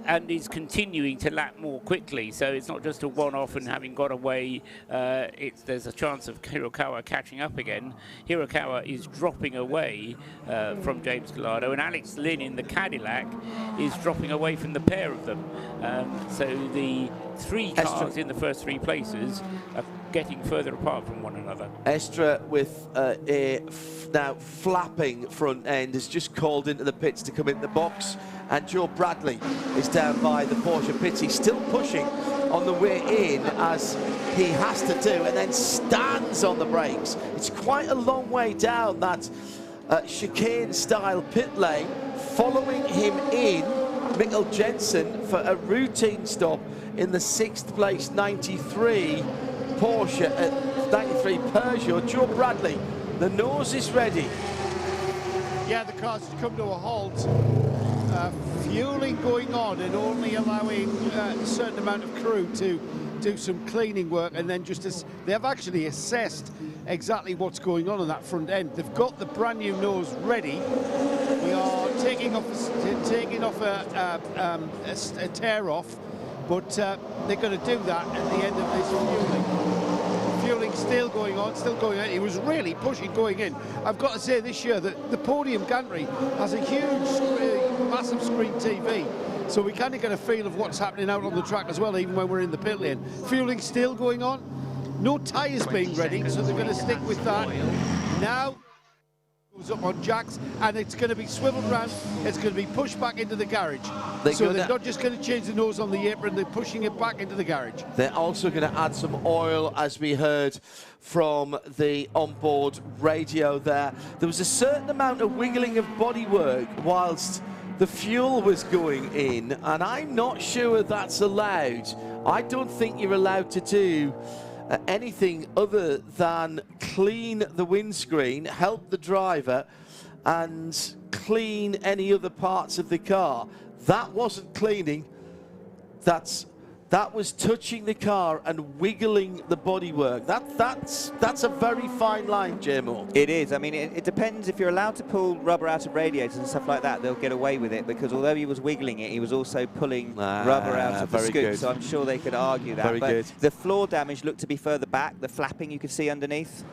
and is continuing to lap more quickly. So it's not just a one-off and having got away. There's a chance of Hirakawa catching up again. Hirakawa is dropping away from James Collado, and Alex Lynn in the Cadillac is dropping away from the pair of them. So the three cars in the first three places are getting further apart from one another. Estra with a now flapping front end has just called into the pits to come into the box, and Joe Bradley is down by the Porsche pits. He's still pushing on the way in, as he has to do, and then stands on the brakes. It's quite a long way down that chicane style pit lane. Following him in, Mikkel Jensen for a routine stop in the 6th place 93 Porsche at 93 Peugeot. Joe Bradley, the nose is ready. Yeah, the car's come to a halt. Fueling going on and only allowing a certain amount of crew to do some cleaning work, and then just as they have actually assessed exactly what's going on that front end. They've got the brand new nose ready. We are taking off a tear off, but they're going to do that at the end of this fueling. Fueling still going on, It was really pushing going in. I've got to say this year that the podium gantry has a huge, massive screen TV. So we kind of get a feel of what's happening out on the track as well, even when we're in the pit lane. Fueling still going on. No tyres being ready, so they're going to stick with that. Now goes up on jacks, and it's going to be swiveled round. It's going to be pushed back into the garage. So they're not just going to change the nose on the apron, they're pushing it back into the garage. They're also going to add some oil, as we heard from the onboard radio there. There was a certain amount of wiggling of bodywork whilst the fuel was going in, and I'm not sure that's allowed. I don't think you're allowed to do anything other than clean the windscreen, help the driver, and clean any other parts of the car. That wasn't cleaning. That was touching the car and wiggling the bodywork. That's a very fine line, JMO. It is. I mean, it depends. If you're allowed to pull rubber out of radiators and stuff like that, they'll get away with it, because although he was wiggling it, he was also pulling rubber out of the scoop. So I'm sure they could argue that. Very good. The floor damage looked to be further back. The flapping you could see underneath.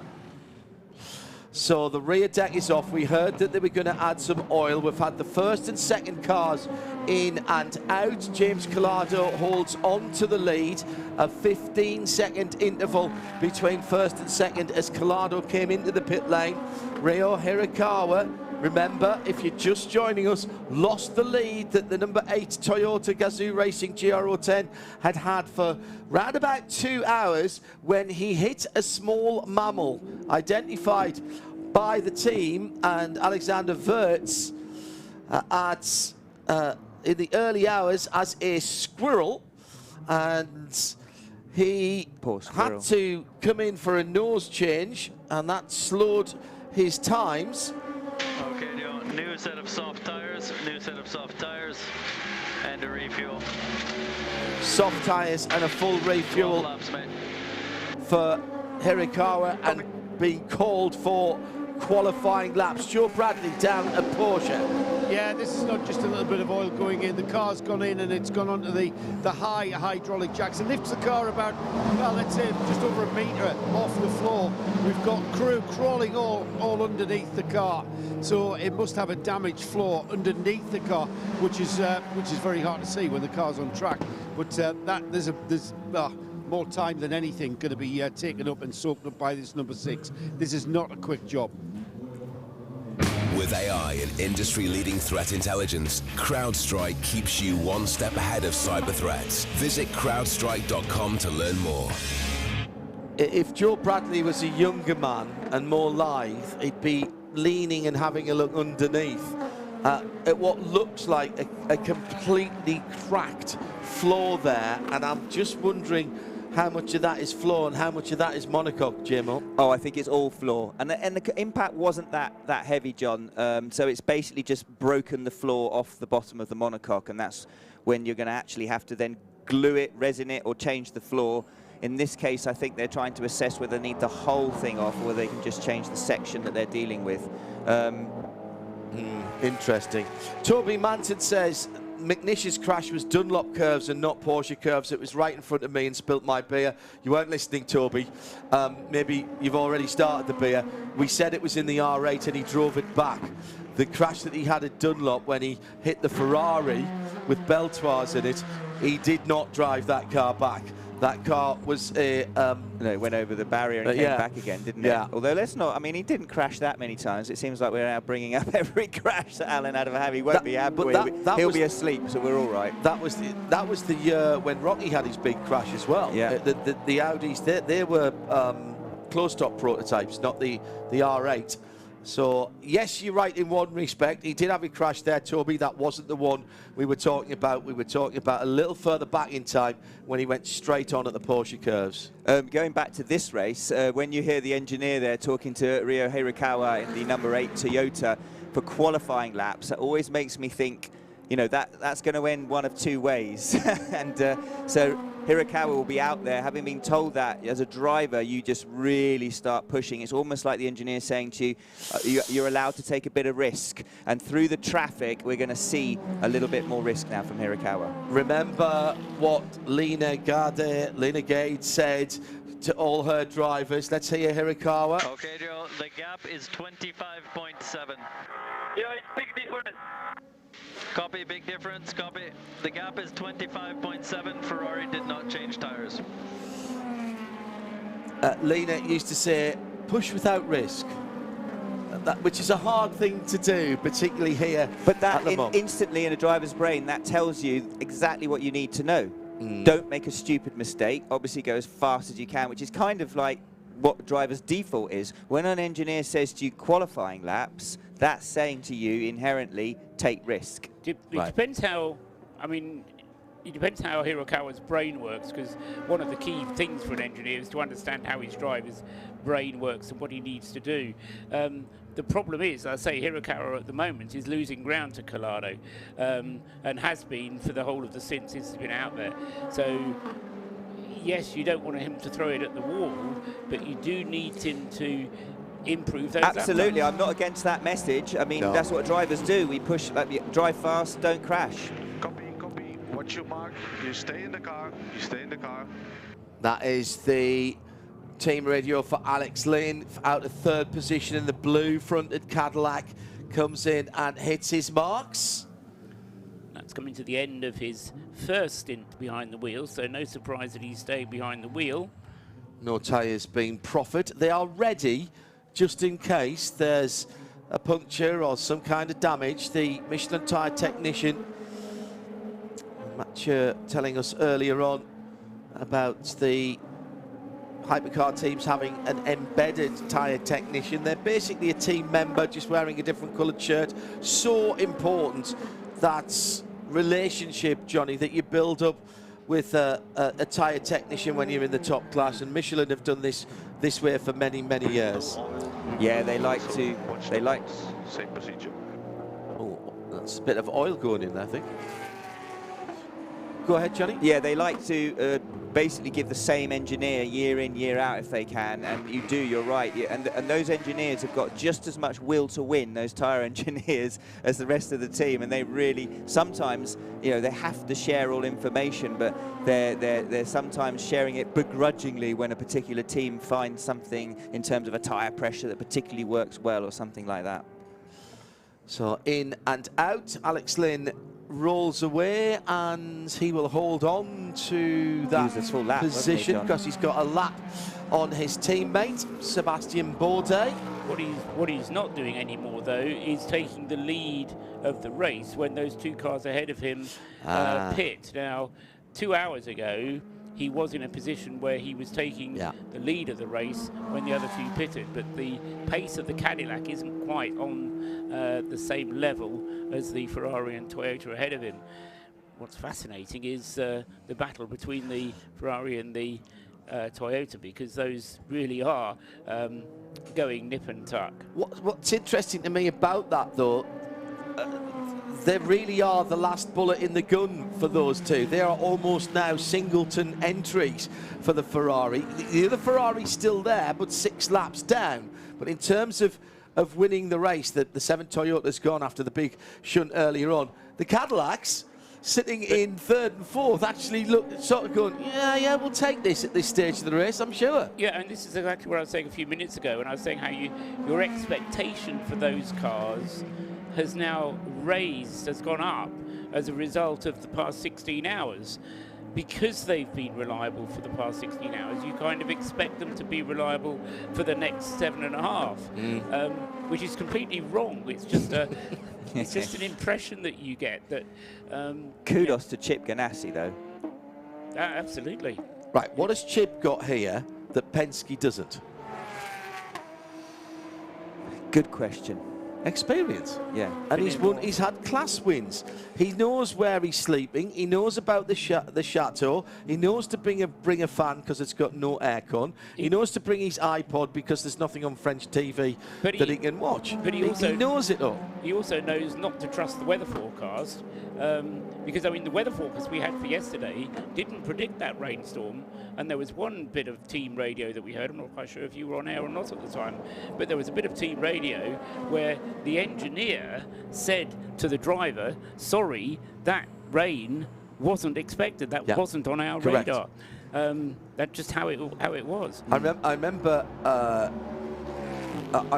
So the rear deck is off. We heard that they were going to add some oil. We've had the first and second cars in and out. James Collado holds on to the lead. A 15-second interval between first and second as Collado came into the pit lane. Ryo Hirakawa, remember, if you're just joining us, lost the lead that the number 8 Toyota Gazoo Racing GR010 had for round about 2 hours when he hit a small mammal identified by the team and Alexander Wirtz in the early hours as a squirrel, and he had to come in for a nose change, and that slowed his times. Okay, new set of soft tires, and a refuel. Soft tires and a full refuel for Hirakawa, and being called for qualifying laps. Joe Bradley down at Porsche. Yeah, this is not just a little bit of oil going in. The car's gone in and it's gone onto the high hydraulic jacks. It lifts the car about, well, let's say just over a metre off the floor. We've got crew crawling all underneath the car. So it must have a damaged floor underneath the car, which is very hard to see when the car's on track. But there's more time than anything going to be taken up and soaked up by this number 6. This is not a quick job. With AI and industry-leading threat intelligence, CrowdStrike keeps you one step ahead of cyber threats. Visit crowdstrike.com to learn more. If Joe Bradley was a younger man and more lithe, he'd be leaning and having a look underneath at what looks like a completely cracked floor there, and I'm just wondering how much of that is floor and how much of that is monocoque, Jim? Oh, I think it's all floor. And the impact wasn't that heavy, John. So it's basically just broken the floor off the bottom of the monocoque, and that's when you're going to actually have to then glue it, resin it, or change the floor. In this case, I think they're trying to assess whether they need the whole thing off or whether they can just change the section that they're dealing with. Interesting. Toby Manton says McNish's crash was Dunlop curves and not Porsche curves. It was right in front of me and spilt my beer. You weren't listening, Toby. Maybe you've already started the beer. We said it was in the R8 and he drove it back. The crash that he had at Dunlop when he hit the Ferrari with Beltoirs in it, he did not drive that car back. That car was a... no, it went over the barrier and came back again, didn't it? Although let's not, I mean, he didn't crash that many times. It seems like we're now bringing up every crash that Alan had to have. He won't be happy. He'll be asleep, so we're all right. That was the year when Rocky had his big crash as well. Yeah. The Audis, they were closed-top prototypes, not the R8. So, yes, you're right in one respect. He did have a crash there, Toby. That wasn't the one we were talking about. We were talking about a little further back in time when he went straight on at the Porsche curves. Going back to this race, when you hear the engineer there talking to Ryo Hirakawa in the number 8 Toyota for qualifying laps, that always makes me think, you know, that's going to end one of two ways. And so Hirakawa will be out there, having been told that as a driver, you just really start pushing. It's almost like the engineer saying to you, you're allowed to take a bit of risk. And through the traffic, we're going to see a little bit more risk now from Hirakawa. Remember what Lena Gade said to all her drivers. Let's hear Hirakawa. Okay, Joe, the gap is 25.7. Yeah, it's big difference. Copy, big difference, copy. The gap is 25.7. Ferrari did not change tires. Lena used to say, push without risk. Which is a hard thing to do, particularly here but that at Le Mans. Instantly in a driver's brain, that tells you exactly what you need to know. Don't make a stupid mistake. Obviously go as fast as you can, which is kind of like what the driver's default is. When an engineer says to you qualifying laps, that's saying to you inherently, take risk. It depends how, I mean, it depends how Hirakawa's brain works, because one of the key things for an engineer is to understand how his driver's brain works and what he needs to do. The problem is, I say, Hirakawa at the moment is losing ground to Collado, and has been for the whole of the stint since he's been out there. So, yes, you don't want him to throw it at the wall, but you do need him to improve those. Absolutely, I'm not against that message. I mean, that's what drivers do. We push, like, drive fast, don't crash. Copy, copy. What you mark, you stay in the car, you stay in the car. That is the team radio for Alex Lynn, out of third position in the blue-fronted Cadillac, comes in and hits his marks. That's coming to the end of his first stint behind the wheel, so no surprise that he's staying behind the wheel. No tyres being proffered. They are ready, just in case there's a puncture or some kind of damage. The Michelin tyre technician, Mathieu, telling us earlier on about the hypercar teams having an embedded tyre technician. They're basically a team member, just wearing a different coloured shirt. So important, that relationship, Johnny, that you build up with a tyre technician when you're in the top class, and Michelin have done this way for many, many years. Yeah, they like to. Same procedure. Oh, that's a bit of oil going in there, I think. Go ahead, Johnny. Yeah, they like to basically give the same engineer year in, year out if they can, and you do, you're right. And those engineers have got just as much will to win, those tyre engineers, as the rest of the team, and they really, sometimes, you know, they have to share all information, but they're sometimes sharing it begrudgingly when a particular team finds something in terms of a tyre pressure that particularly works well or something like that. So in and out, Alex Lynn rolls away, and he will hold on to that position because he's got a lap on his teammate Sebastian Bourdais. What he's not doing anymore, though, is taking the lead of the race when those two cars ahead of him pit. Now, 2 hours ago, he was in a position where he was taking the lead of the race when the other two pitted, but the pace of the Cadillac isn't quite on the same level as the Ferrari and Toyota ahead of him. What's fascinating is the battle between the Ferrari and the Toyota, because those really are going nip and tuck. What's interesting to me about that, though, they really are the last bullet in the gun for those two. They are almost now singleton entries for the Ferrari. The other Ferrari's still there, but 6 laps down. But in terms of winning the race, the 7 Toyota's gone after the big shunt earlier on. The Cadillacs, sitting in third and fourth actually sort of going, yeah, we'll take this at this stage of the race, I'm sure. Yeah, and this is exactly what I was saying a few minutes ago, and I was saying how your expectation for those cars has now has gone up as a result of the past 16 hours. Because they've been reliable for the past 16 hours, you kind of expect them to be reliable for the next 7.5, which is completely wrong. It's just it's just an impression that you get. That kudos to Chip Ganassi, though. Absolutely. Right, what has Chip got here that Penske doesn't? Good question. Experience. Yeah. And he's had class wins. He knows where he's sleeping. He knows about the chateau. He knows to bring a fan because it's got no aircon. He knows to bring his iPod because there's nothing on French TV that he can watch. But he knows it all. He also knows not to trust the weather forecast because, I mean, the weather forecast we had for yesterday didn't predict that rainstorm, and there was one bit of team radio that we heard. I'm not quite sure if you were on air or not at the time, but there was a bit of team radio where the engineer said to the driver, sorry, that rain wasn't expected. That wasn't on our radar. That's just how it was. I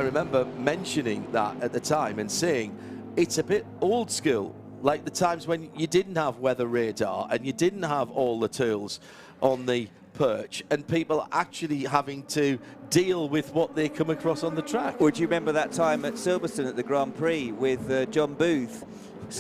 remember mentioning that at the time and saying it's a bit old school, like the times when you didn't have weather radar and you didn't have all the tools on the perch and people actually having to deal with what they come across on the track. Or do you remember that time at Silverstone at the Grand Prix with John Booth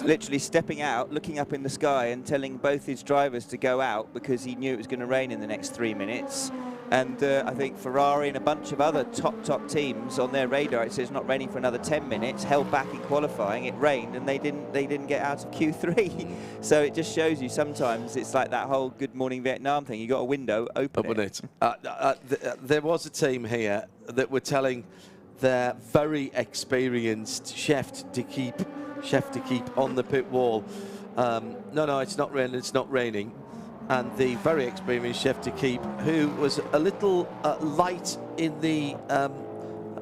literally stepping out, looking up in the sky and telling both his drivers to go out because he knew it was going to rain in the next 3 minutes? And I think Ferrari and a bunch of other top teams on their radar, it says not raining for another 10 minutes, held back in qualifying, it rained and they didn't get out of Q3. So it just shows you sometimes it's like that whole Good Morning Vietnam thing. You got a window, open it. There was a team here that were telling their very experienced chef to keep on the pit wall. No, it's not raining. And the very experienced chef to keep, who was a little light in the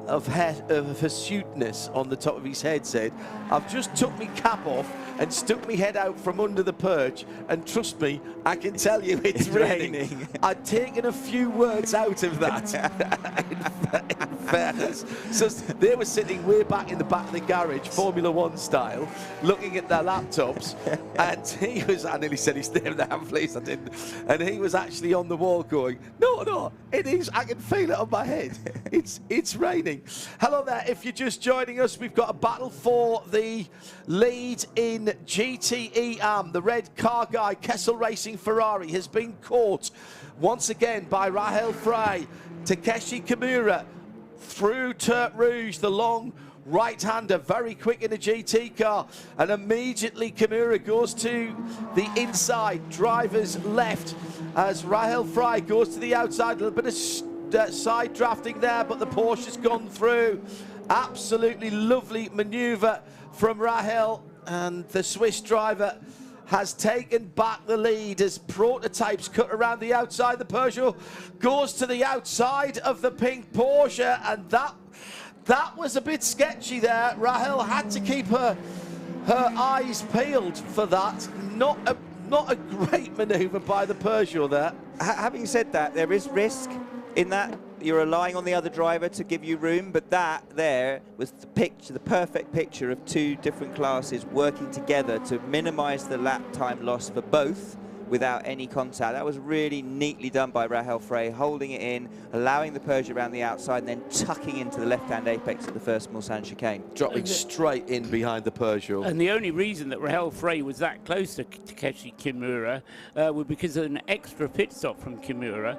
of hirsuteness on the top of his head, said, I've just took my cap off and stuck my head out from under the perch, and trust me, I can tell you it's raining. I'd taken a few words out of that, in fairness. So they were sitting way back in the back of the garage, Formula One style, looking at their laptops, and I nearly said his name there, please, I didn't, and he was actually on the wall going, no, it is, I can feel it on my head. It's raining. Hello there, if you're just joining us, we've got a battle for the lead in GTE Am. The red car guy, Kessel Racing Ferrari, has been caught once again by Rahel Frey. Takeshi Kimura through Turk Rouge, the long right-hander, very quick in a GT car, and immediately Kimura goes to the inside, driver's left, as Rahel Frey goes to the outside. A little bit of side drafting there, but the Porsche's gone through. Absolutely lovely manoeuvre from Rahel, and the Swiss driver has taken back the lead as Prototypes cut around the outside. The Peugeot goes to the outside of the pink Porsche, and that was a bit sketchy there. Rahel had to keep her eyes peeled for that. Not a great manoeuvre by the Peugeot there. Having said that, there is risk in that. You're relying on the other driver to give you room, but that there was the perfect picture of two different classes working together to minimize the lap time loss for both without any contact. That was really neatly done by Rahel Frey, holding it in, allowing the Peugeot around the outside, and then tucking into the left-hand apex of the first Mulsanne chicane. Dropping straight in behind the Peugeot. And the only reason that Rahel Frey was that close to Takeshi Kimura was because of an extra pit stop from Kimura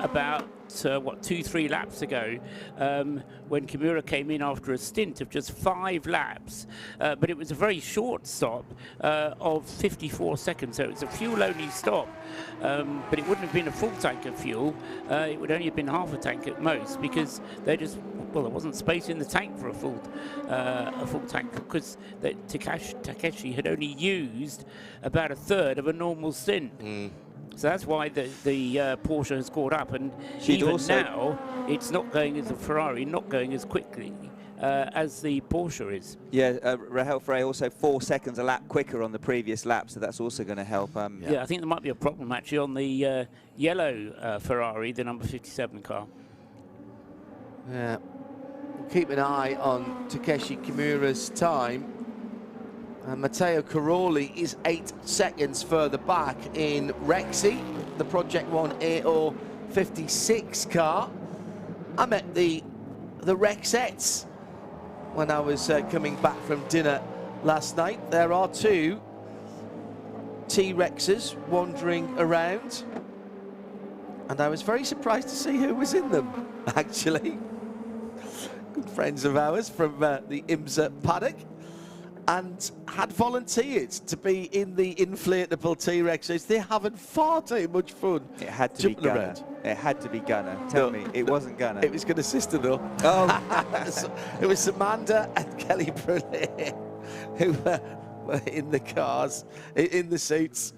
about 2-3 laps ago, when Kimura came in after a stint of just 5 laps, but it was a very short stop of 54 seconds, so it was a fuel-only stop, but it wouldn't have been a full tank of fuel. It would only have been half a tank at most, because there wasn't space in the tank for a full tank, because Takeshi had only used about a third of a normal stint. So that's why the Porsche has caught up, and even now it's not going as a Ferrari, not going as quickly as the Porsche is. Yeah, Rahel Frey also 4 seconds a lap quicker on the previous lap, so that's also going to help. Yeah, I think there might be a problem actually on the yellow Ferrari, the number 57 car. Yeah. Keep an eye on Takeshi Kimura's time. Matteo Caroli is 8 seconds further back in Rexy, the Project 1 AO56 car. I met the Rexettes when I was coming back from dinner last night. There are 2 T-Rexes wandering around, and I was very surprised to see who was in them, actually. Good friends of ours from the IMSA paddock, and had volunteered to be in the inflatable T-Rexes. They're having far too much fun. It had to be Gunner. Around. It had to be Gunner. Tell me, it wasn't Gunner. It was Gunner's sister, though. Oh. It was Amanda and Kelly Brulé who were in the cars, in the seats.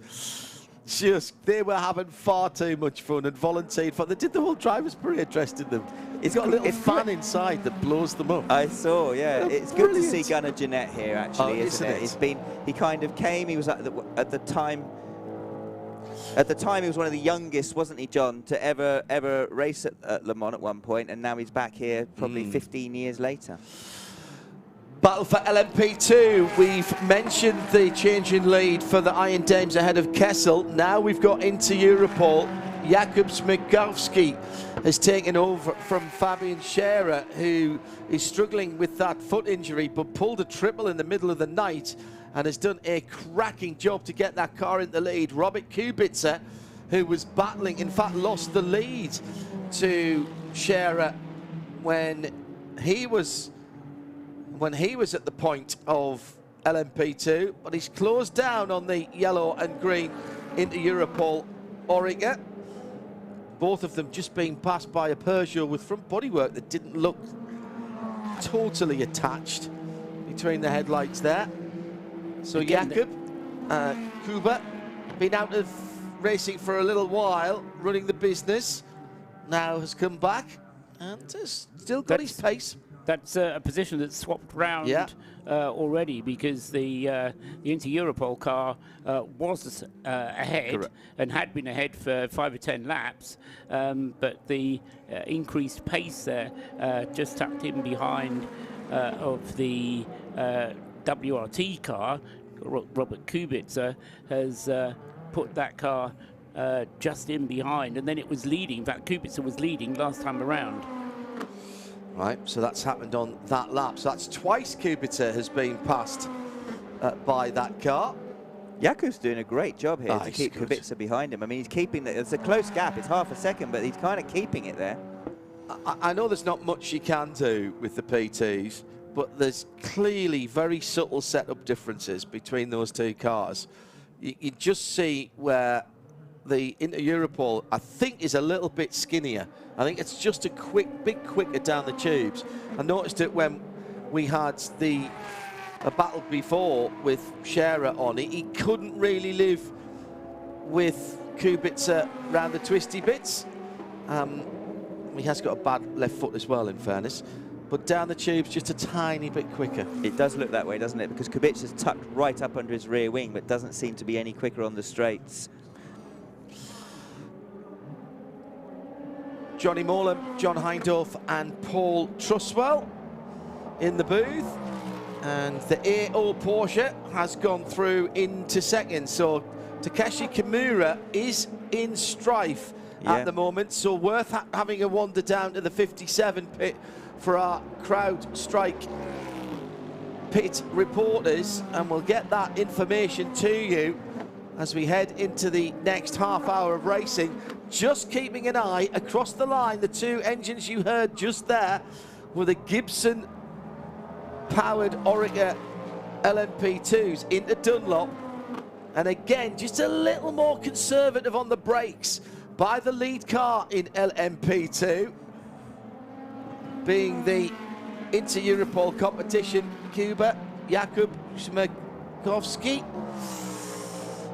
They were having far too much fun and volunteered for. They did the whole driver's parade dressed in them. It's got a little fan inside that blows them up. I saw, yeah. It's brilliant. good to see Gunnar Jeanette here, actually, isn't it? It's been. He kind of came. He was at the time. At the time, he was one of the youngest, wasn't he, John, to ever race at Le Mans at one point, and now he's back here, probably 15 years later. Battle for LMP2. We've mentioned the change in lead for the Iron Dames ahead of Kessel. Now we've got into Europol. Jakub Smigowski has taken over from Fabian Scherer, who is struggling with that foot injury, but pulled a triple in the middle of the night and has done a cracking job to get that car in the lead. Robert Kubica, who was battling, in fact lost the lead to Scherer when he was at the point of LMP2, but he's closed down on the yellow and green into Europol Orica. Both of them just being passed by a Peugeot with front bodywork that didn't look totally attached between the headlights there. So again, Jakub Kuba, been out of racing for a little while, running the business, now has come back and has still got his pace. That's a position that's swapped round already, because the Inter Europol car was ahead and had been ahead for 5 or 10 laps, but the increased pace there just tucked in behind of the WRT car. Robert Kubica has put that car just in behind, and then it was leading. In fact, Kubica was leading last time around. Right, so that's happened on that lap. So that's twice Kubica has been passed by that car. Jakub's doing a great job here to keep Kubica behind him. I mean, he's keeping it. It's a close gap. It's half a second, but he's kind of keeping it there. I know there's not much you can do with the PTs, but there's clearly very subtle setup differences between those 2 cars. You just see where the Inter Europol, I think, is a little bit skinnier. I think it's just a bit quicker down the tubes. I noticed it when we had a battle before with Scherer on. He couldn't really live with Kubica round the twisty bits. He has got a bad left foot as well, in fairness. But down the tubes, just a tiny bit quicker. It does look that way, doesn't it? Because Kubica's tucked right up under his rear wing, but doesn't seem to be any quicker on the straights. Johnny Morlam, John Hindorf and Paul Truswell in the booth. And the AO Porsche has gone through into second. So Takeshi Kimura is in strife at the moment. So worth having a wander down to the 57 pit for our CrowdStrike pit reporters. And we'll get that information to you as we head into the next half hour of racing. Just keeping an eye across the line. The 2 engines you heard just there were the Gibson powered Orica LMP2s into Dunlop. And again, just a little more conservative on the brakes by the lead car in LMP2, being the Inter Europol competition Cuba, Jakub Smigowski.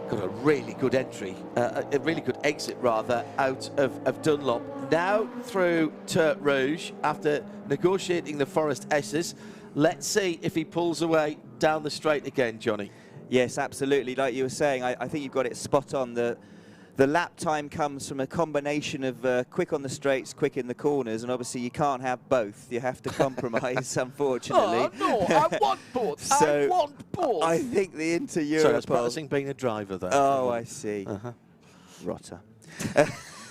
got a really good entry, a really good exit rather, out of Dunlop. Now through Turk Rouge after negotiating the Forest S's. Let's see if he pulls away down the straight again, Johnny. Yes, absolutely. Like you were saying, I think you've got it spot on. The lap time comes from a combination of quick on the straights, quick in the corners, and obviously you can't have both. You have to compromise, unfortunately. Oh, no, I want both. So I want both. I think the Inter-Europol... Sorry, I was practicing being a driver there. Oh, I see. Rotter.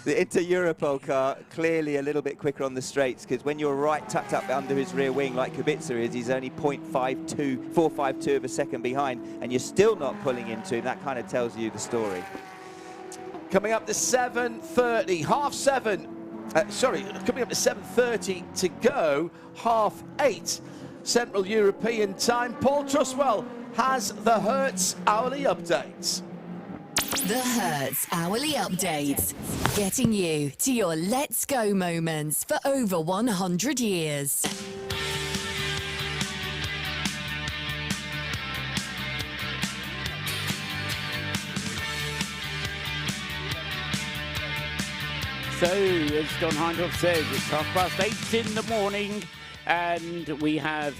The Inter-Europol car, clearly a little bit quicker on the straights, because when you're right tucked up under his rear wing like Kubica is, he's only 452 of a second behind, and you're still not pulling into him. That kind of tells you the story. Coming up to 7:30, half seven. Coming up to 7:30 to go, half 8 Central European time. Paul Truswell has the Hertz hourly updates. The Hertz hourly updates, getting you to your let's go moments for over 100 years. So, as John Hindhaugh says, it's 8:30 in the morning, and we have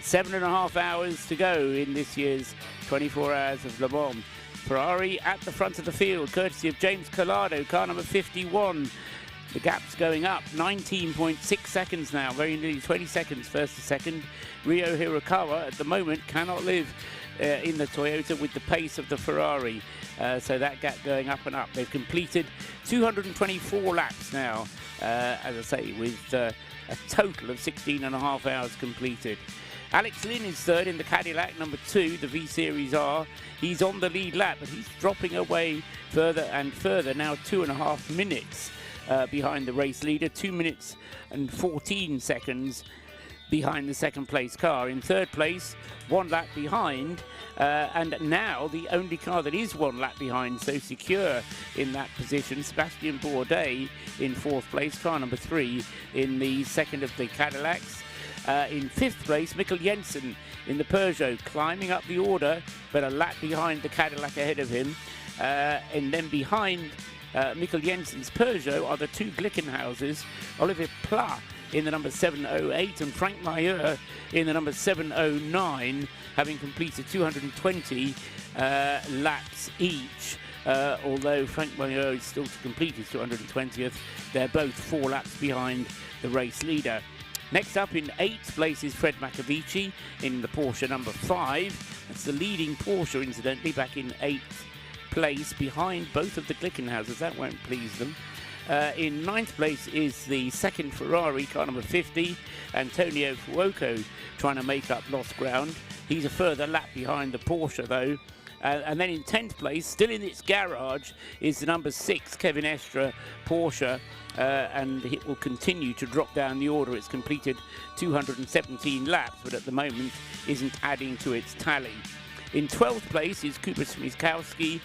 7.5 hours to go in this year's 24 Hours of Le Mans. Ferrari at the front of the field, courtesy of James Collado, car number 51. The gap's going up, 19.6 seconds now, very nearly 20 seconds first to second. Ryo Hirakawa, at the moment, cannot live in the Toyota with the pace of the Ferrari. So that gap going up and up. They've completed 224 laps now, as I say, with a total of 16.5 hours completed. Alex Lynn is third in the Cadillac, number 2, the V-Series R. He's on the lead lap, but he's dropping away further and further, now 2.5 minutes behind the race leader, 2 minutes and 14 seconds behind the second place car. In third place, 1 lap behind, and now the only car that is 1 lap behind, so secure in that position, Sebastian Bourdais in fourth place, car number 3 in the second of the Cadillacs. In fifth place, Mikkel Jensen in the Peugeot, climbing up the order, but a lap behind the Cadillac ahead of him. And then behind Mikkel Jensen's Peugeot are the 2 Glickenhauses, Olivier Pla in the number 708 and Frank Mayer in the number 709, having completed 220 laps each. Although Frank Mayer is still to complete his 220th, they're both 4 laps behind the race leader. Next up in 8th place is Fred Macavici in the Porsche number 5. That's the leading Porsche, incidentally, back in 8th place behind both of the Glickenhauses. That won't please them. In 9th place is the second Ferrari, car number 50, Antonio Fuoco, trying to make up lost ground. He's a further lap behind the Porsche, though. And then in 10th place, still in its garage, is the number 6 Kevin Estre Porsche, and it will continue to drop down the order. It's completed 217 laps, but at the moment isn't adding to its tally. In 12th place is Kuba Smiskowski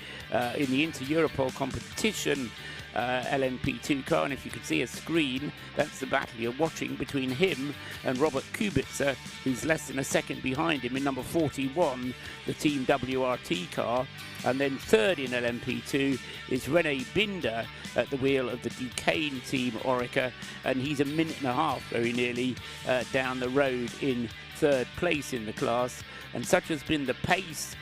in the Inter-Europol competition LMP2 car, and if you could see a screen, that's the battle you're watching between him and Robert Kubica, who's less than a second behind him in number 41, the Team WRT car. And then third in LMP2 is René Binder at the wheel of the Duquesne Team Orica, and he's a minute and a half very nearly down the road in third place in the class. And such has been the pace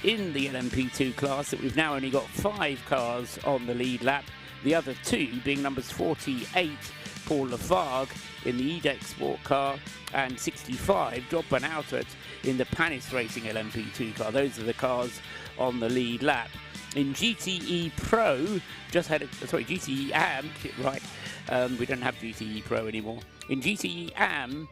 in the LMP2 class that we've now only got 5 cars on the lead lap, the other 2 being numbers 48 Paul Lafargue in the EDEX Sport car and 65 Job Van Outert in the Panis Racing LMP2 car. Those are the cars on the lead lap. In GTE Pro, GTE AM, get it right, we don't have GTE Pro anymore. In GTE AM,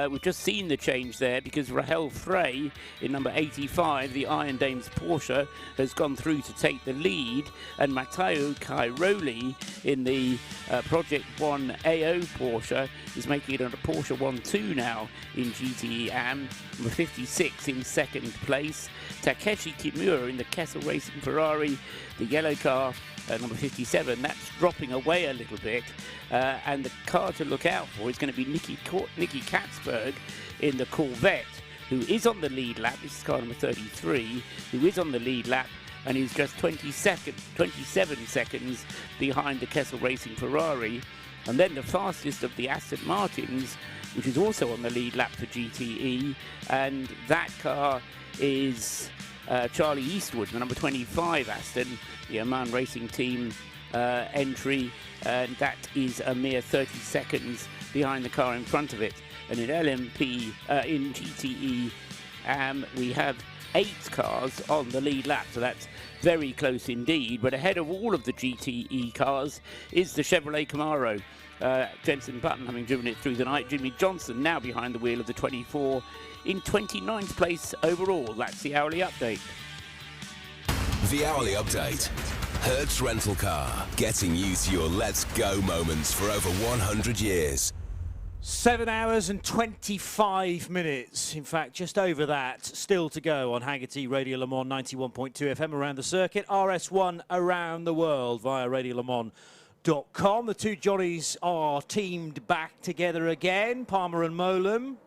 we've just seen the change there because Rahel Frey in number 85, the Iron Dames Porsche, has gone through to take the lead, and Matteo Cairoli in the Project 1 AO Porsche is making it on a Porsche 1-2 now in GTE AM. Number 56 in second place. Takeshi Kimura in the Kessel Racing Ferrari, the yellow car, number 57, that's dropping away a little bit, and the car to look out for is going to be Nicky Katzberg in the Corvette, who is on the lead lap. This is car number 33, who is on the lead lap and is just 27 seconds behind the Kessel Racing Ferrari. And then the fastest of the Aston Martins, which is also on the lead lap for GTE, and that car is Charlie Eastwood, the number 25 Aston, the Oman Racing Team entry, and that is a mere 30 seconds behind the car in front of it. And in LMP, in GTE, we have 8 cars on the lead lap, so that's very close indeed. But ahead of all of the GTE cars is the Chevrolet Camaro. Jenson Button having driven it through the night. Jimmy Johnson now behind the wheel of the 24 in 29th place overall. That's the hourly update. The hourly update. Hertz Rental Car, getting you to your let's go moments for over 100 years. 7 hours and 25 minutes. In fact, just over that. Still to go on Haggerty Radio Le Mans 91.2 FM around the circuit. RS1 around the world via radiolemans.com. The two Johnnies are teamed back together again. Palmer and Molam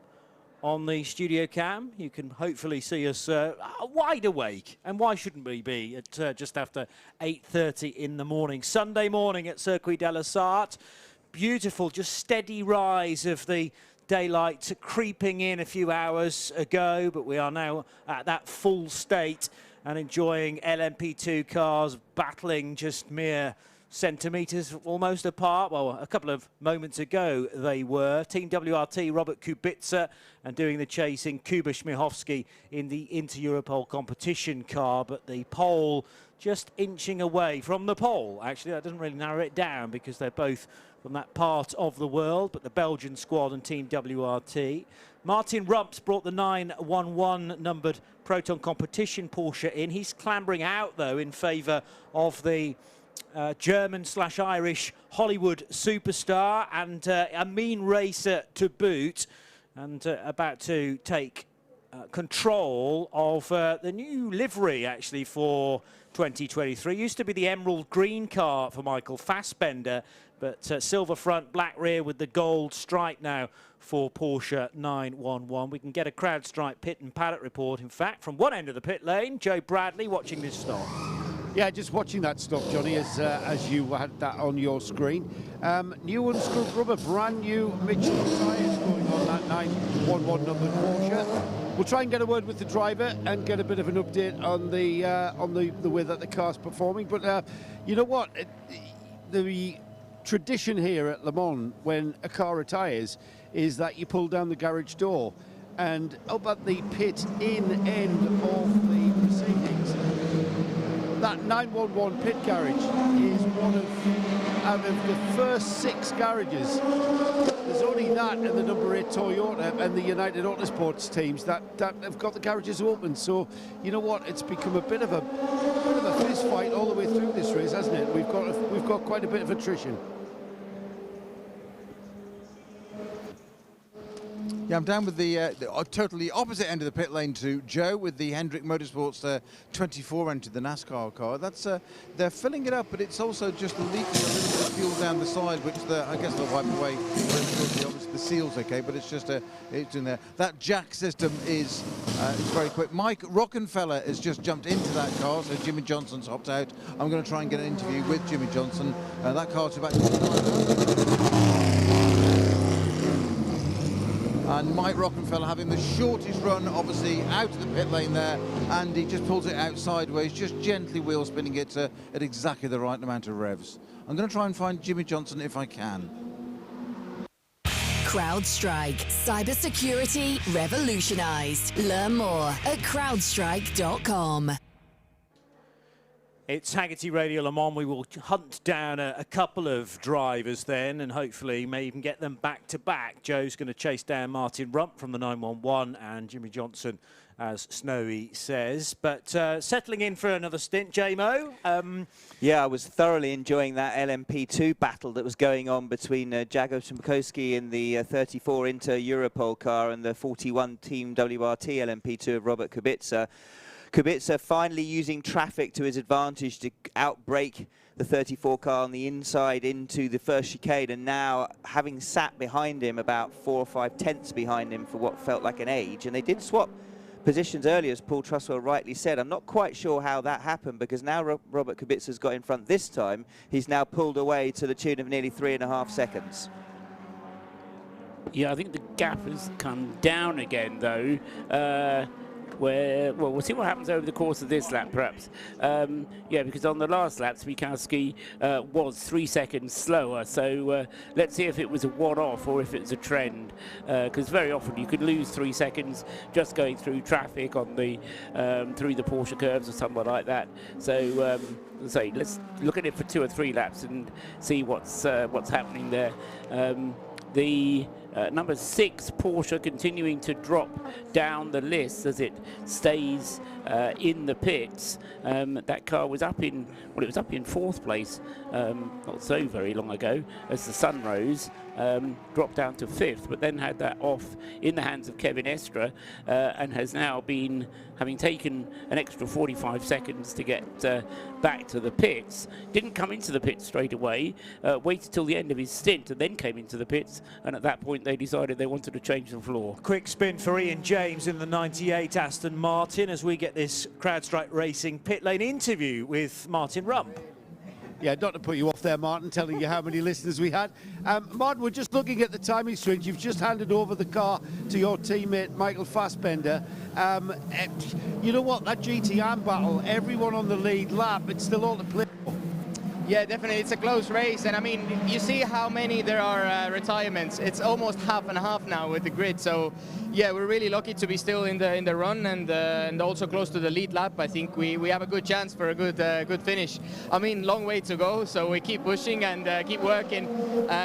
on the studio cam. You can hopefully see us wide awake. And why shouldn't we be at just after 8:30 in the morning? Sunday morning at Circuit de la Sarthe. Beautiful, just steady rise of the daylight creeping in a few hours ago, but we are now at that full state and enjoying LMP2 cars battling just mere centimetres almost apart. Well, a couple of moments ago they were. Team WRT, Robert Kubica, and doing the chasing, Kuba Śmiechowski in the Inter-Europol competition car, but the pole just inching away from the pole. Actually, that doesn't really narrow it down because they're both from that part of the world, but the Belgian squad and Team WRT. Martin Rumps brought the 911 numbered Proton competition Porsche in. He's clambering out, though, in favour of the German/Irish Hollywood superstar and a mean racer to boot, and about to take control of the new livery, actually, for 2023. Used to be the emerald green car for Michael Fassbender, but silver front, black rear with the gold stripe now for Porsche 911. We can get a CrowdStrike pit and paddock report, in fact, from one end of the pit lane. Joe Bradley watching this stop. Yeah, just watching that stop, Johnny, as you had that on your screen. New unscrewed rubber, brand new Michelin tyres going on that 911 numbered Porsche. We'll try and get a word with the driver and get a bit of an update on the way that the car's performing. But you know what? The tradition here at Le Mans, when a car retires, is that you pull down the garage door. And up at the pit in end of the proceedings, that 911 pit garage is one of, out of the first 6 garages, there's only that and the number 8 Toyota and the United Autosports teams that have got the garages open. So, you know what, it's become a bit of a fist fight all the way through this race, hasn't it? We've got quite a bit of attrition. Yeah, I'm down with the totally opposite end of the pit lane to Joe, with the Hendrick Motorsports 24 entered the NASCAR car. That's they're filling it up, but it's also just leaking a little bit of fuel down the side, which I guess they'll wipe away. Obviously the seal's okay, but it's just it's in there. That jack system is very quick. Mike Rockenfeller has just jumped into that car, so Jimmy Johnson's hopped out. I'm going to try and get an interview with Jimmy Johnson. That car's about 29. And Mike Rockenfeller having the shortest run, obviously, out of the pit lane there, and he just pulls it out sideways, just gently wheel spinning it at exactly the right amount of revs. I'm going to try and find Jimmy Johnson if I can. CrowdStrike. Cybersecurity revolutionized. Learn more at crowdstrike.com. It's Haggerty Radio Le Mans. We will hunt down a couple of drivers then, and hopefully may even get them back to back. Joe's going to chase down Martin Rump from the 911 and Jimmy Johnson, as Snowy says. But settling in for another stint, J-Mo. Yeah, I was thoroughly enjoying that LMP2 battle that was going on between Jago Szymkowski in the 34 Inter-Europol car and the 41 Team WRT LMP2 of Robert Kubica. Kubica finally using traffic to his advantage to outbrake the 34 car on the inside into the first chicane, and now having sat behind him about 4 or 5 tenths behind him for what felt like an age, and they did swap positions earlier, as Paul Truswell rightly said. I'm not quite sure how that happened, because now Robert Kubica's got in front this time. He's now pulled away to the tune of nearly 3.5 seconds. Yeah, I think the gap has come down again, though. Well, we'll see what happens over the course of this lap, perhaps. Yeah, because on the last lap, Swiatkowski was 3 seconds slower. So let's see if it was a one-off or if it's a trend. Because very often you could lose 3 seconds just going through traffic on the through the Porsche curves or something like that. So let's look at it for 2 or 3 laps and see what's happening there. The number 6 Porsche continuing to drop down the list as it stays in the pits. That car was up in, well, it was up in 4th place not so very long ago as the sun rose. Dropped down to 5th, but then had that off in the hands of Kevin Estre, and has now been, having taken an extra 45 seconds to get back to the pits, didn't come into the pits straight away, waited till the end of his stint and then came into the pits, and at that point they decided they wanted to change the floor. Quick spin for Ian James in the 98 Aston Martin as we get this CrowdStrike Racing pit lane interview with Martin Rump. Yeah, not to put you off there, Martin, telling you how many listeners we had. Martin, we're just looking at the timing strings. You've just handed over the car to your teammate, Michael Fassbender. You know what, that GTM battle, everyone on the lead lap, it's still all to play for. Yeah, definitely, it's a close race, and I mean, you see how many there are retirements. It's almost half and half now with the grid, so yeah, we're really lucky to be still in the run and also close to the lead lap. I think we have a good chance for a good finish. I mean, long way to go, so we keep pushing and keep working.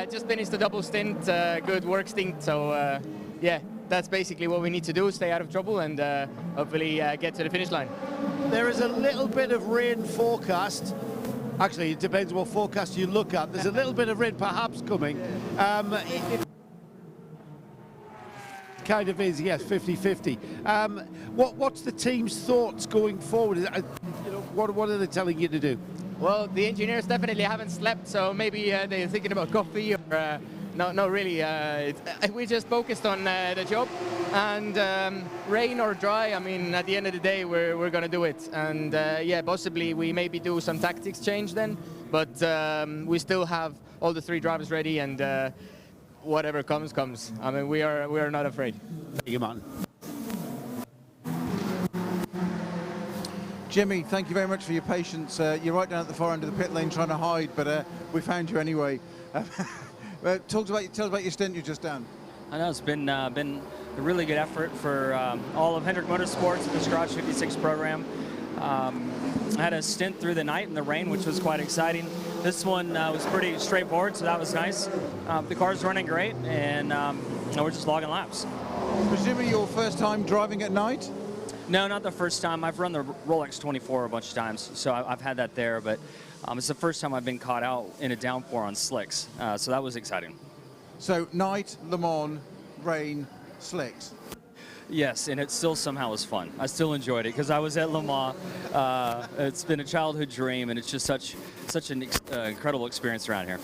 Just finished the double stint, good work stint, so yeah, that's basically what we need to do, stay out of trouble and hopefully get to the finish line. There is a little bit of rain forecast. Actually, it depends what forecast you look at. There's a little bit of rain perhaps coming. It kind of is, yes, 50-50. What's the team's thoughts going forward? You know, what are they telling you to do? Well, the engineers definitely haven't slept, so maybe they're thinking about coffee or no, really. We just focused on the job, and rain or dry, I mean, at the end of the day, we're going to do it. And yeah, possibly we maybe do some tactics change then, but we still have all the 3 drivers ready, and whatever comes. I mean, we are not afraid. Thank you, Martin. Jimmy, thank you very much for your patience. You're right down at the far end of the pit lane trying to hide, but we found you anyway. Tell us about your stint you just done. I know it's been a really good effort for all of Hendrick Motorsports and this Garage 56 program. I had a stint through the night in the rain, which was quite exciting. This one was pretty straightforward, so that was nice. The car's running great, and we're just logging laps. Presumably your first time driving at night? No, not the first time. I've run the Rolex 24 a bunch of times, so I've had that there, but it's the first time I've been caught out in a downpour on slicks, so that was exciting. So night, Le Mans, rain, slicks. Yes, and it still somehow was fun. I still enjoyed it because I was at Le Mans. It's been a childhood dream, and it's just such an incredible experience around here.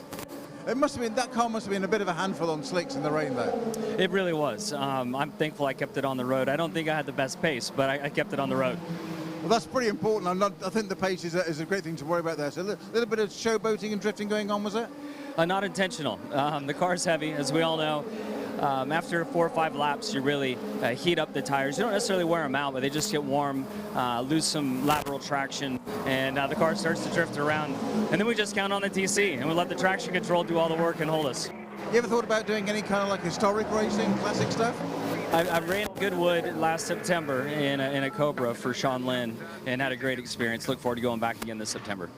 It must have been, that car must have been a bit of a handful on slicks in the rain, though. It really was. I'm thankful I kept it on the road. I don't think I had the best pace, but I kept it on the road. Well, that's pretty important. I think the pace is a great thing to worry about there. So a little bit of showboating and drifting going on, was it? Not intentional. The car's heavy, as we all know. After 4 or 5 laps, you really heat up the tires. You don't necessarily wear them out, but they just get warm, lose some lateral traction, and the car starts to drift around. And then we just count on the TC, and we let the traction control do all the work and hold us. You ever thought about doing any kind of like historic racing, classic stuff? I ran Goodwood last September in a Cobra for Sean Lynn and had a great experience. Look forward to going back again this September.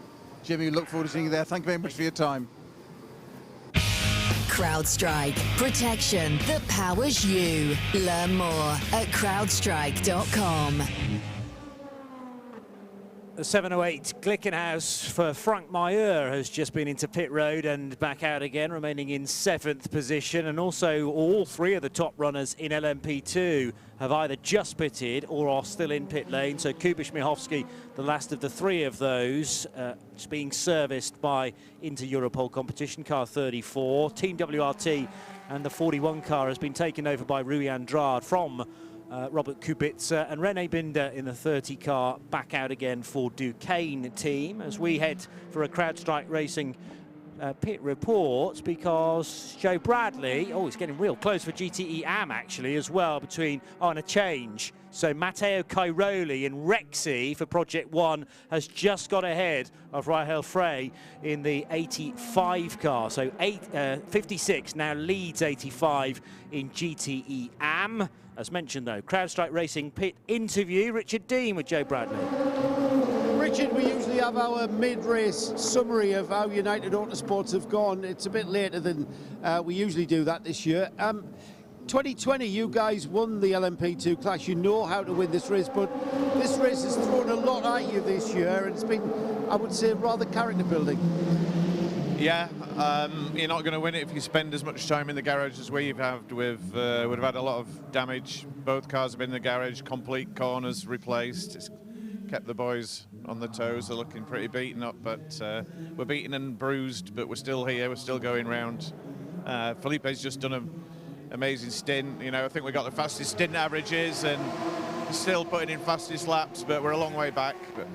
Jimmy, look forward to seeing you there. Thank you very much for your time. CrowdStrike. Protection that powers you. Learn more at crowdstrike.com. The 708 Glickenhaus for Frank Mayer has just been into pit road and back out again, remaining in 7th position. And also all 3 of the top runners in LMP2 have either just pitted or are still in pit lane. So Kubish Michalski, the last of the 3 of those, is being serviced by Inter Europol competition car 34. Team WRT and the 41 car has been taken over by Rui Andrade from Robert Kubica and René Binder in the 30 car back out again for Duquesne team as we head for a CrowdStrike Racing pit report, because Joe Bradley, it's getting real close for GTE AM actually as well, and a change. So Matteo Cairoli in Rexy for Project One has just got ahead of Rahel Frey in the 85 car. So 56 now leads 85 in GTE AM. As mentioned though, CrowdStrike Racing pit interview, Richard Dean with Joe Bradley. Richard, we usually have our mid-race summary of how United Autosports have gone. It's a bit later than we usually do that this year. 2020, you guys won the LMP2 class. You know how to win this race, but this race has thrown a lot at you this year, and it's been, I would say, rather character building. Yeah, you're not going to win it if you spend as much time in the garage as we've had. We've had a lot of damage. Both cars have been in the garage, complete corners replaced. It's kept the boys on the toes. They're looking pretty beaten up, but we're beaten and bruised, but we're still here. We're still going round. Felipe's just done an amazing stint. You know, I think we got the fastest stint averages and still putting in fastest laps, but we're a long way back. But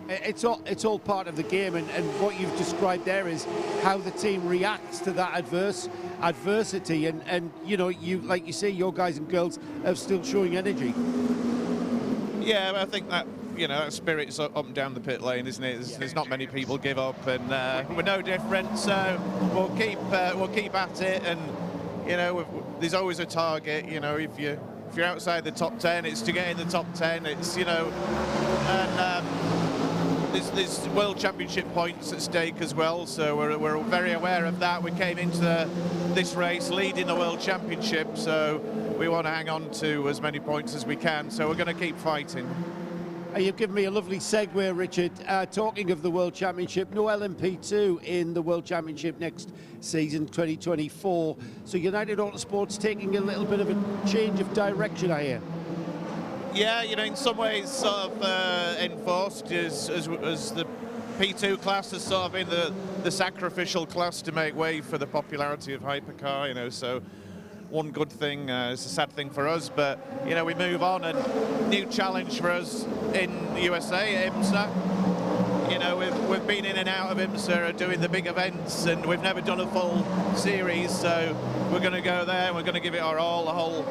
it's all part of the game, and what you've described there is how the team reacts to that adversity, and you know, like you say, your guys and girls are still showing energy. Yeah, I think that, you know, that spirit's up and down the pit lane, isn't it? There's not many people give up, and we're no different. So we'll keep at it, and you know, there's always a target. You know, if you're outside the top 10, it's to get in the top 10. It's, you know, and there's World Championship points at stake as well. So we're very aware of that. We came into this race leading the World Championship, so we want to hang on to as many points as we can. So we're going to keep fighting. You've given me a lovely segue, Richard. Talking of the World Championship, no LMP2 in the World Championship next season, 2024. So United Autosports taking a little bit of a change of direction, I hear. Yeah, you know, in some ways sort of enforced as the P2 class has sort of been the sacrificial class to make way for the popularity of hypercar, you know, so one good thing, it's a sad thing for us, but you know, we move on, and new challenge for us in USA at IMSA. You know, we've been in and out of IMSA doing the big events, and we've never done a full series, so we're going to go there and we're going to give it our all. The whole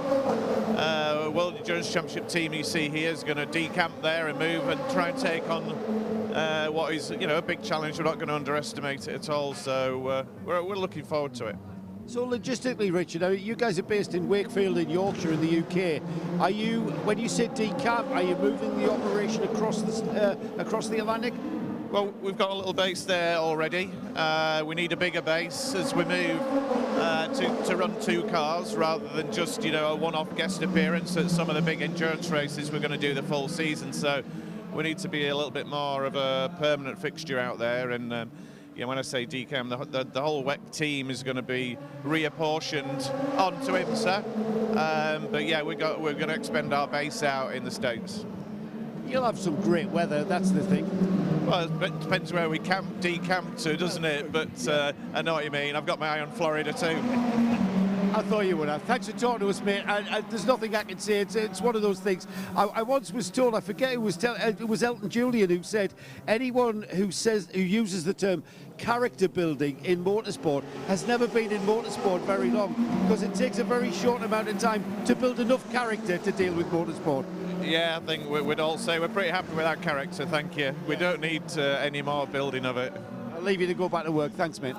World Endurance Championship team you see here is going to decamp there and move and try and take on what is, you know, a big challenge. We're not going to underestimate it at all, so we're looking forward to it. So logistically, Richard, you guys are based in Wakefield in Yorkshire in the UK. Are you, when you say decamp, are you moving the operation across the Atlantic? Well, we've got a little base there already. We need a bigger base as we move to run two cars rather than just, you know, a one-off guest appearance at some of the big endurance races. We're going to do the full season, so we need to be a little bit more of a permanent fixture out there. And yeah, when I say decam, the whole WEC team is going to be reapportioned onto IMSA. But yeah, we're going to expand our base out in the States. You'll have some great weather, that's the thing. Well, it depends where we decamp to, doesn't it? But I know what you mean. I've got my eye on Florida too. I thought you would have. Thanks for talking to us, mate. There's nothing I can say. It's one of those things. I once was told, I forget who was it was Elton Julian who said, anyone who uses the term character building in motorsport has never been in motorsport very long, because it takes a very short amount of time to build enough character to deal with motorsport. Yeah, I think we'd all say we're pretty happy with our character, thank you. We don't need any more building of it. I'll leave you to go back to work. Thanks, mate.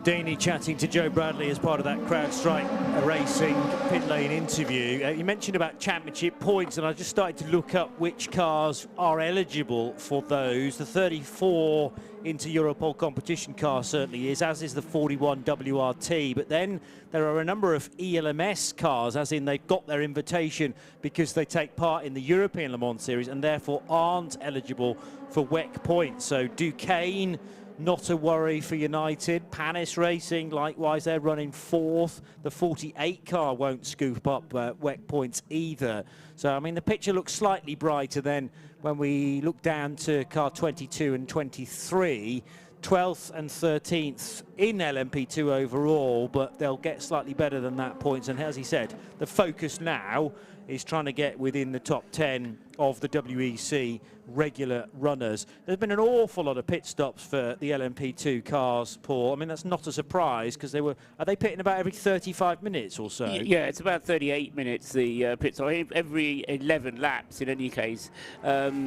Daney chatting to Joe Bradley as part of that CrowdStrike Racing pit lane interview. You mentioned about championship points, and I just started to look up which cars are eligible for those. The 34 into Europol competition car certainly is, as is the 41 WRT, but then there are a number of ELMS cars, as in they've got their invitation because they take part in the European Le Mans Series and therefore aren't eligible for WEC points. So Duquesne, not a worry for United. Panis Racing, likewise, they're running fourth. The 48 car won't scoop up WEC points either. So, I mean, the picture looks slightly brighter than when we look down to car 22 and 23. 12th and 13th in LMP2 overall, but they'll get slightly better than that points. And as he said, the focus now is trying to get within the top 10 of the WEC regular runners. There's been an awful lot of pit stops for the LMP2 cars, Paul. I mean, that's not a surprise because are they pitting about every 35 minutes or so? Yeah, it's about 38 minutes, the pit stop, every 11 laps in any case. Yeah,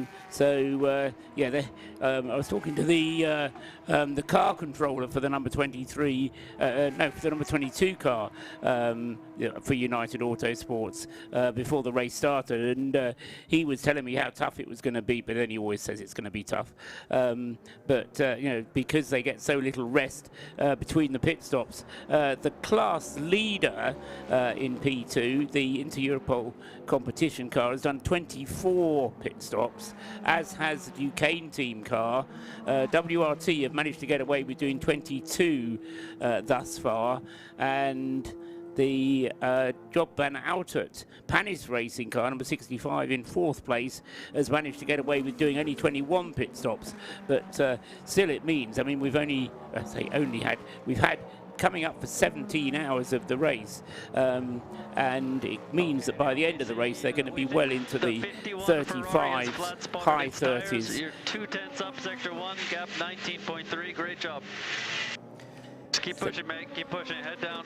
I was talking to the car controller for the number 23, no, for the number 22 car for United Autosports before the race started, and he was telling me how tough it was going to be, but then he always says it's going to be tough. You know, because they get so little rest between the pit stops. The class leader in P2, the Inter-Europol competition car, has done 24 pit stops, as has the Duquesne team car. WRT have managed to get away with doing 22 thus far, and the Job van Outert Panis Racing car, number 65 in 4th place, has managed to get away with doing only 21 pit stops. But still it means, I mean, we've had coming up for 17 hours of the race, and it means that by the end of the race they're going to be well into the 35s, high 30s. You're 2/10 up sector 1, gap 19.3, great job. Just keep pushing, mate, keep pushing, head down.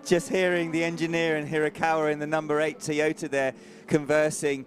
Just hearing the engineer and Hirakawa in the number 8 Toyota there conversing.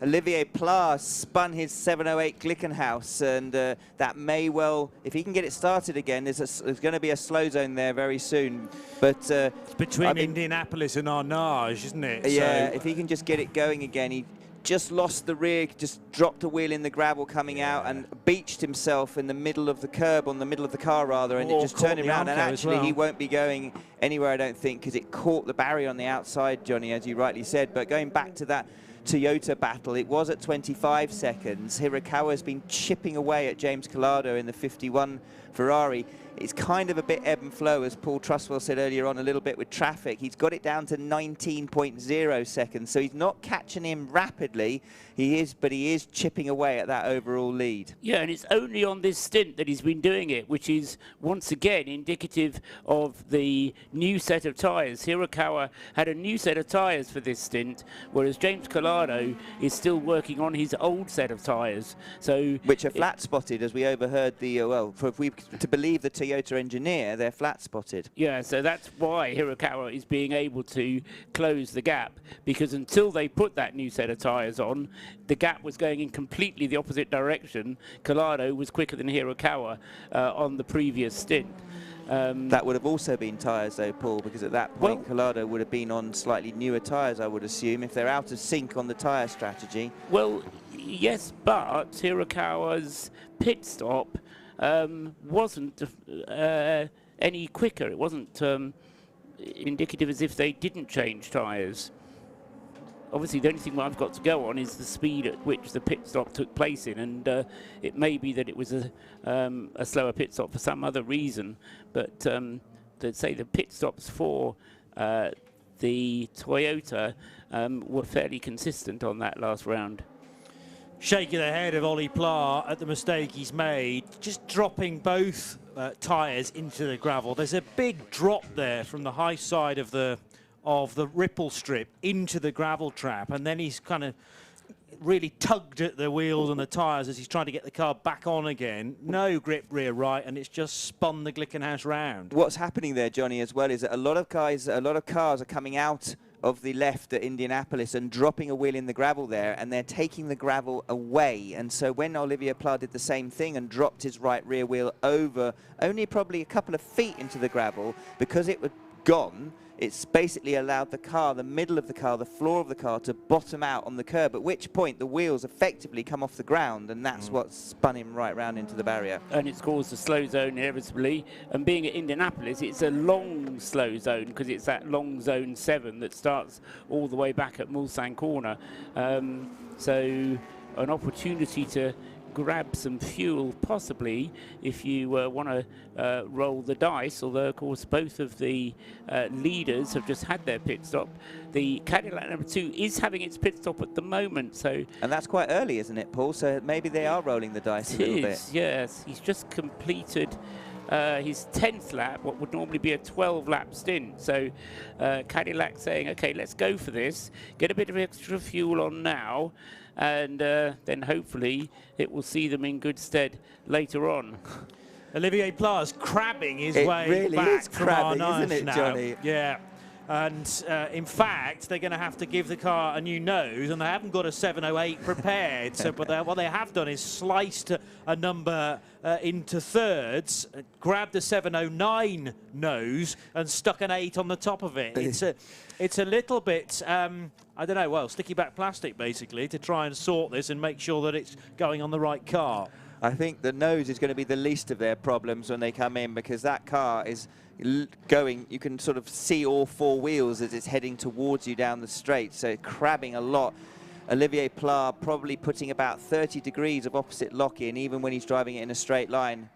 Olivier Pla spun his 708 Glickenhaus, and that may well, if he can get it started again, there's going to be a slow zone there very soon. But it's between Indianapolis and Arnage, isn't it? Yeah, so if he can just get it going again. He just lost the rear, just dropped a wheel in the gravel coming out and beached himself in the middle of the curb, on the middle of the car rather, and it just turned him around. And actually he won't be going anywhere, I don't think, because it caught the barrier on the outside, Johnny, as you rightly said. But going back to that Toyota battle, it was at 25 seconds. Hirakawa's been chipping away at James Collado in the 51 Ferrari. It's kind of a bit ebb and flow, as Paul Truswell said earlier on, a little bit with traffic. He's got it down to 19.0 seconds, so he's not catching him rapidly. But he is chipping away at that overall lead. Yeah, and it's only on this stint that he's been doing it, which is once again indicative of the new set of tyres. Hirakawa had a new set of tyres for this stint, whereas James Collado is still working on his old set of tyres. So which are flat spotted, as we overheard the if we to believe the Toyota engineer, they're flat spotted. Yeah, so that's why Hirakawa is being able to close the gap, because until they put that new set of tyres on, the gap was going in completely the opposite direction. Collado was quicker than Hirakawa on the previous stint. That would have also been tyres though, Paul, because at that point Collado would have been on slightly newer tyres, I would assume, if they're out of sync on the tyre strategy. Well, yes, but Hirakawa's pit stop wasn't any quicker. It wasn't indicative as if they didn't change tyres. Obviously, the only thing I've got to go on is the speed at which the pit stop took place in, and it may be that it was a slower pit stop for some other reason, but to say the pit stops for the Toyota were fairly consistent on that last round. Shaking the head of Ollie Pla at the mistake he's made, just dropping both tyres into the gravel. There's a big drop there from the high side of the ripple strip into the gravel trap, and then he's kind of really tugged at the wheels and the tyres as he's trying to get the car back on again. No grip rear right, and it's just spun the Glickenhaus round. What's happening there, Johnny, as well, is that a lot of cars are coming out of the left at Indianapolis and dropping a wheel in the gravel there, and they're taking the gravel away. And so when Olivier Pla did the same thing and dropped his right rear wheel over only probably a couple of feet into the gravel, because it was gone, it's basically allowed the car, the middle of the car, the floor of the car, to bottom out on the curb, at which point the wheels effectively come off the ground, and that's what spun him right round into the barrier. And it's caused a slow zone inevitably, and being at Indianapolis, it's a long slow zone, because it's that long zone 7 that starts all the way back at Mulsanne Corner. So an opportunity to grab some fuel, possibly, if you want to roll the dice, although, of course, both of the leaders have just had their pit stop. The Cadillac number 2 is having its pit stop at the moment, so... And that's quite early, isn't it, Paul? So maybe they are rolling the dice a little bit. Yes. He's just completed his 10th lap, what would normally be a 12-lap stint. So Cadillac saying, OK, let's go for this, get a bit of extra fuel on now, and then hopefully it will see them in good stead later on. Olivier Plas crabbing his way really back is from crabbing, R9 isn't it, now. Johnny? Yeah. And in fact, they're going to have to give the car a new nose, and they haven't got a 708 prepared. So, but what they have done is sliced a number into thirds, grabbed a 709 nose, and stuck an 8 on the top of it. It's a little bit, I don't know, well, sticky back plastic basically to try and sort this and make sure that it's going on the right car. I think the nose is going to be the least of their problems when they come in, because that car is going, you can sort of see all 4 wheels as it's heading towards you down the straight, so crabbing a lot. Olivier Plas probably putting about 30 degrees of opposite lock-in even when he's driving it in a straight line.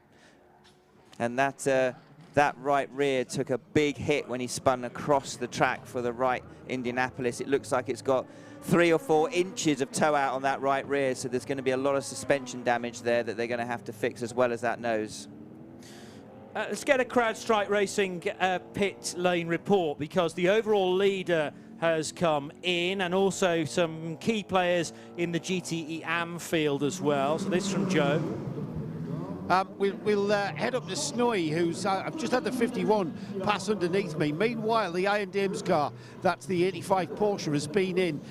And that right rear took a big hit when he spun across the track for the right Indianapolis. It looks like it's got 3 or 4 inches of toe out on that right rear, so there's going to be a lot of suspension damage there that they're going to have to fix, as well as that nose. Let's get a CrowdStrike Racing pit lane report, because the overall leader has come in, and also some key players in the GTE AM field as well. So this from Joe. We'll head up to Snowy, who's I've just had the 51 pass underneath me. Meanwhile, the Iron Dames car, that's the 85 Porsche, has been in.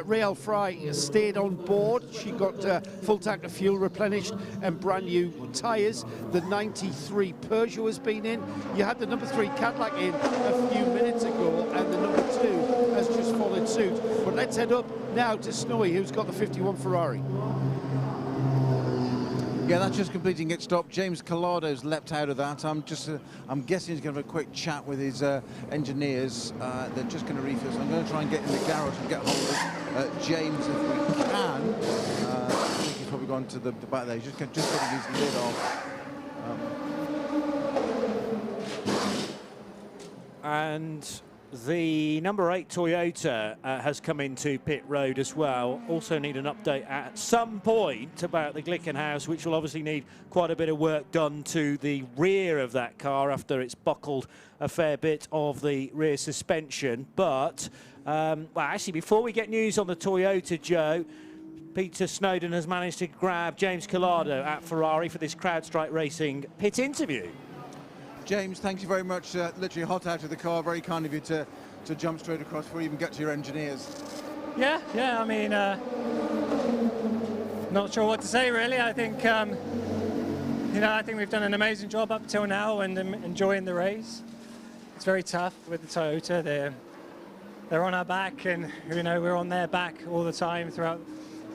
Rael Fry stayed on board. She got full tank of fuel replenished and brand new tyres. The 93 Peugeot has been in. You had the number 3 Cadillac in a few minutes ago, and the number 2 has just followed suit. But let's head up now to Snowy, who's got the 51 Ferrari. Yeah, that's just completing its stop. James Colado's leapt out of that. I'm guessing he's going to have a quick chat with his engineers. They're just going to refill. So I'm going to try and get in the garage and get hold of James if we can. I think he's probably gone to the back there. He's just getting his lid off. And the number 8 Toyota has come into pit road as well. Also need an update at some point about the Glickenhaus, which will obviously need quite a bit of work done to the rear of that car after it's buckled a fair bit of the rear suspension. But, well, actually, before we get news on the Toyota, Joe, Peter Snowden has managed to grab James Collado at Ferrari for this CrowdStrike Racing pit interview. James, thank you very much. Literally hot out of the car. Very kind of you to jump straight across before you even get to your engineers. Yeah, I mean, not sure what to say really. I think, you know, I think we've done an amazing job up till now, and enjoying the race. It's very tough with the Toyota. They're on our back, and you know we're on their back all the time throughout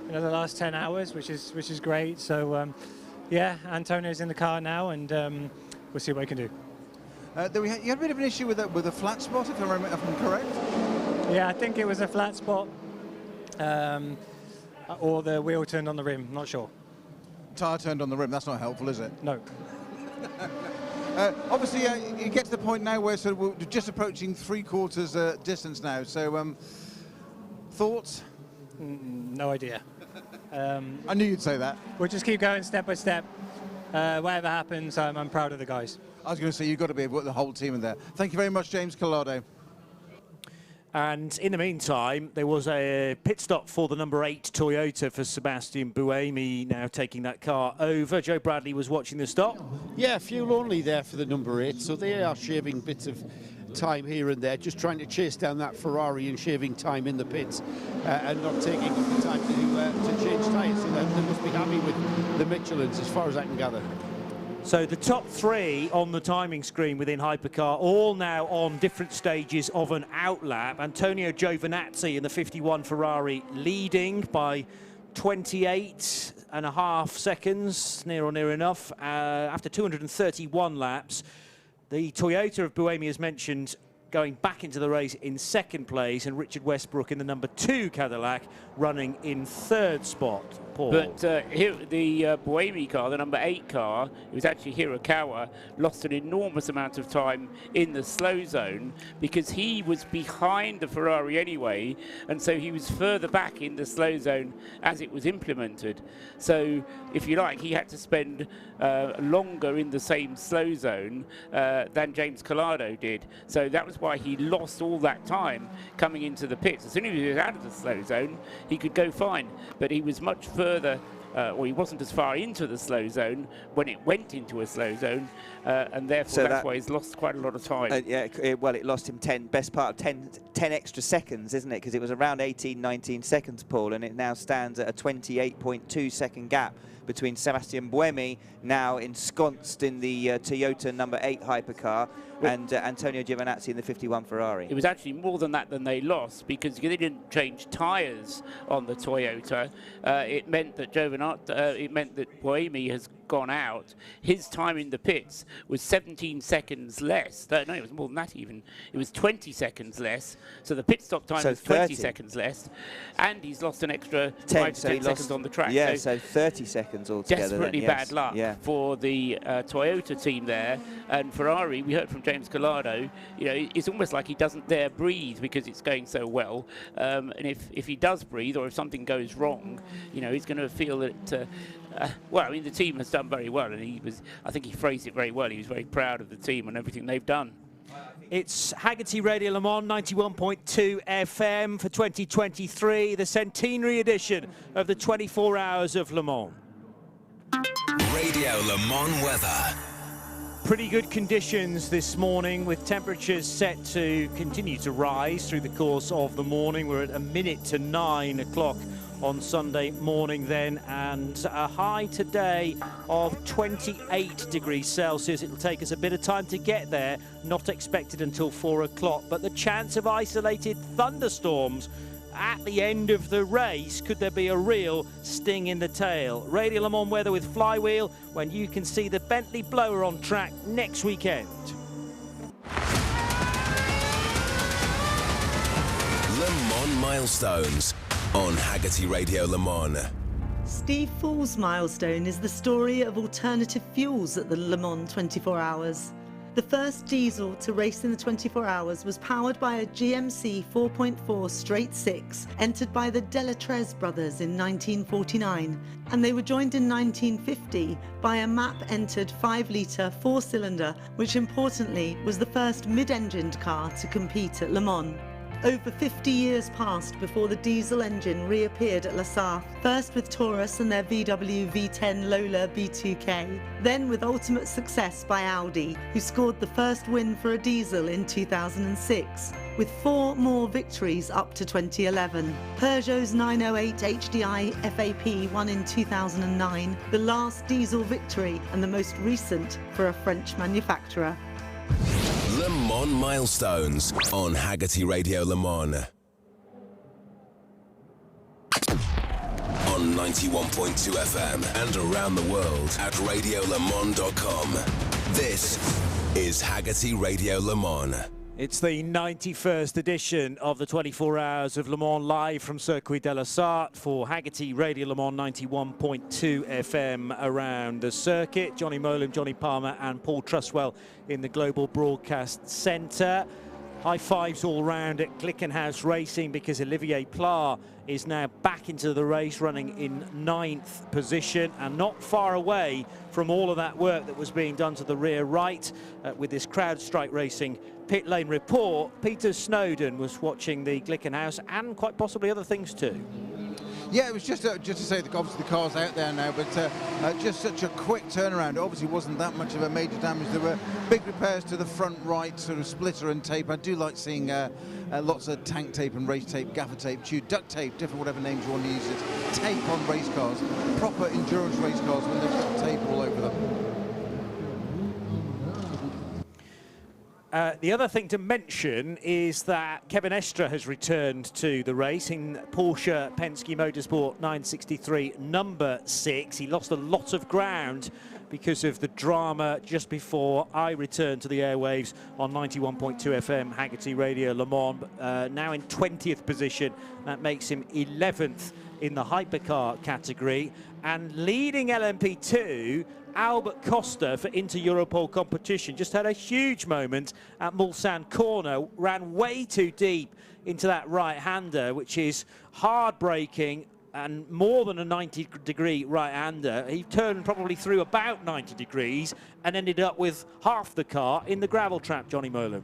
the last 10 hours, which is great. So yeah, Antonio's in the car now, and we'll see what we can do. You had a bit of an issue with a flat spot, if I'm correct? Yeah, I think it was a flat spot, or the wheel turned on the rim, not sure. Tyre turned on the rim, that's not helpful, is it? No. Obviously, you get to the point now where we're just approaching 3/4 distance now, so thoughts? No idea. I knew you'd say that. We'll just keep going step by step. Whatever happens, I'm proud of the guys. I was going to say, you've got to be able to put the whole team in there. Thank you very much, James Collado. And in the meantime, there was a pit stop for the number 8 Toyota for Sebastian Buemi, now taking that car over. Joe Bradley was watching the stop. Yeah, fuel only there for the number 8, so they are shaving bits of time here and there, just trying to chase down that Ferrari and shaving time in the pits and not taking the time to change tyres. So they must be happy with the Michelins, as far as I can gather. So the top 3 on the timing screen within Hypercar, all now on different stages of an outlap. Antonio Giovinazzi in the 51 Ferrari leading by 28.5 seconds, near or near enough, after 231 laps. The Toyota of Buemi, as mentioned, going back into the race in second place, and Richard Westbrook in the number 2 Cadillac running in third spot. Paul. But here, the Buemi car, the number 8 car, it was actually Hirakawa, lost an enormous amount of time in the slow zone because he was behind the Ferrari anyway, and so he was further back in the slow zone as it was implemented. So, if you like, he had to spend longer in the same slow zone than James Collado did. So that was why he lost all that time coming into the pits. As soon as he was out of the slow zone, he could go fine, but he was much further, or he wasn't as far into the slow zone when it went into a slow zone, and therefore so that's why he's lost quite a lot of time. Well, it lost him best part of 10 extra seconds, isn't it? Because it was around 18, 19 seconds, Paul, and it now stands at a 28.2 second gap between Sebastian Buemi, now ensconced in the Toyota number 8 hypercar, and Antonio Giovinazzi in the 51 Ferrari. It was actually more than that than they lost, because they didn't change tyres on the Toyota. It meant that Buemi has gone out. His time in the pits was 17 seconds less. No, it was more than that even. It was 20 seconds less. So the pit stop time was 20 seconds less, and he's lost an extra 5 to 10 seconds on the track. Yeah, so 30 seconds altogether. Desperately bad luck for the Toyota team there. And Ferrari, we heard from James Collado, you know, it's almost like he doesn't dare breathe because it's going so well. And if he does breathe, or if something goes wrong, you know, he's going to feel that. Well, I mean, the team has done very well, and I think he phrased it very well. He was very proud of the team and everything they've done. It's Hagerty Radio Le Mans 91.2 FM for 2023, the centenary edition of the 24 Hours of Le Mans. Radio Le Mans weather. Pretty good conditions this morning, with temperatures set to continue to rise through the course of the morning. We're at a minute to 9 o'clock on Sunday morning then, and a high today of 28 degrees Celsius. It'll take us a bit of time to get there, not expected until 4 o'clock, but the chance of isolated thunderstorms at the end of the race, could there be a real sting in the tail? Radio Le Mans weather with Flywheel, when you can see the Bentley blower on track next weekend. Le Mans milestones on Hagerty Radio Le Mans. Steve Fall's milestone is the story of alternative fuels at the Le Mans 24 Hours. The first diesel to race in the 24 Hours was powered by a GMC 4.4 straight 6 entered by the Delatrese brothers in 1949, and they were joined in 1950 by a MAP-entered 5-litre 4-cylinder, which importantly was the first mid-engined car to compete at Le Mans. Over 50 years passed before the diesel engine reappeared at La Sarthe, first with Taurus and their VW V10 Lola B2K, then with ultimate success by Audi, who scored the first win for a diesel in 2006, with 4 more victories up to 2011. Peugeot's 908 HDI FAP won in 2009, the last diesel victory and the most recent for a French manufacturer. Le Mans milestones on Hagerty Radio Le Mans. On 91.2 FM and around the world at radiolemans.com. This is Hagerty Radio Le Mans. It's the 91st edition of the 24 Hours of Le Mans, live from Circuit de la Sarthe for Hagerty Radio Le Mans 91.2 FM around the circuit. Johnny Molan, Johnny Palmer and Paul Truswell in the Global Broadcast Centre. High fives all round at Glickenhaus Racing, because Olivier Pla is now back into the race, running in 9th position, and not far away from all of that work that was being done to the rear right with this CrowdStrike Racing pit lane report. Peter Snowden was watching the Glickenhaus and quite possibly other things too. Yeah, it was just to say that obviously the car's out there now, but just such a quick turnaround. It obviously wasn't that much of a major damage. There were big repairs to the front right, sort of splitter and tape. I do like seeing lots of tank tape and race tape, gaffer tape, duct tape, different whatever names you want to use it. Tape on race cars, proper endurance race cars when they've got tape all over them. The other thing to mention is that Kevin Estre has returned to the race in Porsche Penske Motorsport 963 number 6. He lost a lot of ground because of the drama just before I returned to the airwaves on 91.2 FM, Haggerty Radio Le Mans. Now in 20th position. That makes him 11th in the hypercar category. And leading LMP2, Albert Costa for Inter-Europol competition just had a huge moment at Mulsanne corner, ran way too deep into that right-hander, which is hard braking and more than a 90-degree right-hander. He turned probably through about 90 degrees and ended up with half the car in the gravel trap, Johnny Molan.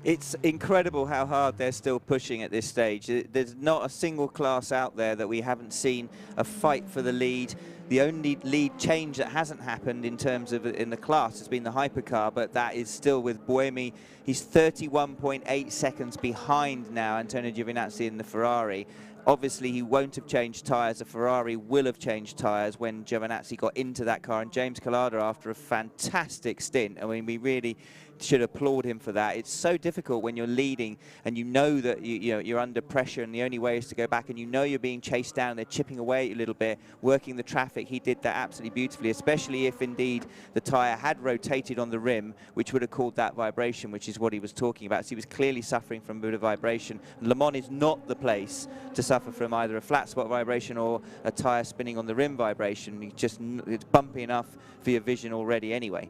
It's incredible how hard they're still pushing at this stage. There's not a single class out there that we haven't seen a fight for the lead. The only lead change that hasn't happened in terms of in the class has been the hypercar, but that is still with Buemi. He's 31.8 seconds behind now Antonio Giovinazzi in the Ferrari. Obviously, he won't have changed tyres. The Ferrari will have changed tyres when Giovinazzi got into that car. And James Collada, after a fantastic stint, I mean, we really should applaud him for that. It's so difficult when you're leading and you know that you're under pressure and the only way is to go back, and you know you're being chased down. They're chipping away a little bit, working the traffic. He did that absolutely beautifully, especially if indeed the tyre had rotated on the rim, which would have caused that vibration, which is what he was talking about. So he was clearly suffering from a bit of vibration. Le Mans is not the place to suffer from either a flat spot vibration or a tyre spinning on the rim vibration. It's bumpy enough for your vision already anyway.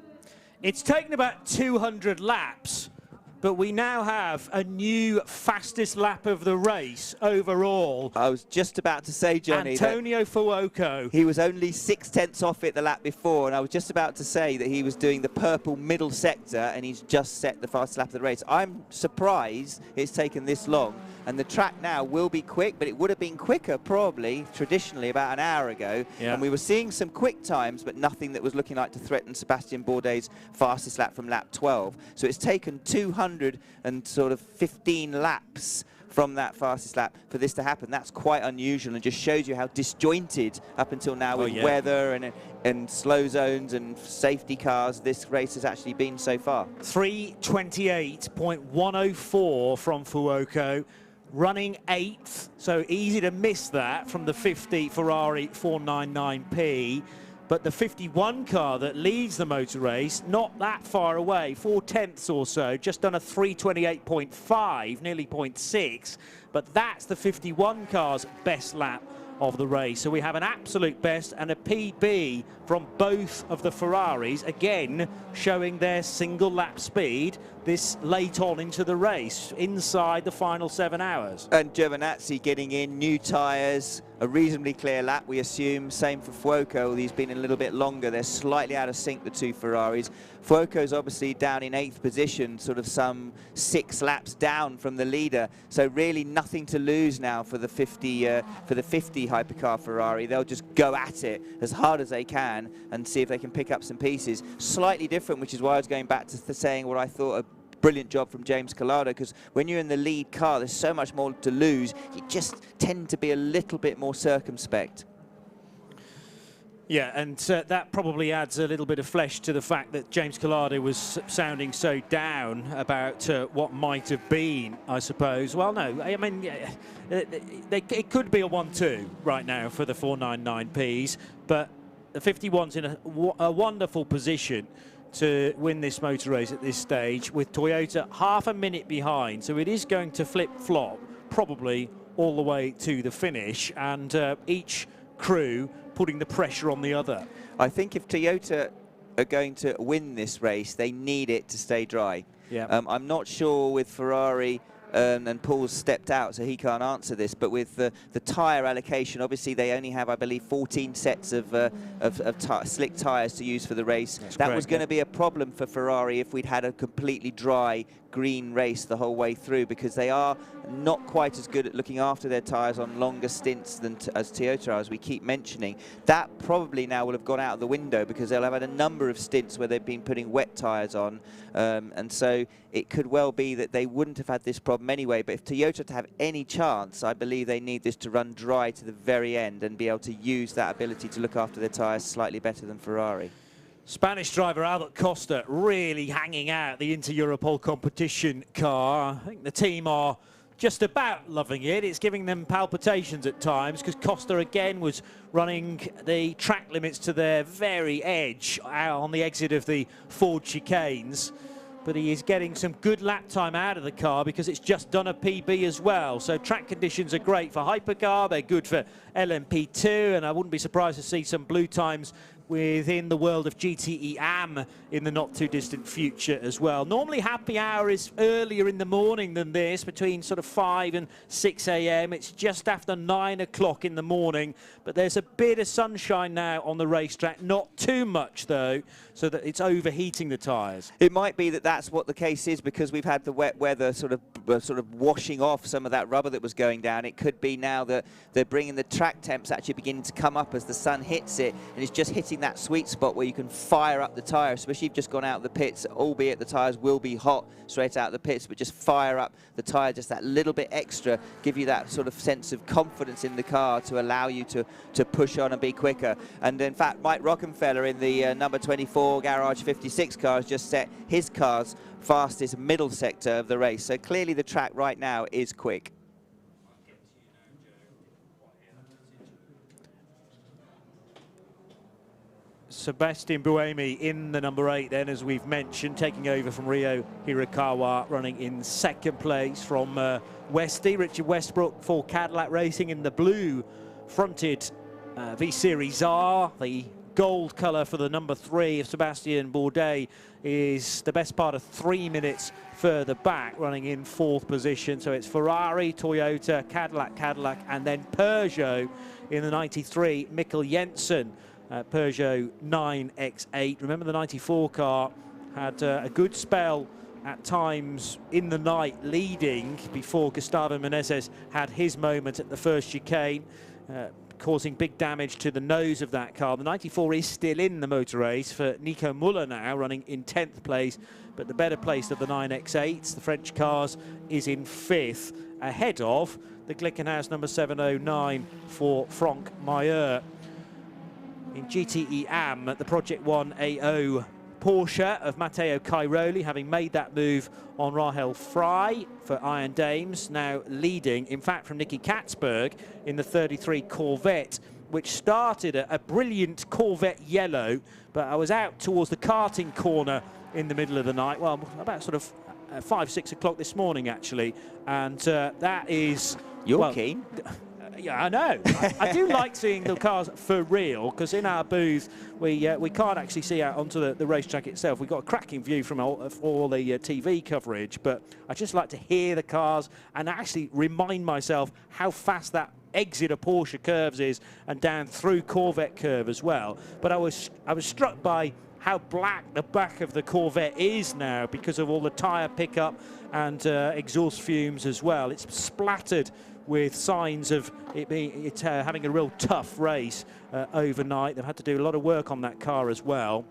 It's taken about 200 laps, but we now have a new fastest lap of the race overall. I was just about to say, Johnny, Antonio Fuoco. He was only 6/10 off it the lap before, and I was just about to say that he was doing the purple middle sector, and he's just set the fastest lap of the race. I'm surprised it's taken this long, and the track now will be quick, but it would have been quicker probably traditionally about an hour ago. Yeah. And we were seeing some quick times, but nothing that was looking like to threaten Sebastian Bourdais' fastest lap from lap 12. So it's taken 215 laps from that fastest lap for this to happen. That's quite unusual and just shows you how disjointed up until now with weather and slow zones and safety cars this race has actually been so far. 3:28.104 from Fuoco, running 8th, so easy to miss that from the 50 Ferrari 499P. But the 51 car that leads the motor race, not that far away, 4/10 or so, just done a 3:28.5, nearly 0.6. But that's the 51 car's best lap of the race. So we have an absolute best and a PB from both of the Ferraris, again showing their single lap speed this late on into the race, inside the final 7 hours. And Giovinazzi getting in, new tyres, a reasonably clear lap, we assume. Same for Fuoco, he's been in a little bit longer. They're slightly out of sync, the two Ferraris. Fuoco's obviously down in 8th position, sort of some 6 laps down from the leader. So really nothing to lose now for the 50 hypercar Ferrari. They'll just go at it as hard as they can and see if they can pick up some pieces. Slightly different, which is why I was going back to saying what I thought a brilliant job from James Collada, because when you're in the lead car, there's so much more to lose. You just tend to be a little bit more circumspect. Yeah, and that probably adds a little bit of flesh to the fact that James Collada was sounding so down about what might have been, I suppose. Well, no, I mean, it could be a 1-2 right now for the 499Ps, but the 51's in a wonderful position to win this motor race at this stage, with Toyota half a minute behind. So it is going to flip-flop probably all the way to the finish, and each crew putting the pressure on the other. I think if Toyota are going to win this race, they need it to stay dry. Yeah. I'm not sure with Ferrari, and Paul's stepped out, so he can't answer this, but with the tyre allocation, obviously they only have, I believe, 14 sets of slick tyres to use for the race. That was going to be a problem for Ferrari if we'd had a completely dry green race the whole way through, because they are not quite as good at looking after their tyres on longer stints than as Toyota are, as we keep mentioning. That probably now will have gone out of the window, because they'll have had a number of stints where they've been putting wet tyres on, and so it could well be that they wouldn't have had this problem anyway. But if Toyota to have any chance, I believe they need this to run dry to the very end and be able to use that ability to look after their tyres slightly better than Ferrari. Spanish driver Albert Costa really hanging out the Inter-Europol competition car. I think the team are just about loving it. It's giving them palpitations at times because Costa again was running the track limits to their very edge on the exit of the Ford chicanes. But he is getting some good lap time out of the car because it's just done a PB as well. So track conditions are great for hypercar, they're good for LMP2, and I wouldn't be surprised to see some blue times within the world of GTE AM in the not too distant future as well. Normally happy hour is earlier in the morning than this, between sort of 5 and 6 a.m. It's just after 9 o'clock in the morning, but there's a bit of sunshine now on the racetrack, not too much though, so that it's overheating the tyres. It might be that that's what the case is because we've had the wet weather sort of washing off some of that rubber that was going down. It could be now that they're bringing the track temps actually beginning to come up as the sun hits it, and it's just hitting that sweet spot where you can fire up the tyre, especially if you've just gone out of the pits, albeit the tyres will be hot straight out of the pits, but just fire up the tyre just that little bit extra, give you that sort of sense of confidence in the car to allow you to push on and be quicker. And in fact, Mike Rockenfeller in the number 24 Garage 56 car has just set his car's fastest middle sector of the race. So clearly the track right now is quick. Sebastian Buemi in the number 8 then, as we've mentioned, taking over from Ryo Hirakawa, running in second place from Westy. Richard Westbrook for Cadillac Racing in the blue fronted V-Series R. The gold colour for the number 3 of Sebastian Bourdais is the best part of 3 minutes further back, running in 4th position. So it's Ferrari, Toyota, Cadillac, and then Peugeot in the 93, Mikkel Jensen. Peugeot 9X8. Remember the 94 car had a good spell at times in the night leading before Gustavo Menezes had his moment at the first chicane, causing big damage to the nose of that car. The 94 is still in the motor race for Nico Muller now, running in 10th place, but the better place of the 9X8s, the French cars, is in 5th, ahead of the Glickenhaus number 709 for Franck Meyer. In GTE AM, the Project 1 AO Porsche of Matteo Cairoli, having made that move on Rahel Frey for Iron Dames, now leading, in fact, from Nicky Katzberg in the 33 Corvette, which started a brilliant Corvette yellow, but I was out towards the karting corner in the middle of the night, well, about sort of 5, 6 o'clock this morning, actually, and that is... You're keen. Yeah, I know. I do like seeing the cars for real, because in our booth we can't actually see out onto the racetrack itself. We've got a cracking view from all the TV coverage, but I just like to hear the cars and actually remind myself how fast that exit of Porsche curves is, and down through Corvette curve as well. But I was struck by how black the back of the Corvette is now because of all the tyre pickup and exhaust fumes as well. It's splattered with signs of it having a real tough race overnight. They've had to do a lot of work on that car as well,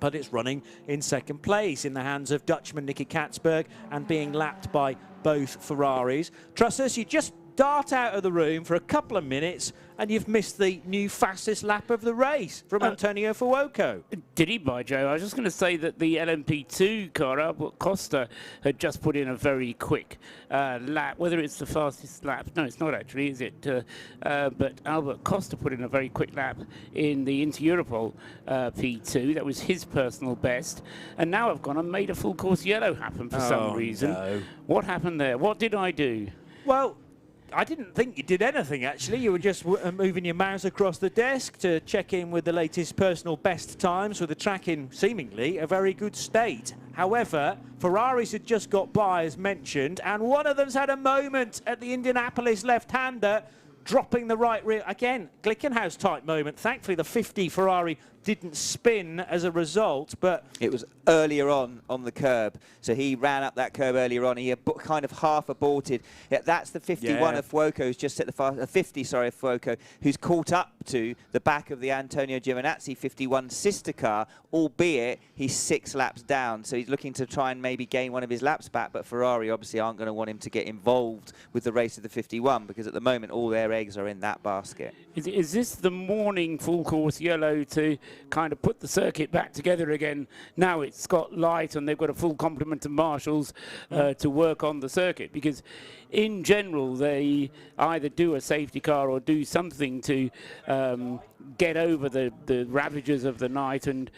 but it's running in second place in the hands of Dutchman Nicky Katzberg and being lapped by both Ferraris. Trussers, you just dart out of the room for a couple of minutes and you've missed the new fastest lap of the race from Antonio Fuoco. Did he, by Joe? I was just going to say that the LMP2 car, Albert Costa, had just put in a very quick lap. Whether it's the fastest lap, no, it's not actually, is it? But Albert Costa put in a very quick lap in the Inter-Europol P2. That was his personal best. And now I've gone and made a full course yellow happen for some reason. No. What happened there? What did I do? Well, I didn't think you did anything, actually. You were just moving your mouse across the desk to check in with the latest personal best times, with the track in seemingly a very good state. However, Ferraris had just got by, as mentioned, and one of them's had a moment at the Indianapolis left-hander, dropping the right rear. Again, Glickenhaus type moment. Thankfully, the 50 Ferrari didn't spin as a result, but... It was earlier on the curb, so he ran up that curb earlier on. He kind of half aborted. Yeah, that's the 51 of Fuoco, who's just set the 50, sorry, of Fuoco, who's caught up to the back of the Antonio Giovinazzi 51 sister car, albeit he's 6 laps down, so he's looking to try and maybe gain one of his laps back, but Ferrari obviously aren't going to want him to get involved with the race of the 51, because at the moment all their eggs are in that basket. Is this the morning full course yellow to kind of put the circuit back together again? Now it's got light and they've got a full complement of marshals to work on the circuit, because in general they either do a safety car or do something to get over the ravages of the night and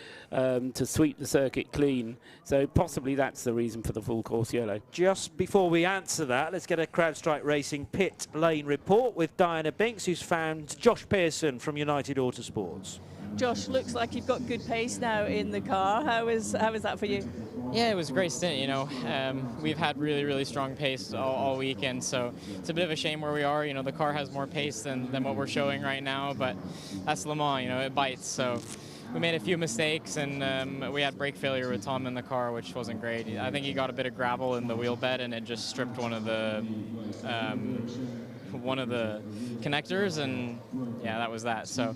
to sweep the circuit clean. So possibly that's the reason for the full course yellow. Just before we answer that, let's get a CrowdStrike Racing pit lane report with Diana Binks, who's found Josh Pearson from United Autosports. Josh, looks like you've got good pace now in the car. How is that for you? Yeah, it was a great stint, you know. We've had really strong pace all weekend, so it's a bit of a shame where we are. You know, the car has more pace than what we're showing right now, but that's Le Mans, you know, it bites. So we made a few mistakes, and we had brake failure with Tom in the car, which wasn't great. I think he got a bit of gravel in the wheel bed, and it just stripped one of the connectors, and yeah, that was that. So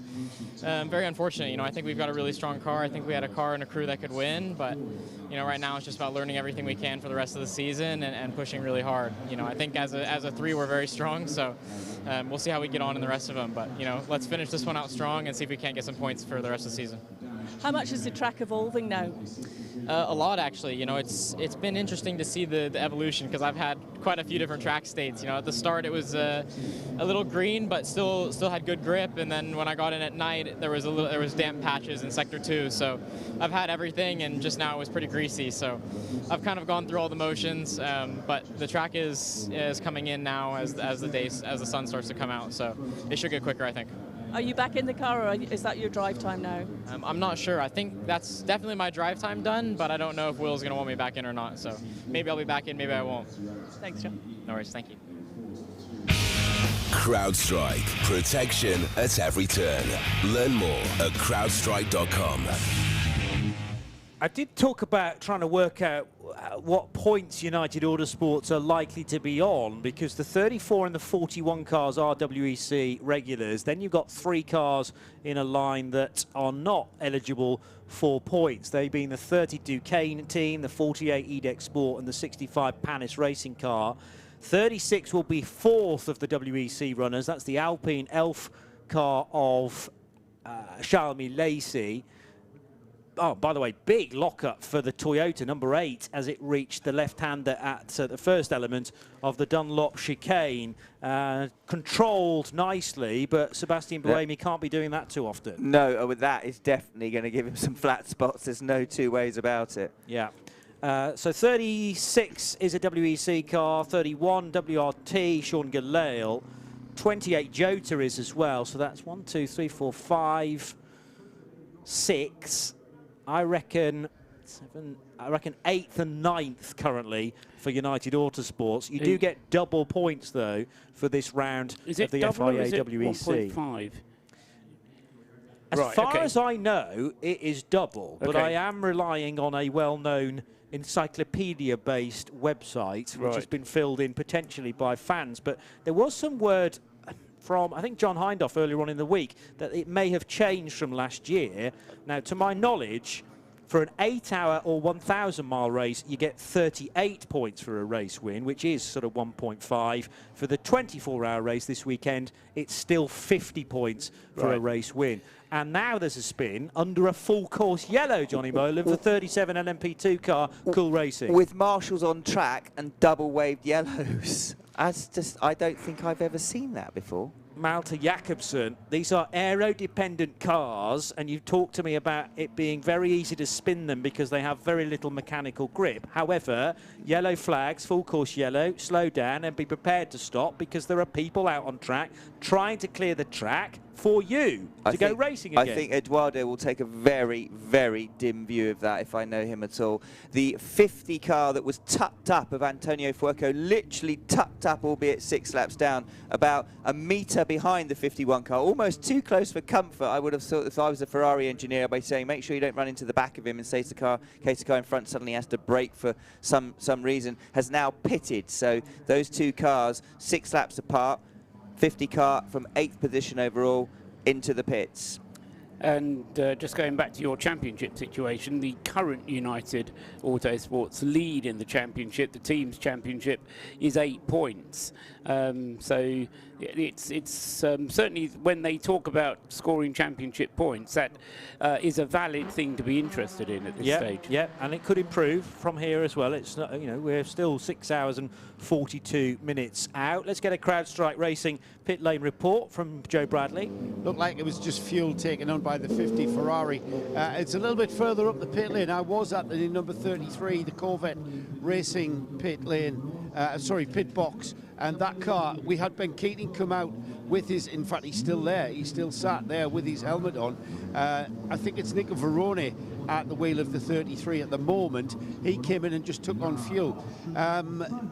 very unfortunate. You know, I think we've got a really strong car. I think we had a car and a crew that could win, but you know, right now it's just about learning everything we can for the rest of the season and pushing really hard. You know, I think as a 3 we're very strong, so we'll see how we get on in the rest of them. But you know, let's finish this one out strong and see if we can't get some points for the rest of the season. How much is the track evolving now? A lot, actually. You know, it's been interesting to see the evolution, because I've had quite a few different track states. You know, at the start it was a little green, but still had good grip. And then when I got in at night, there was damp patches in sector 2. So I've had everything, and just now it was pretty greasy. So I've kind of gone through all the motions. But the track is coming in now as the sun starts to come out. So it should get quicker, I think. Are you back in the car, or is that your drive time now? I'm not sure. I think that's definitely my drive time done, but I don't know if Will's going to want me back in or not. So maybe I'll be back in, maybe I won't. Thanks, John. No worries. Thank you. CrowdStrike. Protection at every turn. Learn more at crowdstrike.com. I did talk about trying to work out what points United Autosports are likely to be on, because the 34 and the 41 cars are WEC regulars. Then you've got 3 cars in a line that are not eligible for points. They being the 30 Duquesne team, the 48 Edex Sport and the 65 Panis Racing car. 36 will be 4th of the WEC runners. That's the Alpine Elf car of Charles Lacey. Oh, by the way, big lockup for the Toyota, number 8, as it reached the left-hander at the first element of the Dunlop chicane. Controlled nicely, but Sebastian Buemi can't be doing that too often. No, with that, it's definitely going to give him some flat spots. There's no two ways about it. Yeah. So 36 is a WEC car, 31 WRT, Sean Galale, 28 Jota is as well. So that's 1, 2, 3, 4, 5, 6. I reckon 8th and 9th currently for United Autosports. You do get double points, though, for this round of the FIA WEC. 1.5? As far as I know, it is double, but I am relying on a well-known encyclopedia-based website, which has been filled in potentially by fans. But there was some word from, I think, John Hindhaugh earlier on in the week, that it may have changed from last year. Now, to my knowledge, for an 8-hour or 1,000-mile race, you get 38 points for a race win, which is sort of 1.5. For the 24-hour race this weekend, it's still 50 points for a race win. And now there's a spin under a full-course yellow, Johnny Molan, for 37 LMP2 car, Cool Racing. With marshals on track and double-waved yellows. I don't think I've ever seen that before. Malte Jakobsen, these are aero-dependent cars, and you've talked to me about it being very easy to spin them because they have very little mechanical grip. However, yellow flags, full course yellow, slow down and be prepared to stop, because there are people out on track trying to clear the track for you to go racing again. I think Eduardo will take a very, very dim view of that, if I know him at all. The 50 car that was tucked up of Antonio Fuoco, literally tucked up, albeit 6 laps down, about a metre behind the 51 car, almost too close for comfort. I would have thought, if I was a Ferrari engineer, by saying, make sure you don't run into the back of him, and say to the car, in case the car in front suddenly has to brake for some reason, has now pitted. So those 2 cars, 6 laps apart, 50 car from 8th position overall into the pits. And just going back to your championship situation, the current United Autosports lead in the championship, the team's championship, is 8 points. So it's certainly when they talk about scoring championship points, that is a valid thing to be interested in at this stage. Yeah, and it could improve from here as well. It's not, you know, we're still 6 hours and 42 minutes out. Let's get a CrowdStrike Racing pit lane report from Joe Bradley. Looked like it was just fuel taken on by the 50 Ferrari. It's a little bit further up the pit lane. I was at the number 33, the Corvette Racing pit lane, pit box. And that car, we had Ben Keating come out with his, in fact, he's still there. He's still sat there with his helmet on. I think it's Nico Verone at the wheel of the 33 at the moment. He came in and just took on fuel.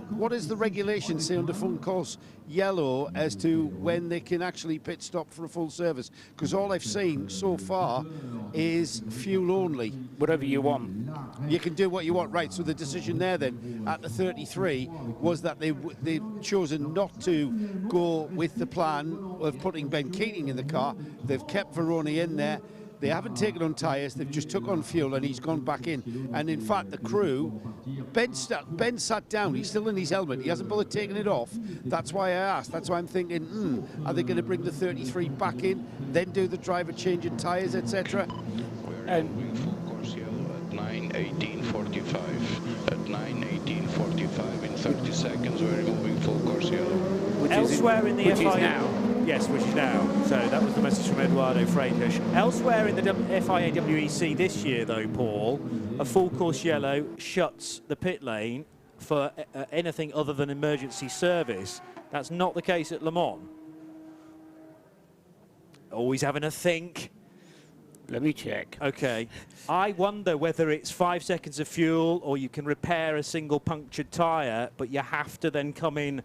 What does the regulation say under full course yellow as to when they can actually pit stop for a full service? Because all I've seen so far is fuel only. Whatever you want. You can do what you want, right? So the decision there then at the 33 was that they've chosen not to go with the plan of putting Ben Keating in the car. They've kept Verone in there. They haven't taken on tyres, they've just took on fuel and he's gone back in. And in fact, the crew, Ben sat down, he's still in his helmet, he hasn't bothered taking it off. That's why I asked, that's why I'm thinking, are they going to bring the 33 back in, then do the driver change in tyres, etc.? And full course yellow at 9:18:45. At 9:18:45 in 30 seconds, we're removing full course yellow. Elsewhere in the which is now. Yes, which is now. So that was the message from Eduardo Freitas. Elsewhere in the FIA WEC this year, though, Paul, a full course yellow shuts the pit lane for anything other than emergency service. That's not the case at Le Mans. Always having a think. Let me check. Okay. I wonder whether it's 5 seconds of fuel or you can repair a single punctured tyre, but you have to then come in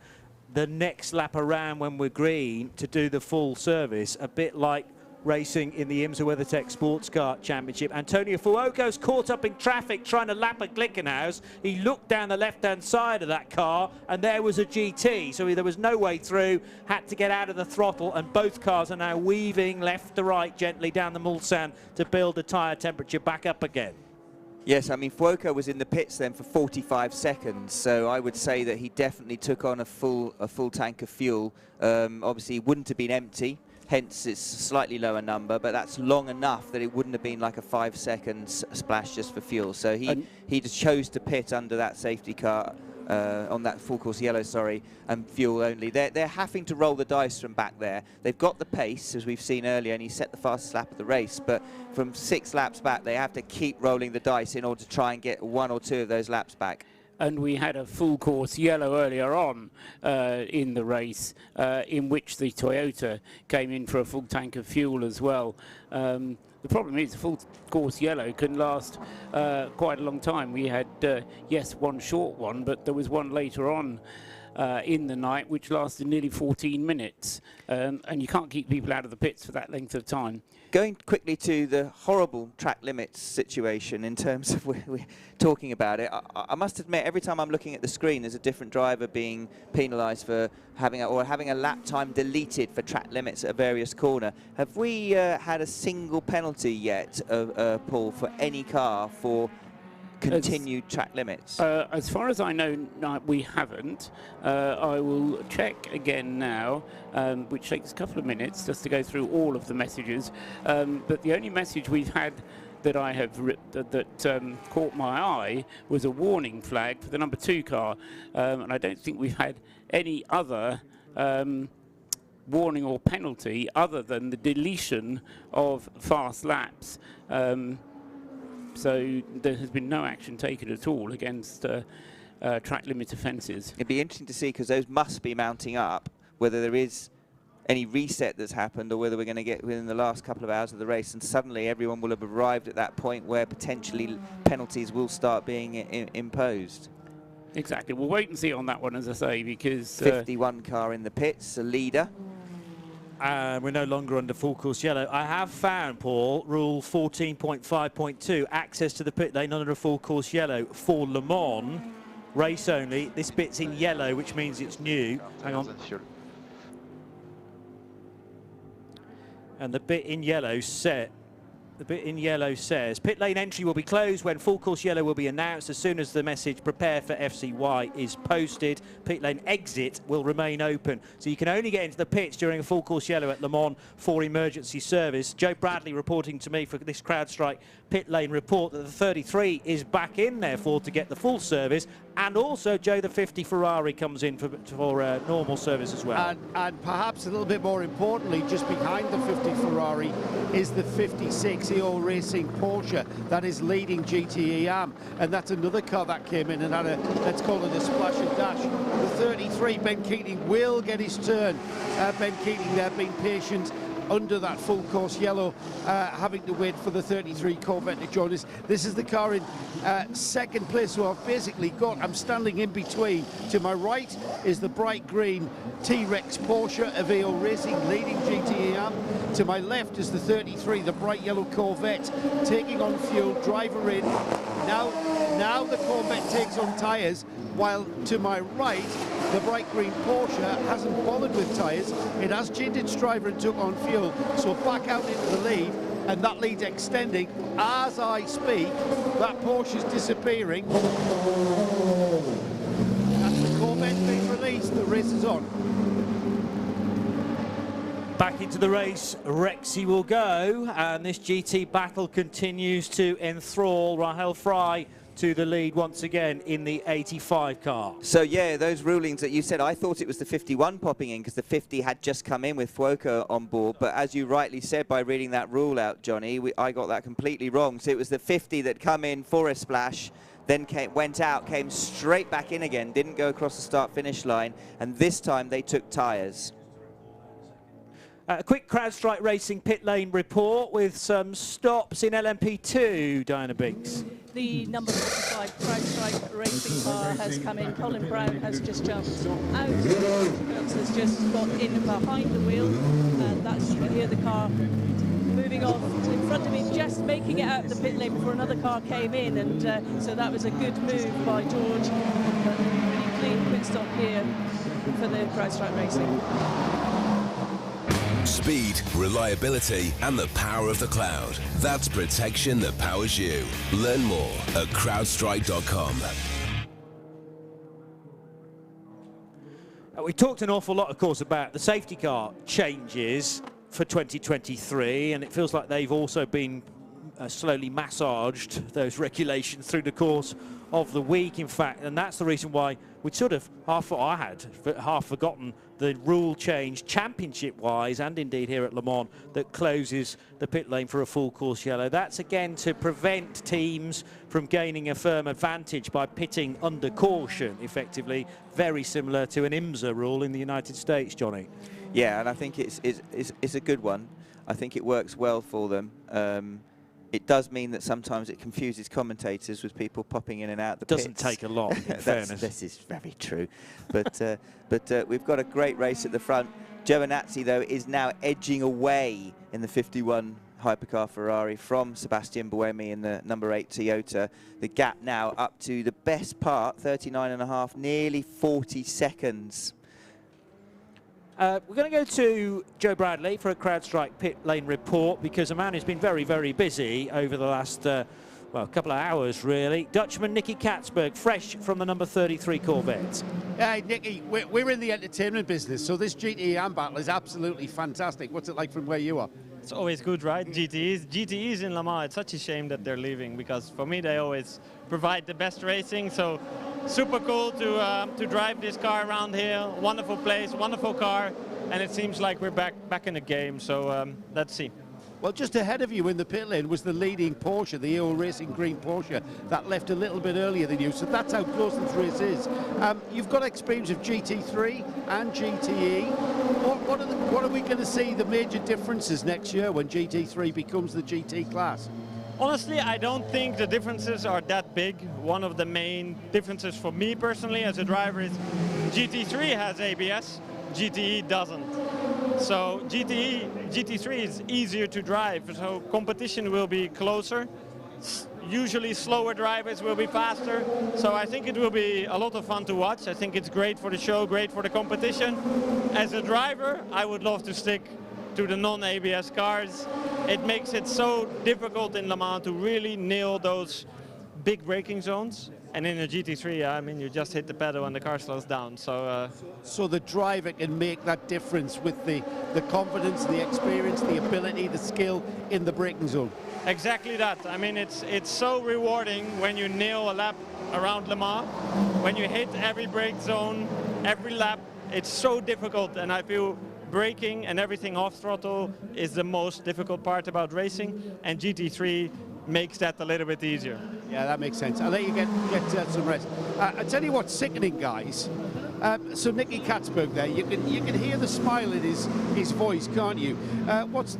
the next lap around when we're green to do the full service, a bit like racing in the IMSA WeatherTech Sports Car Championship. Antonio Fuoco's caught up in traffic trying to lap at Glickenhaus. He looked down the left-hand side of that car and there was a GT, so there was no way through, had to get out of the throttle, and both cars are now weaving left to right gently down the Mulsanne to build the tyre temperature back up again. Yes, I mean, Fuoco was in the pits then for 45 seconds, so I would say that he definitely took on a full tank of fuel. Obviously, it wouldn't have been empty, hence it's a slightly lower number, but that's long enough that it wouldn't have been like a 5 seconds splash just for fuel. So he just chose to pit under that safety car, on that full course yellow, sorry, and fuel only. They're having to roll the dice from back there. They've got the pace, as we've seen earlier, and he set the fastest lap of the race, but from 6 laps back, they have to keep rolling the dice in order to try and get 1 or 2 of those laps back. And we had a full course yellow earlier on in the race, in which the Toyota came in for a full tank of fuel as well. The problem is, full course yellow can last quite a long time. We had, yes, one short one, but there was one later on in the night which lasted nearly 14 minutes. And you can't keep people out of the pits for that length of time. Going quickly to the horrible track limits situation in terms of we're talking about it, I must admit, every time I'm looking at the screen, there's a different driver being penalised for having a lap time deleted for track limits at a various corner. Have we had a single penalty yet, Paul, for any car for continued track limits? As far as I know, no, we haven't. I will check again now, which takes a couple of minutes just to go through all of the messages. But the only message we've had that I have that caught my eye was a warning flag for the number 2 car, and I don't think we've had any other warning or penalty other than the deletion of fast laps. So there has been no action taken at all against track limit offences. It'd be interesting to see, because those must be mounting up, whether there is any reset that's happened or whether we're going to get within the last couple of hours of the race and suddenly everyone will have arrived at that point where potentially penalties will start being imposed. Exactly. We'll wait and see on that one, as I say, because 51 car in the pits, a leader. We're no longer under full course yellow. I have found, Paul, rule 14.5.2, access to the pit lane under a full course yellow for Le Mans, race only. This bit's in yellow, which means it's new. Hang on. And the bit in yellow the bit in yellow says, pit lane entry will be closed when full course yellow will be announced as soon as the message prepare for FCY is posted. Pit lane exit will remain open. So you can only get into the pits during a full course yellow at Le Mans for emergency service. Joe Bradley reporting to me for this CrowdStrike pit lane report that the 33 is back in, therefore, to get the full service. And also, Joe, the 50 Ferrari comes in for normal service as well. And perhaps a little bit more importantly, just behind the 50 Ferrari is the 56 EO Racing Porsche that is leading GTE-AM. And that's another car that came in and had a, let's call it a splash and dash. The 33, Ben Keating will get his turn. Ben Keating there being patient under that full course yellow, having to wait for the 33 Corvette to join us. This is the car in second place, so I've basically got, I'm standing in between. To my right is the bright green T-Rex Porsche of EO Racing leading GTE-AM. To my left is the 33, the bright yellow Corvette, taking on fuel, driver in. Now the Corvette takes on tyres, while to my right, the bright green Porsche hasn't bothered with tyres. It has changed its driver and took on fuel, so back out into the lead, and that lead's extending. As I speak, that Porsche's disappearing. That's the Corvette being released, the race is on. Back into the race, Rexy will go, and this GT battle continues to enthrall Rahel Fry to the lead once again in the 85 car. So yeah, those rulings that you said, I thought it was the 51 popping in because the 50 had just come in with Fuoco on board, but as you rightly said by reading that rule out, Johnny, I got that completely wrong. So it was the 50 that come in for a splash, then went out, came straight back in again, didn't go across the start-finish line, and this time they took tyres. A quick CrowdStrike Racing pit lane report with some stops in LMP2, Diana Binks. The number 45 CrowdStrike Racing car has come in. Colin Brown has just jumped out. Phelps has just got in behind the wheel. And that's, you can hear the car moving off in front of him, just making it out the pit lane before another car came in. And so that was a good move by George. But really clean pit stop here for the CrowdStrike Racing. Speed, reliability, and the power of the cloud. That's protection that powers you. Learn more at crowdstrike.com. We talked an awful lot, of course, about the safety car changes for 2023, and it feels like they've also been slowly massaged, those regulations, through the course of the week, in fact, and that's the reason why we'd sort of half forgotten the rule change championship-wise, and indeed here at Le Mans, that closes the pit lane for a full course yellow. That's again to prevent teams from gaining a firm advantage by pitting under caution, effectively, very similar to an IMSA rule in the United States, Johnny. Yeah, and I think it's a good one. I think it works well for them. It does mean that sometimes it confuses commentators with people popping in and out the pits. Doesn't take a lot, in fairness. This is very true. But we've got a great race at the front. Giovinazzi, though, is now edging away in the 51 hypercar Ferrari from Sebastian Buemi in the number 8 Toyota. The gap now up to the best part, 39.5, nearly 40 seconds. We're going to go to Joe Bradley for a CrowdStrike pit lane report, because a man who's been very, very busy over the last, well, couple of hours, really. Dutchman Nicky Katzberg, fresh from the number 33 Corvette. Hey, Nicky, we're in the entertainment business, so this GTE-AM battle is absolutely fantastic. What's it like from where you are? It's always good, right? GTEs in Le Mans, it's such a shame that they're leaving, because for me they always provide the best racing. So super cool to drive this car around here. Wonderful place, wonderful car, and it seems like we're back in the game. So let's see. Well, just ahead of you in the pit lane was the leading Porsche, the EO Racing Green Porsche, that left a little bit earlier than you. So that's how close this race is. You've got experience of GT3 and GTE. What are we going to see the major differences next year when GT3 becomes the GT class? Honestly, I don't think the differences are that big. One of the main differences for me personally as a driver is GT3 has ABS, GTE doesn't. So GT3 is easier to drive, so competition will be closer. Usually slower drivers will be faster, so I think it will be a lot of fun to watch. I think it's great for the show, great for the competition. As a driver, I would love to stick to the non-ABS cars. it makes it so difficult in Le Mans to really nail those big braking zones. And in a GT3, I mean, you just hit the pedal and the car slows down. So the driver can make that difference with the confidence, the experience, the ability, the skill in the braking zone. Exactly that. I mean, it's so rewarding when you nail a lap around Le Mans, when you hit every brake zone, every lap. It's so difficult, and I feel braking and everything off throttle is the most difficult part about racing, and GT3 makes that a little bit easier. Yeah, that makes sense. I'll let you get some rest. I tell you what's sickening, guys. So Nicky Katzberg there, you can hear the smile in his voice, can't you? What's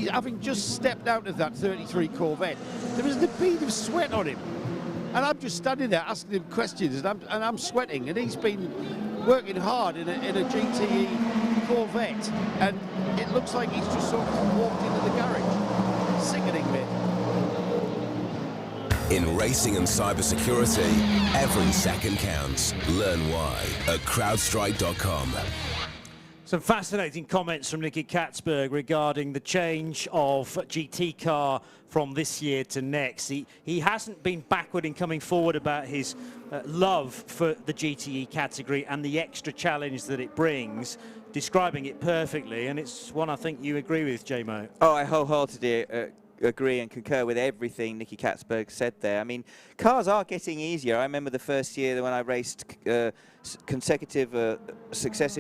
having just stepped out of that 33 Corvette, there isn't a bead of sweat on him, and I'm just standing there asking him questions, and I'm sweating, and he's been working hard in a GTE Corvette, and it looks like he's just sort of walked into the garage. Sickening, mate. In racing and cybersecurity, every second counts. Learn why at crowdstrike.com. Some fascinating comments from Nicky Katzberg regarding the change of GT car from this year to next. He hasn't been backward in coming forward about his love for the GTE category and the extra challenge that it brings, describing it perfectly, and it's one I think you agree with, J-Mo. Oh, I wholeheartedly agree and concur with everything Nicky Katzberg said there. I mean, cars are getting easier. I remember the first year when I raced successive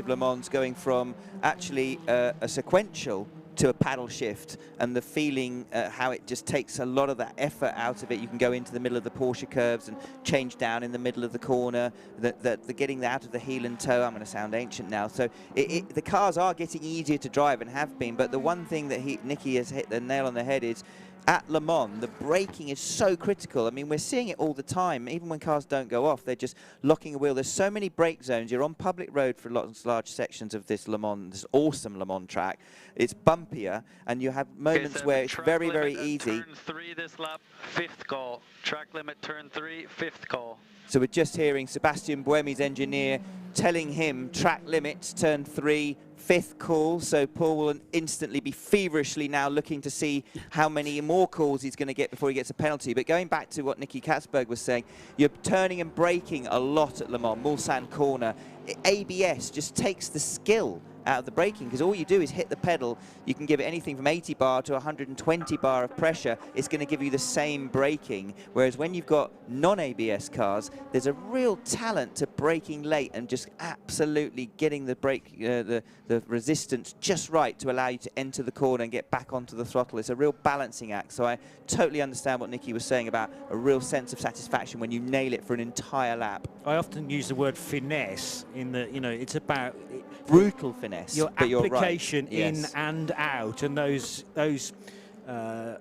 Le Mans, going from actually a sequential to a paddle shift, and the feeling how it just takes a lot of that effort out of it. You can go into the middle of the Porsche curves and change down in the middle of the corner, the getting out of the heel and toe. I'm going to sound ancient now. So the cars are getting easier to drive and have been, but the one thing that Nicky has hit the nail on the head is at Le Mans, the braking is so critical. I mean, we're seeing it all the time. Even when cars don't go off, they're just locking a wheel. There's so many brake zones. You're on public road for large sections of this Le Mans, this awesome Le Mans track. It's bumpier, and you have moments where it's very, very easy. Turn 3 this lap, 5th call. Track limit, turn 3, 5th call. So we're just hearing Sebastian Buemi's engineer telling him track limits, turn 3, 5th call. So Paul will instantly be feverishly now looking to see how many more calls he's going to get before he gets a penalty. But going back to what Nicky Katzberg was saying, you're turning and braking a lot at Le Mans, Mulsanne corner. ABS just takes the skill out of the braking, because all you do is hit the pedal. You can give it anything from 80 bar to 120 bar of pressure. It's going to give you the same braking. Whereas when you've got non-ABS cars, there's a real talent to braking late and just absolutely getting the brake, the resistance just right to allow you to enter the corner and get back onto the throttle. It's a real balancing act. So I totally understand what Nicky was saying about a real sense of satisfaction when you nail it for an entire lap. I often use the word finesse in the, it's about brutal finesse. Your but application you're right. in Yes. and out, and those I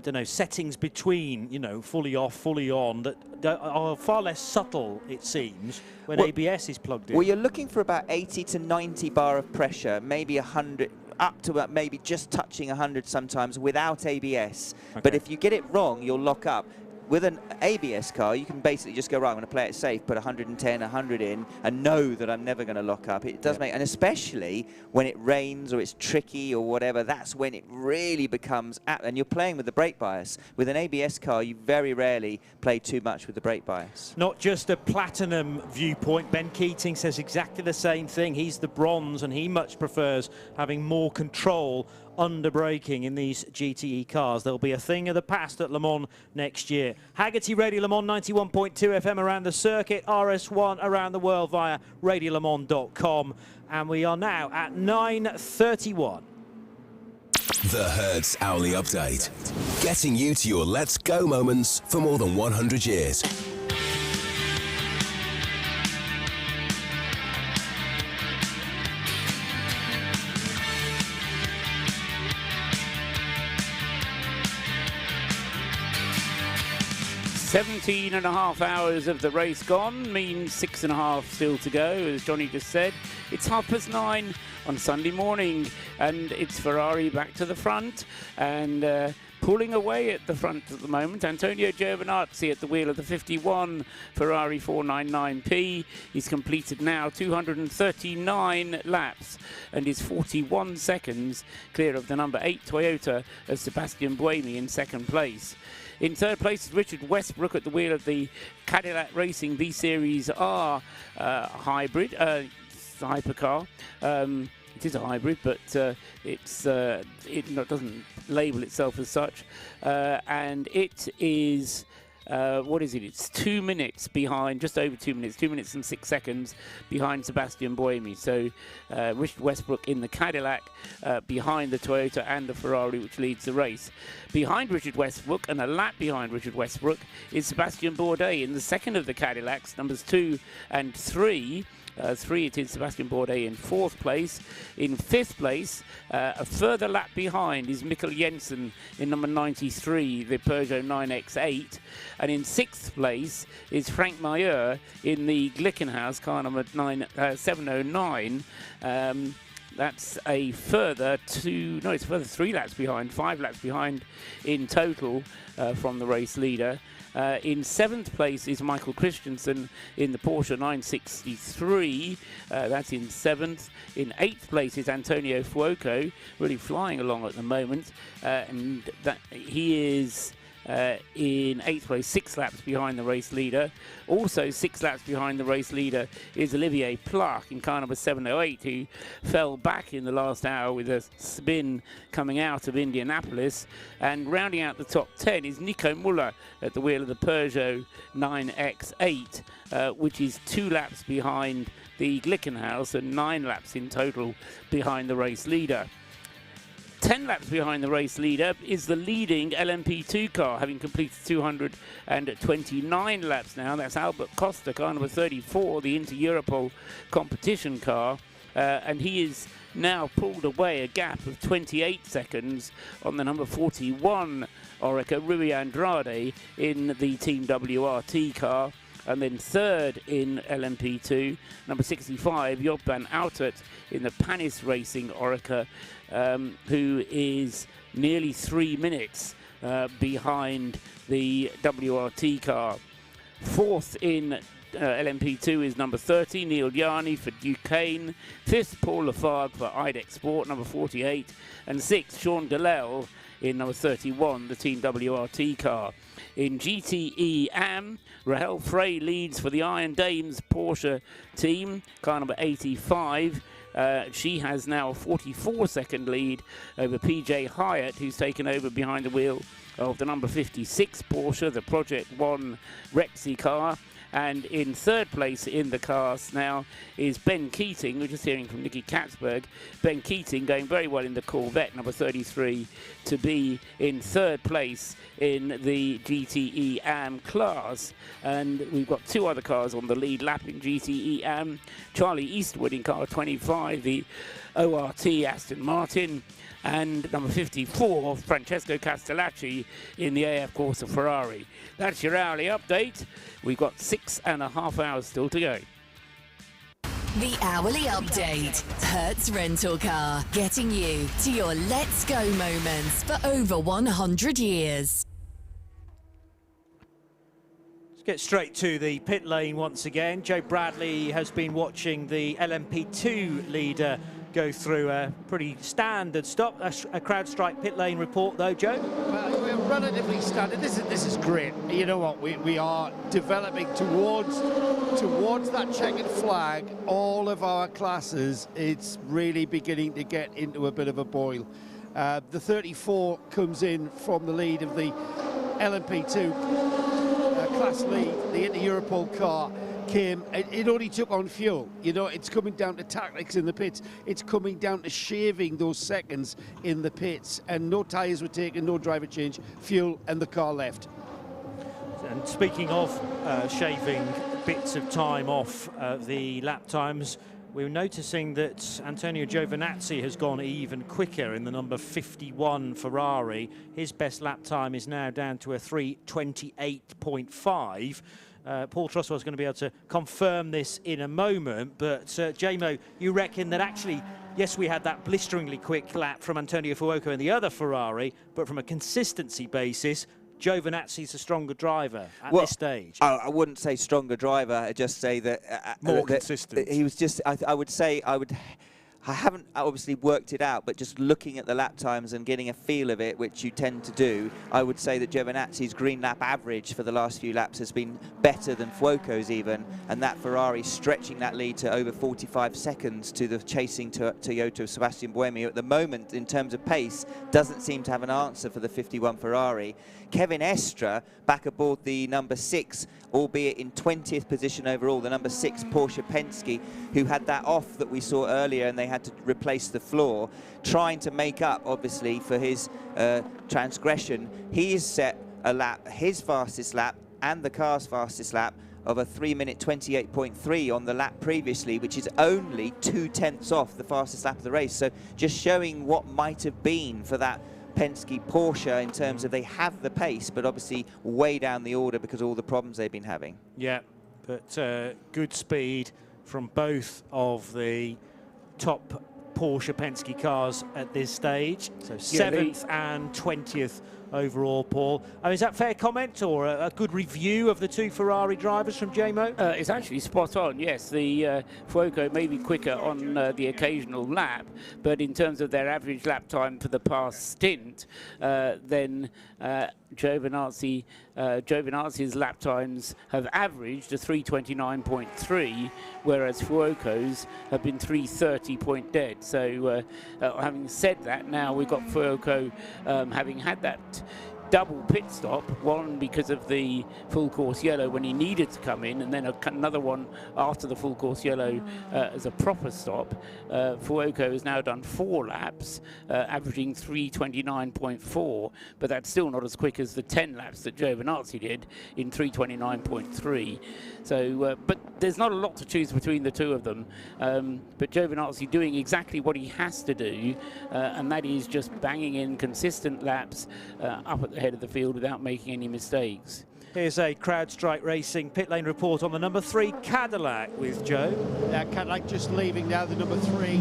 don't know, settings between, fully off, fully on, that are far less subtle, it seems, when ABS is plugged in. Well, you're looking for about 80 to 90 bar of pressure, maybe 100, up to about maybe just touching 100 sometimes without ABS. Okay. But if you get it wrong, you'll lock up. With an ABS car, you can basically just go, right, I'm going to play it safe, put 110, 100 in, and know that I'm never going to lock up. It does make, and especially when it rains or it's tricky or whatever, that's when it really becomes, and you're playing with the brake bias. With an ABS car, you very rarely play too much with the brake bias. Not just a platinum viewpoint. Ben Keating says exactly the same thing. He's the bronze, and he much prefers having more control under braking in these GTE cars. There'll be a thing of the past at Le Mans next year. Haggerty Radio Le Mans 91.2 FM around the circuit, RS1 around the world via radiolemans.com. And we are now at 9:31. The Hertz Hourly Update. Getting you to your Let's Go moments for more than 100 years. Seventeen and a half hours of the race gone, means 6.5 still to go, as Johnny just said. It's 9:30 on Sunday morning, and it's Ferrari back to the front, and pulling away at the front at the moment. Antonio Giovinazzi at the wheel of the 51 Ferrari 499P. He's completed now 239 laps and is 41 seconds clear of the number 8 Toyota of Sebastian Buemi in second place. In third place is Richard Westbrook at the wheel of the Cadillac Racing B-Series R hybrid hypercar. It is a hybrid, but it doesn't label itself as such. And it is, what is it? It's 2 minutes behind, just over 2 minutes, 2 minutes and 6 seconds behind Sebastian Buemi. So Richard Westbrook in the Cadillac, behind the Toyota and the Ferrari, which leads the race. Behind Richard Westbrook, and a lap behind Richard Westbrook, is Sebastian Bourdais in the second of the Cadillacs, numbers 2 and 3. 3 it is Sebastian Bourdais in fourth place. In fifth place, a further lap behind is Mikkel Jensen in number 93, the Peugeot 9X8. And in sixth place is Frank Mayer in the Glickenhaus car number 709. That's a further it's further 3 laps behind, 5 laps behind in total from the race leader. In seventh place is Michael Christensen in the Porsche 963. That's in seventh. In eighth place is Antonio Fuoco, really flying along at the moment. And that he is in eighth place, 6 laps behind the race leader. Also 6 laps behind the race leader is Olivier Plach in car number 708, who fell back in the last hour with a spin coming out of Indianapolis. And rounding out the top 10 is Nico Muller at the wheel of the Peugeot 9X8, which is 2 laps behind the Glickenhaus and 9 laps in total behind the race leader. 10 laps behind the race leader is the leading LMP2 car, having completed 229 laps now. That's Albert Costa, car number 34, the Inter-Europol competition car. And he is now pulled away a gap of 28 seconds on the number 41 Oreca, Rui Andrade, in the Team WRT car. And then third in LMP2, number 65, Job van Outert in the Panis Racing Oreca, who is nearly 3 minutes behind the WRT car. Fourth in LMP2 is number 30, Neil Yarni for Duquesne. Fifth, Paul Lafargue for IDEX Sport, number 48. And sixth, Sean Gallel in number 31, the Team WRT car. In GTE AM, Rahel Frey leads for the Iron Dames Porsche team, car number 85. She has now a 44-second lead over PJ Hyatt, who's taken over behind the wheel of the number 56 Porsche, the Project One Rexy car. And in third place in the cars now is Ben Keating. We're just hearing from Nicky Katzberg. Ben Keating going very well in the Corvette, number 33, to be in third place in the GTE AM class. And we've got 2 other cars on the lead lap in GTE AM. Charlie Eastwood in car 25, the ORT Aston Martin. And number 54, Francesco Castellacci in the AF Corsa Ferrari. That's your hourly update. We've got 6.5 hours still to go. The hourly update. Hertz Rental Car, getting you to your let's go moments for over 100 years. Let's get straight to the pit lane once again. Joe Bradley has been watching the LMP2 leader go through a pretty standard stop. A CrowdStrike pit lane report though, Joe? Well, we're relatively standard. This is great. You know what? We are developing towards that checkered flag. All of our classes, it's really beginning to get into a bit of a boil. The 34 comes in from the lead of the LMP2 class lead, the Inter-Europol car. It only took on fuel. You know, it's coming down to tactics in the pits. It's coming down to shaving those seconds in the pits. And no tyres were taken, no driver change, fuel, and the car left. And speaking of shaving bits of time off the lap times, we're noticing that Antonio Giovinazzi has gone even quicker in the number 51 Ferrari. His best lap time is now down to a 3:28.5. Paul Trustwell is going to be able to confirm this in a moment, but JMO, you reckon that actually, yes, we had that blisteringly quick lap from Antonio Fuoco in the other Ferrari, but from a consistency basis, Giovinazzi's a stronger driver at this stage. I wouldn't say stronger driver. I'd just say that more consistent. He was just. I would say I haven't obviously worked it out, but just looking at the lap times and getting a feel of it, which you tend to do, I would say that Giovinazzi's green lap average for the last few laps has been better than Fuoco's even, and that Ferrari stretching that lead to over 45 seconds to the chasing Toyota of Sebastian Buemi. At the moment, in terms of pace, doesn't seem to have an answer for the 51 Ferrari. Kevin Estre back aboard the number 6, albeit in 20th position overall, the number 6 Porsche Penske, who had that off that we saw earlier and they had to replace the floor, trying to make up obviously for his transgression. He's set a lap, his fastest lap and the car's fastest lap, of a 3-minute 28.3 on the lap previously, which is only 2/10 off the fastest lap of the race. So just showing what might have been for that Penske Porsche in terms of they have the pace, but obviously way down the order because of all the problems they've been having. Yeah, but good speed from both of the top Porsche Penske cars at this stage. So 7th and 20th overall, Paul. Is that fair comment or a good review of the two Ferrari drivers from JMO? It's actually spot on, yes. The Fuoco may be quicker on the occasional lap, but in terms of their average lap time for the past stint, then Giovinazzi's lap times have averaged a 3:29.3, whereas Fuoco's have been 3:30 So having said that, now we've got Fuoco having had that double pit stop, one because of the full course yellow when he needed to come in, and then another one after the full course yellow as a proper stop. Fuoco has now done 4 laps, averaging 3:29.4, but that's still not as quick as the 10 laps that Giovinazzi did in 3:29.3. So, but there's not a lot to choose between the two of them. But Giovinazzi doing exactly what he has to do, and that is just banging in consistent laps up at the head of the field without making any mistakes. Here's a CrowdStrike Racing pit lane report on the number 3 Cadillac with Joe. Cadillac just leaving now, the number 3,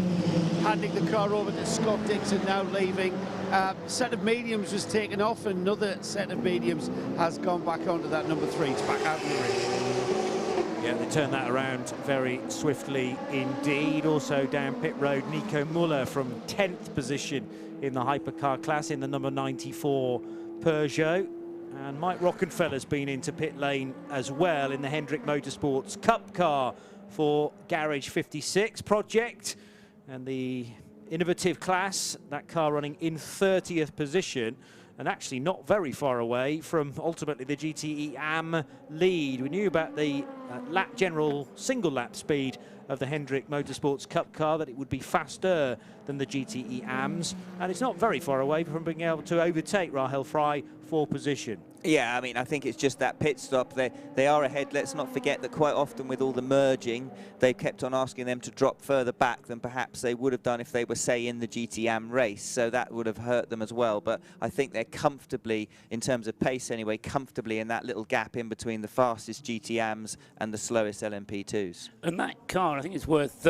handing the car over to Scott Dixon, now leaving. Set of mediums was taken off, another set of mediums has gone back onto that number 3. It's back out in the race. Yeah, they turned that around very swiftly indeed. Also down pit road, Nico Muller from 10th position in the hypercar class in the number 94 Peugeot. And Mike Rockenfeller's been into pit lane as well in the Hendrick Motorsports Cup car for Garage 56 project. And the innovative class, that car running in 30th position, and actually not very far away from ultimately the GTE AM lead. We knew about the general single lap speed of the Hendrick Motorsports Cup car, that it would be faster than the GTE AMs, and it's not very far away from being able to overtake Rahel Fry for position. Yeah, I mean, I think it's just that pit stop. They are ahead. Let's not forget that quite often with all the merging, they kept on asking them to drop further back than perhaps they would have done if they were, say, in the GTAM race. So that would have hurt them as well. But I think they're comfortably, in terms of pace anyway, comfortably in that little gap in between the fastest GTAMs and the slowest LMP2s. And that car, I think it's worth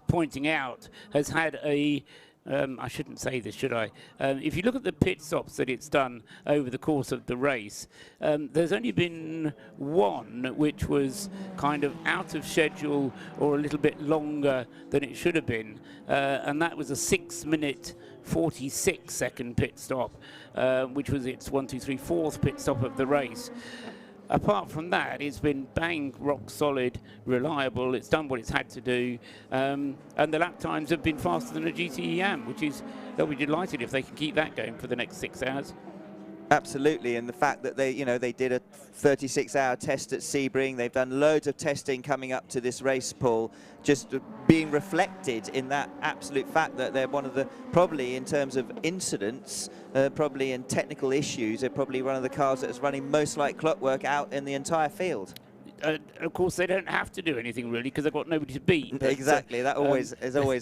pointing out, has had a I shouldn't say this, should I? If you look at the pit stops that it's done over the course of the race, there's only been one which was kind of out of schedule or a little bit longer than it should have been, and that was a 6-minute 46-second pit stop, which was its 4th pit stop of the race. Apart from that, it's been bang, rock solid, reliable. It's done what it's had to do, and the lap times have been faster than a GTE AM, which is, they'll be delighted if they can keep that going for the next 6 hours. Absolutely, and the fact that they did a 36-hour test at Sebring, they've done loads of testing coming up to this race, Paul, just being reflected in that absolute fact that they're one of the, probably in terms of incidents, probably in technical issues, they're probably one of the cars that is running most like clockwork out in the entire field. Of course, they don't have to do anything really because they've got nobody to beat. But, exactly, that always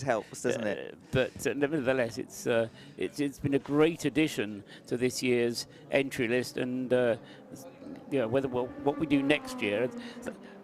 helps, doesn't it? But nevertheless, it's been a great addition to this year's entry list, and you know, what we do next year.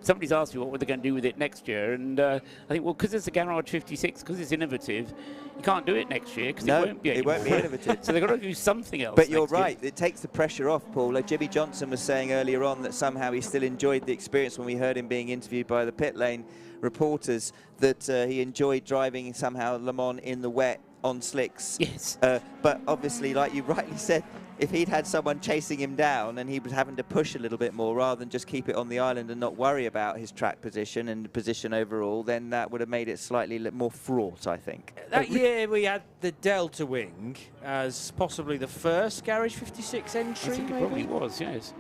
Somebody's asked me what they're going to do with it next year, and I think, well, because it's a Garage 56, because it's innovative, you can't do it next year because it won't be innovative. So they've got to do something else. But you're right, it takes the pressure off, Paul. Like Jimmy Johnson was saying earlier on that somehow he still enjoyed the experience when we heard him being interviewed by the pit lane reporters, that he enjoyed driving somehow Le Mans in the wet on slicks. Yes. But obviously, like you rightly said, if he'd had someone chasing him down and he was having to push a little bit more rather than just keep it on the island and not worry about his track position and position overall, then that would have made it slightly more fraught, I think. That year we had the Delta Wing as possibly the first Garage 56 entry. I think it probably was, yes.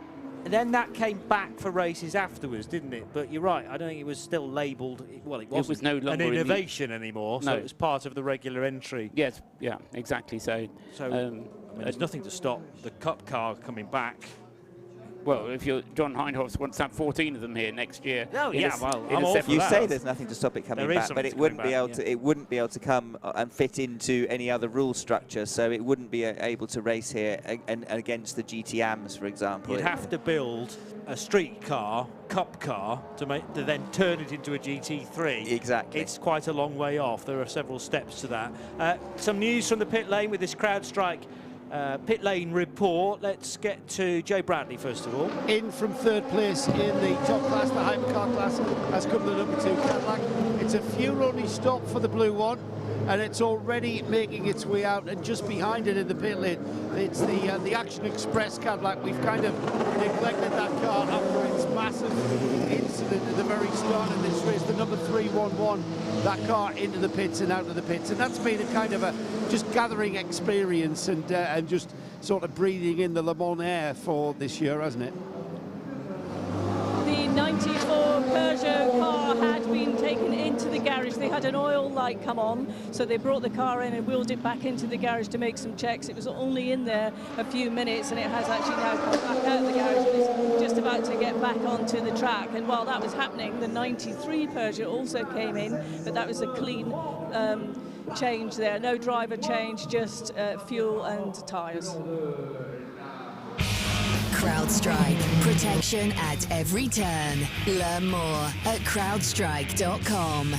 And then that came back for races afterwards, didn't it? But you're right, I don't think it was still labelled, well, it wasn't was no longer an innovation anymore, so it was part of the regular entry. Yes, yeah, exactly. So, I mean, there's nothing to stop the Cup car coming back. Well, if you're John Heinhoff wants to have 14 of them here next year. Oh, yeah, well, I'm all for You that. say there's nothing to stop it coming back, but it wouldn't be able to. It wouldn't be able to come and fit into any other rule structure. So it wouldn't be able to race here and against the GTAMs, for example. You'd have to build a street car, Cup car, to then turn it into a GT3. Exactly. It's quite a long way off. There are several steps to that. Some news from the pit lane with this CrowdStrike pit lane report. Let's get to Joe Bradley first of all. In from third place in the top class, the hypercar class, has come the number 2 Cadillac. It's a fuel-only stop for the blue one, and it's already making its way out, and just behind it in the pit lane, it's the Action Express Cadillac. We've kind of neglected that car after its massive incident at the very start of this race, the number 311, that car into the pits and out of the pits, and that's been a kind of a just gathering experience and just sort of breathing in the Le Mans air for this year, hasn't it? The 94 Peugeot car had been taken into the garage. They had an oil light come on, so they brought the car in and wheeled it back into the garage to make some checks. It was only in there a few minutes, and it has actually now come back out of the garage and is just about to get back onto the track. And while that was happening, the 93 Peugeot also came in, but that was a clean change there. No driver change, just fuel and tyres. CrowdStrike. Protection at every turn. Learn more at crowdstrike.com.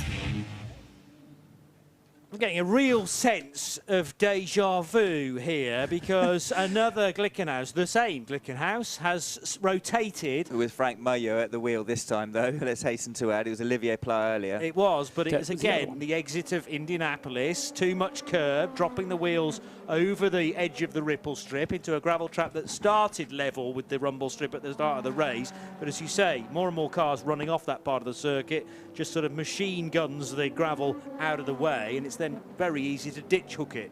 I'm getting a real sense of deja vu here because another Glickenhaus, the same Glickenhaus, has rotated. With Frank Maillot at the wheel this time, though, let's hasten to add. It was Olivier Pla earlier. It was, but it was again the exit of Indianapolis. Too much curb, dropping the wheels over the edge of the ripple strip into a gravel trap that started level with the rumble strip at the start of the race. But as you say, more and more cars running off that part of the circuit, just sort of machine guns the gravel out of the way, and it's then very easy to ditch hook it.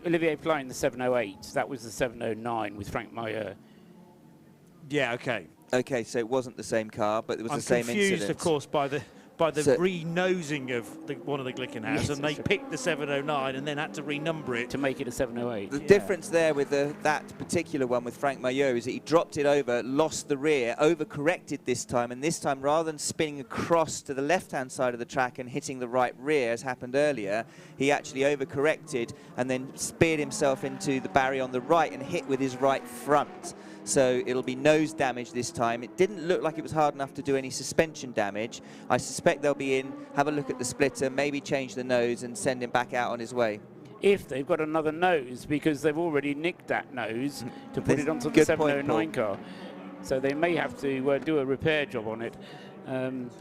Olivier Pla in the 708, that was the 709 with Frank Maillot. Yeah, okay. Okay, so it wasn't the same car, but it was the same incident. I'm confused, of course, by the re-nosing of one of the Glickenhaus, Yes, and they picked the 709 and then had to renumber it to make it a 708. The difference there with that particular one with Frank Maillot is that he dropped it over, lost the rear, overcorrected this time, and this time rather than spinning across to the left-hand side of the track and hitting the right rear as happened earlier, he actually overcorrected and then speared himself into the barrier on the right and hit with his right front. So it'll be nose damage this time. It didn't look like it was hard enough to do any suspension damage. I suspect they'll be in, have a look at the splitter, maybe change the nose and send him back out on his way. If they've got another nose, because they've already nicked that nose to put it onto the 709 car. So they may have to do a repair job on it,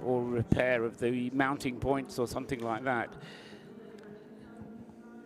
or repair of the mounting points or something like that.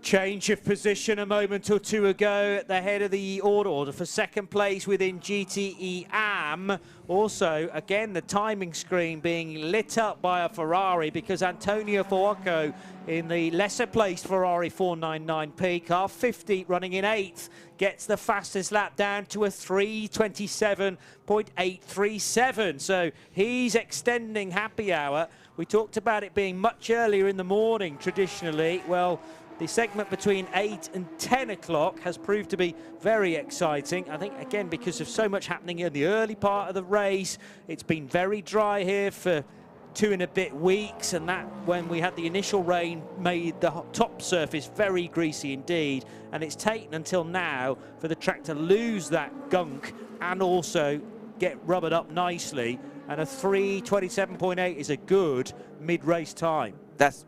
Change of position a moment or two ago at the head of the order for second place within GTE AM. Also, again, the timing screen being lit up by a Ferrari because Antonio Fuoco in the lesser placed Ferrari 499P car, 50 running in 8th, gets the fastest lap down to a 3:27.837. So he's extending happy hour. We talked about it being much earlier in the morning traditionally. Well, the segment between 8 and 10 o'clock has proved to be very exciting. I think, again, because of so much happening in the early part of the race. It's been very dry here for 2 and a bit weeks, and that, when we had the initial rain, made the top surface very greasy indeed. And it's taken until now for the track to lose that gunk and also get rubbered up nicely, and a 3:27.8 is a good mid-race time. That's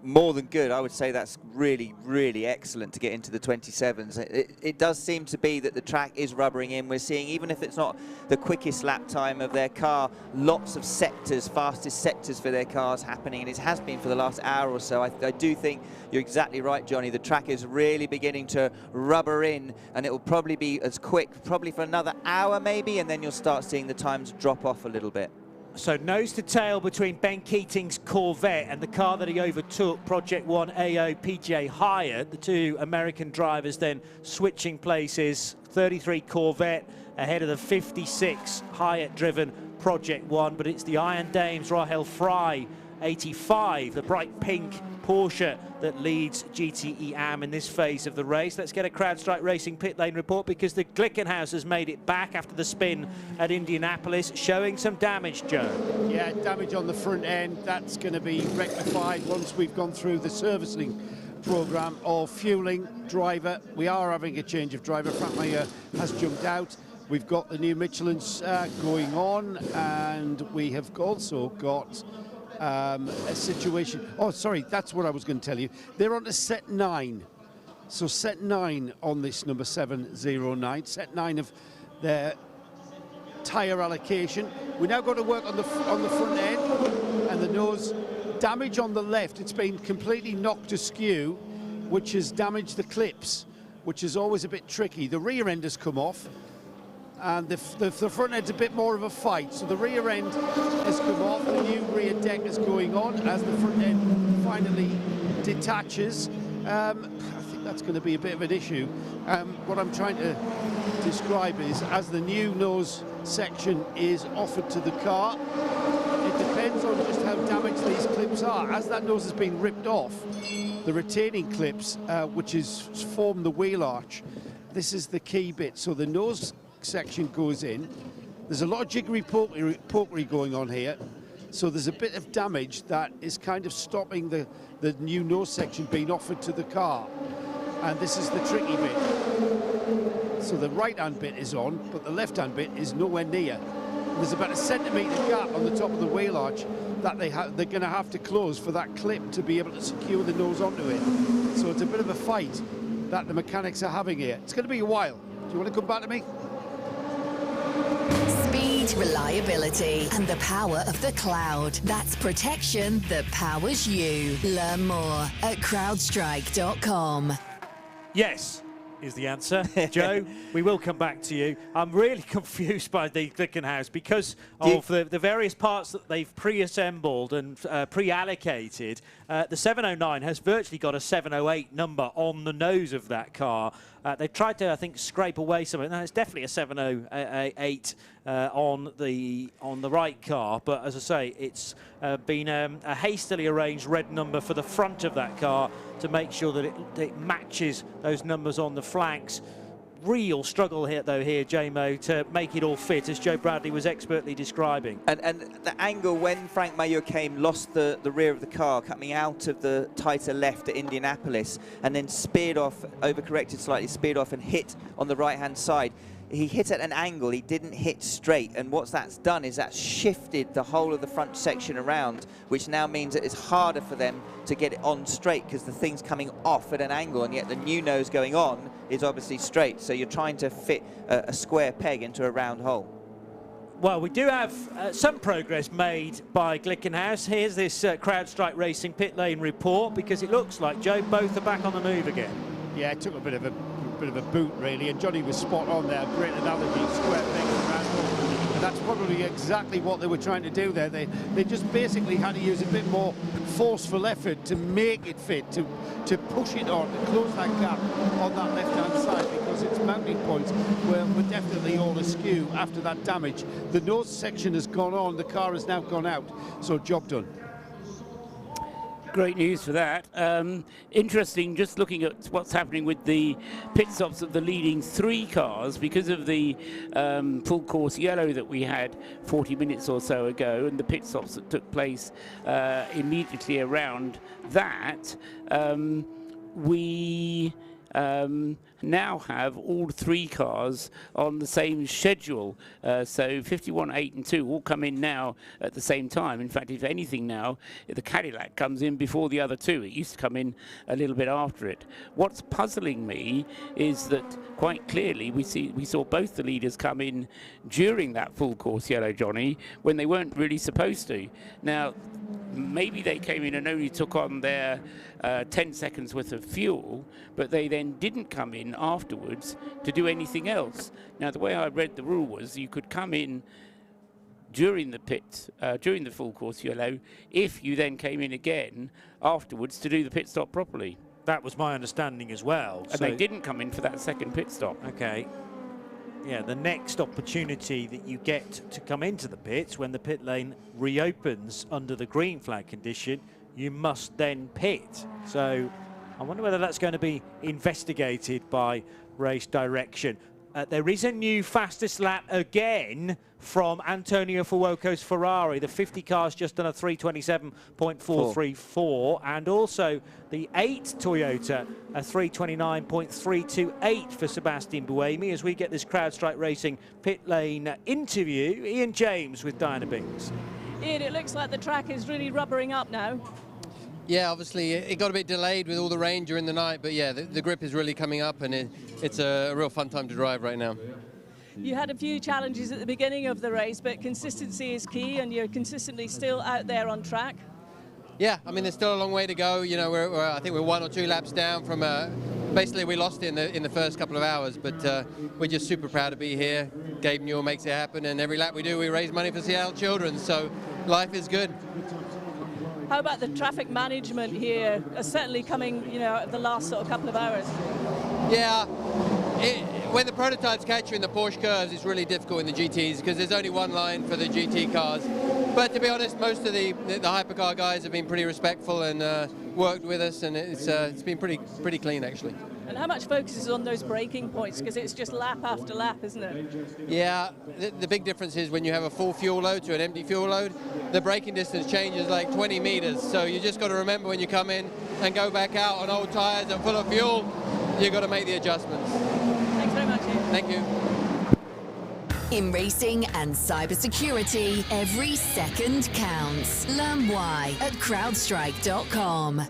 more than good. I would say that's really, really excellent to get into the 27s. It does seem to be that the track is rubbering in. We're seeing, even if it's not the quickest lap time of their car, lots of sectors, fastest sectors for their cars happening, and it has been for the last hour or so. I do think you're exactly right, Johnny. The track is really beginning to rubber in, and it will probably be as quick, probably for another hour maybe, and then you'll start seeing the times drop off a little bit. So nose to tail between Ben Keating's Corvette and the car that he overtook, Project 1 AO PGA Hyatt. The two American drivers then switching places. 33 Corvette ahead of the 56 Hyatt-driven Project 1, but it's the Iron Dames Rahel Fry 85, the bright pink Porsche that leads GTE Am in this phase of the race. Let's get a CrowdStrike Racing pit lane report, because the Glickenhaus has made it back after the spin at Indianapolis, showing some damage, Joe. Yeah, damage on the front end. That's going to be rectified once we've gone through the servicing program of fueling. Driver, we are having a change of driver. Frank Meyer has jumped out. We've got the new Michelins going on, and we have also got a situation. Oh, sorry, that's what I was going to tell you. They're on to set 9. So set 9 on this number 709. Set 9 of their tyre allocation. We now got to work on the front end and the nose. Damage on the left. It's been completely knocked askew, which has damaged the clips, which is always a bit tricky. The rear end has come off, and the front end's a bit more of a fight. So the rear end has come off, the new rear deck is going on as the front end finally detaches. I think that's going to be a bit of an issue. What I'm trying to describe is, as the new nose section is offered to the car, it depends on just how damaged these clips are. As that nose has been ripped off, the retaining clips, which is form the wheel arch, this is the key bit. So the nose section goes in. There's a lot of jiggery pokery going on here, so there's a bit of damage that is kind of stopping the new nose section being offered to the car, and this is the tricky bit. So the right hand bit is on, but the left hand bit is nowhere near. There's about a centimetre gap on the top of the wheel arch that they're going to have to close for that clip to be able to secure the nose onto it. So it's a bit of a fight that the mechanics are having here. It's going to be a while. Do you want to come back to me? Speed, reliability, and the power of the cloud. That's protection that powers you. Learn more at crowdstrike.com. Yes, is the answer. Joe, we will come back to you. I'm really confused by the Glickenhaus because of the various parts that they've pre-assembled and pre-allocated. The 709 has virtually got a 708 number on the nose of that car. They've tried to, I think, scrape away some of it. No, it's definitely a 708 on the right car. But as I say, it's been a hastily arranged red number for the front of that car to make sure that it matches those numbers on the flanks. Real struggle here, though, J-Mo, to make it all fit, as Joe Bradley was expertly describing. And the angle when Frank Mayer came, lost the rear of the car, coming out of the tighter left at Indianapolis, and then speared off, overcorrected slightly, speared off and hit on the right-hand side. He hit at an angle, he didn't hit straight, and what that's done is that's shifted the whole of the front section around, which now means that it's harder for them to get it on straight because the thing's coming off at an angle, and yet the new nose going on is obviously straight. So you're trying to fit a square peg into a round hole. Well, we do have some progress made by Glickenhaus. Here's this CrowdStrike Racing pit lane report, because it looks like, Joe, both are back on the move again. Yeah, it took a bit of a boot, really, and Johnny was spot on there. Great analogy, square peg around hole. And that's probably exactly what they were trying to do there. They just basically had to use a bit more forceful effort to make it fit, to push it on, to close that gap on that left-hand side, because its mounting points were definitely all askew after that damage. The nose section has gone on, the car has now gone out, so job done. Great news for that. Interesting, just looking at what's happening with the pit stops of the leading three cars because of the full course yellow that we had 40 minutes or so ago, and the pit stops that took place immediately around that. We now have all 3 cars on the same schedule. So 51, 8 and 2 all come in now at the same time. In fact, if anything now, the Cadillac comes in before the other 2. It used to come in a little bit after it. What's puzzling me is that quite clearly we saw both the leaders come in during that full course yellow, Johnny, when they weren't really supposed to. Now, maybe they came in and only took on their 10 seconds worth of fuel, but they then didn't come in afterwards to do anything else. Now, the way I read the rule was you could come in during the pit, during the full course yellow, if you then came in again afterwards to do the pit stop properly. That was my understanding as well. And they didn't come in for that second pit stop. Okay. Yeah, the next opportunity that you get to come into the pits when the pit lane reopens under the green flag condition, you must then pit. So I wonder whether that's going to be investigated by race direction. There is a new fastest lap again from Antonio Fuoco's Ferrari. The 50 car's just done a 327.434, and also the 8 Toyota, a 329.328 for Sebastian Buemi. As we get this CrowdStrike Racing pit lane interview, Ian James with Diana Bings. Ian, it looks like the track is really rubbering up now. Yeah, obviously it got a bit delayed with all the rain during the night, but yeah, the grip is really coming up, and it's a real fun time to drive right now. You had a few challenges at the beginning of the race, but consistency is key, and you're consistently still out there on track. Yeah, I mean, there's still a long way to go. You know, I think we're 1 or 2 laps down from basically we lost it in the first couple of hours, but we're just super proud to be here. Gabe Newell makes it happen, and every lap we do, we raise money for Seattle children, so life is good. How about the traffic management here? Certainly coming, you know, the last sort of couple of hours. Yeah, when the prototypes catch you in the Porsche curves, it's really difficult in the GTs because there's only one line for the GT cars. But to be honest, most of the hypercar guys have been pretty respectful and worked with us, and it's been pretty clean actually. And how much focus is on those braking points? Because it's just lap after lap, isn't it? Yeah, the big difference is when you have a full fuel load to an empty fuel load, the braking distance changes like 20 meters. So you just got to remember when you come in and go back out on old tires and full of fuel, you've got to make the adjustments. Thanks very much, Ian. Thank you. In racing and cybersecurity, every second counts. Learn why at crowdstrike.com.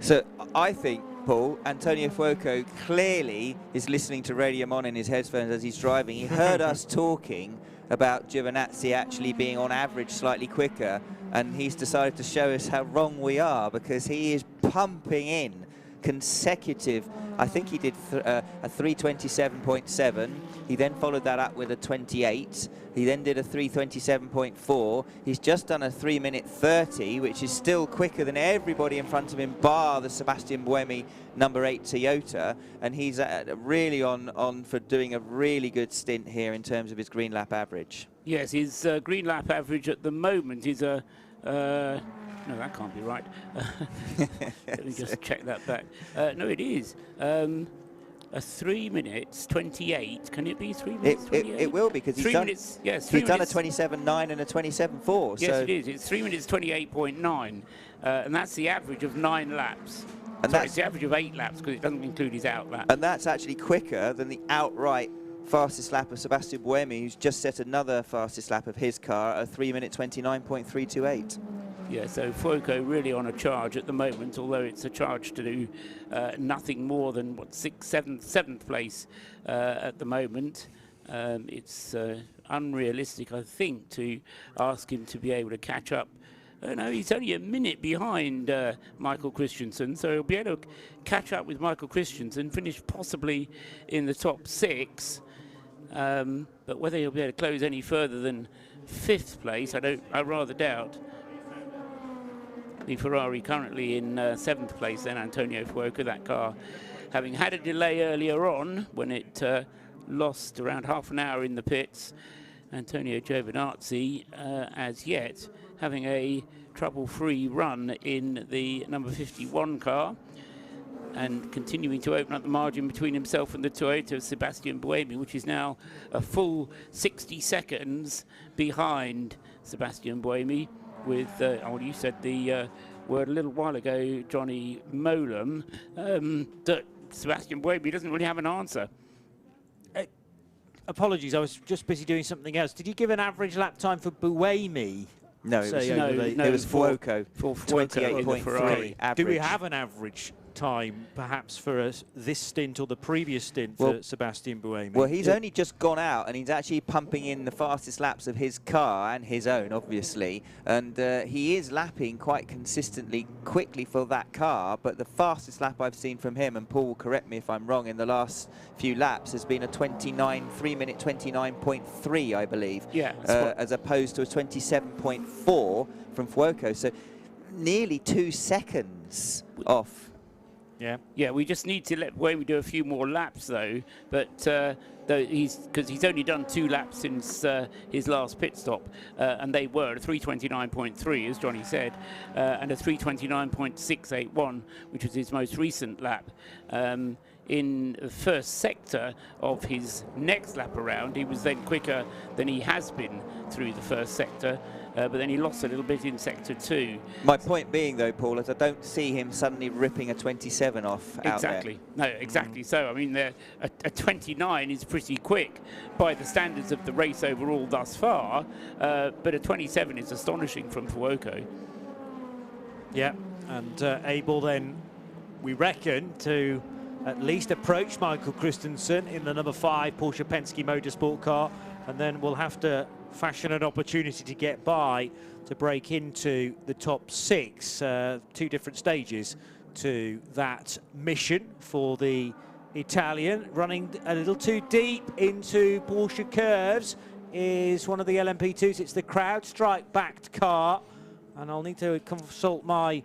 So I think, Paul, Antonio Fuoco clearly is listening to Radio Mon in his headphones as he's driving. He heard us talking about Giovinazzi actually being on average slightly quicker, and he's decided to show us how wrong we are because he is pumping in consecutive. I think he did a 327.7. He then followed that up with a 28. He then did a 327.4. He's just done a 3-minute 30, which is still quicker than everybody in front of him, bar the Sebastian Buemi number 8 Toyota. And he's really on for doing a really good stint here in terms of his green lap average. Yes, his green lap average at the moment is a... no, that can't be right. Let me just check that back. No, it is. A 3 minutes 28. Can it be 3 minutes 28? It will, because he's done a 27.9 and a 27.4. Yes, so it is. It's 3 minutes 28.9, and that's the average of 9 laps. And Sorry, it's the average of 8 laps because it doesn't include his out lap. And that's actually quicker than the outright fastest lap of Sebastian Buemi, who's just set another fastest lap of his car, a 3 minute 29.328. Yeah, so Fuoco really on a charge at the moment, although it's a charge to do nothing more than, what, 6th, 7th place at the moment. It's unrealistic, I think, to ask him to be able to catch up. No, he's only a minute behind Michael Christensen, so he'll be able to catch up with Michael Christensen, finish possibly in the top 6. But whether he'll be able to close any further than 5th place, I rather doubt. The Ferrari currently in 7th place, then Antonio Fuoco, that car having had a delay earlier on when it lost around half an hour in the pits. Antonio Giovinazzi, as yet, having a trouble-free run in the number 51 car and continuing to open up the margin between himself and the Toyota of Sebastian Buemi, which is now a full 60 seconds behind Sebastian Buemi. With, you said the word a little while ago, Johnny Molam, that Sebastian Buemi doesn't really have an answer. Apologies, I was just busy doing something else. Did you give an average lap time for Buemi? No, it was Fuoco. For 28.3 average. Do we have an average time, perhaps, for this stint or the previous stint for Sebastian Buemi? Well, he's only just gone out, and he's actually pumping in the fastest laps of his car and his own, obviously. And he is lapping quite consistently, quickly for that car. But the fastest lap I've seen from him, and Paul will correct me if I'm wrong, in the last few laps has been a 3-minute 29.3, I believe. Yeah. As opposed to a 27.4 from Fuoco. So nearly 2 seconds off. Yeah, we just need to let Buemi do a few more laps, though. But because he's only done 2 laps since his last pit stop, and they were a 3:29.3, as Johnny said, and a 3:29.681, which was his most recent lap. In the first sector of his next lap around, he was then quicker than he has been through the first sector. But then he lost a little bit in sector 2. My point being, though, Paul, is I don't see him suddenly ripping a 27 off out there. No, exactly. So, I mean, a 29 is pretty quick by the standards of the race overall thus far, but a 27 is astonishing from Fuoco. Yeah, and able then, we reckon, to at least approach Michael Christensen in the number 5 Porsche Penske Motorsport car, and then we'll have to fashion an opportunity to get by to break into the top 6. 2 different stages to that mission for the Italian. Running a little too deep into Porsche curves is one of the LMP2s. It's the CrowdStrike backed car, and I'll need to consult my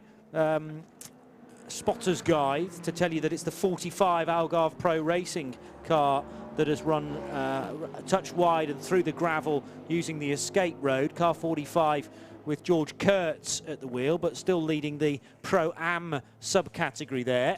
spotter's guide to tell you that it's the 45 Algarve Pro Racing car that has run a touch wide and through the gravel using the escape road. Car 45 with George Kurtz at the wheel, but still leading the Pro-Am subcategory there.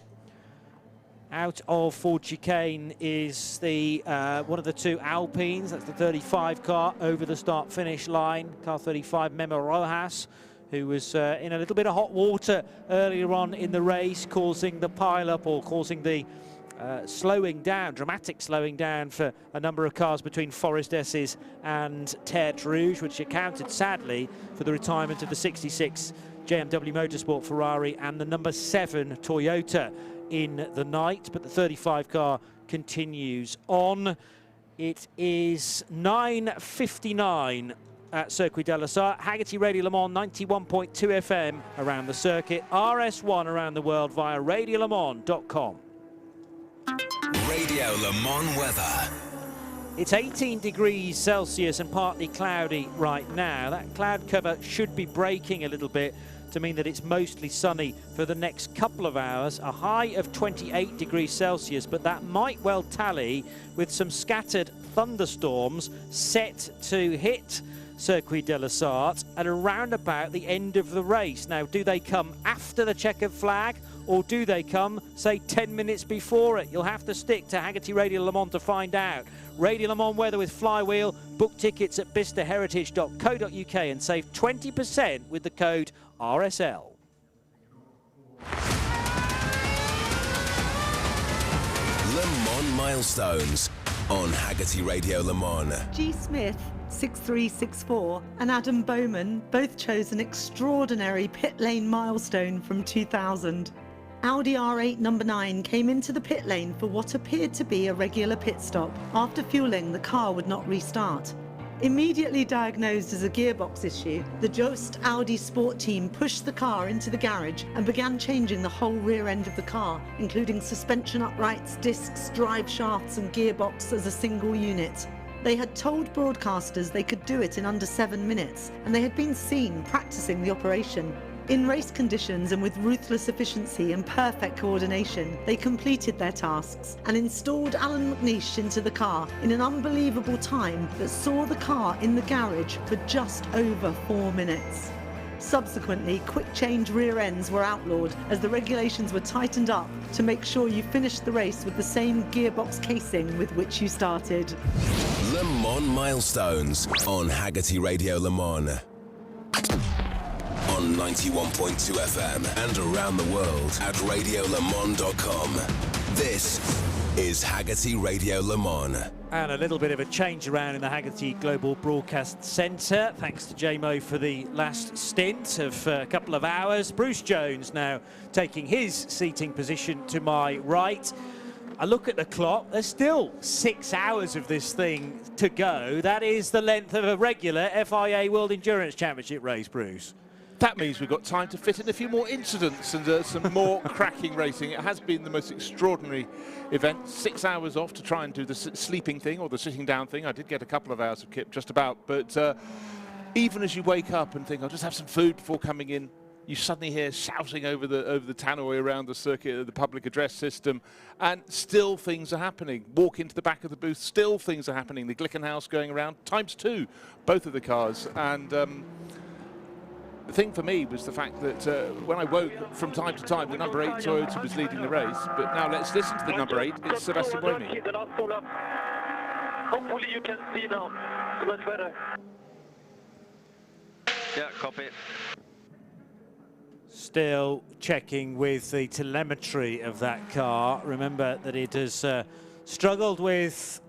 Out of Ford Chicane is the one of the 2 Alpines. That's the 35 car over the start-finish line. Car 35, Memo Rojas, who was in a little bit of hot water earlier on in the race, causing the pile-up or causing the dramatic slowing down for a number of cars between Forest S's and Tertre Rouge, which accounted, sadly, for the retirement of the 66 JMW Motorsport Ferrari and the number 7 Toyota in the night. But the 35 car continues on. It is 9:59 at Circuit de la Sarthe. Hagerty Radio Le Mans 91.2 FM around the circuit. RS1 around the world via radiolemans.com. Radio Le Mans weather. It's 18 degrees Celsius and partly cloudy right now. That cloud cover should be breaking a little bit to mean that it's mostly sunny for the next couple of hours. A high of 28 degrees Celsius, but that might well tally with some scattered thunderstorms set to hit Circuit de la Sarthe at around about the end of the race. Now, do they come after the checkered flag, or do they come, say, 10 minutes before it? You'll have to stick to Hagerty Radio Le Mans to find out. Radio Le Mans weather with Flywheel. Book tickets at BistaHeritage.co.uk and save 20% with the code RSL. Le Mans milestones on Hagerty Radio Le Mans. G. Smith, 6364, and Adam Bowman both chose an extraordinary pit lane milestone from 2000. Audi R8 number 9 came into the pit lane for what appeared to be a regular pit stop. After fueling, the car would not restart. Immediately diagnosed as a gearbox issue, the Jost Audi Sport team pushed the car into the garage and began changing the whole rear end of the car, including suspension uprights, discs, drive shafts and gearbox as a single unit. They had told broadcasters they could do it in under 7 minutes, and they had been seen practicing the operation. In race conditions and with ruthless efficiency and perfect coordination, they completed their tasks and installed Alan McNeish into the car in an unbelievable time that saw the car in the garage for just over 4 minutes. Subsequently, quick change rear ends were outlawed as the regulations were tightened up to make sure you finished the race with the same gearbox casing with which you started. Le Mans milestones on Hagerty Radio Le Mans. On on 91.2 FM and around the world at radiolemans.com. This is Haggerty Radio Le Mans. And a little bit of a change around in the Haggerty Global Broadcast Centre. Thanks to JMO for the last stint of a couple of hours. Bruce Jones now taking his seating position to my right. I look at the clock, there's still 6 hours of this thing to go. That is the length of a regular FIA World Endurance Championship race, Bruce. That means we've got time to fit in a few more incidents and some more cracking racing. It has been the most extraordinary event. 6 hours off to try and do the sleeping thing or the sitting down thing. I did get a couple of hours of kip just about, but even as you wake up and think, I'll just have some food before coming in, you suddenly hear shouting over the tannoy around the circuit, the public address system, and still things are happening. Walk into the back of the booth, still things are happening. The Glickenhaus going around, ×2, both of the cars. And the thing for me was the fact that when I woke from time to time, the number 8 Toyota was leading the race. But now let's listen to the number 8. It's Sebastian Buemi. Hopefully you can see now. So much better. Yeah, copy. Still checking with the telemetry of that car. Remember that it has struggled with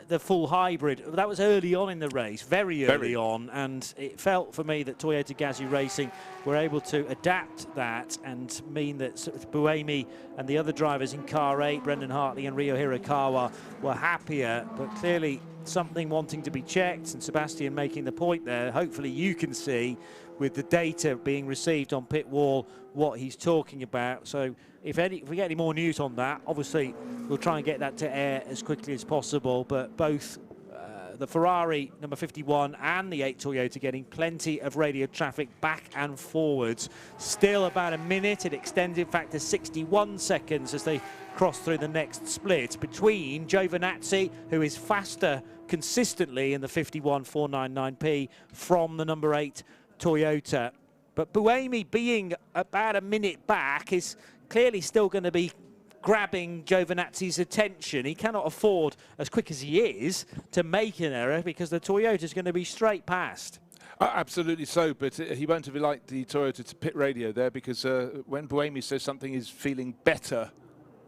the full hybrid. That was early on in the race, very early on, and it felt for me that Toyota Gazoo Racing were able to adapt that and mean that Buemi and the other drivers in car 8, Brendan Hartley and Ryo Hirakawa, were happier, but clearly something wanting to be checked, and Sebastian making the point there. Hopefully you can see with the data being received on pit wall what he's talking about. So if we get any more news on that, obviously we'll try and get that to air as quickly as possible. But both the Ferrari number 51 and the 8 Toyota getting plenty of radio traffic back and forwards. Still about a minute. It extends in fact to 61 seconds as they cross through the next split between Giovinazzi, who is faster consistently in the 51 499P from the number 8 Toyota. But Buemi being about a minute back is clearly still going to be grabbing Giovinazzi's attention. He cannot afford, as quick as he is, to make an error because the Toyota is going to be straight past. Absolutely so, but he won't have liked the Toyota to pit radio there because when Buemi says something is feeling better,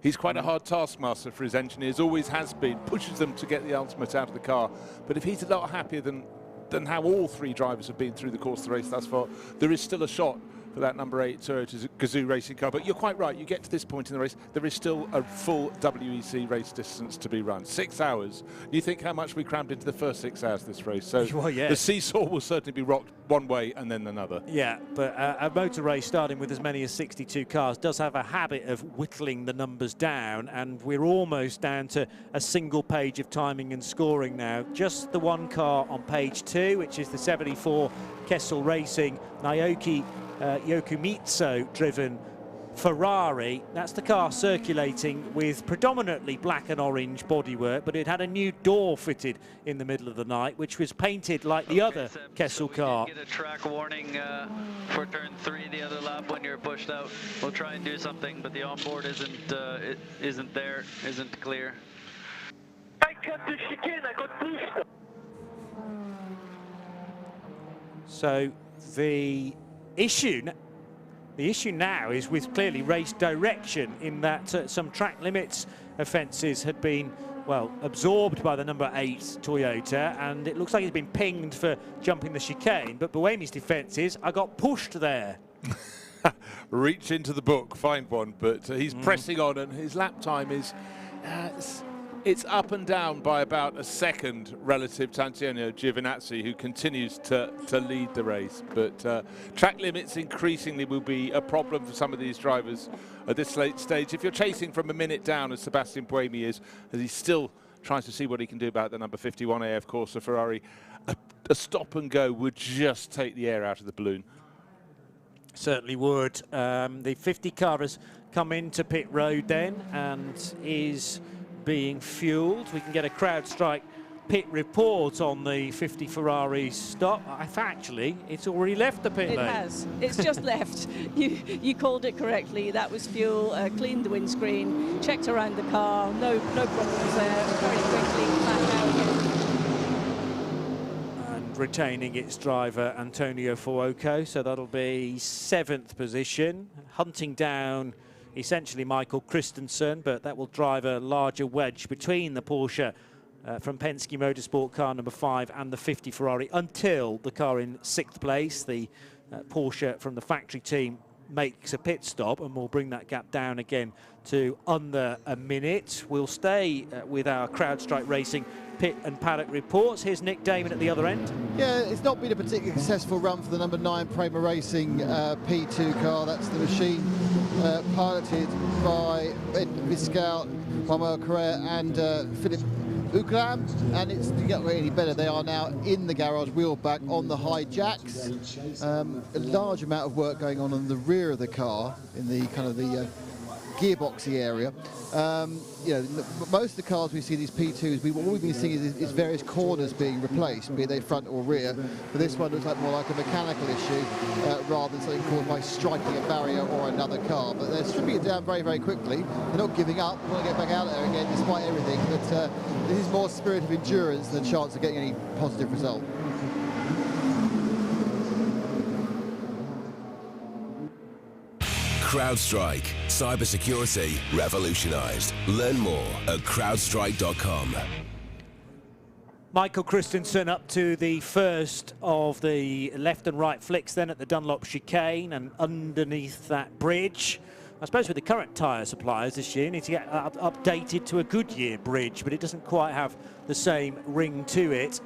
he's quite a hard taskmaster for his engineers, always has been, pushes them to get the ultimate out of the car. But if he's a lot happier than how all 3 drivers have been through the course of the race thus far, there is still a shot for that number 8 Toyota Gazoo Racing car. But you're quite right, you get to this point in the race, there is still a full WEC race distance to be run. 6 hours. You think how much we crammed into the first 6 hours of this race. So well, yes. The seesaw will certainly be rocked one way and then another. Yeah, but a motor race starting with as many as 62 cars does have a habit of whittling the numbers down, and we're almost down to a single page of timing and scoring now. Just the one car on page 2, which is the 74 Kessel Racing Naoki Yokumitsu driven Ferrari. That's the car circulating with predominantly black and orange bodywork, but it had a new door fitted in the middle of the night, which was painted like the other Kessel car. Get a track warning for turn 3 the other lap when you're pushed out. We'll try and do something, but the onboard isn't there, isn't clear. I got the chicane, I got pushed. So the issue now is with clearly race direction, in that some track limits offences had been, well, absorbed by the number 8 Toyota, and it looks like he's been pinged for jumping the chicane. But Buemi's defence is, I got pushed there. Reach into the book, find one, but he's pressing on, and his lap time is it's up and down by about a second relative to Antonio Giovinazzi, who continues to lead the race. But track limits increasingly will be a problem for some of these drivers at this late stage. If you're chasing from a minute down, as Sebastian Buemi is, as he still tries to see what he can do about the number 51 AF Corsa Ferrari, a stop and go would just take the air out of the balloon. Certainly would. The 50 car has come into pit road then and is being fueled. We can get a CrowdStrike pit report on the 50 Ferrari stop. Actually, it's already left the pit lane. It has. It's just left. You called it correctly. That was fuel. Cleaned the windscreen, checked around the car. No problems there. Very quickly back out again. and retaining its driver Antonio Fuoco, so that'll be 7th position, hunting down essentially Michael Christensen, but that will drive a larger wedge between the Porsche from Penske Motorsport car number 5 and the 50 Ferrari until the car in 6th place, the Porsche from the factory team, makes a pit stop, and we'll bring that gap down again to under a minute. We'll stay with our CrowdStrike Racing pit and paddock reports. Here's Nick Damon at the other end. Yeah, it's not been a particularly successful run for the number 9 Prema Racing P2 car. That's the machine piloted by Ed Viscal, Manuel Correa and Philip Ukram, and it's to get any better. They are now in the garage wheel back on the high jacks. A large amount of work going on the rear of the car in the kind of the gearboxy area. You know, most of the cars we see, these P2s, what we've been seeing is various corners being replaced, be they front or rear. But this one looks like more like a mechanical issue rather than something caused by striking a barrier or another car. But they're stripping it down very, very quickly. They're not giving up. They want to get back out there again despite everything. But this is more spirit of endurance than a chance of getting any positive result. CrowdStrike. Cybersecurity revolutionized. Learn more at crowdstrike.com. Michael Christensen up to the first of the left and right flicks then at the Dunlop chicane, and underneath that bridge. I suppose with the current tyre suppliers this year, you need to get updated to a Goodyear bridge, but it doesn't quite have the same ring to it.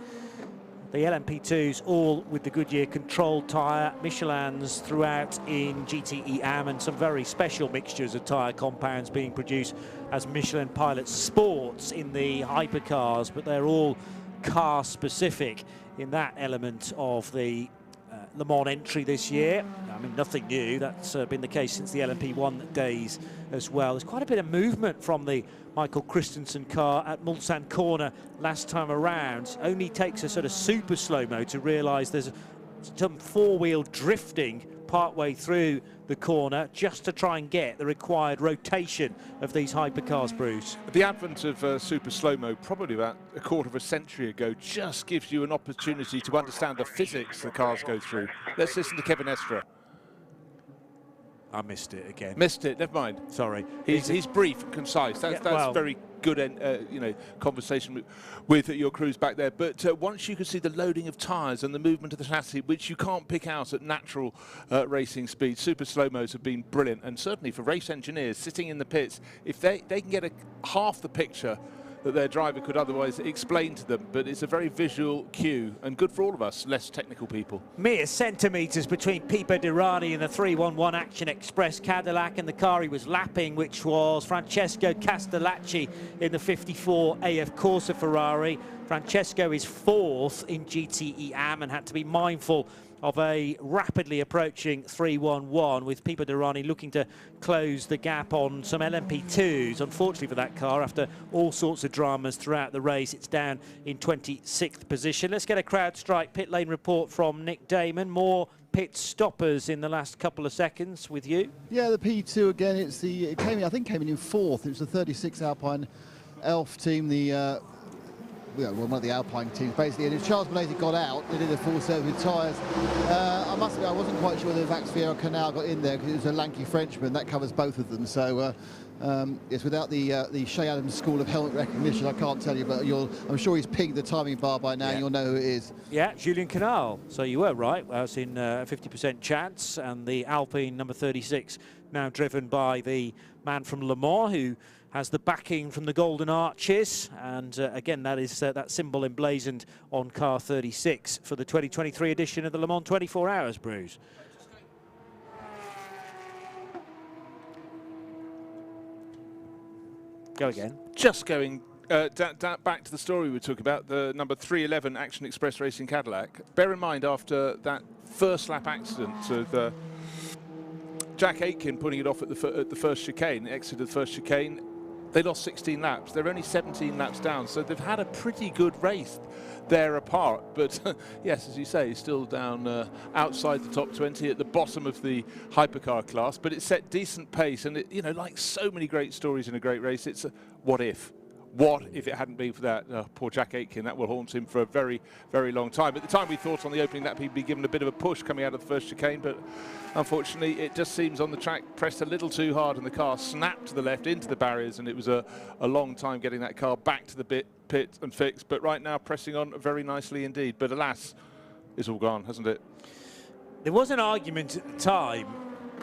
The LMP2s all with the Goodyear controlled tyre, Michelin's throughout in GTE AM, and some very special mixtures of tyre compounds being produced as Michelin Pilot Sports in the hypercars, but they're all car specific in that element of the Le Mans entry this year. I mean, nothing new. That's been the case since the LMP1 days as well. There's quite a bit of movement from the Michael Christensen car at Mulsanne corner last time around. Only takes a sort of super slow-mo to realise there's some four-wheel drifting partway through the corner just to try and get the required rotation of these hypercars, Bruce. The advent of super slow-mo probably about a quarter of a century ago just gives you an opportunity to understand the physics the cars go through. Let's listen to Kevin Estre. I missed it again. Missed it, never mind. Sorry. He's brief and concise. That's well, very good you know, conversation with your crews back there. But once you can see the loading of tyres and the movement of the chassis, which you can't pick out at natural racing speed, super slow-mos have been brilliant. And certainly for race engineers sitting in the pits, if they can get half the picture that their driver could otherwise explain to them, but it's a very visual cue and good for all of us less technical people. Mere centimetres between Pipo Derani and the 311 Action Express Cadillac and the car he was lapping, which was Francesco Castellacci in the 54 AF Corsa Ferrari. Francesco is 4th in GTE AM and had to be mindful of a rapidly approaching 311, with Pipo Derani looking to close the gap on some LMP2s. Unfortunately for that car, after all sorts of dramas throughout the race, it's down in 26th position. Let's get a CrowdStrike pit lane report from Nick Damon. More pit stoppers in the last couple of seconds with you. Yeah, the P2 again, it came in in 4th. It was the 36 Alpine Elf team, the one of the Alpine teams, basically. And if Charles Bonetti got out, they did a full service with tyres. I must admit, I wasn't quite sure that Vax Vieira Canal got in there because it was a lanky Frenchman. That covers both of them. So, yes, without the Shea Adams School of Helmet Recognition, I can't tell you, but I'm sure he's pinged the timing bar by now, and you'll know who it is. Yeah, Julien Canal. So you were right. I was in 50% chance, and the Alpine number 36 now driven by the man from Le Mans, who has the backing from the Golden Arches, and again, that is that symbol emblazoned on car 36 for the 2023 edition of the Le Mans 24 Hours, Bruce. Go again. Just going back to the story we were talking about, the number 311 Action Express Racing Cadillac. Bear in mind, after that first lap accident of Jack Aitken putting it off at the first chicane, the exit of the first chicane, they lost 16 laps. They're only 17 laps down, so they've had a pretty good race there apart. But yes, as you say, still down outside the top 20 at the bottom of the hypercar class. But it set decent pace, and it, you know, like so many great stories in a great race, it's a what if. what if it hadn't been for that poor Jack Aitken? That will haunt him for a very, very long time. At the time, we thought on the opening that he'd be given a bit of a push coming out of the first chicane, but unfortunately, it just seems on the track pressed a little too hard, and the car snapped to the left into the barriers, and it was a long time getting that car back to the pit and fixed. But right now, pressing on very nicely indeed. But alas, it's all gone, hasn't it? There was an argument at the time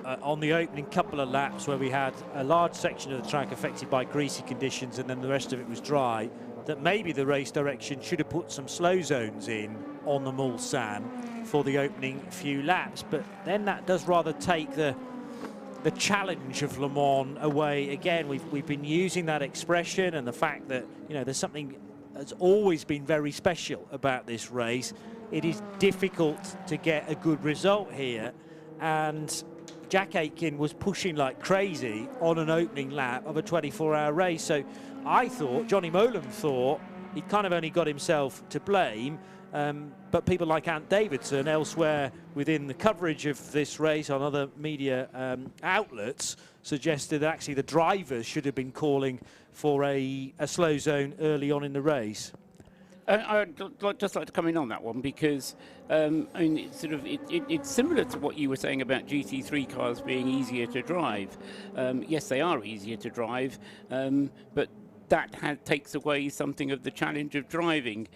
on the opening couple of laps where we had a large section of the track affected by greasy conditions and then the rest of it was dry, that maybe the race direction should have put some slow zones in on the Mulsanne for the opening few laps. But then that does rather take the challenge of Le Mans away. Again, we've been using that expression and the fact that, you know, there's something that's always been very special about this race. It is difficult to get a good result here, and Jack Aitken was pushing like crazy on an opening lap of a 24-hour race. So I thought, Johnny Molan thought, he'd kind of only got himself to blame. But people like Ant Davidson elsewhere within the coverage of this race on other media outlets suggested that actually the drivers should have been calling for a slow zone early on in the race. I'd just like to come in on that one because I mean, it's similar to what you were saying about GT3 cars being easier to drive. Yes, they are easier to drive, but that takes away something of the challenge of driving.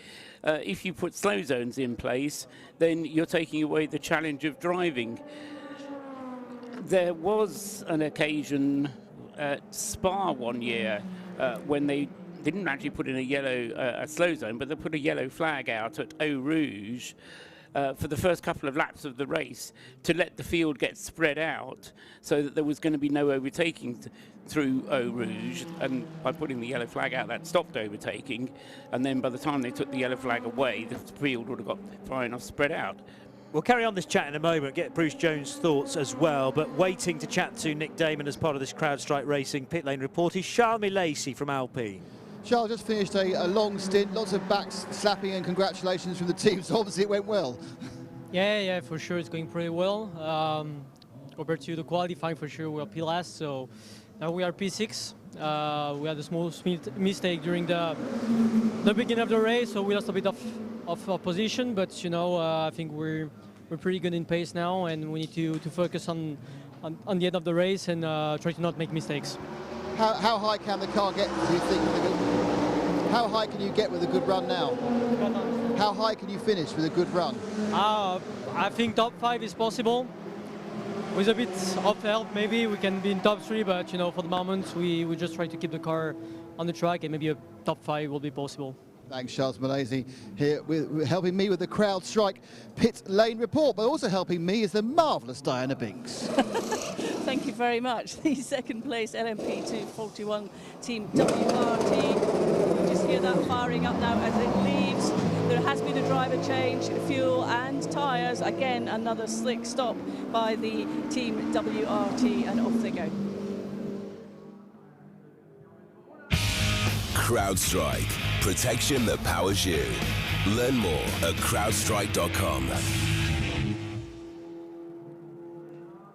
If you put slow zones in place, then you're taking away the challenge of driving. There was an occasion at Spa one year when they didn't actually put in a slow zone, but they put a yellow flag out at Eau Rouge for the first couple of laps of the race to let the field get spread out so that there was going to be no overtaking through Eau Rouge. And by putting the yellow flag out, that stopped overtaking. And then by the time they took the yellow flag away, the field would have got far enough spread out. We'll carry on this chat in a moment, get Bruce Jones' thoughts as well, but waiting to chat to Nick Damon as part of this CrowdStrike Racing pit lane report is Charles Milacey from Alpine. Charles just finished a long stint, lots of back slapping and congratulations from the team, so obviously it went well. Yeah, for sure it's going pretty well. Compared to the qualifying, for sure we're P last, so now we are P6. We had a small mistake during the beginning of the race, so we lost a bit of position, but you know, I think we're pretty good in pace now, and we need to focus on the end of the race and try to not make mistakes. How high can the car get, do you think? How high can you get with a good run now? How high can you finish with a good run? I think top 5 is possible. With a bit of help, maybe we can be in top 3, but you know, for the moment, we just try to keep the car on the track, and maybe a top 5 will be possible. Thanks, Charles Milacey, here helping me with the CrowdStrike pit lane report, but also helping me is the marvellous Diana Binks. Thank you very much. The second place LMP 241 team WRT. You just hear that firing up now as it leaves. There has been a driver change, fuel and tyres. Again, another slick stop by the team WRT, and off they go. CrowdStrike. Protection that powers you. Learn more at crowdstrike.com.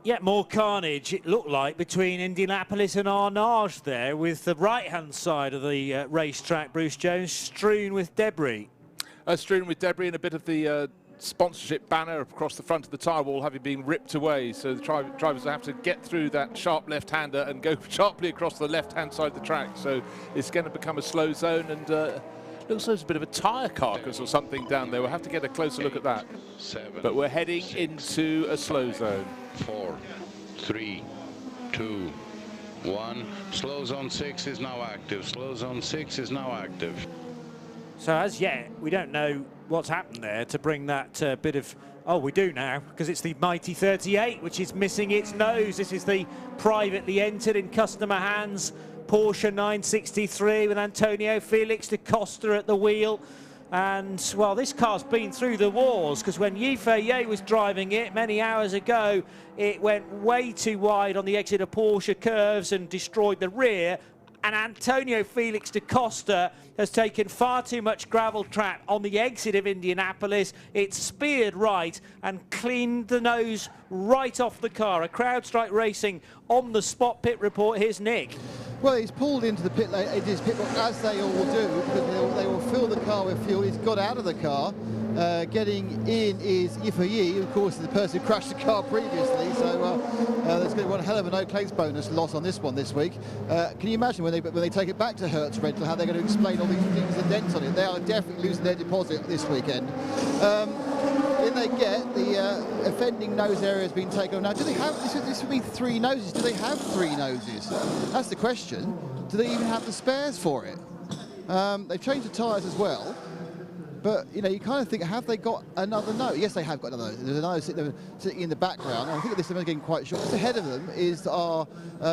Yeah, more carnage, it looked like, between Indianapolis and Arnage there, with the right-hand side of the racetrack, Bruce Jones, strewn with debris. Strewn with debris and a bit of the sponsorship banner across the front of the tyre wall having been ripped away. So the drivers will have to get through that sharp left-hander and go sharply across the left-hand side of the track. So it's going to become a slow zone, and looks like there's a bit of a tyre carcass or something down there. We'll have to get a closer look at that. But we're heading into a slow zone. 4, 3, 2, 1. Slow zone 6 is now active. Slow zone 6 is now active. So as yet, we don't know what's happened there to bring that bit of... Oh, we do now, because it's the mighty 38, which is missing its nose. This is the privately entered in customer hands Porsche 963 with Antonio Felix da Costa at the wheel. And, well, this car's been through the wars, because when Yifei was driving it many hours ago, it went way too wide on the exit of Porsche curves and destroyed the rear. And Antonio Felix da Costa has taken far too much gravel trap on the exit of Indianapolis. It's speared right and cleaned the nose right off the car. A CrowdStrike Racing on the spot pit report. Here's Nick. Well, he's pulled into the pit lane, into his pit box, as they all do, because they will fill the car with fuel. He's got out of the car. Getting in is Yifu, of course, the person who crashed the car previously. So there's going to be one hell of a no claims bonus loss on this one this week. Can you imagine when they take it back to Hertz Rental, how they're going to explain all these things and dents on it? They are definitely losing their deposit this weekend. Then they get the offending nose area has been taken. Now, do they have this would be 3 noses? Do they have 3 noses? That's the question. Do they even have the spares for it? They've changed the tyres as well. But, you know, you kind of think, have they got another nose? Yes, they have got another nose. There's another sitting in the background. And I think at this time they're getting quite short. Just ahead of them is our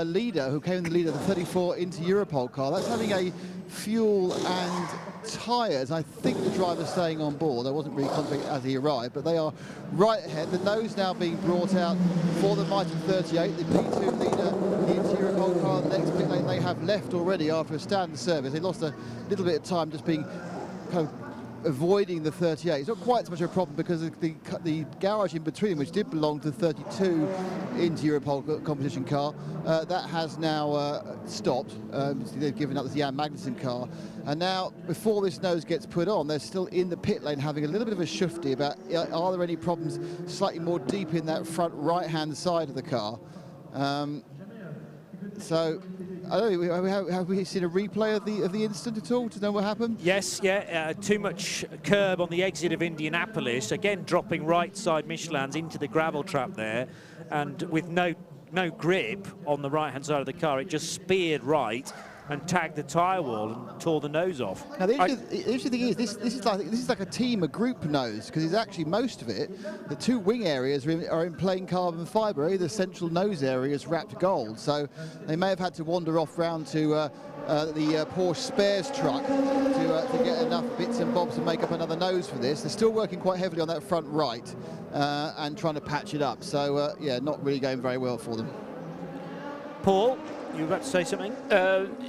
leader, who came in the lead of the 34 into Europol car. That's having a fuel and tyres. I think the driver's staying on board. I wasn't really concentrating as he arrived, but they are right ahead. The nose now being brought out for the mighty 38. The P2 leader into Europol car. The next pit lane they have left already after a standard service. They lost a little bit of time just being kind of avoiding the 38. It's not quite so much of a problem because the garage in between, which did belong to the 32 into Europol competition car, that has now stopped. They've given up the Jan Magnussen car. And now, before this nose gets put on, they're still in the pit lane having a little bit of a shufty about are there any problems slightly more deep in that front right-hand side of the car. So, I don't know, have we seen a replay of the incident at all to know what happened? Yes, yeah, too much curb on the exit of Indianapolis. Again, dropping right side Michelin's into the gravel trap there, and with no grip on the right-hand side of the car, it just speared right and tagged the tyre wall and tore the nose off. Now the interesting thing is this is like a team, a group nose, because it's actually most of it. The 2 wing areas are in plain carbon fibre. The central nose area is wrapped gold. So they may have had to wander off round to the Porsche spares truck to get enough bits and bobs to make up another nose for this. They're still working quite heavily on that front right and trying to patch it up. So yeah, not really going very well for them. Paul, you were about to say something?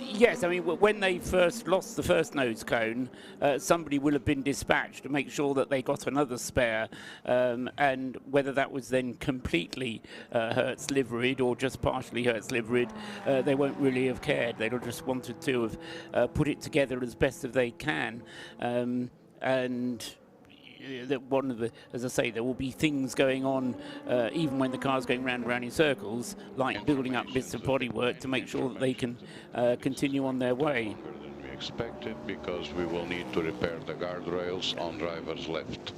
Yes, I mean, when they first lost the first nose cone, somebody will have been dispatched to make sure that they got another spare, and whether that was then completely Hertz liveried or just partially Hertz liveried, they won't really have cared. They'd have just wanted to have put it together as best as they can, and that one of the, as I say, there will be things going on even when the car's going round and round in circles, like building up bits of bodywork to make sure that they can continue on their way. We expected because we will need to repair the guardrails on driver's left.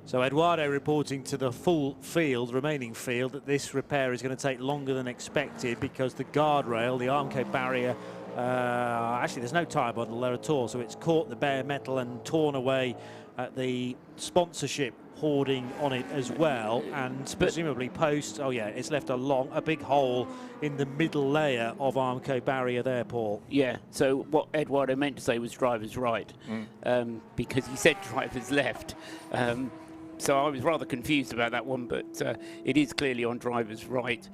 So Eduardo reporting to the full field, remaining field, that this repair is going to take longer than expected because the guardrail, the Armco barrier, actually there's no tyre bundle there at all, so it's caught the bare metal and torn away at the sponsorship hoarding on it as well, and presumably post, oh yeah, it's left a big hole in the middle layer of Armco barrier there, Paul. Yeah, so what Eduardo meant to say was driver's right, because he said driver's left. So I was rather confused about that one, but it is clearly on driver's right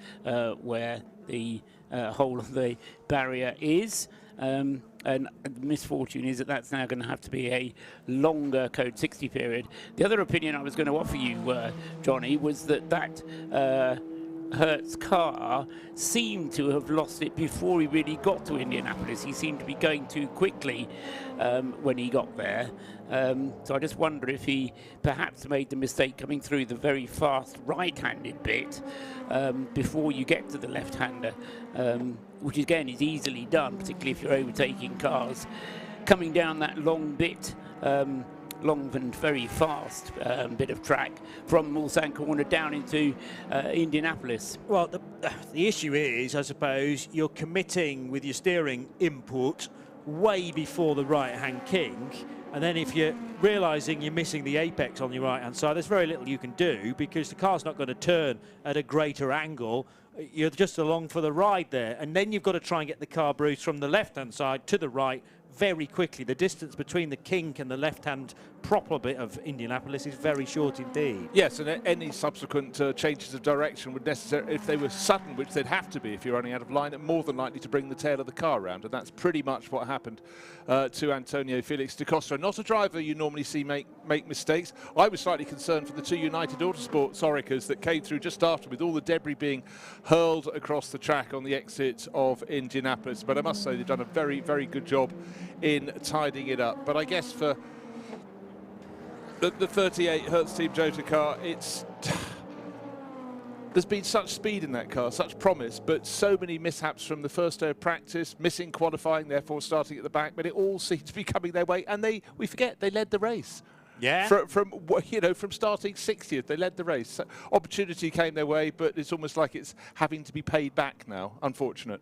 where the hole of the barrier is. And the misfortune is that that's now going to have to be a longer Code 60 period. The other opinion I was going to offer you, Johnny, was that Hertz car seemed to have lost it before he really got to Indianapolis. He seemed to be going too quickly when he got there. So I just wonder if he perhaps made the mistake coming through the very fast right-handed bit before you get to the left-hander, which again is easily done, particularly if you're overtaking cars. Coming down that long bit, long and very fast bit of track from Mulsanne Corner down into Indianapolis. Well, the issue is, I suppose, you're committing with your steering input way before the right-hand kink, and then if you're realising you're missing the apex on your right-hand side, there's very little you can do because the car's not going to turn at a greater angle. You're just along for the ride there, and then you've got to try and get the car bruised from the left-hand side to the right very quickly. The distance between the kink and the left-hand proper bit of Indianapolis is very short indeed. Yes, and any subsequent changes of direction would necessarily, if they were sudden, which they'd have to be if you're running out of line, and more than likely to bring the tail of the car around. And that's pretty much what happened to Antonio Felix da Costa. Not a driver you normally see make mistakes. I was slightly concerned for the two United Autosports Oreca's that came through just after, with all the debris being hurled across the track on the exit of Indianapolis. But I must say they've done a very, very good job in tidying it up. But I guess for the 38 Hertz Team Jota car, there's been such speed in that car, such promise, but so many mishaps from the first day of practice, missing qualifying, therefore starting at the back, but it all seems to be coming their way, and we forget they led the race. Yeah. From starting 60th, they led the race. So opportunity came their way, but it's almost like it's having to be paid back now. Unfortunate.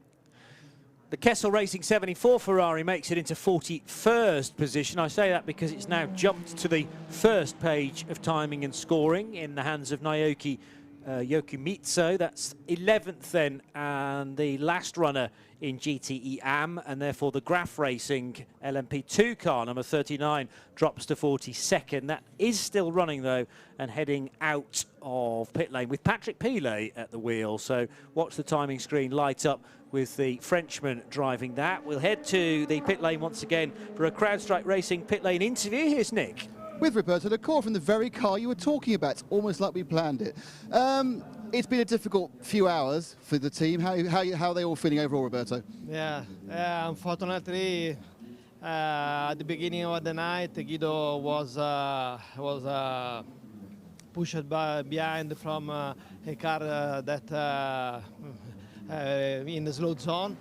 The Kessel Racing 74 Ferrari makes it into 41st position. I say that because it's now jumped to the first page of timing and scoring in the hands of Naoki Yokomitsu. That's 11th then, and the last runner in GTE AM, and therefore the Graf Racing LMP2 car, number 39, drops to 42nd. That is still running, though, and heading out of pit lane with Patrick Pilet at the wheel. So watch the timing screen light up with the Frenchman driving that. We'll head to the pit lane once again for a CrowdStrike Racing pit lane interview. Here's Nick. With Roberto Lecor from the very car you were talking about. It's almost like we planned it. It's been a difficult few hours for the team. How are they all feeling overall, Roberto? Yeah, unfortunately, at the beginning of the night, Guido was pushed behind from a car that in the slow zone,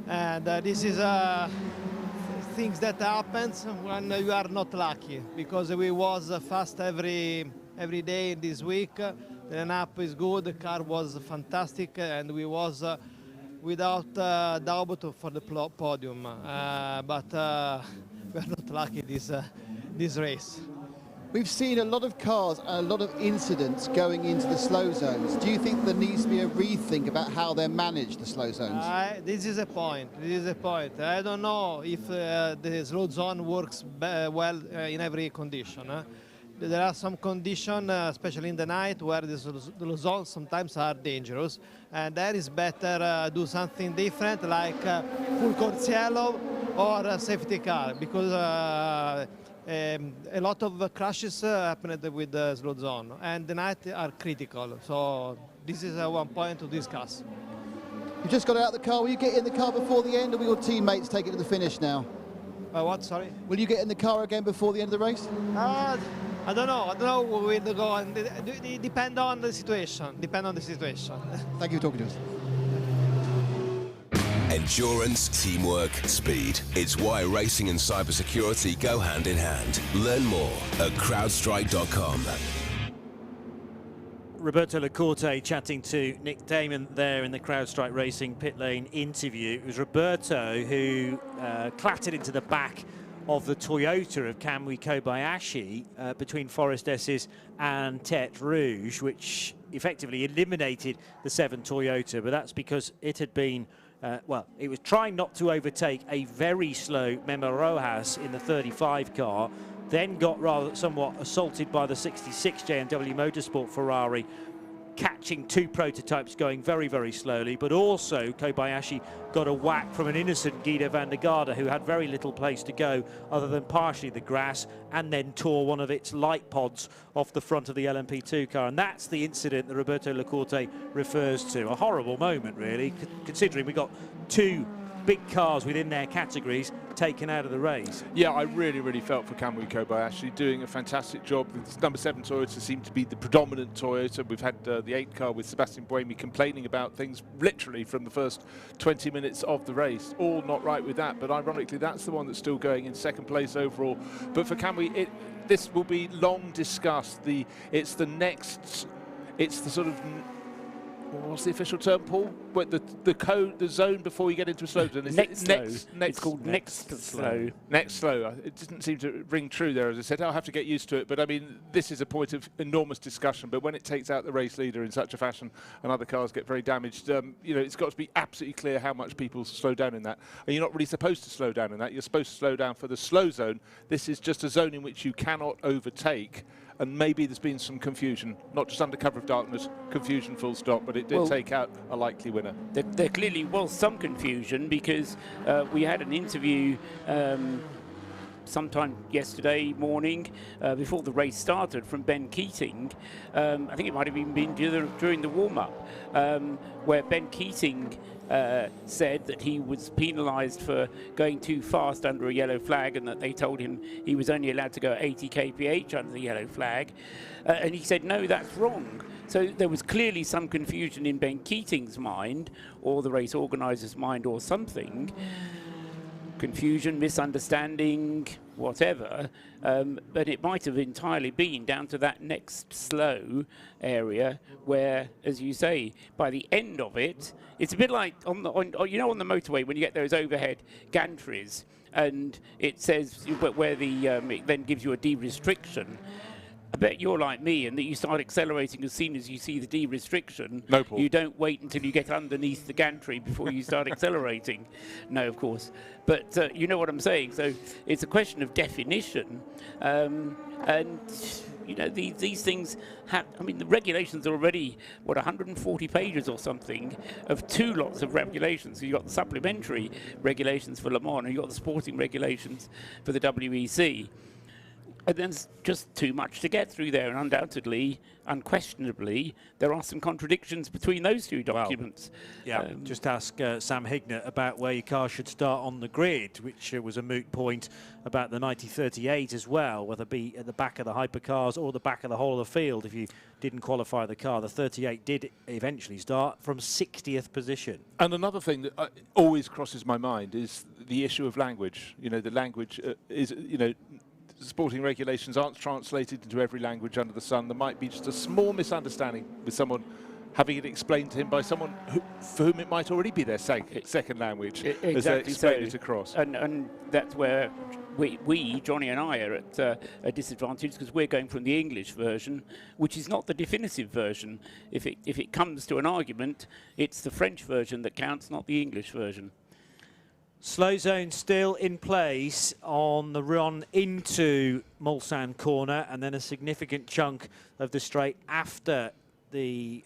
and this is things that happens when you are not lucky, because we was fast every day this week. The lineup is good, the car was fantastic, and we was without doubt for the podium, but we are not lucky this race. We've seen a lot of cars and a lot of incidents going into the slow zones. Do you think there needs to be a rethink about how they're managed, the slow zones? This is a point. I don't know if the slow zone works well in every condition. There are some conditions, especially in the night, where the slow zones sometimes are dangerous, and there is better do something different, like full course yellow or a safety car, because a lot of crashes happened with the slow zone, and the night are critical. So this is one point to discuss. You just got out of the car. Will you get in the car before the end, or will your teammates take it to the finish now? What? Sorry. Will you get in the car again before the end of the race? I don't know where we'll go, and it depends on the situation. Thank you for talking to us. Endurance, teamwork, speed. It's why racing and cybersecurity go hand in hand. Learn more at crowdstrike.com. Roberto Lecorte chatting to Nick Damon there in the CrowdStrike Racing pit lane interview. It was Roberto who clattered into the back of the Toyota of Kamui Kobayashi between Forest Esses and Tete Rouge, which effectively eliminated the 7 Toyota, but that's because it had been it was trying not to overtake a very slow Memo Rojas in the 35 car, then got somewhat assaulted by the 66 JMW Motorsport Ferrari, catching 2 prototypes going very, very slowly, but also Kobayashi got a whack from an innocent Guido van der Garde, who had very little place to go other than partially the grass, and then tore one of its light pods off the front of the LMP2 car. And that's the incident that Roberto Lecorte refers to. A horrible moment, really, considering we got 2 big cars within their categories taken out of the race. Yeah, I really felt for Kamui Kobayashi, doing a fantastic job. The number 7 Toyota seemed to be the predominant Toyota. We've had the 8 car with Sebastian Buemi complaining about things literally from the first 20 minutes of the race. All not right with that, but ironically that's the one that's still going in 2nd place overall. But for Kamui, this will be long discussed. It's the sort of what's the official term, Paul? What the zone before you get into a slow zone? Next it's called next slow. Next slow. It didn't seem to ring true there, as I said. I'll have to get used to it. But I mean, this is a point of enormous discussion. But when it takes out the race leader in such a fashion and other cars get very damaged, it's got to be absolutely clear how much people slow down in that. And you're not really supposed to slow down in that. You're supposed to slow down for the slow zone. This is just a zone in which you cannot overtake. And maybe there's been some confusion, not just under cover of darkness, confusion full stop, but it did take out a likely winner. There clearly was some confusion because we had an interview sometime yesterday morning before the race started from Ben Keating. I think it might have even been during the warm-up, where Ben Keating said that he was penalised for going too fast under a yellow flag and that they told him he was only allowed to go 80 kph under the yellow flag. And he said, no, that's wrong. So there was clearly some confusion in Ben Keating's mind, or the race organiser's mind, or something. Confusion, misunderstanding, whatever, but it might have entirely been down to that next slow area where, as you say, by the end of it, it's a bit like on the motorway when you get those overhead gantries and it says where the it then gives you a de-restriction. I bet you're like me and that you start accelerating as soon as you see the de-restriction. No, Paul. You don't wait until you get underneath the gantry before you start accelerating. No, of course. But you know what I'm saying. So it's a question of definition. And, these things have, the regulations are already, 140 pages or something of two lots of regulations. So you've got the supplementary regulations for Le Mans and you've got the sporting regulations for the WEC. And there's just too much to get through there, and undoubtedly, unquestionably, there are some contradictions between those two documents. Well, just ask Sam Hignett about where your car should start on the grid, which was a moot point about the 9038 as well, whether it be at the back of the hypercars or the back of the whole of the field if you didn't qualify the car. The 38 did eventually start from 60th position. And another thing that always crosses my mind is the issue of language. The language is, sporting regulations aren't translated into every language under the sun. There might be just a small misunderstanding with someone having it explained to him by someone for whom it might already be their second language, exactly, as they explain it across. And that's where we, Johnny and I, are at a disadvantage because we're going from the English version, which is not the definitive version. If it comes to an argument, it's the French version that counts, not the English version. Slow zone still in place on the run into Mulsanne corner, and then a significant chunk of the straight after the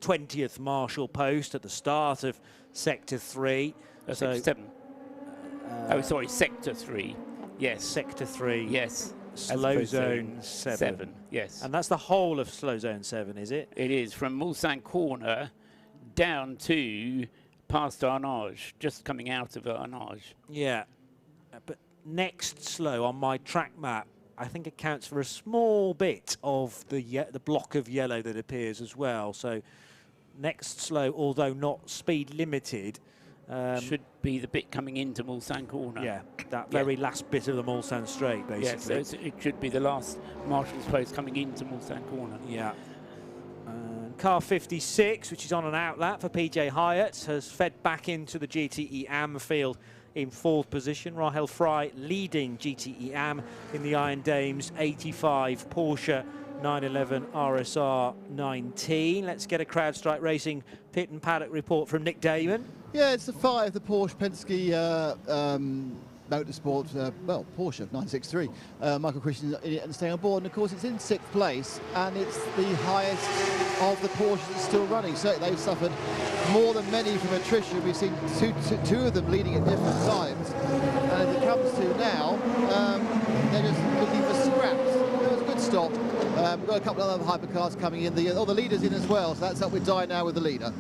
20th Marshall post at the start of Sector 3. Sector 7. Sorry, Sector 3. Yes. Sector 3. Yes. Slow zone 7. Yes. And that's the whole of slow zone 7, is it? It is, from Mulsanne corner down to past Arnage, just coming out of Arnage. Yeah, but next slow on my track map, I think it counts for a small bit of the block of yellow that appears as well. So next slow, although not speed limited, should be the bit coming into Mulsanne corner. Yeah, that very last bit of the Mulsanne straight, basically. Yes, it should be the last Marshall's post coming into Mulsanne corner. Yeah. Car 56, which is on an outlet for PJ Hyatt, has fed back into the GTE AM field in 4th position. Rahel Fry leading GTE AM in the Iron Dames 85 Porsche 911 RSR 19. Let's get a CrowdStrike Racing pit and paddock report from Nick Damon. Yeah, it's the 5, the Porsche Penske Motorsport, Porsche 963. Michael Christian in it and staying on board, and of course it's in 6th place, and it's the highest of the Porsches that's still running. So they've suffered more than many from attrition. We've seen two of them leading at different times, and as it comes to now, they're just looking for scraps. It was a good stop. We've got a couple of other hypercars coming in. The leader's in as well, so that's up with Die now with the leader.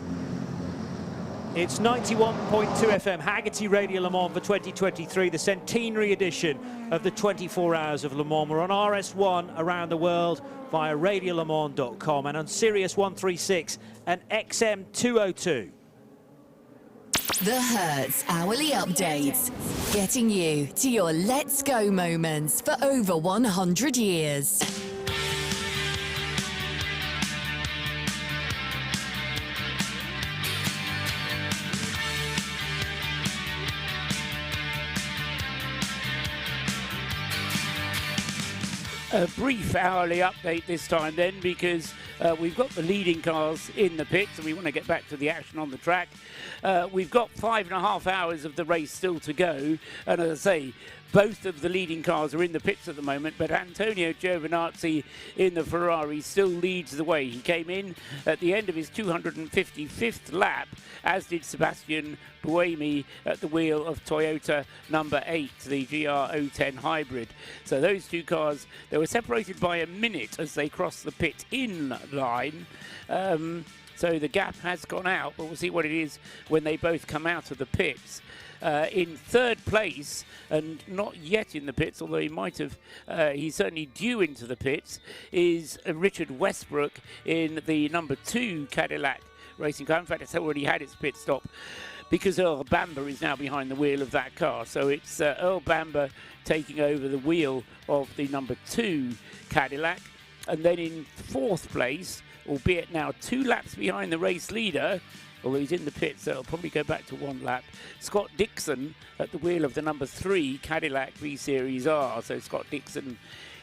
It's 91.2 FM, Haggerty Radio Le Mans for 2023, the centenary edition of the 24 Hours of Le Mans. We're on RS1 around the world via radiolemans.com and on Sirius 136 and XM 202. The Hertz Hourly Updates, getting you to your Let's Go moments for over 100 years. A brief hourly update this time then, because we've got the leading cars in the pits and we want to get back to the action on the track. We've got 5.5 hours of the race still to go, and as I say, both of the leading cars are in the pits at the moment, but Antonio Giovinazzi in the Ferrari still leads the way. He came in at the end of his 255th lap, as did Sebastian Buemi at the wheel of Toyota number 8, the GR010 hybrid. So those two cars, they were separated by a minute as they crossed the pit-in line. So the gap has gone out, but we'll see what it is when they both come out of the pits. In third place, and not yet in the pits, although he might have, he's certainly due into the pits, is Richard Westbrook in the number 2 Cadillac racing car. In fact, it's already had its pit stop because Earl Bamber is now behind the wheel of that car. So it's Earl Bamber taking over the wheel of the number 2 Cadillac. And then in fourth place, albeit now 2 laps behind the race leader, although he's in the pits, so it'll probably go back to 1 lap. Scott Dixon at the wheel of the number 3 Cadillac V-Series R. So Scott Dixon,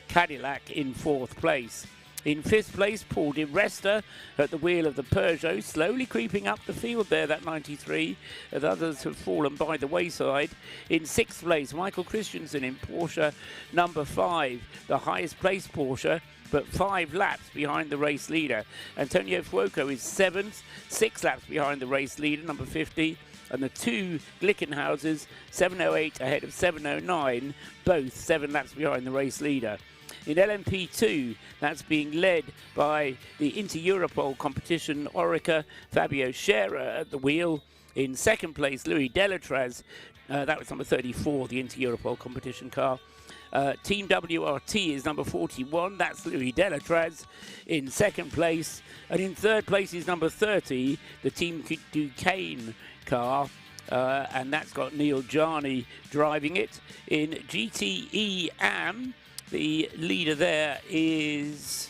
Cadillac in fourth place. In fifth place, Paul Di Resta at the wheel of the Peugeot, slowly creeping up the field there, that 93, as others have fallen by the wayside. In sixth place, Michael Christensen in Porsche number 5, the highest placed Porsche, but 5 laps behind the race leader. Antonio Fuoco is 7th, 6 laps behind the race leader, number 50, and the 2 Glickenhauses, 7:08 ahead of 7:09, both 7 laps behind the race leader. In LMP2, that's being led by the Inter-Europol competition Orica, Fabio Scherer at the wheel. In second place, Louis Delatraz, that was number 34, the Inter-Europol competition car. Team WRT is number 41, that's Louis Delatraz in second place. And in third place is number 30, the Team Duquesne car, and that's got Neil Jarney driving it. In GTE AM, the leader there is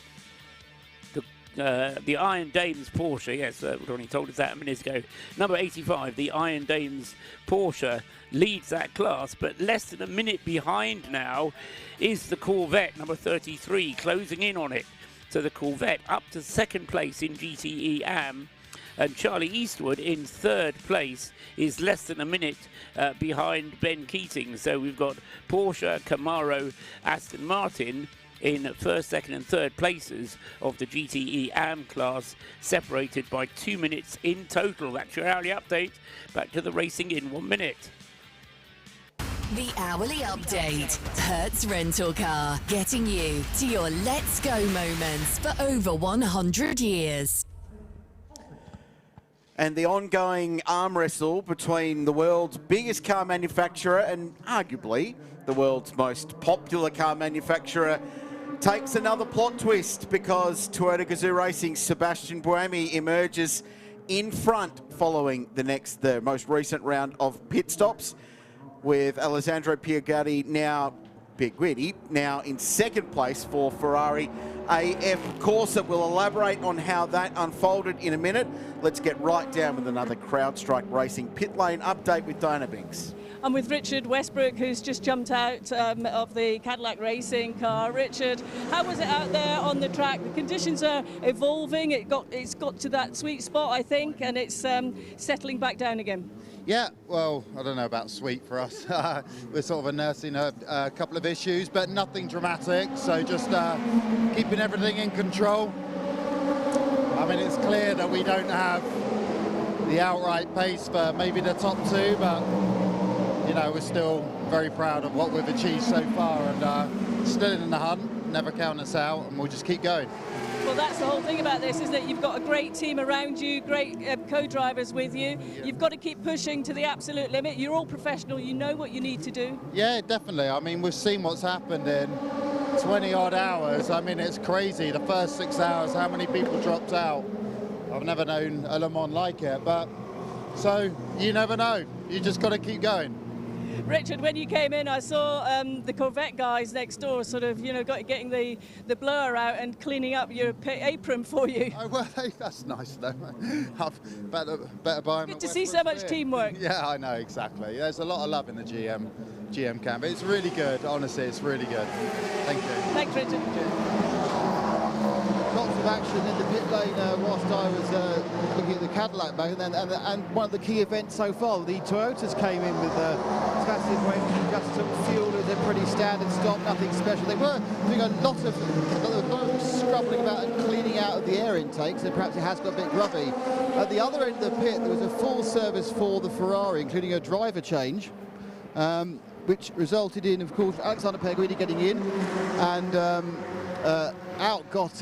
the Iron Dames Porsche. Yes, Ronnie told us that a minute ago. Number 85, the Iron Dames Porsche leads that class, but less than a minute behind now is the Corvette, number 33, closing in on it. So the Corvette up to second place in GTE AM, and Charlie Eastwood in third place is less than a minute behind Ben Keating. So we've got Porsche, Camaro, Aston Martin in first, second and third places of the GTE AM class, separated by 2 minutes in total. That's your hourly update. Back to the racing in 1 minute. The hourly update. Hertz Rental Car, getting you to your let's go moments for over 100 years. And the ongoing arm wrestle between the world's biggest car manufacturer and arguably the world's most popular car manufacturer takes another plot twist, because Toyota Gazoo Racing's Sebastian Buemi emerges in front following the most recent round of pit stops, with Alessandro Pierguidi now in second place for Ferrari AF Corsa. We'll elaborate on how that unfolded in a minute. Let's get right down with another CrowdStrike Racing pit lane update with Diana Binks. I'm with Richard Westbrook, who's just jumped out of the Cadillac racing car. Richard, how was it out there on the track? The conditions are evolving. It's got to that sweet spot, I think, and it's settling back down again. Yeah, well, I don't know about sweet for us. We're sort of nursing a couple of issues, but nothing dramatic. So just keeping everything in control. I mean, it's clear that we don't have the outright pace for maybe the top 2, but you know, we're still very proud of what we've achieved so far, and still in the hunt. Never count us out, and we'll just keep going. Well, that's the whole thing about this, is that you've got a great team around you, great co-drivers with you. You've got to keep pushing to the absolute limit. You're all professional. You know what you need to do. Yeah, definitely. I mean, we've seen what's happened in 20-odd hours. I mean, it's crazy. The first 6 hours, how many people dropped out? I've never known a Le Mans like it. But so you never know. You just got to keep going. Richard, when you came in, I saw the Corvette guys next door sort of, you know, getting the blower out and cleaning up your apron for you. Oh, well, that's nice though. better buy them. Good to see so much teamwork. Yeah, I know, exactly. There's a lot of love in the GM camp. It's really good, honestly, it's really good. Thank you. Thanks, Richard. Lots of action in the pit lane whilst I was looking at the Cadillac back, and one of the key events so far, the Toyotas came in with passive wing, just some fuel. It was a pretty standard stop, nothing special. They were doing a lot of scrubbing about and cleaning out of the air intake, so perhaps it has got a bit grubby. At the other end of the pit, there was a full service for the Ferrari, including a driver change, which resulted in, of course, Alexander Pellegrini getting in, and out got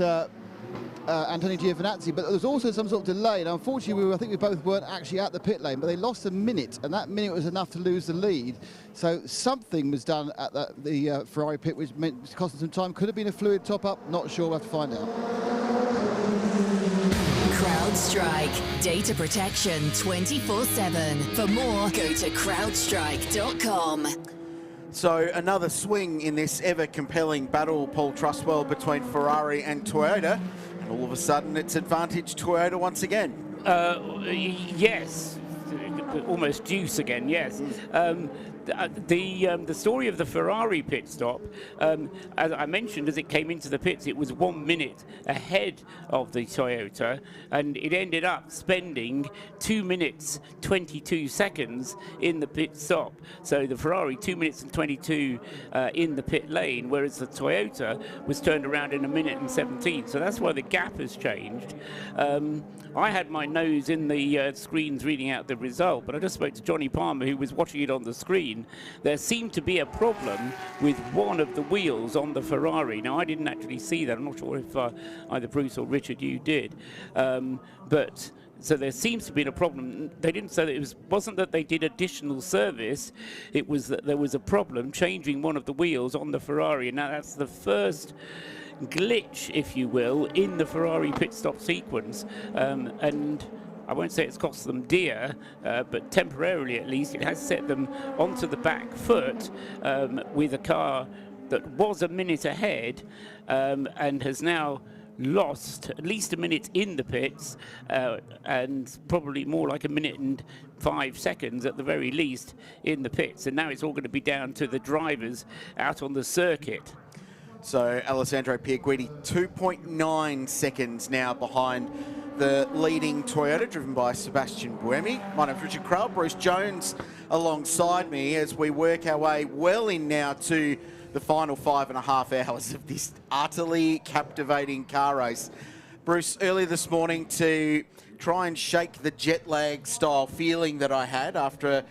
Antonio Giovinazzi, but there was also some sort of delay. Now, unfortunately, I think we both weren't actually at the pit lane, but they lost a minute, and that minute was enough to lose the lead. So something was done at the Ferrari pit, which meant cost them some time. Could have been a fluid top-up, not sure, we'll have to find out. CrowdStrike. Data protection 24/7. For more, go to crowdstrike.com. So another swing in this ever-compelling battle, Paul Trustwell, between Ferrari and Toyota. And all of a sudden, it's advantage Toyota once again. Yes. Almost deuce again, yes. The story of the Ferrari pit stop, as I mentioned, as it came into the pits, it was 1 minute ahead of the Toyota, and it ended up spending 2 minutes 22 seconds in the pit stop. So the Ferrari 2 minutes and 22 in the pit lane, whereas the Toyota was turned around in 1 minute and 17. So that's why the gap has changed. I had my nose in the screens reading out the result, but I just spoke to Johnny Palmer, who was watching it on the screen. There seemed to be a problem with one of the wheels on the Ferrari. Now, I didn't actually see that. I'm not sure if either Bruce or Richard, you did. But so there seems to be a problem. They didn't say that it wasn't that they did additional service. It was that there was a problem changing one of the wheels on the Ferrari. And now that's the first glitch, if you will, in the Ferrari pit stop sequence. And I won't say it's cost them dear, but temporarily at least, it has set them onto the back foot with a car that was 1 minute ahead and has now lost at least 1 minute in the pits and probably more like 1 minute and 5 seconds at the very least in the pits. And now it's all going to be down to the drivers out on the circuit. So Alessandro Piaguidi, 2.9 seconds now behind the leading Toyota, driven by Sebastian Buemi. My name's Richard Crowell, Bruce Jones alongside me as we work our way well in now to the final 5.5 hours of this utterly captivating car race. Bruce, earlier this morning to try and shake the jet lag style feeling that I had after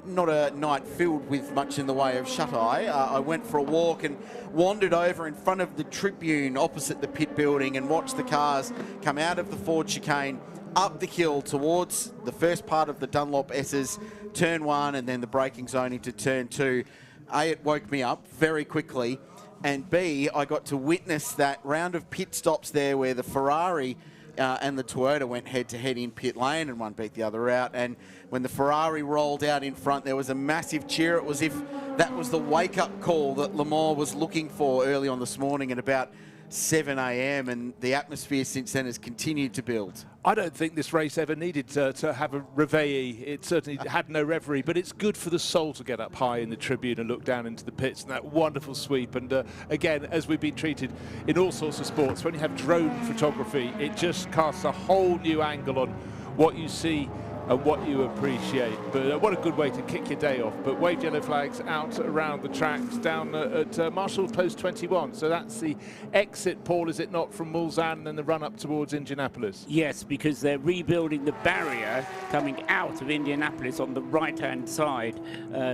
not a night filled with much in the way of shut-eye. I went for a walk and wandered over in front of the Tribune opposite the pit building and watched the cars come out of the Ford chicane, up the hill towards the first part of the Dunlop S's, turn 1 and then the braking zone into turn 2. A, it woke me up very quickly, and B, I got to witness that round of pit stops there where the Ferrari and the Toyota went head-to-head in pit lane and one beat the other out. And when the Ferrari rolled out in front, there was a massive cheer. It was as if that was the wake-up call that Le Mans was looking for early on this morning at about 7 a.m. and the atmosphere since then has continued to build. I don't think this race ever needed to have a reveille. It certainly had no reverie, but it's good for the soul to get up high in the Tribune and look down into the pits and that wonderful sweep. And again, as we've been treated in all sorts of sports, when you have drone photography, it just casts a whole new angle on what you see and what you appreciate. But what a good way to kick your day off. But waved yellow flags out around the tracks down at Marshall Post 21. So that's the exit, Paul, is it not, from Mulsanne and the run up towards Indianapolis? Yes, because they're rebuilding the barrier coming out of Indianapolis on the right-hand side.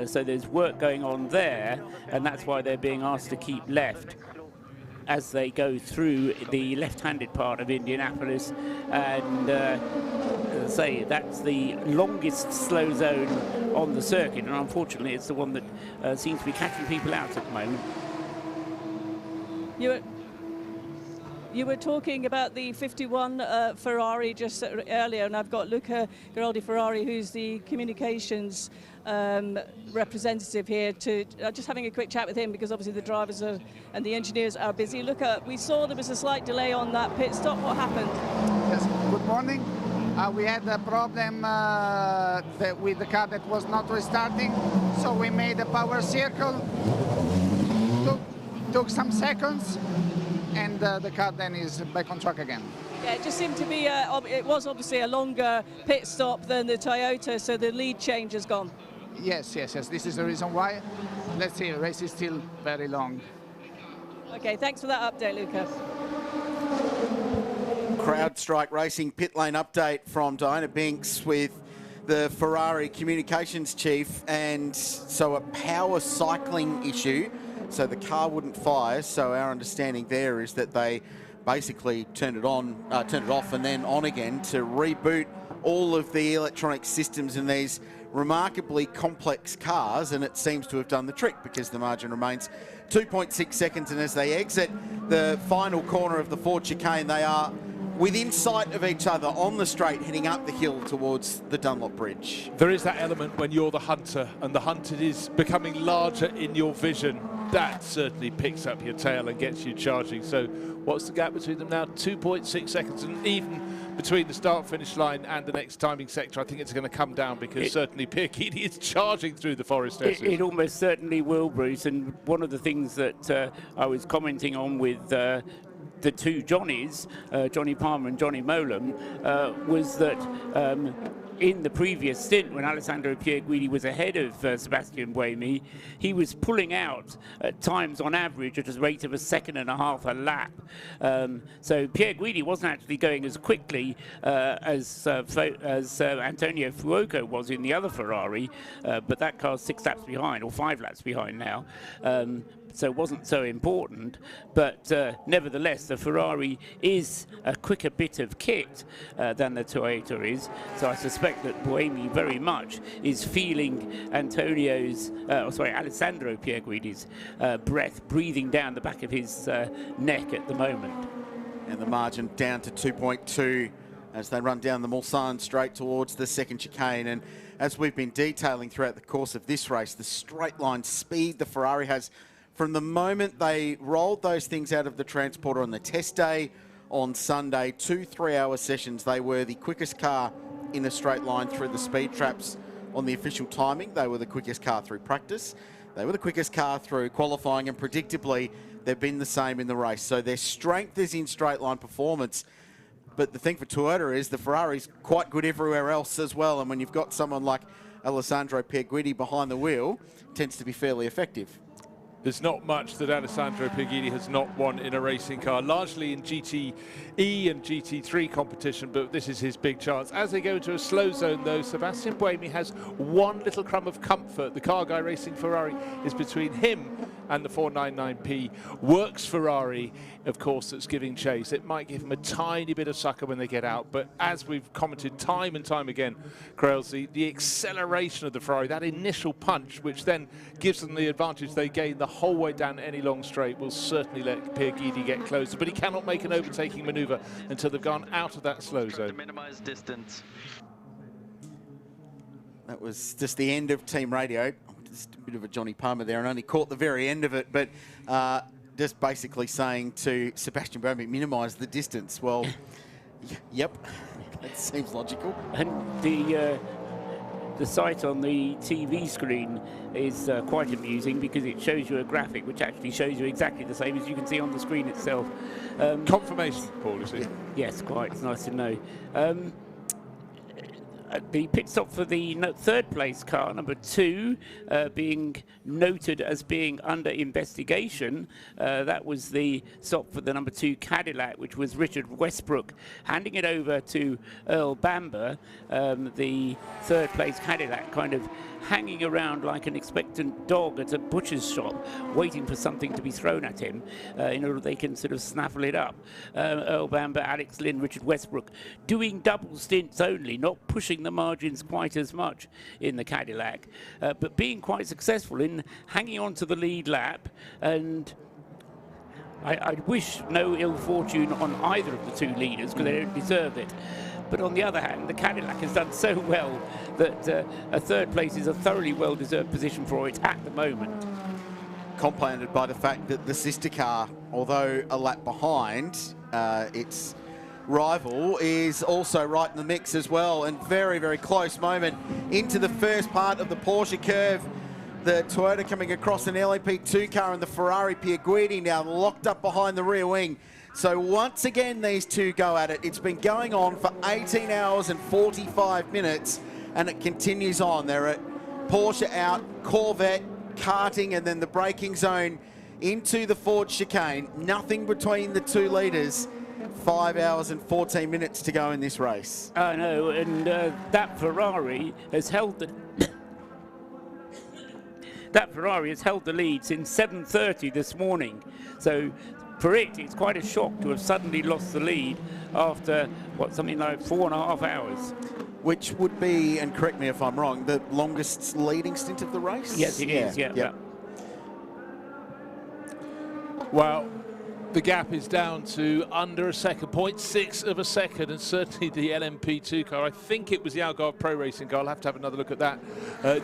So there's work going on there, and that's why they're being asked to keep left as they go through the left-handed part of Indianapolis. And as I say, that's the longest slow zone on the circuit, and unfortunately it's the one that seems to be catching people out at the moment. You were talking about the 51 Ferrari just earlier, and I've got Luca Giraldi Ferrari, who's the communications representative here, to just having a quick chat with him, because obviously the drivers and the engineers are busy. Luca, we saw there was a slight delay on that pit stop. What happened? Yes, good morning. We had a problem with the car that was not restarting, so we made a power circle. Took some seconds, and the car then is back on track again. Yeah, it just seemed to be, it was obviously a longer pit stop than the Toyota, so the lead change has gone. Yes. This is the reason why. Let's see, the race is still very long. Okay, thanks for that update, Luca. CrowdStrike Racing pit lane update from Diana Binks with the Ferrari communications chief, and so a power cycling issue. So the car wouldn't fire. So our understanding there is that they basically turned it off and then on again to reboot all of the electronic systems in these remarkably complex cars, and it seems to have done the trick, because the margin remains 2.6 seconds, and as they exit the final corner of the Ford chicane, they are within sight of each other on the straight, heading up the hill towards the Dunlop Bridge. There is that element when you're the hunter and the hunted is becoming larger in your vision. That certainly picks up your tail and gets you charging. So what's the gap between them now? 2.6 seconds, and even between the start-finish line and the next timing sector, I think it's going to come down, because certainly Pierre Guidi is charging through the Forest S's. It almost certainly will, Bruce, and one of the things that I was commenting on with the two Johnnies, Johnny Palmer and Johnny Molam, was that in the previous stint, when Alessandro Pierre Guidi was ahead of Sebastian Buemi, he was pulling out at times on average at a rate of 1.5 seconds a lap. So Pierre Guidi wasn't actually going as quickly as Antonio Fuoco was in the other Ferrari, but that car's 6 laps behind, or 5 laps behind now. So it wasn't so important, but nevertheless the Ferrari is a quicker bit of kit than the Toyota is, so I suspect that Buemi very much is feeling Alessandro Pierre Guidi's breath breathing down the back of his neck at the moment. And the margin down to 2.2 as they run down the Mulsanne straight towards the second chicane. And as we've been detailing throughout the course of this race, the straight line speed the Ferrari has from the moment they rolled those things out of the transporter on the test day on Sunday, 2 3-hour sessions, they were the quickest car in a straight line through the speed traps on the official timing. They were the quickest car through practice. They were the quickest car through qualifying, and predictably, they've been the same in the race. So their strength is in straight line performance. But the thing for Toyota is the Ferrari's quite good everywhere else as well. And when you've got someone like Alessandro Pierre Guidi behind the wheel, it tends to be fairly effective. There's not much that Alessandro Pierre Guidi has not won in a racing car, largely in GTE and GT3 competition, but this is his big chance. As they go into a slow zone, though, Sebastian Buemi has one little crumb of comfort. The car guy racing Ferrari is between him and the 499P Works Ferrari, of course, that's giving chase. It might give him a tiny bit of sucker when they get out, but as we've commented time and time again, Krails, the acceleration of the Ferrari, that initial punch, which then gives them the advantage they gain the whole way down any long straight, will certainly let Pierre Guidi get closer, but he cannot make an overtaking manoeuvre until they've gone out of that slow zone. To minimize distance. That was just the end of team radio. Just a bit of a Johnny Palmer there, and only caught the very end of it, but just basically saying to Sebastian Buemi, minimise the distance. Well, yep, that seems logical. And the sight on the TV screen is quite amusing, because it shows you a graphic which actually shows you exactly the same as you can see on the screen itself. Confirmation, Paul, is it? Yes, quite. It's nice to know. The pit stop for the third place car, number 2, being noted as being under investigation. That was the stop for the number 2 Cadillac, which was Richard Westbrook handing it over to Earl Bamber. The third place Cadillac kind of hanging around like an expectant dog at a butcher's shop, waiting for something to be thrown at him in order they can sort of snaffle it up. Earl Bamber, Alex Lynn, Richard Westbrook doing double stints only, not pushing the margins quite as much in the Cadillac, but being quite successful in hanging on to the lead lap. And I wish no ill fortune on either of the two leaders because they don't deserve it. But on the other hand, the Cadillac has done so well that a third place is a thoroughly well-deserved position for it at the moment. Compounded by the fact that the sister car, although a lap behind, its rival is also right in the mix as well, and very, very close moment into the first part of the Porsche curve. The Toyota coming across an LMP2 car and the Ferrari Pierguidi now locked up behind the rear wing. So once again, these two go at it. It's been going on for 18 hours and 45 minutes, and it continues on. They're at Porsche out, Corvette, karting, and then the braking zone into the Ford chicane. Nothing between the two leaders. 5 hours and 14 minutes to go in this race. I know, and that Ferrari has held the lead since 7:30 this morning. So for it, it's quite a shock to have suddenly lost the lead after, what, something like 4.5 hours. Which would be, and correct me if I'm wrong, the longest leading stint of the race? Yes, it is, yeah. Well, the gap is down to under a second, 0.6 of a second, and certainly the LMP2 car, I think it was the Algarve Pro Racing car, I'll have to have another look at that,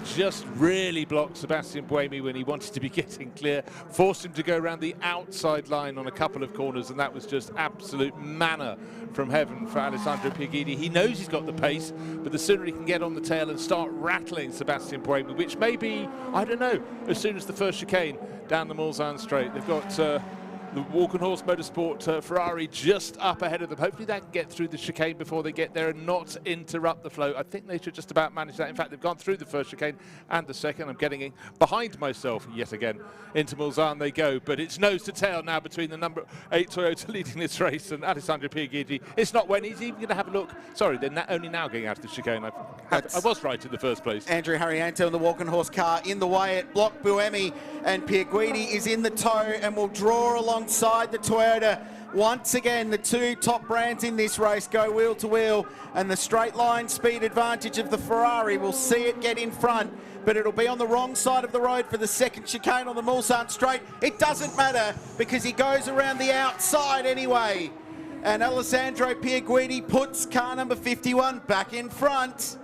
just really blocked Sebastian Buemi when he wanted to be getting clear, forced him to go around the outside line on a couple of corners, and that was just absolute manna from heaven for Alessandro Pierguidi. He knows he's got the pace, but the sooner he can get on the tail and start rattling Sebastian Buemi, which may be, I don't know, as soon as the first chicane down the Mulsanne straight. They've got the Glickenhaus Motorsport Ferrari just up ahead of them. Hopefully they can get through the chicane before they get there and not interrupt the flow. I think they should just about manage that. In fact, they've gone through the first chicane and the second. I'm getting behind myself yet again. Into Mulsanne they go, but it's nose to tail now between the number 8 Toyota leading this race and Alessandro Pierguidi. It's not when he's even going to have a look. Sorry, they're only now getting out of the chicane. I was right in the first place. Andrew Harrianto in the Glickenhaus car in the way at block. Buemi and Pierguidi is in the tow and will draw alongside the Toyota. Once again, the two top brands in this race go wheel to wheel, and the straight line speed advantage of the Ferrari will see it get in front, but it'll be on the wrong side of the road for the second chicane on the Mulsanne straight. It doesn't matter because he goes around the outside anyway. And Alessandro Pierguidi puts car number 51 back in front.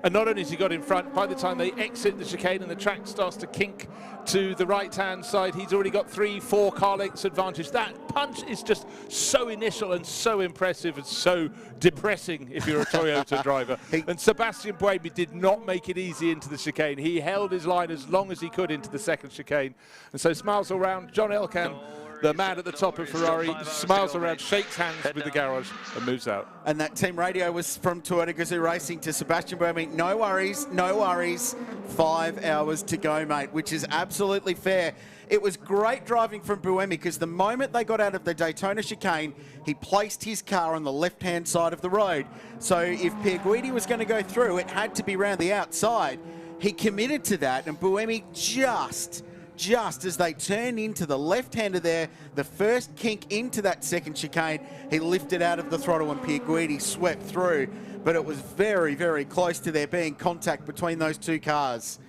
And not only has he got in front, by the time they exit the chicane and the track starts to kink to the right-hand side, he's already got 3-4 car lengths advantage. That punch is just so initial and so impressive and so depressing if you're a Toyota driver. And Sebastian Buemi did not make it easy into the chicane. He held his line as long as he could into the second chicane. And so smiles all round. John Elkann, the man at the top of Ferrari, smiles around, shakes hands with the garage and moves out. And that team radio was from Toyota Gazoo Racing to Sebastian Buemi. No worries, no worries. 5 hours to go, mate, which is absolutely fair. It was great driving from Buemi because the moment they got out of the Daytona chicane, he placed his car on the left-hand side of the road. So if Pierguidi was going to go through, it had to be round the outside. He committed to that, and Buemi just as they turned into the left-hander there, the first kink into that second chicane, he lifted out of the throttle and Pierguidi swept through. But it was very, very close to there being contact between those two cars.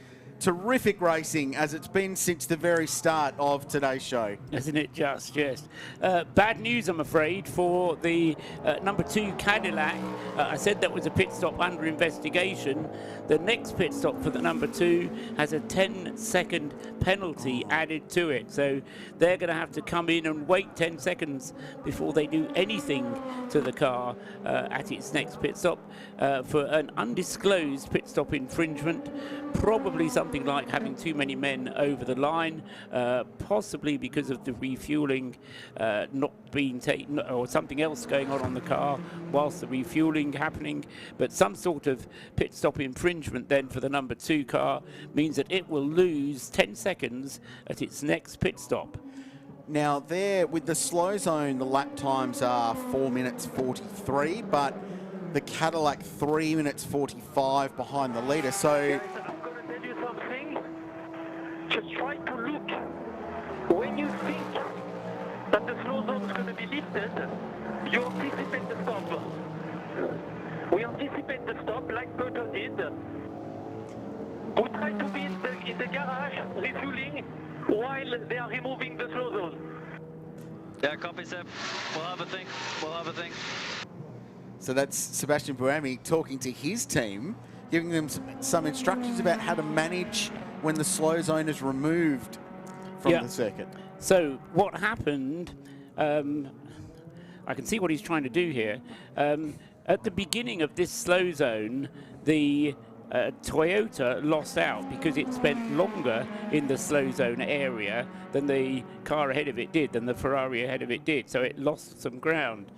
Terrific racing, as it's been since the very start of today's show. Isn't it just, yes. Bad news, I'm afraid, for the number 2 Cadillac. I said that was a pit stop under investigation. The next pit stop for the number 2 has a 10-second penalty added to it. So they're going to have to come in and wait 10 seconds before they do anything to the car at its next pit stop for an undisclosed pit stop infringement. Probably something like having too many men over the line, possibly because of the refueling not being taken, or something else going on the car whilst the refueling happening. But some sort of pit stop infringement then for the number 2 car means that it will lose 10 seconds at its next pit stop. Now there, with the slow zone, the lap times are 4 minutes 43, but the Cadillac 3 minutes 45 behind the leader. So just try to look. When you think that the slow zone is going to be lifted, you anticipate the stop. We anticipate the stop like Burton did. We try to be in the garage refueling while they are removing the slow zone. Yeah, copy, Seb. We'll have a think. We'll have a think. So that's Sebastian Buemi talking to his team, giving them some instructions about how to manage when the slow zone is removed from the circuit. So what happened, I can see what he's trying to do here. At the beginning of this slow zone, the Toyota lost out because it spent longer in the slow zone area than the car ahead of it did, than the Ferrari ahead of it did. So it lost some ground.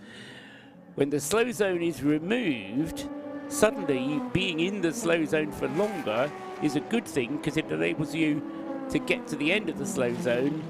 When the slow zone is removed, suddenly being in the slow zone for longer is a good thing because it enables you to get to the end of the slow zone,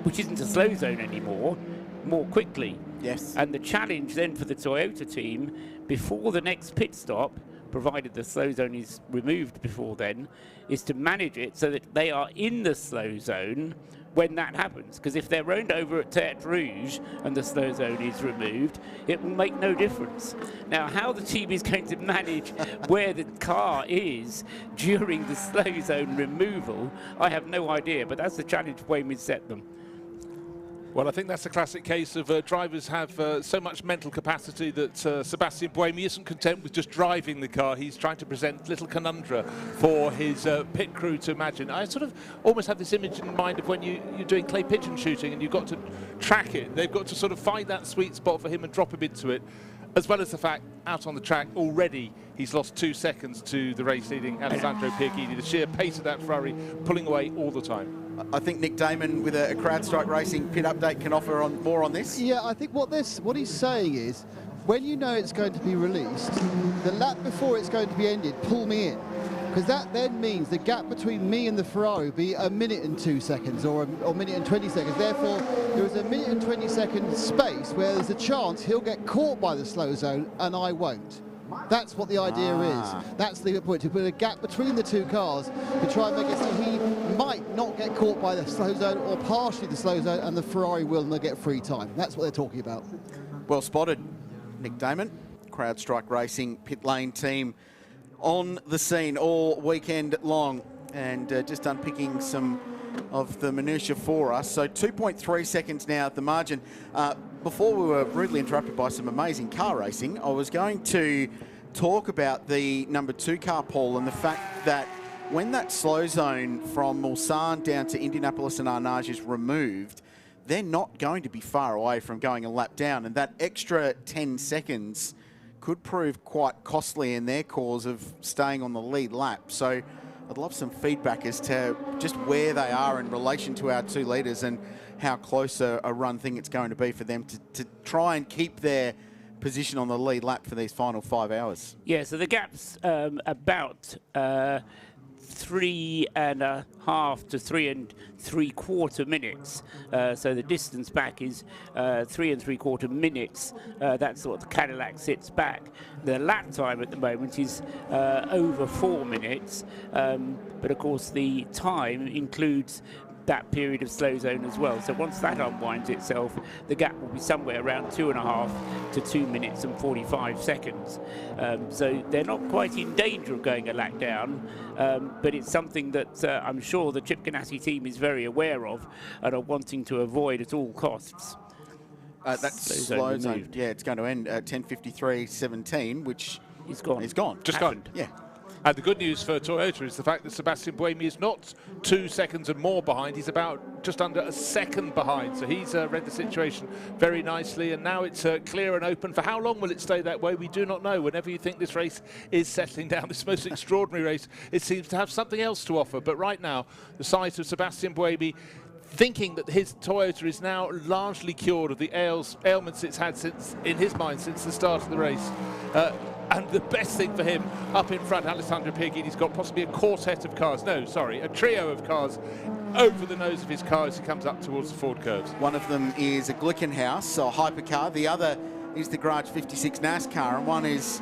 which isn't a slow zone anymore, more quickly. Yes. And the challenge then for the Toyota team, before the next pit stop, provided the slow zone is removed before then, is to manage it so that they are in the slow zone when that happens. Because if they're round over at Tertre Rouge and the slow zone is removed, it will make no difference. Now, how the team is going to manage where the car is during the slow zone removal, I have no idea, but that's the challenge Buemi set them. Well, I think that's a classic case of drivers have so much mental capacity that Sebastian Buemi isn't content with just driving the car. He's trying to present little conundra for his pit crew to imagine. I sort of almost have this image in mind of when you're doing clay pigeon shooting and you've got to track it. They've got to sort of find that sweet spot for him and drop him into it, as well as the fact, out on the track already, he's lost 2 seconds to the race-leading Alessandro Pierguidi. The sheer pace of that Ferrari pulling away all the time. I think Nick Damon with a CrowdStrike Racing pit update can offer on more on this. Yeah, I think what he's saying is, when you know it's going to be released, the lap before it's going to be ended, pull me in. Because that then means the gap between me and the Ferrari will be 1 minute and 2 seconds or a minute and 20 seconds. Therefore, there is a 1 minute and 20 second space where there's a chance he'll get caught by the slow zone and I won't. That's what the idea is. That's the point, to put a gap between the two cars to try and make it so he might not get caught by the slow zone or partially the slow zone, and the Ferrari will not get free time. That's what they're talking about. Well spotted, Nick Damon, CrowdStrike Racing pit lane team on the scene all weekend long, and just unpicking some of the minutiae for us. So 2.3 seconds now at the margin. Before we were rudely interrupted by some amazing car racing, I was going to talk about the number 2 car, Paul, and the fact that when that slow zone from Mulsanne down to Indianapolis and Arnage is removed, they're not going to be far away from going a lap down, and that extra 10 seconds could prove quite costly in their cause of staying on the lead lap. So I'd love some feedback as to just where they are in relation to our 2 leaders and how close a run thing it's going to be for them to try and keep their position on the lead lap for these final 5 hours. Yeah, so the gap's about 3.5 to 3 3/4 minutes. So the distance back is 3 3/4 minutes. That's what the Cadillac sits back. The lap time at the moment is over 4 minutes. But of course the time includes that period of slow zone as well. So once that unwinds itself, the gap will be somewhere around 2.5 to 2 minutes and 45 seconds. So they're not quite in danger of going a lap down, but it's something that I'm sure the Chip Ganassi team is very aware of and are wanting to avoid at all costs. That's slow zone. Yeah, it's going to end at 10:53.17, which is gone. It's gone. Just gone. Yeah. And the good news for Toyota is the fact that Sebastian Buemi is not 2 seconds and more behind. He's about just under a second behind. So he's read the situation very nicely. And now it's clear and open. For how long will it stay that way? We do not know. Whenever you think this race is settling down, this most extraordinary race, it seems to have something else to offer. But right now, the sight of Sebastian Buemi thinking that his Toyota is now largely cured of the ailments it's had in his mind since the start of the race. And the best thing for him, up in front, Alessandro Pierguidi's got possibly a quartet of cars. No, sorry, a trio of cars over the nose of his car as he comes up towards the Ford curves. One of them is a Glickenhaus, a hypercar. The other is the Garage 56 NASCAR, and one is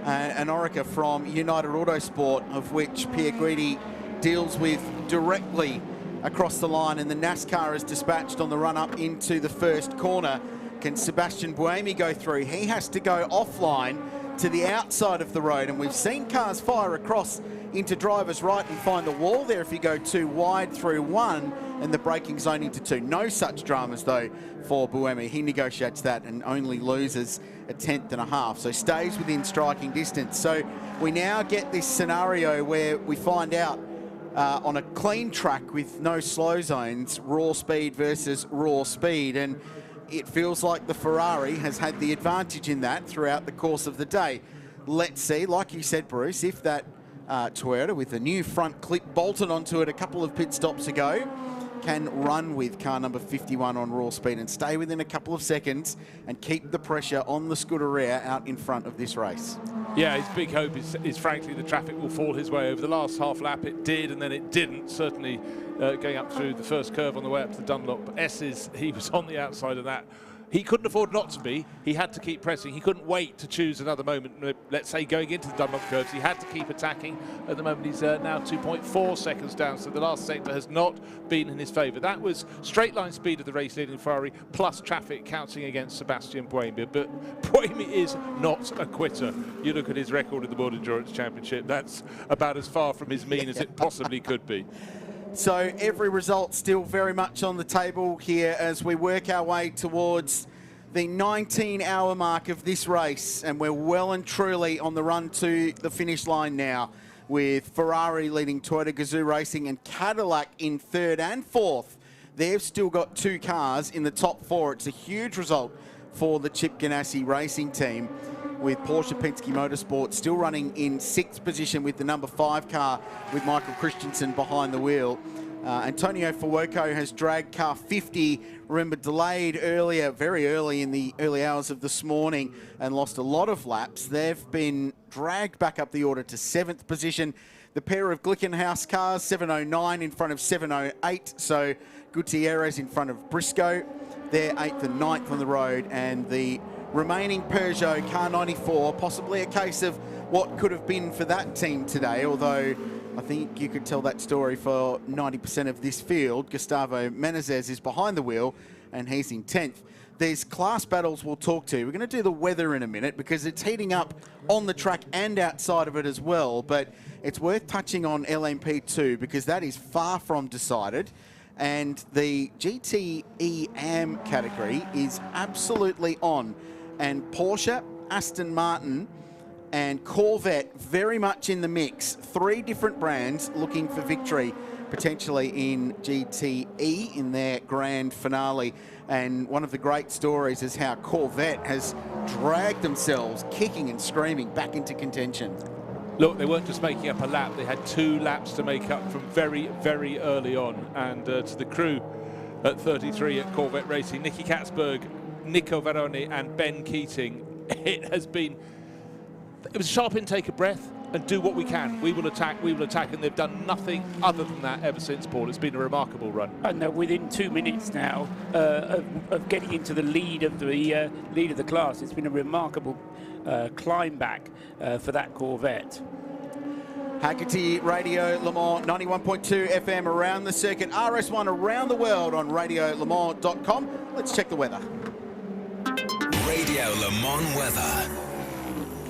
an Orica from United Autosport, of which Pierguidi deals with directly across the line, and the NASCAR is dispatched on the run-up into the first corner. Can Sebastian Buemi go through? He has to go offline to the outside of the road, and we've seen cars fire across into driver's right and find the wall there if you go too wide through 1 and the braking zone into 2. No such dramas though for Buemi. He negotiates that and only loses a 1/10.5, so stays within striking distance. So we now get this scenario where we find out on a clean track with no slow zones, raw speed versus raw speed, and it feels like the Ferrari has had the advantage in that throughout the course of the day. Let's see, like you said, Bruce, if that Toyota with the new front clip bolted onto it a couple of pit stops ago can run with car number 51 on raw speed and stay within a couple of seconds and keep the pressure on the Scuderia out in front of this race. Yeah, his big hope is frankly the traffic will fall his way. Over the last half lap it did, and then it didn't, certainly going up through the first curve on the way up to the Dunlop. But he was on the outside of that. He couldn't afford not to be. He had to keep pressing. He couldn't wait to choose another moment, let's say, going into the Dunlop curves. He had to keep attacking. At the moment, he's now 2.4 seconds down, so the last sector has not been in his favour. That was straight line speed of the race-leading Ferrari, plus traffic counting against Sebastian Buemi. But Buemi is not a quitter. You look at his record in the World Endurance Championship, that's about as far from his mean as it possibly could be. So every result still very much on the table here as we work our way towards the 19-hour mark of this race, and we're well and truly on the run to the finish line now, with Ferrari leading Toyota Gazoo Racing and Cadillac in 3rd and 4th. They've still got 2 cars in the top 4. It's a huge result for the Chip Ganassi Racing team, with Porsche Penske Motorsport still running in 6th position with the number 5 car with Michael Christensen behind the wheel. Antonio Fuoco has dragged car 50, remember delayed earlier, very early in the early hours of this morning, and lost a lot of laps. They've been dragged back up the order to 7th position. The pair of Glickenhaus cars, 709 in front of 708, so Gutierrez in front of Briscoe. They're 8th and 9th on the road, and the remaining Peugeot car 94, possibly a case of what could have been for that team today, although I think you could tell that story for 90% of this field. Gustavo Menezes is behind the wheel and he's in 10th. There's class battles we'll talk to. We're going to do the weather in a minute because it's heating up on the track and outside of it as well, but it's worth touching on LMP2 because that is far from decided. And the GTE AM category is absolutely on. And Porsche, Aston Martin and Corvette very much in the mix. 3 different brands looking for victory, potentially in GTE in their grand finale. And one of the great stories is how Corvette has dragged themselves kicking and screaming back into contention. Look, they weren't just making up a lap. They had 2 laps to make up from very, very early on. And to the crew at 33 at Corvette Racing, Nicky Katzberg, Nico Veroni and Ben Keating, it was a sharp intake of breath and do what we can. We will attack, and they've done nothing other than that ever since, Paul. It's been a remarkable run. And within 2 minutes now of getting into the lead of the class, it's been a remarkable climb back for that Corvette. Haggerty Radio Le Mans 91.2 FM around the circuit, RS1 around the world on radiolemans.com. Let's check the weather. Radio Le Mans weather.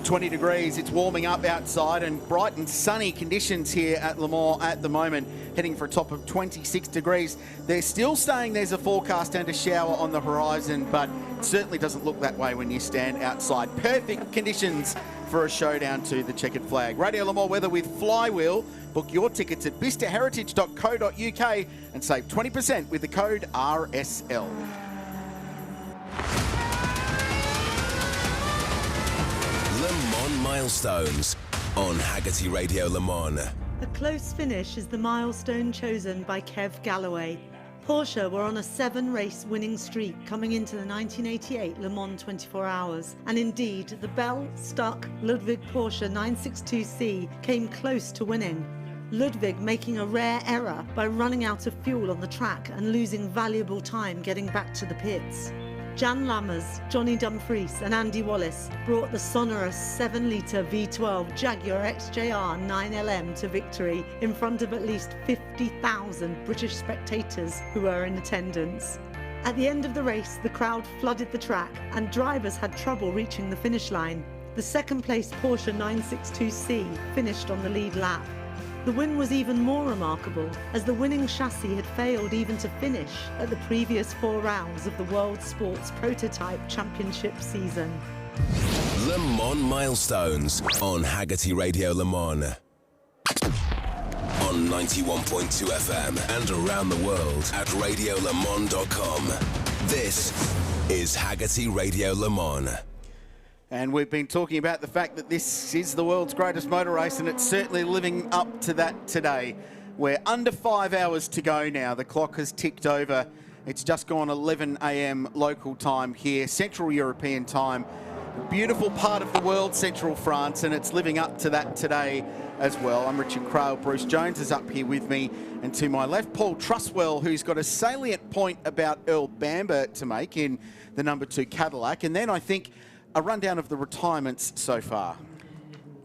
20 degrees, it's warming up outside and bright and sunny conditions here at Le Mans at the moment, heading for a top of 26 degrees. They're still saying there's a forecast and a shower on the horizon, but it certainly doesn't look that way when you stand outside. Perfect conditions for a showdown to the checkered flag. Radio Le Mans weather with Flywheel. Book your tickets at bicestaheritage.co.uk and save 20% with the code RSL. Le Mans milestones on Haggerty Radio Le Mans. A close finish is the milestone chosen by Kev Galloway. Porsche were on a 7-race winning streak coming into the 1988 Le Mans 24 Hours, and indeed the bell-stuck Ludwig Porsche 962C came close to winning. Ludwig making a rare error by running out of fuel on the track and losing valuable time getting back to the pits. Jan Lammers, Johnny Dumfries and Andy Wallace brought the sonorous 7-litre V12 Jaguar XJR 9LM to victory in front of at least 50,000 British spectators who were in attendance. At the end of the race, the crowd flooded the track and drivers had trouble reaching the finish line. The second-place Porsche 962C finished on the lead lap. The win was even more remarkable, as the winning chassis had failed even to finish at the previous 4 rounds of the World Sports Prototype Championship season. Le Mans Milestones on Haggerty Radio Le Mans. On 91.2 FM and around the world at radiolemans.com. This is Haggerty Radio Le Mans. And we've been talking about the fact that this is the world's greatest motor race, and it's certainly living up to that today. We're under 5 hours to go now. The clock has ticked over. It's just gone 11 a.m. local time here, Central European time. Beautiful part of the world, Central France, and it's living up to that today as well. I'm Richard Craill. Bruce Jones is up here with me, and to my left, Paul Truswell, who's got a salient point about Earl Bamber to make in the number 2 Cadillac, and then I think a rundown of the retirements so far.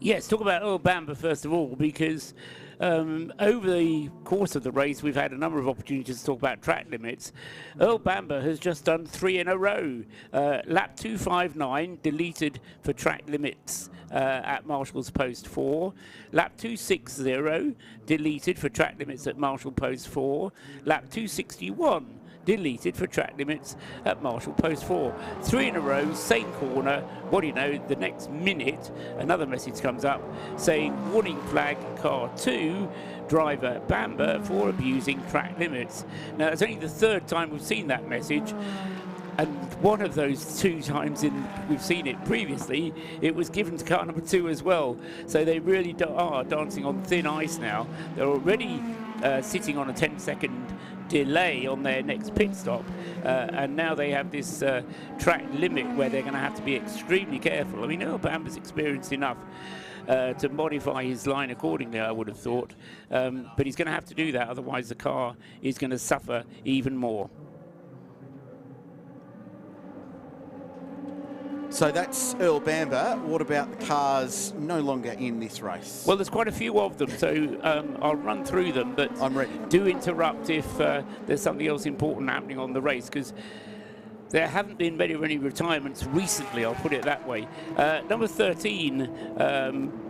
Yes, talk about Earl Bamber first of all, because over the course of the race, we've had a number of opportunities to talk about track limits. Earl Bamber has just done 3 in a row. Lap 259, deleted for track limits at Marshall's Post 4. Lap 260, deleted for track limits at Marshall Post 4. Lap 261, deleted for track limits at Marshall Post 4. 3 in a row, same corner. What do you know, the next minute, another message comes up saying, warning flag, car 2, driver Bamber for abusing track limits. Now, it's only the 3rd time we've seen that message. And one of those 2 times we've seen it previously, it was given to car number 2 as well. So they really are dancing on thin ice now. They're already sitting on a 10-second delay on their next pit stop, and now they have this track limit where they're going to have to be extremely careful. I mean, Earl Bamber's experienced enough to modify his line accordingly, I would have thought, but he's going to have to do that, otherwise the car is going to suffer even more. So that's Earl Bamber. What about the cars no longer in this race? Well, there's quite a few of them, so I'll run through them, but I'm ready. Do interrupt if there's something else important happening on the race, because there haven't been many retirements recently, I'll put it that way. Number 13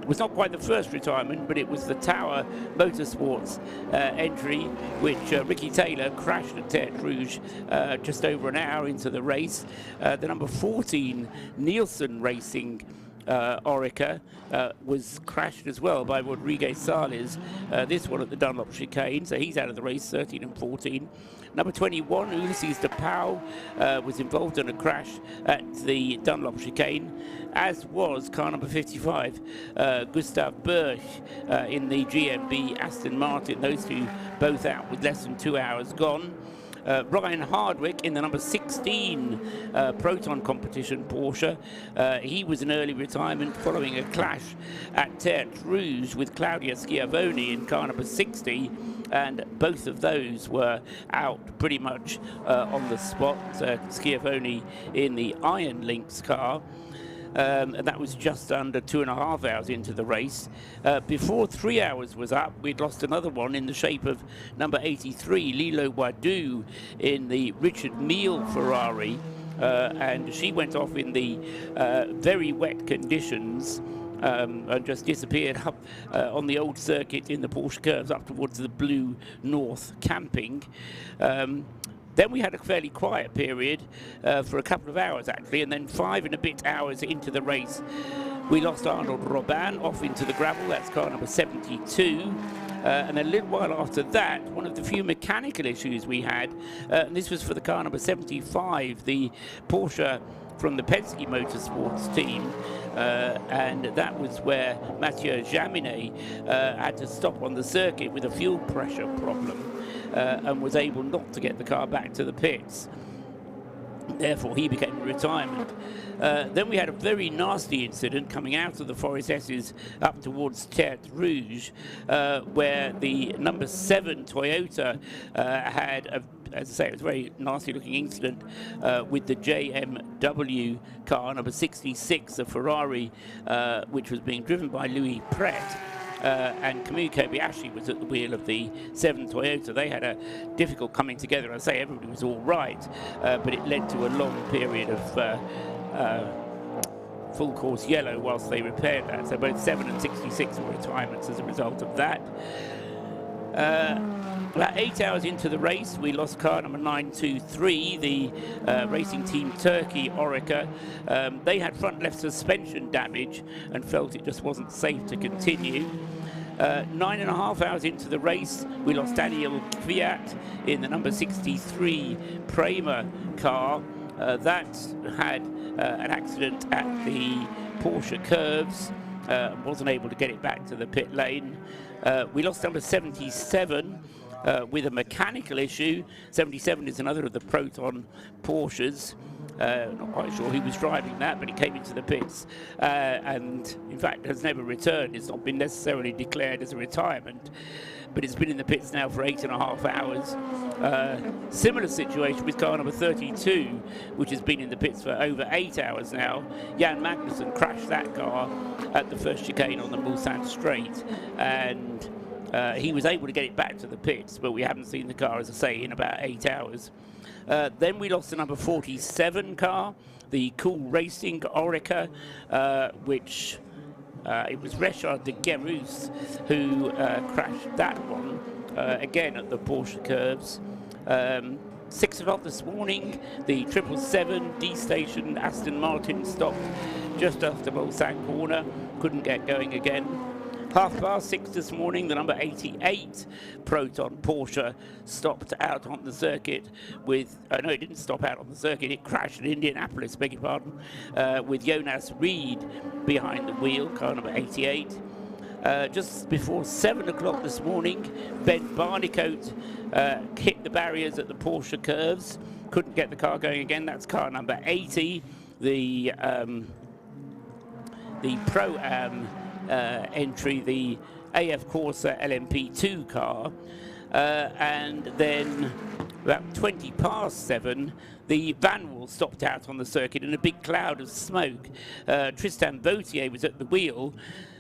was not quite the first retirement, but it was the Tower Motorsports entry, which Ricky Taylor crashed at Tertre Rouge just over an hour into the race. The number 14 Nielsen Racing Orica was crashed as well by Rodriguez Sales, this one at the Dunlop chicane, so he's out of the race, 13 and 14. Number 21, Ulysses de Pauw, was involved in a crash at the Dunlop chicane, as was car number 55, Gustav Birch, in the GMB Aston Martin. Those 2 both out with less than 2 hours gone. Ryan Hardwick in the number 16 Proton competition Porsche. He was an early retirement following a clash at Tertre Rouge with Claudia Schiavone in car number 60, and both of those were out pretty much on the spot. Schiavone in the Iron Lynx car. And that was just under 2.5 hours into the race. Before 3 hours was up, we'd lost another one in the shape of number 83, Lilo Wadu, in the Richard Mille Ferrari, and she went off in the very wet conditions and just disappeared up on the old circuit in the Porsche curves up towards the Blue North camping. Then we had a fairly quiet period for a couple of hours, actually, and then 5 and a bit hours into the race, we lost Arnold Robin off into the gravel. That's car number 72. And a little while after that, one of the few mechanical issues we had, and this was for the car number 75, the Porsche from the Penske Motorsports team, and that was where Mathieu Jaminet had to stop on the circuit with a fuel pressure problem. And was able not to get the car back to the pits. Therefore, he became a retirement. Then we had a very nasty incident coming out of the Forest S's up towards Tertre Rouge, where the number 7 Toyota had, as I say, it was a very nasty looking incident with the JMW car, number 66, the Ferrari, which was being driven by Louis Pret. And Kamui Kobayashi was at the wheel of the 7 Toyota. They had a difficult coming together. I say everybody was all right, but it led to a long period of full course yellow whilst they repaired that. So both 7 and 66 were retirements as a result of that. About 8 hours into the race, we lost car number 923, the racing team Turkey Orica. They had front left suspension damage and felt it just wasn't safe to continue. 9.5 hours into the race, we lost Daniel Kwiat in the number 63 Prema car. That had an accident at the Porsche curves, wasn't able to get it back to the pit lane. We lost number 77 with a mechanical issue. 77 is another of the Proton Porsches. Not quite sure who was driving that, but he came into the pits and in fact has never returned. It's not been necessarily declared as a retirement, but it's been in the pits now for 8.5 hours. Similar situation with car number 32, which has been in the pits for over 8 hours now. Jan Magnussen crashed that car at the first chicane on the Mulsanne Straight, and he was able to get it back to the pits, but we haven't seen the car, as I say, in about 8 hours. Then we lost the number 47 car, the Cool Racing Orica, which it was Richard de Guerus who crashed that one, again at the Porsche curves. 6 o'clock this morning, the 777 D-Station Aston Martin stopped just after Mulsanne corner, couldn't get going again. 6:30 this morning, the number 88 Proton Porsche stopped out on the circuit with, no, it didn't stop out on the circuit, it crashed in Indianapolis, beg your pardon, with Jonas Reed behind the wheel, car number 88. Just before 7 o'clock this morning, Ben Barnicoat hit the barriers at the Porsche curves, couldn't get the car going again. That's car number 80, the Pro-Am entry, the AF Corsa LMP2 car. And then about 7:20, the Vanwall stopped out on the circuit in a big cloud of smoke. Tristan Vautier was at the wheel.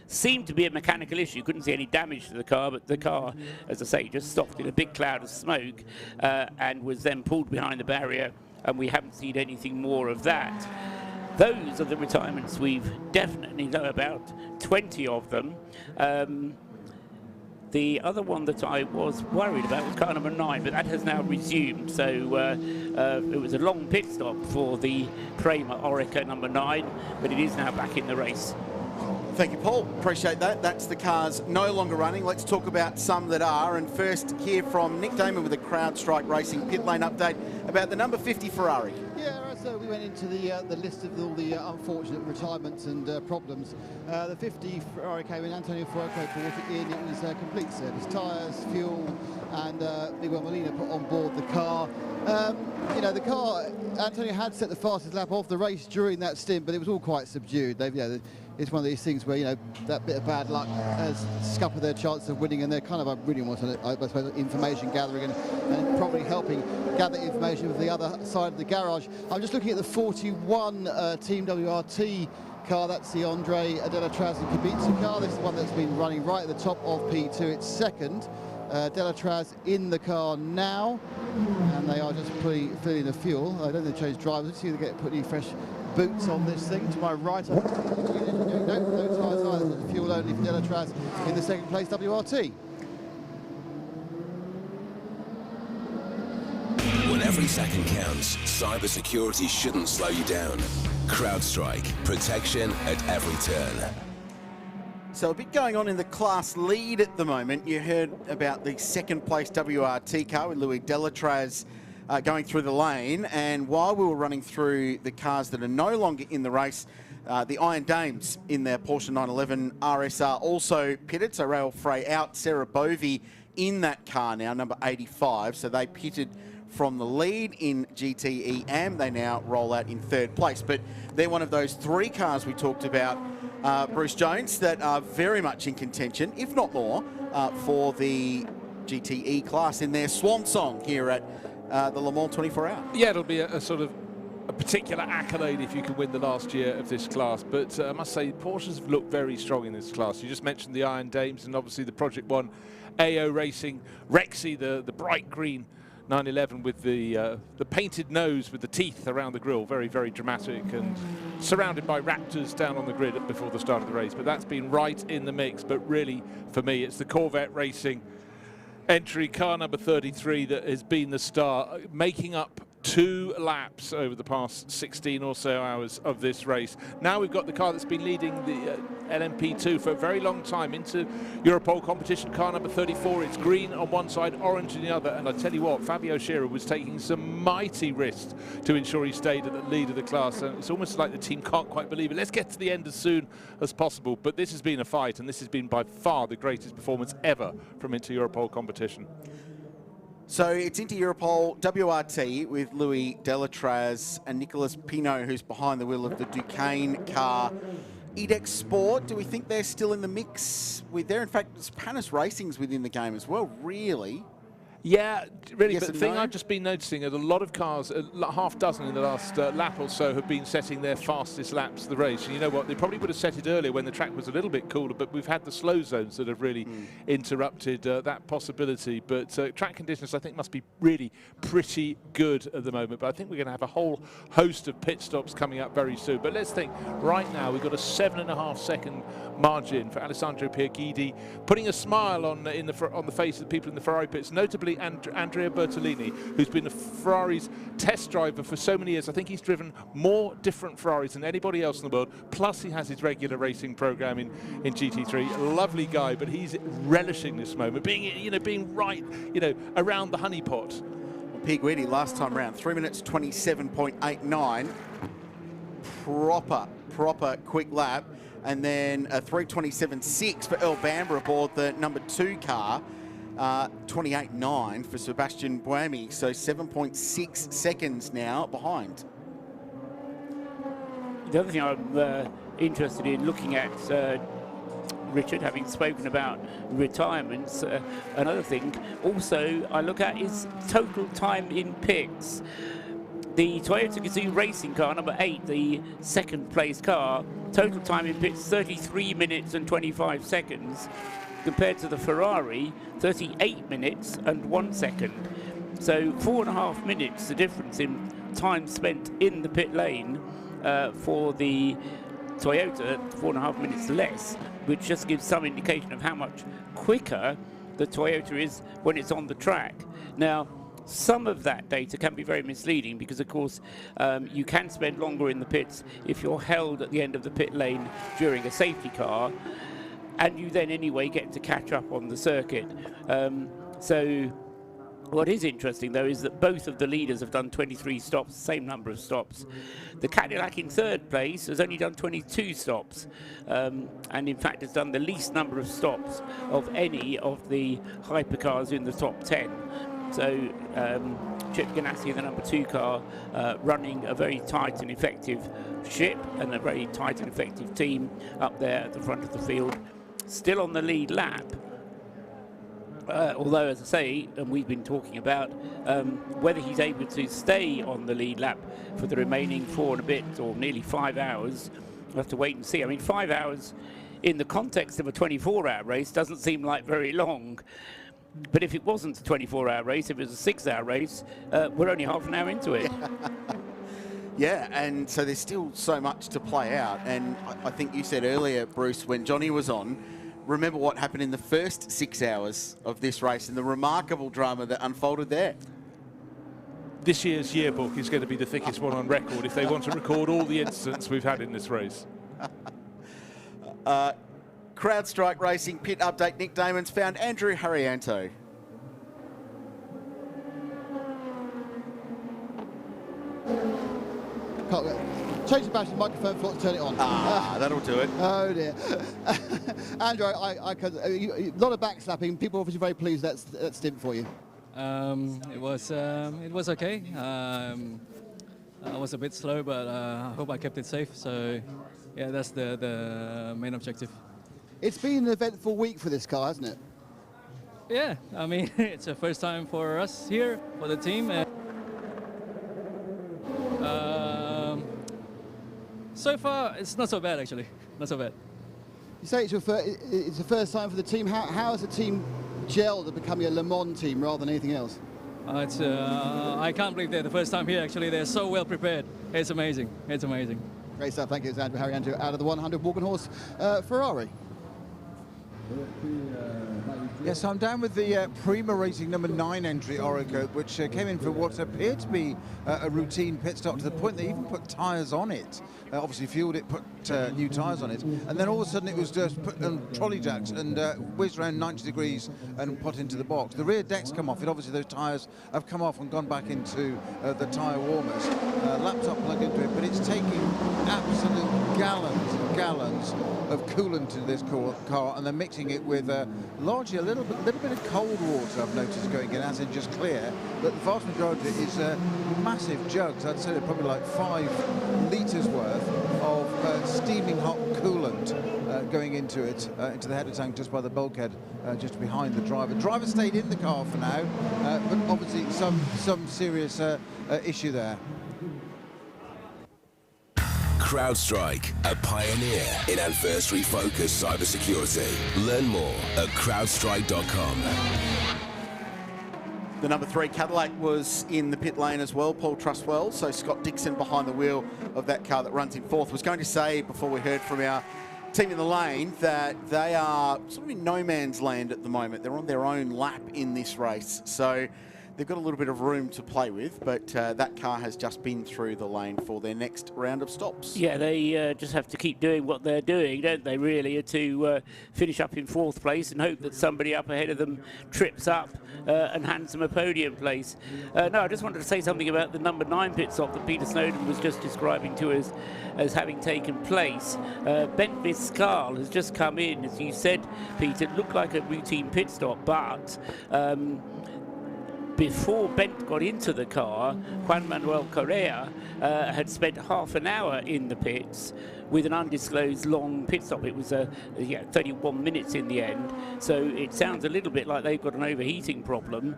Seemed to be a mechanical issue, couldn't see any damage to the car, but the car, as I say, just stopped in a big cloud of smoke and was then pulled behind the barrier, and we haven't seen anything more of that. Those are the retirements we've definitely know about, 20 of them. The other one that I was worried about was car number 9, but that has now resumed. So it was a long pit stop for the Prema Orica number 9, but it is now back in the race. Thank you, Paul. Appreciate that. That's the cars no longer running. Let's talk about some that are. And first, hear from Nick Damon with a CrowdStrike Racing pit lane update about the number 50 Ferrari. Yeah, so we went into the list of all the unfortunate retirements and problems. The 50 Ferrari came in, Antonio Fuoco brought it in. It was a complete service, tyres, fuel, and Miguel Molina put on board the car. You know, the car, Antonio had set the fastest lap of the race during that stint, but it was all quite subdued. It's one of these things where, you know, that bit of bad luck has scuppered their chance of winning, and they're kind of really wanting, I suppose, information gathering and probably helping gather information with the other side of the garage. I'm just looking at the 41 Team WRT car. That's the Andre Delatraz and Kubica car. This is the one that's been running right at the top of P2. It's second. Delatraz in the car now, and they are just filling the fuel. I don't think they changed drivers. Let's see if they put any fresh boots on this thing. To my right, no tyres either. Fuel only for Delatraz in the second place WRT. When every second counts, cybersecurity shouldn't slow you down. CrowdStrike, protection at every turn. So a bit going on in the class lead at the moment. You heard about the second place WRT car with Louis Delatraz going through the lane, and while we were running through the cars that are no longer in the race, the Iron Dames in their Porsche 911 RSR also pitted, so Rail Frey out, Sarah Bovey in that car now, number 85, so they pitted from the lead in GTE AM. They now roll out in third place, but they're one of those 3 cars we talked about, Bruce Jones, that are very much in contention, if not more, for the GTE class in their swan song here at the Le Mans 24 Hour. Yeah, it'll be a sort of a particular accolade if you can win the last year of this class, but I must say Porsches have looked very strong in this class. You just mentioned the Iron Dames and obviously the Project One AO Racing Rexy, the bright green 911 with the painted nose with the teeth around the grille, very, very dramatic, and surrounded by Raptors down on the grid before the start of the race, but that's been right in the mix. But really, for me, it's the Corvette Racing entry, car number 33, that has been the star, making up 2 laps over the past 16 or so hours of this race. Now we've got the car that's been leading the LMP2 for a very long time into Europole competition, car number 34. It's green on one side, orange on the other, and I tell you what, Fabio Scherer was taking some mighty risks to ensure he stayed at the lead of the class, and it's almost like the team can't quite believe it. Let's get to the end as soon as possible, but this has been a fight, and this has been by far the greatest performance ever from Inter Europole competition. So it's into Europole WRT with Louis Delatraz and Nicolas Pinot, who's behind the wheel of the Duquesne car. Edex Sport, do we think they're still in the mix with there? In fact, Panis Racing's within the game as well, really. Yeah, really, Yes but the and thing no? I've just been noticing is a lot of cars, half dozen in the last lap or so, have been setting their fastest laps of the race. And you know what, they probably would have set it earlier when the track was a little bit cooler, but we've had the slow zones that have really interrupted that possibility. But track conditions, I think, must be really pretty good at the moment. But I think we're going to have a whole host of pit stops coming up very soon. But let's think, right now, we've got a 7.5 second margin for Alessandro Pierguidi, putting a smile on the face of the people in the Ferrari pits, notably Andrea Bertolini, who's been a Ferrari's test driver for so many years. I think he's driven more different Ferraris than anybody else in the world, plus he has his regular racing program in GT3. A lovely guy, but he's relishing this moment, being right, around the honeypot. Pierguidi last time round, 3 minutes 27.89. Proper quick lap. And then a 3:27.6 for Earl Bamber aboard the number 2 car. 28.9 for Sebastian Buemi, so 7.6 seconds now behind. The other thing I'm interested in looking at, Richard, having spoken about retirements, another thing also I look at is total time in pits. The Toyota Gazoo racing car, number 8, the second place car, total time in pits 33 minutes and 25 seconds, compared to the Ferrari, 38 minutes and 1 second. So 4.5 minutes, the difference in time spent in the pit lane for the Toyota, 4.5 minutes less, which just gives some indication of how much quicker the Toyota is when it's on the track. Now, some of that data can be very misleading because, of course, you can spend longer in the pits if you're held at the end of the pit lane during a safety car, and you then anyway get to catch up on the circuit. So what is interesting, though, is that both of the leaders have done 23 stops, same number of stops. The Cadillac in third place has only done 22 stops, and in fact has done the least number of stops of any of the hypercars in the top 10. So Chip Ganassi, the number 2 car, running a very tight and effective ship and a very tight and effective team up there at the front of the field. Still on the lead lap, although, as I say, and we've been talking about whether he's able to stay on the lead lap for the remaining 4 and a bit or nearly 5 hours. We'll have to wait and see. I mean, 5 hours in the context of a 24-hour race doesn't seem like very long. But if it wasn't a 24-hour race, if it was a 6-hour race, we're only half an hour into it. Yeah, and so there's still so much to play out. And I think you said earlier, Bruce, when Johnny was on, remember what happened in the first 6 hours of this race and the remarkable drama that unfolded there. This year's yearbook is going to be the thickest one on record if they want to record all the incidents we've had in this race. CrowdStrike Racing pit update. Nick Damon's found Andrew Harrianto. Change the battery microphone, forgot to turn it on. That'll do it. Oh dear. Andrew, a lot of backslapping. People are obviously very pleased that stint for you. It was okay. I was a bit slow, but I hope I kept it safe. So yeah, that's the main objective. It's been an eventful week for this car, hasn't it? Yeah, I mean, it's the first time for us here, for the team. So far, it's not so bad, actually. Not so bad. You say it's the first time for the team. How has the team gelled at becoming a Le Mans team rather than anything else? I can't believe they're the first time here, actually. They're so well prepared. It's amazing. It's amazing. Great stuff. Thank you. It's Harry Andrew out of the 100 Glickenhaus Ferrari. Yes, I'm down with the Prima Racing number 9 entry, Orico, which came in for what appeared to be a routine pit stop, to the point they even put tyres on it. Obviously fueled it, put new tyres on it, and then all of a sudden it was just put on trolley jacks and whizzed around 90 degrees and put into the box. The rear deck's come off it. Obviously those tyres have come off and gone back into the tyre warmers. Laptop plugged into it, but it's taking absolute gallons and gallons of coolant in this car, and they're mixing it with largely a little bit of cold water, I've noticed, going in, as in just clear, but the vast majority is massive jugs. I'd say they're probably like 5 litres worth of steaming hot coolant going into it, into the header tank just by the bulkhead, just behind the driver. Driver stayed in the car for now, but obviously some serious issue there. CrowdStrike, a pioneer in adversary-focused cybersecurity. Learn more at crowdstrike.com. The number 3 Cadillac was in the pit lane as well, Paul Trustwell. So Scott Dixon behind the wheel of that car that runs in 4th. Was going to say, before we heard from our team in the lane, that they are sort of in no man's land at the moment. They're on their own lap in this race. So they've got a little bit of room to play with, but that car has just been through the lane for their next round of stops. Yeah, they just have to keep doing what they're doing, don't they, really, to finish up in 4th place and hope that somebody up ahead of them trips up and hands them a podium place. No, I just wanted to say something about the number 9 pit stop that Peter Snowden was just describing to us as having taken place. Ben Viscal has just come in, as you said, Peter. It looked like a routine pit stop, but before Bent got into the car, Juan Manuel Correa had spent half an hour in the pits with an undisclosed long pit stop. It was 31 minutes in the end, so it sounds a little bit like they've got an overheating problem.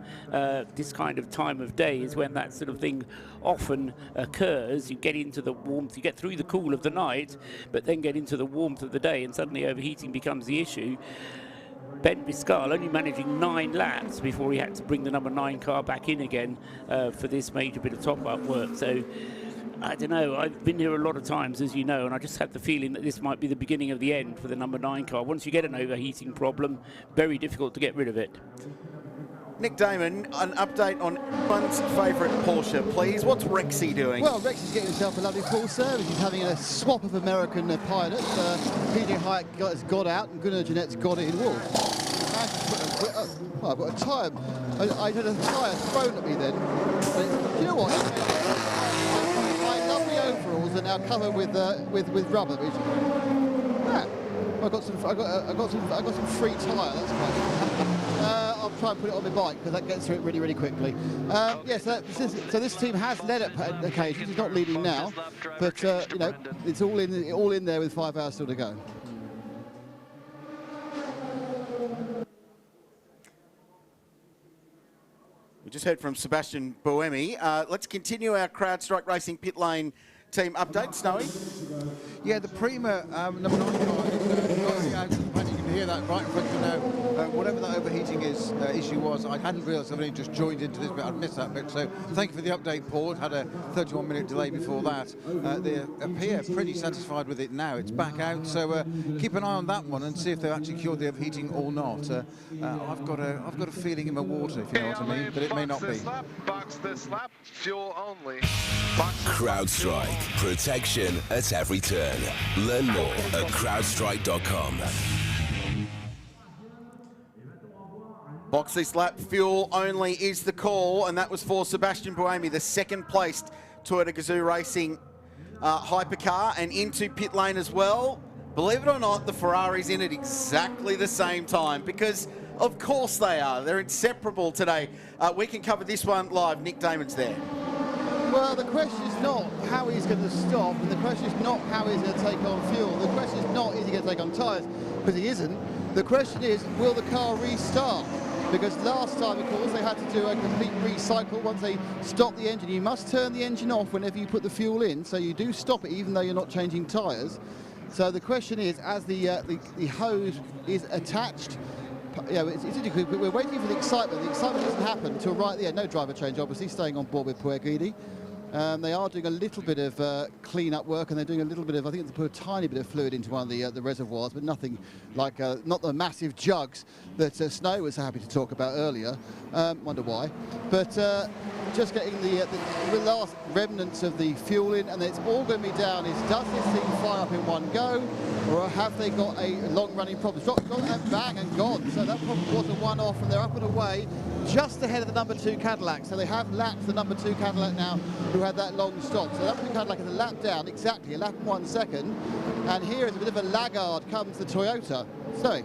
This kind of time of day is when that sort of thing often occurs. You get into the warmth, you get through the cool of the night, but then get into the warmth of the day, and suddenly overheating becomes the issue. Ben Viscal only managing 9 laps before he had to bring the number 9 car back in again for this major bit of top-up work. So, I don't know, I've been here a lot of times, as you know, and I just had the feeling that this might be the beginning of the end for the number 9 car. Once you get an overheating problem, very difficult to get rid of it. Nick Damon, an update on everyone's favourite Porsche, please. What's Rexy doing? Well, Rexy's getting himself a lovely full service. He's having a swap of American pilots. PJ Hyatt has got out and Gunnar Jeanette's got it in Wolf. I've got a tyre. I had a tyre thrown at me then. Do you know what? My lovely overalls are now covered with rubber. Which, I got some free tyre. That's quite. I'll try and put it on my bike because that gets through it really, really quickly. Yes, so this team has led at occasions. It's not leading now, but you know, it's all in there with 5 hours still to go. We just heard from Sebastian Buemi. Let's continue our CrowdStrike Racing pit lane team update. Snowy? Yeah, the Prima number 9 car is out. You can hear that right in front of you now. Whatever that overheating issue was, I hadn't realised I've only just joined into this bit. I'd missed that bit. So thank you for the update, Paul. It had a 31-minute delay before that. They appear pretty satisfied with it now. It's back out, so keep an eye on that one and see if they've actually cured the overheating or not. I've got a feeling in my water, if you know what I mean, but it may not be. Box this lap, fuel only. CrowdStrike. Protection at every turn. Learn more at crowdstrike.com. Box this lap, fuel only is the call, and that was for Sebastian Buemi, the second-placed Toyota Gazoo Racing hypercar, and into pit lane as well. Believe it or not, the Ferrari's in at exactly the same time, because of course they are. They're inseparable today. We can cover this one live. Nick Damon's there. Well, the question is not how he's going to stop, and the question is not how he's going to take on fuel. The question is not is he going to take on tyres, because he isn't. The question is, will the car restart? Because last time, of course, they had to do a complete recycle. Once they stop the engine, you must turn the engine off whenever you put the fuel in, so you do stop it even though you're not changing tyres. So the question is, as the hose is attached, you know, we're waiting for the excitement. The excitement doesn't happen until right at the end. No driver change, obviously, staying on board with Puer Guidi. They are doing a little bit of clean-up work, and they're doing a little bit of, I think they put a tiny bit of fluid into one of the reservoirs, but nothing like, not the massive jugs that Snow was happy to talk about earlier. Wonder why. But just getting the last remnants of the fuel in, and it's all going to be down is, does this thing fire up in one go, or have they got a long-running problem? It's gone and bang and gone. So that problem was a one-off, and they're up and away just ahead of the number 2 Cadillac. So they have lapped the number 2 Cadillac now, who had that long stop. So that number 2 Cadillac is a lap down, exactly, a lap and 1 second. And here is a bit of a laggard comes the Toyota. So.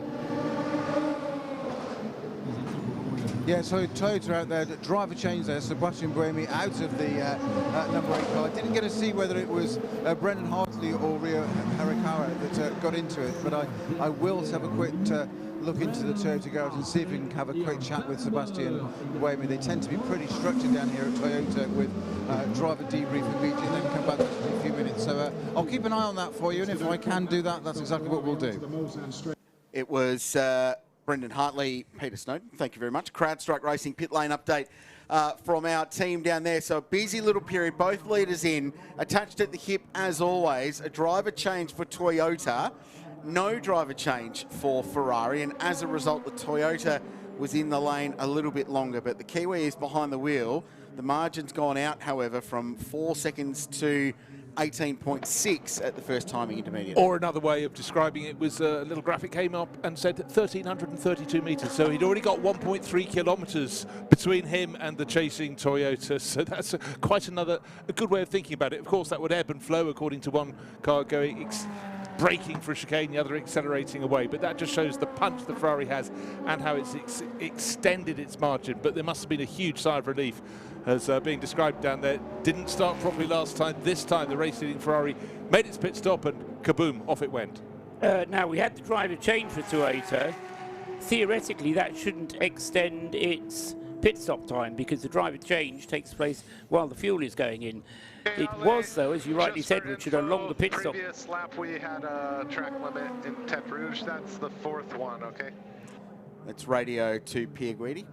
Yeah, so Toyota out there, driver change there, Sebastian Buemi out of the number 8 car. I didn't get to see whether it was Brendan Hartley or Rio Harikawa that got into it, but I will have a quick look into the Toyota garage and see if we can have a quick chat with Sebastian Buemi. They tend to be pretty structured down here at Toyota with driver debrief immediately and then come back in a few minutes. So I'll keep an eye on that for you, and if I can do that, that's exactly what we'll do. It was Brendan Hartley, Peter Snowden, thank you very much. CrowdStrike Racing pit lane update from our team down there. So a busy little period, both leaders in, attached at the hip as always. A driver change for Toyota, no driver change for Ferrari, and as a result the Toyota was in the lane a little bit longer, but the Kiwi is behind the wheel. The margin's gone out, however, from 4 seconds to 18.6 at the first timing intermediate. Or another way of describing it was a little graphic came up and said 1,332 metres. So he'd already got 1.3 kilometres between him and the chasing Toyota. So that's quite a good way of thinking about it. Of course, that would ebb and flow according to one car going braking for a chicane, the other accelerating away. But that just shows the punch the Ferrari has and how it's extended its margin. But there must have been a huge sigh of relief as being described down there. Didn't start properly last time. This time the race-leading Ferrari made its pit stop and kaboom, off it went. Now we had the driver change for Toyota. Theoretically that shouldn't extend its pit stop time because the driver change takes place while the fuel is going in. It was, though, as you rightly said, Richard, a longer pit stop. Previous lap we had a track limit in Tet Rouge. That's the 4th one, okay? That's radio to Pierre Guidi.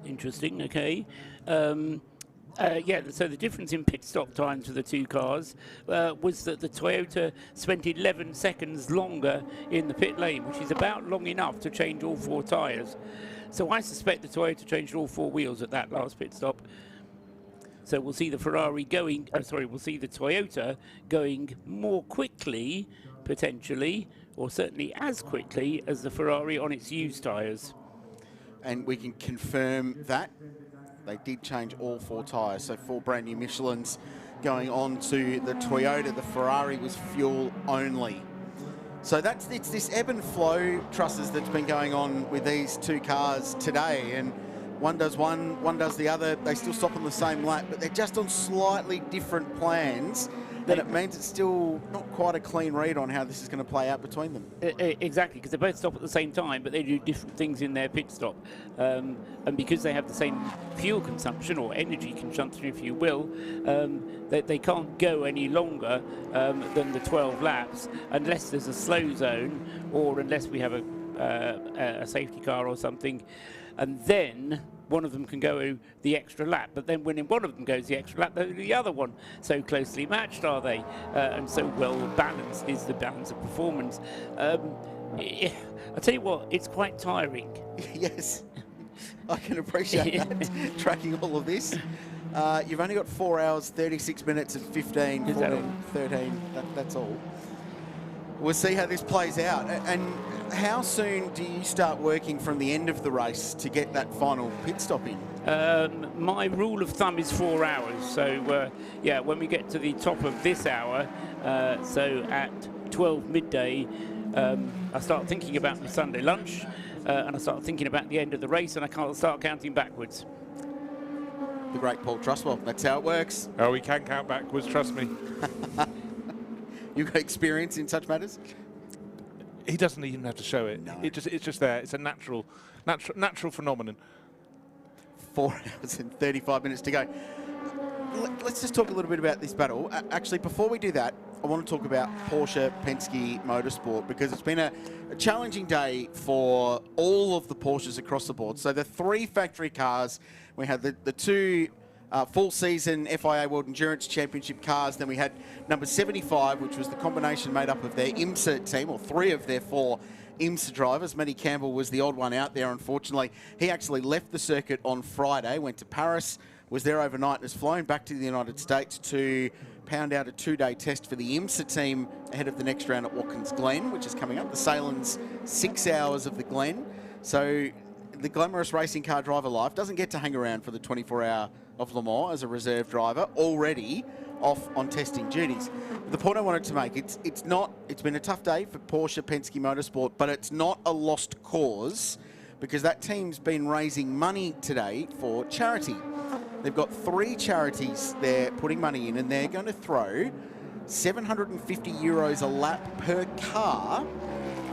Interesting, okay. Yeah, so the difference in pit stop times for the two cars was that the Toyota spent 11 seconds longer in the pit lane, which is about long enough to change all 4 tyres. So I suspect the Toyota changed all 4 wheels at that last pit stop. So we'll see the Ferrari going, we'll see the Toyota going more quickly, potentially, or certainly as quickly as the Ferrari on its used tyres. And we can confirm that they did change all 4 tyres, so 4 brand new Michelins going on to the Toyota. The Ferrari was fuel only. So it's this ebb and flow, Trusses, that's been going on with these 2 cars today, and one does one does the other. They still stop on the same lap, but they're just on slightly different plans. And it means it's still not quite a clean read on how this is going to play out between them. Exactly, because they both stop at the same time, but they do different things in their pit stop. And because they have the same fuel consumption, or energy consumption, if you will, they can't go any longer than the 12 laps unless there's a slow zone, or unless we have a safety car or something. And then one of them can go the extra lap, but then when one of them goes the extra lap, the other one. So closely matched are they, and so well balanced is the balance of performance. I tell you what, it's quite tiring. Yes, I can appreciate that, tracking all of this. You've only got 4 hours, 36 minutes and 15, 14, 13, that's all. We'll see how this plays out. And how soon do you start working from the end of the race to get that final pit stop in? My rule of thumb is 4 hours. So, yeah, when we get to the top of this hour, so at 12 midday, I start thinking about my Sunday lunch, and I start thinking about the end of the race, and I can't start counting backwards. The great Paul Trustwell, that's how it works. Oh, we can count backwards, trust me. You've got experience in such matters? He doesn't even have to show it. No. It's just there. It's a natural phenomenon. 4 hours and 35 minutes to go. Let's just talk a little bit about this battle. Actually, before we do that, I want to talk about Porsche Penske Motorsport, because it's been a challenging day for all of the Porsches across the board. So the 3 factory cars, we had the 2 full season FIA World Endurance Championship cars. Then we had number 75, which was the combination made up of their IMSA team, or 3 of their 4 IMSA drivers. Matty Campbell was the odd one out there, unfortunately. He actually left the circuit on Friday, went to Paris, was there overnight and has flown back to the United States to pound out a 2-day test for the IMSA team ahead of the next round at Watkins Glen, which is coming up. The Salen's 6 hours of the Glen. So the glamorous racing car driver life doesn't get to hang around for the 24-hour of Le Mans as a reserve driver, already off on testing duties. The point I wanted to make, it's been a tough day for Porsche Penske Motorsport, but it's not a lost cause, because that team's been raising money today for charity. They've got 3 charities they're putting money in, and they're going to throw €750 a lap per car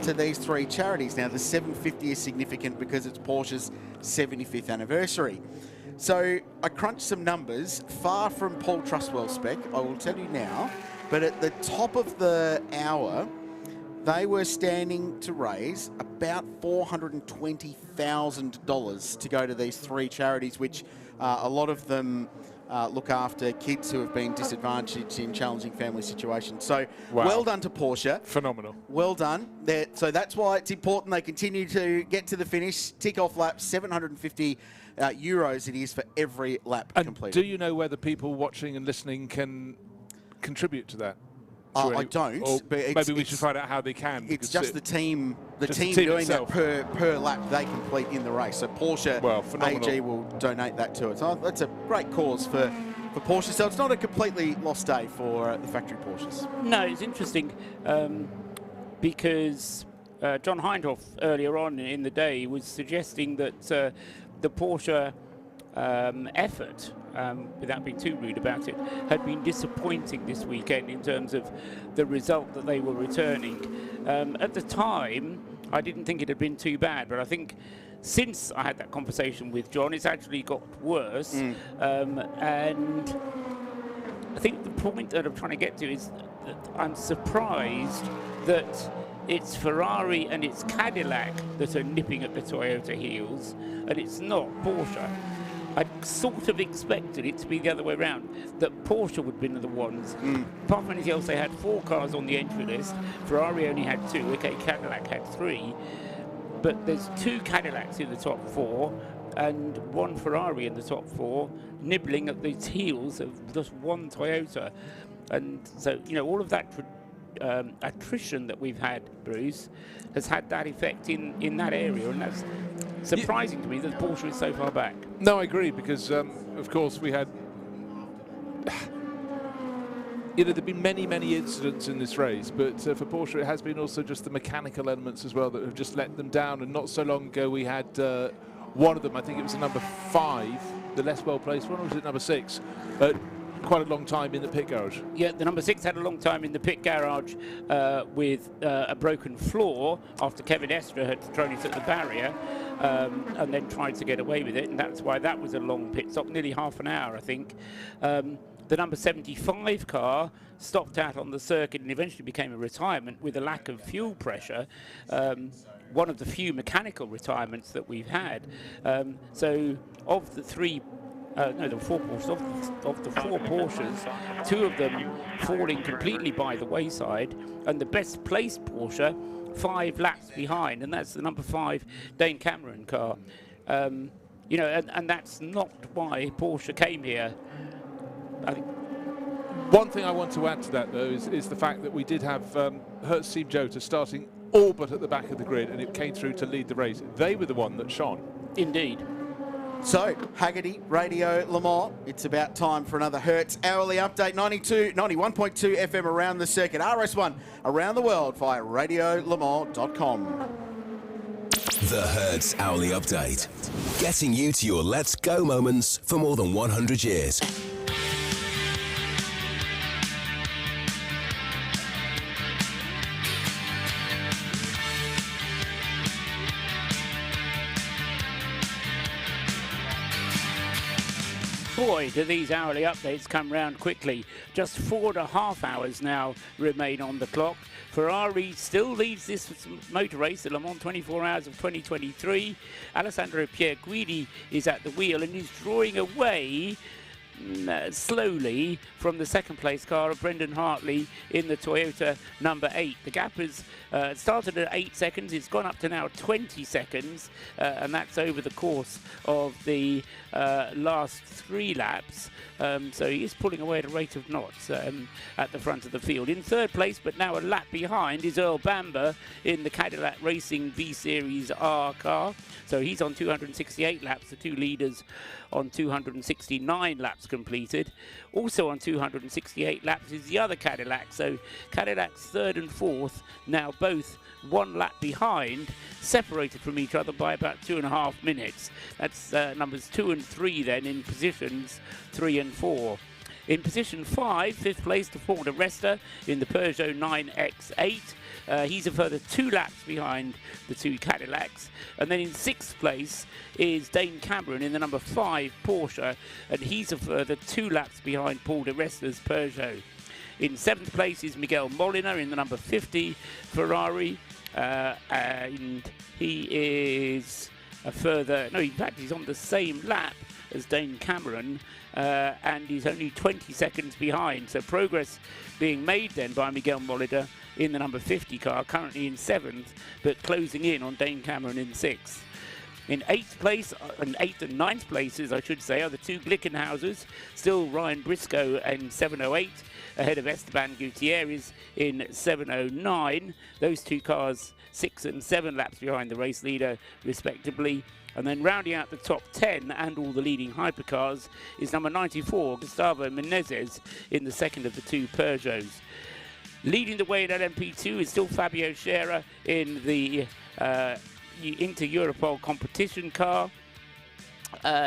to these 3 charities. Now, the 750 is significant because it's Porsche's 75th anniversary. So I crunched some numbers, far from Paul Trustwell's spec, I will tell you now, but at the top of the hour, they were standing to raise about $420,000 to go to these 3 charities, which a lot of them look after kids who have been disadvantaged in challenging family situations. So well done to Porsche. Phenomenal. Well done. So that's why it's important they continue to get to the finish, tick off laps, 750 euros it is for every lap completed. Do you know whether people watching and listening can contribute to that? I don't. But maybe we should find out how they can. It's just the team doing itself. that per lap they complete in the race. So Porsche AG will donate that to it. So that's a great cause for Porsche. So it's not a completely lost day for the factory Porsches. No, it's interesting because John Hindhoff earlier on in the day was suggesting that the Porsche effort, without being too rude about it, had been disappointing this weekend in terms of the result that they were returning. At the time, I didn't think it had been too bad, but I think since I had that conversation with John, it's actually got worse. And I think the point that I'm trying to get to is that I'm surprised that it's Ferrari and it's Cadillac that are nipping at the Toyota heels, and it's not Porsche. I sort of expected it to be the other way around, that Porsche would be the ones. Apart from anything else, they had 4 cars on the entry list. Ferrari only had 2. Okay, Cadillac had 3. But there's 2 Cadillacs in the top 4 and 1 Ferrari in the top 4, nibbling at the heels of just 1 Toyota. And so, you know, all of that attrition that we've had, Bruce, has had that effect in that area, and that's surprising to me that Porsche is so far back. No, I agree, because of course we had there've been many incidents in this race, but for Porsche it has been also just the mechanical elements as well that have just let them down. And not so long ago we had one of them, I think it was the number 5, the less well placed one, or was it number 6? Quite a long time in the pit garage. Yeah, the number 6 had a long time in the pit garage with a broken floor after Kevin Estre had thrown it at the barrier and then tried to get away with it, and that's why that was a long pit stop, nearly half an hour, I think. The number 75 car stopped out on the circuit and eventually became a retirement with a lack of fuel pressure. One of the few mechanical retirements that we've had. So of the 4 Porsches. Of the 4 Porsches, 2 of them falling completely by the wayside, and the best placed Porsche 5 laps behind, and that's the number 5 Dane Cameron car. You know, and that's not why Porsche came here. I think. One thing I want to add to that, though, is the fact that we did have Hertz Team Jota starting all but at the back of the grid, and it came through to lead the race. They were the one that shone. Indeed. So, Haggerty, Radio Le Mans, it's about time for another Hertz Hourly Update. 91.2 FM around the circuit. RS1 around the world via radiolemans.com. The Hertz Hourly Update. Getting you to your let's go moments for more than 100 years. Boy, do these hourly updates come round quickly. Just 4.5 hours now remain on the clock. Ferrari still leads this motor race, the Le Mans 24 Hours of 2023. Alessandro Pierguidi is at the wheel and is drawing away slowly from the second place car of Brendan Hartley in the Toyota number 8. The gap has started at 8 seconds. It's gone up to now 20 seconds, and that's over the course of the last 3 laps. So he is pulling away at a rate of knots at the front of the field. In third place, but now a lap behind, is Earl Bamber in the Cadillac Racing V-Series R car. So he's on 268 laps, the 2 leaders on 269 laps completed. Also on 268 laps is the other Cadillac. So Cadillac's third and fourth, now both 1 lap behind, separated from each other by about 2.5 minutes. That's numbers 2 and 3 then in positions 3 and 4. In position 5, 5th place to Paul de Resta in the Peugeot 9X8. He's a further 2 laps behind the 2 Cadillacs. And then in 6th place is Dane Cameron in the number 5 Porsche, and he's a further 2 laps behind Paul de Resta's Peugeot. In 7th place is Miguel Molina in the number 50 Ferrari, and he is a further, no, in fact he's on the same lap as Dane Cameron, and he's only 20 seconds behind. So progress being made then by Miguel Molina in the number 50 car, currently in 7th, but closing in on Dane Cameron in 6th. In 8th place, and 8th and 9th places, I should say, are the 2 Glickenhauses, still Ryan Briscoe in 708, ahead of Esteban Gutierrez in 709. Those 2 cars 6 and 7 laps behind the race leader, respectively. And then rounding out the top 10 and all the leading hypercars is number 94, Gustavo Menezes, in the second of the 2 Peugeots. Leading the way in LMP2 is still Fabio Scherer in the Inter-Europol competition car.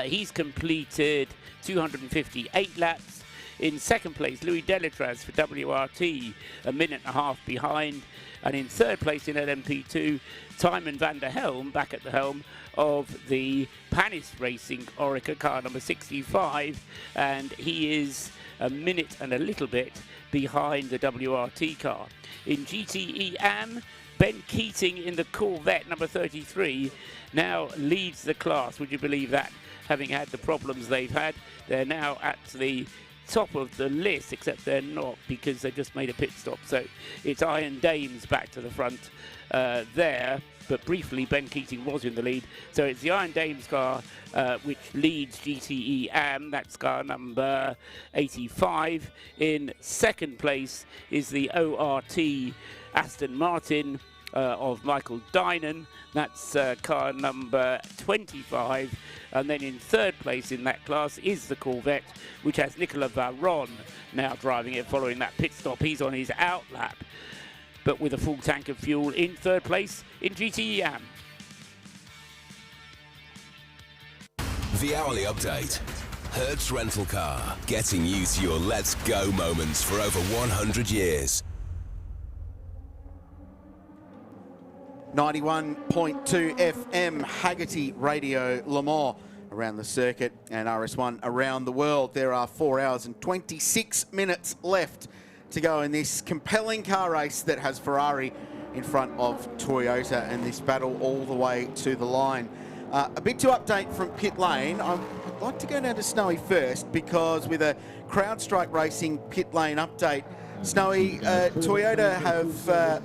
He's completed 258 laps. In second place, Louis Deletraz for WRT, 1.5 minutes behind. And in third place in LMP2, Tymon van der Helm, back at the helm of the Panis Racing Orica car number 65. And he is 1 minute and a little bit behind the WRT car. In GTE AM, Ben Keating in the Corvette number 33 now leads the class. Would you believe that? Having had the problems they've had, they're now at the top of the list, except they're not because they just made a pit stop. So it's Iron Dames back to the front there, but briefly Ben Keating was in the lead. So it's the Iron Dames car which leads GTE AM. That's car number 85. In second place is the ORT Aston Martin of Michael Dynan. That's car number 25. And then in third place in that class is the Corvette, which has Nicolas Varron now driving it following that pit stop. He's on his out lap, but with a full tank of fuel in third place in GTE AM. The Hourly Update. Hertz Rental Car, getting you to your let's go moments for over 100 years. 91.2 FM, Haggerty Radio Le Mans around the circuit and RS1 around the world. There are 4 hours and 26 minutes left to go in this compelling car race that has Ferrari in front of Toyota, and this battle all the way to the line. A bit to update from pit lane. I'd like to go down to Snowy first, because with a CrowdStrike Racing pit lane update, Snowy, Toyota have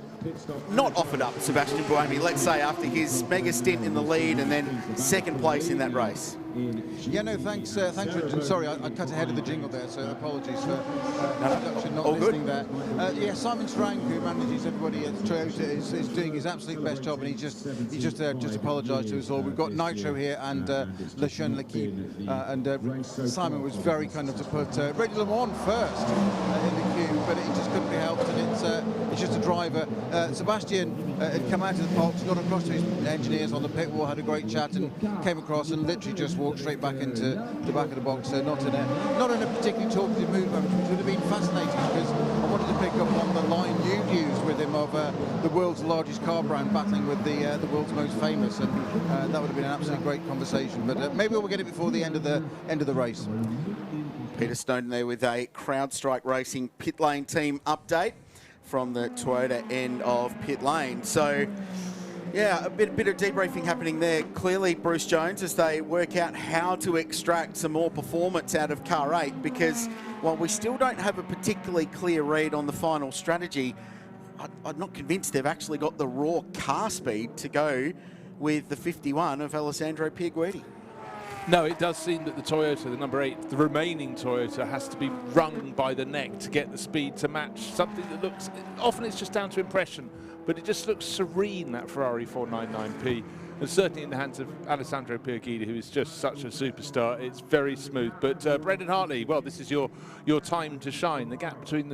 not offered up Sebastian Buemi, let's say, after his mega stint in the lead and then second place in that race. Yeah, no, thanks, Richard. Sorry, I cut ahead of the jingle there, so apologies for introduction, not listening there. Yeah, Simon Strang, who manages everybody at Toyota, is doing his absolute best job, and he just apologised to us all. We've got Nitro here and Le Jeune L'Equipe, and Simon was very kind of to put Radio Le Mans first in the queue, but it just couldn't be helped, and it's just a driver. Sebastian had come out of the box, got across to his engineers on the pit wall, had a great chat, and came across and literally just walked straight back into the back of the box, not in a particularly talkative mood moment, which would have been fascinating, because I wanted to pick up on the line you'd used with him of the world's largest car brand battling with the world's most famous, and that would have been an absolutely great conversation. But maybe we'll get it before the end of the race. Peter Snowden there with a CrowdStrike Racing pit lane team update from the Toyota end of pit lane. So Yeah, a bit of debriefing happening there. Clearly, Bruce Jones, as they work out how to extract some more performance out of Car 8, because while we still don't have a particularly clear read on the final strategy, I'm not convinced they've actually got the raw car speed to go with the 51 of Alessandro Pierguidi. No, it does seem that the Toyota, the number 8, the remaining Toyota, has to be wrung by the neck to get the speed to match something that looks, often it's just down to impression, but it just looks serene, that Ferrari 499P. And certainly in the hands of Alessandro Pierguidi, who is just such a superstar, it's very smooth. But Brendan Hartley, well, this is your time to shine. The gap between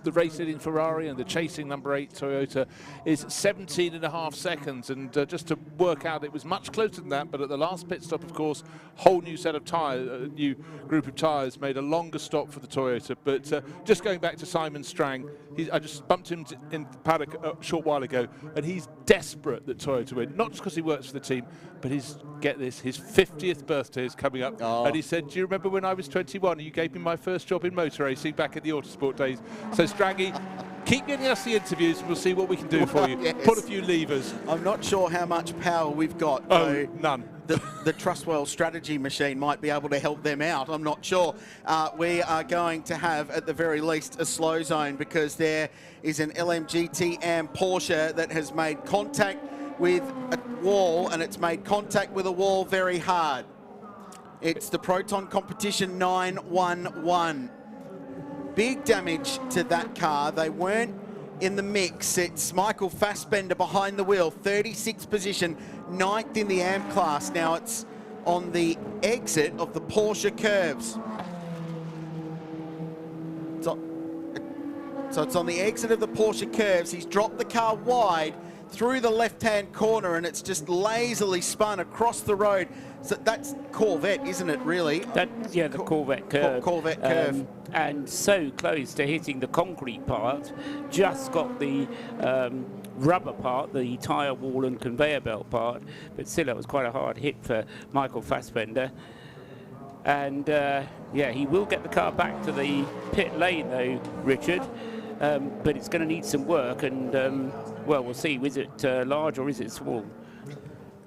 the race-leading Ferrari and the chasing number 8 Toyota is 17.5 seconds. And just to work out, it was much closer than that. But at the last pit stop, of course, whole new set of tyres, a new group of tyres made a longer stop for the Toyota. But just going back to Simon Strang, I just bumped him in the paddock a short while ago, and he's desperate that Toyota win. Not just because he works for the team, but get this, his 50th birthday is coming up. Oh. And he said, do you remember when I was 21 and you gave me my first job in motor racing back in the Autosport days? So Strangy, keep getting us the interviews and we'll see what we can do for you. Yes. Put a few levers. I'm not sure how much power we've got. Oh, none. The Trustwell strategy machine might be able to help them out. I'm not sure. We are going to have, at the very least, a slow zone, because there is an LMGT Am Porsche that has made contact with a wall, and it's made contact with a wall very hard. It's the Proton Competition 911. Big damage to that car. They weren't in the mix. It's Michael Fassbender behind the wheel, 36th position, 9th in the Am class. Now it's on the exit of the Porsche curves. So it's on the exit of the Porsche curves. He's dropped the car wide through the left-hand corner, and it's just lazily spun across the road. So that's Corvette, isn't it, really? Yeah, the Corvette curve. Corvette curve. And so close to hitting the concrete part, just got the rubber part, the tyre wall and conveyor belt part, but still it was quite a hard hit for Michael Fassbender. And yeah, he will get the car back to the pit lane though, Richard, but it's going to need some work, and well, we'll see. Is it large or is it small?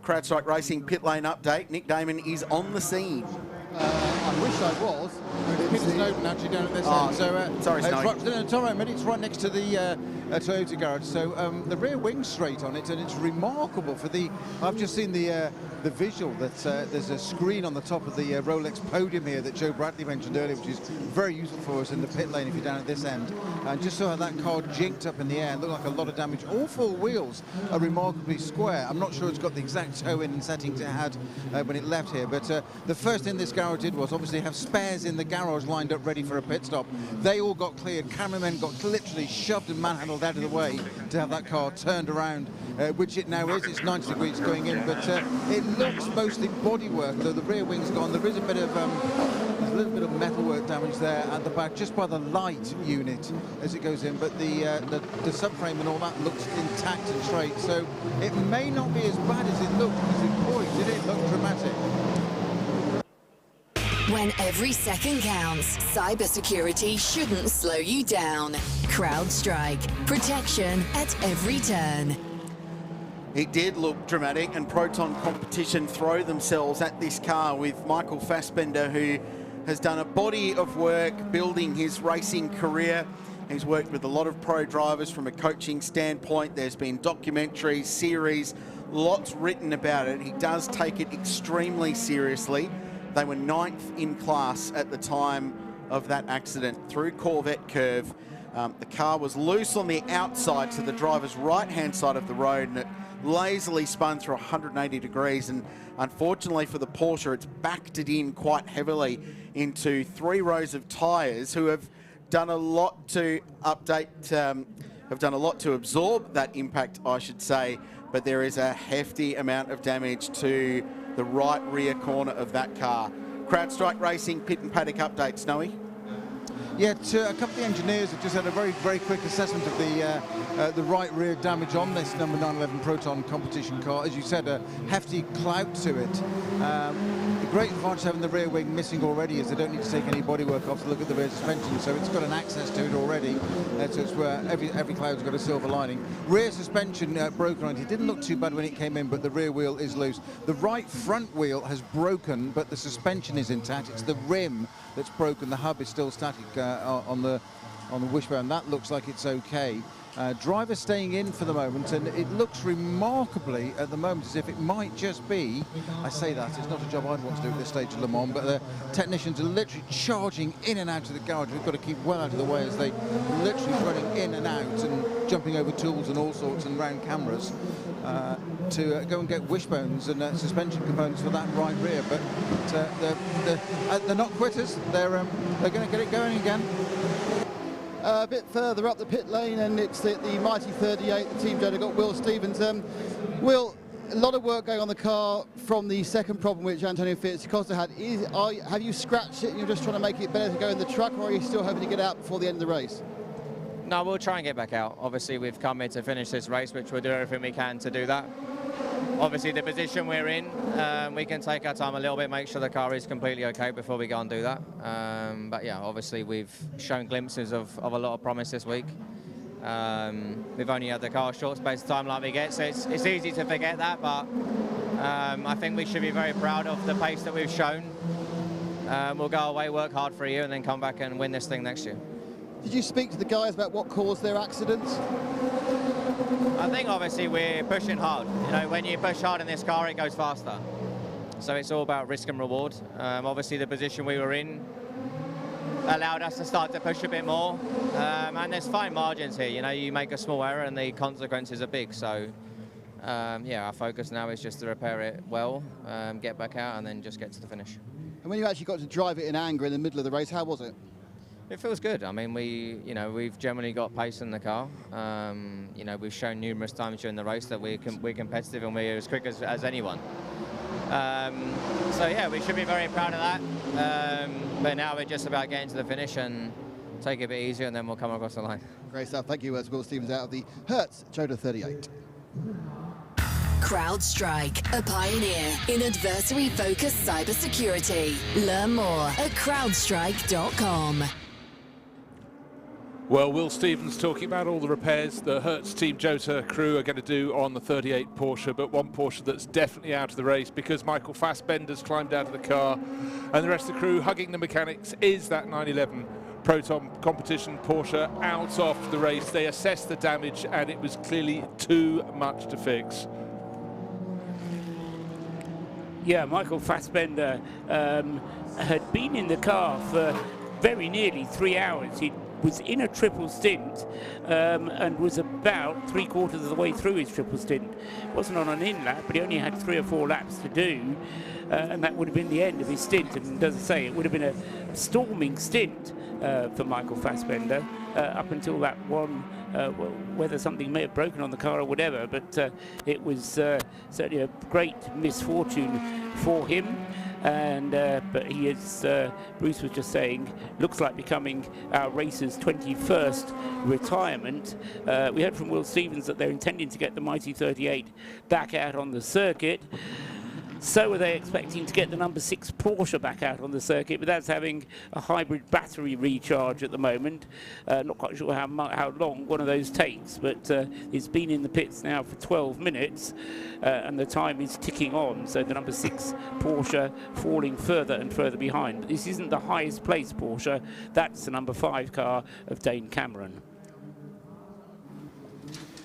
CrowdStrike Racing pit lane update. Nick Damon is on the scene. I wish I was. The pit is open actually down at this end. So, sorry, Snowy. It's all right, mate. It's right next to the Toyota garage. So the rear wing's straight on it, and it's remarkable for the. I've just seen the visual that there's a screen on the top of the Rolex podium here that Joe Bradley mentioned earlier, which is very useful for us in the pit lane if you're down at this end. And just saw how that car jinked up in the air and looked like a lot of damage. All four wheels are remarkably square. I'm not sure it's got the exact toe-in and settings it had when it left here, but the first thing this garage did was obviously have spares in the garage lined up ready for a pit stop. They all got cleared. Cameramen got literally shoved and manhandled out of the way to have that car turned around, which it now is. It's 90 degrees going in, but it looks mostly bodywork, though the rear wing's gone. There is a bit of there's a little bit of metalwork damage there at the back, just by the light unit as it goes in, but the subframe and all that looks intact and straight, so it may not be as bad as it looked, because boy, did it look dramatic. When every second counts, cybersecurity shouldn't slow you down. CrowdStrike. Protection at every turn. It did look dramatic, and Proton Competition throw themselves at this car with Michael Fassbender, who has done a body of work building his racing career. He's worked with a lot of pro drivers from a coaching standpoint. There's been documentaries, series, lots written about it. He does take it extremely seriously. They were 9th in class at the time of that accident through Corvette curve. The car was loose on the outside to the driver's right-hand side of the road, and it lazily spun through 180 degrees. And unfortunately for the Porsche, it's backed it in quite heavily into 3 rows of tyres, who have done a lot to update, have done a lot to absorb that impact, I should say. But there is a hefty amount of damage to the right rear corner of that car. CrowdStrike Racing pit and paddock update, Snowy. Yeah, a couple of the engineers have just had a very, very quick assessment of the right rear damage on this number 911 Proton Competition car. As you said, a hefty clout to it. The great advantage having the rear wing missing already is they don't need to take any bodywork off to look at the rear suspension, so it's got an access to it already. So it's where every cloud's got a silver lining. Rear suspension broken on it. It didn't look too bad when it came in, but the rear wheel is loose. The right front wheel has broken, but the suspension is intact. It's the rim that's broken. The hub is still static on the wishbone. That looks like it's okay. Driver staying in for the moment, and it looks remarkably at the moment as if it might just be, I say that, it's not a job I'd want to do at this stage of Le Mans, but the technicians are literally charging in and out of the garage. We've got to keep well out of the way as they literally running in and out and jumping over tools and all sorts and round cameras to go and get wishbones and suspension components for that right rear. But they're not quitters. They're going to get it going again. A bit further up the pit lane, and it's the mighty 38, the team Joda got Will Stevens. Will, a lot of work going on the car from the second problem which Antonio Fierzi-Costa had. Have you scratched it and you're just trying to make it better to go in the truck, or are you still hoping to get out before the end of the race? No, we'll try and get back out. Obviously, we've come here to finish this race, which we'll do everything we can to do that. Obviously, the position we're in, we can take our time a little bit, make sure the car is completely okay before we go and do that. But yeah, obviously, we've shown glimpses of a lot of promise this week. We've only had the car a short space of time like we get, so it's easy to forget that, but I think we should be very proud of the pace that we've shown. We'll go away, work hard for a year, and then come back and win this thing next year. Did you speak to the guys about what caused their accidents? I think obviously we're pushing hard. You know, when you push hard in this car, it goes faster. So it's all about risk and reward. Obviously the position we were in allowed us to start to push a bit more. And there's fine margins here. You know, you make a small error and the consequences are big. So yeah, our focus now is just to repair it well, get back out, and then just get to the finish. And when you actually got to drive it in anger in the middle of the race, how was it? It feels good. I mean, we've generally got pace in the car. You know, we've shown numerous times during the race that we're competitive and we're as quick as anyone. So yeah, we should be very proud of that. But now we're just about getting to the finish and take it a bit easier, and then we'll come across the line. Great stuff. Thank you, Will Stevens out of the Hertz Joda 38. CrowdStrike, a pioneer in adversary-focused cybersecurity. Learn more at crowdstrike.com. Well, Will Stevens talking about all the repairs the Hertz Team Jota crew are going to do on the 38 Porsche, but one Porsche that's definitely out of the race because Michael Fassbender's climbed out of the car, and the rest of the crew hugging the mechanics is that 911 Proton competition Porsche out of the race. They assessed the damage, and it was clearly too much to fix. Yeah, Michael Fassbender had been in the car for very nearly 3 hours. He was in a triple stint and was about 3/4 of the way through his triple stint. Wasn't on an in lap, but he only had 3 or 4 laps to do, and that would have been the end of his stint. And as I say, it would have been a storming stint for Michael Fassbender up until that one, whether something may have broken on the car or whatever, but it was certainly a great misfortune for him. And but he is, Bruce was just saying, looks like becoming our racer's 21st retirement. We heard from Will Stevens that they're intending to get the mighty 38 back out on the circuit. So are they expecting to get the number 6 Porsche back out on the circuit, but that's having a hybrid battery recharge at the moment. Not quite sure how long one of those takes, but it's been in the pits now for 12 minutes, and the time is ticking on. So the number 6 Porsche falling further and further behind. But this isn't the highest placed Porsche. That's the number 5 car of Dane Cameron.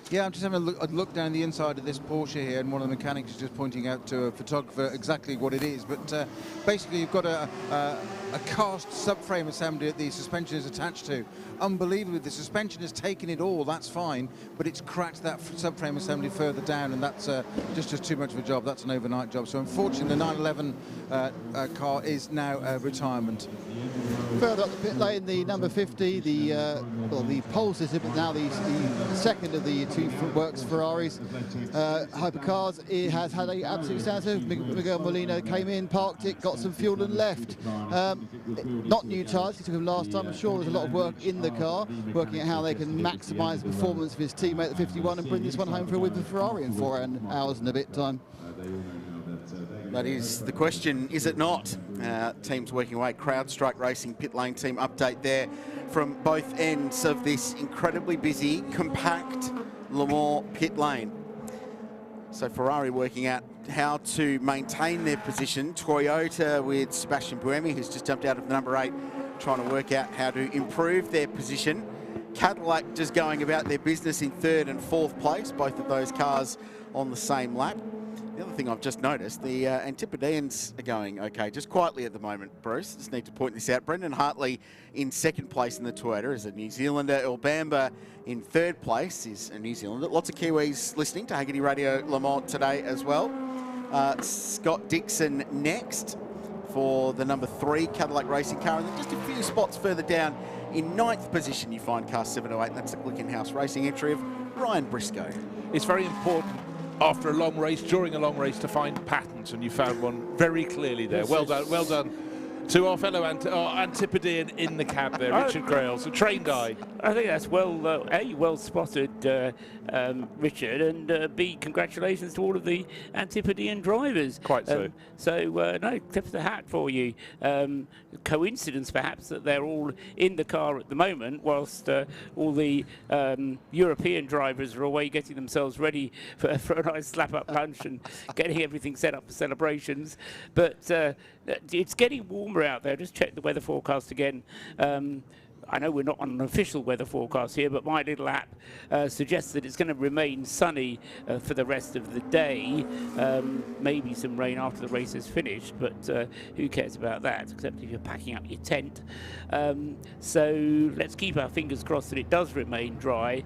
Yeah, I'm just having a look down the inside of this Porsche here, and one of the mechanics is just pointing out to a photographer exactly what it is. But basically, you've got a cast subframe assembly that the suspension is attached to. Unbelievably, the suspension has taken it all, that's fine, but it's cracked that subframe assembly further down, and that's just too much of a job. That's an overnight job. So unfortunately, the 911 car is now retirement. Further up the pit lane, the number 50, the pole system, but now the second of the two works Ferraris, hypercars. It has had an absolute standard. Miguel Molina came in, parked it, got some fuel and left. Not new tyres, he took him last time. I'm sure there's a lot of work in the car, working out how they can maximise the performance of his teammate, the 51, and bring this one home for a win for Ferrari in 4 hours and a bit time. That is the question, is it not? Teams working away. CrowdStrike Racing pit lane team update there from both ends of this incredibly busy, compact Le Mans pit lane. So Ferrari working out how to maintain their position. Toyota with Sebastian Buemi, who's just jumped out of the number 8, trying to work out how to improve their position. Cadillac just going about their business in 3rd and 4th place, both of those cars on the same lap. The other thing I've just noticed, the Antipodeans are going okay, just quietly at the moment, Bruce. Just need to point this out. Brendan Hartley in 2nd place in the Toyota is a New Zealander. Earl Bamber in 3rd place is a New Zealander. Lots of Kiwis listening to Haggerty Radio Le Mans today as well. Scott Dixon next for the number 3 Cadillac racing car. And then just a few spots further down in 9th position, you find car 708, and that's the Glickenhaus Racing entry of Ryan Briscoe. It's very important after a long race, during a long race, to find patterns, and you found one very clearly there. Well done, well done to our fellow Antipodean in the cab there, Richard Grales, a trained eye. I think that's well, A, well spotted, Richard, and B, congratulations to all of the Antipodean drivers. Quite so. No, tip of the hat for you. Coincidence, perhaps, that they're all in the car at the moment, whilst all the European drivers are away getting themselves ready for a nice slap-up lunch and getting everything set up for celebrations. But it's getting warmer out there. Just check the weather forecast again. I know we're not on an official weather forecast here, but my little app suggests that it's going to remain sunny for the rest of the day. Maybe some rain after the race is finished, but who cares about that, except if you're packing up your tent. So let's keep our fingers crossed that it does remain dry,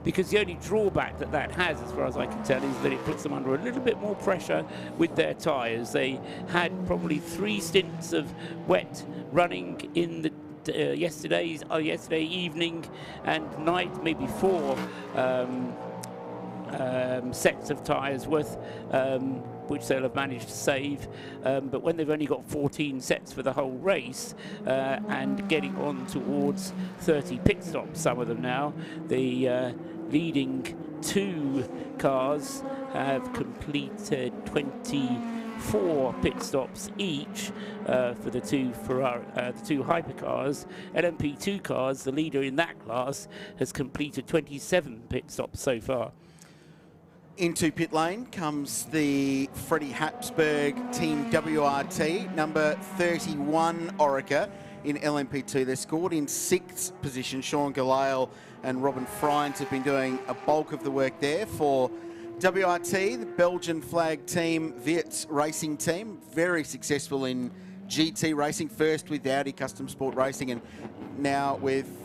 because the only drawback that has, as far as I can tell, is that it puts them under a little bit more pressure with their tyres. They had probably 3 stints of wet running in the yesterday evening and night, maybe 4 sets of tyres worth, which they'll have managed to save. But when they've only got 14 sets for the whole race and getting on towards 30 pit stops, some of them now, the leading 2 cars have completed 24 pit stops each for the 2 Ferrari, the 2 hypercars. LMP2 cars, the leader in that class, has completed 27 pit stops so far. Into pit lane comes the Freddie Habsburg Team WRT, number 31 Orica in LMP2. They're scored in 6th position. Sean Galale and Robin Fryans have been doing a bulk of the work there for WRT, the Belgian flag team, Wirt racing team, very successful in GT racing, first with Audi Custom Sport Racing and now with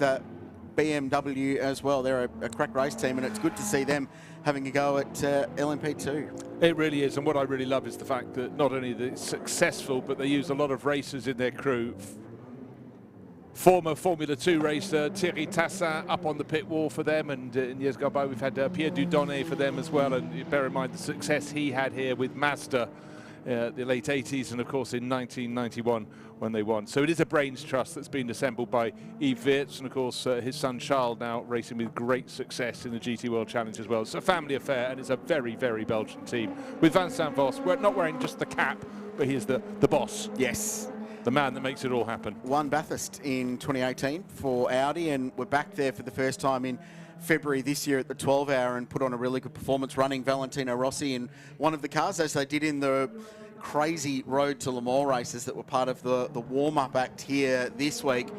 BMW as well. They're a crack race team, and it's good to see them having a go at LMP2. It really is, and what I really love is the fact that not only they're successful, but they use a lot of racers in their crew. Former Formula 2 racer Thierry Tassin up on the pit wall for them, and in years gone by we've had Pierre Dudonné for them as well, and bear in mind the success he had here with Mazda the late 80s and of course in 1991 when they won. So it is a brains trust that's been assembled by Yves Wirtz, and of course his son Charles now racing with great success in the GT World Challenge as well. It's a family affair, and it's a very, very Belgian team with Vincent Vos. We're not wearing just the cap, but he is the boss. Yes. The man that makes it all happen. Won Bathurst in 2018 for Audi, and we're back there for the first time in February this year at the 12 hour and put on a really good performance running Valentino Rossi in one of the cars, as they did in the crazy Road to Le Mans races that were part of the warm-up act here this week.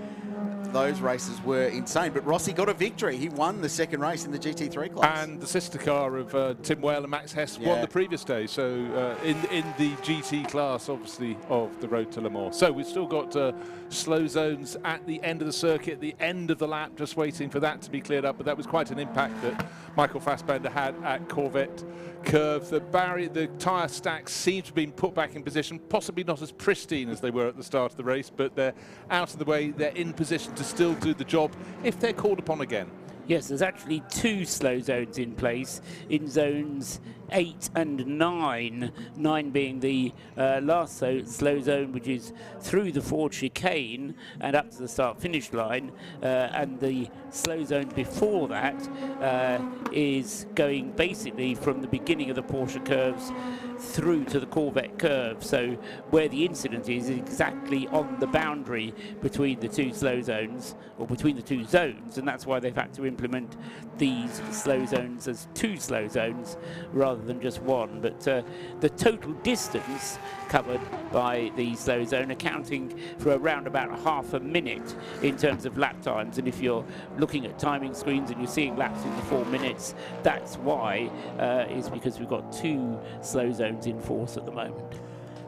Those races were insane, but Rossi got a victory. He won the second race in the GT3 class. And the sister car of Tim Whale and Max Hess won the previous day. So in the GT class, obviously, of the Road to Le Mans. So we've still got slow zones at the end of the circuit, the end of the lap, just waiting for that to be cleared up. But that was quite an impact that Michael Fassbender had at Corvette Curve. The tyre stacks seem to have been put back in position, possibly not as pristine as they were at the start of the race, but they're out of the way. They're in position to still do the job if they're called upon again. Yes, there's actually 2 slow zones in place in zones 8 and 9. 9 being the last slow zone, which is through the Ford chicane and up to the start-finish line, and the slow zone before that is going basically from the beginning of the Porsche curves through to the Corvette curve. So where the incident is exactly on the boundary between the two slow zones, or between the two zones, and that's why they've had to implement these slow zones as 2 slow zones rather than just 1. But the total distance covered by the slow zone accounting for around about half a minute in terms of lap times. And if you're looking at timing screens and you're seeing laps in the 4 minutes, that's why, is because we've got 2 slow zones in force at the moment.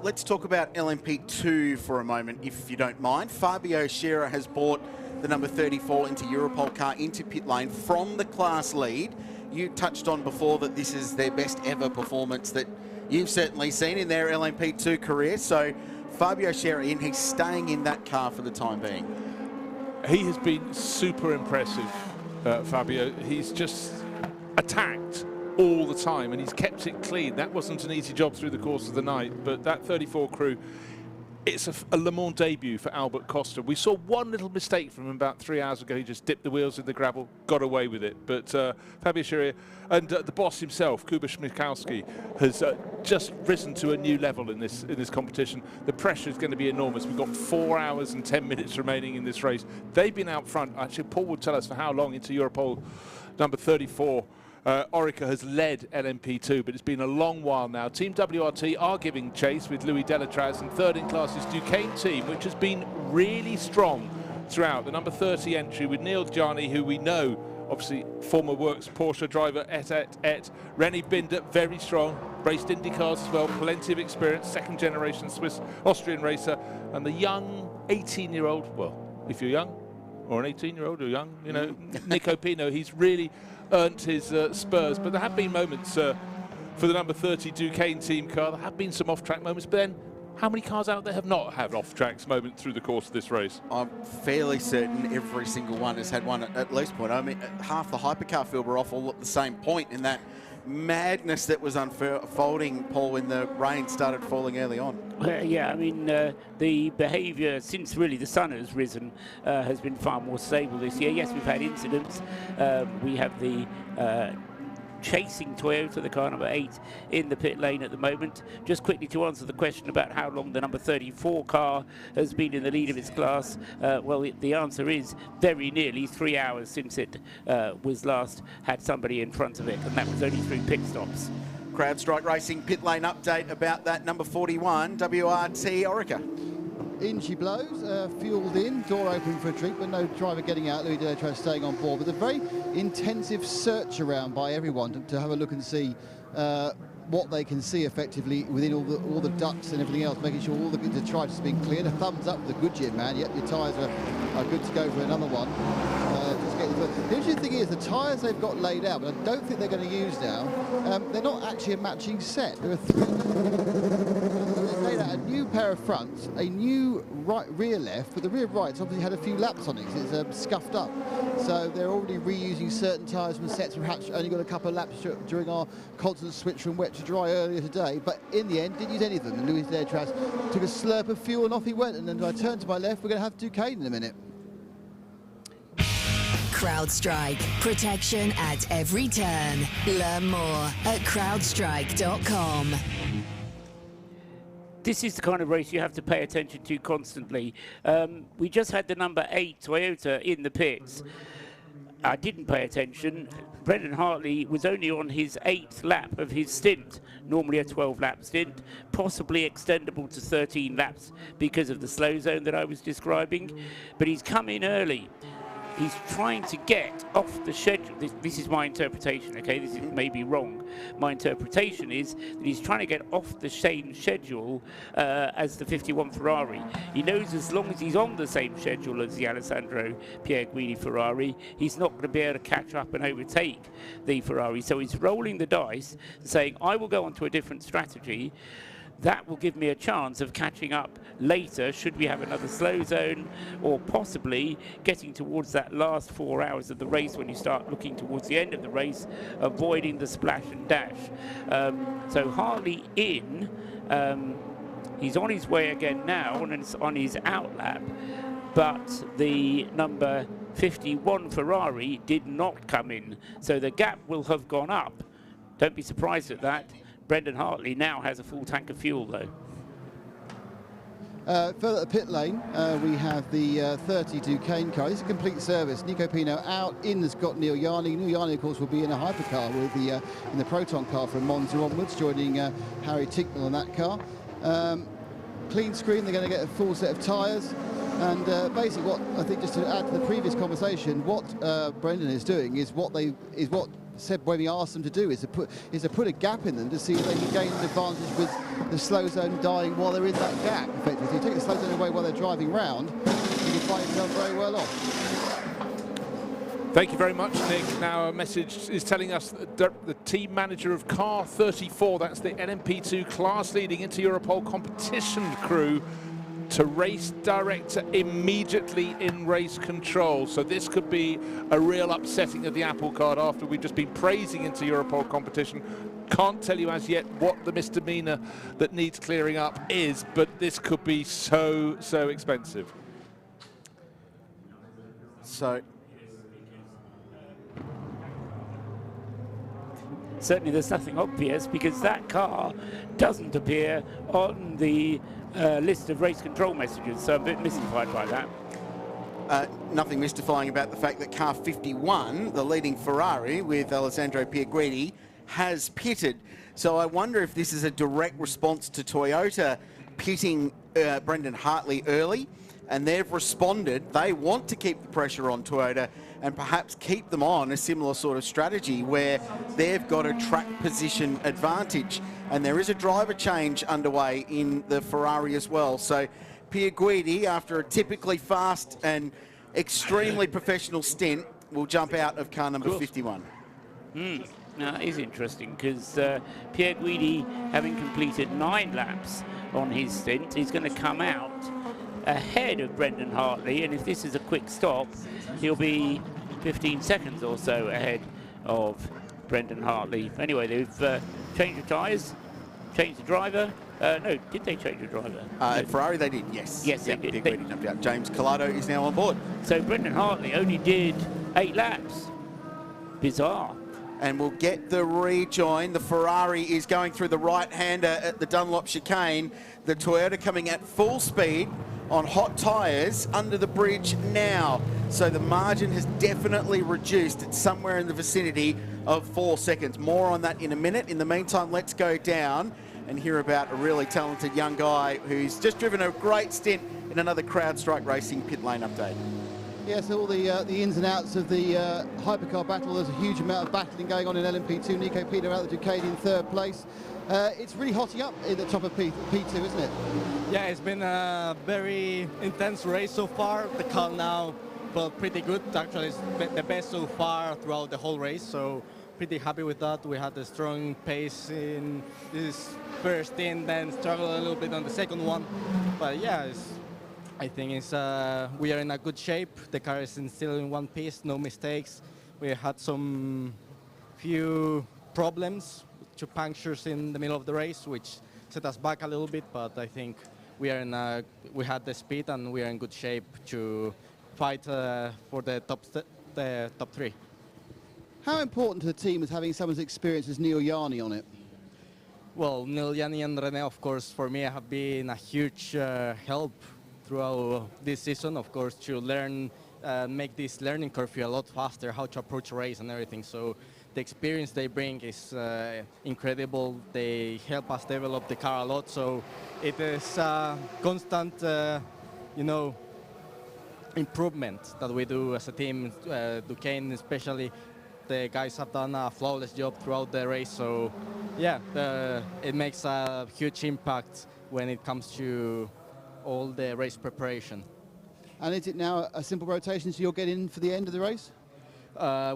Let's talk about LMP2 for a moment, if you don't mind. Fabio Scherer has brought the number 34 into Europol car into pit lane from the class lead. You touched on before that this is their best ever performance that you've certainly seen in their LMP2 career. So Fabio Scherer in, he's staying in that car for the time being. He has been super impressive, Fabio. He's just attacked all the time and he's kept it clean. That wasn't an easy job through the course of the night, but that 34 crew, it's a Le Mans debut for Albert Costa. We saw one little mistake from him about 3 hours ago. He just dipped the wheels in the gravel, got away with it. But Fabio Scherer and the boss himself, Kuba Schmikowski, has just risen to a new level in this competition. The pressure is going to be enormous. We've got 4 hours and 10 minutes remaining in this race. They've been out front. Actually, Paul would tell us for how long into Europol number 34. Orica has led LMP2, but it's been a long while now. Team WRT are giving chase with Louis Delatraz, and third in class is Duquesne team, which has been really strong throughout. The number 30 entry with Neil Gianni, who we know, obviously former Works Porsche driver, René Binder, very strong, raced IndyCars as well, plenty of experience, second generation Swiss-Austrian racer, and the young 18-year-old, well, if you're young, or an 18-year-old or young, you know, Nico Pino, he's really earned his spurs. But there have been moments for the number 30 Duquesne team car. There have been some off-track moments, but then how many cars out there have not had off-track moments through the course of this race? I'm Fairly certain every single one has had one at least point. I mean, half the hypercar field were off all at the same point in that madness that was unfolding, Paul, when the rain started falling early on. Yeah, I mean, the behaviour since really the sun has risen has been far more stable this year. Yes, we've had incidents. We have the chasing Toyota, the car number 8, in the pit lane at the moment. Just quickly to answer the question about how long the number 34 car has been in the lead of its class, well, the answer is very nearly 3 hours since it was last had somebody in front of it, and that was only through pit stops. CrowdStrike Racing pit lane update about that number 41, WRT Orica. In she blows, fueled in, door open for a treat, but no driver getting out. Louis Delatraz staying on board. But a very intensive search around by everyone to have a look and see what they can see effectively within all the ducts and everything else, making sure all the detritus has been cleared. A thumbs up for the Goodyear man. Yep, your tyres are good to go for another one. The interesting thing is the tyres they've got laid out, but I don't think they're going to use now. They're not actually a matching set. There are they've laid out a new pair of fronts, a new rear left, but the rear right's obviously had a few laps on it because it's scuffed up. So they're already reusing certain tyres from sets perhaps only got a couple of laps during our constant switch from wet to dry earlier today, but in the end didn't use any of them. And Louis Delatraz took a slurp of fuel and off he went. And then I turned to my left, we're going to have Duquesne in a minute. CrowdStrike. Protection at every turn. Learn more at crowdstrike.com. This is the kind of race you have to pay attention to constantly. We just had the number 8 Toyota in the pits. I didn't pay attention. Brendan Hartley was only on his 8th lap of his stint, normally a 12-lap stint, possibly extendable to 13 laps because of the slow zone that I was describing. But he's come in early. He's trying to get off the schedule. This is my interpretation, okay? This is maybe wrong. My interpretation is that he's trying to get off the same schedule as the 51 Ferrari. He knows as long as he's on the same schedule as the Alessandro Pierguidi Ferrari, he's not going to be able to catch up and overtake the Ferrari. So he's rolling the dice, saying, I will go on to a different strategy. that will give me a chance of catching up later should we have another slow zone, or possibly getting towards that last 4 hours of the race when you start looking towards the end of the race, avoiding the splash and dash. So Hartley in, he's on his way again now on his outlap, but the number 51 Ferrari did not come in, so the gap will have gone up. Don't be surprised at that. Brendan Hartley now has a full tank of fuel, though. Further at the pit lane, we have the 30 Duquesne car. It's a complete service. Nico Pino out. In has got Neil Yarney. Neil Yarney, of course, will be in a hypercar with in the Proton car from Monza onwards, joining Harry Ticknell in that car. Clean screen. They're going to get a full set of tyres. And basically, what I think, just to add to the previous conversation, what Brendan is doing is what Seb Webby asked them to do, is to put a gap in them to see if they can gain an advantage with the slow zone dying while they're in that gap. Effectively, if you take the slow zone away while they're driving round, you can find yourself very well off. Thank you very much, Nick. Now a message is telling us that the team manager of car 34, that's the LMP2 class leading into Europole competition crew, to race director immediately in race control. So this could be a real upsetting of the apple cart after we've just been praising into Europole competition. Can't tell you as yet what the misdemeanor that needs clearing up is, but this could be so expensive. So certainly there's nothing obvious, because that car doesn't appear on the list of race control messages, so I'm a bit mystified by that. Nothing mystifying about the fact that car 51, the leading Ferrari with Alessandro Pierguidi, has pitted. So I wonder if this is a direct response to Toyota pitting Brendan Hartley early, and they've responded. They want to keep the pressure on Toyota and perhaps keep them on a similar sort of strategy where they've got a track position advantage. And there is a driver change underway in the Ferrari as well. So Pierguidi, after a typically fast and extremely professional stint, will jump out of car number 51. Now, it is interesting, because Pierguidi, having completed 9 laps on his stint, is going to come out ahead of Brendan Hartley, and if this is a quick stop, he'll be 15 seconds or so ahead of Brendan Hartley. Anyway, they've changed the tyres, changed the driver. No, did they change the driver? At Ferrari they did, yes. Yes, they did. James Collado is now on board. So Brendan Hartley only did 8 laps. Bizarre. And we'll get the rejoin. The Ferrari is going through the right-hander at the Dunlop chicane. The Toyota coming at full speed on hot tyres under the bridge now. So the margin has definitely reduced. It's somewhere in the vicinity of 4 seconds. More on that in a minute. In the meantime, let's go down and hear about a really talented young guy who's just driven a great stint in another CrowdStrike Racing pit lane update. Yes, all the ins and outs of the hypercar battle. There's a huge amount of battling going on in LMP2. Nico Pino out of the Ducati in 3rd place. It's really hotting up in the top of P2, isn't it? Yeah, it's been a very intense race so far. The car now felt pretty good. Actually, it's the best so far throughout the whole race, so pretty happy with that. We had a strong pace in this first stint, then struggled a little bit on the second one. But yeah, I think we are in a good shape. The car is still in one piece, no mistakes. We had some few problems, 2 punctures in the middle of the race, which set us back a little bit. But I think we had the speed and we are in good shape to fight for the top 3. How important to the team is having someone as experienced as Neil Yarney on it? Well, Neil Yarney and René, of course, for me have been a huge help throughout this season, of course, to learn, make this learning curve a lot faster, how to approach a race and everything. So the experience they bring is incredible. They help us develop the car a lot. So it is constant, improvement that we do as a team. Duquesne especially, the guys have done a flawless job throughout the race. So yeah, it makes a huge impact when it comes to all the race preparation. And is it now a simple rotation, so you'll get in for the end of the race?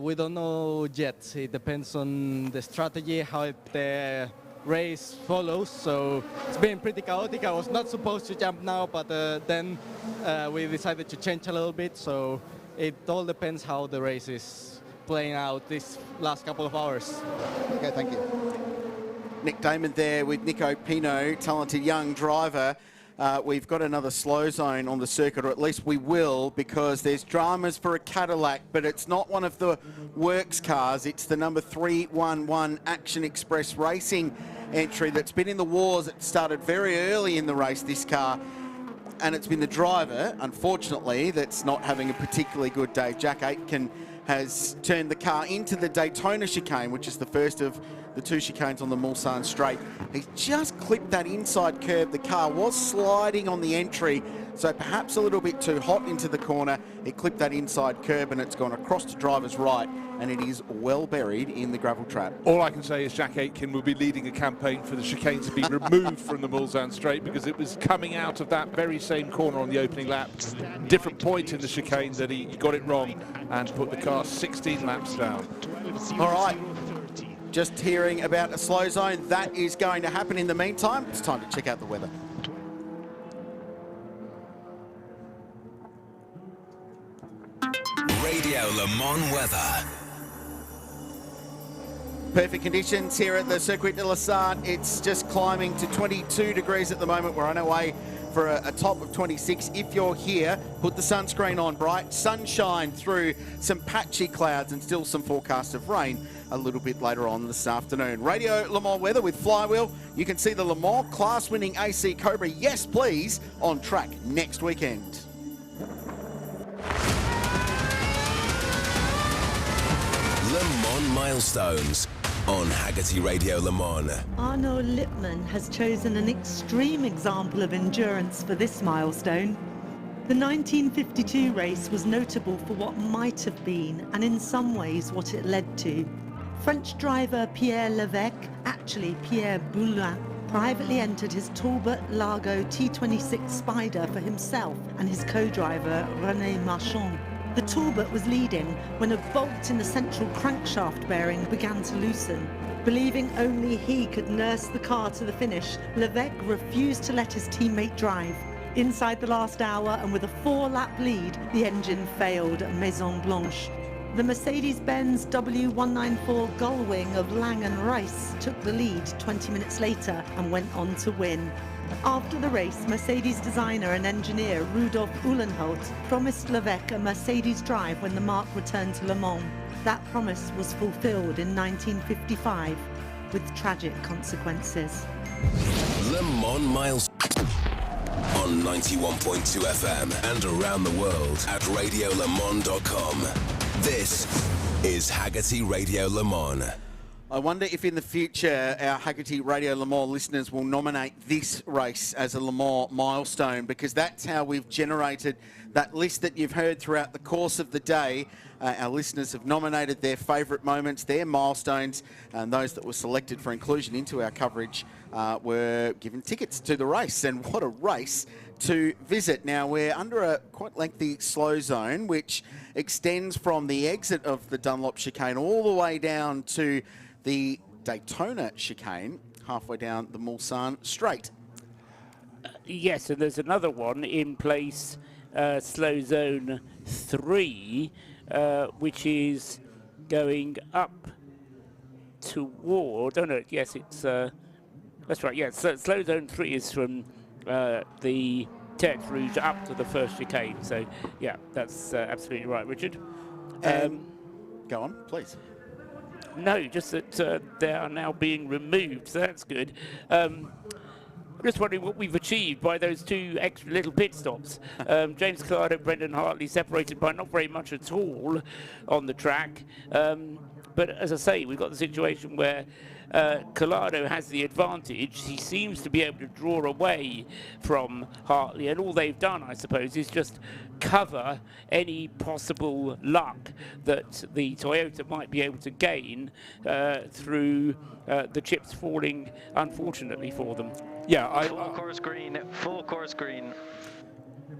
We don't know yet. It depends on the strategy, how the race follows. So it's been pretty chaotic. I was not supposed to jump now, but then we decided to change a little bit. So it all depends how the race is playing out this last couple of hours. Okay, thank you. Nick Damon there with Nico Pino, talented young driver. We've got another slow zone on the circuit, or at least we will, because there's dramas for a Cadillac, but it's not one of the works cars. It's the number 311 Action Express Racing entry that's been in the wars. It started very early in the race, this car, and it's been the driver, unfortunately, that's not having a particularly good day. Jack Aitken has turned the car into the Daytona chicane, which is the first of the two chicanes on the Mulsanne Straight. He's just clipped that inside curb. The car was sliding on the entry, so perhaps a little bit too hot into the corner. It clipped that inside curb and it's gone across to driver's right, and it is well buried in the gravel trap. All I can say is Jack Aitken will be leading a campaign for the chicane to be removed from the Mulsanne Straight, because it was coming out of that very same corner on the opening lap. Different point in the chicane that he got it wrong and put the car 16 laps down. All right. Just hearing about a slow zone, that is going to happen. In the meantime, it's time to check out the weather. Radio Le Mans weather. Perfect conditions here at the Circuit de la Sarthe. It's just climbing to 22 degrees at the moment. We're on our way for a top of 26. If you're here, put the sunscreen on. Bright sunshine through some patchy clouds and still some forecast of rain a little bit later on this afternoon. Radio Le Mans weather with Flywheel. You can see the Le Mans class-winning AC Cobra, yes please, on track next weekend. Le Mans milestones on Haggerty Radio Le Mans. Arno Lippmann has chosen an extreme example of endurance for this milestone. The 1952 race was notable for what might have been, and in some ways what it led to. French driver Pierre Levesque, actually Pierre Boulin, privately entered his Talbot Largo T26 Spider for himself and his co-driver René Marchand. The Talbot was leading when a bolt in the central crankshaft bearing began to loosen. Believing only he could nurse the car to the finish, Levesque refused to let his teammate drive. Inside the last hour and with a 4-lap lead, the engine failed at Maison Blanche. The Mercedes-Benz W194 Gullwing of Lang & Rice took the lead 20 minutes later and went on to win. After the race, Mercedes designer and engineer Rudolf Uhlenholt promised Levesque a Mercedes drive when the marque returned to Le Mans. That promise was fulfilled in 1955 with tragic consequences. Le Mans miles on 91.2 FM and around the world at radiolemans.com. This is Haggerty Radio Le Mans. I wonder if in the future our Haggerty Radio Le Mans listeners will nominate this race as a Le Mans milestone, because that's how we've generated that list that you've heard throughout the course of the day. Our listeners have nominated their favourite moments, their milestones, and those that were selected for inclusion into our coverage were given tickets to the race. And what a race to visit. Now, we're under a quite lengthy slow zone, which extends from the exit of the Dunlop chicane all the way down to the Daytona chicane, halfway down the Mulsanne Straight. Yes, and there's another one in place, slow zone 3, which is going up toward, oh no, yes, it's, that's right, yes, so slow zone 3 is from the Tertre Rouge up to the first chicane, so yeah, that's absolutely right, Richard. Go on, please. No, just that they are now being removed, so that's good. I'm just wondering what we've achieved by those two extra little pit stops. James Collado, Brendan Hartley separated by not very much at all on the track. But as I say, we've got the situation where Collado has the advantage. He seems to be able to draw away from Hartley, and all they've done, I suppose, is just cover any possible luck that the Toyota might be able to gain through the chips falling, unfortunately for them. Yeah, full course green.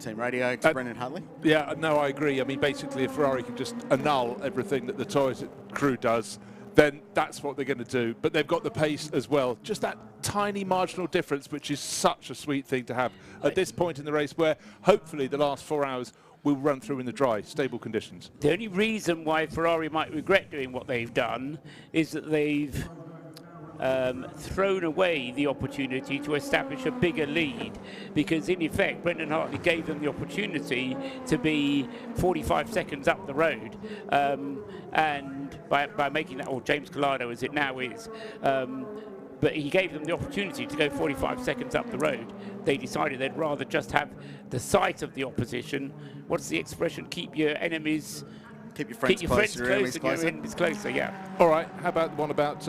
Team radio to Brendan Hartley. Yeah, no, I agree. I mean, basically, if Ferrari can just annul everything that the Toyota crew does, then that's what they're going to do. But they've got the pace as well. Just that tiny marginal difference, which is such a sweet thing to have at this point in the race, where hopefully the last 4 hours will run through in the dry, stable conditions. The only reason why Ferrari might regret doing what they've done is that they've thrown away the opportunity to establish a bigger lead, because in effect Brendan Hartley gave them the opportunity to be 45 seconds up the road, and by making that, or James Collado as it now is, but he gave them the opportunity to go 45 seconds up the road. They decided they'd rather just have the sight of the opposition. What's the expression? Keep your enemies, keep your friends closer, your enemies closer. Yeah. All right. How about the one about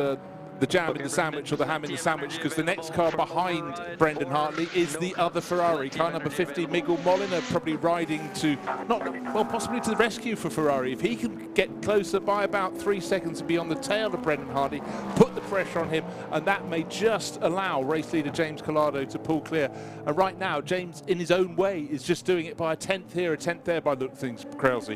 the jam in the sandwich, or the ham in the sandwich? Because the next car behind Brendan Hartley is the other Ferrari. Car number 50, Miguel Molina, probably riding to, possibly to the rescue for Ferrari. If he can get closer by about 3 seconds and be on the tail of Brendan Hartley, put the pressure on him, and that may just allow race leader James Collado to pull clear. And right now, James, in his own way, is just doing it by a 10th here, a 10th there by the look of things, Krause.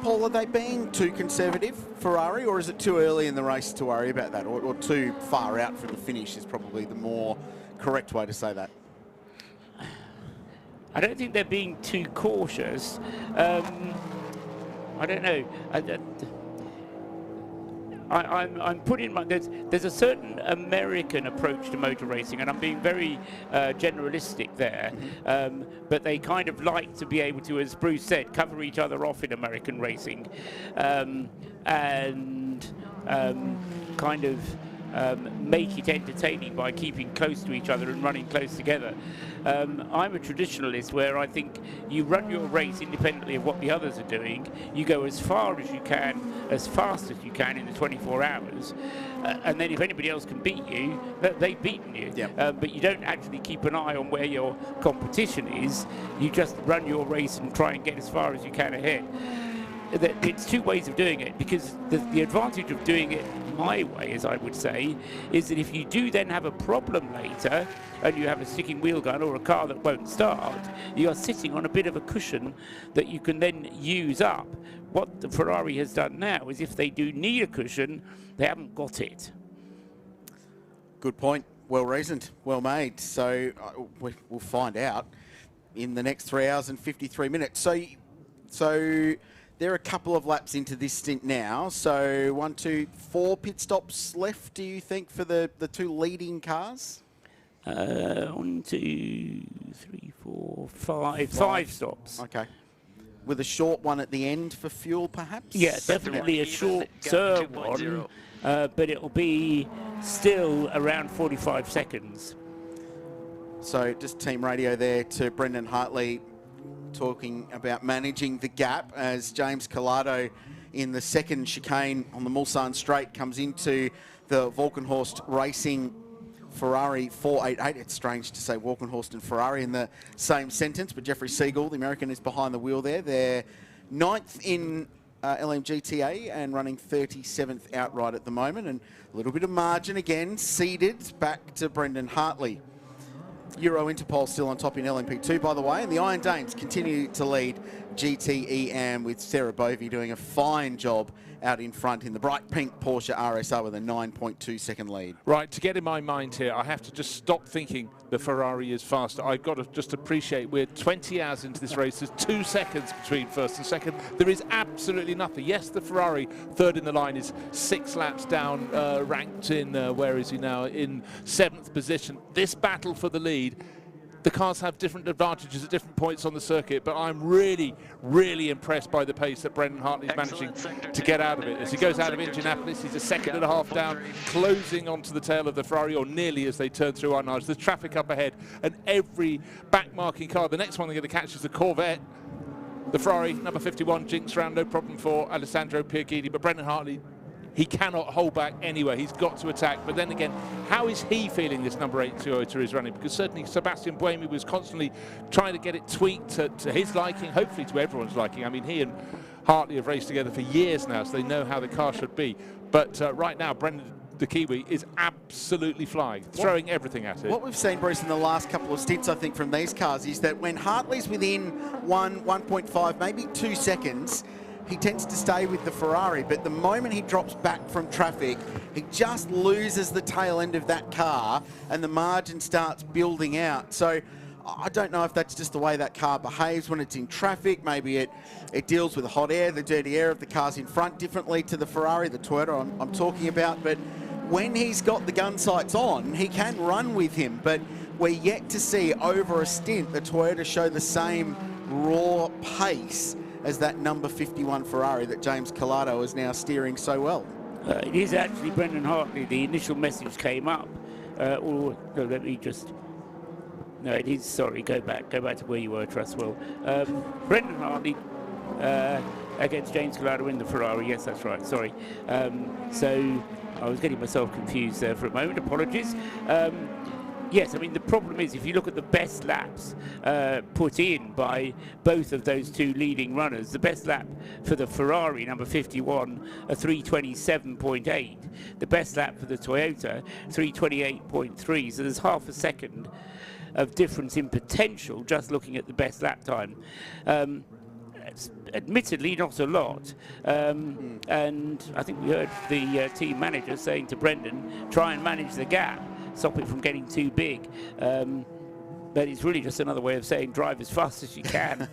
Paul, are they being too conservative, Ferrari, or is it too early in the race to worry about that, or too far out from the finish is probably the more correct way to say that? I don't think they're being too cautious. I don't know. I'm putting my, there's a certain American approach to motor racing, and I'm being very generalistic there, but they kind of like to be able to, as Bruce said, cover each other off in American racing, and kind of make it entertaining by keeping close to each other and running close together. I'm a traditionalist, where I think you run your race independently of what the others are doing. You go as far as you can, as fast as you can in the 24 hours, and then if anybody else can beat you, they've beaten you. Yep. But you don't actually keep an eye on where your competition is. You just run your race and try and get as far as you can ahead. It's two ways of doing it, because the advantage of doing it my way, as I would say, is that if you do then have a problem later and you have a sticking wheel gun or a car that won't start, you are sitting on a bit of a cushion that you can then use up. What the Ferrari has done now is, if they do need a cushion, they haven't got it. Good point. Well reasoned, well made. So we'll find out in the next 3 hours and 53 minutes. So they're a couple of laps into this stint now. So 1, 2, 4 pit stops left, do you think, for the two leading cars? 1, 2, 3, 4, 5. 5 stops. Okay. With a short one at the end for fuel, perhaps? Yeah, definitely a shorter one, but it'll be still around 45 seconds. So just team radio there to Brendan Hartley, talking about managing the gap as James Collado in the second chicane on the Mulsanne Straight comes into the Glickenhaus Racing Ferrari 488. It's strange to say Glickenhaus and Ferrari in the same sentence, but Jeffrey Siegel, the American, is behind the wheel there. They're 9th in LMGTA and running 37th outright at the moment, and a little bit of margin again, seeded back to Brendan Hartley. Euro Interpol still on top in LMP2, by the way, and the Iron Dames continue to lead GTEM, with Sarah Bovey doing a fine job out in front in the bright pink Porsche RSR with a 9.2 second lead. Right, to get in my mind here, I have to just stop thinking the Ferrari is faster. I've got to just appreciate we're 20 hours into this race. There's 2 seconds between first and second. There is absolutely nothing. Yes, the Ferrari, third in the line, is 6 laps down, ranked in, where is he now, in 7th position. This battle for the lead, the cars have different advantages at different points on the circuit, but I'm really, really impressed by the pace that Brendan Hartley's managing to get out of it. As he goes out of Indianapolis, he's a second and a half down, closing onto the tail of the Ferrari, or nearly, as they turn through Arnage. There's traffic up ahead, and every back-marking car, the next one they're going to catch is the Corvette. The Ferrari, number 51, jinks around, no problem for Alessandro Pierguidi, but Brendan Hartley, he cannot hold back anywhere. He's got to attack. But then again, how is he feeling this number 8 Toyota is running? Because certainly Sebastian Buemi was constantly trying to get it tweaked to his liking, hopefully to everyone's liking. I mean, he and Hartley have raced together for years now, so they know how the car should be. But right now, Brendan, the Kiwi, is absolutely flying, throwing everything at it. What we've seen, Bruce, in the last couple of stints, I think, from these cars is that when Hartley's within 1.5, maybe 2 seconds, he tends to stay with the Ferrari, but the moment he drops back from traffic, he just loses the tail end of that car and the margin starts building out. So I don't know if that's just the way that car behaves when it's in traffic. Maybe it deals with the hot air, the dirty air of the cars in front differently to the Ferrari, the Toyota I'm talking about. But when he's got the gun sights on, he can run with him. But we're yet to see over a stint the Toyota show the same raw pace as that number 51 Ferrari that James Collado is now steering so well. It is actually Brendan Hartley. The initial message came up. Or no, let me just... No, it is, sorry, go back to where you were, Trustwell. Brendan Hartley against James Collado in the Ferrari. Yes, that's right, sorry. So I was getting myself confused there for a moment, apologies. Yes, I mean, the problem is if you look at the best laps put in by both of those two leading runners, the best lap for the Ferrari, number 51, a 3:27.8. The best lap for the Toyota, 3:28.3. So there's half a second of difference in potential just looking at the best lap time. Admittedly not a lot, and I think we heard the team manager saying to Brendan, try and manage the gap, stop it from getting too big. But it's really just another way of saying drive as fast as you can.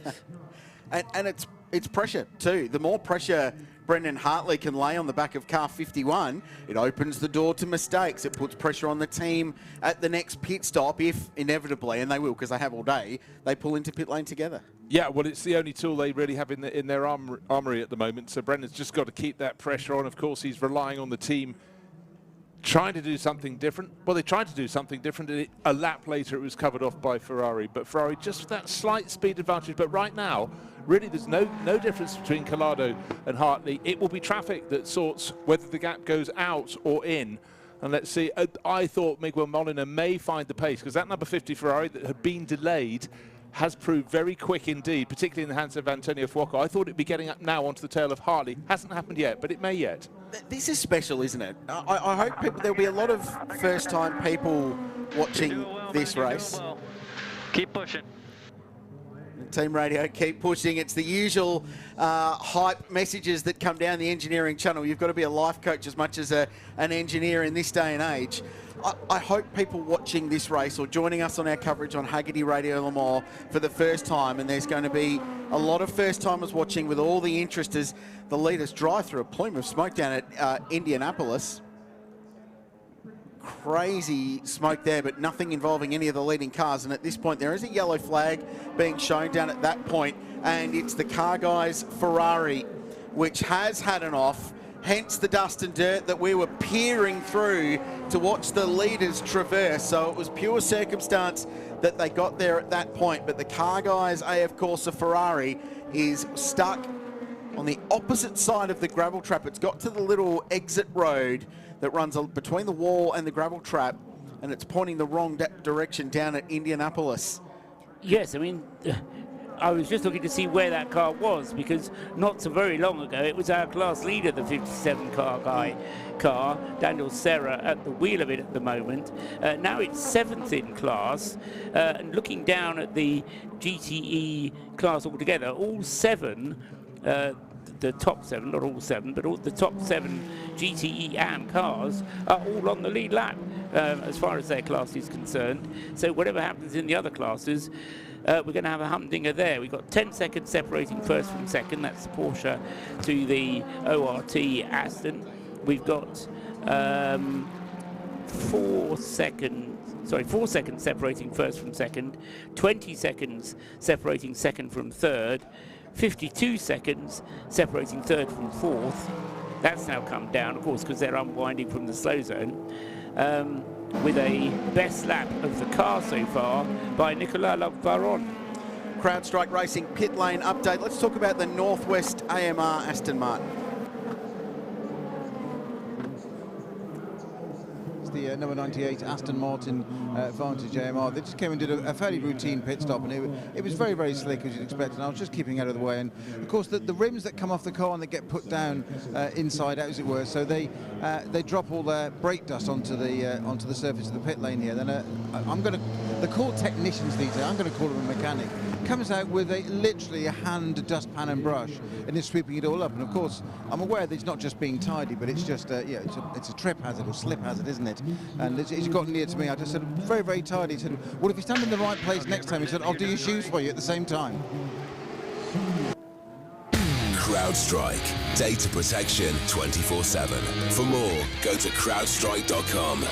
and it's pressure too. The more pressure Brendan Hartley can lay on the back of car 51, it opens the door to mistakes. It puts pressure on the team at the next pit stop if inevitably, and they will because they have all day, they pull into pit lane together. Yeah, well, it's the only tool they really have in their armoury at the moment. So Brendan's just got to keep that pressure on. Of course, he's relying on the team trying to do something different. Well, they tried to do something different. A lap later, it was covered off by Ferrari. But Ferrari just that slight speed advantage. But right now, really, there's no difference between Collado and Hartley. It will be traffic that sorts whether the gap goes out or in. And let's see. I thought Miguel Molina may find the pace because that number 50 Ferrari that had been delayed has proved very quick indeed, particularly in the hands of Antonio Fuoco. I thought it'd be getting up now onto the tail of Hartley. Hasn't happened yet, but it may yet. This is special, isn't it? I hope there'll be a lot of first-time people watching this race. Keep pushing. Team Radio, keep pushing. It's the usual hype messages that come down the engineering channel. You've got to be a life coach as much as an engineer in this day and age. I hope people watching this race or joining us on our coverage on Haggerty Radio Le Mans for the first time, and there's going to be a lot of first-timers watching with all the interest as the leaders drive through a plume of smoke down at Indianapolis. Crazy smoke there, but nothing involving any of the leading cars. And at this point, there is a yellow flag being shown down at that point, and it's the car guys' Ferrari, which has had an off. Hence the dust and dirt that we were peering through to watch the leaders traverse. So it was pure circumstance that they got there at that point. But the car guys' AF Corsa Ferrari is stuck on the opposite side of the gravel trap. It's got to the little exit road that runs between the wall and the gravel trap, and it's pointing the wrong direction down at Indianapolis. Yes, I mean, I was just looking to see where that car was, because not so very long ago it was our class leader, the 57 car, Daniel Serra, at the wheel of it at the moment. Now it's 7th in class, and looking down at the GTE class altogether, all 7, the top 7, not all 7, but all the top 7 GTE AM cars are all on the lead lap as far as their class is concerned. So whatever happens in the other classes, we're going to have a humdinger there. We've got 10 seconds separating first from second. That's the Porsche to the ORT Aston. We've got 4 seconds separating first from second, 20 seconds separating second from third, 52 seconds separating third from fourth. That's now come down, of course, because they're unwinding from the slow zone, with a best lap of the car so far by Nicolas Lavaron. CrowdStrike Racing pit lane update. Let's talk about the Northwest AMR Aston Martin. It's the the number 98 Aston Martin Vantage AMR. They just came and did a fairly routine pit stop, and it was very, very slick, as you'd expect, and I was just keeping out of the way. And of course, the rims that come off the car and they get put down inside out, as it were, so they drop all their brake dust onto the surface of the pit lane here. Then they're called technicians these days. I'm going to call them a mechanic. Comes out with literally a hand dustpan and brush and is sweeping it all up. And of course, I'm aware that it's not just being tidy, but it's just it's a trip hazard or slip hazard, isn't it? And it's gotten near to me. I just said, very, very tidy. He said, well, if you stand in the right place next time, he said, I'll do your shoes for you at the same time. CrowdStrike. Data protection 24/7. For more, go to crowdstrike.com.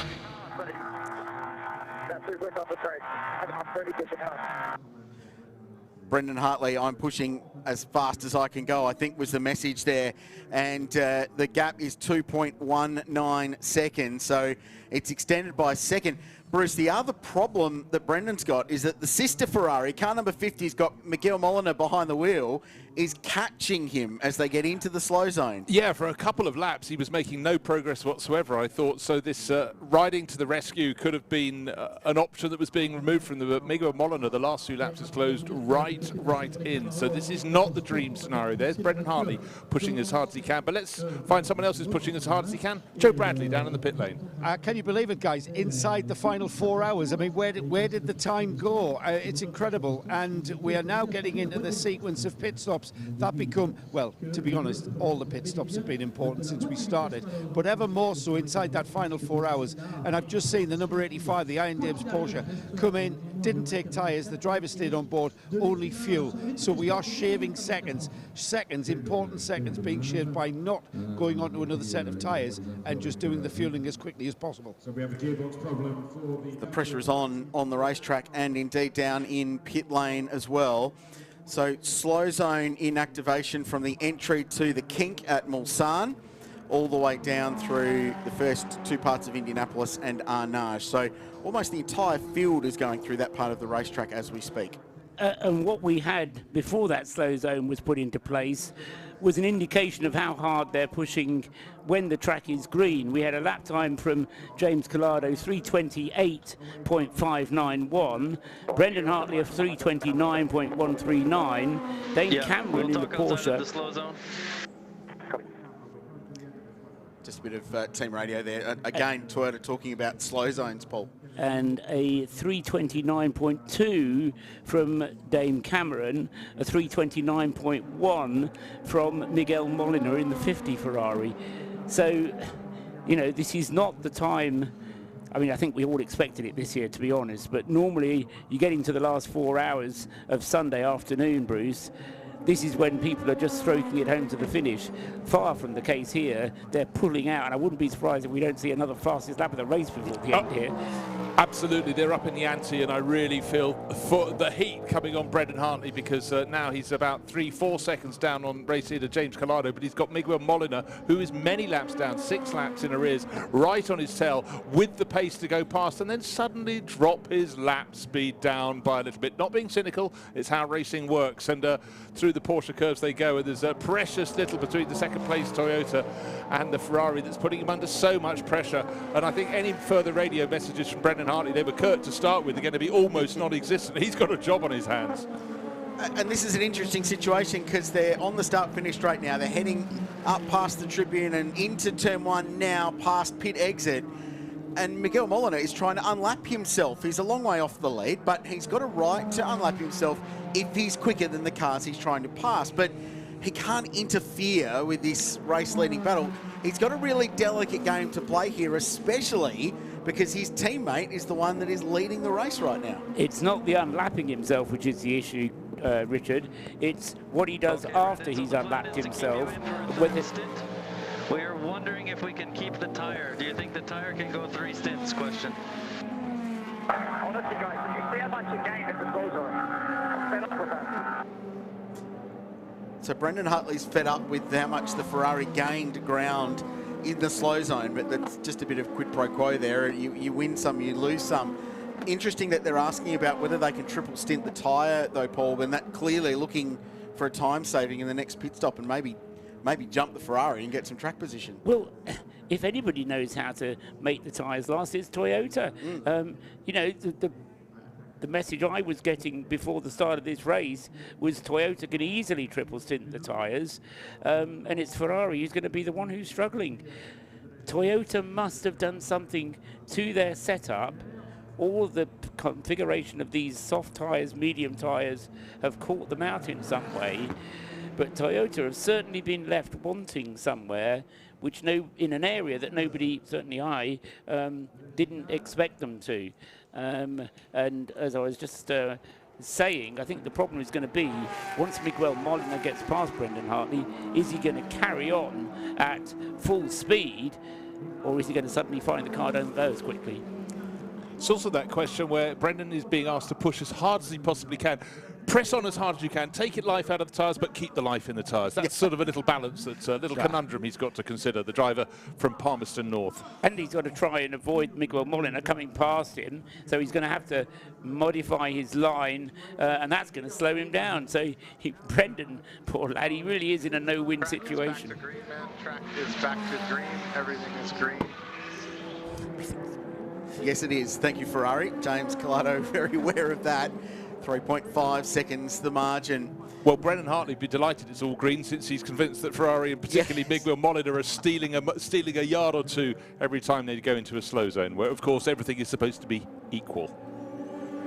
Brendan Hartley, I'm pushing as fast as I can go, I think was the message there. And the gap is 2.19 seconds, so it's extended by a second. Bruce, the other problem that Brendan's got is that the sister Ferrari, car number 50's got Miguel Molina behind the wheel, is catching him as they get into the slow zone. Yeah, for a couple of laps, he was making no progress whatsoever, I thought. So this riding to the rescue could have been an option that was being removed from the Miguel Molina. The last 2 laps has closed right in. So this is not the dream scenario. There's Brendan Hartley pushing as hard as he can. But let's find someone else who's pushing as hard as he can. Joe Bradley down in the pit lane. Can you believe it, guys? Inside the final 4 hours. I mean, where did the time go? It's incredible. And we are now getting into the sequence of pit stops that become, well, to be honest, all the pit stops have been important since we started, but ever more so inside that final 4 hours. And I've just seen the number 85, the Iron Dames Porsche, come in, didn't take tyres, the driver stayed on board, only fuel. So we are shaving seconds, important seconds being shaved by not going on to another set of tyres and just doing the fueling as quickly as possible. So we have a gearbox problem for the pressure is on the racetrack and indeed down in pit lane as well. So slow zone in activation from the entry to the kink at Mulsanne, all the way down through the first 2 parts of Indianapolis and Arnage. So almost the entire field is going through that part of the racetrack as we speak. And what we had before that slow zone was put into place was an indication of how hard they're pushing when the track is green. We had a lap time from James Collado, 3:28.591. Brendan Hartley of 3:29.139. Dane Cameron in the Porsche. The slow zone. Just a bit of team radio there. Again, Toyota talking about slow zones, Paul. And a 3:29.2 from Dame Cameron, a 3:29.1 from Miguel Molina in the 50 Ferrari. So, you know, this is not the time. I mean, I think we all expected it this year, to be honest, but normally you get into the last 4 hours of Sunday afternoon, Bruce. This is when people are just stroking it home to the finish. Far from the case here. They're pulling out, and I wouldn't be surprised if we don't see another fastest lap of the race before the end here. Absolutely, they're up in the ante, and I really feel for the heat coming on Brendan Hartley, because now he's about 3-4 seconds down on race leader James Collado, but he's got Miguel Molina, who is many laps down, 6 laps in arrears, right on his tail with the pace to go past, and then suddenly drop his lap speed down by a little bit. Not being cynical, it's how racing works, and through the Porsche curves they go, and there's a precious little between the second place Toyota and the Ferrari that's putting him under so much pressure. And I think any further radio messages from Brendan Hartley, they were curt to start with, are going to be almost non-existent. He's got a job on his hands. And this is an interesting situation because they're on the start-finish straight now. They're heading up past the tribune and into turn 1 now, past pit exit. And Miguel Molina is trying to unlap himself. He's a long way off the lead, but he's got a right to unlap himself if he's quicker than the cars he's trying to pass. But he can't interfere with this race-leading battle. He's got a really delicate game to play here, especially because his teammate is the one that is leading the race right now. It's not the unlapping himself which is the issue, Richard. It's what he does after he's unlapped himself. We're wondering if we can keep the tire. Do you think the tire can go 3 stints? Question. Honestly, guys, you see how much you gain at the slow zone. I'm fed up with that. So Brendan Hartley's fed up with how much the Ferrari gained ground in the slow zone, but that's just a bit of quid pro quo there. You win some, you lose some. Interesting that they're asking about whether they can triple stint the tyre, though, Paul, when that clearly looking for a time saving in the next pit stop and maybe jump the Ferrari and get some track position. Well, if anybody knows how to make the tyres last, it's Toyota. You know, the message I was getting before the start of this race was Toyota can easily triple stint the tyres, and it's Ferrari who's going to be the one who's struggling. Toyota must have done something to their setup. All the configuration of these soft tyres, medium tyres, have caught them out in some way. But Toyota have certainly been left wanting somewhere, which in an area that nobody, certainly I, didn't expect them to. And as I was just saying, I think the problem is going to be, once Miguel Molina gets past Brendan Hartley, is he going to carry on at full speed, or is he going to suddenly find the car don't go as quickly? It's also that question where Brendan is being asked to push as hard as he possibly can. Press on as hard as you can, take life out of the tyres, but keep the life in the tyres. That's sort of a little balance, that's a little conundrum he's got to consider, the driver from Palmerston North. And he's got to try and avoid Miguel Molina coming past him, so he's going to have to modify his line, and that's going to slow him down. So Brendan, poor lad, he really is in a no-win situation. Back to green, man. Track is back to green. Everything is green. Yes, it is. Thank you, Ferrari. James Collado, very aware of that. 3.5 seconds the margin. Well, Brendan Hartley would be delighted it's all green, since he's convinced that Ferrari, and particularly Miguel Molina, are stealing a yard or two every time they go into a slow zone, where, of course, everything is supposed to be equal.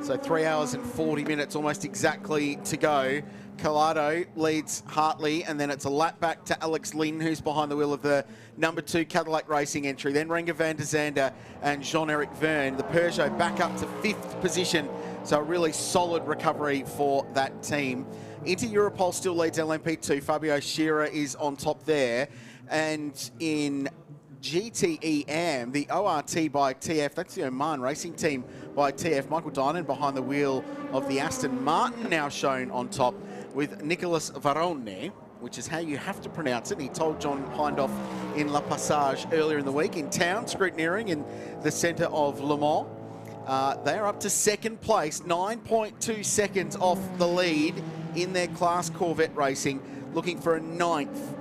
So 3 hours and 40 minutes, almost exactly to go. Collado leads Hartley, and then it's a lap back to Alex Lynn, who's behind the wheel of the number 2 Cadillac Racing entry. Then Renger van der Zande and Jean-Eric Verne. The Peugeot back up to 5th position. So a really solid recovery for that team. Inter Europol still leads LMP2. Fabio Scherer is on top there. And in GTEM, the ORT by TF, that's the Oman racing team by TF. Michael Dinan behind the wheel of the Aston Martin, now shown on top with Nicolas Varone, which is how you have to pronounce it. He told John Hindhoff in La Passage earlier in the week in town, scrutineering in the centre of Le Mans. They're up to 2nd place, 9.2 seconds off the lead in their class Corvette racing, looking for a 9th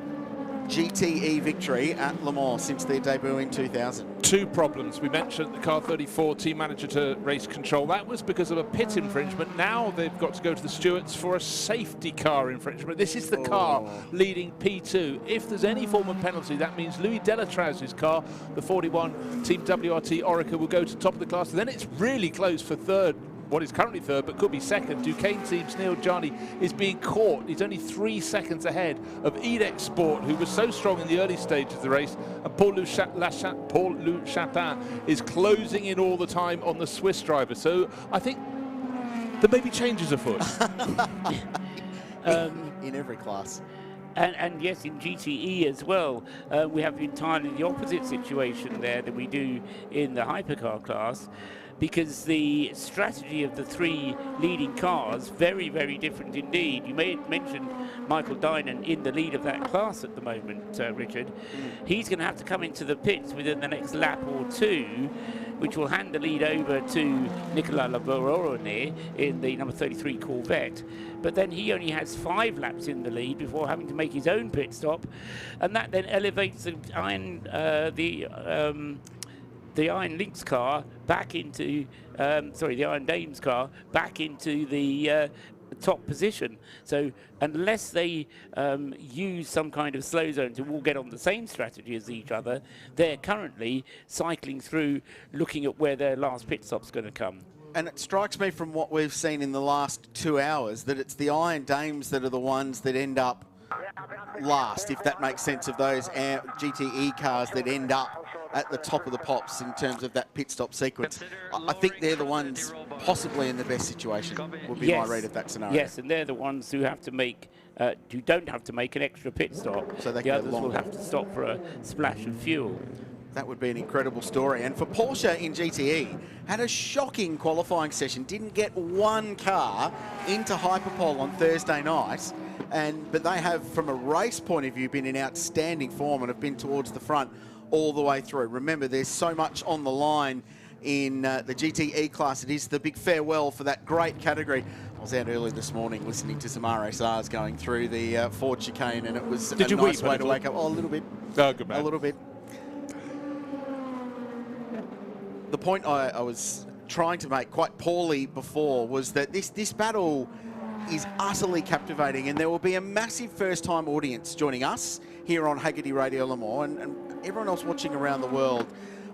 GTE victory at Le Mans since their debut in 2000. 2 problems. We mentioned the Car 34 team manager to race control. That was because of a pit infringement. Now they've got to go to the stewards for a safety car infringement. This is the car leading P2. If there's any form of penalty, that means Louis Delatraz's car, the 41 Team WRT Orica, will go to top of the class. Then it's really close for 3rd. What is currently 3rd, but could be 2nd. Duquesne Team's Neil Jani is being caught. He's only 3 seconds ahead of Edex Sport, who was so strong in the early stages of the race. And Paul Loup Chatin is closing in all the time on the Swiss driver. So I think there may be changes afoot. In every class. And yes, in GTE as well, we have entirely the opposite situation there than we do in the hypercar class, because the strategy of the 3 leading cars, very, very different indeed. You may have mentioned Michael Dinan in the lead of that class at the moment, Richard. He's going to have to come into the pits within the next lap or 2, which will hand the lead over to Nicolas Laborone in the number 33 Corvette. But then he only has 5 laps in the lead before having to make his own pit stop, and that then elevates the Iron Lynx car back into, the Iron Dames car back into the top position. So unless they use some kind of slow zone to all get on the same strategy as each other, they're currently cycling through, looking at where their last pit stop's going to come. And it strikes me from what we've seen in the last 2 hours that it's the Iron Dames that are the ones that end up last, if that makes sense, of those GTE cars that end up at the top of the pops in terms of that pit stop sequence. I think they're the ones possibly in the best situation, would be my read of that scenario. Yes, and they're the ones who have to make, who don't have to make an extra pit stop. So the others will have to stop for a splash of fuel. That would be an incredible story. And for Porsche in GTE, had a shocking qualifying session, didn't get 1 car into Hyperpole on Thursday night. But they have, from a race point of view, been in outstanding form and have been towards the front all the way through. Remember, there's so much on the line in the GTE class. It is the big farewell for that great category. I was out early this morning listening to some RSRs going through the Ford chicane, and it was a nice way to wake up. Oh, a little bit. Oh, good man. A little bit. the point I was trying to make quite poorly before was that this battle is utterly captivating, and there will be a massive first-time audience joining us here on Haggerty Radio Le Mans, and everyone else watching around the world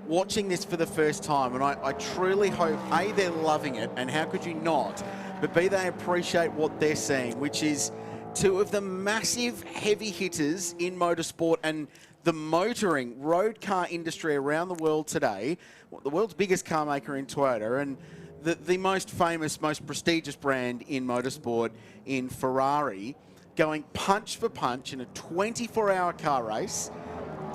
watching this for the first time. And I truly hope, A, they're loving it, and how could you not, but B, they appreciate what they're seeing, which is two of the massive heavy hitters in motorsport and the motoring road car industry around the world today, the world's biggest car maker in Toyota, and the most famous, most prestigious brand in motorsport in Ferrari, going punch for punch in a 24-hour car race,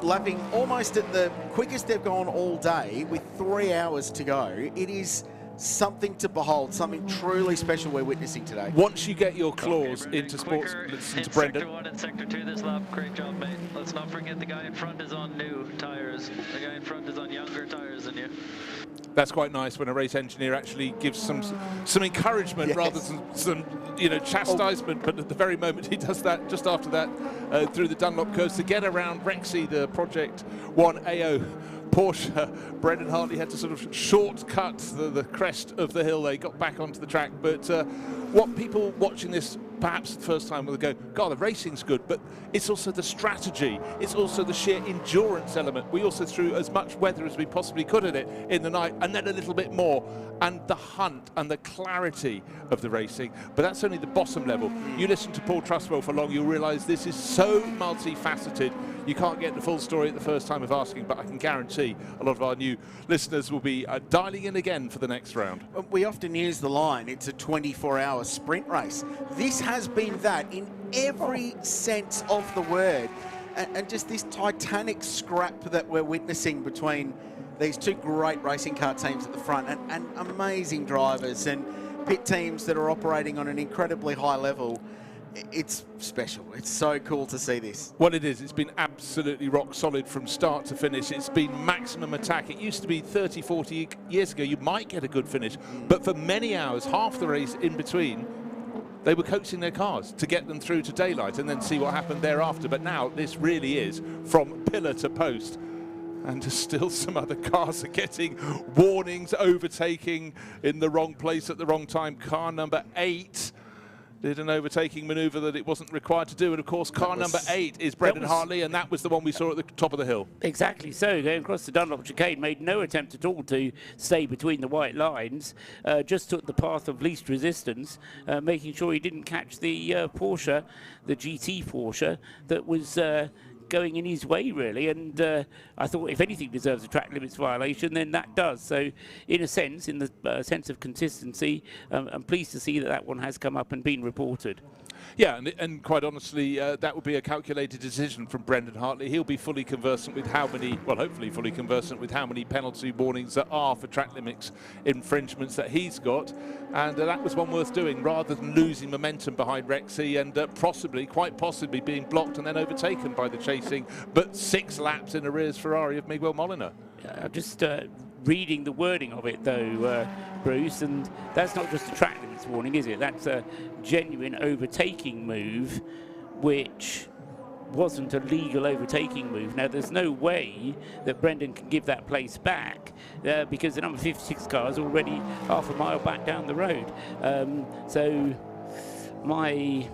lapping almost at the quickest they've gone all day with 3 hours to go. It is something to behold, something truly special we're witnessing today. Once you get your claws into sports, listen to Brendan. Sector 1 and Sector 2 this lap, great job, mate. Let's not forget the guy in front is on new tyres. The guy in front is on younger tyres than you. That's quite nice when a race engineer actually gives some encouragement rather than some chastisement. But at the very moment he does that, just after that, through the Dunlop curves to get around Rexy, the Project 1 AO Porsche. Brendan Hartley had to sort of shortcut the crest of the hill. They got back onto the track. But what people watching this perhaps the first time will go, God, the racing's good, but it's also the strategy. It's also the sheer endurance element. We also threw as much weather as we possibly could at it in the night, and then a little bit more. And the hunt and the clarity of the racing. But that's only the bottom level. You listen to Paul Trustwell for long, you'll realise this is so multifaceted. You can't get the full story at the first time of asking, but I can guarantee a lot of our new listeners will be dialing in again for the next round. We often use the line, it's a 24-hour sprint race. This has been that in every sense of the word. And just this titanic scrap that we're witnessing between these two great racing car teams at the front and amazing drivers and pit teams that are operating on an incredibly high level. It's special. It's so cool to see this. Well, it is. It's been absolutely rock solid from start to finish. It's been maximum attack. It used to be 30, 40 years ago, you might get a good finish. But for many hours, half the race in between, they were coaxing their cars to get them through to daylight and then see what happened thereafter. But now this really is from pillar to post. And still some other cars are getting warnings, overtaking in the wrong place at the wrong time. Car number 8 did an overtaking manoeuvre that it wasn't required to do. And, of course, car number 8 is Brendan Hartley, and that was the one we saw at the top of the hill. Exactly so. Going across the Dunlop chicane, made no attempt at all to stay between the white lines, just took the path of least resistance, making sure he didn't catch the Porsche, the GT Porsche, that was going in his way, really. And I thought if anything deserves a track limits violation, then that does. So in a sense, in the sense of consistency, I'm pleased to see that that one has come up and been reported. Yeah, and quite honestly, that would be a calculated decision from Brendan Hartley. He'll be fully conversant with how many, well, hopefully fully conversant with how many penalty warnings there are for track limits infringements that he's got. And that was one worth doing, rather than losing momentum behind Rexy and possibly, quite possibly, being blocked and then overtaken by the chasing, but 6 laps in arrears Ferrari of Miguel Molina. Just reading the wording of it, though, Bruce, and that's not just a track limits warning, is it? That's a genuine overtaking move, which wasn't a legal overtaking move. Now, there's no way that Brendan can give that place back because the number 56 car is already half a mile back down the road. So my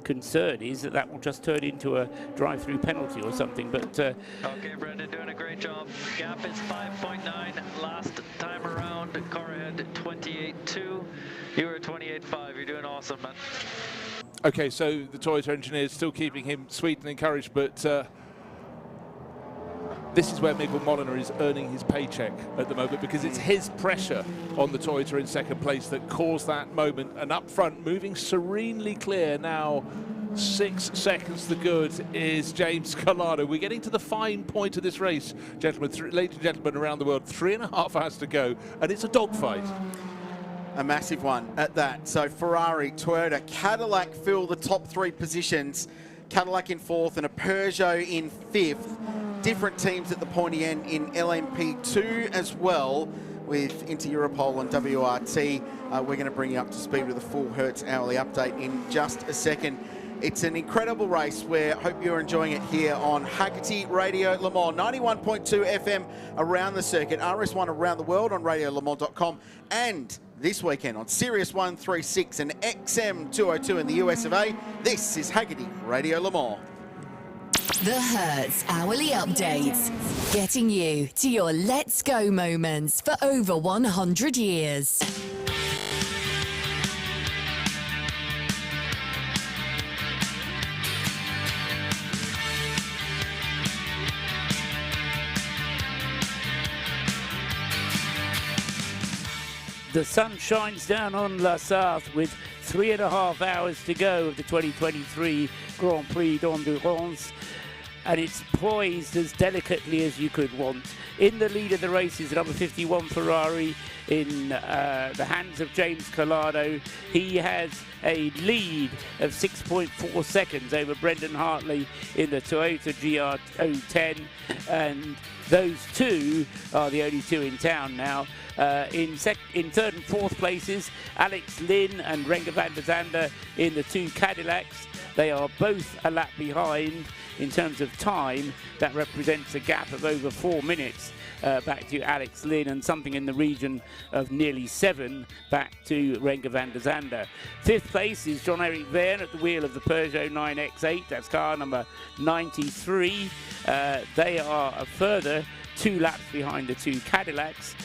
concern is that that will just turn into a drive-through penalty or something. But okay, Brendan, doing a great job. Gap is 5.9 last time around. Car ahead 28.2. You were 28.5. You're doing awesome, man. Okay, so the Toyota engineer is still keeping him sweet and encouraged, but this is where Miguel Molina is earning his paycheck at the moment, because it's his pressure on the Toyota in second place that caused that moment. And up front, moving serenely clear now, 6 seconds to good, is James Collado. We're getting to the fine point of this race, gentlemen. Ladies and gentlemen around the world, 3.5 hours to go, and it's a dogfight. A massive one at that. So Ferrari, Toyota, Cadillac fill the top 3 positions. Cadillac in 4th and a Peugeot in 5th. Different teams at the pointy end in LMP2 as well, with Inter Europol and WRT. We're going to bring you up to speed with a full Hertz hourly update in just a second. It's an incredible race. We hope you're enjoying it here on Haggerty Radio Le Mans, 91.2 FM around the circuit, RS1 around the world on radiolemans.com, and this weekend on Sirius 136 and XM 202 in the US of A. This is Haggerty Radio Le Mans. The Hertz Hourly Updates, getting you to your Let's Go moments for over 100 years. The sun shines down on La Sarthe with 3.5 hours to go of the 2023 Grand Prix d'Endurance, and it's poised as delicately as you could want. In the lead of the race is number 51 Ferrari in the hands of James Collado. He has a lead of 6.4 seconds over Brendan Hartley in the Toyota GR010, and those two are the only two in town now. In third and fourth places, Alex Lynn and Renger van der Zande in the two Cadillacs. They are both a lap behind in terms of time. That represents a gap of over 4 minutes back to Alex Lynn, and something in the region of nearly 7 back to Renger van der Zande. Fifth place is Jean-Eric Verne at the wheel of the Peugeot 9X8. That's car number 93. They are a further 2 laps behind the two Cadillacs.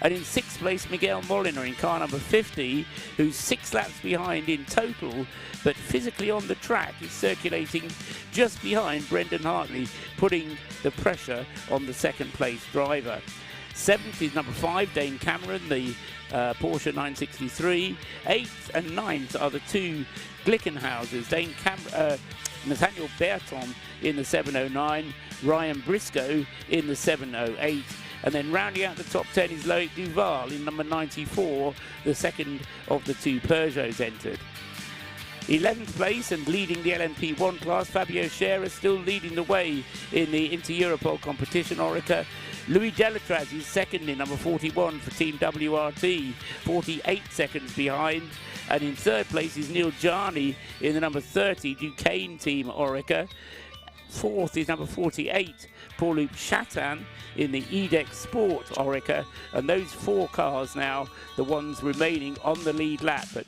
And in sixth place, Miguel Molina in car number 50, who's 6 laps behind in total, but physically on the track is circulating just behind Brendan Hartley, putting the pressure on the second place driver. Seventh is number 5, Dane Cameron, the Porsche 963. Eighth and ninth are the two Glickenhauses, Nathaniel Berton in the 709, Ryan Briscoe in the 708. And then rounding out the top 10 is Loic Duval in number 94, the second of the two Peugeots entered. 11th place and leading the LMP1 class, Fabio Scherer still leading the way in the Inter-Europol competition, Orica. Louis Delatraz is second in number 41 for Team WRT, 48 seconds behind. And in third place is Neil Jarni in the number 30 Duquesne Team Orica. Fourth is number 48, Paul-Luc Chatin in the EDEX Sport Orica, and those 4 cars now, the ones remaining on the lead lap, but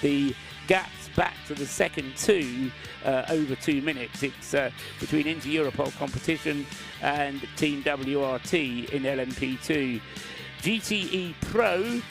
the gaps back to the second two over 2 minutes. It's between Inter-Europol competition and Team WRT in LMP2. GTE Pro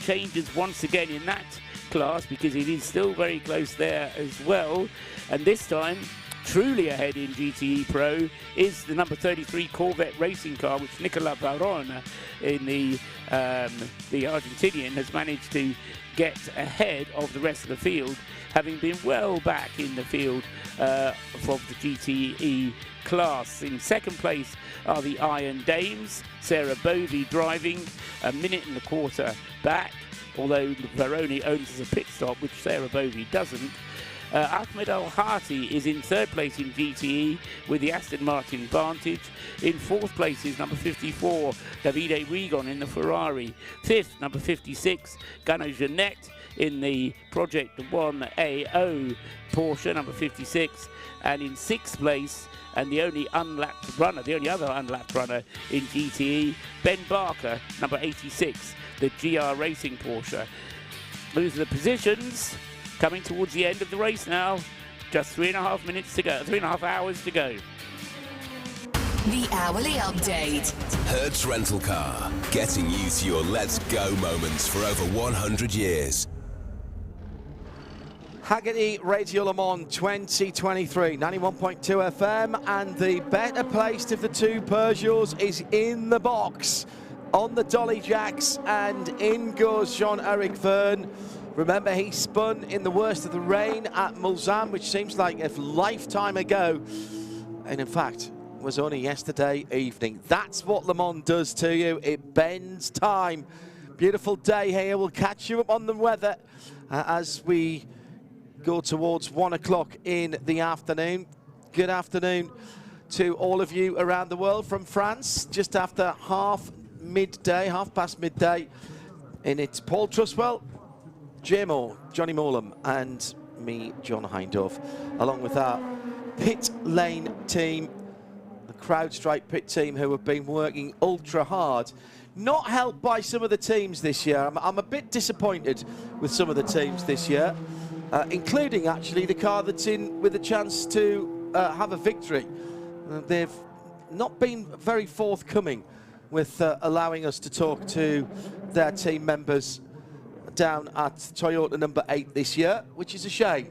changes once again in that class because it is still very close there as well, and this time truly ahead in GTE Pro is the number 33 Corvette racing car, which Nicolas Varone in the Argentinian has managed to get ahead of the rest of the field, having been well back in the field from the GTE class. In second place are the Iron Dames, Sarah Bovey driving, 1.25 minutes back, although Varone owns as a pit stop, which Sarah Bovey doesn't. Ahmed Al-Hati is in third place in GTE with the Aston Martin Vantage. In fourth place is number 54, Davide Rigon in the Ferrari. Fifth, number 56, Gano Jeanette in the Project 1AO Porsche, number 56. And in sixth place, and the only unlapped runner, the only other unlapped runner in GTE, Ben Barker, number 86, the GR Racing Porsche. Those are the positions. Coming towards the end of the race now. Just 3.5 minutes to go, 3.5 hours to go. The Hourly Update. Hertz Rental Car, getting you to your Let's Go moments for over 100 years. Haggerty Radio Le Mans 2023, 91.2 FM, and the better placed of the two Peugeots is in the box on the dolly jacks, and in goes Jean-Eric Verne. Remember, he spun in the worst of the rain at Mulsanne, which seems like a lifetime ago, and in fact was only yesterday evening. That's what Le Mans does to you. It bends time. Beautiful day here. We'll catch you up on the weather as we go towards 1 o'clock in the afternoon. Good afternoon to all of you around the world from France. Just after half past midday, and it's Paul Truswell, Jim Moore, Johnny Morlam and me, John Hindorf, along with our pit lane team, the CrowdStrike pit team, who have been working ultra hard. Not helped by some of the teams this year. I'm a bit disappointed with some of the teams this year, including actually the car that's in with a chance to have a victory. They've not been very forthcoming with allowing us to talk to their team members down at Toyota number 8 this year, which is a shame.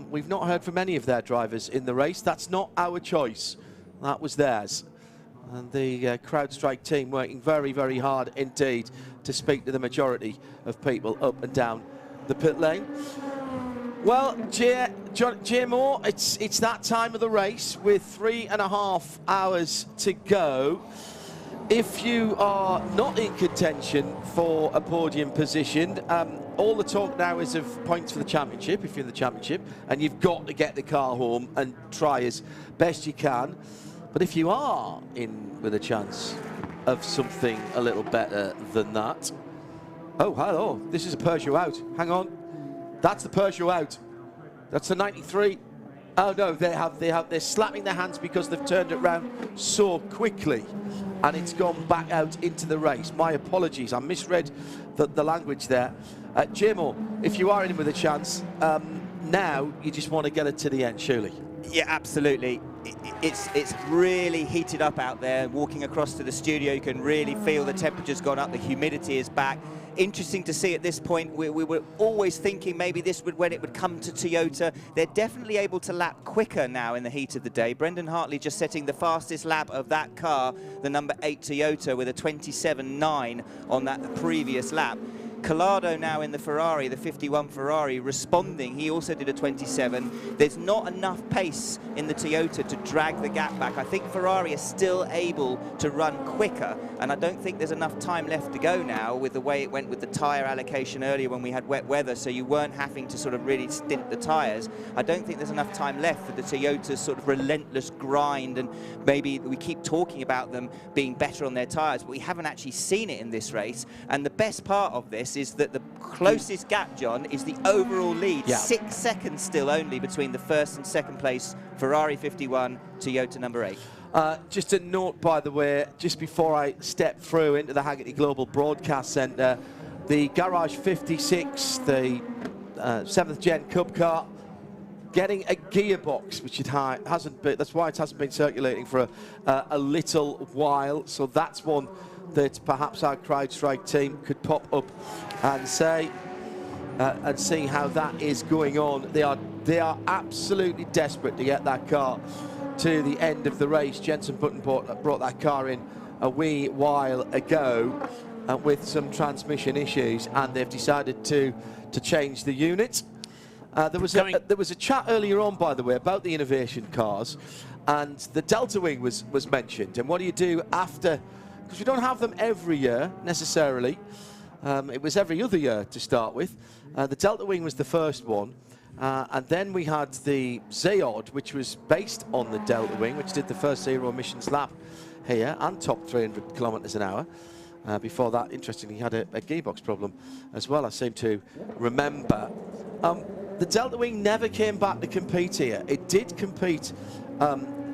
We've not heard from any of their drivers in the race. That's not our choice. That was theirs. And the CrowdStrike team working very, very hard indeed to speak to the majority of people up and down the pit lane. Well, Jay Moore, it's that time of the race with 3.5 hours to go. If you are not in contention for a podium position, all the talk now is of points for the championship, if you're in the championship, and you've got to get the car home and try as best you can. But if you are in with a chance of something a little better than that... Oh, hello, this is a Peugeot out. Hang on. That's the Peugeot out. That's the 93. Oh no, they're slapping their hands because they've turned it round so quickly, and it's gone back out into the race. My apologies, I misread the language there. Jimo, if you are in with a chance, now you just want to get it to the end, surely. Yeah, absolutely. It's really heated up out there. Walking across to the studio, you can really feel the temperature's gone up, the humidity is back. Interesting to see at this point. We were always thinking maybe this would when it would come to Toyota. They're definitely able to lap quicker now in the heat of the day. Brendan Hartley just setting the fastest lap of that car, the number 8 Toyota, with a 27.9 on that previous lap. Collado now in the Ferrari, the 51 Ferrari, responding. He also did a 27. There's not enough pace in the Toyota to drag the gap back. I think Ferrari is still able to run quicker, and I don't think there's enough time left to go now with the way it went with the tyre allocation earlier when we had wet weather, so you weren't having to sort of really stint the tyres. I don't think there's enough time left for the Toyota's sort of relentless grind, and maybe we keep talking about them being better on their tyres, but we haven't actually seen it in this race. And the best part of this is that the closest gap, John, is the overall lead. Yeah. 6 seconds still only between the first and second place Ferrari 51, Toyota number 8. Just a note, by the way, just before I step through into the Haggerty Global Broadcast Centre, the Garage 56, the 7th Gen Cup car, getting a gearbox, which it hasn't been. That's why it hasn't been circulating for a little while. So that's one that perhaps our CrowdStrike team could pop up and say and see how that is going on. They are absolutely desperate to get that car to the end of the race. Jenson Button brought that car in a wee while ago with some transmission issues, and they've decided to change the unit. There was a chat earlier on, by the way, about the innovation cars, and the Delta Wing was mentioned. And what do you do after? Because we don't have them every year necessarily. It was every other year to start with. The Delta Wing was the first one, and then we had the Zaod, which was based on the Delta Wing, which did the first zero emissions lap here and topped 300 kilometers an hour. Before that, interestingly, had a gearbox problem as well, I seem to remember. The Delta Wing never came back to compete here. It did compete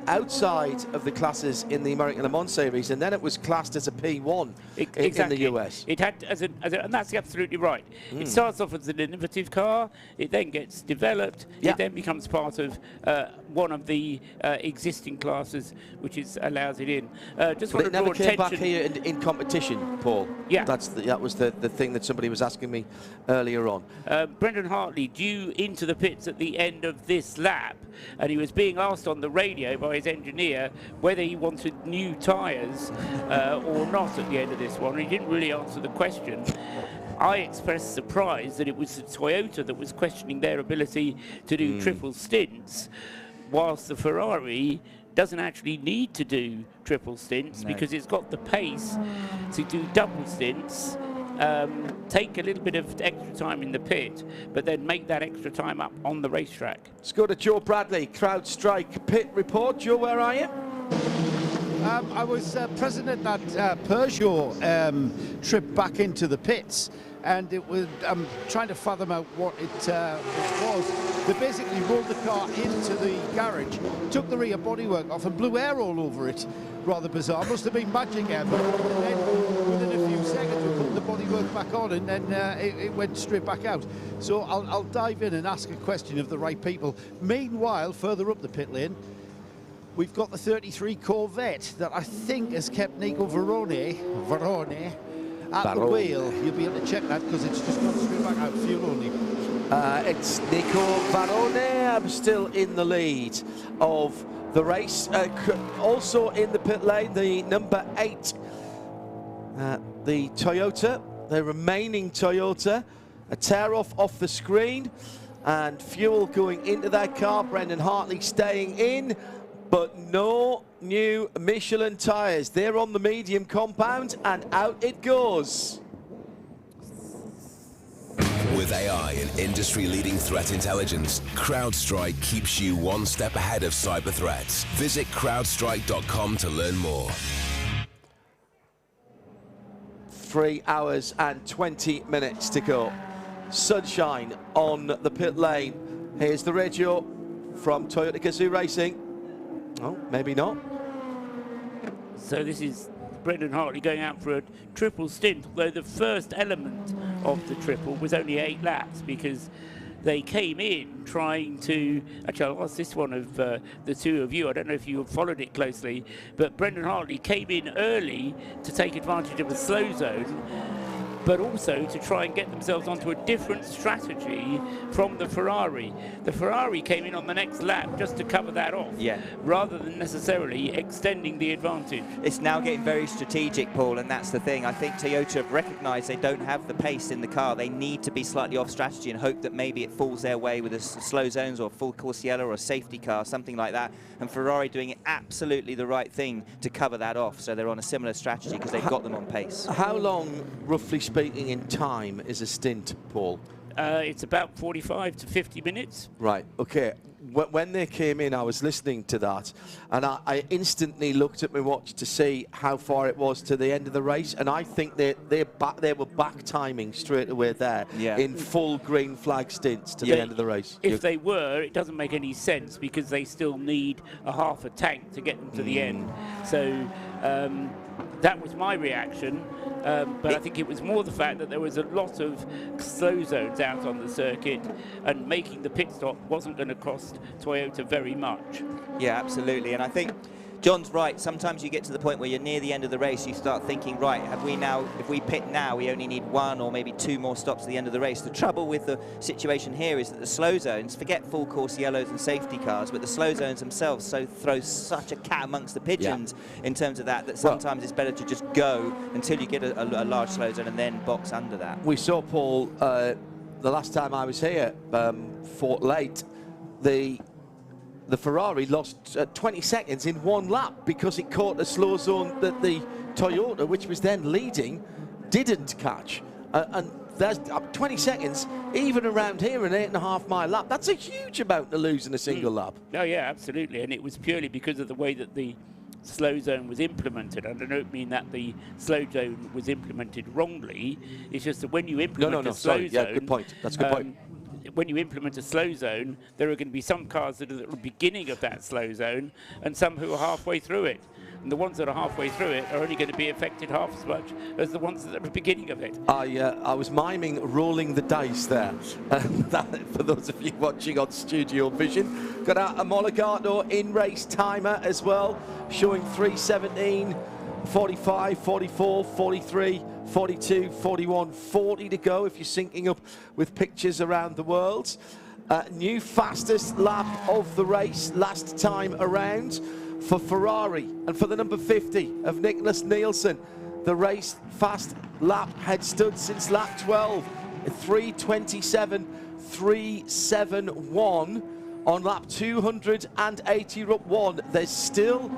outside of the classes in the American Le Mans series, and then it was classed as a P1 in the US. It had, and that's absolutely right. It starts off as an innovative car, it then gets developed, it then becomes part of one of the existing classes, which allows it in. Just but it never came back here in competition, Paul. Yeah. That was the thing that somebody was asking me earlier on. Brendan Hartley due into the pits at the end of this lap, and he was being asked on the radio by his engineer whether he wanted new tyres or not at the end of this one. He didn't really answer the question. I expressed surprise that it was the Toyota that was questioning their ability to do triple stints, whilst the Ferrari doesn't actually need to do triple stints because it's got the pace to do double stints. Take a little bit of extra time in the pit, but then make that extra time up on the racetrack. Let's go to Joe Bradley, CrowdStrike pit report. Joe, where are you? I was present at that Peugeot trip back into the pits. and it was, I'm trying to fathom out what it was. They basically rolled the car into the garage, took the rear bodywork off and blew air all over it. Rather bizarre. Must have been magic air. But then within a few seconds we put the bodywork back on, and then it went straight back out. So I'll dive in and ask a question of the right people. Meanwhile, further up the pit lane, we've got the 33 Corvette that I think has kept Nico Verone at the wheel. You'll be able to check that because it's just gone straight back out, fuel only. It's Nico Verone. I'm still in the lead of the race. Also in the pit lane, the number 8, the Toyota, the remaining Toyota. A tear off the screen, and fuel going into that car. Brendan Hartley staying in, but no new Michelin tyres. They're on the medium compound, and out it goes. With AI and industry-leading threat intelligence, CrowdStrike keeps you one step ahead of cyber threats. Visit crowdstrike.com to learn more. 3 hours and 20 minutes to go. Sunshine on the pit lane. Here's the radio from Toyota Gazoo Racing. Oh, maybe not. So this is Brendan Hartley going out for a triple stint, although the first element of the triple was only 8 laps because they came in trying to... Actually, I'll ask this one of the two of you. I don't know if you have followed it closely, but Brendan Hartley came in early to take advantage of a slow zone, but also to try and get themselves onto a different strategy from the Ferrari. The Ferrari came in on the next lap just to cover that off, rather than necessarily extending the advantage. It's now getting very strategic, Paul, and that's the thing. I think Toyota have recognised they don't have the pace in the car. They need to be slightly off strategy and hope that maybe it falls their way with a slow zones or a full course yellow or a safety car, something like that. And Ferrari doing absolutely the right thing to cover that off. So they're on a similar strategy because they've got them on pace. How long, roughly speaking, in time is a stint, Paul? It's about 45 to 50 minutes. Right, okay. When they came in, I was listening to that, and I instantly looked at my watch to see how far it was to the end of the race, and I think they were back timing straight away there in full green flag stints to the end of the race. If they were, it doesn't make any sense because they still need a half a tank to get them to the end. So that was my reaction. But I think it was more the fact that there was a lot of slow zones out on the circuit, and making the pit stop wasn't going to cost Toyota very much. Yeah, absolutely. And I think John's right. Sometimes you get to the point where you're near the end of the race, you start thinking, right, if we pit now, we only need 1 or maybe 2 more stops at the end of the race. The trouble with the situation here is that the slow zones, forget full course yellows and safety cars, but the slow zones themselves throw such a cat amongst the pigeons in terms of that sometimes it's better to just go until you get a large slow zone and then box under that. We saw, Paul, the last time I was here, Fort Late, the Ferrari lost 20 seconds in 1 lap because it caught a slow zone that the Toyota, which was then leading, didn't catch. And there's 20 seconds, even around here, an 8.5 mile lap. That's a huge amount to lose in a single lap. Oh, yeah, absolutely. And it was purely because of the way that the slow zone was implemented. And I don't mean that the slow zone was implemented wrongly. It's just that when you implement a slow zone... Yeah, good point. That's a good point. When you implement a slow zone, there are going to be some cars that are at the beginning of that slow zone and some who are halfway through it. And the ones that are halfway through it are only going to be affected half as much as the ones that are at the beginning of it. I was miming rolling the dice there. For those of you watching on Studiovision. Got out a Molegato in-race timer as well, showing 3:17, 45, 44, 43, 42, 41, 40 to go if you're syncing up with pictures around the world. New fastest lap of the race last time around for Ferrari and for the number 50 of Nicholas Nielsen. The race fast lap had stood since lap 12, 3:27.371 on lap 281. There's still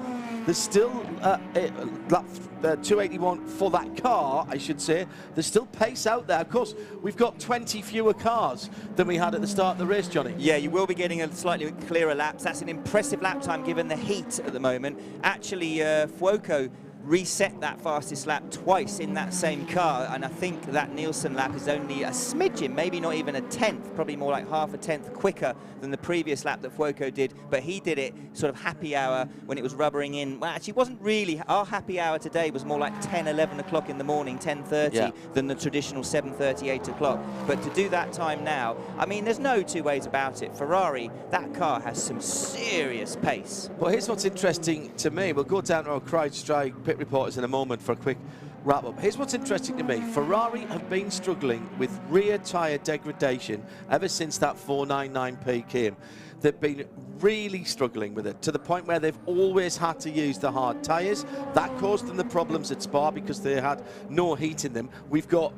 lap 281 for that car, I should say. There's still pace out there. Of course, we've got 20 fewer cars than we had at the start of the race, Johnny. Yeah, you will be getting a slightly clearer laps. That's an impressive lap time given the heat at the moment. Actually, Fuoco reset that fastest lap twice in that same car, and I think that Nielsen lap is only a smidgen, maybe not even a tenth, probably more like half a tenth quicker than the previous lap that Fuoco did, but he did it sort of happy hour when it was rubbering in. Well, actually, it wasn't really. Our happy hour today was more like 10, 11 o'clock in the morning, 10:30, than the traditional 7:30, 8 o'clock. But to do that time now, I mean, there's no two ways about it. Ferrari, that car has some serious pace. Well, here's what's interesting to me. We'll go down to our CrowdStrike pit reporters in a moment for a quick wrap-up. Here's what's interesting to me. Ferrari have been struggling with rear tyre degradation ever since that 499P came. They've been really struggling with it, to the point where they've always had to use the hard tyres. That caused them the problems at Spa because they had no heat in them. We've got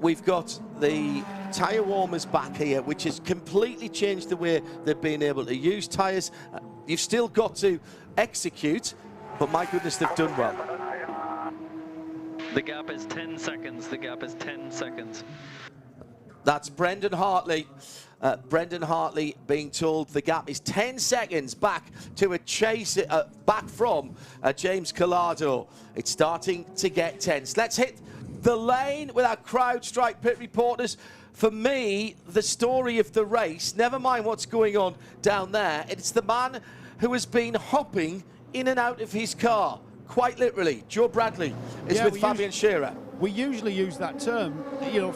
the tyre warmers back here, which has completely changed the way they've been able to use tyres. You've still got to execute, but my goodness, they've done well. The gap is 10 seconds. The gap is 10 seconds. That's Brendan Hartley. Brendan Hartley being told the gap is 10 seconds back to a chase, back from James Collado. It's starting to get tense. Let's hit the lane with our CrowdStrike pit reporters. For me, the story of the race, never mind what's going on down there, it's the man who has been hopping in and out of his car, quite literally. Joe Bradley is with Fabian Scherer. We usually use that term, you know,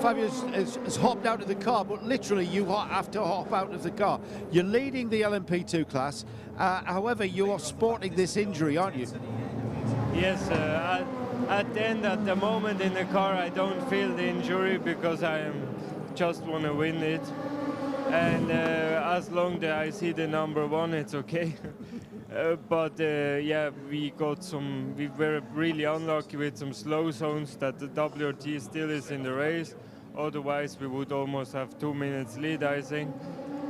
Fabian has hopped out of the car, but literally you have to hop out of the car. You're leading the LMP2 class, however, you are sporting this injury, aren't you? Yes, at the end, at the moment in the car, I don't feel the injury because I just want to win it. And as long as I see the number one, it's okay. Yeah, we were really unlucky with some slow zones that the WRT still is in the race. Otherwise, we would almost have 2 minutes lead, I think.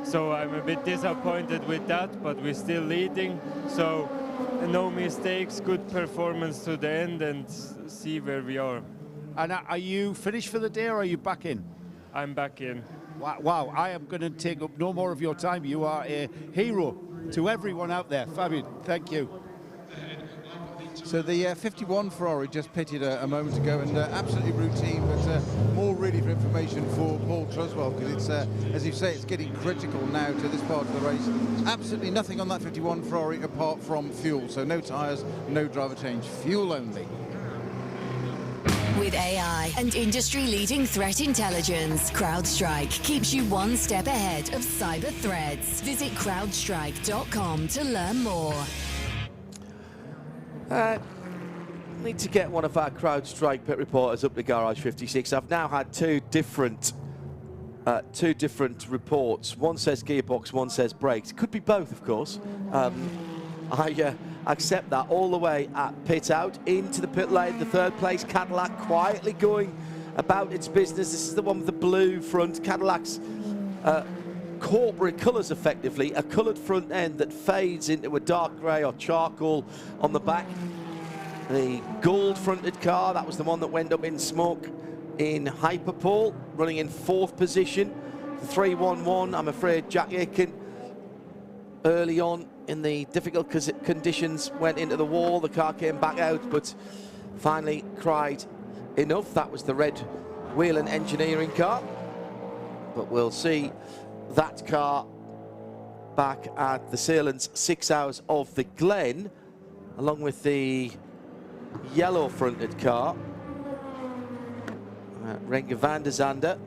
So I'm a bit disappointed with that, but we're still leading. So no mistakes, good performance to the end, and see where we are. And are you finished for the day, or are you back in? I'm back in. Wow, I am going to take up no more of your time. You are a hero to everyone out there. Fabian, thank you. So the 51 Ferrari just pitted a moment ago, and absolutely routine, but more really for information for Paul Truswell, because it's, as you say, it's getting critical now to this part of the race. Absolutely nothing on that 51 Ferrari apart from fuel, so no tyres, no driver change, fuel only. With AI and industry-leading threat intelligence, CrowdStrike keeps you one step ahead of cyber threats. Visit crowdstrike.com to learn more. Need to get one of our CrowdStrike pit reporters up to Garage 56. I've now had two different reports. One says gearbox, one says brakes. Could be both, of course. I accept that. All the way at pit out into the pit lane. The third place Cadillac quietly going about its business. This is the one with the blue front. Cadillac's corporate colours, effectively, a coloured front end that fades into a dark grey or charcoal on the back. The gold-fronted car, that was the one that went up in smoke in Hyperpole, running in 4th position. The 311, I'm afraid Jack Aitken early on in the difficult conditions went into the wall. The car came back out, but finally cried enough. That was the red Whelen Engineering car. But we'll see that car back at the Sahlen's 6 Hours of the Glen, along with the yellow fronted car, Renger van der Zande.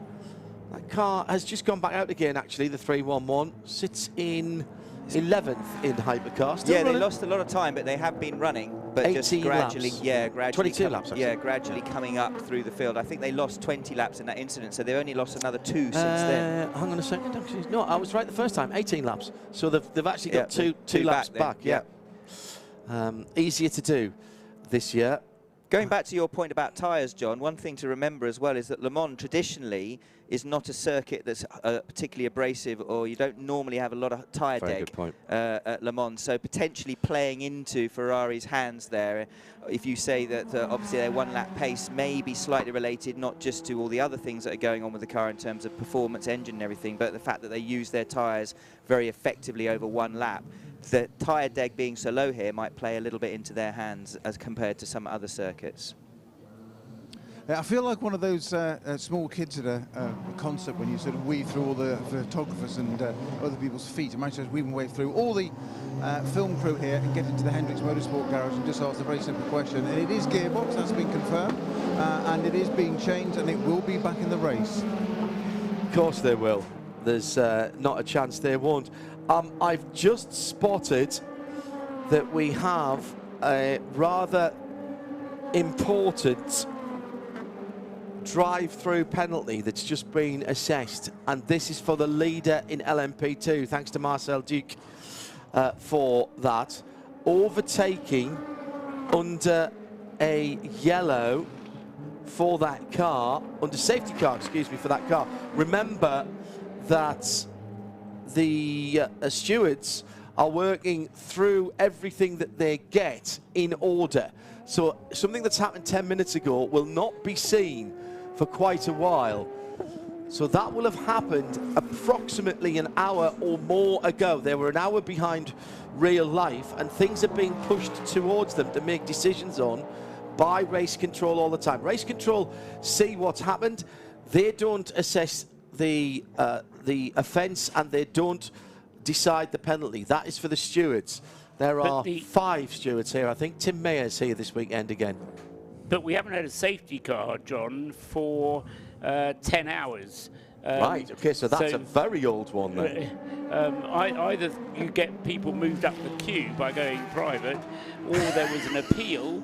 That car has just gone back out again, actually. The 311 sits in 11th in Hypercar. Still running. They lost a lot of time, but they have been running. But just gradually, laps. 22 laps, actually. Yeah, gradually coming up through the field. I think they lost 20 laps in that incident, so they've only lost another 2 since then. Hang on a second, actually. No, I was right the first time, 18 laps. So they've actually got two laps back. Yeah. Easier to do this year. Going back to your point about tyres, John, one thing to remember as well is that Le Mans traditionally is not a circuit that's particularly abrasive, or you don't normally have a lot of tyre deg at Le Mans. So potentially playing into Ferrari's hands there, if you say that obviously their one-lap pace may be slightly related not just to all the other things that are going on with the car in terms of performance, engine and everything, but the fact that they use their tyres very effectively over one lap the tyre deg being so low here might play a little bit into their hands as compared to some other circuits. I feel like one of those small kids at a concert when you sort of weave through all the photographers and other people's feet. I might just weave my way through all the film crew here and get into the Hendricks Motorsport Garage and just ask the very simple question. And it is gearbox, that's been confirmed, and it is being changed, and it will be back in the race. Of course they will. There's not a chance they won't. I've just spotted that we have a rather important drive-through penalty that's just been assessed, and this is for the leader in LMP2. Thanks to Marcel Duke for that. Overtaking under a yellow for that car, under safety car, excuse me, for that car. Remember that the stewards are working through everything that they get in order. So something that's happened 10 minutes ago will not be seen for quite a while. So that will have happened approximately an hour or more ago. They were an hour behind real life, and things are being pushed towards them to make decisions on by race control all the time. Race control see what's happened. They don't assess the offence, and they don't decide the penalty. That is for the stewards. There are 5 stewards here. I think Tim Mayer's here this weekend again. But we haven't had a safety car, John, for 10 hours. Right, okay, so that's a very old one then. Either you get people moved up the queue by going private, or there was an appeal.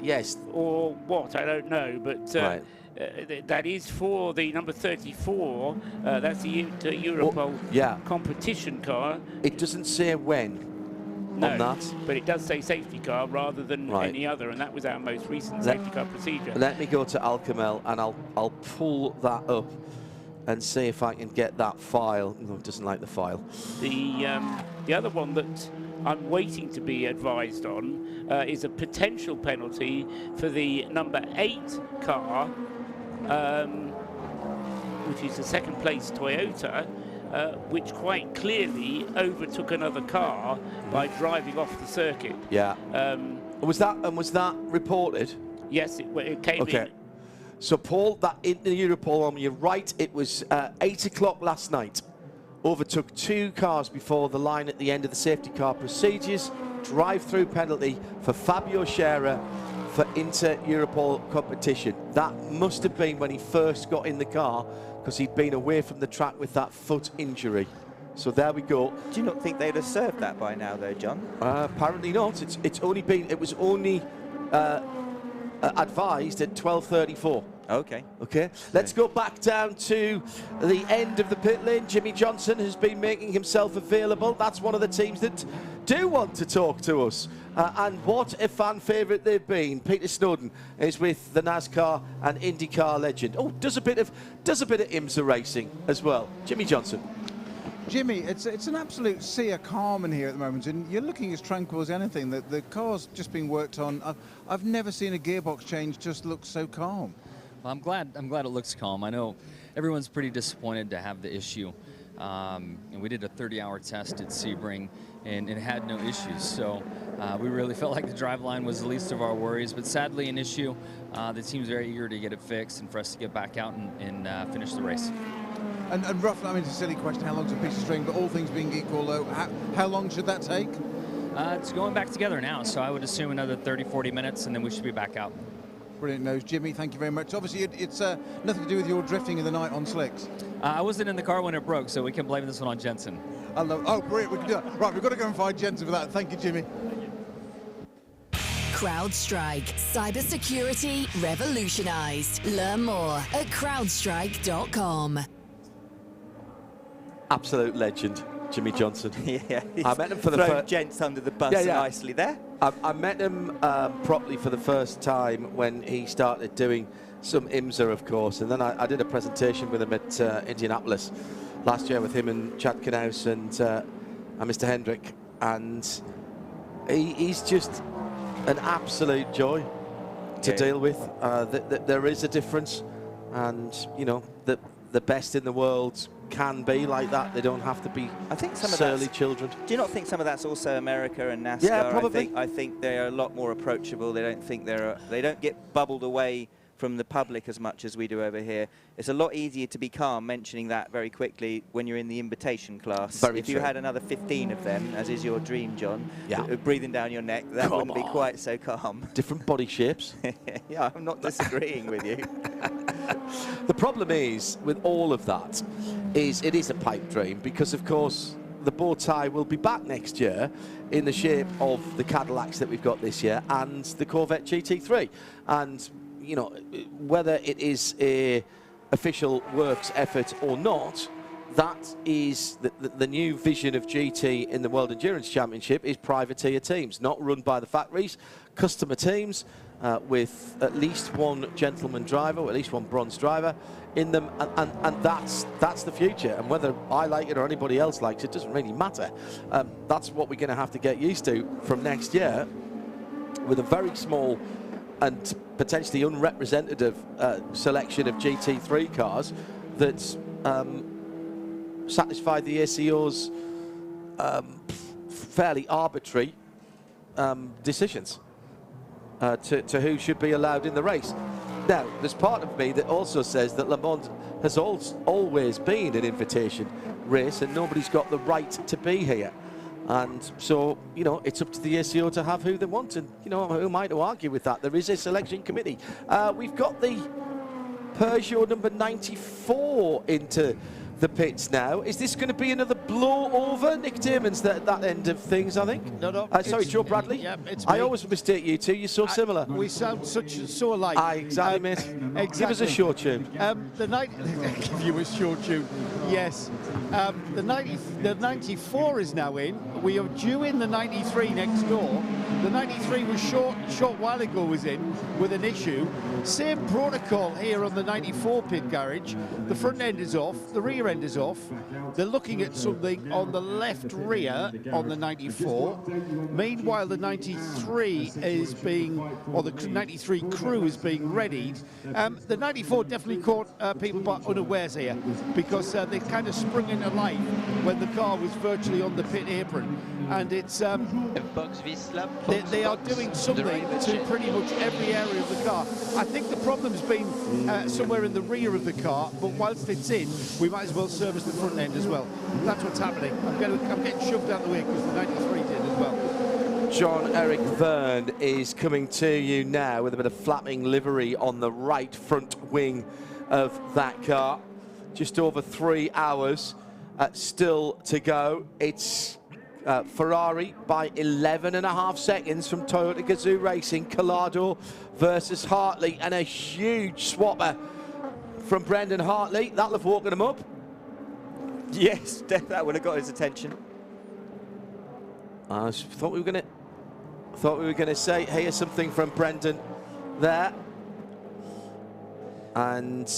Yes. Or what, I don't know, but right. That is for the number 34, that's the Europol competition car. It doesn't say when. No, on that. But it does say safety car rather than any other, and that was our most recent safety car procedure. Let me go to Alcamel, and I'll pull that up and see if I can get that file. No, it doesn't like the file. The other one that I'm waiting to be advised on is a potential penalty for the number 8 car, which is the second place Toyota, which quite clearly overtook another car by driving off the circuit. Yeah. Was that reported? Yes, it came in. So Paul, that in the Europol, you're right, it was 8 o'clock last night. Overtook 2 cars before the line at the end of the safety car procedures. Drive-through penalty for Fabio Scherer for Inter-Europol competition. That must have been when he first got in the car, because he'd been away from the track with that foot injury. So there we go. Do you not think they'd have served that by now, though, John? Apparently not. It was only advised at 12:34. Okay. Okay. Let's go back down to the end of the pit lane. Jimmy Johnson has been making himself available. That's one of the teams that do want to talk to us. And what a fan favourite they've been. Peter Snowden is with the NASCAR and IndyCar legend. Oh, does a bit of IMSA racing as well. Jimmy Johnson. Jimmy, it's an absolute sea of calm in here at the moment, and you're looking as tranquil as anything. The car's just being worked on. I've never seen a gearbox change just look so calm. Well, I'm glad it looks calm. I know everyone's pretty disappointed to have the issue. And we did a 30-hour test at Sebring, and it had no issues. So we really felt like the driveline was the least of our worries. But sadly, an issue. The team's very eager to get it fixed and for us to get back out and finish the race. And roughly, I mean, it's a silly question, how long's a piece of string, but all things being equal, though, how long should that take? It's going back together now, so I would assume another 30, 40 minutes, and then we should be back out. Brilliant news. Jimmy, thank you very much. Obviously, it's nothing to do with your drifting in the night on slicks. I wasn't in the car when it broke, so we can blame this one on Jensen. Oh, brilliant. We can do that. Right, we've got to go and find Jensen for that. Thank you, Jimmy. CrowdStrike. Cybersecurity revolutionized. Learn more at crowdstrike.com. Absolute legend, Jimmy Johnson. Yeah, I met him for the first. Gents under the bus nicely there. I met him properly for the first time when he started doing some IMSA, of course, and then I did a presentation with him at Indianapolis last year with him and Chad Glickenhaus and Mr. Hendrick, and he's just an absolute joy to deal with. There is a difference, and you know the best in the world can be like that. They don't have to be I think some of surly that's, children. Do you not think some of that's also America and NASCAR? Yeah, probably. I think they're a lot more approachable. They don't get bubbled away from the public as much as we do over here. It's a lot easier to be calm, mentioning that very quickly, when you're in the invitation class. Very if true. you had another 15 of them, as is your dream, John, yeah. Breathing down your neck, that wouldn't be quite so calm. Different body shapes. Yeah, I'm not disagreeing with you. The problem is, with all of that, is it is a pipe dream, because of course the bow tie will be back next year in the shape of the Cadillacs that we've got this year and the Corvette GT3. And you know, whether it is a official works effort or not, that is the new vision of GT in the World Endurance Championship is privateer teams, not run by the factories, customer teams with at least one gentleman driver, or at least one bronze driver in them, and that's the future. And whether I like it or anybody else likes it doesn't really matter. That's what we're going to have to get used to from next year, with a very small and potentially unrepresentative selection of GT3 cars that satisfy the ACO's fairly arbitrary decisions to who should be allowed in the race. Now, there's part of me that also says that Le Mans has always been an invitation race, and nobody's got the right to be here. And so, you know, it's up to the ACO to have who they want, and, you know, who am I to argue with that? There is a selection committee. We've got the Peugeot number 94 into the pits now. Is this going to be another blow over? Nick Damon's that end of things, I think. No. Sorry, Joe Bradley. Yeah, it's me. I always mistake you two. You're so similar. We sound so alike. Aye, exactly, mate. Exactly. Give us a short tune. Give you a short tune. Yes. The 94 is now in. We are due in the 93 next door. The 93 was short while ago was in with an issue. Same protocol here on the 94 pit garage. The front end is off. The rear end is off. They're looking at something on the left rear on the 94. Meanwhile, the 93 is being, or the 93 crew is being readied. The 94 definitely caught people by unawares here, because they kind of sprung into life when the car was virtually on the pit apron. And it's they are doing something to pretty much every area of the car. I think the problem's been somewhere in the rear of the car, but whilst it's in, we might as well service the front end as well. That's what's happening. I'm getting shoved out the way because the 93 did as well. John-Eric Verne is coming to you now with a bit of flapping livery on the right front wing of that car. Just over 3 hours still to go. It's Ferrari by 11.5 seconds from Toyota Gazoo Racing. Collado versus Hartley, and a huge swapper from Brendan Hartley. That'll have woken him up. Yes, that would have got his attention. I thought we were going to say, here's something from Brendan there. And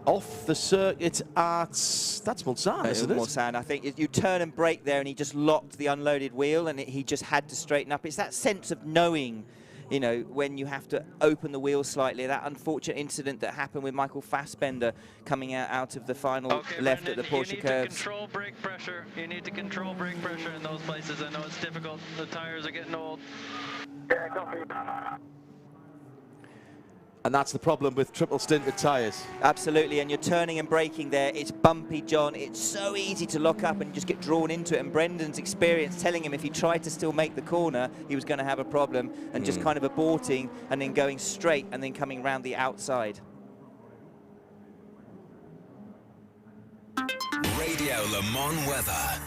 off the circuit at, that's Mulsanne, isn't it? Mulsanne, I think you turn and brake there, and he just locked the unloaded wheel, and he just had to straighten up. It's that sense of knowing, you know, when you have to open the wheel slightly. That unfortunate incident that happened with Michael Fassbender coming out of the final left Brendan, at the Porsche curves. Control brake pressure. You need to control brake pressure in those places. I know it's difficult. The tires are getting old. And that's the problem with triple stinted tyres. Absolutely, and you're turning and braking there. It's bumpy, John. It's so easy to lock up and just get drawn into it. And Brendan's experience telling him if he tried to still make the corner, he was going to have a problem, and just kind of aborting and then going straight and then coming round the outside. Radio Le Mans weather.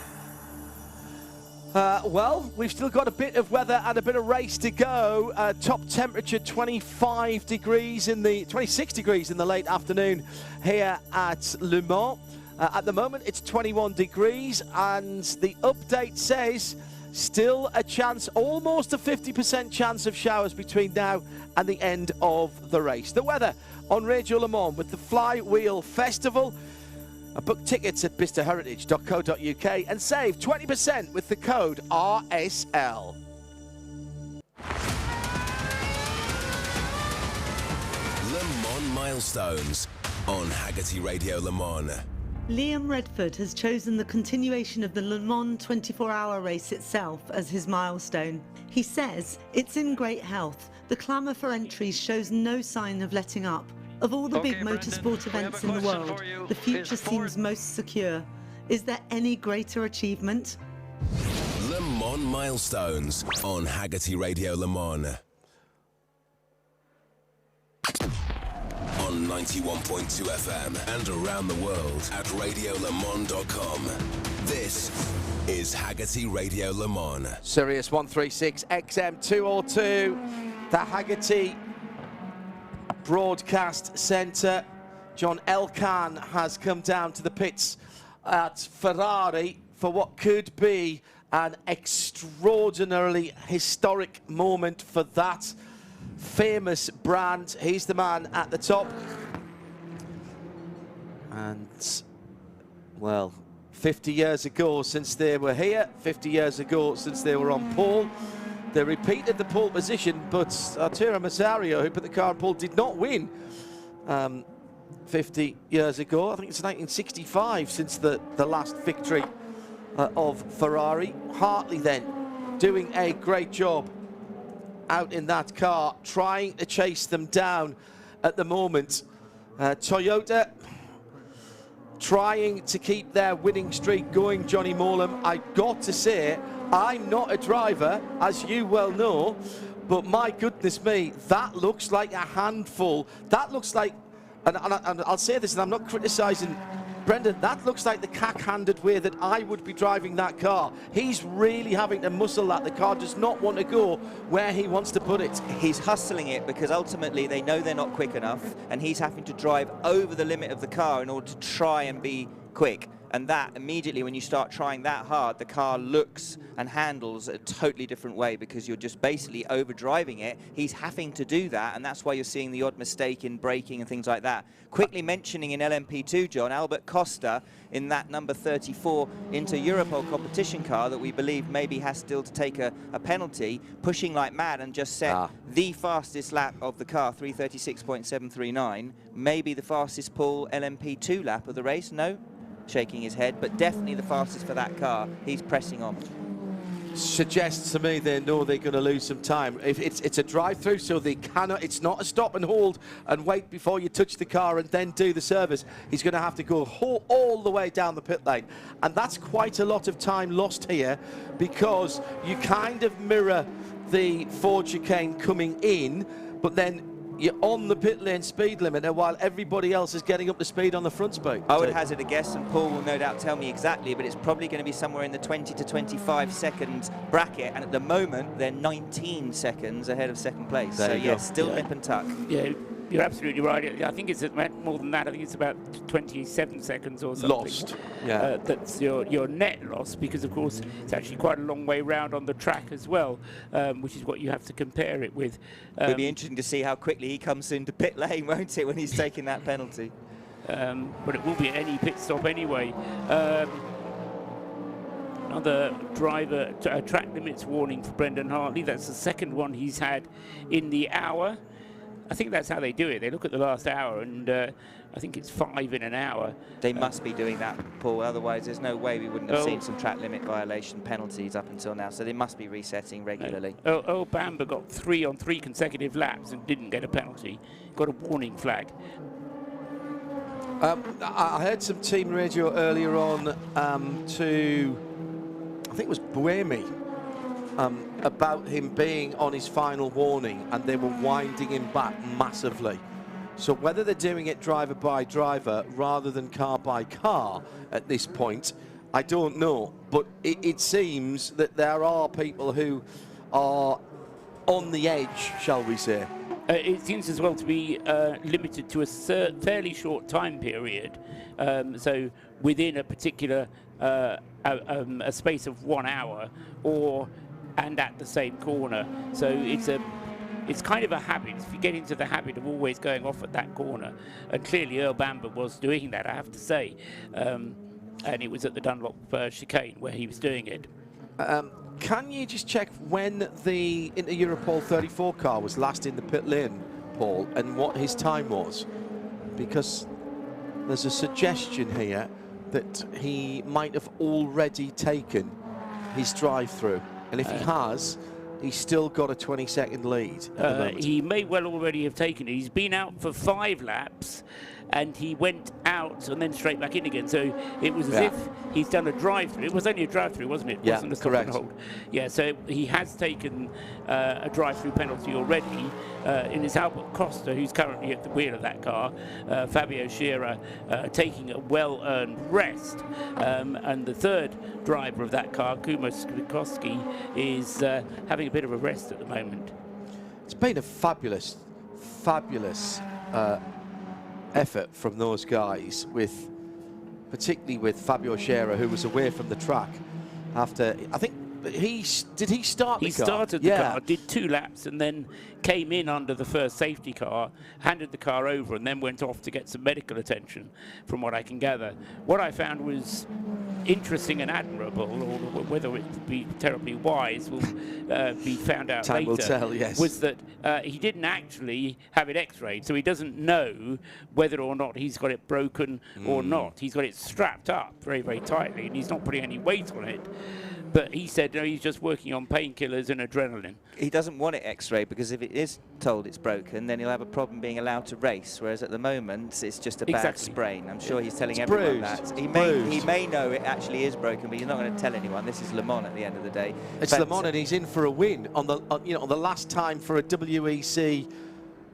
Well, we've still got a bit of weather and a bit of race to go. Top temperature 26 degrees in the late afternoon here at Le Mans. At the moment, it's 21 degrees, and the update says still a chance, almost a 50% chance of showers between now and the end of the race. The weather on Radio Le Mans with the Flywheel Festival. Book tickets at bisterheritage.co.uk and save 20% with the code RSL. Le Mans Milestones on Haggerty Radio Le Mans. Liam Redford has chosen the continuation of the Le Mans 24-hour race itself as his milestone. He says it's in great health. The clamour for entries shows no sign of letting up. Of all the big motorsport events in the world, the future seems most secure. Is there any greater achievement? Le Mans Milestones on Haggerty Radio Le Mans. On 91.2 FM and around the world at radiolemans.com. This is Haggerty Radio Le Mans. Sirius 136 XM 202, the Haggerty Broadcast Centre. John Elkann has come down to the pits at Ferrari for what could be an extraordinarily historic moment for that famous brand. He's the man at the top. And, well, 50 years ago since they were here, 50 years ago since they were on pole. They repeated the pole position, but Arturo Merzario, who put the car on pole, did not win 50 years ago. I think it's 1965 since the last victory of Ferrari. Hartley then doing a great job out in that car, trying to chase them down at the moment. Toyota trying to keep their winning streak going, Johnny Molam. I got to say, I'm not a driver, as you well know, but my goodness me, that looks like a handful. That looks like, and I'll say this, and I'm not criticising Brendan, that looks like the cack-handed way that I would be driving that car. He's really having to muscle that. The car does not want to go where he wants to put it. He's hustling it because ultimately they know they're not quick enough, and he's having to drive over the limit of the car in order to try and be quick. And that immediately, when you start trying that hard, the car looks and handles a totally different way because you're just basically overdriving it. He's having to do that, and that's why you're seeing the odd mistake in braking and things like that. Quickly mentioning in LMP2, John, Albert Costa in that number 34 Inter Europol competition car that we believe maybe has still to take a penalty, pushing like mad and just set the fastest lap of the car, 336.739, maybe the fastest Paul LMP2 lap of the race. No? Shaking his head, but definitely the fastest for that car. He's pressing on. Suggests to me they know they're going to lose some time. If it's a drive-through, so they cannot, it's not a stop and hold and wait before you touch the car and then do the service. He's going to have to go all the way down the pit lane, and that's quite a lot of time lost here because you kind of mirror the Ford chicane coming in, but then you're on the pit lane speed limiter while everybody else is getting up to speed on the front speed. I would hazard a guess, and Paul will no doubt tell me exactly, but it's probably going to be somewhere in the 20 to 25 seconds bracket, and at the moment they're 19 seconds ahead of second place. So yes, still nip and tuck. Yeah, you're absolutely right. I think it's more than that. I think it's about 27 seconds or something. Lost. Yeah. That's your net loss, because of course it's actually quite a long way round on the track as well, which is what you have to compare it with. It'll be interesting to see how quickly he comes into pit lane, won't it, when he's taking that penalty? But it will be any pit stop anyway. Another driver track limits warning for Brendan Hartley. That's the second one he's had in the hour. I think that's how they do it. They look at the last hour, and I think it's 5 in an hour. They must be doing that, Paul. Otherwise, there's no way we wouldn't have seen some track limit violation penalties up until now. So they must be resetting regularly. Bamber got 3 on 3 consecutive laps and didn't get a penalty. Got a warning flag. I heard some team radio earlier on to, I think it was Buemi, about him being on his final warning, and they were winding him back massively. So whether they're doing it driver by driver rather than car by car at this point, I don't know. But it seems that there are people who are on the edge, shall we say. It seems as well to be limited to a fairly short time period. So within a particular a space of 1 hour, and at the same corner. So it's kind of a habit. If you get into the habit of always going off at that corner, and clearly Earl Bamber was doing that, I have to say, and it was at the Dunlop chicane where he was doing it. Can you just check when the Inter Europol 34 car was last in the pit lane, Paul, and what his time was? Because there's a suggestion here that he might have already taken his drive-through? And if he has, he's still got a 20-second lead at the moment. He may well already have taken it. He's been out for 5 laps, and he went out and then straight back in again. So it was as if he's done a drive-through. It was only a drive-through, wasn't it? Yeah, Wasn't a stop correct. and hold. Yeah, so he has taken a drive-through penalty already. In his Albert Costa, who's currently at the wheel of that car, Fabio Scherer taking a well-earned rest. And the third driver of that car, Kumo Sklikowski, is having a bit of a rest at the moment. It's been a fabulous effort from those guys, particularly with Fabio Scherer, who was away from the track after, I think, did he start the car? He started the car, did 2 laps, and then came in under the first safety car, handed the car over, and then went off to get some medical attention, from what I can gather. What I found was interesting and admirable, or whether it would be terribly wise will be found out Time later, will tell, yes. was that he didn't actually have it x-rayed, so he doesn't know whether or not he's got it broken or not. He's got it strapped up very, very tightly, and he's not putting any weight on it. But he said no, he's just working on painkillers and adrenaline. He doesn't want it x-rayed, because if it is told it's broken, then he'll have a problem being allowed to race, whereas at the moment it's just a bad sprain. I'm sure he's telling everyone that. He may know it actually is broken, but he's not going to tell anyone. This is Le Mans at the end of the day. It's Le Mans, and he's in for a win on the on the last time for a WEC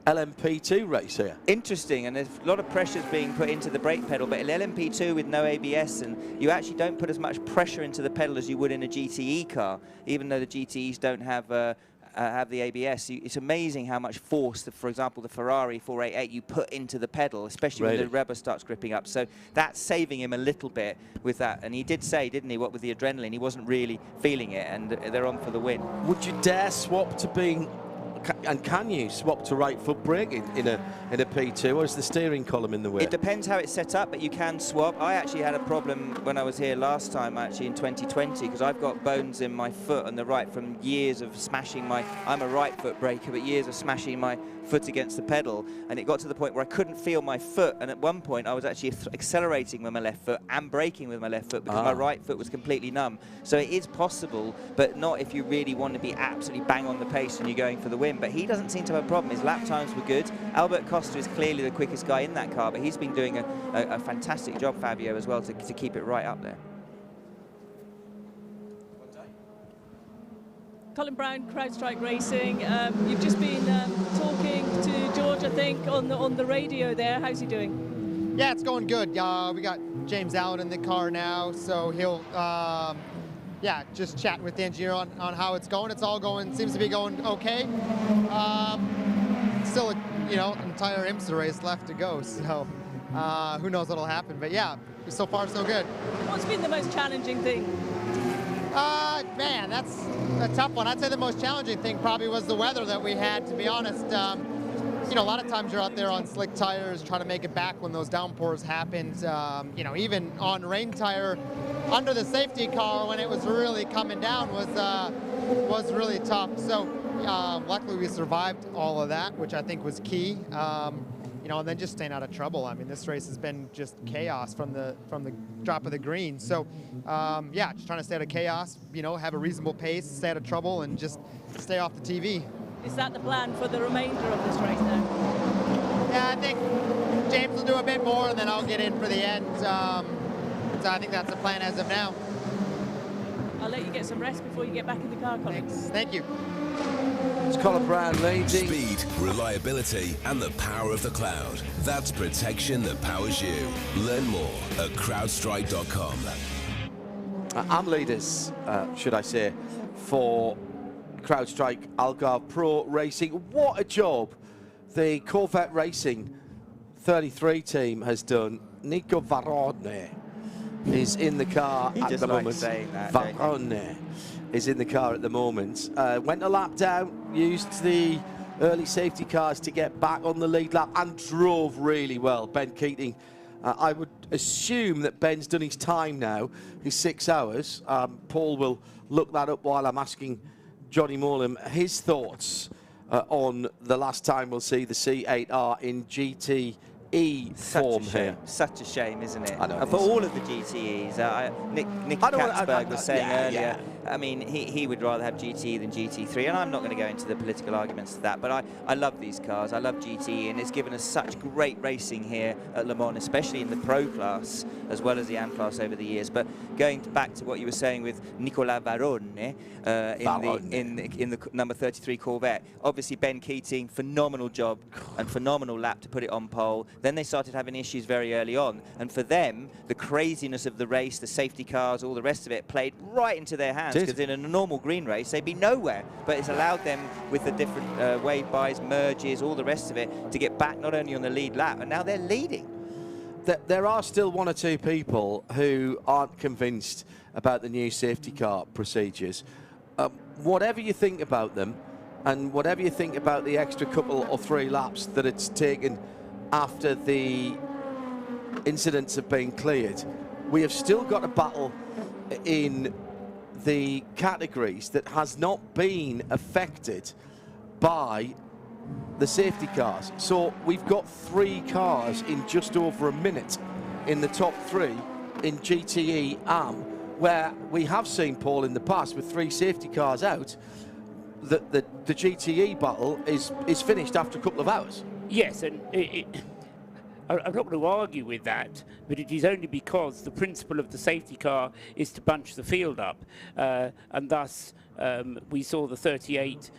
LMP2 race here. Interesting, and there's a lot of pressure being put into the brake pedal, but an LMP2 with no ABS, and you actually don't put as much pressure into the pedal as you would in a GTE car, even though the GTEs don't have the ABS. It's amazing how much force, for example, the Ferrari 488, you put into the pedal, especially when the rubber starts gripping up. So that's saving him a little bit with that. And he did say, didn't he, what with the adrenaline, he wasn't really feeling it, and they're on for the win. Would you dare swap to being, and can you swap to right foot braking in a P2, or is the steering column in the way? It depends how it's set up, but you can swap. I actually had a problem when I was here last time, actually in 2020, because I've got bones in my foot on the right from years of smashing I'm a right foot braker, but years of smashing my foot against the pedal, and it got to the point where I couldn't feel my foot, and at one point I was actually accelerating with my left foot and braking with my left foot because my right foot was completely numb. So it is possible, but not if you really want to be absolutely bang on the pace and you're going for the win. But he doesn't seem to have a problem. His lap times were good. Albert Costa is clearly the quickest guy in that car, but he's been doing a fantastic job, Fabio, as well, to keep it right up there. Colin Brown, CrowdStrike Racing. You've just been talking to George, I think, on the radio there. How's he doing? Yeah, it's going good. We got James Allen in the car now, so he'll just chat with the engineer on how it's going. It's all seems to be going okay. Still, an entire IMSA race left to go, so who knows what'll happen. But yeah, so far so good. What's been the most challenging thing? Man, that's a tough one. I'd say the most challenging thing probably was the weather that we had, to be honest. A lot of times you're out there on slick tires trying to make it back when those downpours happened. Even on rain tire under the safety car when it was really coming down was really tough. So luckily we survived all of that, which I think was key. And then just staying out of trouble. I mean, this race has been just chaos from the drop of the green. So, just trying to stay out of chaos, have a reasonable pace, stay out of trouble, and just stay off the TV. Is that the plan for the remainder of this race now? Yeah, I think James will do a bit more, and then I'll get in for the end. So I think that's the plan as of now. I'll let you get some rest before you get back in the car, Colin. Thanks. Thank you. It's Colin Brown leading. Speed, reliability, and the power of the cloud. That's protection that powers you. Learn more at crowdstrike.com. And leaders, should I say, for CrowdStrike Algarve Pro Racing. What a job the Corvette Racing 33 team has done. Nico Varone is in the car at the moment. Varone is in the car at the moment. Went a lap down, used the early safety cars to get back on the lead lap, and drove really well. Ben Keating, I would assume that Ben's done his time now, his 6 hours. Paul will look that up while I'm asking Johnny Morlam his thoughts on the last time we'll see the C8R in GT form here. Such a shame, isn't it? I know. And for all of the GTEs, Nick Katzberg was saying earlier, I mean, he would rather have GTE than GT3, and I'm not going to go into the political arguments to that, but I love these cars. I love GTE, and it's given us such great racing here at Le Mans, especially in the Pro class, as well as the AM class over the years. But going back to what you were saying with Nicolas Varrone, in the number 33 Corvette, obviously Ben Keating, phenomenal job and phenomenal lap to put it on pole. Then they started having issues very early on, and for them, the craziness of the race, the safety cars, all the rest of it, played right into their hands, because in a normal green race, they'd be nowhere. But it's allowed them, with the different wave buys, merges, all the rest of it, to get back not only on the lead lap, and now they're leading. There are still one or two people who aren't convinced about the new safety car procedures. Whatever you think about them, and whatever you think about the extra couple or 3 laps that it's taken after the incidents have been cleared, we have still got a battle in the categories that has not been affected by the safety cars. So we've got 3 cars in just over a minute in the top 3 in GTE AM, where we have seen, Paul, in the past with 3 safety cars out, the GTE battle is finished after a couple of hours. Yes, and I'm not going to argue with that, but it is only because the principle of the safety car is to bunch the field up, and thus we saw the 38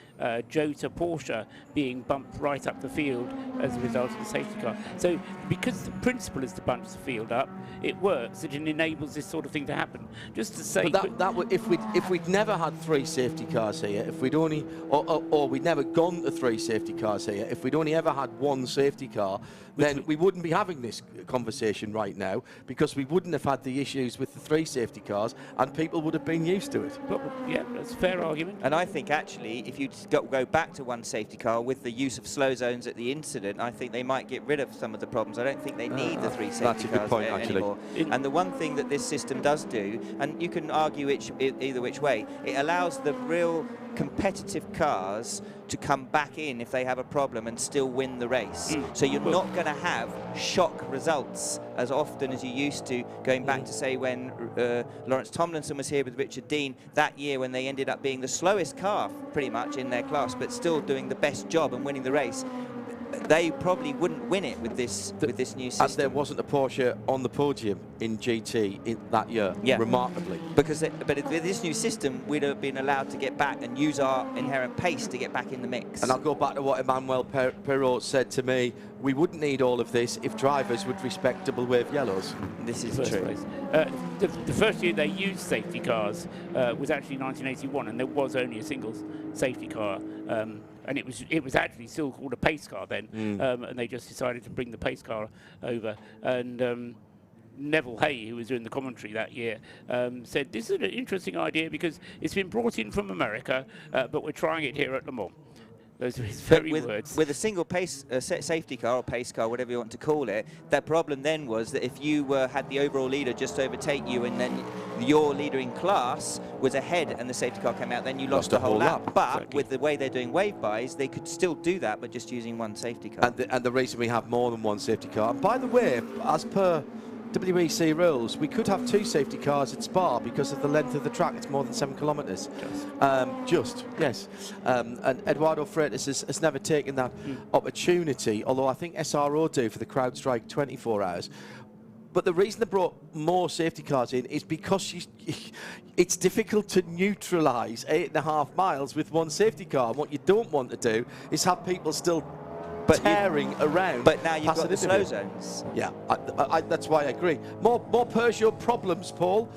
Jota Porsche being bumped right up the field as a result of the safety car. So because the principle is to bunch the field up, it works, and it enables this sort of thing to happen. Just to say, but that would, if we'd never had 3 safety cars here, if we'd only, or we'd never gone to 3 safety cars here, if we'd only ever had 1 safety car, then we wouldn't be having this conversation right now, because we wouldn't have had the issues with the 3 safety cars, and people would have been used to it. But, yeah, that's a fair argument. And I think actually, if you go back to 1 safety car with the use of slow zones at the incident, I think they might get rid of some of the problems. I don't think they need the 3 safety cars point, anymore. And the one thing that this system does do, and you can argue either which way, it allows the real competitive cars to come back in if they have a problem and still win the race. So you're not going to have shock results as often as you used to, going back to, say, when Lawrence Tomlinson was here with Richard Dean that year, when they ended up being the slowest car pretty much in their class, but still doing the best job and winning the race. They probably wouldn't win it with this new system. As there wasn't a Porsche on the podium in GT in that year, remarkably. Because but with this new system, we'd have been allowed to get back and use our inherent pace to get back in the mix. And I'll go back to what Emmanuel Perrault said to me. We wouldn't need all of this if drivers would respect double wave yellows. This is true. The first year they used safety cars was actually 1981, and there was only a single safety car. And it was actually still called a pace car then, and they just decided to bring the pace car over. And Neville Hay, who was doing the commentary that year, said, this is an interesting idea because it's been brought in from America, but we're trying it here at Le Mans. Those are his very words. With a single pace safety car or pace car, whatever you want to call it, that problem then was that if you had the overall leader just overtake you, and then your leader in class was ahead and the safety car came out, then you lost the whole lap. But with the way they're doing wave buys, they could still do that, but just using 1 safety car. And the reason we have more than 1 safety car, and by the way, as per WEC rules, we could have 2 safety cars at Spa because of the length of the track. It's more than 7 kilometres. Yes. And Eduardo Freitas has never taken that opportunity, although I think SRO do for the CrowdStrike 24 hours. But the reason they brought more safety cars in is because it's difficult to neutralise 8.5 miles with 1 safety car. And what you don't want to do is have people still tearing around. But now you've got the slow zones. Yeah, that's why I agree. More Peugeot problems, Paul.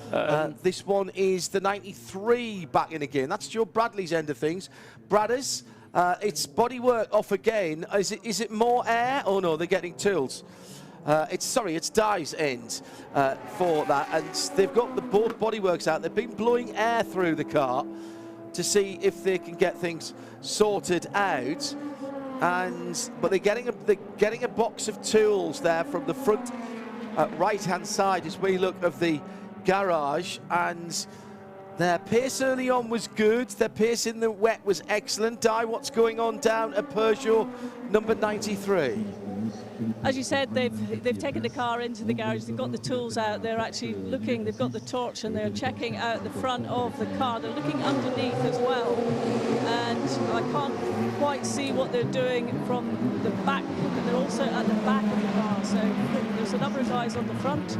This one is the 93 back in again. That's Joe Bradley's end of things. Bradders, it's bodywork off again. Is it more air? Oh no, they're getting tools. It's Dye's end for that, and they've got both bodyworks out. They've been blowing air through the car to see if they can get things sorted out. But they're getting a box of tools there from the front right-hand side as we look of the garage, and their pace early on was good. Their pace in the wet was excellent. Dye, what's going on down at Peugeot number 93? as you said, they've taken the car into the garage, they've got the tools out, they're actually looking, they've got the torch and they're checking out the front of the car, they're looking underneath as well, and I can't quite see what they're doing from the back, and they're also at the back of the car, so there's a number of guys on the front,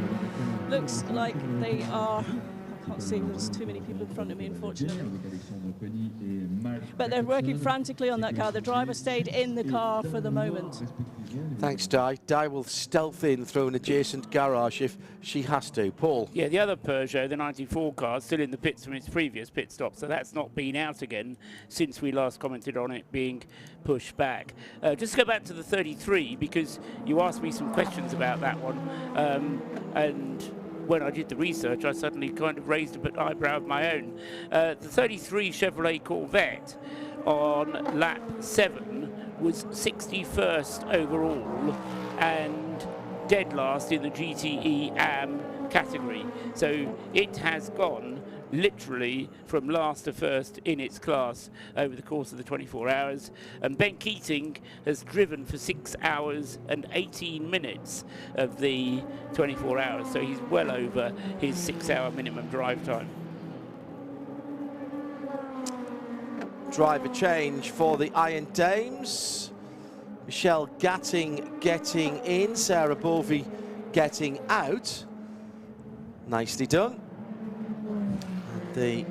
looks like they are, I can't see, there's too many people in front of me, unfortunately. But they're working frantically on that car. The driver stayed in the car for the moment. Thanks, Di. Di will stealth in through an adjacent garage if she has to. Paul? Yeah, the other Peugeot, the 94 car, still in the pits from its previous pit stop, so that's not been out again since we last commented on it being pushed back. Just to go back to the 33, because you asked me some questions about that one, and when I did the research, I suddenly kind of raised an eyebrow of my own. The 33 Chevrolet Corvette on lap 7 was 61st overall and dead last in the GTE AM category. So it has gone literally from last to first in its class over the course of the 24 hours. And Ben Keating has driven for 6 hours and 18 minutes of the 24 hours. So he's well over his 6-hour minimum drive time. Driver change for the Iron Dames. Michelle Gatting getting in, Sarah Bovey getting out. Nicely done. The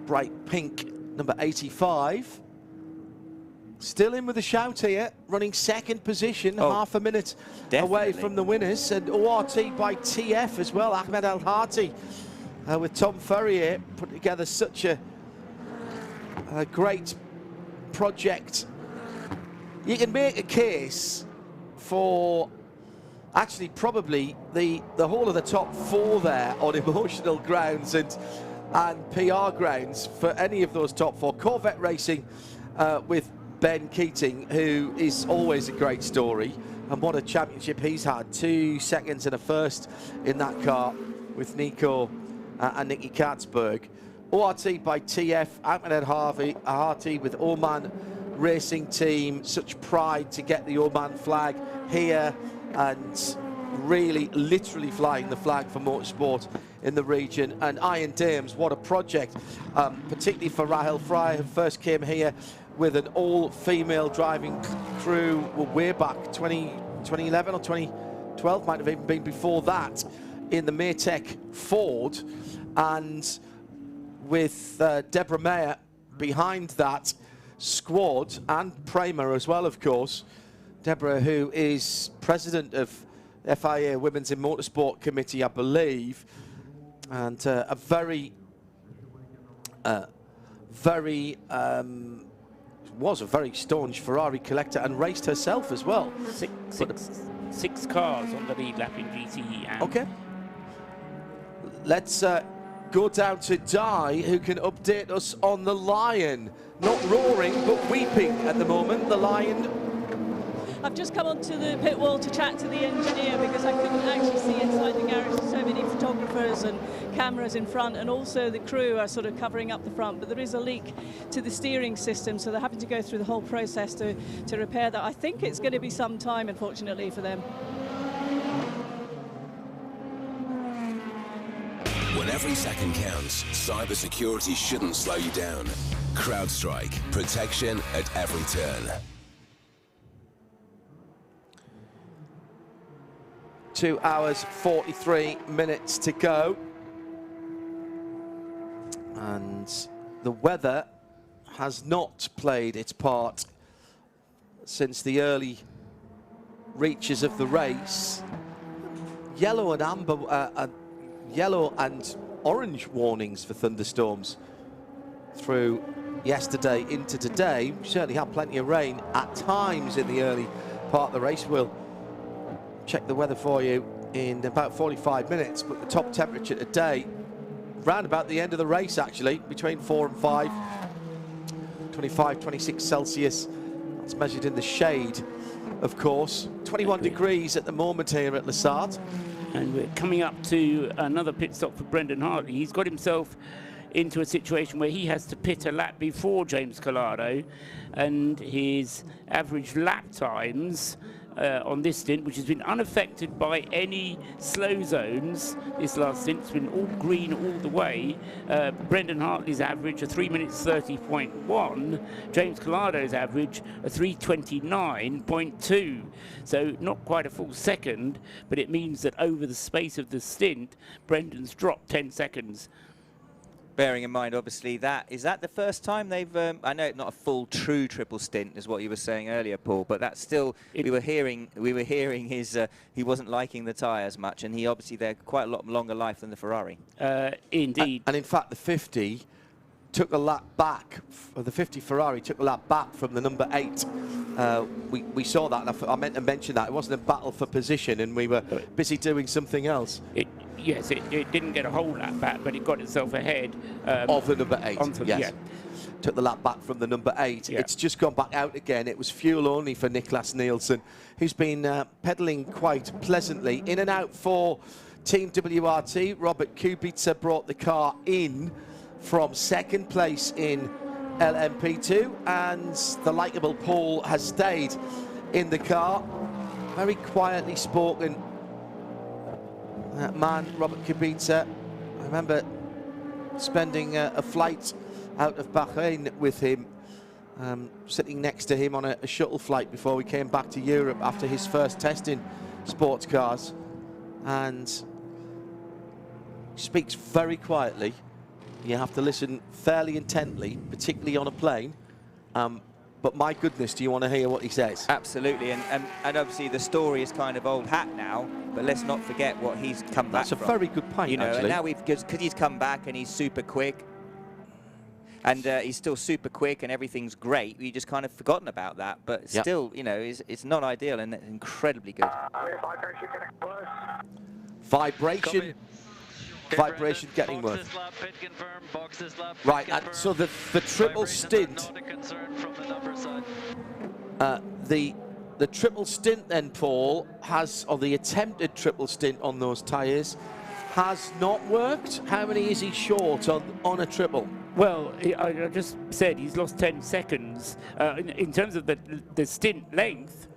bright pink number 85 still in with a shout here, running second position, half a minute away from the winners, and ORT by TF as well. Ahmed El Hati with Tom Ferrier put together such a great project. You can make a case for actually probably the whole of the top 4 there on emotional grounds and PR grounds for any of those top 4. Corvette Racing with Ben Keating, who is always a great story, and what a championship he's had. 2 seconds and a first in that car with Nico and Nicky Katzberg. ORT by TF, Ahmed El Hati with Oman Racing Team. Such pride to get the Oman flag here and really literally flying the flag for motorsport in the region. And Iron Dames, what a project, particularly for Rahel Fry, who first came here with an all-female driving crew way back 2011 or 2012, might have even been before that, in the Maytech Ford, and with Deborah Mayer behind that squad, and Pramer as well, of course. Deborah, who is president of FIA Women's in Motorsport Committee, I believe, and a was a very staunch Ferrari collector and raced herself as well. Six cars on the lead lap in GTE. Okay. Let's go down to Di, who can update us on the Lion. Not roaring, but weeping at the moment. The Lion. I've just come onto the pit wall to chat to the engineer because I couldn't actually see inside the garage. There's so many photographers and cameras in front, and also the crew are sort of covering up the front. But there is a leak to the steering system, so they're having to go through the whole process to repair that. I think it's going to be some time, unfortunately, for them. When every second counts, cybersecurity shouldn't slow you down. CrowdStrike, protection at every turn. 2 hours, 43 minutes to go. And the weather has not played its part since the early reaches of the race. Yellow and amber, yellow and orange warnings for thunderstorms through yesterday into today. We certainly had plenty of rain at times in the early part of the race. We'll check the weather for you in about 45 minutes, but the top temperature today, round about the end of the race actually, between 4 and 5, 25, 26 Celsius. That's measured in the shade, of course. 21 degrees at the moment here at Lessard. And we're coming up to another pit stop for Brendan Hartley. He's got himself into a situation where he has to pit a lap before James Collado, and his average lap times on this stint, which has been unaffected by any slow zones. This last stint has been all green all the way. Brendan Hartley's average, a 3 minutes 30.1. James Collado's average, a 3:29.2. So not quite a full second, but it means that over the space of the stint, Brendan's dropped 10 seconds. Bearing in mind, obviously, is that the first time they've? I know it's not a full, true triple stint, is what you were saying earlier, Paul. But that's still we were hearing his he wasn't liking the tyres much, and they're quite a lot longer life than the Ferrari. Indeed. And in fact, the 50 took a lap back. The 50 Ferrari took a lap back from the number 8. We saw that. And I meant to mention that it wasn't a battle for position, and we were busy doing something else. Yes, it didn't get a whole lap back, but it got itself ahead. Of the number 8, yes. Yeah. Took the lap back from the number 8. Yeah. It's just gone back out again. It was fuel only for Niklas Nielsen, who's been pedalling quite pleasantly. In and out for Team WRT. Robert Kubica brought the car in from second place in LMP2, and the likeable Paul has stayed in the car. Very quietly spoken man, Robert Kubica. I remember spending a flight out of Bahrain with him, sitting next to him on a shuttle flight before we came back to Europe after his first test in sports cars, and speaks very quietly. You have to listen fairly intently, particularly on a plane. But my goodness, do you want to hear what he says? Absolutely, and obviously the story is kind of old hat now, but let's not forget what he's come back from. That's a very good point, you know, actually. And now because he's come back and he's super quick, and he's still super quick and everything's great. We just kind of forgotten about that, but still, you know, it's not ideal and it's incredibly good. Vibration getting worse. Right, and so the triple stint, the triple stint then, Paul, or the attempted triple stint on those tyres has not worked. How many is he short on a triple? Well, I just said he's lost 10 seconds. In terms of the stint length,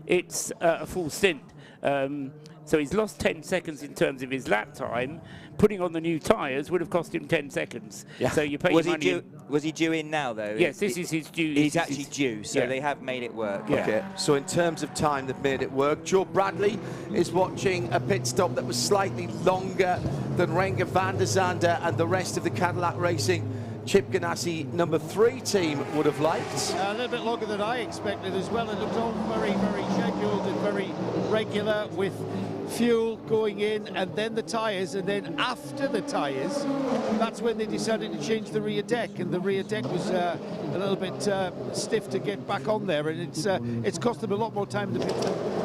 it's a full stint. So he's lost 10 seconds in terms of his lap time. Putting on the new tyres would have cost him 10 seconds. Yeah. So you pay money. Was he due in now, though? Yes, this is his due. He's actually due, so they have made it work. Yeah. Okay, so in terms of time, they've made it work. Joe Bradley is watching a pit stop that was slightly longer than Renger van der Zande and the rest of the Cadillac Racing Chip Ganassi number 3 team would have liked. A little bit longer than I expected as well. It looked all very, very scheduled and very regular, with fuel going in and then the tyres, and then after the tyres, that's when they decided to change the rear deck, and the rear deck was a little bit stiff to get back on there, and it's cost them a lot more time than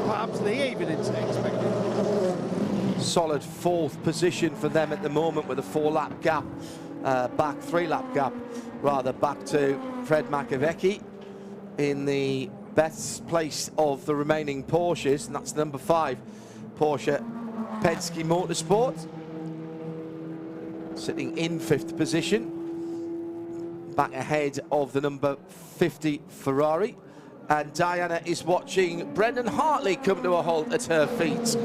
perhaps they even expected. Solid 4th position for them at the moment, with a 4-lap gap. 3-lap gap rather, back to Fred Makowiecki in the best place of the remaining Porsches, and that's number 5 Porsche Penske Motorsport, sitting in 5th position, back ahead of the number 50 Ferrari. And Diana is watching Brendan Hartley come to a halt at her feet.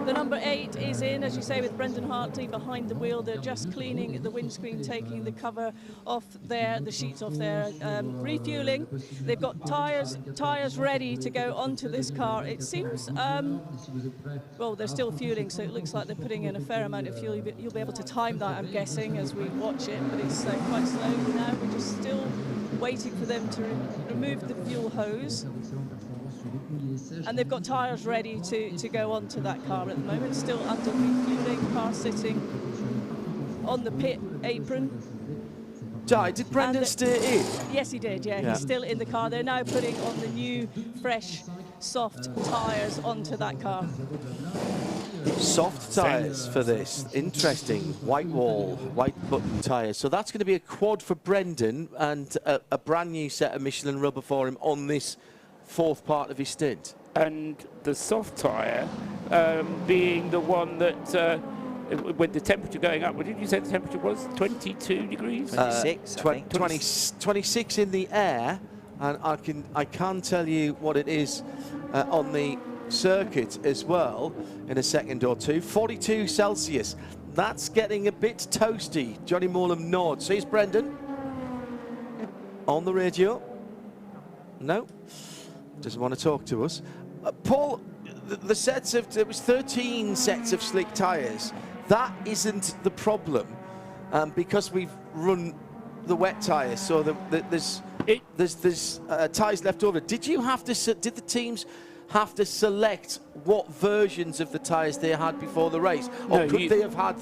The number 8 is in, as you say, with Brendan Hartley behind the wheel. They're just cleaning the windscreen, taking the cover off there, the sheets off there, refueling. They've got tyres ready to go onto this car. It seems, well, they're still fueling, so it looks like they're putting in a fair amount of fuel. You'll be able to time that, I'm guessing, as we watch it, but it's quite slow now. We're just still waiting for them to remove the fuel hose. And they've got tyres ready to go onto that car at the moment. Still under refueling, car sitting on the pit apron. Did Brendan stay in? Yes, he did, yeah. He's still in the car. They're now putting on the new, fresh, soft tyres onto that car. Soft tyres for this. Interesting. White wall, white button tyres. So that's going to be a quad for Brendan, and a brand new set of Michelin rubber for him on this 4th part of his stint. And the soft tyre being the one that when the temperature going up, what did you say the temperature was? 22 degrees? 26, I think. 26 in the air, and I can tell you what it is on the circuit as well in a second or two. 42 Celsius. That's getting a bit toasty. Johnny Morlam nods. Here's Brendan on the radio. No, doesn't want to talk to us. Paul, the sets of, it was 13 sets of slick tyres. That isn't the problem because we've run the wet tyres, so there's tyres left over. Did the teams have to select what versions of the tyres they had before the race, or no, could they have had?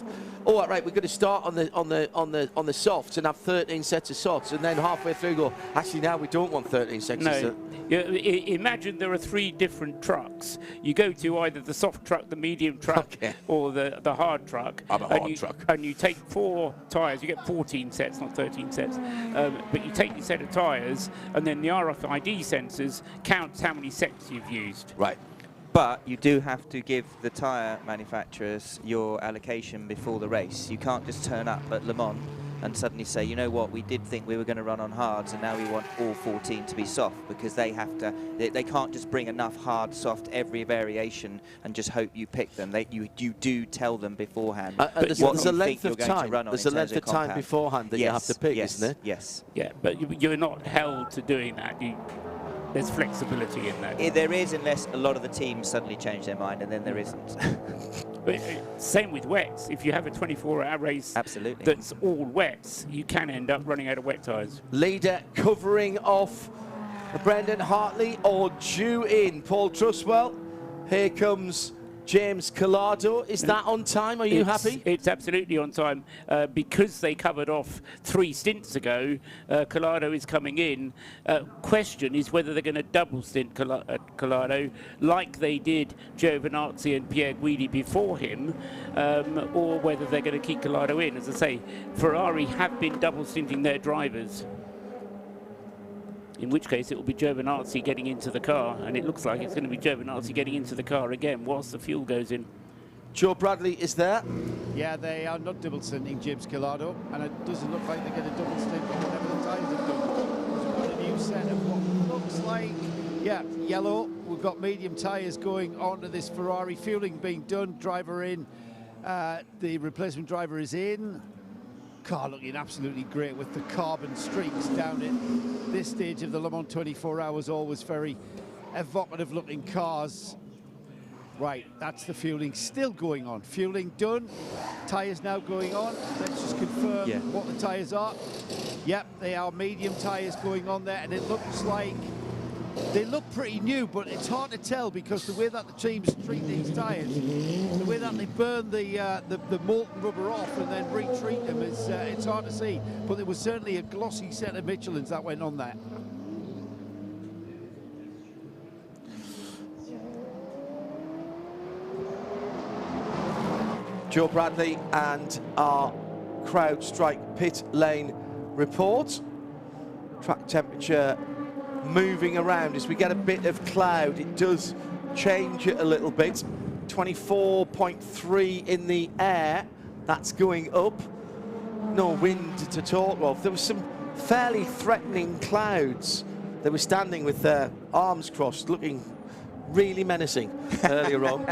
Oh, right, we're going to start on the softs and have 13 sets of softs, and then halfway through go, actually now we don't want 13 sets. No, imagine there are 3 different trucks. You go to either the soft truck, the medium truck, or the hard truck. And you take 4 tyres. You get 14 sets, not 13 sets. But you take your set of tyres, and then the RFID sensors counts how many sets you've used. Right. But you do have to give the tyre manufacturers your allocation before the race. You can't just turn up at Le Mans and suddenly say, you know what, we did think we were going to run on hards and now we want all 14 to be soft, because they have to, they can't just bring enough hard, soft, every variation and just hope you pick them. You do tell them beforehand. There's a length of time. There's a length of time beforehand that you have to pick, isn't there? Yes. Yeah, but you're not held to doing that. There's flexibility in that. There is, unless a lot of the teams suddenly change their mind, and then there isn't. But same with wets. If you have a 24-hour race that's all wets, you can end up running out of wet tyres. Leader covering off Brendan Hartley, or due in Paul Truswell. Here comes James Collado. Is that on time? Are you happy? It's absolutely on time because they covered off 3 stints ago. Collado is coming in. Question is whether they're going to double stint Collado like they did Giovinazzi and Pierre Guidi before him, or whether they're going to keep Collado in. As I say, Ferrari have been double stinting their drivers. In which case it will be Giovinazzi getting into the car, and it looks like it's going to be Giovinazzi getting into the car again whilst the fuel goes in. Joe Bradley is there. Yeah, they are not double stinting James Collado, and it doesn't look like they're going to double stint on whatever the tyres have done. We've got a new set of what looks like, yellow. We've got medium tyres going onto this Ferrari. Fueling being done, driver in. The replacement driver is in. Car looking absolutely great with the carbon streaks down at this stage of the Le Mans 24 hours, always very evocative looking cars. Right, that's the fueling still going on. Fueling done, tyres now going on. Let's just confirm what the tyres are. Yep, they are medium tyres going on there, and it looks like they look pretty new, but it's hard to tell because the way that the teams treat these tyres, the way that they burn the molten rubber off and then retreat them, it's hard to see. But there was certainly a glossy set of Michelins that went on there. Joe Bradley and our CrowdStrike pit lane report. Track temperature moving around as we get a bit of cloud. It does change it a little bit. 24.3 in the air. That's going up. No wind to talk of. There was some fairly threatening clouds. They were standing with their arms crossed, looking really menacing earlier on.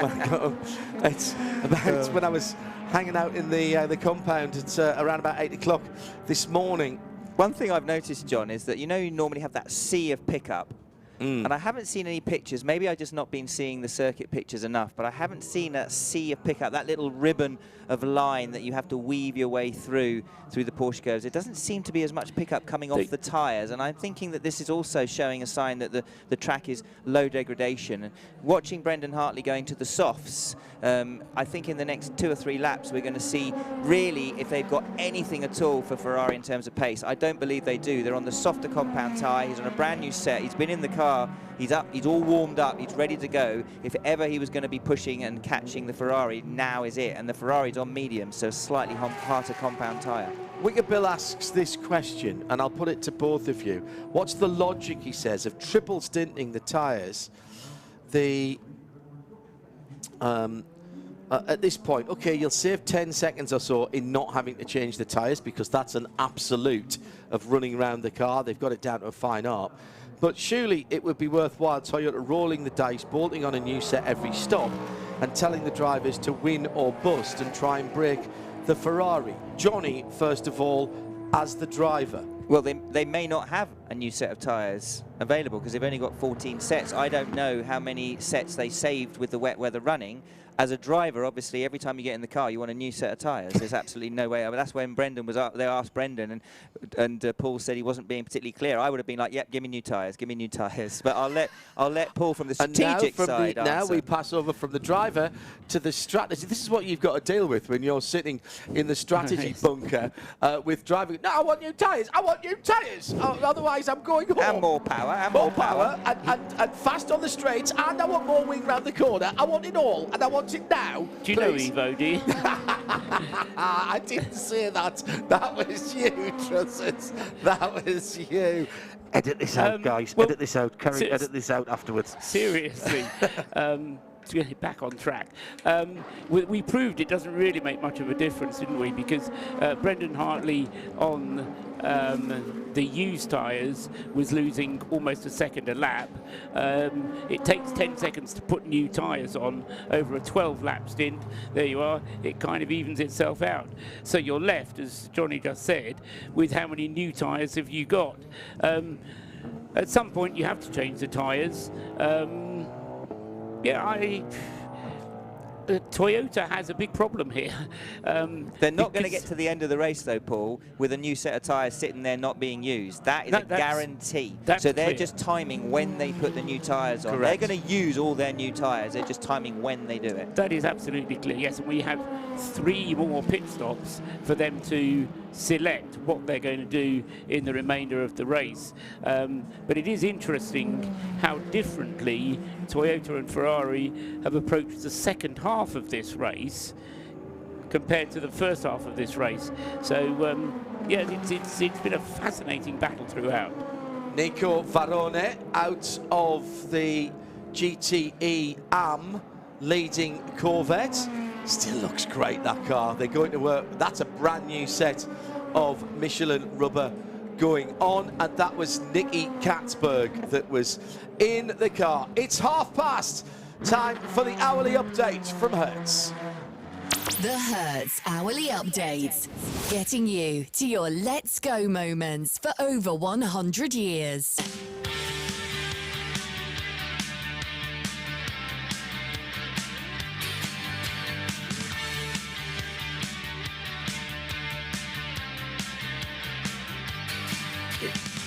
It's about when I was hanging out in the compound. It's around about 8 o'clock this morning. One thing I've noticed, John, is that you normally have that sea of pickup, and I haven't seen any pictures. Maybe I've just not been seeing the circuit pictures enough, but I haven't seen a sea of pickup, that little ribbon of line that you have to weave your way through the Porsche curves. It doesn't seem to be as much pickup coming off the tyres, and I'm thinking that this is also showing a sign that the track is low degradation. And watching Brendan Hartley going to the softs, I think in the next 2 or 3 laps we're going to see really if they've got anything at all for Ferrari in terms of pace. I don't believe they do. They're on the softer compound tyre. He's on a brand new set. He's been in the car. He's up. He's all warmed up. He's ready to go. If ever he was going to be pushing and catching the Ferrari, now is it. And the Ferrari's on medium, so slightly harder compound tyre. Wicker Bill asks this question, and I'll put it to both of you. What's the logic, he says, of triple stinting the tyres? The at this point, okay, you'll save 10 seconds or so in not having to change the tyres, because that's an absolute of running around the car. They've got it down to a fine art. But surely it would be worthwhile Toyota rolling the dice, bolting on a new set every stop, and telling the drivers to win or bust and try and break the Ferrari. Johnny, first of all, as the driver. Well, they may not have a new set of tyres available because they've only got 14 sets. I don't know how many sets they saved with the wet weather running. As a driver, obviously, every time you get in the car, you want a new set of tyres. There's absolutely no way. I mean, that's when Brendan was up. They asked Brendan, and Paul said he wasn't being particularly clear. I would have been like, "Yep, give me new tyres, give me new tyres." But I'll let Paul from the strategic side answer. Now we pass over from the driver to the strategy. This is what you've got to deal with when you're sitting in the strategy bunker with driving. No, I want new tyres. I want new tyres. Otherwise, I'm going home. And more power. And more power. And fast on the straights. And I want more wing round the corner. I want it all. And I want it now. Do you know Evo, do you? I didn't say that. That was you, Trusses. That was you. Edit this out, guys. Edit this out. Kerry, edit this out afterwards. Seriously. To get it back on track. We proved it doesn't really make much of a difference, didn't we? Because Brendan Hartley on the used tyres was losing almost a second a lap. It takes 10 seconds to put new tyres on over a 12-lap stint. There you are. It kind of evens itself out. So you're left, as Johnny just said, with how many new tyres have you got? At some point, you have to change the tyres. Toyota has a big problem here. They're not going to get to the end of the race, though, Paul, with a new set of tyres sitting there not being used. That is a guarantee. So they're just timing when they put the new tyres on. Correct. They're going to use all their new tyres. They're just timing when they do it. That is absolutely clear, yes. And we have 3 more pit stops for them to select what they're going to do in the remainder of the race. But it is interesting how differently Toyota and Ferrari have approached the second half of this race compared to the first half of this race. So, yeah, it's been a fascinating battle throughout. Nico Varone out of the GTE AM leading Corvette. Still looks great, that car. They're going to work. That's a brand new set of Michelin rubber going on, and that was Nicky Katzberg that was in the car. It's past. Time for the hourly update from Hertz. The Hertz Hourly Update, getting you to your let's go moments for over 100 years.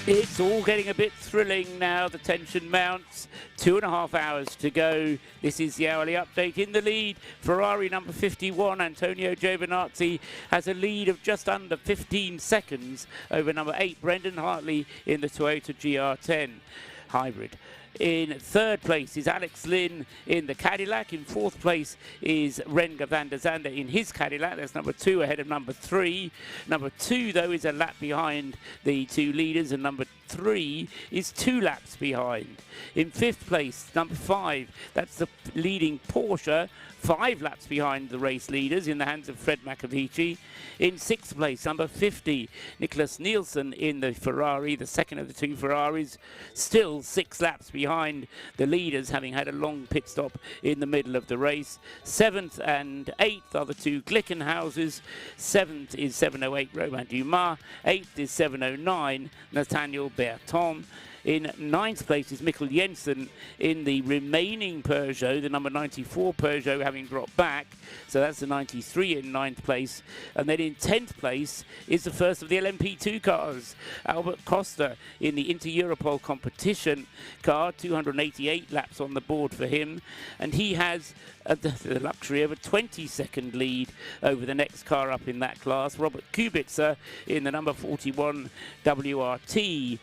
It's all getting a bit thrilling now. The tension mounts. 2.5 hours to go. This is the hourly update. In the lead, Ferrari number 51, Antonio Giovinazzi, has a lead of just under 15 seconds over number 8, Brendan Hartley, in the Toyota GR10 hybrid. In third place is Alex Lynn in the Cadillac. In fourth place is Renger van der Zande in his Cadillac. That's number 2 ahead of number 3. Number 2, though, is a lap behind the 2 leaders, and number 3 is 2 laps behind. In fifth place, number 5, that's the leading Porsche, 5 laps behind the race leaders in the hands of Fred McAvici. In sixth place, number 50, Nicholas Nielsen in the Ferrari, the second of the 2 Ferraris, still 6 laps behind the leaders, having had a long pit stop in the middle of the race. 7th and 8th are the 2 Glickenhauses. 7th is 708 Romain Dumas. 8th is 709 Nathaniel Berton. In 9th place is Mikkel Jensen in the remaining Peugeot, the number 94 Peugeot having dropped back. So that's the 93 in 9th place. And then in 10th place is the first of the LMP2 cars, Albert Costa in the Inter-Europol competition car, 288 laps on the board for him. And he has the luxury of a 20-second lead over the next car up in that class, Robert Kubica in the number 41 WRT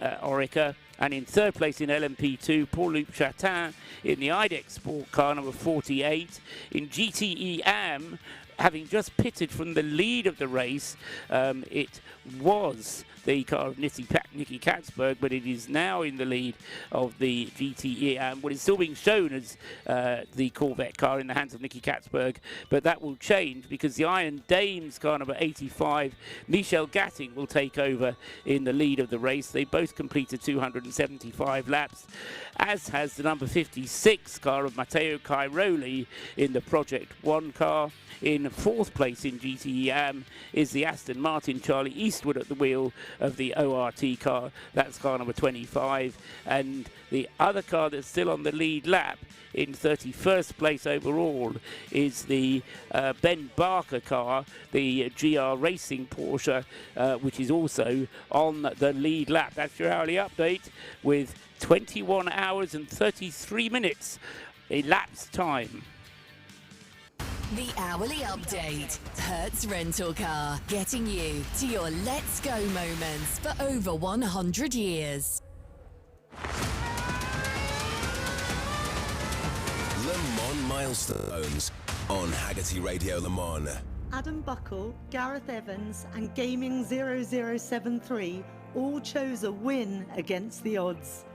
Orica, and in third place in LMP2, Paul-Luc Chatin in the IDEX Sport car number 48. In GTE AM, having just pitted from the lead of the race. It was the car of Nicky Katzberg, but it is now in the lead of the GTE, and what is still being shown as the Corvette car in the hands of Nicky Katzberg, but that will change because the Iron Dames car number 85, Michel Gatting, will take over in the lead of the race. They both completed 275 laps, as has the number 56 car of Matteo Cairoli in the Project 1 car. In fourth place in GTE is the Aston Martin Charlie Eastwood at the wheel of the ORT car. That's car number 25. And the other car that's still on the lead lap in 31st place overall is the Ben Barker car, the GR Racing Porsche, which is also on the lead lap. That's your hourly update with 21 hours and 33 minutes elapsed time. The Hourly Update. Hertz Rental Car. Getting you to your let's go moments for over 100 years. Le Mans Milestones on Haggerty Radio Le Mans. Adam Buckle, Gareth Evans and Gaming 0073 all chose a win against the odds.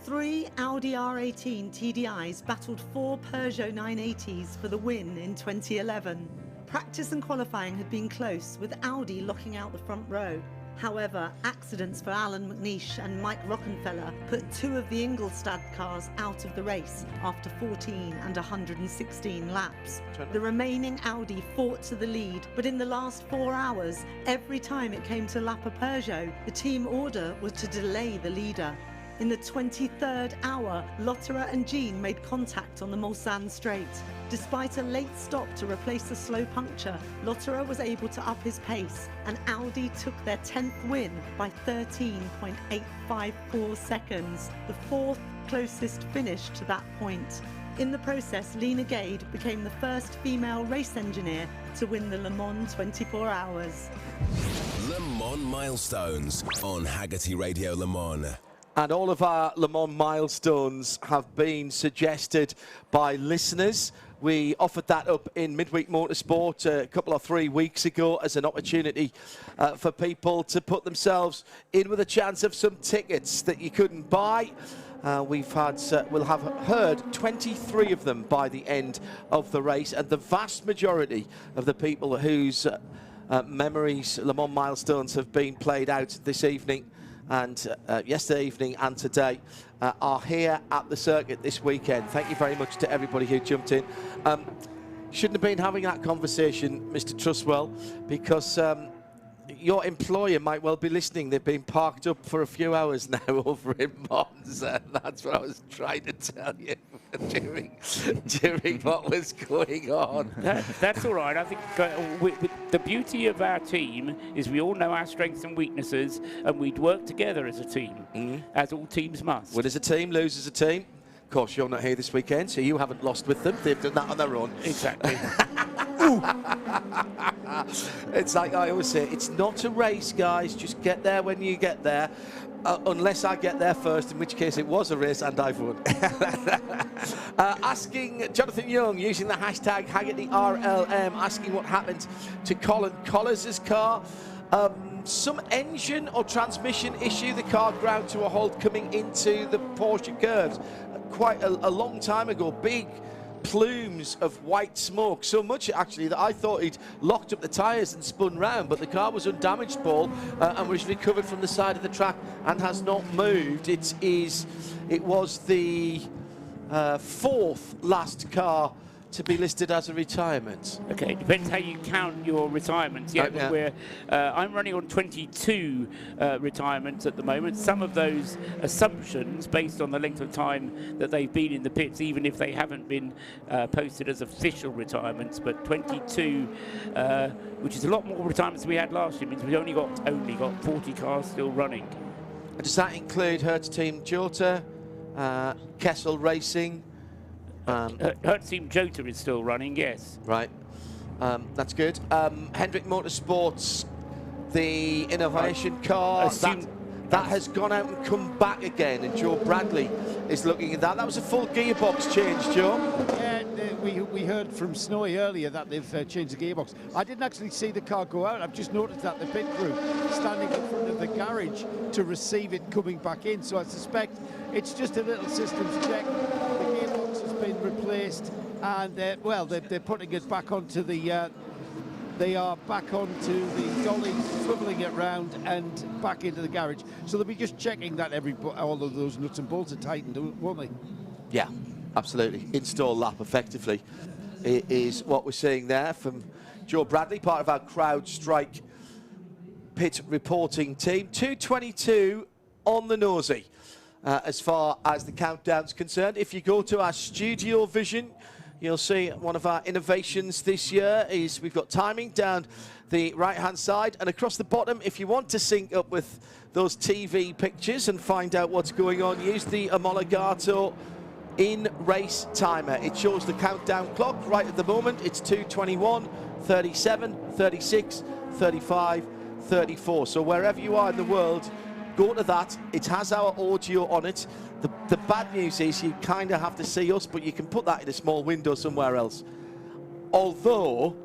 3 Audi R18 TDIs battled 4 Peugeot 980s for the win in 2011. Practice and qualifying had been close, with Audi locking out the front row. However, accidents for Alan McNeish and Mike Rockenfeller put 2 of the Ingolstadt cars out of the race after 14 and 116 laps. The remaining Audi fought to the lead, but in the last 4 hours, every time it came to lap a Peugeot, the team order was to delay the leader. In the 23rd hour, Lotterer and Jean made contact on the Mulsanne straight. Despite a late stop to replace the slow puncture, Lotterer was able to up his pace, and Audi took their 10th win by 13.854 seconds, the 4th closest finish to that point. In the process, Lena Gade became the first female race engineer to win the Le Mans 24 Hours. Le Mans Milestones on Haggerty Radio Le Mans. And all of our Le Mans milestones have been suggested by listeners. We offered that up in Midweek Motorsport a couple or 3 weeks ago as an opportunity for people to put themselves in with a chance of some tickets that you couldn't buy. We'll have heard 23 of them by the end of the race, and the vast majority of the people whose memories Le Mans milestones have been played out this evening and yesterday evening and today are here at the circuit this weekend. Thank you very much to everybody who jumped in. Shouldn't have been having that conversation, Mr. Truswell, because your employer might well be listening. They've been parked up for a few hours now over in Mons. That's what I was trying to tell you during what was going on. That's all right. I think the beauty of our team is we all know our strengths and weaknesses, and we'd work together as a team, as all teams must. Win as a team, lose as a team. Of course, you're not here this weekend, so you haven't lost with them. They've done that on their own. Exactly. It's like I always say, it's not a race, guys. Just get there when you get there. Unless I get there first, in which case it was a race and I've won. Asking Jonathan Young, using the hashtag HaggertyRLM, asking what happened to Colin Collins' car. Some engine or transmission issue. The car ground to a halt coming into the Porsche curves quite a long time ago. Big plumes of white smoke, so much actually that I thought he'd locked up the tyres and spun round, but the car was undamaged, Paul, and was recovered from the side of the track and has not moved. It was the 4th last car to be listed as a retirement. Okay, it depends how you count your retirements. I'm running on 22 retirements at the moment. Some of those assumptions based on the length of time that they've been in the pits, even if they haven't been posted as official retirements, but 22, which is a lot more retirements than we had last year, means we've only got 40 cars still running. Does that include Hertz Team Jota, Kessel Racing? Hertz Team Jota is still running, yes. Right, that's good. Hendrick Motorsports, the innovation car, that has gone out and come back again, and Joe Bradley is looking at that. That was a full gearbox change, Joe. Yeah, we heard from Snowy earlier that they've changed the gearbox. I didn't actually see the car go out. I've just noticed that the pit crew standing in front of the garage to receive it coming back in. So I suspect it's just a little systems check. The gearbox has been replaced, and they're putting it back onto the. They are back onto the dolly, swiveling it round and back into the garage. So they'll be just checking that all of those nuts and bolts are tightened, won't they? Yeah, absolutely. Install lap effectively is what we're seeing there from Joe Bradley, part of our CrowdStrike pit reporting team. 2:22 on the nosy as far as the countdown's concerned. If you go to our Studiovision, you'll see one of our innovations this year is we've got timing down the right-hand side, and across the bottom, if you want to sync up with those TV pictures and find out what's going on, use the Omologato in-race timer. It shows the countdown clock right at the moment. It's 2:21, 37, 36, 35, 34. So wherever you are in the world, go to that. It has our audio on it. The bad news is you kind of have to see us, but you can put that in a small window somewhere else. Although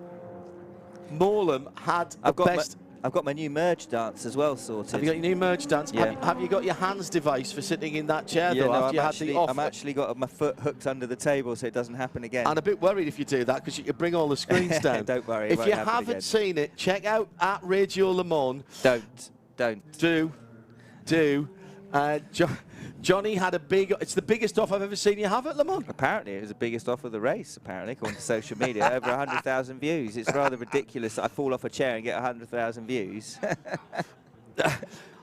Morlem had the best... I've got my new merge dance as well sorted. Have you got your new merge dance? Yeah. Have you got your hands device for sitting in that chair, Yeah, though? no, I'm actually got my foot hooked under the table so it doesn't happen again. And a bit worried if you do that, because you could bring all the screens down. Don't worry. If you haven't seen it, check out at Radio Le Mans. Don't. Do. Johnny had a big... It's the biggest off I've ever seen you have at Le Mans. Apparently, it was the biggest off of the race, apparently, according to social media. Over 100,000 views. It's rather ridiculous that I fall off a chair and get 100,000 views.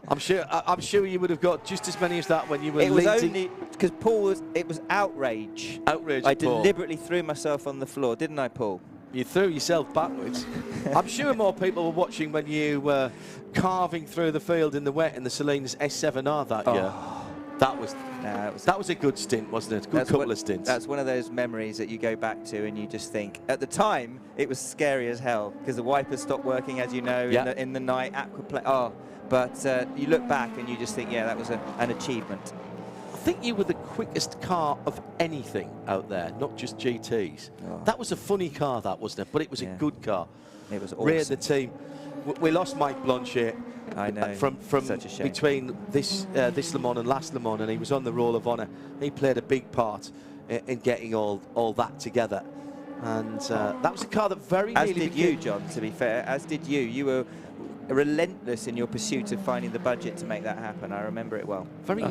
I'm sure you would have got just as many as that when you were leading. It was leading. only... Because Paul it was outrage. Outrage, I Paul. deliberately threw myself on the floor, didn't I, Paul? You threw yourself backwards. I'm sure more people were watching when you were carving through the field in the wet in the Salinas S7R that year. That was a good stint, wasn't it? Good couple of stints. That's one of those memories that you go back to and you just think, at the time, it was scary as hell because the wipers stopped working, as you know, in the night. But you look back and you just think, yeah, that was an achievement. I think you were the quickest car of anything out there, not just GTs. That was a funny car, that, wasn't it? But it was a good car. It was awesome. Reared the team. We lost Mike Blanchet. I know. From Such a shame. between this Le Mans and last Le Mans, and he was on the Roll of Honour. He played a big part in getting all that together. And that was a car that As did you, John, to be fair. As did you. You were relentless in your pursuit of finding the budget to make that happen. I remember it well. Very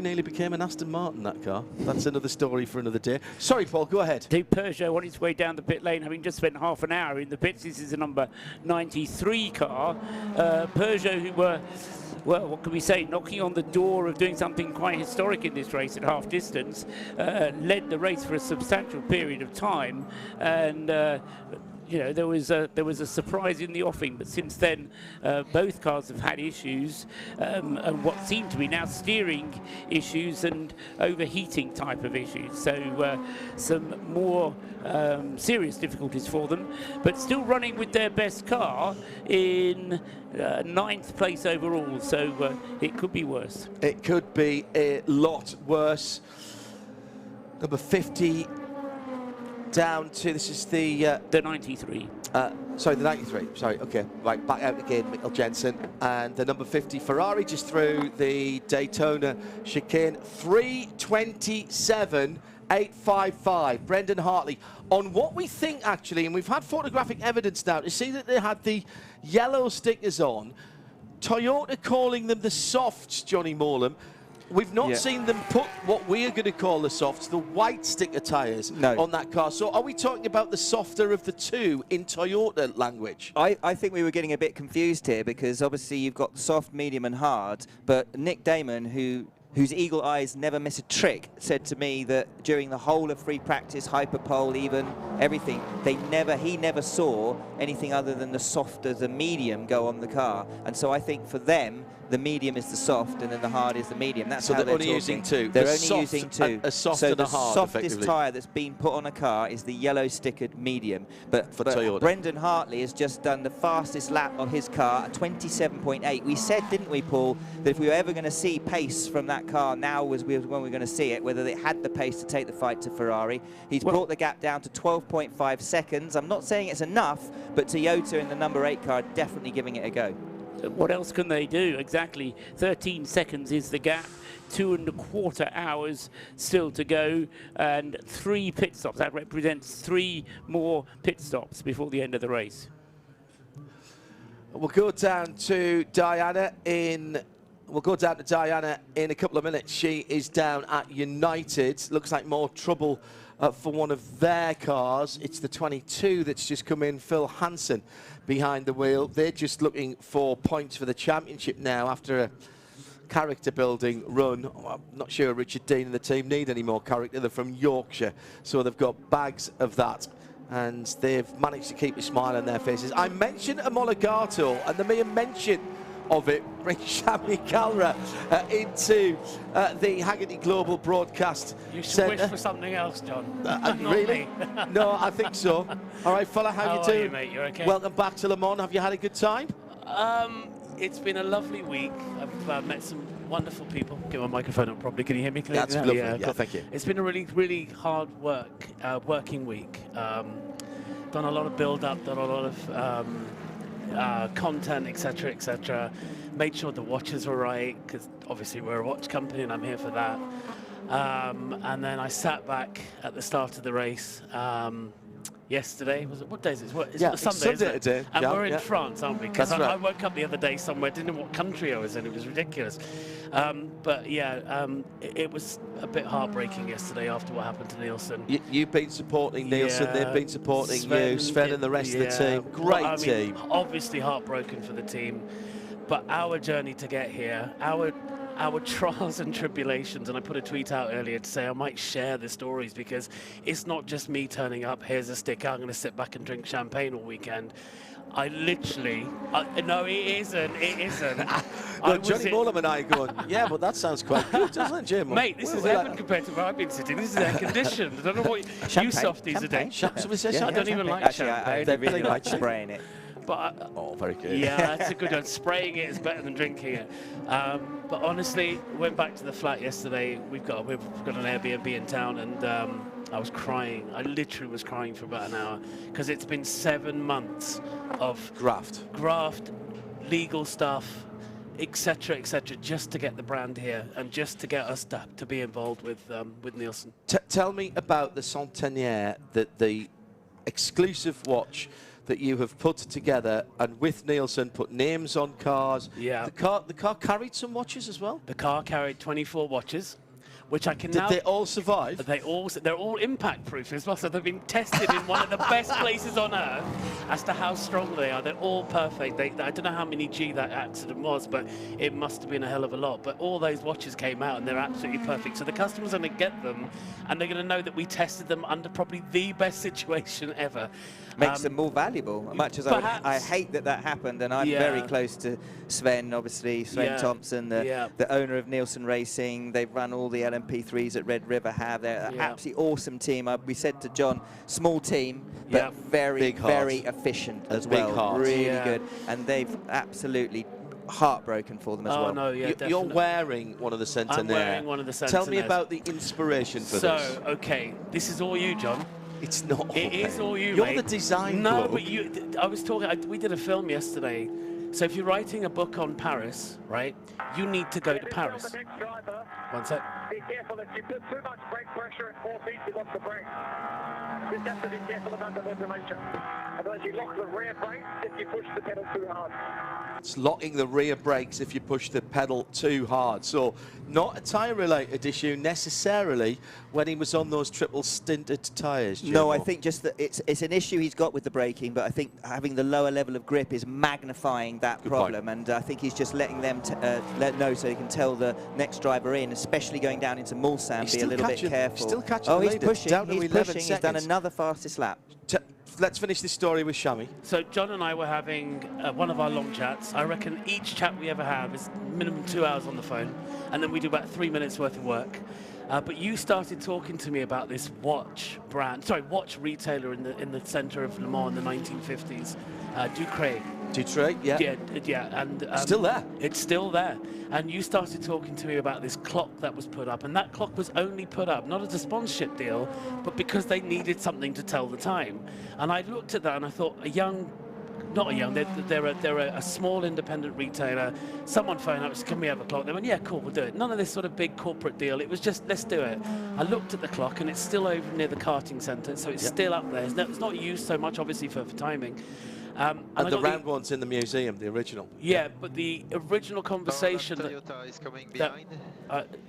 nearly became an Aston Martin, that car. That's another story for another day. Sorry, Paul, go ahead. The Peugeot on its way down the pit lane, having just spent half an hour in the pits. This is a number 93 car. Peugeot, who were, well, what can we say, knocking on the door of doing something quite historic in this race at half distance, led the race for a substantial period of time, and you know, there was a surprise in the offing, but since then both cars have had issues and what seem to be now steering issues and overheating type of issues. So some more serious difficulties for them, but still running with their best car in 9th place overall. So it could be worse. It could be a lot worse. Number 50. Down to, this is the 93. Sorry, the 93. Sorry, okay. Right, back out again, Mikkel Jensen. And the number 50 Ferrari just through the Daytona chicane. 3:27.855. Brendan Hartley. On what we think, actually, and we've had photographic evidence now to see that they had the yellow stickers on. Toyota calling them the softs, Johnny Morlem. We've not seen them put what we're going to call the softs, the white sticker tyres on that car. So are we talking about the softer of the two in Toyota language? I think we were getting a bit confused here because obviously you've got soft, medium and hard, but Nick Damon, whose eagle eyes never miss a trick, said to me that during the whole of free practice, hyperpole even, everything, he never saw anything other than the softer, the medium go on the car. And so I think for them, the medium is the soft and then the hard is the medium. That's so how they're only using two. They're only using two. A soft so and the a hard, softest tyre that's been put on a car is the yellow stickered medium. But Toyota. Brendan Hartley has just done the fastest lap of his car at 27.8. We said, didn't we, Paul, that if we were ever going to see pace from that that car now was when we were going to see it, whether it had the pace to take the fight to Ferrari. He's brought the gap down to 12.5 seconds. I'm not saying it's enough, but Toyota in the number 8 car are definitely giving it a go. What else can they do? Exactly. 13 seconds is the gap. 2.25 hours still to go, and 3 pit stops. That represents 3 more pit stops before the end of the race. We'll go down to Diana in. We'll go down to Diana in a couple of minutes. She is down at United. Looks like more trouble for one of their cars. It's the 22 that's just come in, Phil Hansen, behind the wheel. They're just looking for points for the championship now after a character building run. I'm not sure Richard Dean and the team need any more character. They're from Yorkshire, so they've got bags of that, and they've managed to keep a smile on their faces. I mentioned Omologato, and the mere mention of it brings Shami Kalra into the Haggerty Global Broadcast You should Centre. wish for something else, John. Really? No, I think so. All right, fella, how you are doing? you, mate? You okay? Welcome back to Le Mans. Have you had a good time? It's been a lovely week. I've met some wonderful people. Get my microphone up properly. Can you hear me clearly? That's lovely. Yeah, Yeah, thank you. It's been a really hard working week. Done a lot of build-up, done a lot of content, etc., etc. Made sure the watches were right, because obviously we're a watch company and I'm here for that. And then I sat back at the start of the race yesterday. What day is it? It's Sunday, isn't it? today. And Yeah, we're in yeah. France, aren't we? Because That's right. I woke up the other day somewhere, didn't know what country I was in. It was ridiculous. But yeah, it was a bit heartbreaking yesterday after what happened to Nielsen. You've been supporting Nielsen, Yeah. they've been supporting you, Sven and the rest of the team. Great Well, I mean, team. Obviously heartbroken for the team, but our journey to get here, our trials and tribulations, and I put a tweet out earlier to say I might share the stories, because it's not just me turning up, here's a sticker, I'm going to sit back and drink champagne all weekend. I literally, no, it isn't. Well, Johnny Molam and I are going, yeah, but that sounds quite good, doesn't it, Jim? Mate, this is heaven compared to where I've been sitting. This is air conditioned. I don't know what you softies are doing. I don't even like Actually, champagne. I really like spraying it. But oh, very good. Yeah, that's a good one. Spraying it is better than drinking it. But honestly, went back to the flat yesterday. We've got an Airbnb in town, and I was crying. I literally was crying for about an hour, because it's been 7 months of graft, legal stuff, etc., just to get the brand here and just to get us to be involved with Nielsen. Tell me about the Centenaire, the exclusive watch that you have put together, and with Nielsen put names on cars. Yeah. The car carried some watches as well? The car carried 24 watches, which I can Did now... they all survive? They're all impact proof as well, so they've been tested in one of the best places on earth as to how strong they are. They're all perfect. I don't know how many G that accident was, but it must have been a hell of a lot. But all those watches came out and they're absolutely perfect. So the customers are going to get them, and they're going to know that we tested them under probably the best situation ever. Makes them more valuable, much as I hate that happened, and I'm very close to Sven, obviously, Sven Thompson, the owner of Nielsen Racing. They've run all the LMP3s at Red River have. They're an absolutely awesome team. We said to John, small team, but very efficient as well. Big heart. Really good. And they've absolutely heartbroken for them as well. No, yeah, You're wearing one of the Centenaire. I'm wearing one of the Centenaires. Tell me about the inspiration for this. So, okay, this is all you, John. It's not. It is all you, You're mate. the design No, bloke. but I was talking. We did a film yesterday. So if you're writing a book on Paris, right, you need to go to Paris. One sec. Be careful if you put too much brake pressure at 4 feet, you lock the brake. Just have to be careful about the ventilation. Otherwise you lock the rear brakes if you push the pedal too hard. It's locking the rear brakes if you push the pedal too hard. So not a tyre-related issue necessarily when he was on those triple stinted tyres. No, I think just that it's an issue he's got with the braking, but I think having the lower level of grip is magnifying that problem, and I think he's just letting them know so he can tell the next driver in, especially going down into Mulsanne, be a little bit careful. Still catching oh, the he's leader. pushing, Down to he's 11 pushing, he's seconds. done another fastest lap. Let's finish this story with Shami. So John and I were having one of our long chats. I reckon each chat we ever have is minimum 2 hours on the phone, and then we do about 3 minutes worth of work. But you started talking to me about this watch retailer in the centre of Le Mans in the 1950s, Ducray. Detroit, yeah. Yeah, and still there. It's still there. And you started talking to me about this clock that was put up, and that clock was only put up not as a sponsorship deal, but because they needed something to tell the time. And I looked at that and I thought, they're a small independent retailer. Someone phoned up and said, can we have a clock? They went, yeah, cool, we'll do it. None of this sort of big corporate deal. It was just, let's do it. I looked at the clock and it's still over near the karting centre, so it's still up there. It's not used so much, obviously, for timing. And the round one's in the museum, the original. Yeah, but the original conversation Toyota is coming behind.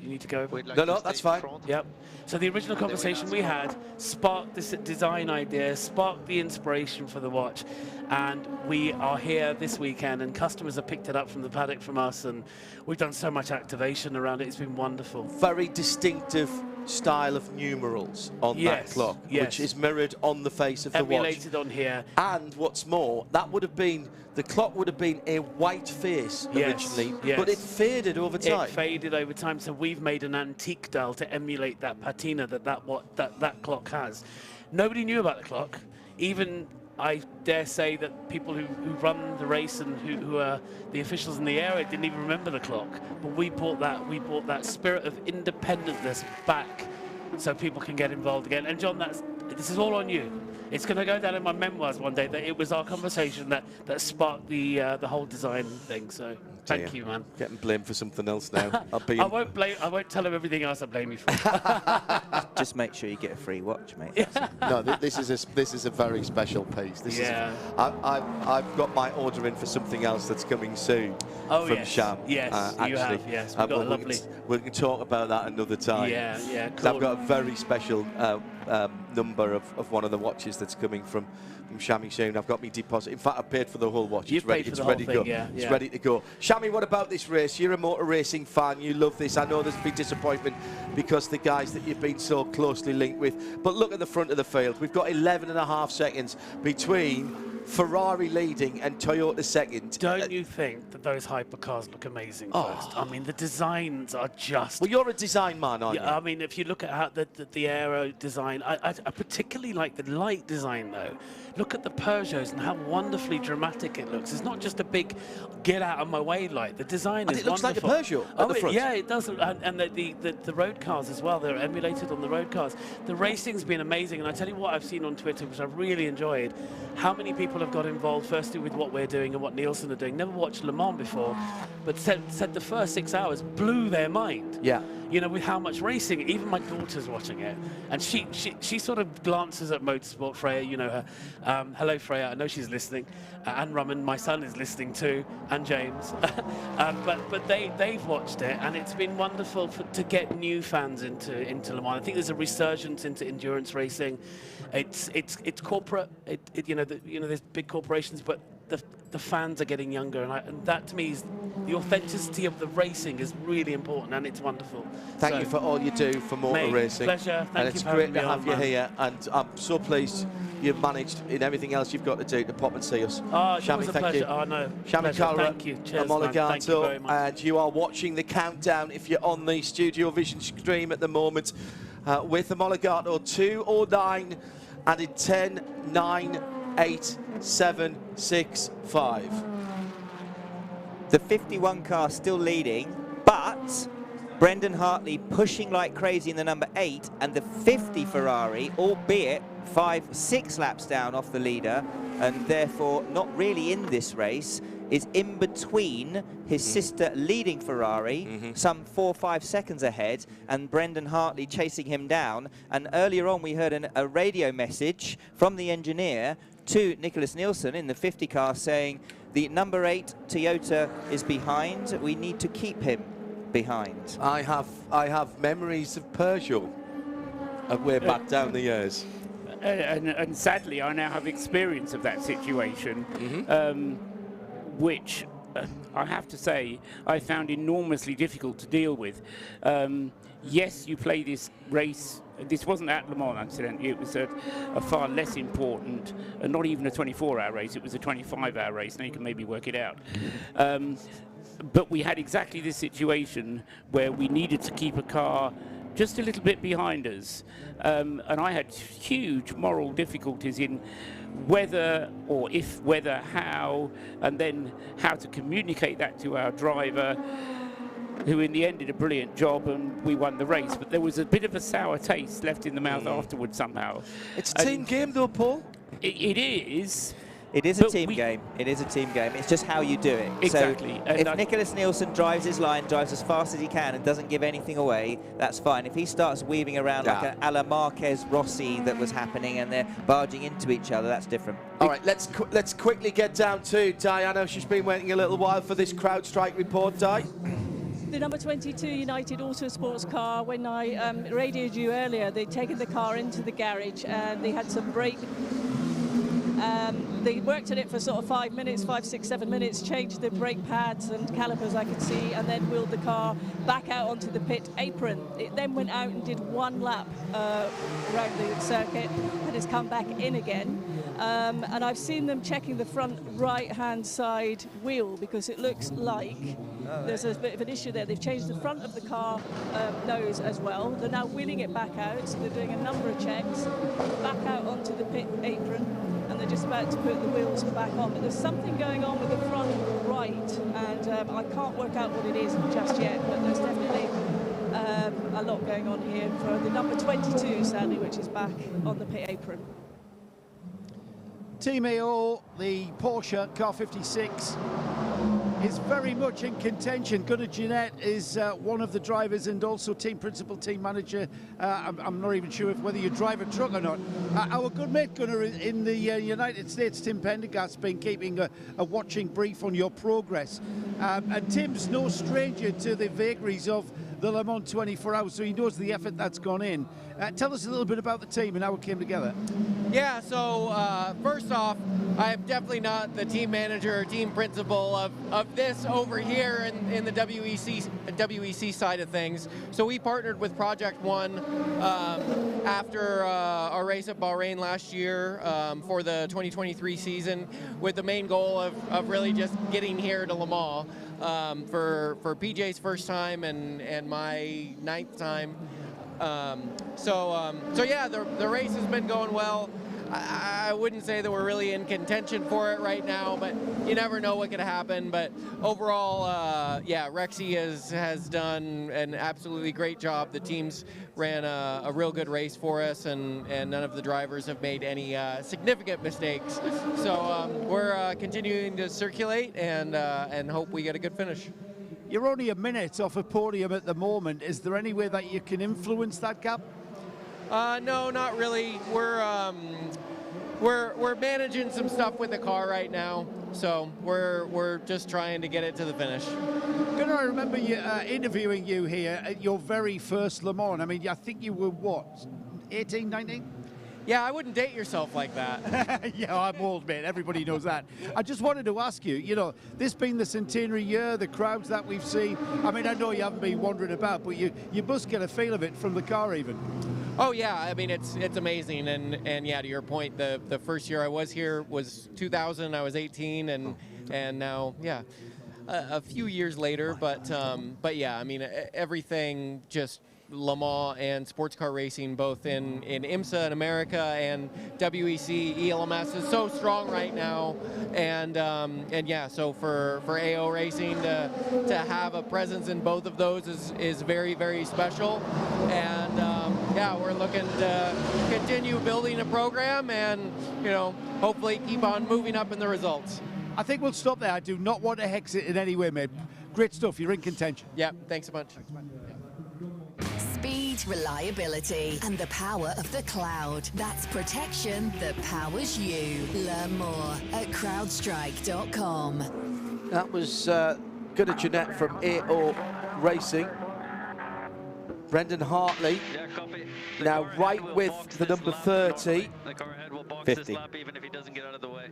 You need to go over. No, that's fine. Yep. So the original conversation we had sparked this design idea, sparked the inspiration for the watch, and we are here this weekend, and customers have picked it up from the paddock from us, and we've done so much activation around it. It's been wonderful. Very distinctive style of numerals on that clock, which is mirrored on the face of the watch. Emulated on here. And what's more, that would have been, the clock would have been a white face originally, but it faded over time. It faded over time, so we've made an antique dial to emulate that patina that clock has. Nobody knew about the clock. Even, I dare say, that people who run the race and who are the officials in the area didn't even remember the clock. But we brought that spirit of independentness back so people can get involved again. And John, this is all on you. It's going to go down in my memoirs one day that it was our conversation that sparked the whole design thing. So thank you, man. Getting blamed for something else now. I won't tell him everything else I blame you for. Just make sure you get a free watch, mate. No, this is a very special piece. I've got my order in for something else that's coming soon from Sham. Yes, actually. you have. Yes, we've got a lovely. We can talk about that another time. Yeah, cool. I've got a very special number of one of the watches that's coming from Shami soon. I've got me deposit. In fact, I paid for the whole watch. It's ready to go. It's ready to go. Shami, what about this race? You're a motor racing fan. You love this. I know there's been disappointment because the guys that you've been so closely linked with. But look at the front of the field. We've got 11.5 seconds between Ferrari leading and Toyota second. Don't you think that those hypercars look amazing first? I mean, the designs are just... Well, you're a design man, aren't you? I mean, if you look at how the aero design, I particularly like the light design, though. Look at the Peugeots and how wonderfully dramatic it looks. It's not just a big get-out-of-my-way light. The design is looks wonderful. like a Peugeot at the front. Yeah, it does. And the road cars as well. They're emulated on the road cars. The racing's been amazing. And I tell you what I've seen on Twitter, which I've really enjoyed, how many people have got involved, firstly, with what we're doing and what Nielsen are doing. Never watched Le Mans before, but said the first 6 hours blew their mind. Yeah. You know, with how much racing, even my daughter's watching it. And she sort of glances at Motorsport, Freya, you know her. Hello, Freya, I know she's listening. And Roman, my son, is listening too, and James. But they've watched it, and it's been wonderful to get new fans into Le Mans. I think there's a resurgence into endurance racing. It's corporate, there's big corporations, but the fans are getting younger, and that to me is the authenticity of the racing is really important, and it's wonderful. Thank you for all you do for motor racing. Pleasure. Thank you. It's great to have you here, and I'm so pleased you've managed in everything else you've got to do to pop and see us. Shami, thank you. Oh, no. Shami Kalra, thank you. Cheers, Omologato, thank you very much. and you are watching the countdown if you're on the Studiovision stream at the moment with Omologato 2:09 and in 10, 9, 8, 7, 6, 5. The 51 car still leading, but Brendan Hartley pushing like crazy in the number 8, and the 50 Ferrari, albeit 5-6 laps down off the leader, and therefore not really in this race, is in between his sister leading Ferrari, some 4 or 5 seconds ahead, and Brendan Hartley chasing him down. And earlier on we heard a radio message from the engineer to Nicholas Nielsen in the 50 car saying the number 8 Toyota is behind, we need to keep him behind. I have memories of Peugeot way back down the years. And sadly, I now have experience of that situation, which I have to say I found enormously difficult to deal with. Yes, you play this race. This wasn't at Le Mans, incidentally. It was a far less important, not even a 24-hour race. It was a 25-hour race. Now you can maybe work it out. But we had exactly this situation where we needed to keep a car just a little bit behind us. And I had huge moral difficulties in whether, or if whether, how, and then how to communicate that to our driver, who in the end did a brilliant job and we won the race. But there was a bit of a sour taste left in the mouth afterwards somehow. It's a team game though, Paul. It is. It is a team game. It is a team game. It's just how you do it. Exactly. So if Nicholas Nielsen drives his line, drives as fast as he can and doesn't give anything away, that's fine. If he starts weaving around like an a la Marquez Rossi that was happening and they're barging into each other, that's different. All right, let's quickly get down to Diana. She's been waiting a little while for this CrowdStrike report, Di. The number 22 United Autosports car, when I radioed you earlier, they'd taken the car into the garage and they had some brake. They worked on it for sort of 5 minutes, 5, 6, 7 minutes, changed the brake pads and calipers I could see, and then wheeled the car back out onto the pit apron. It then went out and did 1 lap around the circuit and has come back in again. And I've seen them checking the front right-hand side wheel because it looks like there's a bit of an issue there. They've changed the front of the car nose as well. They're now wheeling it back out, so they're doing a number of checks, back out onto the pit apron, and they're just about to put the wheels back on. But there's something going on with the front right, and I can't work out what it is just yet, but there's definitely a lot going on here for the number 22, sadly, which is back on the pit apron. Team AO, the Porsche car 56, is very much in contention. Gunnar Jeanette is one of the drivers and also team principal, team manager. I'm not even sure whether you drive a truck or not. Our good mate Gunnar in the United States, Tim Pendergast's been keeping a watching brief on your progress. And Tim's no stranger to the vagaries of the Le Mans 24 hours, so he knows the effort that's gone in. Tell us a little bit about the team and how it came together. Yeah, so first off, I am definitely not the team manager or team principal of this over here in the WEC side of things. So we partnered with Project One after our race at Bahrain last year for the 2023 season, with the main goal of really just getting here to Le Mans for PJ's first time and my 9th time. So yeah, the race has been going well. I wouldn't say that we're really in contention for it right now, but you never know what could happen. But overall, yeah, Rexy has done an absolutely great job. The teams ran a real good race for us, and none of the drivers have made any significant mistakes. So we're continuing to circulate and hope we get a good finish. You're only a minute off a podium at the moment. Is there any way that you can influence that gap? No, not really. We're managing some stuff with the car right now, so we're just trying to get it to the finish. Gunnar, I remember you, interviewing you here at your very first Le Mans. I mean, I think you were what, 18, 19? Yeah, I wouldn't date yourself like that. Yeah, I'm old, man. Everybody knows that. I just wanted to ask you, you know, this being the centenary year, the crowds that we've seen, I mean, I know you haven't been wandering about, but you must get a feel of it from the car even. Oh yeah, I mean it's amazing, and yeah, to your point, the first year I was here was 2000. I was 18, and now yeah, a few years later, but yeah, I mean everything just Le Mans and sports car racing, both in IMSA in America and WEC ELMS is so strong right now, and yeah, so for AO Racing to have a presence in both of those is very, very special, and yeah, we're looking to continue building a program and, you know, hopefully keep on moving up in the results. I think we'll stop there. I do not want to hex it in any way, mate. Great stuff. You're in contention. Yeah, thanks a bunch. Thanks, man. Speed, reliability, and the power of the cloud. That's protection that powers you. Learn more at crowdstrike.com. That was Gunnar Jeanette from AO Racing. Brendan Hartley now right with the number 30. The car ahead will box 50. this lap even if he doesn't get out of the way.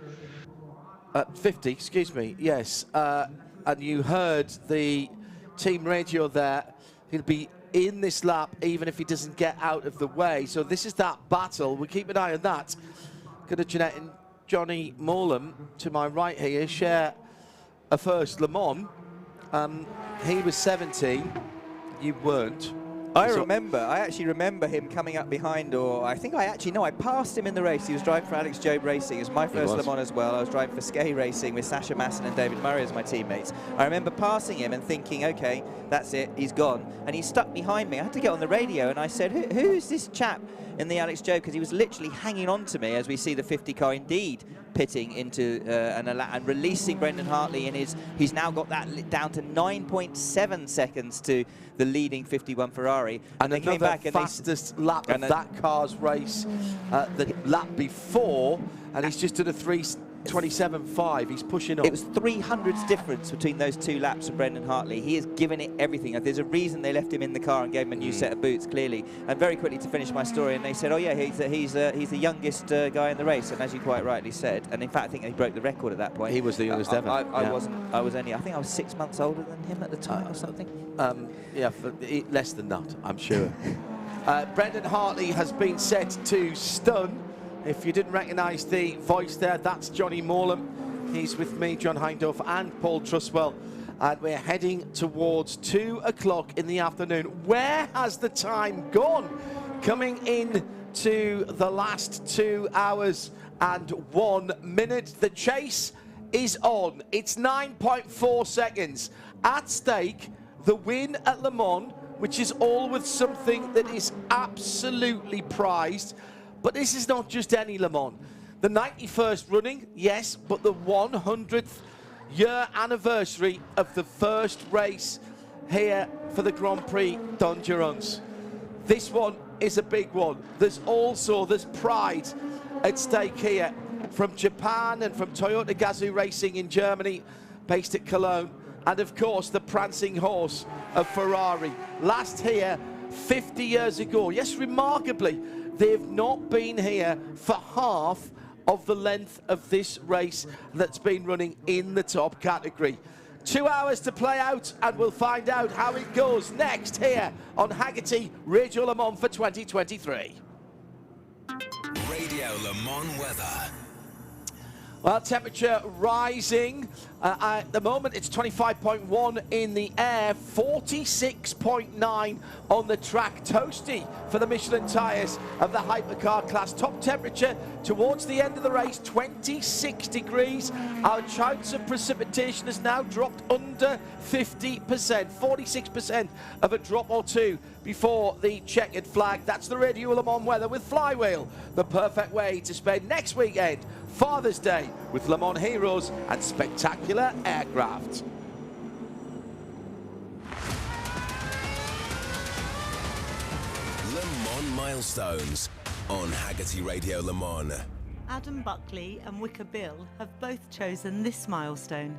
50, excuse me, yes. And you heard the team radio there. He'll be in this lap even if he doesn't get out of the way. So this is that battle. We'll keep an eye on that. Gunnar Jeanette and Johnny Morlam to my right here share a first Le Mans. He was 17, you weren't. I actually remember him coming up behind, or I think I passed him in the race. He was driving for Alex Job Racing. It was my first Le Mans as well. I was driving for Skye Racing with Sasha Masson and David Murray as my teammates. I remember passing him and thinking, okay, that's it, he's gone. And he stuck behind me. I had to get on the radio and I said, who's this chap in the Alex Job? Because he was literally hanging on to me as we see the 50 car indeed pitting into and releasing Brendan Hartley, and he's now got that down to 9.7 seconds to the leading 51 Ferrari. And they came back and fastest lap of that car's race the lap before, and he's just at a 3:27.5. He's pushing up. It was 300s difference between those two laps of Brendan Hartley. He has given it everything. There's a reason they left him in the car and gave him a new set of boots, clearly. And very quickly to finish my story, and they said, oh yeah, he's the youngest guy in the race, and as you quite rightly said, and in fact I think he broke the record at that point. He was the youngest ever. I think I was 6 months older than him at the time or something. Yeah, less than that, I'm sure. Brendan Hartley has been set to stun. If you didn't recognise the voice there, that's Johnny Morlam. He's with me, John Hindorf and Paul Truswell. And we're heading towards 2 o'clock in the afternoon. Where has the time gone? Coming in to the last 2 hours and 1 minute. The chase is on. It's 9.4 seconds. At stake, the win at Le Mans, which is always something that is absolutely prized. But this is not just any Le Mans. The 91st running, yes, but the 100th year anniversary of the first race here for the Grand Prix d'Endurance. This one is a big one. There's pride at stake here from Japan and from Toyota Gazoo Racing in Germany, based at Cologne, and of course the prancing horse of Ferrari. Last here 50 years ago. Yes, remarkably, they've not been here for half of the length of this race that's been running in the top category. 2 hours to play out, and we'll find out how it goes next here on Haggerty Radio Le Mans for 2023. Radio Le Mans weather. Well, temperature rising. At the moment, it's 25.1 in the air, 46.9 on the track. Toasty for the Michelin tyres of the hypercar class. Top temperature towards the end of the race, 26 degrees. Our chance of precipitation has now dropped under 50%, 46% of a drop or two before the checkered flag. That's the Radio Le Mans weather with Flywheel, the perfect way to spend next weekend, Father's Day, with Le Mans heroes and spectacular aircraft. Le Mans milestones on Haggerty Radio Le Mans. Adam Buckley and Wicker Bill have both chosen this milestone.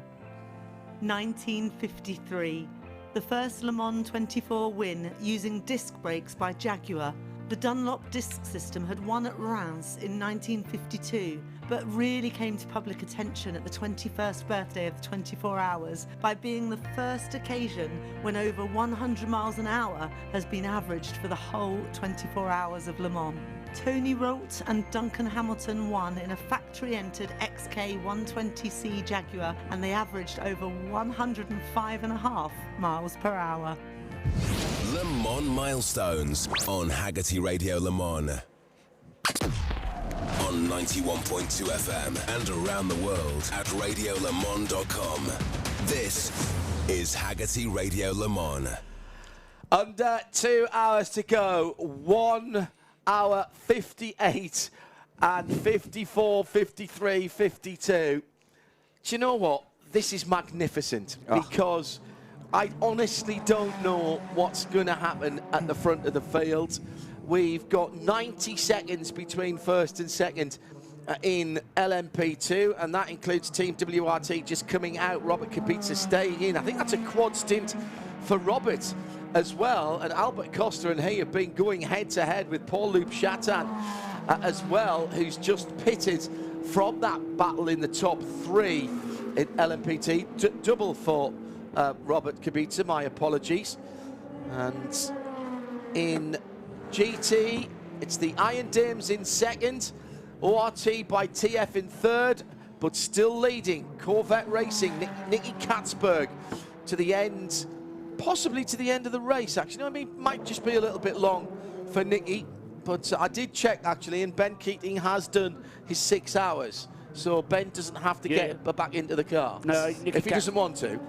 1953, the first Le Mans 24 win using disc brakes by Jaguar. The Dunlop disc system had won at Reims in 1952, but really came to public attention at the 21st birthday of the 24 Hours by being the first occasion when over 100 miles an hour has been averaged for the whole 24 Hours of Le Mans. Tony Rolt and Duncan Hamilton won in a factory-entered XK 120C Jaguar, and they averaged over 105.5 miles per hour. Le Mans milestones on Haggerty Radio Le Mans. On 91.2 FM and around the world at radiolemans.com. This is Haggerty Radio Le Mans. Under 2 hours to go, 1 hour 58 and 54, 53, 52. Do you know what? This is magnificent because I honestly don't know what's going to happen at the front of the field. We've got 90 seconds between first and second in LMP2, and that includes Team WRT just coming out, Robert Kubica staying in. I think that's a quad stint for Robert as well, and Albert Costa and he have been going head-to-head with Paul-Loup Chatin as well, who's just pitted from that battle in the top 3 in LMP2. Double for Robert Kubica, my apologies. And in GT, it's the Iron Dames in second, ORT by TF in third, but still leading Corvette Racing, Nicky Katzberg, to the end possibly to the end of the race, actually. I mean, might just be a little bit long for Nicky, but I did check, actually, and Ben Keating has done his 6 hours. So Ben doesn't have to get back into the car if he doesn't want to.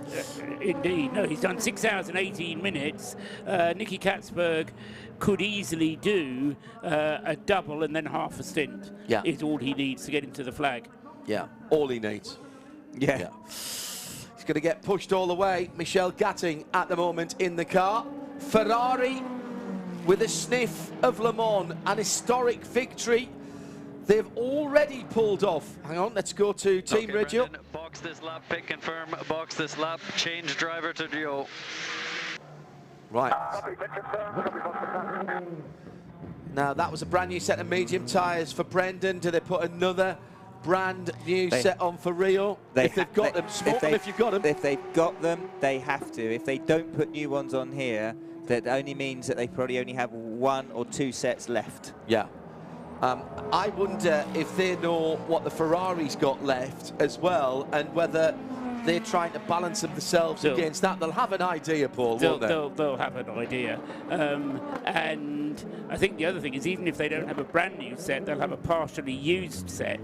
Indeed. No, he's done 6 hours and 18 minutes. Nicky Katzberg could easily do a double and then half a stint. Yeah. Is all he needs to get into the flag. Yeah, all he needs. Yeah. He's going to get pushed all the way. Michel Gatting at the moment in the car. Ferrari with a sniff of Le Mans, an historic victory. They've already pulled off. Hang on, let's go to Team Radio. Brendan, box this lap, pit confirm, box this lap, change driver to Gio. Right. Now, that was a brand new set of medium tyres for Brendan. Do they put another brand new set on for Rio? If they've got them, spot them if you've got them. If they've got them, they have to. If they don't put new ones on here, that only means that they probably only have 1 or 2 sets left. Yeah. I wonder if they know what the Ferrari's got left as well, and whether they're trying to balance themselves against that. They'll have an idea, Paul, won't they? They'll have an idea. And I think the other thing is, even if they don't have a brand new set, they'll have a partially used set.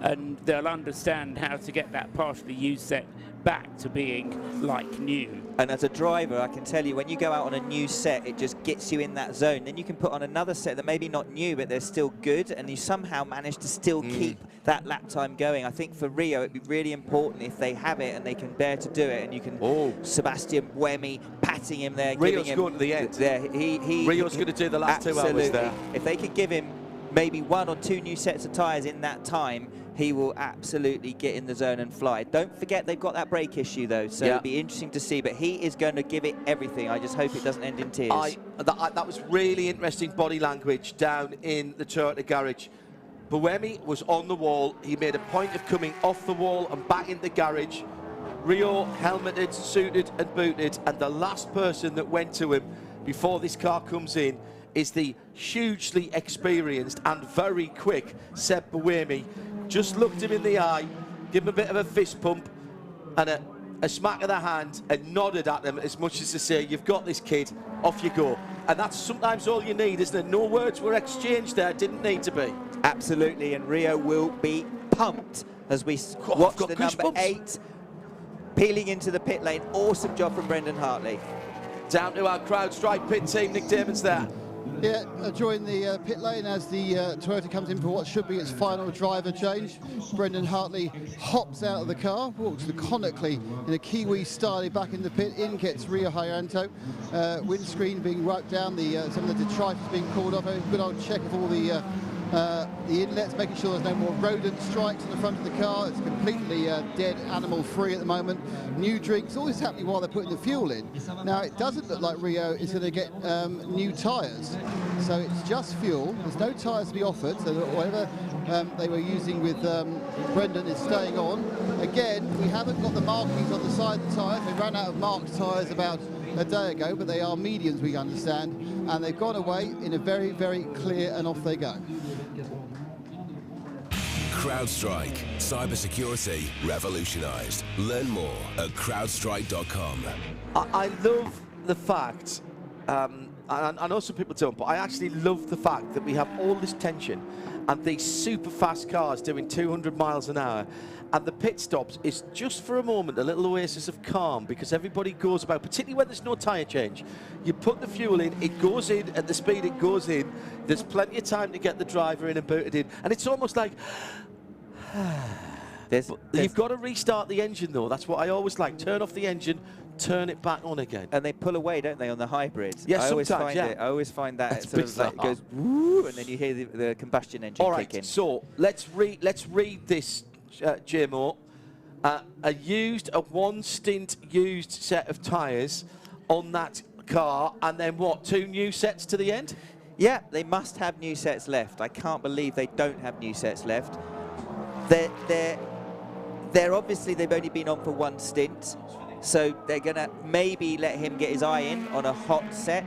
And they'll understand how to get that partially used set back to being like new. And as a driver, I can tell you, when you go out on a new set, it just gets you in that zone. Then you can put on another set that maybe not new, but they're still good, and you somehow manage to still keep that lap time going. I think for Rio, it'd be really important if they have it and they can bear to do it, and you can Sebastian Buemi patting him there. Rio's going to the end. Rio's going to do the last 2 hours there. If they could give him maybe 1 or 2 new sets of tyres in that time, he will absolutely get in the zone and fly. Don't forget they've got that brake issue though, so it'll be interesting to see, but he is going to give it everything. I just hope it doesn't end in tears. That was really interesting body language down in the Toyota garage. Buemi was on the wall. He made a point of coming off the wall and back in the garage. Rio helmeted, suited and booted, and the last person that went to him before this car comes in is the hugely experienced and very quick Seb Buemi. Just looked him in the eye, give him a bit of a fist pump and a smack of the hand, and nodded at him as much as to say, you've got this, kid, off you go. And that's sometimes all you need, isn't it? No words were exchanged there, didn't need to be. Absolutely, and Rio will be pumped as we watch the number 8 peeling into the pit lane. Awesome job from Brendan Hartley. Down to our CrowdStrike pit team, Nick Damon's there. Yeah, join the pit lane as the Toyota comes in for what should be its final driver change. Brendan Hartley hops out of the car, walks laconically in a Kiwi style back in the pit. In gets Rio Hyaranto. Windscreen being wiped down, some of the detritus being called off. A good old check of all the inlets, making sure there's no more rodent strikes on the front of the car. It's completely dead, animal free at the moment. New drinks, all this happening while they're putting the fuel in. Now it doesn't look like Rio is going to get new tyres, so it's just fuel. There's no tyres to be offered, so whatever they were using with Brendan is staying on. Again, we haven't got the markings on the side of the tyres. They ran out of marked tyres about a day ago, but they are mediums, we understand, and they've gone away in a very, very clear, and off they go. CrowdStrike. Cybersecurity revolutionized. Learn more at crowdstrike.com. I love the fact, I know some people don't, but I actually love the fact that we have all this tension and these super fast cars doing 200 miles an hour, and the pit stops is just for a moment a little oasis of calm, because everybody goes about, particularly when there's no tyre change. You put the fuel in, it goes in at the speed it goes in, there's plenty of time to get the driver in and booted in, and it's almost like you've got to restart the engine though. That's what I always like. Turn off the engine, turn it back on again. And they pull away, don't they, on the hybrids? Yes, I always sometimes, find it. I always find that That's it sort of like goes woo, and then you hear the combustion engine kick in. So let's read this, JMO. A one stint used set of tyres on that car, and then what, 2 new sets to the end? Yeah, they must have new sets left. I can't believe they don't have new sets left. They're obviously, they've only been on for 1 stint, so they're gonna maybe let him get his eye in on a hot set,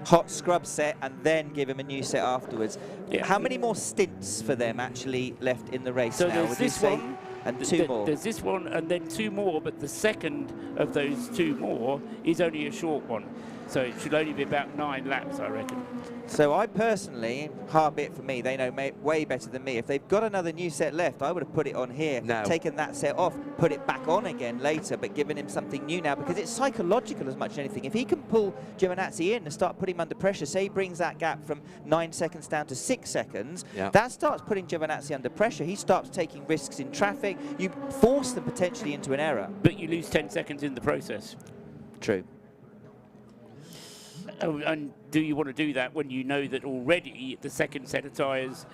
hot scrub set, and then give him a new set afterwards. Yeah. How many more stints for them actually left in the race so now? there's this one, And two more. There's this one and then two more, but the second of those two more is only a short one. So it should only be about 9 laps, I reckon. So I personally, hard bit for me, they know way better than me. If they've got another new set left, I would have put it on here, taken that set off, put it back on again later, but given him something new now, because it's psychological as much as anything. If he can pull Giovinazzi in and start putting him under pressure, say he brings that gap from 9 seconds down to 6 seconds, that starts putting Giovinazzi under pressure. He starts taking risks in traffic. You force them potentially into an error. But you lose 10 seconds in the process. True. And do you want to do that when you know that already the second set of tyres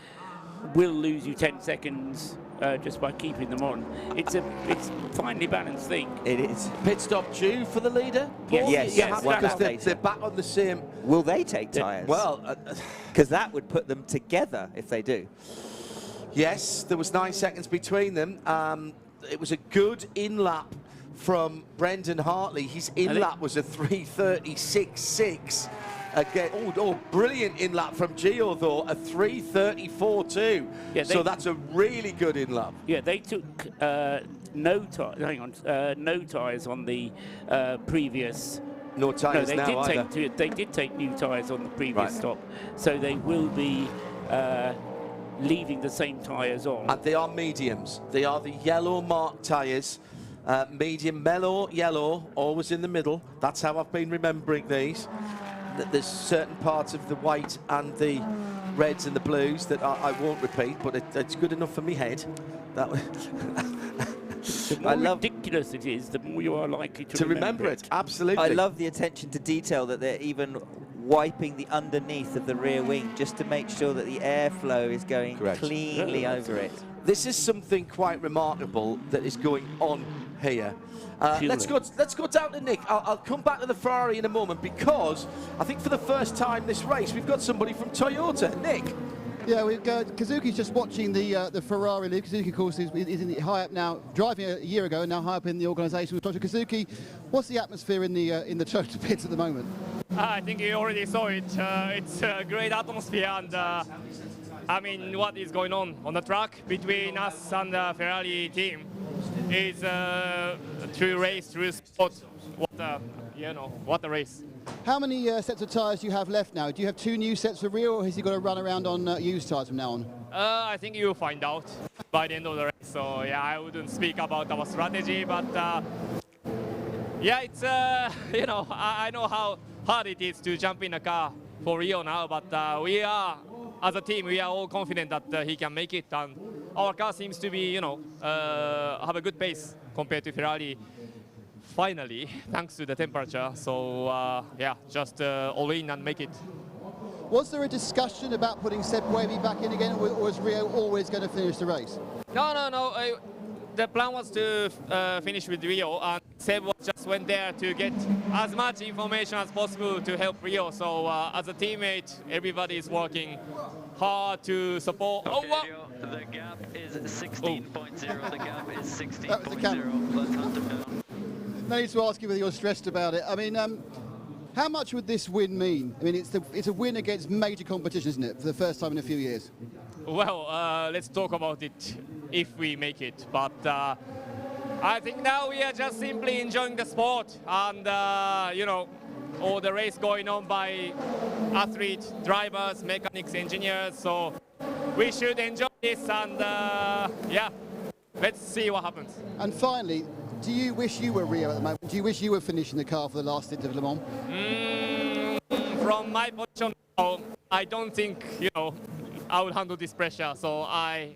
will lose you 10 seconds just by keeping them on? It's a finely balanced thing. It is. Pit stop due for the leader? Yes. Because they're back on the same. Will they take tyres? Well, because that would put them together if they do. Yes, there was 9 seconds between them. It was a good in-lap from Brendan Hartley. His in-lap was a 3:36.6. Again, brilliant in-lap from Gio, though, a 3:34.2. Yeah, so that's a really good in-lap. Yeah, they took no tyres on the previous. No tyres now either. They did take new tyres on the previous stop, so they will be leaving the same tyres on. And they are mediums. They are the yellow marked tyres. Medium, mellow, yellow, always in the middle. That's how I've been remembering these. There's certain parts of the white and the reds and the blues that I won't repeat, but it's good enough for me head. That the more ridiculous it is, the more you are likely to remember it. Absolutely. I love the attention to detail that they're even wiping the underneath of the rear wing just to make sure that the airflow is going cleanly over it. This is something quite remarkable that is going on here. Let's go down to Nick. I'll come back to the Ferrari in a moment, because I think for the first time this race we've got somebody from Toyota. Nick. Yeah, we've got Kazuki's just watching the Ferrari lead. Kazuki, of course, is high up now, driving a year ago, and now high up in the organisation with Dr. Kazuki. What's the atmosphere in the Toyota pits at the moment? I think you already saw it. It's a great atmosphere, and I mean, what is going on the track between us and the Ferrari team is true race, true sport. What a race. How many sets of tyres do you have left now? Do you have 2 new sets for Rio, or has he got to run around on used tyres from now on? I think you'll find out by the end of the race. So yeah, I wouldn't speak about our strategy, but yeah, it's I know how hard it is to jump in a car for Rio now, but we are, as a team, we are all confident that he can make it, and our car seems to be, have a good pace compared to Ferrari. Finally, thanks to the temperature. So yeah, just all in and make it. Was there a discussion about putting Seb Wavy back in again, or was Rio always going to finish the race? No. The plan was to finish with Rio, and Seb just went there to get as much information as possible to help Rio. So as a teammate, everybody is working hard to support. The gap is 16.0. The gap is 16.0. Let's hunt him down. No need to ask you whether you're stressed about it. I mean, how much would this win mean? I mean, it's a win against major competition, isn't it, for the first time in a few years? Well, let's talk about it if we make it. But I think now we are just simply enjoying the sport, and all the race going on by athletes, drivers, mechanics, engineers. So we should enjoy this, and yeah, let's see what happens. And finally, do you wish you were Rio at the moment? Do you wish you were finishing the car for the last stint of Le Mans? From my position, I don't think I would handle this pressure. So I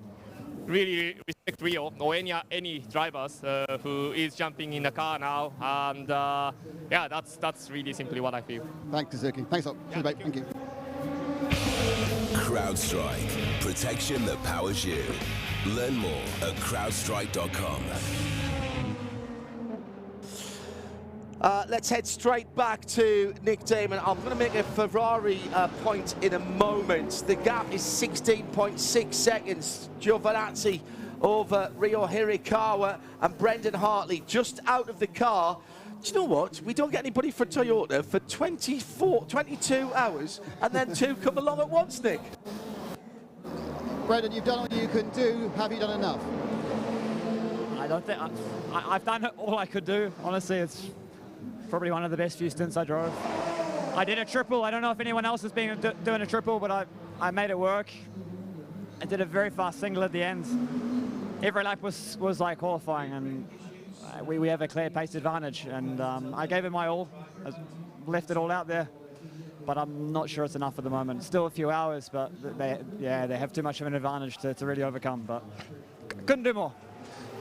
really respect Rio or any drivers who is jumping in the car now, and yeah, that's really simply what I feel. Thanks, Kazuki. Thanks a lot. Yeah, thank you. CrowdStrike. Protection that powers you. Learn more at crowdstrike.com. Let's head straight back to Nick Damon. I'm going to make a Ferrari point in a moment. The gap is 16.6 seconds. Giovinazzi over Rio Hirakawa, and Brendan Hartley just out of the car. Do you know what? We don't get anybody for Toyota for 22 hours, and then 2 come along at once, Nick. Brendan, you've done all you can do. Have you done enough? I don't think I've done all I could do. Honestly, it's probably one of the best few stints I drove. I did a triple. I don't know if anyone else has been doing a triple, but I made it work. I did a very fast single at the end. Every lap was like qualifying, and we have a clear pace advantage. And I gave it my all. I left it all out there, but I'm not sure it's enough at the moment. Still a few hours, but they have too much of an advantage to really overcome. But couldn't do more.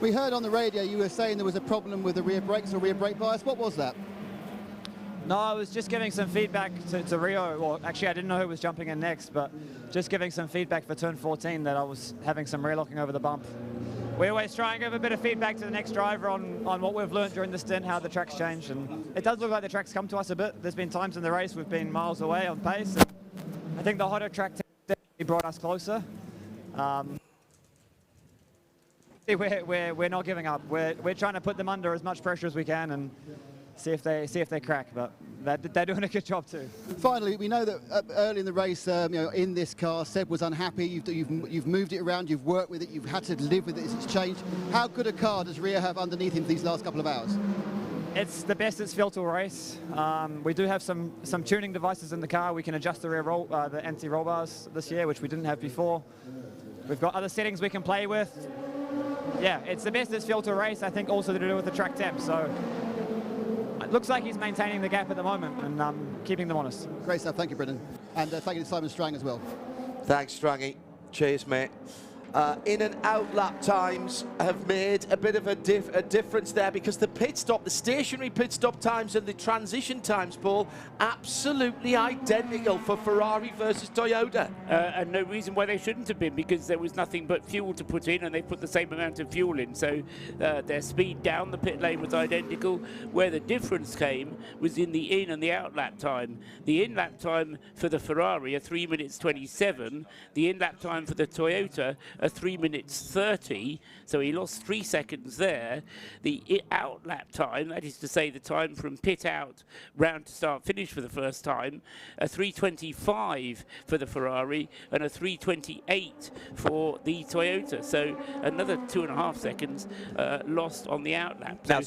We heard on the radio you were saying there was a problem with the rear brakes or rear brake bias. What was that? No, I was just giving some feedback to Rio. Well, actually, I didn't know who was jumping in next, but just giving some feedback for turn 14 that I was having some rear locking over the bump. We always try and give a bit of feedback to the next driver on what we've learned during the stint, how the track's changed. And it does look like the track's come to us a bit. There's been times in the race we've been miles away on pace. And I think the hotter track definitely brought us closer. We're not giving up. We're trying to put them under as much pressure as we can and see if they crack, but they're doing a good job too. Finally, we know that early in the race, in this car, Seb was unhappy. You've moved it around, you've worked with it, you've had to live with it as it's changed. How good a car does Rio have underneath him for these last couple of hours? It's the best it's felt all race. We do have some tuning devices in the car. We can adjust the rear roll, the anti-roll bars this year, which we didn't have before. We've got other settings we can play with. Yeah, it's the best it's felt all race. I think also to do with the track temp. So. It looks like he's maintaining the gap at the moment and keeping them honest. Great stuff. Thank you, Brendan. And thank you to Simon Strang as well. Thanks, Strangy. Cheers, mate. In and out lap times have made a bit of a difference there because the stationary pit stop times and the transition times, Paul, absolutely identical for Ferrari versus Toyota. And no reason why they shouldn't have been, because there was nothing but fuel to put in and they put the same amount of fuel in. So their speed down the pit lane was identical. Where the difference came was in the in and the out lap time. The in lap time for the Ferrari, 3 minutes 27. The in lap time for the Toyota, 3 minutes 30, so he lost 3 seconds there. The out lap time, that is to say the time from pit out round to start finish for the first time, 3:25 for the Ferrari and 3:28 for the Toyota. So another 2.5 seconds lost on the out lap. So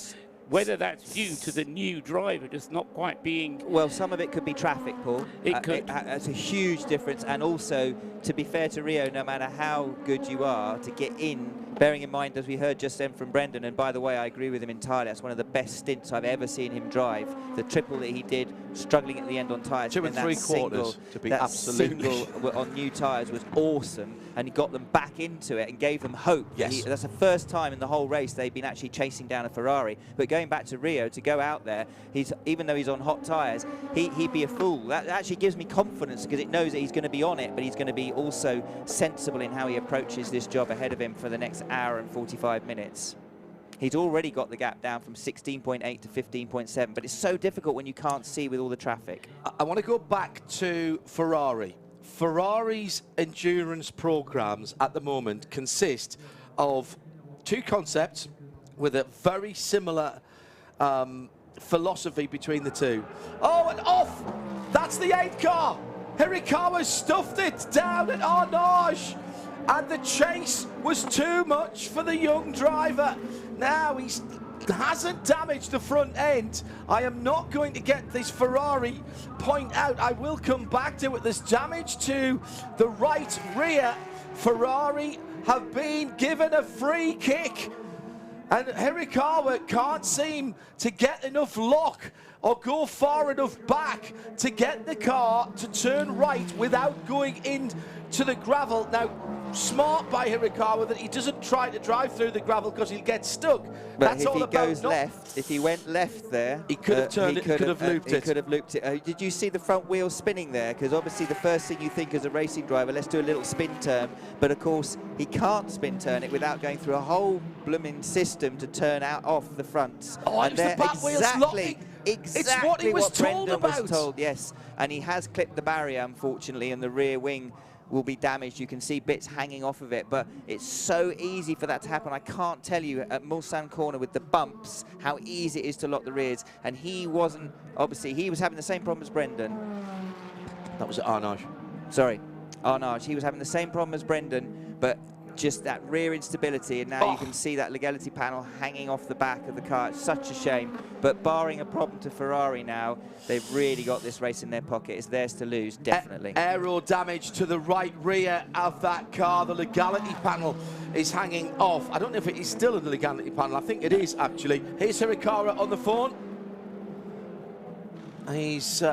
whether that's due to the new driver just not quite being... Well, some of it could be traffic, Paul. It could. It's a huge difference. And also, to be fair to Rio, no matter how good you are, to get in, bearing in mind, as we heard just then from Brendan, and by the way, I agree with him entirely, that's one of the best stints I've ever seen him drive. The triple that he did, struggling at the end on tyres. 2 and 3/4 to be absolutely... That single on new tyres was awesome, and he got them back into it and gave them hope. Yes. That's the first time in the whole race they've been actually chasing down a Ferrari. But going back to Rio, to go out there, even though he's on hot tyres, he'd be a fool. That actually gives me confidence because it knows that he's going to be on it, but he's going to be also sensible in how he approaches this job ahead of him for the next hour and 45 minutes. He's already got the gap down from 16.8 to 15.7, but it's so difficult when you can't see with all the traffic. I want to go back to Ferrari. Ferrari's endurance programs at the moment consist of 2 concepts with a very similar philosophy between the 2. Oh, and off! That's the 8 car! Hirakawa stuffed it down at Arnage, and the chase was too much for the young driver. Now he hasn't damaged the front end. I am not going to get this Ferrari point out. I will come back to it. There's damage to the right rear. Ferrari have been given a free kick, and Hirakawa can't seem to get enough lock or go far enough back to get the car to turn right without going into the gravel. Now, smart by Hirakawa that he doesn't try to drive through the gravel because he'll get stuck. But That's if all he about goes left, if he went left there, he could have turned it, he could have looped it. He could have looped it. Did you see the front wheel spinning there? Because obviously the first thing you think as a racing driver, let's do a little spin turn. But of course, he can't spin turn it without going through a whole blooming system to turn out off the fronts. Oh, and it was the back wheels locking. Exactly it's what he was told Brendan about. was told, yes. And he has clipped the barrier, unfortunately, and the rear wing will be damaged. You can see bits hanging off of it, but it's so easy for that to happen. I can't tell you at Mulsanne corner with the bumps how easy it is to lock the rears, and he wasn't, obviously he was having the same problem as Brendan. That was at Arnage. Sorry, Arnage. He was having the same problem as Brendan, but just that rear instability, and now you can see that legality panel hanging off the back of the car. It's such a shame, but barring a problem to Ferrari now, they've really got this race in their pocket. It's theirs to lose, definitely. Aero damage to the right rear of that car. The legality panel is hanging off. I don't know if it is still in the legality panel. I think it is, actually. Here's Hirakawa on the phone. He's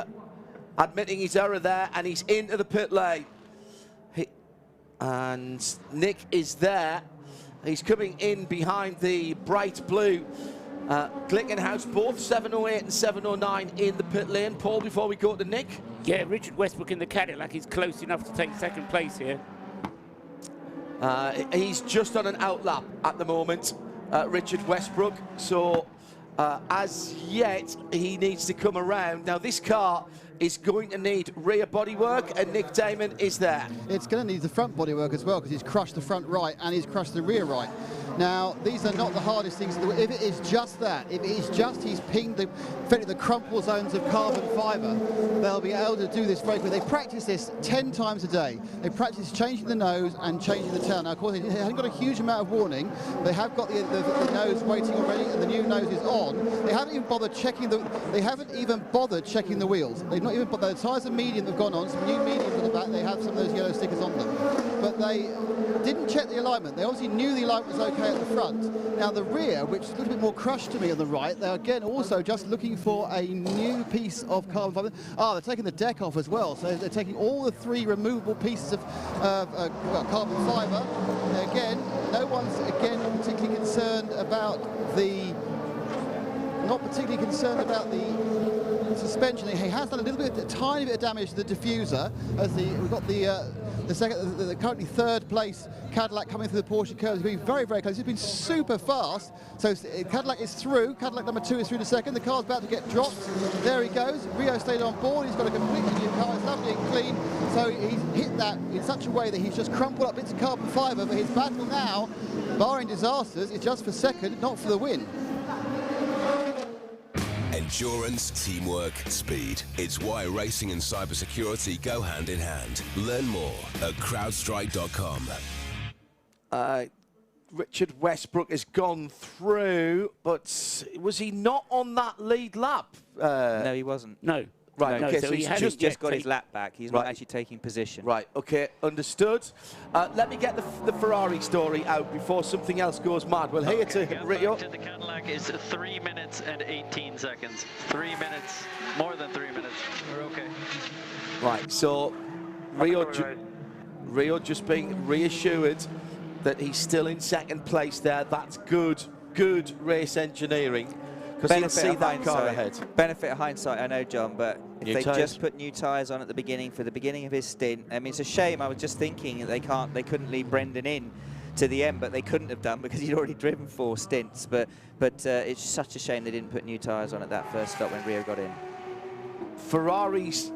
admitting his error there, and he's into the pit lane. And Nick is there. He's coming in behind the bright blue Glickenhaus, both 708 and 709 in the pit lane. Paul, before we go to Nick. Yeah, Richard Westbrook in the Cadillac is close enough to take second place here. He's just on an outlap at the moment, Richard Westbrook. So as yet, he needs to come around. Now, this car is going to need rear bodywork, and Nick Damon is there. It's going to need the front bodywork as well, because he's crushed the front right and he's crushed the rear right. Now, these are not the hardest things to do. If it is just that, if it is just he's pinged the crumple zones of carbon fibre, they'll be able to do this very quickly. They practice this 10 times a day. They practice changing the nose and changing the tail. Now, of course, they haven't got a huge amount of warning. They have got the nose waiting already, and the new nose is on. They haven't even bothered checking the. They haven't even bothered checking the wheels. They've not even. The tyres are medium have gone on. Some new mediums at the back. They have some of those yellow stickers on them, but they didn't check the alignment. They obviously knew the alignment was okay at the front. Now the rear, which is a little bit more crushed to me on the right, they're again also just looking for a new piece of carbon fibre. They're taking the deck off as well, so they're taking all the 3 removable pieces of carbon fibre. Again, no one's particularly concerned about the. Not particularly concerned about the suspension. He has done a tiny bit of damage to the diffuser. We've got the currently third place Cadillac coming through the Porsche curve. He's been very, very close. He's been super fast. So Cadillac is through. Cadillac number 2 is through the second. The car's about to get dropped. There he goes. Rio stayed on board. He's got a completely new car. It's lovely and clean. So he's hit that in such a way that he's just crumpled up bits of carbon fibre. But his battle now, barring disasters, is just for second, not for the win. Endurance, teamwork, speed. It's why racing and cybersecurity go hand in hand. Learn more at crowdstrike.com. Richard Westbrook has gone through, but was he not on that lead lap? No, he wasn't. No. Right, no, okay, so he's just got his lap back. He's not actually taking position. Right, okay, understood. Let me get the Ferrari story out before something else goes mad. We'll hear to Rio. To the Cadillac is 3 minutes and 18 seconds. 3 minutes, more than 3 minutes. We're okay. Right, so Rio just being reassured that he's still in second place there. That's good race engineering. Because he'll see that car ahead. Benefit of hindsight, I know, John, but if new they tyres. just put new tyres on at the beginning for the beginning of his stint, I mean, it's a shame. I was just thinking that they couldn't leave Brendan in to the end, but they couldn't have done because he'd already driven 4 stints. But it's such a shame they didn't put new tyres on at that first stop when Rio got in. Ferrari's.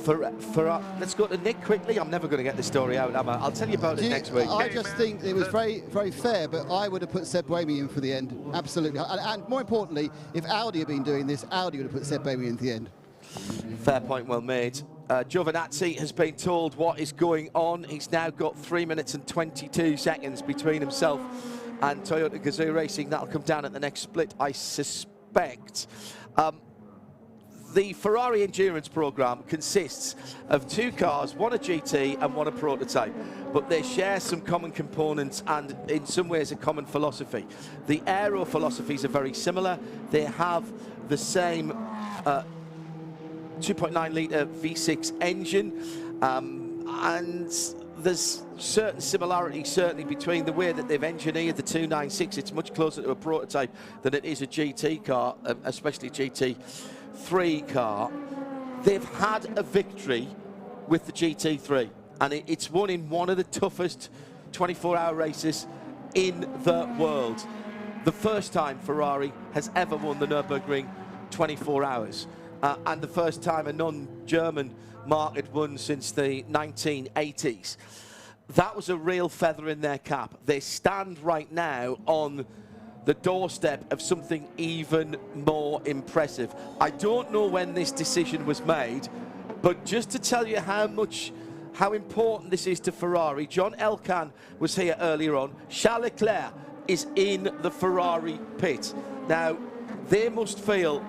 Let's go to Nick quickly. I'm never going to get this story out, am I? I'll tell you about it next week. I just think it was very, very fair, but I would have put Seb Buemi in for the end. Absolutely. And more importantly, if Audi had been doing this, Audi would have put Seb Buemi in for the end. Fair point, well made. Giovinazzi has been told what is going on. He's now got 3 minutes and 22 seconds between himself and Toyota Gazoo Racing. That'll come down at the next split, I suspect. The Ferrari endurance program consists of 2 cars, one a GT and one a prototype, but they share some common components and in some ways a common philosophy. The aero philosophies are very similar. They have the same 2.9 litre V6 engine, and there's certain similarities certainly between the way that they've engineered the 296. It's much closer to a prototype than it is a GT car, especially GT3 car. They've had a victory with the GT3, and it's won in one of the toughest 24-hour races in the world. The first time Ferrari has ever won the Nürburgring 24 hours, and the first time a non-German market won since the 1980s. That was a real feather in their cap. They stand right now on the doorstep of something even more impressive. I don't know when this decision was made, but just to tell you how much how important this is to Ferrari. John Elkann was here earlier on. Charles Leclerc is in the Ferrari pit. Now, they must feel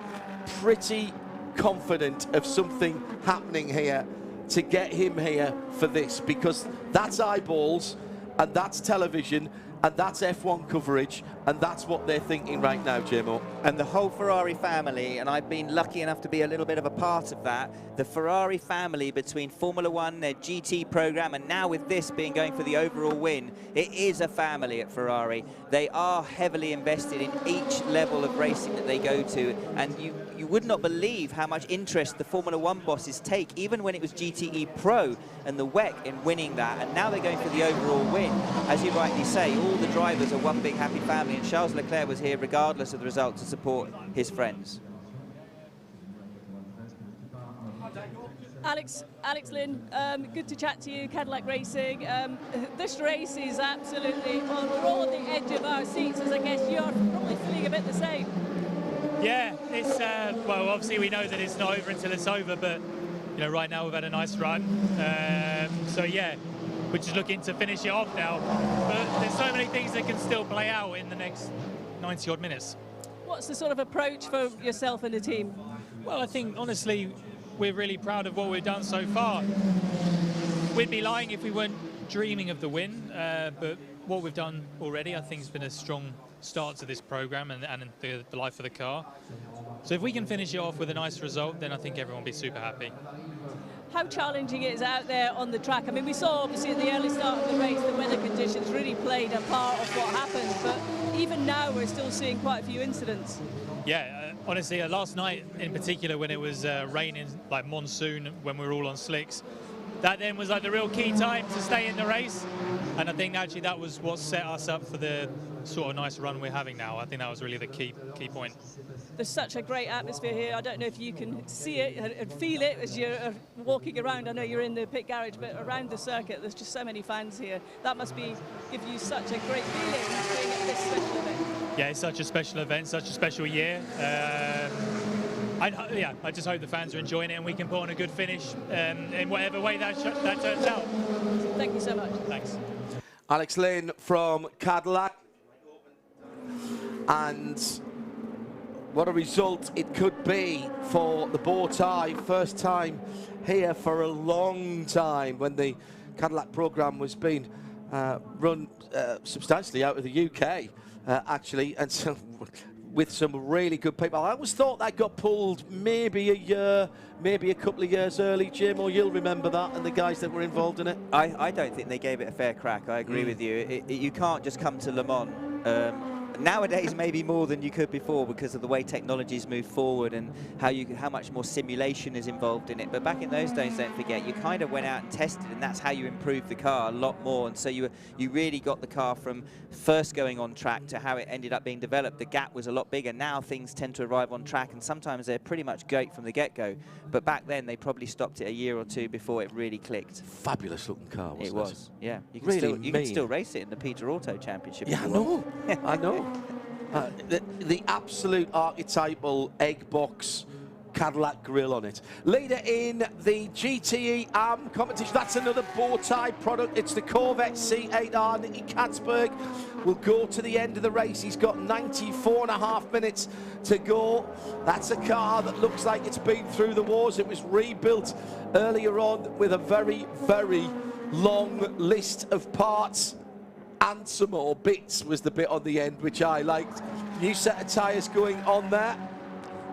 pretty confident of something happening here to get him here for this, because that's eyeballs and that's television and that's F1 coverage, and that's what they're thinking right now, JMO. And the whole Ferrari family, and I've been lucky enough to be a little bit of a part of that, the Ferrari family between Formula One, their GT program, and now with this being going for the overall win, it is a family at Ferrari. They are heavily invested in each level of racing that they go to, and you would not believe how much interest the Formula One bosses take, even when it was GTE Pro and the WEC in winning that, and now they're going for the overall win. As you rightly say, all the drivers are one big happy family, and Charles Leclerc was here regardless of the result to support his friends. Alex Lynn, good to chat to you, Cadillac Racing. This race is absolutely, well, we're all on the edge of our seats, as I guess you're probably feeling a bit the same. Yeah, it's, well, obviously we know that it's not over until it's over, but, you know, right now we've had a nice run. So, yeah, we're just looking to finish it off now. But there's so many things that can still play out in the next 90-odd minutes. What's the sort of approach for yourself and the team? Well, I think, honestly, we're really proud of what we've done so far. We'd be lying if we weren't dreaming of the win, but what we've done already, I think, has been a strong start to this program and the life of the car. So if we can finish it off with a nice result, then I think everyone will be super happy. How challenging it is out there on the track? I mean, we saw obviously at the early start of the race, the weather conditions really played a part of what happened, but even now we're still seeing quite a few incidents. Yeah, honestly, last night in particular, when it was raining, like monsoon, when we were all on slicks, that then was like the real key time to stay in the race. And I think actually that was what set us up for the sort of nice run we're having now. I think that was really the key point. There's such a great atmosphere here. I don't know if you can see it and feel it as you're walking around. I know you're in the pit garage, but around the circuit, there's just so many fans here. That must give you such a great feeling being at this special event. Yeah, it's such a special event, such a special year. I just hope the fans are enjoying it and we can put on a good finish in whatever way that turns out. Thank you so much. Thanks. Alex Lynn from Cadillac. And what a result it could be for the bow tie. First time here for a long time when the Cadillac program was being run substantially out of the UK, actually, and so with some really good people. I always thought that got pulled maybe a year, maybe a couple of years early, Jim, or you'll remember that, and the guys that were involved in it. I don't think they gave it a fair crack. I agree with you. You can't just come to Le Mans. Nowadays, maybe more than you could before because of the way technologies move forward and how much more simulation is involved in it. But back in those days, don't forget, you kind of went out and tested, and that's how you improved the car a lot more. And so you really got the car from first going on track to how it ended up being developed. The gap was a lot bigger. Now things tend to arrive on track, and sometimes they're pretty much great from the get-go. But back then, they probably stopped it a year or two before it really clicked. Fabulous looking car, wasn't it? It was, yeah. You can still race it in the Peter Auto Championship. Yeah, I know. I know. The absolute archetypal egg box Cadillac grille on it. Leader in the GTE AM competition. That's another bow tie product. It's the Corvette C8R. Nicky Katzberg will go to the end of the race. He's got 94.5 minutes to go. That's a car that looks like it's been through the wars. It was rebuilt earlier on with a very, very long list of parts. And some more bits was the bit on the end, which I liked. New set of tyres going on there.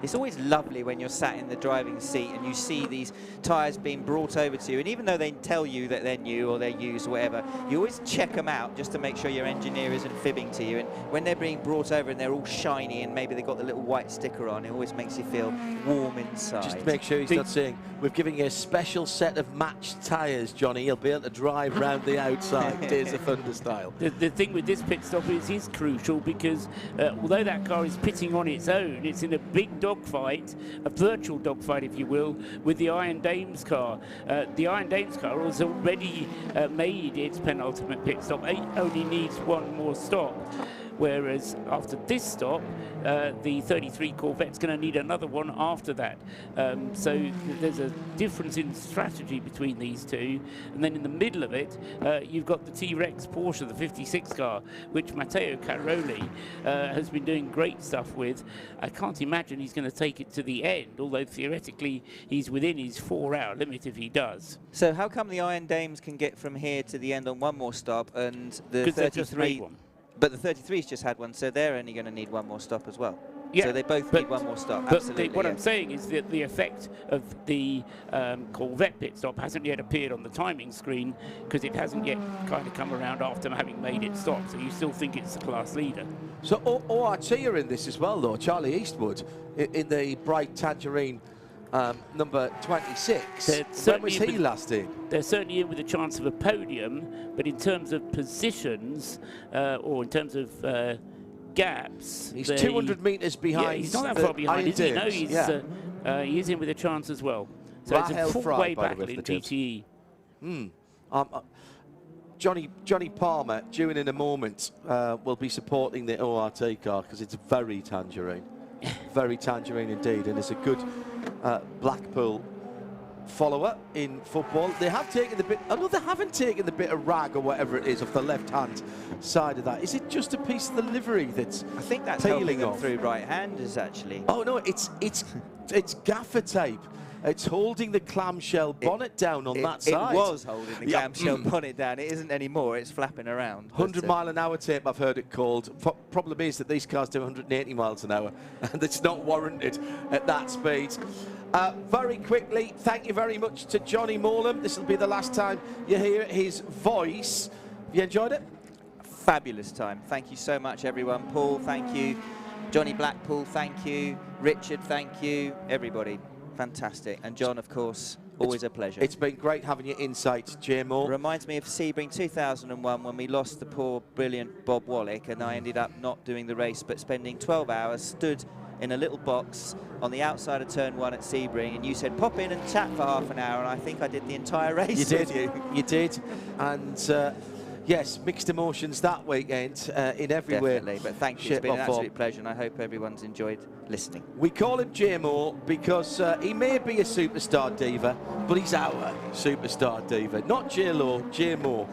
It's always lovely when you're sat in the driving seat and you see these tyres being brought over to you, and even though they tell you that they're new or they're used or whatever, you always check them out just to make sure your engineer isn't fibbing to you. And when they're being brought over and they're all shiny and maybe they've got the little white sticker on, it always makes you feel warm inside. Just make sure he's not saying, we're giving you a special set of matched tyres, Johnny. He'll be able to drive round the outside, Days of Thunder style. The thing with this pit stop is crucial because although that car is pitting on its own, it's in a big dogfight, a virtual dogfight, if you will, with the Iron Dames car. The Iron Dames car has already made its penultimate pit stop. It only needs one more stop. whereas after this stop, the 33 Corvette's going to need another one after that. So there's a difference in strategy between these two. And then in the middle of it, you've got the T-Rex Porsche, the 56 car, which Matteo Caroli has been doing great stuff with. I can't imagine he's going to take it to the end, although theoretically he's within his 4-hour limit if he does. So how come the Iron Dames can get from here to the end on one more stop, and the 33? But the 33's just had one, so they're only going to need one more stop as well. Yeah, so they both need one more stop. But Absolutely. what I'm saying is that the effect of the Corvette pit stop hasn't yet appeared on the timing screen, because it hasn't yet kind of come around after having made it stop. So you still think it's the class leader. So ORT are in this as well, though. Charlie Eastwood in the bright tangerine number 26. When was he last in? They're certainly in with a chance of a podium, but in terms of positions or in terms of gaps, he's 200 metres behind. Yeah, he's not that far behind, is he? No, he's, he is in with a chance as well. So it's a full-way battle in GTE. Johnny Palmer, due in a moment, will be supporting the ORT car because it's very tangerine. Very tangerine indeed, and it's a good Blackpool follower in football. They have taken the bit, no, they haven't taken the bit of rag or whatever it is off the left-hand side of that. Is it just a piece of the livery that's I think that's peeling helping them off? through right-handers, actually. Oh, no, it's gaffer tape. It's holding the clamshell bonnet down on that side. It was holding the clamshell bonnet down. It isn't anymore. It's flapping around. 100-mile-an-hour tape, I've heard it called. Problem is that these cars do 180 miles an hour, and it's not warranted at that speed. Very quickly, thank you very much to Johnny Morlam. This will be the last time you hear his voice. Have you enjoyed it? Fabulous time. Thank you so much, everyone. Paul, thank you. Johnny Blackpool, thank you. Richard, thank you. Everybody. Fantastic. And John, of course, always a pleasure. It's been great having your insight, Jay Moore. Reminds me of Sebring 2001 when we lost the poor, brilliant Bob Wallach, and I ended up not doing the race, but spending 12 hours stood in a little box on the outside of turn 1 at Sebring, and you said, pop in and chat for half an hour, and I think I did the entire race. You did. With you. You did. And yes, mixed emotions that weekend in every way. Definitely, but thank you. It's been an absolute pleasure, and I hope everyone's enjoyed listening. We call him Jay Moore because he may be a superstar diva, but he's our superstar diva. Not J-Lo, Jay Moore.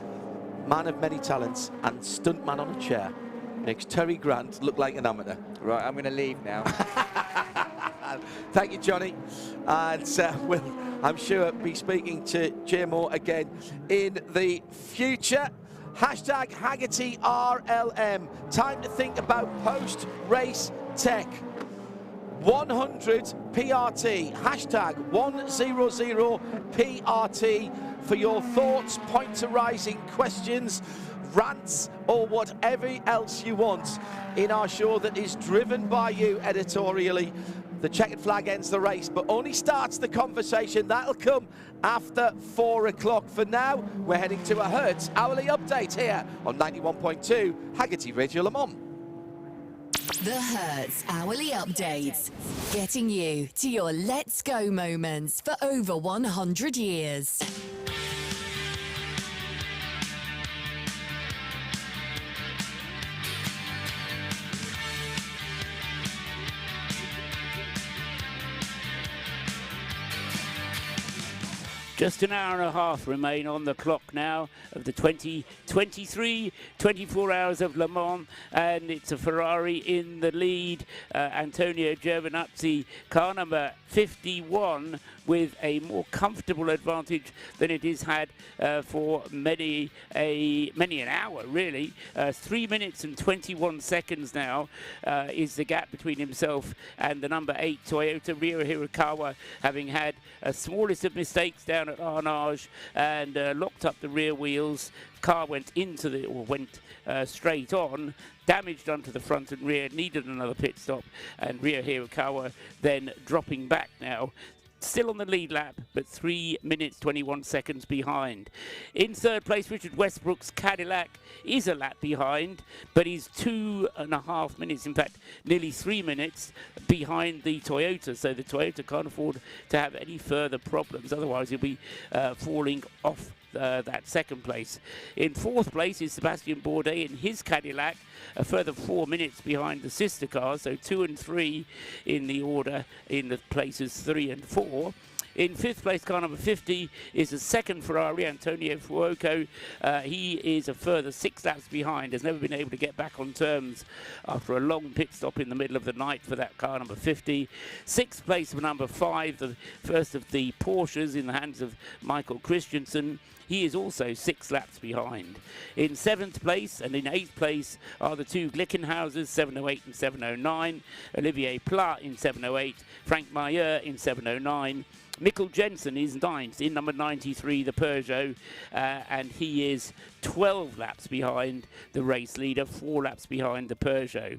Man of many talents and stuntman on a chair. Makes Terry Grant look like an amateur. Right, I'm going to leave now. Thank you, Johnny. And we'll, I'm sure, be speaking to Jay Moore again in the future. Hashtag Haggerty RLM. Time to think about post-race tech. 100 PRT. Hashtag 100 PRT for your thoughts, points arising, questions, rants, or whatever else you want in our show that is driven by you editorially. The checkered flag ends the race, but only starts the conversation. That'll come after 4 o'clock. For now, we're heading to a Hertz hourly update here on 91.2 Haggerty Radio Le Mans. The Hertz hourly updates, getting you to your let's go moments for over 100 years. Just an hour and a half remain on the clock now of the 2023 24 hours of Le Mans, and it's a Ferrari in the lead. Antonio Giovinazzi, car number 51, with a more comfortable advantage than it has had for many an hour, really. 3 minutes and 21 seconds now is the gap between himself and the number 8 Toyota Rio Hirakawa, having had a smallest of mistakes down at Arnage and locked up the rear wheels. Car went into the, or went straight on, damaged onto the front and rear, needed another pit stop, and Rio Hirakawa then dropping back now. Still on the lead lap, but 3 minutes 21 seconds behind. In third place, Richard Westbrook's Cadillac is a lap behind, but he's 2.5 minutes, in fact nearly 3 minutes behind the Toyota, so the Toyota can't afford to have any further problems, otherwise he'll be falling off that second place. In fourth place is Sebastian Bourdais in his Cadillac, a further 4 minutes behind the sister cars, so 2 and 3 in the order in the places 3 and 4. In fifth place, car number 50, is the second Ferrari, Antonio Fuoco. He is a further 6 laps behind, has never been able to get back on terms after a long pit stop in the middle of the night for that car number 50. Sixth place for number 5, the first of the Porsches in the hands of Michael Christensen. He is also 6 laps behind. In 7th place and in 8th place are the two Glickenhauses, 708 and 709. Olivier Plat in 708, Frank Mayer in 709. Mikkel Jensen is 9th in number 93, the Peugeot, and he is 12 laps behind the race leader, 4 laps behind the Peugeot.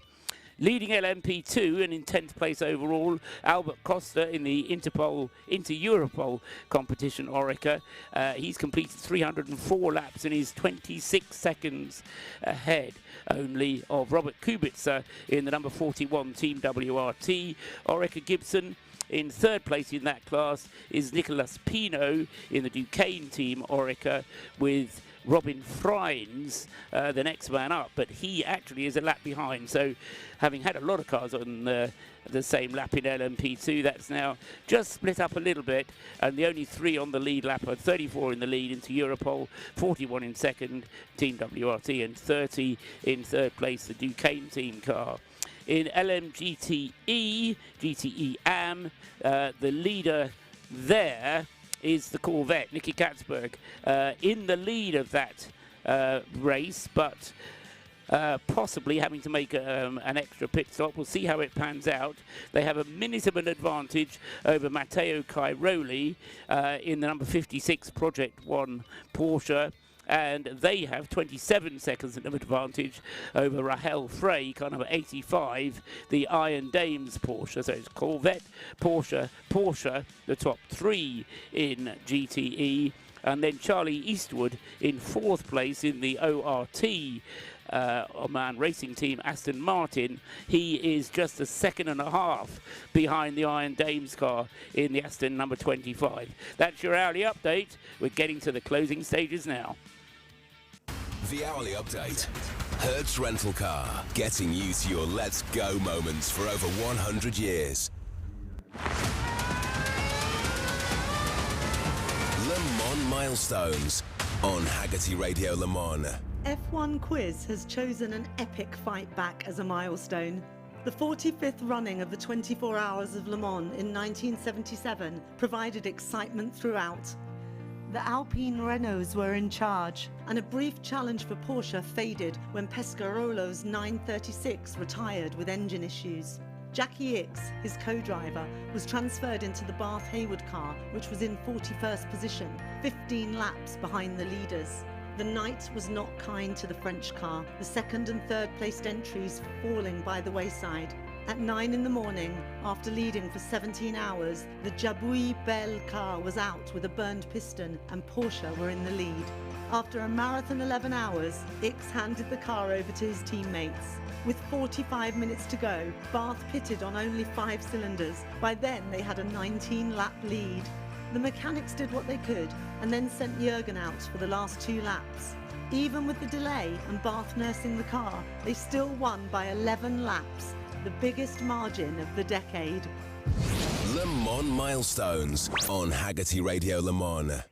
Leading LMP2 and in 10th place overall, Albert Costa in the Inter-Europol competition, Orica. He's completed 304 laps and is 26 seconds ahead only of Robert Kubica in the number 41 Team WRT. Orica Gibson in third place in that class is Nicolas Pino in the Duquesne Team Orica, with Robin Freins, the next man up, but he actually is a lap behind. So having had a lot of cars on the same lap in LMP2, that's now just split up a little bit, and the only 3 on the lead lap are 34 in the lead into Europol, 41 in second, Team WRT, and 30 in third place, the Duquesne Team car. In LMGTE, GTE AM, the leader there is the Corvette, Nicky Katzberg, in the lead of that race, but possibly having to make an extra pit stop. We'll see how it pans out. They have a minute of an advantage over Matteo Cairoli in the number 56 Project 1 Porsche, and they have 27 seconds of advantage over Rahel Frey, car number 85, the Iron Dames Porsche. So it's Corvette, Porsche, the top 3 in GTE, and then Charlie Eastwood in 4th place in the ORT Oman Racing Team Aston Martin. He is just a second and a half behind the Iron Dames car in the Aston number 25. That's your hourly update. We're getting to the closing stages now. The Hourly Update. Hertz Rental Car, getting you to your let's go moments for over 100 years. Le Mans Milestones on Haggerty Radio Le Mans. F1 Quiz has chosen an epic fight back as a milestone. The 45th running of the 24 Hours of Le Mans in 1977 provided excitement throughout. The Alpine Renaults were in charge, and a brief challenge for Porsche faded when Pescarolo's 936 retired with engine issues. Jackie Ickx, his co-driver, was transferred into the Bath Hayward car, which was in 41st position, 15 laps behind the leaders. The night was not kind to the French car, the second and third placed entries falling by the wayside. At 9 in the morning, after leading for 17 hours, the Jabouille Belle car was out with a burned piston and Porsche were in the lead. After a marathon 11 hours, Ickx handed the car over to his teammates. With 45 minutes to go, Bath pitted on only 5 cylinders. By then, they had a 19-lap lead. The mechanics did what they could and then sent Jürgen out for the last 2 laps. Even with the delay and Bath nursing the car, they still won by 11 laps. The biggest margin of the decade. Le Mans Milestones on Haggerty Radio Le Mans.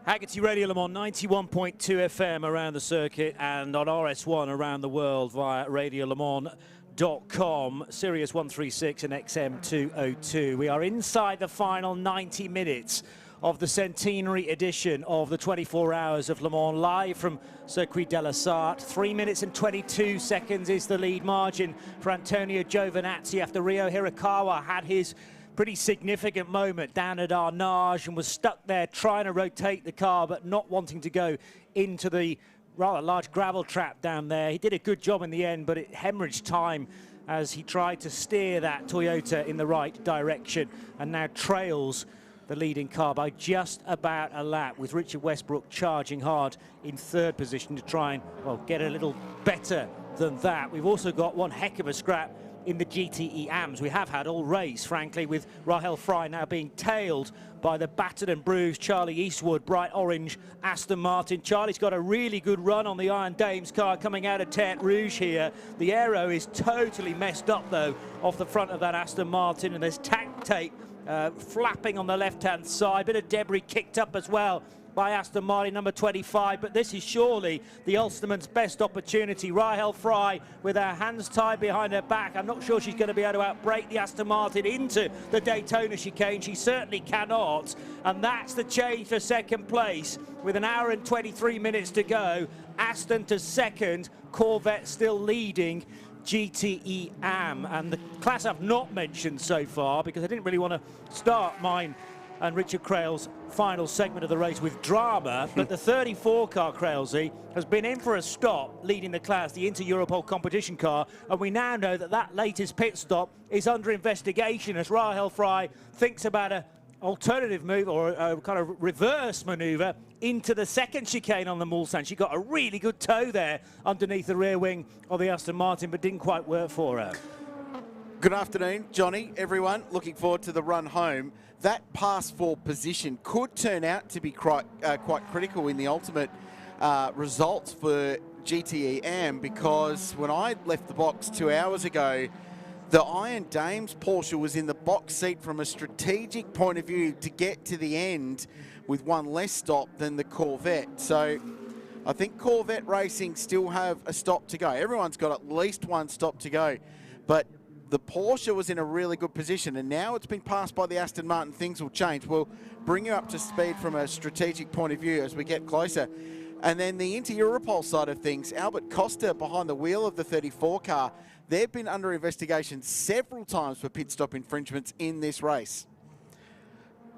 Haggerty Radio Le Mans, 91.2 FM around the circuit and on RS1 around the world via radiolemans.com, Sirius 136 and XM 202. We are inside the final 90 minutes of the centenary edition of the 24 Hours of Le Mans, live from Circuit de la Sarthe. 3 minutes and 22 seconds is the lead margin for Antonio Giovinazzi after Ryo Hirakawa had his pretty significant moment down at Arnage and was stuck there trying to rotate the car but not wanting to go into the rather large gravel trap down there. He did a good job in the end, but it hemorrhaged time as he tried to steer that Toyota in the right direction and now trails the leading car by just about a lap, with Richard Westbrook charging hard in 3rd position to try and, well, get a little better than that. We've also got one heck of a scrap in the GTE AMs we have had all race, frankly, with Rahel Fry now being tailed by the battered and bruised Charlie Eastwood, bright orange Aston Martin. Charlie's got a really good run on the Iron Dames car coming out of Tête Rouge here. The aero is totally messed up, though, off the front of that Aston Martin, and there's tank tape flapping on the left-hand side. Bit of debris kicked up as well by Aston Martin number 25, but this is surely the Ulsterman's best opportunity. Rahel Fry with her hands tied behind her back. I'm not sure she's going to be able to outbrake the Aston Martin into the Daytona chicane. She certainly cannot, and that's the change for second place with an hour and 23 minutes to go. Aston to second, Corvette still leading GTE AM, and the class I've not mentioned so far because I didn't really want to start mine and Richard Crail's final segment of the race with drama, but the 34 car, Crailsy, has been in for a stop leading the class, the Inter-Europol competition car, and we now know that that latest pit stop is under investigation as Rahel Fry thinks about an alternative move or a kind of reverse manoeuvre into the second chicane on the Mulsanne. She got a really good toe there underneath the rear wing of the Aston Martin, but didn't quite work for her. Good afternoon, Johnny, everyone. Looking forward to the run home. That pass for position could turn out to be quite critical in the ultimate results for GTE AM, because when I left the box 2 hours ago, the Iron Dames Porsche was in the box seat from a strategic point of view to get to the end with one less stop than the Corvette. So I think Corvette Racing still have a stop to go. Everyone's got at least one stop to go, but the Porsche was in a really good position, and now it's been passed by the Aston Martin. Things will change. We'll bring you up to speed from a strategic point of view as we get closer. And then the Inter-Europol side of things, Albert Costa behind the wheel of the 34 car, they've been under investigation several times for pit stop infringements in this race.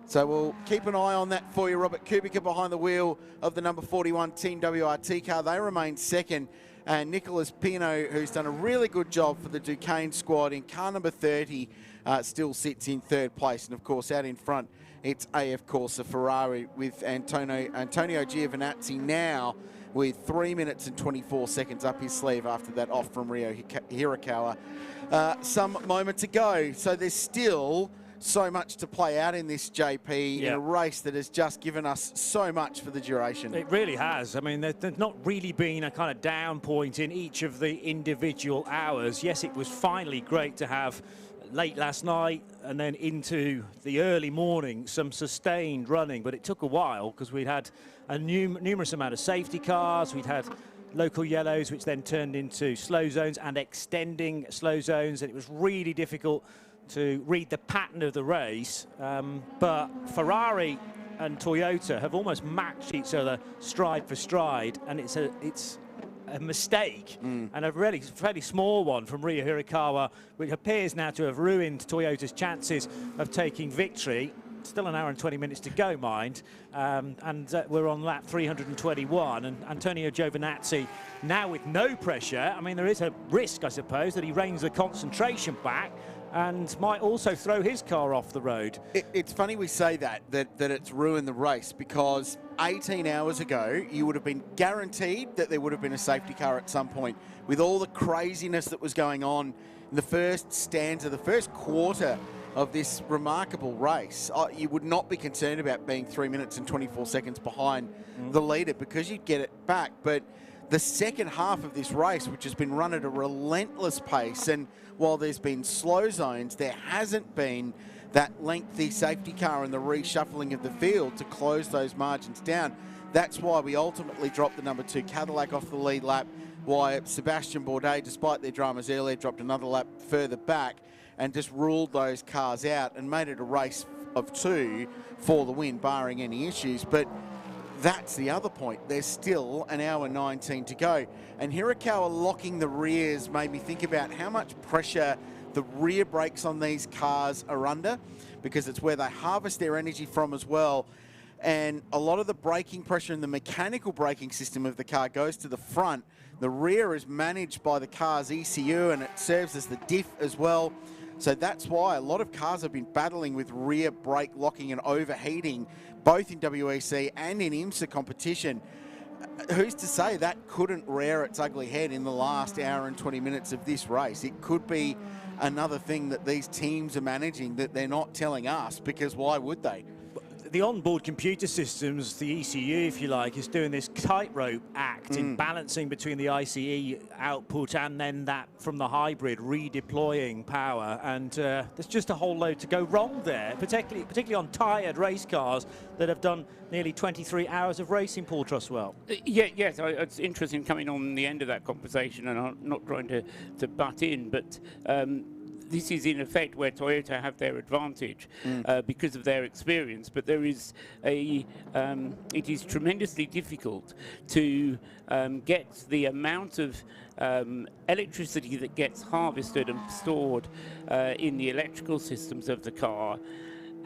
So we'll keep an eye on that for you. Robert Kubica behind the wheel of the number 41 Team WRT car. They remain second. And Nicolas Pino, who's done a really good job for the Duquesne squad in car number 30, still sits in third place. And, of course, out in front, it's AF Corsa Ferrari with Antonio Giovinazzi now with 3 minutes and 24 seconds up his sleeve after that off from Rio Hirakawa. Some moments ago. So there's still so much to play out in this, JP, in a race that has just given us so much for the duration. It really has. I mean, there's not really been a kind of down point in each of the individual hours. Yes, it was finally great to have late last night and then into the early morning some sustained running, but it took a while because we'd had a numerous amount of safety cars. We'd had local yellows, which then turned into slow zones and extending slow zones, and it was really difficult to read the pattern of the race, but Ferrari and Toyota have almost matched each other stride for stride, and it's a mistake and a really fairly small one from Rio Hirakawa, which appears now to have ruined Toyota's chances of taking victory. Still an hour and 20 minutes to go, mind, and we're on lap 321, and Antonio Giovinazzi now with no pressure. I mean, there is a risk, I suppose, that he reins the concentration back and might also throw his car off the road. It's funny we say that it's ruined the race, because 18 hours ago you would have been guaranteed that there would have been a safety car at some point. With all the craziness that was going on in the first stanza, the first quarter of this remarkable race, you would not be concerned about being 3 minutes and 24 seconds behind the leader, because you'd get it back. But the second half of this race, which has been run at a relentless pace, and while there's been slow zones, there hasn't been that lengthy safety car and the reshuffling of the field to close those margins down. That's why we ultimately dropped the number 2 Cadillac off the lead lap, why Sebastian Bourdais, despite their dramas earlier, dropped another lap further back and just ruled those cars out and made it a race of 2 for the win, barring any issues. But that's the other point. There's still an hour 19 to go. And Hirakawa locking the rears made me think about how much pressure the rear brakes on these cars are under, because it's where they harvest their energy from as well. And a lot of the braking pressure and the mechanical braking system of the car goes to the front. The rear is managed by the car's ECU, and it serves as the diff as well. So that's why a lot of cars have been battling with rear brake locking and overheating, both in WEC and in IMSA competition. who's to say that couldn't rear its ugly head in the last hour and 20 minutes of this race? It could be another thing that these teams are managing that they're not telling us, because why would they? The onboard computer systems, the ECU, if you like, is doing this tightrope act in balancing between the ICE output and then that from the hybrid redeploying power. And there's just a whole load to go wrong there, particularly on tired race cars that have done nearly 23 hours of racing, Paul Truswell. Yes, it's interesting coming on the end of that conversation, and I'm not trying to butt in, but this is in effect where Toyota have their advantage because of their experience, but there is it is tremendously difficult to get the amount of electricity that gets harvested and stored in the electrical systems of the car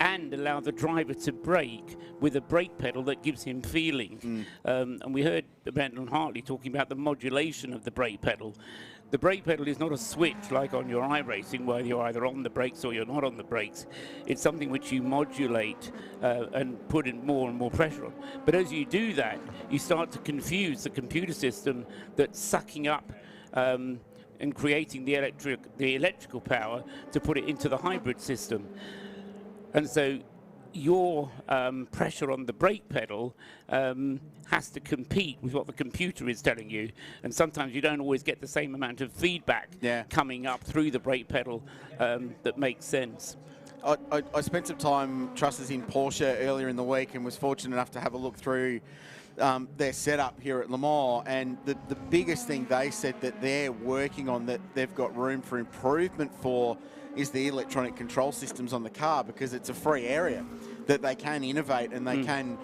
and allow the driver to brake with a brake pedal that gives him feeling. And we heard Brendan Hartley talking about the modulation of the brake pedal. The brake pedal is not a switch like on your iRacing where you're either on the brakes or you're not on the brakes. It's something which you modulate and put in more and more pressure on. But as you do that, you start to confuse the computer system that's sucking up and creating the electrical power to put it into the hybrid system. And so your pressure on the brake pedal has to compete with what the computer is telling you, and sometimes you don't always get the same amount of feedback coming up through the brake pedal that makes sense. I spent some time, Trusses, in Porsche earlier in the week and was fortunate enough to have a look through their setup here at Le Mans, and the biggest thing they said that they're working on, that they've got room for improvement for, is the electronic control systems on the car, because it's a free area that they can innovate and they can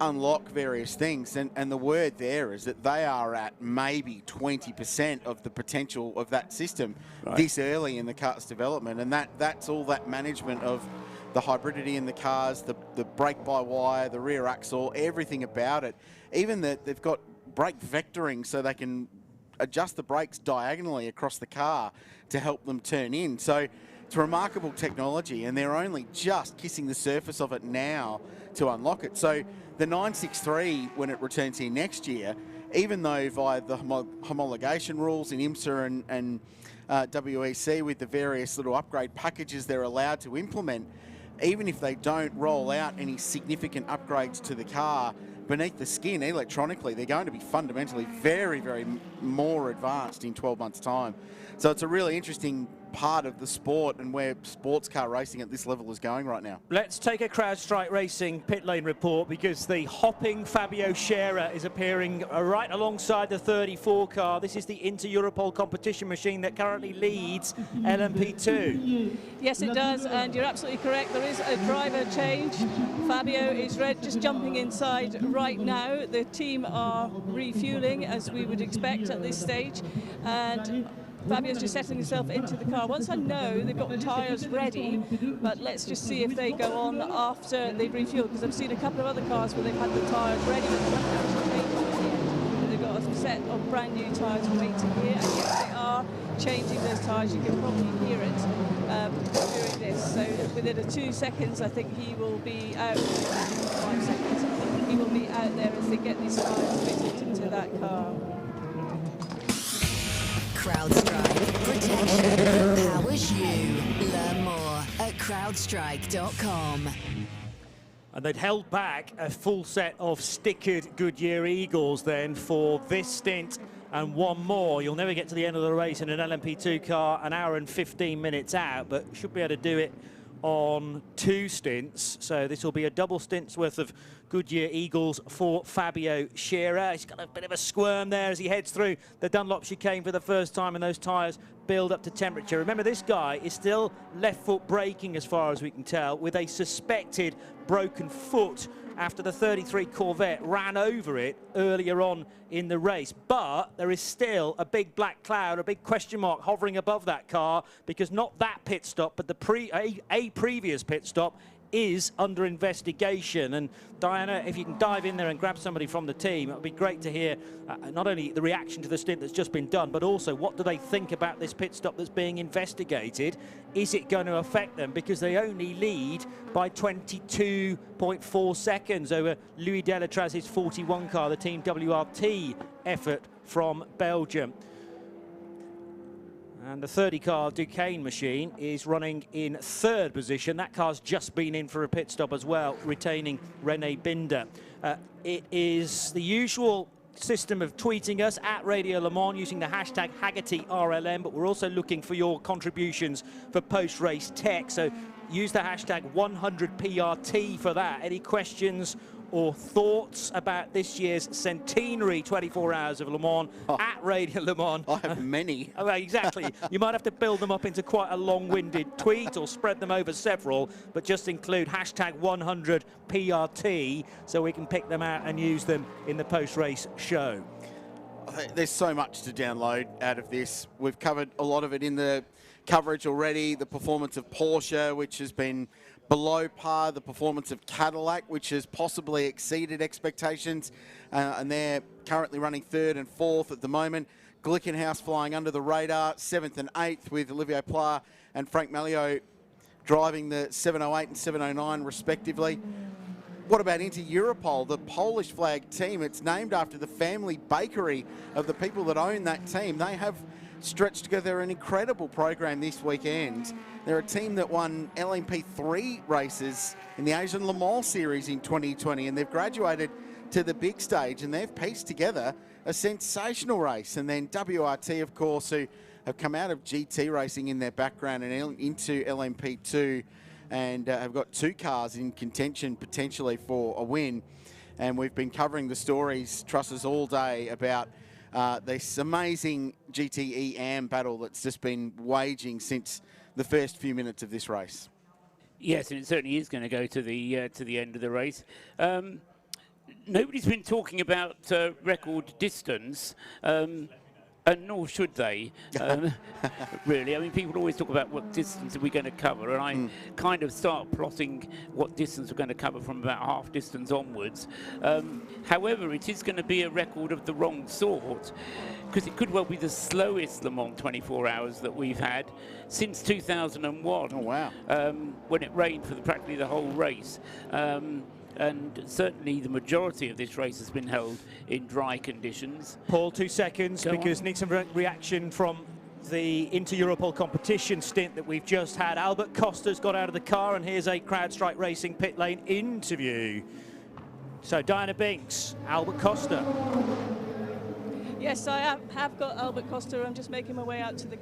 unlock various things. And the word there is that they are at maybe 20% of the potential of that system this early in the car's development. And that's all that management of the hybridity in the cars, the brake-by-wire, the rear axle, everything about it. Even that they've got brake vectoring so they can adjust the brakes diagonally across the car to help them turn in. So it's remarkable technology, and they're only just kissing the surface of it now to unlock it. So the 963, when it returns here next year, even though via the homologation rules in IMSA and WEC with the various little upgrade packages they're allowed to implement, even if they don't roll out any significant upgrades to the car, beneath the skin electronically, they're going to be fundamentally very, very more advanced in 12 months' time. So it's a really interesting part of the sport and where sports car racing at this level is going right now. Let's take a CrowdStrike Racing pit lane report, because the hopping Fabio Scherer is appearing right alongside the 34 car. This is the Inter-Europol competition machine that currently leads LMP2. Yes, it does, and you're absolutely correct. There is a driver change. Fabio is just jumping inside right now. The team are refueling, as we would expect at this stage, and Fabio's just settling himself into the car. Once I know they've got the tyres ready, but let's just see if they go on after they've refueled, because I've seen a couple of other cars where they've had the tyres ready, but they haven't actually made one yet. They've got a set of brand new tyres waiting here, and yes, they are changing those tyres. You can probably hear it during this. So within 2 seconds, I think he will be out. 5 seconds, he will be out there as they get these tyres fitted into that car. CrowdStrike. Protection that powers you. Learn more at crowdstrike.com. And they'd held back a full set of stickered Goodyear Eagles then for this stint and one more. You'll never get to the end of the race in an LMP2 car an hour and 15 minutes out, but should be able to do it on 2 stints. So this will be a double stint's worth of Goodyear Eagles for Fabio Scherer. He's got a bit of a squirm there as he heads through the Dunlop chicane for the first time, and those tyres build up to temperature. Remember, this guy is still left foot braking as far as we can tell, with a suspected broken foot after the 33 Corvette ran over it earlier on in the race. But there is still a big black cloud, a big question mark hovering above that car, because not that pit stop, but a previous pit stop is under investigation. And Diana, if you can dive in there and grab somebody from the team, it would be great to hear not only the reaction to the stint that's just been done, but also what do they think about this pit stop that's being investigated? Is it going to affect them? Because they only lead by 22.4 seconds over Louis Delatraz's 41 car, the Team WRT effort from Belgium. And the 30-car Duquesne machine is running in third position. That car's just been in for a pit stop as well, retaining René Binder. It is the usual system of tweeting us at Radio Le Mans using the hashtag HaggertyRLM, but we're also looking for your contributions for post-race tech. So use the hashtag 100PRT for that. Any questions or thoughts about this year's centenary 24 Hours of Le Mans at Radio Le Mans? I have many. Oh, exactly. You might have to build them up into quite a long-winded tweet or spread them over several, but just include hashtag 100PRT so we can pick them out and use them in the post-race show. There's so much to download out of this. We've covered a lot of it in the coverage already. The performance of Porsche, which has been below par, the performance of Cadillac, which has possibly exceeded expectations, and they're currently running third and fourth at the moment. Glickenhaus flying under the radar, 7th and 8th, with Olivier Pla and Frank Malio driving the 708 and 709 respectively. What about Inter-Europol, the Polish flag team? It's named after the family bakery of the people that own that team. They have stretched together an incredible program this weekend. They're a team that won LMP3 races in the Asian Le Mans Series in 2020, and they've graduated to the big stage, and they've pieced together a sensational race. And then WRT, of course, who have come out of GT racing in their background and into LMP2, and have got 2 cars in contention potentially for a win. And we've been covering the stories, trusses, all day about this amazing GTE AM battle that's just been waging since the first few minutes of this race. Yes, and it certainly is going to go to the end of the race. Nobody's been talking about record distance, and nor should they, really. I mean, people always talk about what distance are we going to cover, and I kind of start plotting what distance we're going to cover from about half distance onwards. However, it is going to be a record of the wrong sort, because it could well be the slowest Le Mans 24 Hours that we've had since 2001. Oh, wow. When it rained for practically the whole race. And certainly the majority of this race has been held in dry conditions. Paul, 2 seconds, because need some reaction from the Inter-Europol competition stint that we've just had. Albert Costa's got out of the car, and here's a CrowdStrike Racing pit lane interview. So Diana Binks, Albert Costa. Yes, I have got Albert Costa. I'm just making my way out to the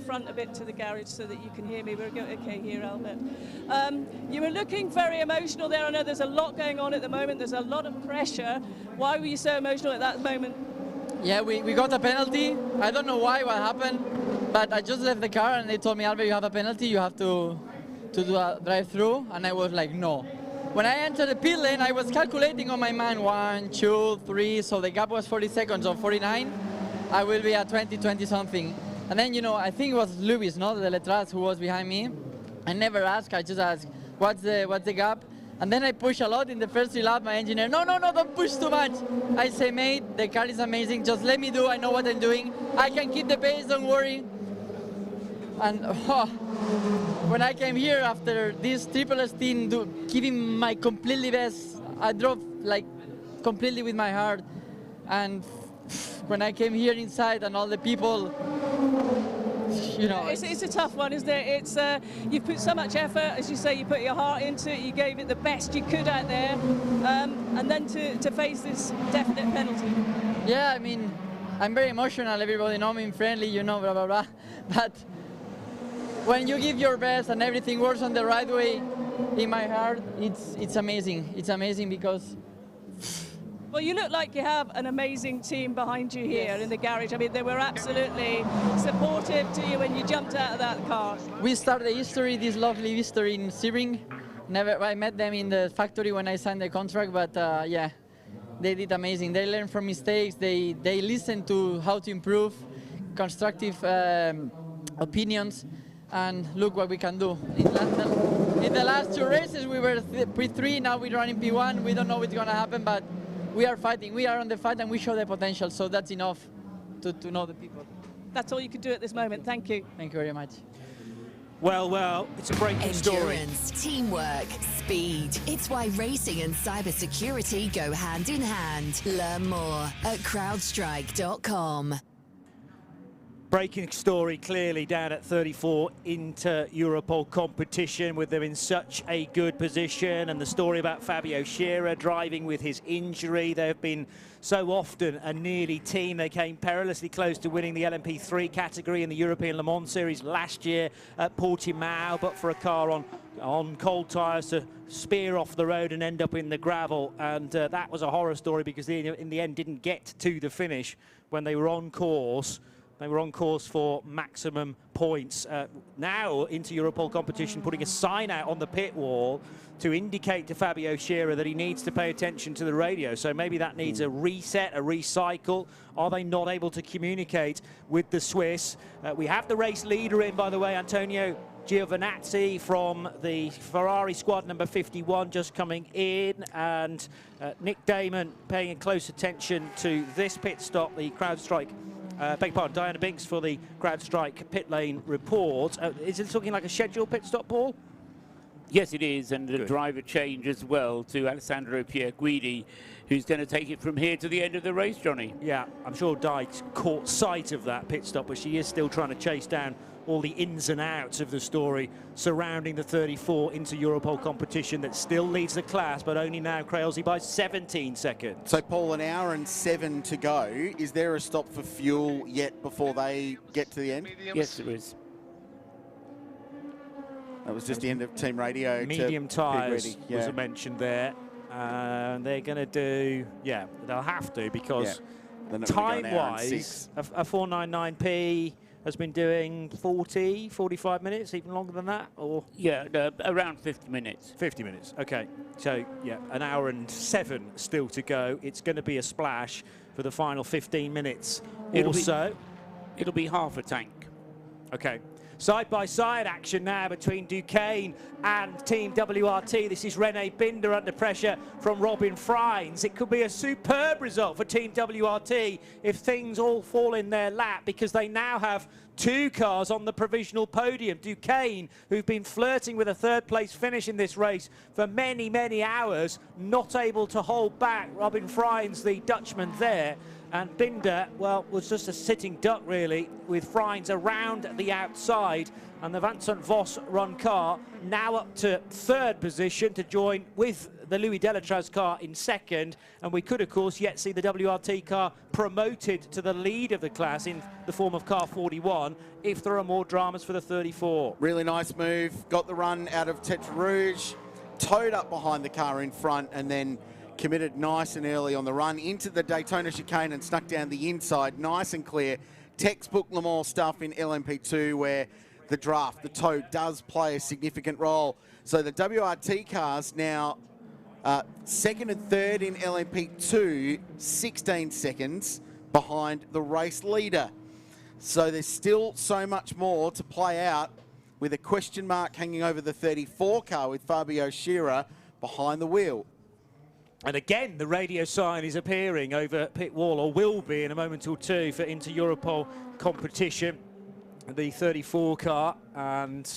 front a bit to the garage so that you can hear me. We're okay here, Albert. You were looking very emotional there. I know there's a lot going on at the moment. There's a lot of pressure. Why were you so emotional at that moment? Yeah, we got a penalty. I don't know why, what happened, but I just left the car and they told me, Albert, you have a penalty. You have to do a drive-through, and I was like, no. When I entered the pit lane, I was calculating on my mind, 1, 2, 3, so the gap was 40 seconds. On 49, I will be at 20 something. And then, you know, I think it was Louis, not Delatraz, who was behind me. I never asked, I just asked, what's the gap? And then I push a lot in the first 3 laps. My engineer, no, don't push too much. I say, mate, the car is amazing, just let me do, I know what I'm doing. I can keep the pace, don't worry. And when I came here after this triple stint, giving my completely best, I drove like completely with my heart. And when I came here inside and all the people, you know, it's a tough one, isn't it? It's you've put so much effort, as you say, you put your heart into it, you gave it the best you could out there, and then to face this definite penalty. Yeah, I mean, I'm very emotional. Everybody know me, I'm friendly, you know, blah blah blah. But when you give your best and everything works on the right way, in my heart, it's amazing. It's amazing because. Well, you look like you have an amazing team behind you here in the garage. I mean, they were absolutely supportive to you when you jumped out of that car. We started the history, this lovely history in Sebring. I met them in the factory when I signed the contract, but yeah, they did amazing. They learned from mistakes. They listened to how to improve, constructive opinions, and look what we can do in Latin. In the last 2 races, we were P3, now we're running P1. We don't know what's going to happen, but we are fighting. We are on the fight, and we show the potential, so that's enough to know the people. That's all you can do at this moment. Thank you. Thank you very much. Well, it's a breaking story. Endurance, teamwork, speed. It's why racing and cybersecurity go hand in hand. Learn more at crowdstrike.com. Breaking story clearly down at 34 inter-Europol competition with them in such a good position, and the story about Fabio Scherer driving with his injury. They've been so often a nearly team. They came perilously close to winning the LMP3 category in the European Le Mans Series last year at Portimao, but for a car on cold tyres to spear off the road and end up in the gravel, and that was a horror story because they in the end didn't get to the finish when they were on course. They were on course for maximum points. Now, into Europol competition, putting a sign out on the pit wall to indicate to Fabio Scherer that he needs to pay attention to the radio. So maybe that needs a reset, a recycle. Are they not able to communicate with the Swiss? We have the race leader in, by the way, Antonio Giovinazzi from the Ferrari squad, number 51, just coming in, and Nick Damon paying close attention to this pit stop, the CrowdStrike. Beg your pardon, Diana Binks for the CrowdStrike pit lane report. Is it looking like a scheduled pit stop, Paul? Yes, it is, and the driver change as well to Alessandro Pierguidi, who's going to take it from here to the end of the race, Johnny. Yeah, I'm sure Di caught sight of that pit stop, but she is still trying to chase down all the ins and outs of the story surrounding the 34 inter-Europol competition that still leads the class, but only now Crailsey by 17 seconds. So, Paul, an hour and 7 to go. Is there a stop for fuel yet before they get to the end? Yes, there is. That was just the end of team radio. Medium tyres was mentioned there. They're going to do, yeah, they'll have to because time-wise, a 499p has been doing 40, 45 minutes, even longer than that, or? Yeah, around 50 minutes. 50 minutes, okay. So, yeah, an hour and 7 still to go. It's going to be a splash for the final 15 minutes or so. It'll be half a tank. Okay. Side-by-side action now between Duquesne and Team WRT. This is Rene Binder under pressure from Robin Freins. It could be a superb result for Team WRT if things all fall in their lap, because they now have 2 cars on the provisional podium. Duquesne, who've been flirting with a third-place finish in this race for many, many hours, not able to hold back. Robin Freins, the Dutchman there. And Binder, well, was just a sitting duck, really, with Freins around the outside. And the Vincent Voss run car now up to 3rd position to join with the Louis Delatraz car in 2nd. And we could, of course, yet see the WRT car promoted to the lead of the class in the form of car 41 if there are more dramas for the 34. Really nice move. Got the run out of Tetra Rouge, towed up behind the car in front, and then committed nice and early on the run into the Daytona chicane and snuck down the inside, nice and clear. Textbook Le Mans stuff in LMP2 where the draft, the tow, does play a significant role. So the WRT cars now 2nd and 3rd in LMP2, 16 seconds behind the race leader. So there's still so much more to play out, with a question mark hanging over the 34 car with Fabio Scherer behind the wheel. And again, the radio sign is appearing over pit wall, or will be in a moment or two, for inter-Europol competition. The 34 car, and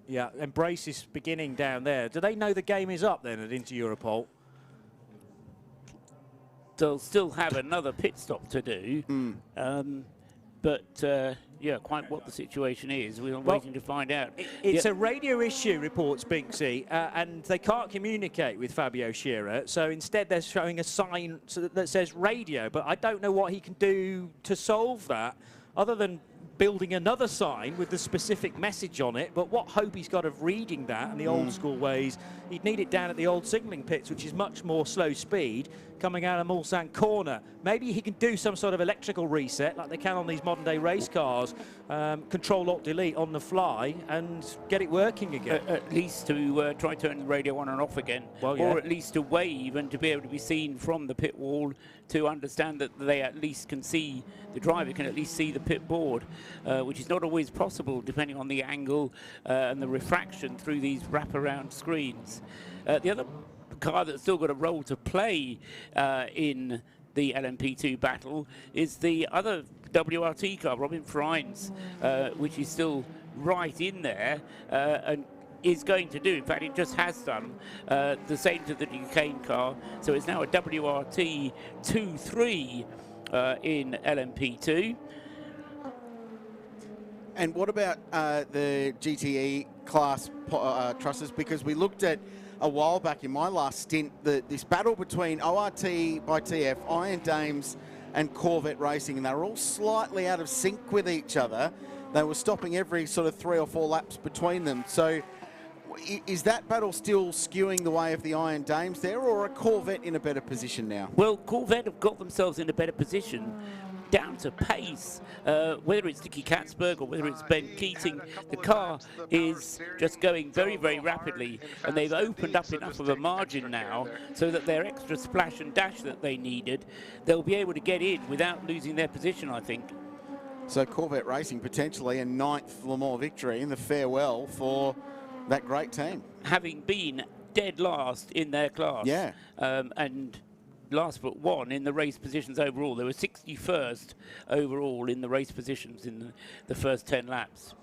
yeah, Embrace is beginning down there. Do they know the game is up then at inter-Europol? They'll still have another pit stop to do, but yeah, quite what the situation is, we're waiting to find out. It's a radio issue, reports Binksy, and they can't communicate with Fabio Scherer, so instead they're showing a sign that says radio, but I don't know what he can do to solve that, other than building another sign with the specific message on it. But what hope he's got of reading that in the old school ways? He'd need it down at the old signalling pits, which is much more slow speed, coming out of Mulsanne corner. Maybe he can do some sort of electrical reset like they can on these modern day race cars, control alt delete on the fly and get it working again. At least to try turning the radio on and off again, well, yeah. Or at least to wave and to be able to be seen from the pit wall to understand that they at least can see, the driver can at least see the pit board, which is not always possible depending on the angle and the refraction through these wraparound screens. The other car that's still got a role to play in the LMP2 battle is the other WRT car, Robin Freins, which is still right in there and is going to do, in fact it just has done, the same to the Duquesne car, so it's now a WRT 2-3 in LMP2. And what about the GTE class trusses? Because we looked at a while back in my last stint, this battle between ORT by TF, Iron Dames and Corvette Racing, and they were all slightly out of sync with each other. They were stopping every sort of 3 or 4 laps between them. So is that battle still skewing the way of the Iron Dames there, or are Corvette in a better position now? Well, Corvette have got themselves in a better position down to pace, whether it's Nicky Katzberg or whether it's Ben Keating. The car is just going very, very rapidly, and they've opened up enough of a margin now so that their extra splash and dash that they needed, they'll be able to get in without losing their position, I think. So Corvette Racing potentially a 9th Le Mans victory in the farewell for that great team. Having been dead last in their class. Yeah. And last but one in the race positions overall. They were 61st overall in the race positions in the first 10 laps.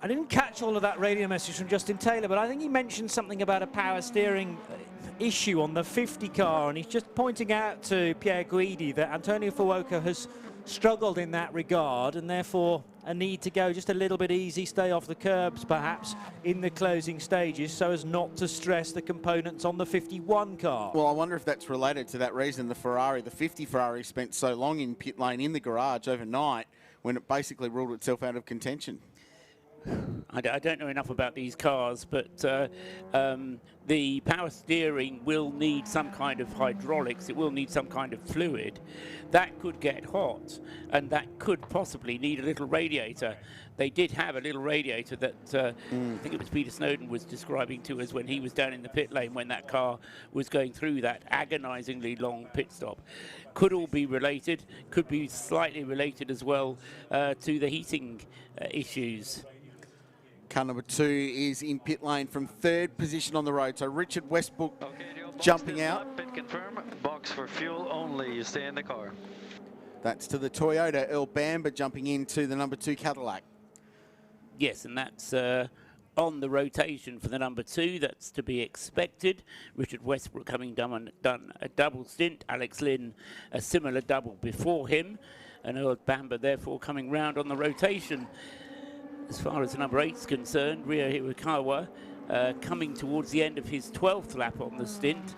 I didn't catch all of that radio message from Justin Taylor, but I think he mentioned something about a power steering issue on the 50 car, and he's just pointing out to Pierre Guidi that Antonio Fuoco has struggled in that regard, and therefore a need to go just a little bit easy, stay off the curbs perhaps in the closing stages so as not to stress the components on the 51 car. Well, I wonder if that's related to that reason the 50 Ferrari spent so long in pit lane in the garage overnight when it basically ruled itself out of contention. I don't know enough about these cars, but the power steering will need some kind of hydraulics. It will need some kind of fluid. That could get hot, and that could possibly need a little radiator. They did have a little radiator that I think it was Peter Snowden was describing to us when he was down in the pit lane when that car was going through that agonizingly long pit stop. Could all be related, could be slightly related as well to the heating issues. Car number 2 is in pit lane from 3rd position on the road. So Richard Westbrook jumping out. Pit confirm, box for fuel only, you stay in the car. That's to the Toyota. Earl Bamber jumping into the number 2 Cadillac. Yes, and that's on the rotation for the number 2. That's to be expected. Richard Westbrook having done a double stint. Alex Lynn a similar double before him. And Earl Bamber therefore coming round on the rotation. As far as the number 8 is concerned, Ryo Hirakawa coming towards the end of his 12th lap on the stint,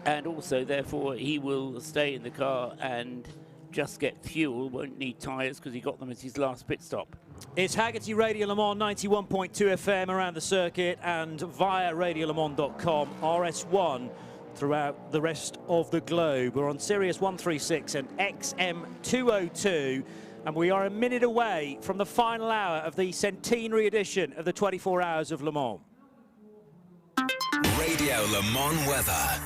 and also therefore he will stay in the car and just get fuel, won't need tyres because he got them as his last pit stop. It's Haggerty Radio Le Mans 91.2 FM around the circuit and via radiolemans.com, RS1 throughout the rest of the globe. We're on Sirius 136 and XM 202. And we are a minute away from the final hour of the centenary edition of the 24 Hours of Le Mans. Radio Le Mans weather.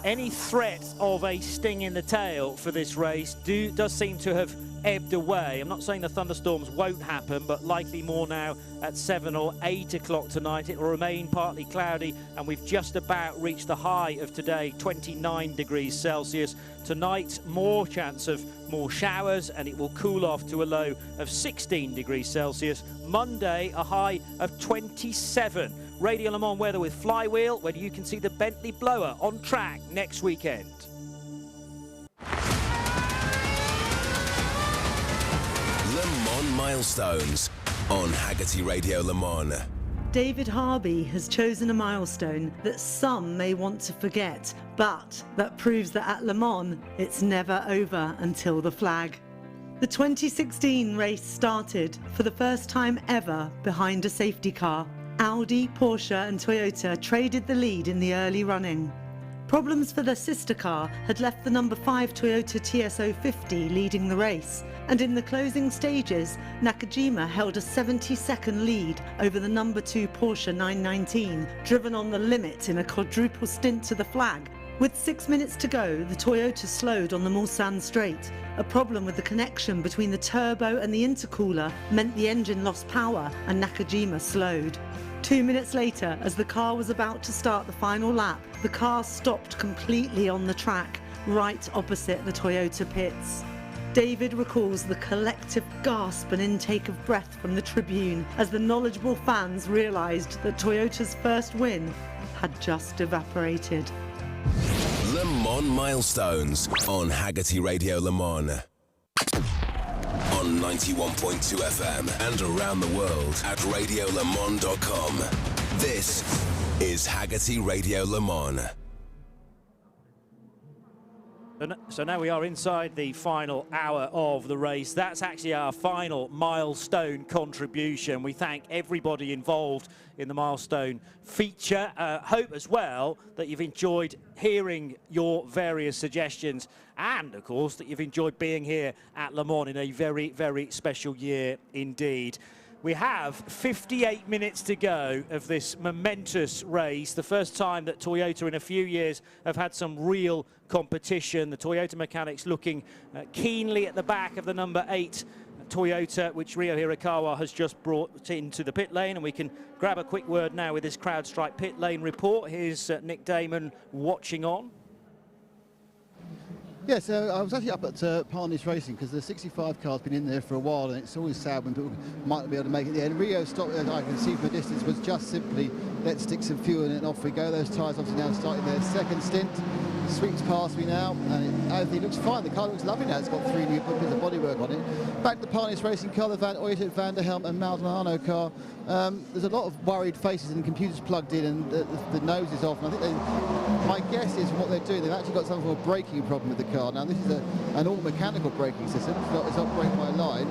Any threat of a sting in the tail for this race does seem to have ebbed away. I'm not saying the thunderstorms won't happen, but likely more now at 7 or 8 o'clock tonight. It will remain partly cloudy, and we've just about reached the high of today, 29 degrees Celsius. Tonight, more chance of more showers, and it will cool off to a low of 16 degrees Celsius. Monday, a high of 27. Radio Le Mans weather with Flywheel, where you can see the Bentley blower on track next weekend. Le Mans milestones on Haggerty Radio Le Mans. David Harvey has chosen a milestone that some may want to forget, but that proves that at Le Mans, it's never over until the flag. The 2016 race started for the first time ever behind a safety car. Audi, Porsche and Toyota traded the lead in the early running. Problems for their sister car had left the number 5 Toyota TS050 leading the race, and in the closing stages, Nakajima held a 70-second lead over the number 2 Porsche 919, driven on the limit in a quadruple stint to the flag, With 6 minutes to go, the Toyota slowed on the Mulsanne straight. A problem with the connection between the turbo and the intercooler meant the engine lost power and Nakajima slowed. 2 minutes later, as the car was about to start the final lap, the car stopped completely on the track, right opposite the Toyota pits. David recalls the collective gasp and intake of breath from the tribune as the knowledgeable fans realised that Toyota's first win had just evaporated. Le Mans Milestones on Haggerty Radio Le Mans. On 91.2 FM and around the world at radiolemans.com. This is Haggerty Radio Le Mans. So now we are inside the final hour of the race. That's actually our final milestone contribution. We thank everybody involved in the milestone feature. Hope as well that you've enjoyed hearing your various suggestions and, of course, that you've enjoyed being here at Le Mans in a very, very special year indeed. We have 58 minutes to go of this momentous race, the first time that Toyota in a few years have had some real competition. The Toyota mechanics looking keenly at the back of the number 8 Toyota, which Ryo Hirakawa has just brought into the pit lane, and we can grab a quick word now with this CrowdStrike pit lane report. Here's Nick Damon watching on. Yeah, so I was actually up at Parnis Racing because the 65 car's been in there for a while, and it's always sad when people might not be able to make it there. And Rio stopped, as I can see from a distance, was just simply let's stick some fuel in it and off we go. Those tyres obviously now starting their second stint. Sweeps past me now, and everything looks fine. The car looks lovely now. It's got 3 new bits of bodywork on it. Back to the Parnis Racing car, the Van Uytert, Van der Helm and Maldonado car. There's a lot of worried faces and computers plugged in, and the nose is off. And I think my guess is what they're doing, they've actually got some sort of braking problem with the car. Now this is an all-mechanical braking system. It's not brake by line,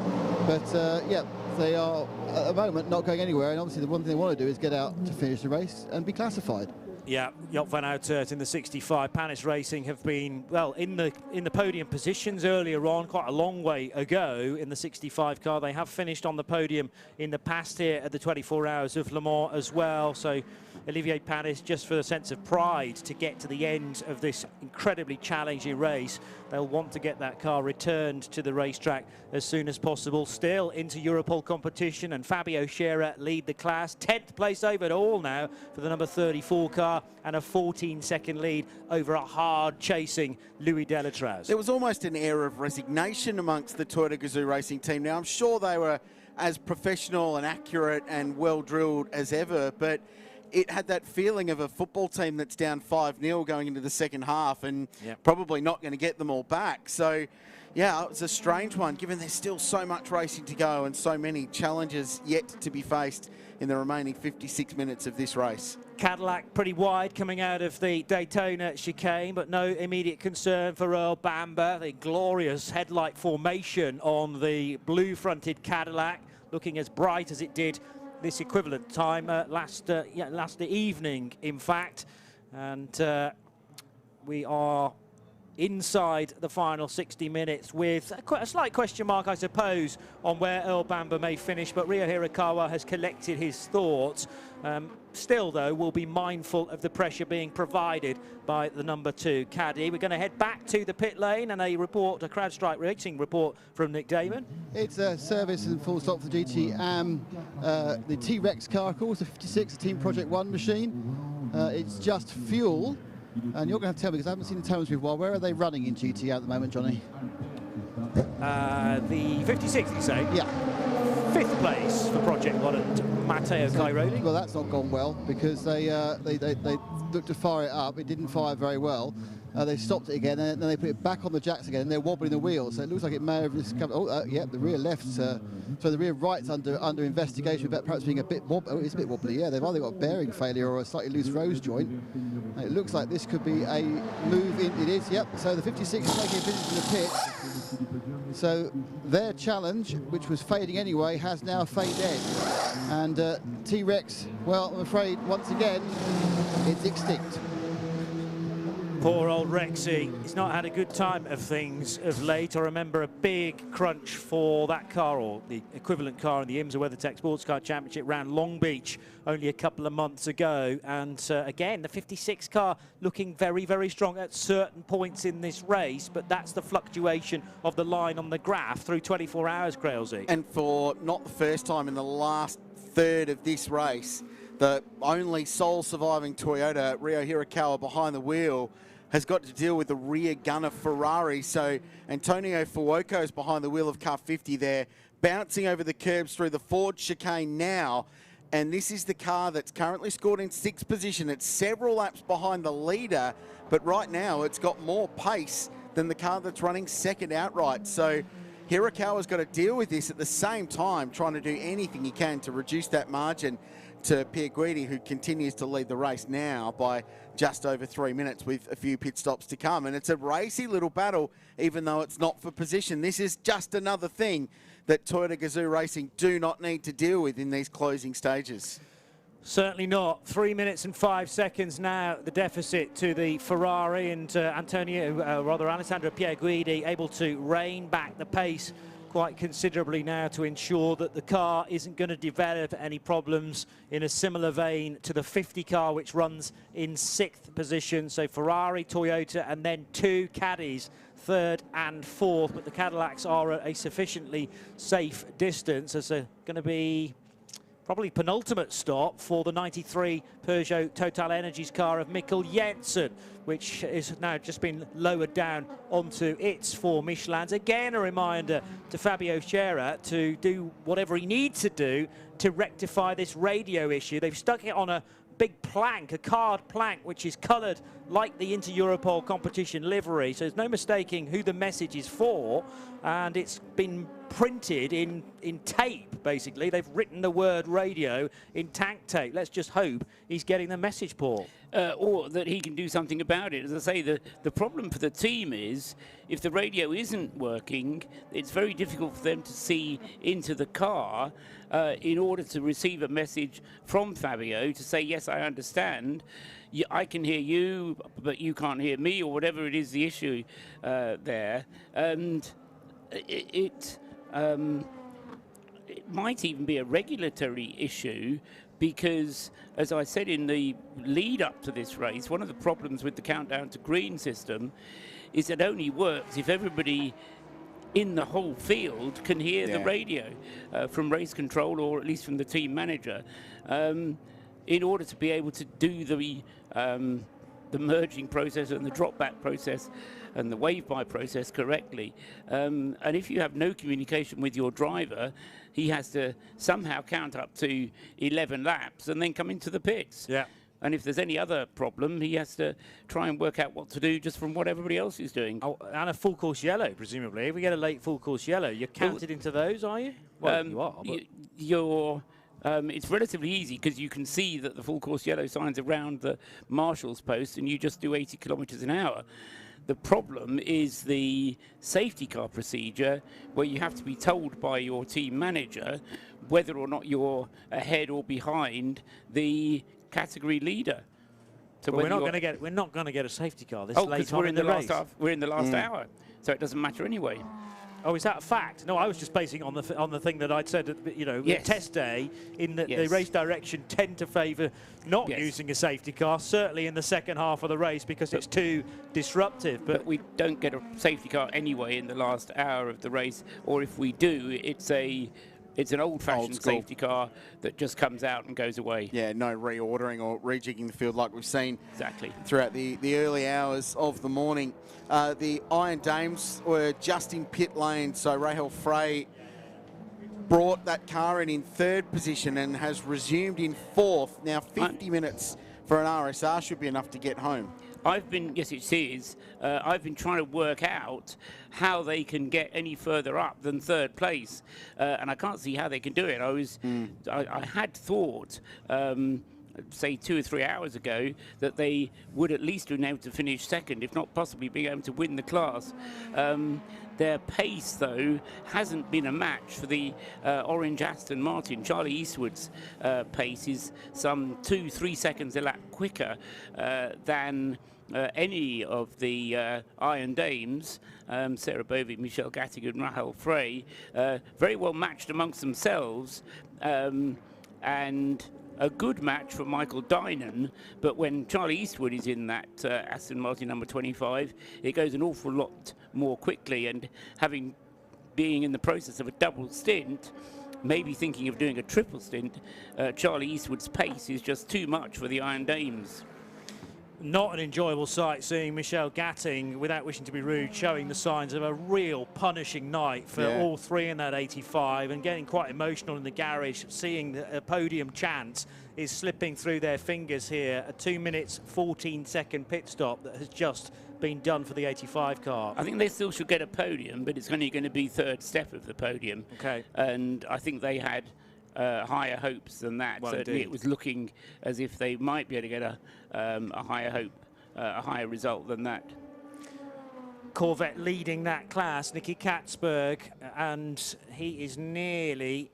but yeah, they are at the moment not going anywhere. And obviously the one thing they want to do is get out to finish the race and be classified. Yeah, Joop van Uytert in the 65. Panis Racing have been, well, in the podium positions earlier on, quite a long way ago in the 65 car. They have finished on the podium in the past here at the 24 Hours of Le Mans as well. So Olivier Panis, just for the sense of pride to get to the end of this incredibly challenging race, they'll want to get that car returned to the racetrack as soon as possible. Still into Europol competition, and Fabio Scherer lead the class. 10th place overall now for the number 34 car, and a 14-second lead over a hard-chasing Louis Delatraz. There was almost an air of resignation amongst the Toyota Gazoo racing team. Now, I'm sure they were as professional and accurate and well-drilled as ever, but it had that feeling of a football team that's down 5-0 going into the second half and probably not going to get them all back. So, yeah, it was a strange one, given there's still so much racing to go and so many challenges yet to be faced in the remaining 56 minutes of this race. Cadillac pretty wide coming out of the Daytona chicane, but no immediate concern for Earl Bamber. The glorious headlight formation on the blue-fronted Cadillac, looking as bright as it did this equivalent time last evening, in fact. And we are inside the final 60 minutes with a slight question mark, I suppose, on where Earl Bamber may finish, but Ryo Hirakawa has collected his thoughts. Still, though, we'll be mindful of the pressure being provided by the number 2 caddy. We're going to head back to the pit lane and a CrowdStrike Racing report from Nick Damon. It's a service and full stop for the GT the T-Rex car, of course, the 56, the Team Project 1 machine. It's just fuel. And you're going to tell me, because I haven't seen the Tones for a while, where are they running in GT at the moment, Johnny? The 56, you say? Yeah. 5th place for Project 1 and Matteo Cairoli. Well, that's not gone well, because they looked to fire it up. It didn't fire very well. They stopped it again, and then they put it back on the jacks again, and they're wobbling the wheels. So it looks like it may have discovered. Yeah, the rear left. So the rear right's under investigation about perhaps being a bit wobbly. Oh, it's a bit wobbly. Yeah, they've either got bearing failure or a slightly loose rose joint. And it looks like this could be a move in. It is. Yep. So the 56 is making a visit to the pit. So their challenge, which was fading anyway, has now faded. And T-Rex, well, I'm afraid once again, it's extinct. Poor old Rexy. He's not had a good time of things of late. I remember a big crunch for that car, or the equivalent car in the IMSA WeatherTech Sports Car Championship round Long Beach only a couple of months ago. And again, the 56 car looking very, very strong at certain points in this race, but that's the fluctuation of the line on the graph through 24 hours, Crailsy. And for not the first time in the last third of this race, the only sole surviving Toyota, Ryo Hirakawa, behind the wheel, has got to deal with the rear gunner Ferrari. So Antonio Fuoco is behind the wheel of car 50 there, bouncing over the curbs through the Ford chicane now. And this is the car that's currently scored in 6th position. It's several laps behind the leader, but right now it's got more pace than the car that's running second outright. So Hirakawa's got to deal with this at the same time, trying to do anything he can to reduce that margin to Pierre Guidi, who continues to lead the race now by just over 3 minutes with a few pit stops to come. And it's a racy little battle, even though it's not for position. This is just another thing that Toyota Gazoo Racing do not need to deal with in these closing stages. Certainly not. 3 minutes and 5 seconds now, the deficit to the Ferrari, and Alessandro Pierre Guidi able to rein back the pace quite considerably now to ensure that the car isn't going to develop any problems in a similar vein to the 50 car, which runs in 6th position. So Ferrari, Toyota, and then 2 caddies, 3rd and 4th, but the Cadillacs are at a sufficiently safe distance, as they're going to be probably penultimate stop for the 93 Peugeot Total Energies car of Mikkel Jensen, which is now just been lowered down onto its 4 Michelins. Again, a reminder to Fabio Scherer to do whatever he needs to do to rectify this radio issue. They've stuck it on a big plank, a card plank, which is coloured like the Inter-Europol competition livery, so there's no mistaking who the message is for, and it's been printed in tape, basically. They've written the word radio in tank tape. Let's just hope he's getting the message, Paul. Or that he can do something about it. As I say, the problem for the team is if the radio isn't working, it's very difficult for them to see into the car in order to receive a message from Fabio to say, yes, I understand. I can hear you, but you can't hear me, or whatever it is the issue there. And it might even be a regulatory issue, because, as I said in the lead up to this race, one of the problems with the countdown to green system is it only works if everybody in the whole field can hear the radio from race control, or at least from the team manager, in order to be able to do the merging process and the drop back process and the wave by process correctly. And if you have no communication with your driver, he has to somehow count up to 11 laps and then come into the pits. Yeah. And if there's any other problem, he has to try and work out what to do just from what everybody else is doing. Oh, and a full course yellow, presumably. If we get a late full course yellow, you're counted into those, are you? Well, you are. But it's relatively easy, because you can see that the full course yellow signs around the marshal's post, and you just do 80 kilometres an hour. The problem is the safety car procedure, where you have to be told by your team manager whether or not you're ahead or behind the category leader. So we're not going to get a safety car this late on we're in the race. We're in the last hour, so it doesn't matter anyway. Oh, is that a fact? No, I was just basing on the thing that I'd said. At test day, in the race direction tend to favour not using a safety car. Certainly in the second half of the race, because it's too disruptive. But we don't get a safety car anyway in the last hour of the race, or if we do, it's an old-fashioned safety car that just comes out and goes away. Yeah, no reordering or rejigging the field like we've seen exactly throughout the early hours of the morning. The Iron Dames were just in pit lane, so Rahel Frey brought that car in 3rd position and has resumed in 4th. Now 50 minutes for an RSR should be enough to get home. Yes, it is. I've been trying to work out how they can get any further up than 3rd place, and I can't see how they can do it. I had thought, say 2 or 3 hours ago, that they would at least have been able to finish 2nd, if not possibly being able to win the class. Their pace, though, hasn't been a match for the orange Aston Martin. Charlie Eastwood's pace is some 2-3 seconds a lap quicker than any of the Iron Dames, Sarah Bovey, Michelle Gatting and Rahel Frey, very well matched amongst themselves, and a good match for Michael Dynan, but when Charlie Eastwood is in that Aston Martin number 25, it goes an awful lot more quickly, and being in the process of a double stint, maybe thinking of doing a triple stint, Charlie Eastwood's pace is just too much for the Iron Dames. Not an enjoyable sight seeing Michelle Gatting, without wishing to be rude, showing the signs of a real punishing night for all three in that 85, and getting quite emotional in the garage, seeing a podium chance is slipping through their fingers here. A 2 minutes 14-second pit stop that has just been done for the 85 car. I think they still should get a podium, but it's only going to be third step of the podium. Okay. And I think they had higher hopes than that. Well, Certainly indeed. it was looking as if they might be able to get a higher hope, a higher result than that. Corvette leading that class, Nicky Katzberg, and he is nearly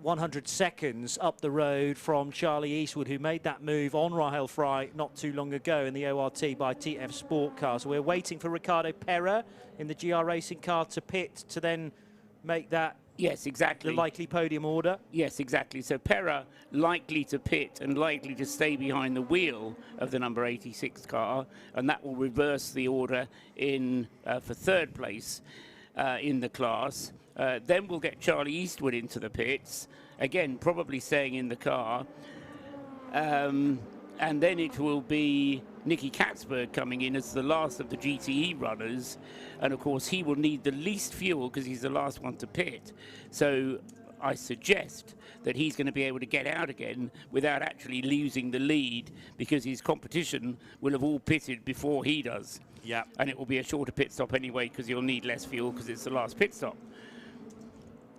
100 seconds up the road from Charlie Eastwood, who made that move on Rahel Frey not too long ago in the ORT by TF Sport Car. So we're waiting for Ricardo Pera in the GR Racing car to pit to then make that. Yes, exactly. The likely podium order. Yes, exactly. So Pera likely to pit and likely to stay behind the wheel of the number 86 car, and that will reverse the order in for third place in the class. Then we'll get Charlie Eastwood into the pits, again probably staying in the car, and then it will be Nicky Katzberg coming in as the last of the GTE runners, and of course he will need the least fuel because he's the last one to pit. So I suggest that he's going to be able to get out again without actually losing the lead, because his competition will have all pitted before he does. Yeah. And it will be a shorter pit stop anyway because you'll need less fuel because it's the last pit stop.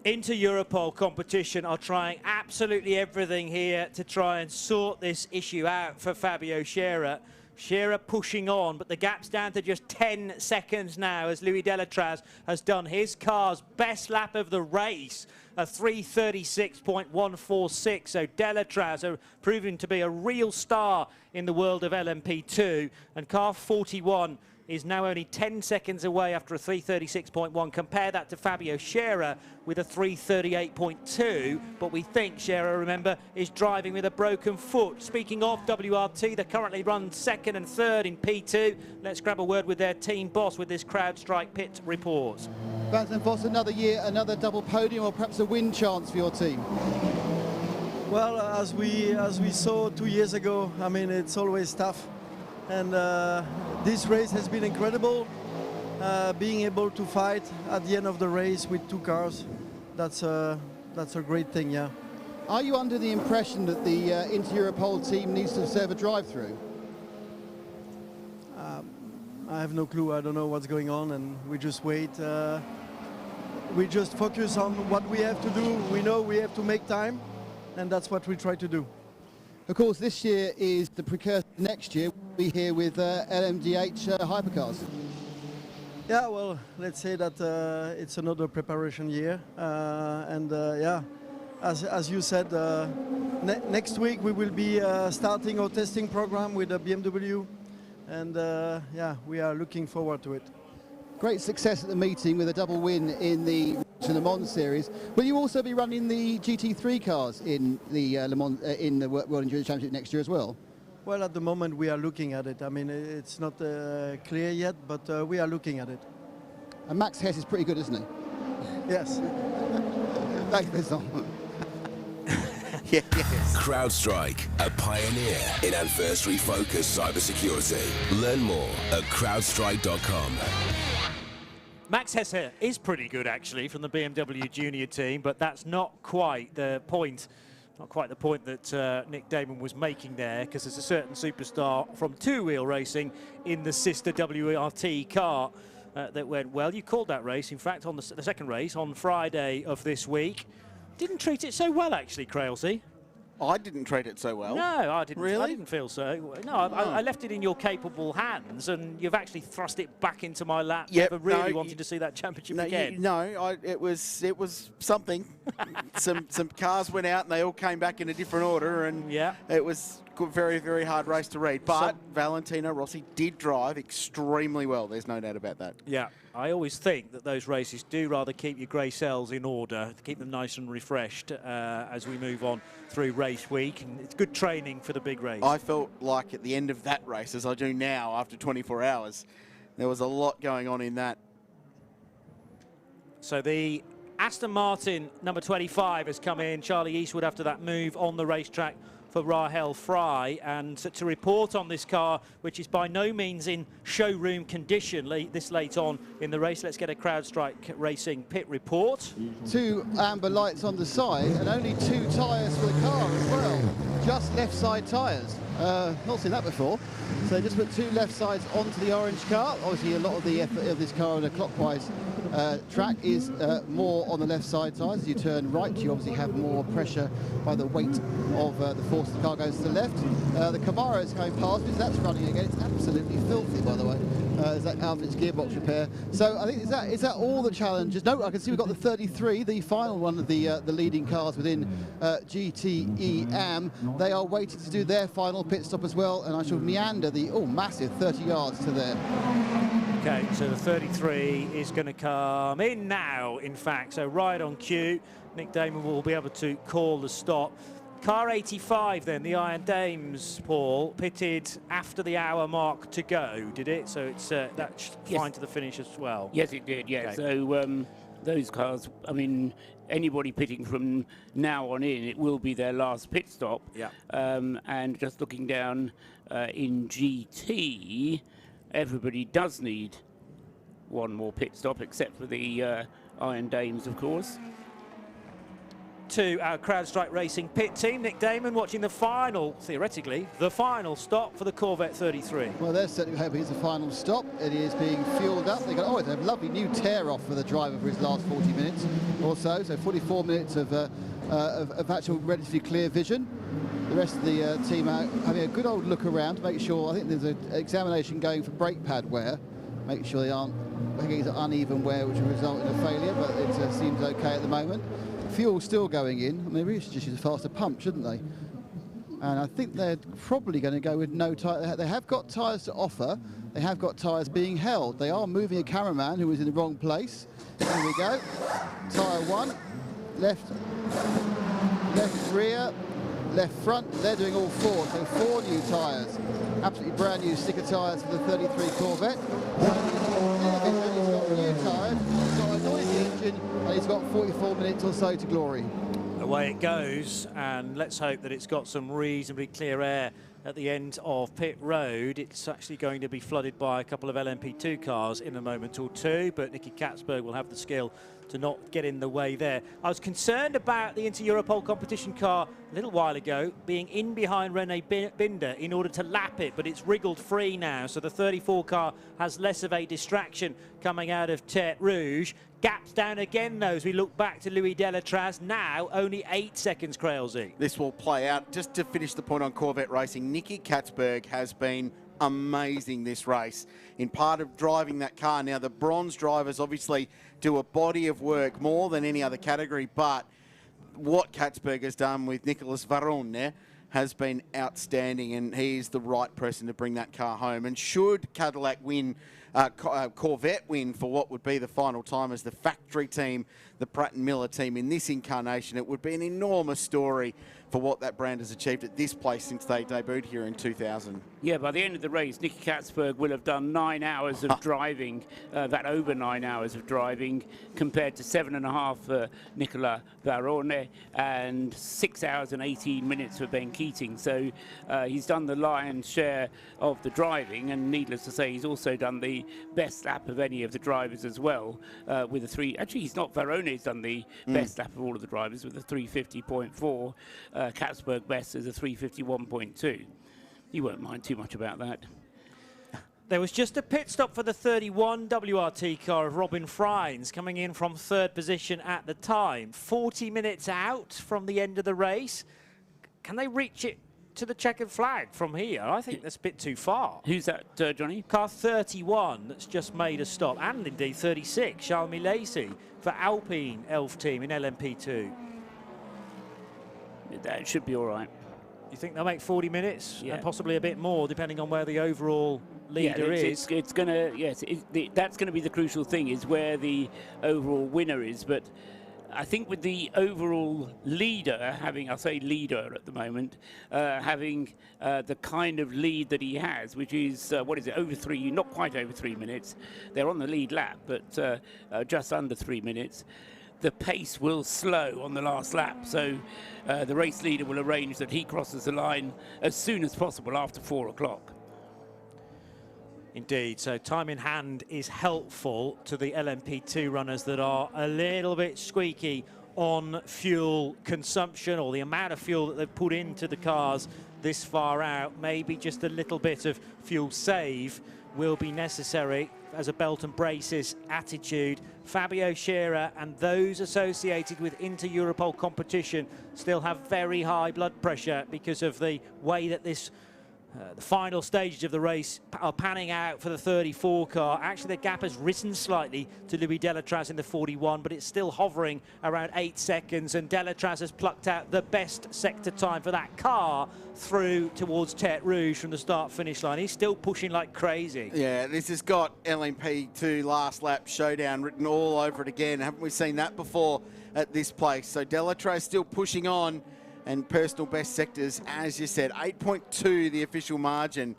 Into Europol competition are trying absolutely everything here to try and sort this issue out for Fabio Scherer. Scherer pushing on, but the gap's down to just 10 seconds now as Louis Delatraz has done his car's best lap of the race, a 3:36.146. So Delatraz are proving to be a real star in the world of LMP2, and car 41 is now only 10 seconds away after a 3:36.1. Compare that to Fabio Scherer with a 3:38.2, but we think Scherer, remember, is driving with a broken foot. Speaking of WRT, they currently run second and third in P2. Let's grab a word with their team boss with this CrowdStrike pit report. Van Vos, another year, another double podium, or perhaps a win chance for your team? Well, as we saw 2 years ago, I mean, it's always tough. And this race has been incredible. Being able to fight at the end of the race with two cars, that's a great thing, yeah. Are you under the impression that the Inter-Europol team needs to serve a drive-through? I have no clue. I don't know what's going on, and we just wait. We just focus on what we have to do. We know we have to make time, and that's what we try to do. Of course, this year is the precursor to next year. We'll be here with LMDH hypercars. Yeah, well, let's say that it's another preparation year. Yeah, as you said, next week we will be starting our testing program with the BMW. And yeah, we are looking forward to it. Great success at the meeting with a double win in the Le Mans series. Will you also be running the GT3 cars in the Le Mans in the World Endurance Championship next year as well? Well, at the moment we are looking at it. I mean, it's not clear yet, but we are looking at it. And Max Hess is pretty good, isn't he? Yes. Thanks, Vincent. Yes. CrowdStrike, a pioneer in adversary-focused cybersecurity. Learn more at crowdstrike.com. Max Hesse is pretty good, actually, from the BMW Junior team, but that's not quite the point. Not quite the point that Nick Damon was making there, because there's a certain superstar from two-wheel racing in the sister WRT car that went well. You called that race, in fact, on the second race on Friday of this week. Didn't treat it so well, actually, Crailsey. I didn't treat it so well. No, I didn't. Really? I didn't feel so. No, I left it in your capable hands, and you've actually thrust it back into my lap. Yep, Never really no, wanted to see that championship No, again. it was something. some cars went out and they all came back in a different order, and yeah, it was very, very hard race to read. But Valentino Rossi did drive extremely well. There's no doubt about that. Yeah, I always think that those races do rather keep your grey cells in order, to keep them nice and refreshed as we move on through race week. And it's good training for the big race. I felt like at the end of that race, as I do now after 24 hours, there was a lot going on in that. So the Aston Martin number 25 has come in. Charlie Eastwood after that move on the racetrack for Rahel Fry, and to report on this car, which is by no means in showroom condition this late on in the race. Let's get a CrowdStrike Racing pit report. 2 amber lights on the side and only 2 tyres for the car as well. Just left side tyres. Not seen that before. So they just put 2 left sides onto the orange car. Obviously a lot of the effort of this car on a clockwise track is more on the left side tyres. As you turn right, you obviously have more pressure by the weight of the force of the car goes to the left. The Camaro is going past because that's running again. It's absolutely filthy, by the way. Is that out of its gearbox repair? So I think is that all the challenges? No, I can see we've got the 33, the final one of the leading cars within GTE AM. They are waiting to do their final pit stop as well, and I shall meander the massive 30 yards to there. Okay, so the 33 is going to come in now, in fact. So right on cue, Nick Damon will be able to call the stop. Car 85 then, the Iron Dames, Paul, pitted after the hour mark to go, did it? So it's that's fine to the finish as well. Yes, it did, yeah. Okay. So those cars, I mean, anybody pitting from now on in, it will be their last pit stop. Yeah. And just looking down in GT, everybody does need one more pit stop, except for the Iron Dames, of course. To our CrowdStrike Racing pit team, Nick Damon watching the final, theoretically, the final stop for the Corvette 33. Well, they're certainly hoping it's the final stop. It is being fueled up. They got, it's a lovely new tear-off for the driver for his last 40 minutes or so. So 44 minutes of actual relatively clear vision. The rest of the team are having a good old look around to make sure. I think there's an examination going for brake pad wear. Make sure they aren't making uneven wear, which will result in a failure, but it seems okay at the moment. Fuel still going in. I mean, they really should just use a faster pump, shouldn't they? And I think they're probably going to go with no tyre. They have got tyres to offer. They have got tyres being held. They are moving a cameraman who was in the wrong place. Here we go. Tyre 1, left rear, left front. They're doing all 4, so 4 new tyres. Absolutely brand new sticker tyres for the 33 Corvette. He's got new tyres, he's got a noisy engine, and he's got 44 minutes or so to glory. Away it goes, and let's hope that it's got some reasonably clear air at the end of pit road. It's actually going to be flooded by a couple of LMP2 cars in a moment or two, but Nicky Katzberg will have the skill to not get in the way there. I was concerned about the Inter-Europol competition car a little while ago being in behind Rene Binder in order to lap it, but it's wriggled free now, so the 34 car has less of a distraction coming out of Tête Rouge. Gaps down again, though, as we look back to Louis Delatraz. Now only 8 seconds, Crailsy. This will play out. Just to finish the point on Corvette racing, Nicky Katzberg has been amazing this race in part of driving that car. Now, the bronze drivers obviously do a body of work more than any other category, but what Katzberg has done with Nicolas Varrone has been outstanding, and he's the right person to bring that car home. And should Cadillac win, Corvette win for what would be the final time as the factory team, the Pratt & Miller team in this incarnation, it would be an enormous story for what that brand has achieved at this place since they debuted here in 2000. Yeah, by the end of the race, Nicky Katzberg will have done 9 hours of driving, that over 9 hours of driving, compared to 7.5 for Nicola Varrone and 6 hours and 18 minutes for Ben Keating. So he's done the lion's share of the driving, and needless to say, he's also done the best lap of any of the drivers as well, with a 3. Actually, he's not. Varrone's done the best lap of all of the drivers with a 350.4. Katzberg best is a 351.2. You won't mind too much about that. There was just a pit stop for the 31 WRT car of Robin Freins, coming in from 3rd position at the time. 40 minutes out from the end of the race. Can they reach it to the checkered flag from here? I think that's a bit too far. Who's that, Johnny? Car 31 that's just made a stop, and indeed 36, Charles Milesi for Alpine Elf team in LMP2. That should be all right. You think they'll make 40 minutes Yeah. and possibly a bit more, depending on where the overall leader is? It's going to, yes, that's going to be the crucial thing, is where the overall winner is. But I think with the overall leader having, I'll say leader at the moment, having the kind of lead that he has, which is, what is it, not quite over 3 minutes. They're on the lead lap, but just under 3 minutes. The pace will slow on the last lap, so the race leader will arrange that he crosses the line as soon as possible after 4 o'clock. Indeed, so time in hand is helpful to the LMP2 runners that are a little bit squeaky on fuel consumption, or the amount of fuel that they've put into the cars this far out. Maybe just a little bit of fuel save will be necessary as a belt and braces attitude. Fabio Scherer and those associated with inter-Europol competition still have very high blood pressure because of the way that this the final stages of the race are panning out for the 34 car. Actually, the gap has risen slightly to Louis Delatraz in the 41, but it's still hovering around 8 seconds, and Delatraz has plucked out the best sector time for that car through towards Tête Rouge from the start-finish line. He's still pushing like crazy. Yeah, this has got LMP2 last lap showdown written all over it again. Haven't we seen that before at this place? So Delatraz still pushing on, and personal best sectors, as you said, 8.2 the official margin.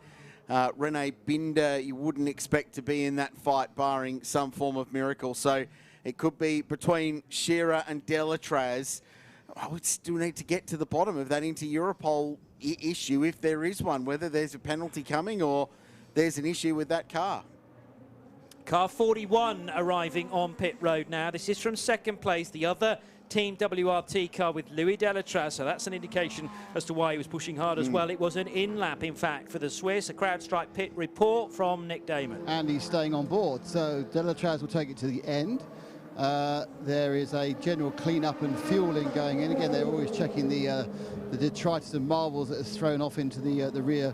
Rene Binder, you wouldn't expect to be in that fight barring some form of miracle. So it could be between Scherer and Delatraz. I would still need to get to the bottom of that inter-Europol issue, if there is one, whether there's a penalty coming or there's an issue with that car. Car 41 arriving on pit road now. This is from second place, the other Team WRT car with Louis Delatraz, so that's an indication as to why he was pushing hard as well. It was an in-lap, in fact, for the Swiss. A CrowdStrike pit report from Nick Damon. And he's staying on board, so Delatraz will take it to the end. There is a general clean-up and fueling going in. Again, they're always checking the detritus and marbles that is thrown off into the rear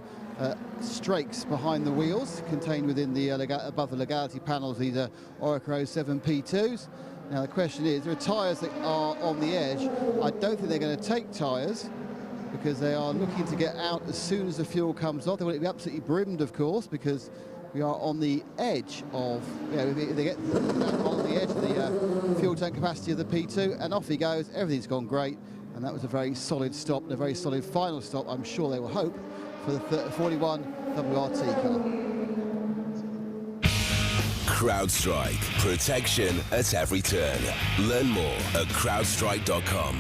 strakes behind the wheels, contained within the above the legality panels, these are Oracle 07 P2s. Now the question is, there are tyres that are on the edge. I don't think they're going to take tyres because they are looking to get out as soon as the fuel comes off. They want it to be absolutely brimmed, of course, because we are on the edge of, if they get on the edge of the fuel tank capacity of the P2, and off he goes. Everything's gone great, and that was a very solid stop and a very solid final stop, I'm sure they will hope, for the 41 WRT car. CrowdStrike. Protection at every turn. Learn more at crowdstrike.com.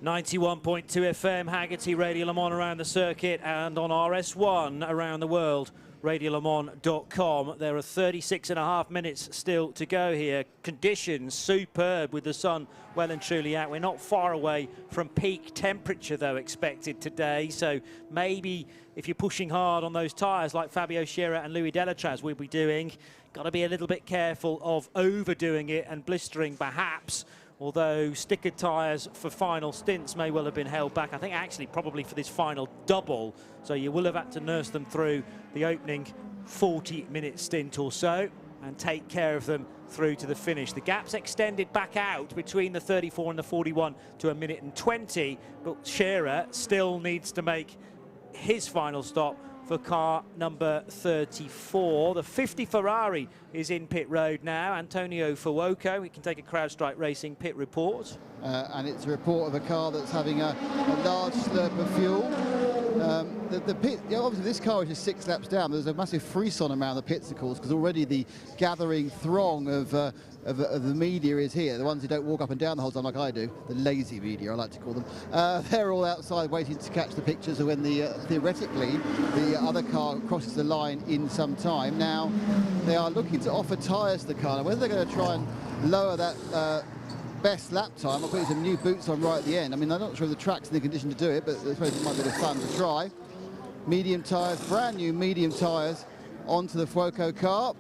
91.2 FM, Haggerty, Radio Le Mans around the circuit, and on RS1 around the world, radiolemans.com. There are 36.5 minutes still to go here. Conditions superb with the sun well and truly out. We're not far away from peak temperature, though, expected today. So maybe if you're pushing hard on those tyres like Fabio Scherer and Louis Delatraz will be doing, got to be a little bit careful of overdoing it and blistering perhaps. Although sticker tyres for final stints may well have been held back. I think actually probably for this final double. So you will have had to nurse them through the opening 40-minute stint or so and take care of them through to the finish. The gap's extended back out between the 34 and the 41 to 1 minute and 20, but Scherer still needs to make his final stop for car number 34. The 50 Ferrari is in pit road now. Antonio Fuoco, we can take a CrowdStrike Racing pit report. And it's a report of a car that's having a large slurp of fuel. The pit, obviously this car is just 6 laps down. There's a massive frisson around the pits, of course, because already the gathering throng of the media is here. The ones who don't walk up and down the whole time like I do, the lazy media, I like to call them. They're all outside waiting to catch the pictures of when theoretically the other car crosses the line in some time. Now they are looking to offer tyres to the car. Now, whether they're going to try and lower that best lap time, I'll put some new boots on right at the end. I mean, I'm not sure if the track's in the condition to do it, but I suppose it might be the fun to try. Medium tyres, brand new medium tyres onto the Fuoco car.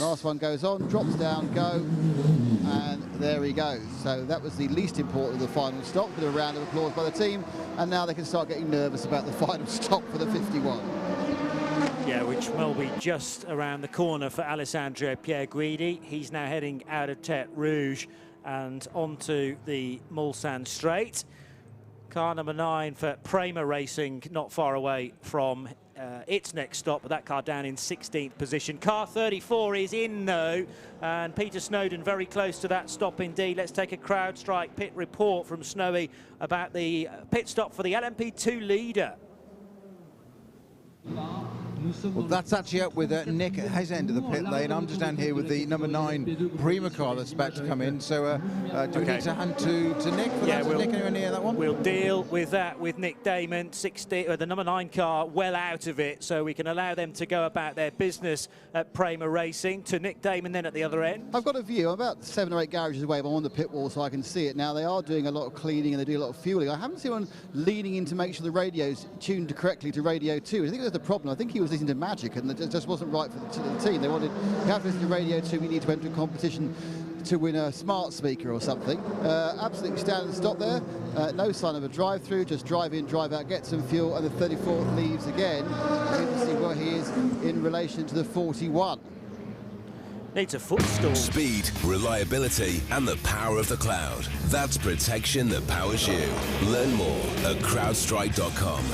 Last one goes on, drops down, go, and there he goes. So that was the least important of the final stop, with a round of applause by the team, and now they can start getting nervous about the final stop for the 51. Yeah, which will be just around the corner for Alessandro Pierguidi. He's now heading out of Tête Rouge and onto the Mulsanne straight. Car number 9 for Prema Racing, not far away from its next stop, but that car down in 16th position. Car 34 is in though, and Peter Snowden very close to that stop indeed. Let's take a CrowdStrike pit report from Snowy about the pit stop for the LMP2 leader. Well, that's actually up with Nick at his end of the pit lane. I'm just down here with the number 9 Prema car that's about to come in. So do we need to hand to Nick for that? Nick, anywhere near that one? We'll deal with that with Nick Damon, the number 9 car well out of it, so we can allow them to go about their business at Prema Racing. To Nick Damon then at the other end. I've got a view. I'm about 7 or 8 garages away. I'm on the pit wall so I can see it. Now, they are doing a lot of cleaning and they do a lot of fueling. I haven't seen one leaning in to make sure the radio's tuned correctly to Radio 2. I think that's the problem. I think he was listening to Magic and it just wasn't right for the team. They wanted, you have to listen to Radio 2, we need to enter a competition to win a smart speaker or something. Absolutely standing stop there. No sign of a drive-through, just drive in, drive out, get some fuel, and the 34 leaves again. We need to see where he is in relation to the 41. Needs a footstool. Speed, reliability, and the power of the cloud. That's protection that powers you. Learn more at crowdstrike.com.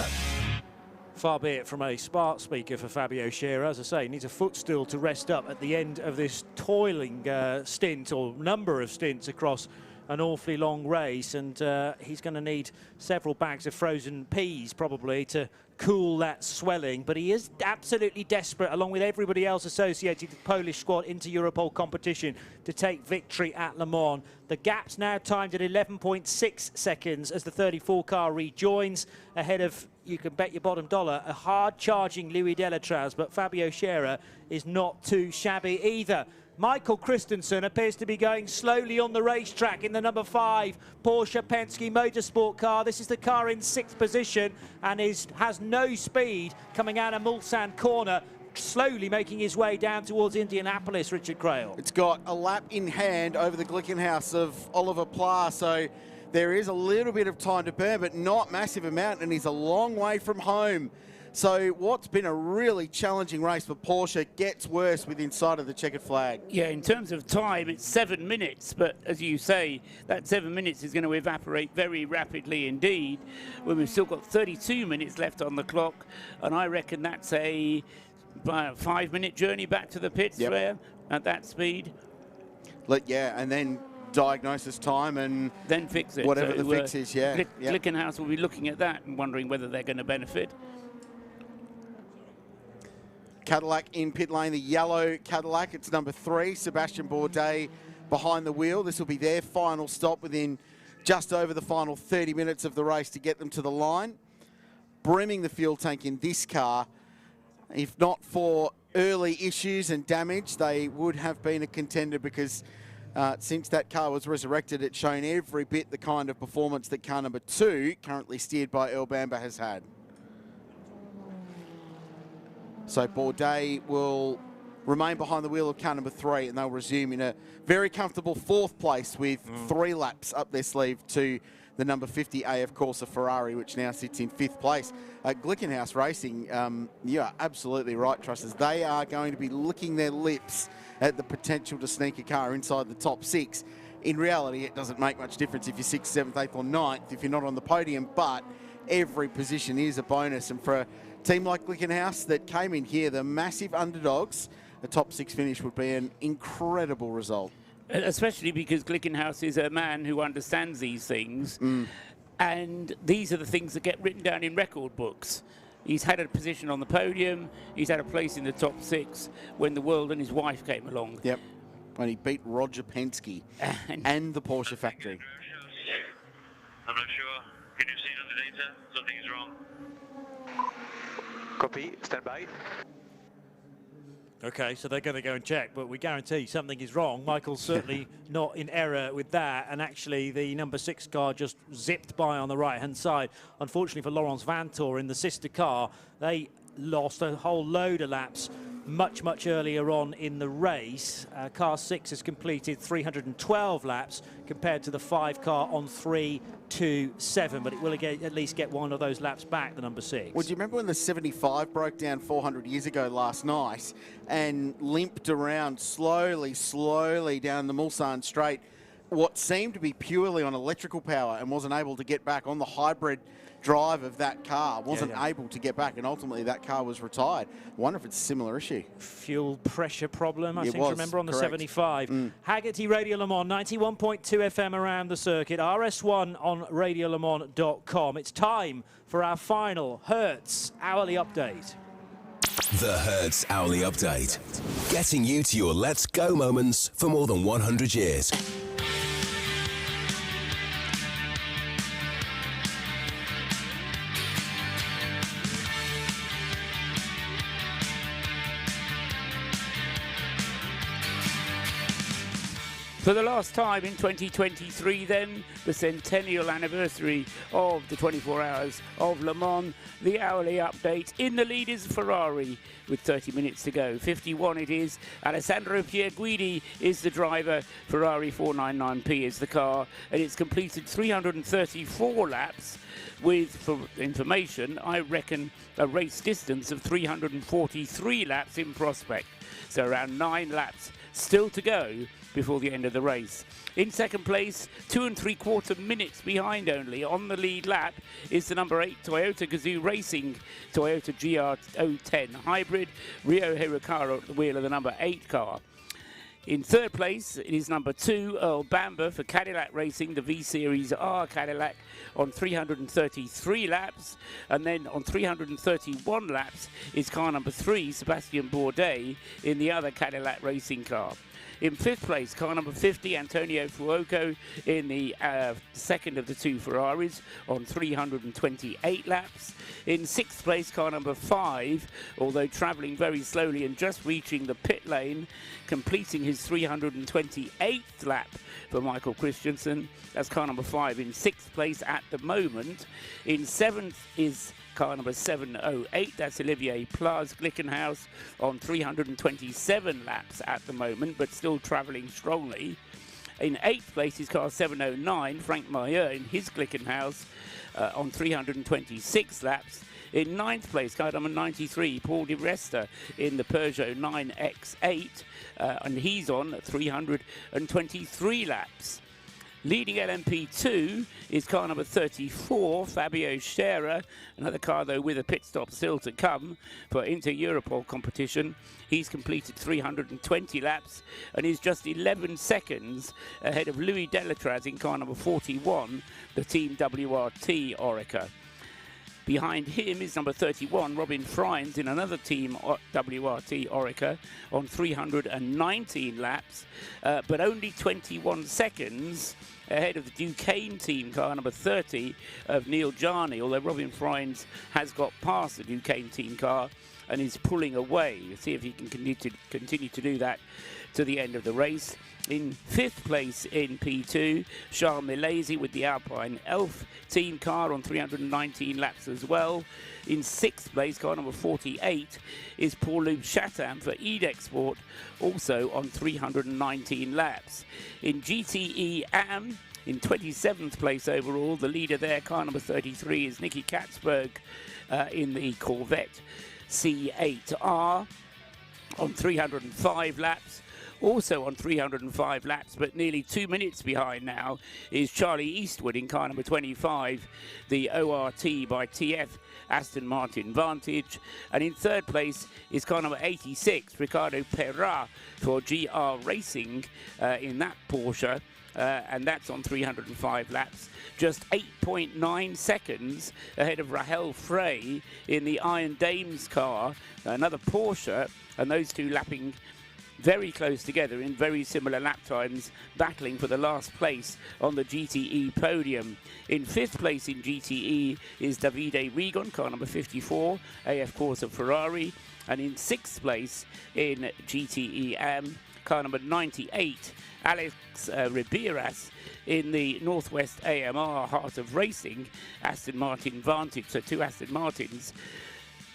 Far be it from a smart speaker for Fabio Scherer. As I say, he needs a footstool to rest up at the end of this toiling stint, or number of stints across an awfully long race, and he's going to need several bags of frozen peas probably to cool that swelling, but he is absolutely desperate, along with everybody else associated with the Polish squad, into Europol competition to take victory at Le Mans. The gap's now timed at 11.6 seconds as the 34 car rejoins, ahead of, you can bet your bottom dollar, a hard-charging Louis Delatraz, but Fabio Scherer is not too shabby either. Michael Christensen appears to be going slowly on the racetrack in the number 5 Porsche Penske Motorsport car. This is the car in 6th position and has no speed coming out of Mulsanne corner, slowly making his way down towards Indianapolis, Richard Crail. It's got a lap in hand over the Glickenhaus of Oliver Pla, so there is a little bit of time to burn, but not massive amount, and he's a long way from home. So what's been a really challenging race for Porsche gets worse with inside of the checkered flag. Yeah, in terms of time, it's 7 minutes, but as you say, that 7 minutes is going to evaporate very rapidly indeed, when we've still got 32 minutes left on the clock, and I reckon that's a 5-minute journey back to the pits there at that speed. Yeah, and then diagnosis time and then fix it. Whatever so, the fix is, Glickenhaus will be looking at that and wondering whether they're going to benefit. Cadillac in pit lane, the yellow Cadillac. It's number 3, Sebastian Bourdais behind the wheel. This will be their final stop within just over the final 30 minutes of the race to get them to the line. Brimming the fuel tank in this car. If not for early issues and damage, they would have been a contender, because since that car was resurrected, it's shown every bit the kind of performance that car number 2, currently steered by Earl Bamber, has had. So Bourdais will remain behind the wheel of car number 3, and they'll resume in a very comfortable 4th place with 3 laps up their sleeve to the number 50 AF Corsa Ferrari, which now sits in 5th place. Glickenhaus Racing, you are absolutely right, Trussers. They are going to be licking their lips at the potential to sneak a car inside the top 6. In reality, it doesn't make much difference if you're 6th, 7th, 8th or 9th if you're not on the podium, but every position is a bonus, and for a team like Glickenhaus that came in here, the massive underdogs, a top 6 finish would be an incredible result. Especially because Glickenhaus is a man who understands these things, and these are the things that get written down in record books. He's had a position on the podium, he's had a place in the top 6 when the world and his wife came along. Yep, when he beat Roger Penske and the Porsche factory. I'm not sure. Can you see on the data? Something's wrong. Copy, stand by. Okay, so they're going to go and check, but we guarantee something is wrong. Michael's certainly not in error with that, and actually the number 6 car just zipped by on the right-hand side. Unfortunately for Laurence Vantor in the sister car, they lost a whole load of laps much earlier on in the race. Car 6 has completed 312 laps compared to the 5 car on 327, but it will at least get one of those laps back, the number 6. Well, do you remember when the 75 broke down 400 years ago last night and limped around slowly down the Mulsanne straight what seemed to be purely on electrical power and wasn't able to get back on the hybrid drive of that car, wasn't able to get back, and ultimately that car was retired. I wonder if it's a similar issue. Fuel pressure problem, I It seem to was, remember, on the correct. 75. Haggerty Radio Le Mans, 91.2 FM around the circuit, RS1 on radiolemans.com. It's time for our final Hertz hourly update. The Hertz Hourly Update. Getting you to your let's go moments for more than 100 years. For the last time in 2023 then, the centennial anniversary of the 24 Hours of Le Mans, the hourly update. In the lead is Ferrari with 30 minutes to go. 51 it is. Alessandro Pierguidi is the driver. Ferrari 499P is the car. And it's completed 334 laps with, for information, I reckon a race distance of 343 laps in prospect. So around 9 laps still to go before the end of the race. In second place, 2 3/4 minutes behind only, on the lead lap, is the number 8 Toyota Gazoo Racing Toyota GR010 Hybrid. Ryo Hirakawa at the wheel of the number 8 car. In third place, it is number 2, Earl Bamber for Cadillac Racing, the V-Series R Cadillac, on 333 laps. And then on 331 laps is car number 3, Sebastian Bourdais, in the other Cadillac Racing car. In fifth place, car number 50, Antonio Fuoco, in the second of the 2 Ferraris on 328 laps. In sixth place, car number 5, although travelling very slowly and just reaching the pit lane, completing his 328th lap for Michael Christensen. That's car number 5 in sixth place at the moment. In seventh is car number 708, that's Olivier Plas Glickenhaus, on 327 laps at the moment, but still travelling strongly. In 8th place is car 709, Frank Mayer in his Glickenhaus, on 326 laps. In 9th place, car number 93, Paul Di Resta in the Peugeot 9X8, and he's on 323 laps. Leading LMP2 is car number 34, Fabio Scherer, another car though with a pit stop still to come for Inter-Europol competition. He's completed 320 laps and is just 11 seconds ahead of Louis Delatraz in car number 41, the Team WRT Orica. Behind him is number 31, Robin Freins, in another Team WRT Orica on 319 laps, but only 21 seconds ahead of the Duquesne team car number 30 of Neil Jarney, although Robin Freins has got past the Duquesne team car and is pulling away. We'll see if he can continue to do that to the end of the race. In fifth place in P2, Charles Milesi with the Alpine Elf team car on 319 laps as well. In sixth place, car number 48, is Paul-Loup Chatham for Edexport, also on 319 laps. In GTE AM, in 27th place overall, the leader there, car number 33, is Nicky Katzberg in the Corvette C8R on 305 laps. Also on 305 laps, but nearly 2 minutes behind now, is Charlie Eastwood in car number 25, the ORT by TF Aston Martin Vantage. And in third place is car number 86, Ricardo Perra for GR Racing in that Porsche. And that's on 305 laps, just 8.9 seconds ahead of Rahel Frey in the Iron Dames car, another Porsche, and those two lapping very close together in very similar lap times, battling for the last place on the GTE podium. In fifth place in GTE is Davide Rigon, car number 54, AF Corsa Ferrari. And in sixth place in GTE AM, car number 98, Alex Riberas in the Northwest AMR Heart of Racing, Aston Martin Vantage. So 2 Aston Martins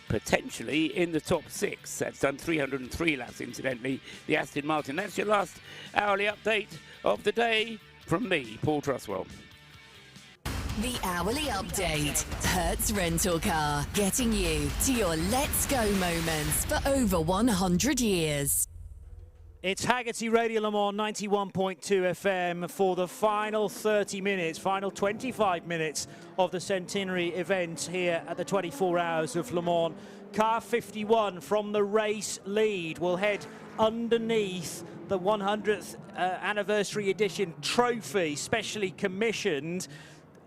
potentially in the top 6. That's done 303 laps, incidentally, the Aston Martin. That's your last hourly update of the day from me, Paul Truswell. The hourly update. Hertz Rental Car, getting you to your let's go moments for over 100 years. It's Haggerty Radio Le Mans 91.2 FM for the final 30 minutes, final 25 minutes of the centenary event here at the 24 Hours of Le Mans. Car 51 from the race lead will head underneath the 100th anniversary edition trophy, specially commissioned,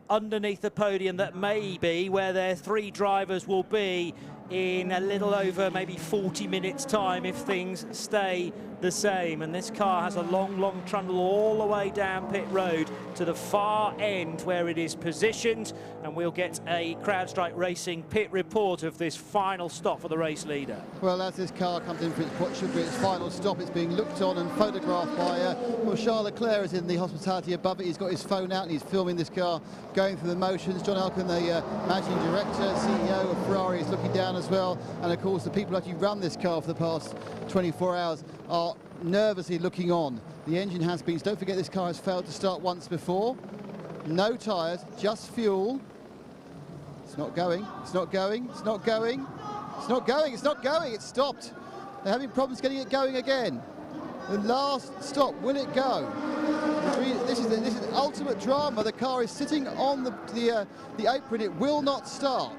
underneath the podium that may be where their 3 drivers will be in a little over maybe 40 minutes time if things stay the same. And this car has a long trundle all the way down pit road to the far end where it is positioned, and we'll get a CrowdStrike Racing pit report of this final stop for the race leader. Well, as this car comes in for what should be its final stop, it's being looked on and photographed by well, Charles Leclerc is in the hospitality above it. He's got his phone out and he's filming this car going through the motions. John Elkann, the managing director, CEO of Ferrari, is looking down as well. And of course, the people who actually run this car for the past 24 hours are nervously looking on. The engine has been, don't forget this car has failed to start once before. No tyres, just fuel. It's not going, it's not going, it's not going, it's not going, it's not going, it's stopped. They're having problems getting it going again. The last stop, will it go? This is ultimate drama. The car is sitting on the apron, it will not start.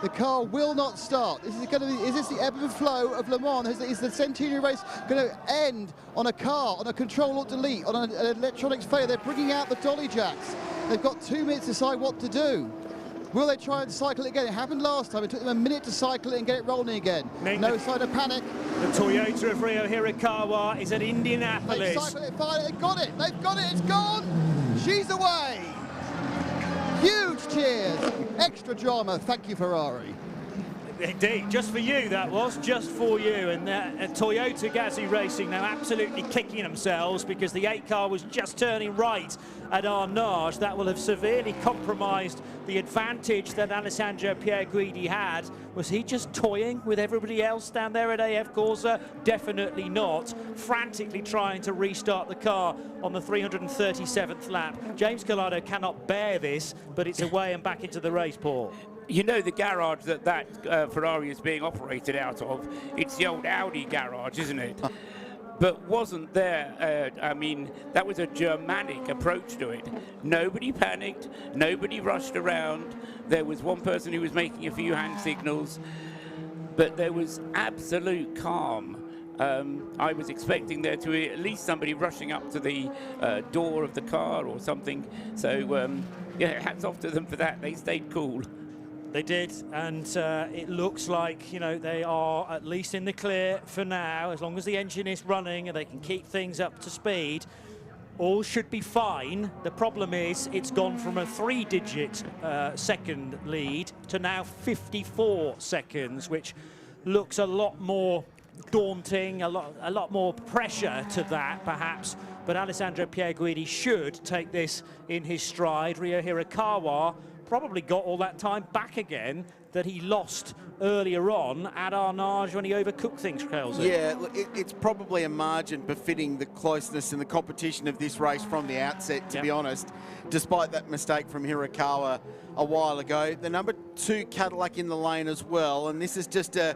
The car will not start. This is going to be, is this the ebb and flow of Le Mans? Is the centenary race going to end on a car, on a control-alt-delete, on an electronics failure? They're bringing out the dolly jacks. They've got 2 minutes to decide what to do. Will they try and cycle it again? It happened last time. It took them a minute to cycle it and get it rolling again. No sign of panic. The Toyota of Ryo Hirakawa is at Indianapolis. They've cycled it, finally. They've got it. They've got it. It's gone. She's away. Huge cheers. Extra drama. Thank you, Ferrari. Indeed, just for you that was, just for you. And Toyota Gazoo Racing now absolutely kicking themselves because the 8 car was just turning right at Arnage. That will have severely compromised the advantage that Alessandro Pierguidi had. Was he just toying with everybody else down there at AF Corsa? Definitely not. Frantically trying to restart the car on the 337th lap. James Collado cannot bear this, but it's away and back into the race, Paul. You know the garage that Ferrari is being operated out of, it's the old Audi garage, isn't it? But wasn't there, I mean, that was a Germanic approach to it. Nobody panicked, nobody rushed around. There was one person who was making a few hand signals, but there was absolute calm. I was expecting there to be at least somebody rushing up to the door of the car or something. So, yeah, hats off to them for that. They stayed cool. They did, and it looks like, you know, they are at least in the clear for now. As long as the engine is running and they can keep things up to speed, all should be fine. The problem is it's gone from a 3-digit second lead to now 54 seconds, which looks a lot more daunting, a lot more pressure to that, perhaps. But Alessandro Pierguidi should take this in his stride. Ryo Hirakawa probably got all that time back again that he lost earlier on at Arnage when he overcooked things, Kelsey. Yeah, it's probably a margin befitting the closeness and the competition of this race from the outset, to be honest, despite that mistake from Hirakawa a while ago. The number 2 Cadillac in the lane as well, and this is just a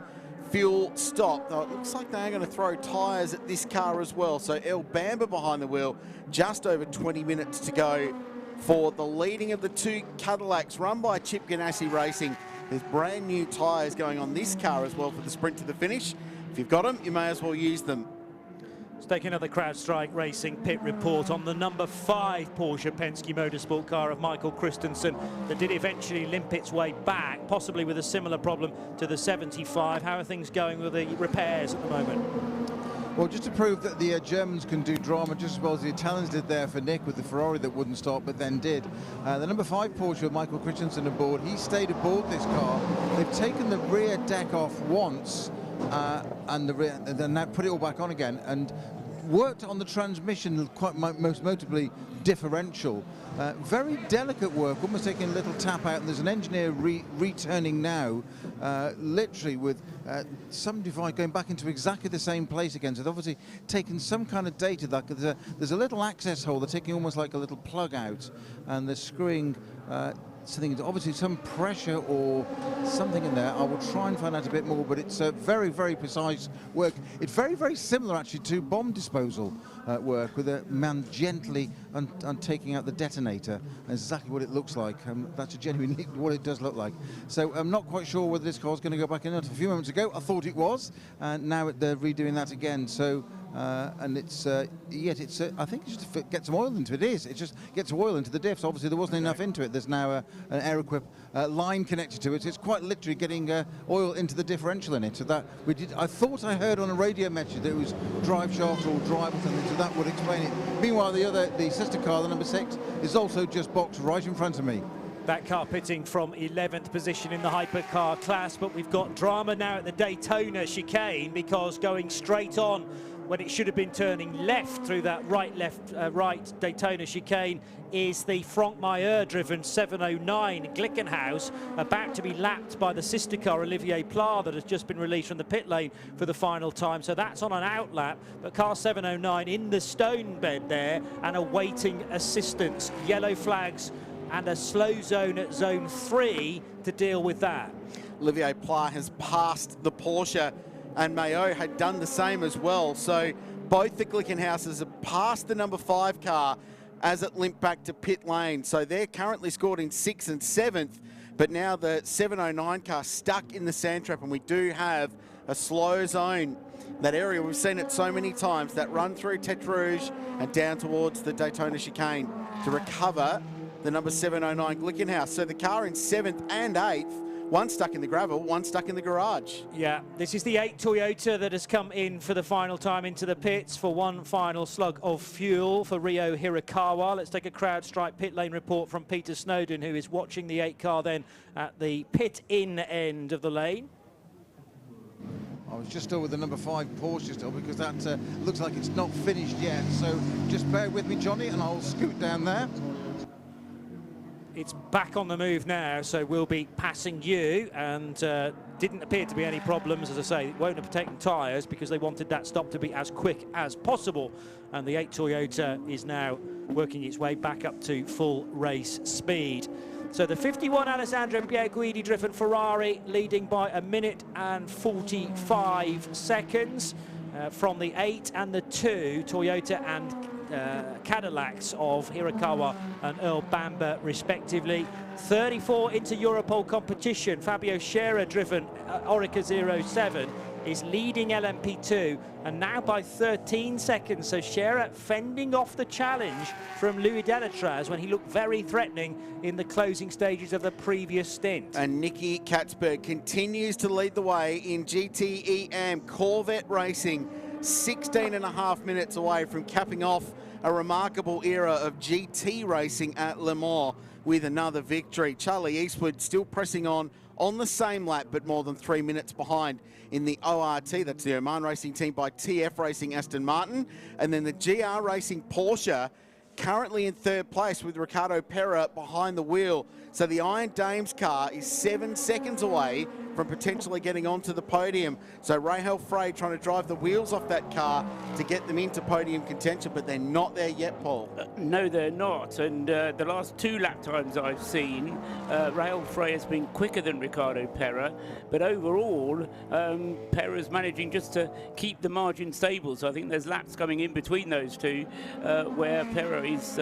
fuel stop. Though it looks like they are going to throw tyres at this car as well. So El Bamba behind the wheel, just over 20 minutes to go for the leading of the 2 Cadillacs run by Chip Ganassi Racing. There's brand new tyres going on this car as well for the sprint to the finish. If you've got them, you may as well use them. Let's take another CrowdStrike Racing pit report on the number 5 Porsche Penske Motorsport car of Michael Christensen that did eventually limp its way back, possibly with a similar problem to the 75. How are things going with the repairs at the moment? Well, just to prove that the Germans can do drama just as well as the Italians did there for Nick with the Ferrari that wouldn't stop but then did. The number 5 Porsche with Michael Christensen aboard, he stayed aboard this car. They've taken the rear deck off once and then now put it all back on again and worked on the transmission, quite most notably differential. Very delicate work, almost taking a little tap out, and there's an engineer returning now, literally with some device going back into exactly the same place again. So they've obviously taken some kind of data. There's a little access hole, they're taking almost like a little plug out, and they're screwing something, obviously some pressure or something in there. I will try and find out a bit more, but it's very, very precise work. It's very, very similar actually to bomb disposal work, with a man gently taking out the detonator. That's exactly what it looks like. That's genuinely what it does look like. So I'm not quite sure whether this car is going to go back in. A few moments ago I thought it was, and now they're redoing that again. So and it's yet it's I think it's just to get some oil into it. It just gets oil into the diffs. Obviously there wasn't enough into it. There's now an air-equip line connected to it. It's quite literally getting oil into the differential in it. So that we did. I thought I heard on a radio message that it was drive shaft or drive or something. So that would explain it. Meanwhile, the sister car, the number 6, is also just boxed right in front of me. That car pitting from 11th position in the hypercar class, but we've got drama now at the Daytona chicane, because going straight on when it should have been turning left through that right Daytona chicane is the Franck-Mayer-driven 709 Glickenhaus, about to be lapped by the sister car Olivier Pla that has just been released from the pit lane for the final time. So that's on an outlap, but car 709 in the stone bed there and awaiting assistance. Yellow flags and a slow zone at zone 3 to deal with that. Olivier Pla has passed the Porsche, and Mayo had done the same as well. So both the Glickenhauses have passed the number 5 car as it limped back to pit lane. So they're currently scored in 6th and 7th, but now the 709 car stuck in the sand trap, and we do have a slow zone. That area, we've seen it so many times, that run through Tete Rouge and down towards the Daytona chicane to recover the number 709 Glickenhaus. So the car in 7th and 8th, one stuck in the gravel, one stuck in the garage. Yeah, this is the 8 Toyota that has come in for the final time into the pits for one final slug of fuel for Ryo Hirakawa. Let's take a CrowdStrike pit lane report from Peter Snowden, who is watching the 8 car then at the pit-in end of the lane. I was just still with the number 5 Porsche still, because that looks like it's not finished yet. So just bear with me, Johnny, and I'll scoot down there. It's back on the move now, so we'll be passing you, and didn't appear to be any problems. As I say, it won't have taken tyres because they wanted that stop to be as quick as possible, and the 8 Toyota is now working its way back up to full race speed. So the 51 Alessandro Pierguidi driven Ferrari leading by 1 minute and 45 seconds from the 8 and the 2 Toyota and Cadillacs of Hirakawa and Earl Bamber respectively. 34 into Europol competition. Fabio Scherer driven Orica 07 is leading LMP2, and now by 13 seconds. So Scherer fending off the challenge from Louis Delatraz when he looked very threatening in the closing stages of the previous stint. And Nicky Katzberg continues to lead the way in GTEM Corvette racing, 16.5 minutes away from capping off a remarkable era of GT racing at Le Mans with another victory. Charlie Eastwood still pressing on the same lap, but more than 3 minutes behind in the ORT. That's the Oman Racing Team by TF Racing Aston Martin. And then the GR Racing Porsche currently in 3rd place with Ricardo Pera behind the wheel. So the Iron Dames car is 7 seconds away from potentially getting onto the podium. So Rahel Frey trying to drive the wheels off that car to get them into podium contention, but they're not there yet, Paul. No, they're not. And the last 2 lap times I've seen, Rahel Frey has been quicker than Ricardo Pera, but overall, Pera's managing just to keep the margin stable. So I think there's laps coming in between those two where Pera is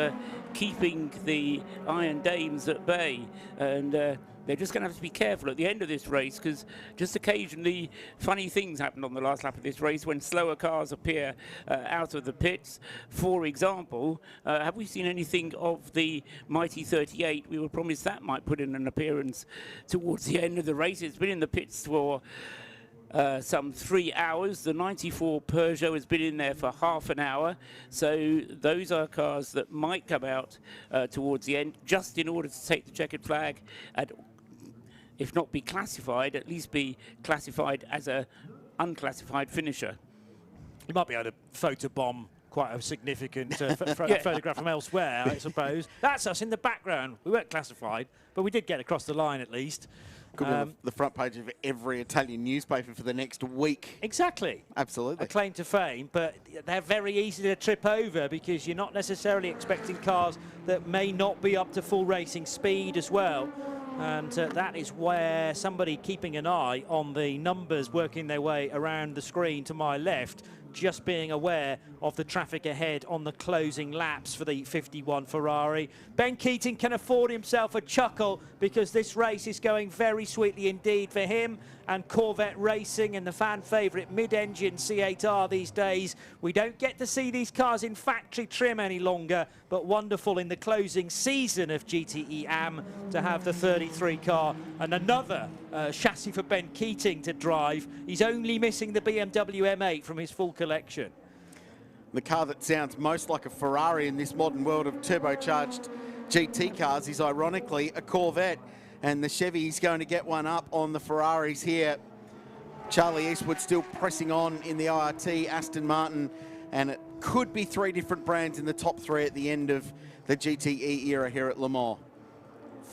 keeping the Iron Dames at bay. And they're just going to have to be careful at the end of this race, because just occasionally funny things happen on the last lap of this race when slower cars appear out of the pits. For example, have we seen anything of the Mighty 38? We were promised that might put in an appearance towards the end of the race. It's been in the pits for some 3 hours. The 94 Peugeot has been in there for half an hour. So those are cars that might come out towards the end, just in order to take the checkered flag, and if not be classified, at least be classified as a unclassified finisher. You might be able to photobomb quite a significant photograph from elsewhere, I suppose. That's us in the background. We weren't classified, but we did get across the line at least. Could be the front page of every Italian newspaper for the next week. Exactly. Absolutely. A claim to fame, but they're very easy to trip over because you're not necessarily expecting cars that may not be up to full racing speed as well. And that is where somebody keeping an eye on the numbers working their way around the screen to my left, just being aware of the traffic ahead on the closing laps for the 51 Ferrari. Ben Keating can afford himself a chuckle because this race is going very sweetly indeed for him and Corvette Racing and the fan favourite mid-engine C8R these days. We don't get to see these cars in factory trim any longer, but wonderful in the closing season of GTE AM to have the 33 car and another chassis for Ben Keating to drive. He's only missing the BMW M8 from his full collection. The car that sounds most like a Ferrari in this modern world of turbocharged GT cars is ironically a Corvette, and the Chevy's going to get one up on the Ferraris here. Charlie Eastwood still pressing on in the IRT, Aston Martin, and it could be 3 different brands in the top 3 at the end of the GTE era here at Le Mans.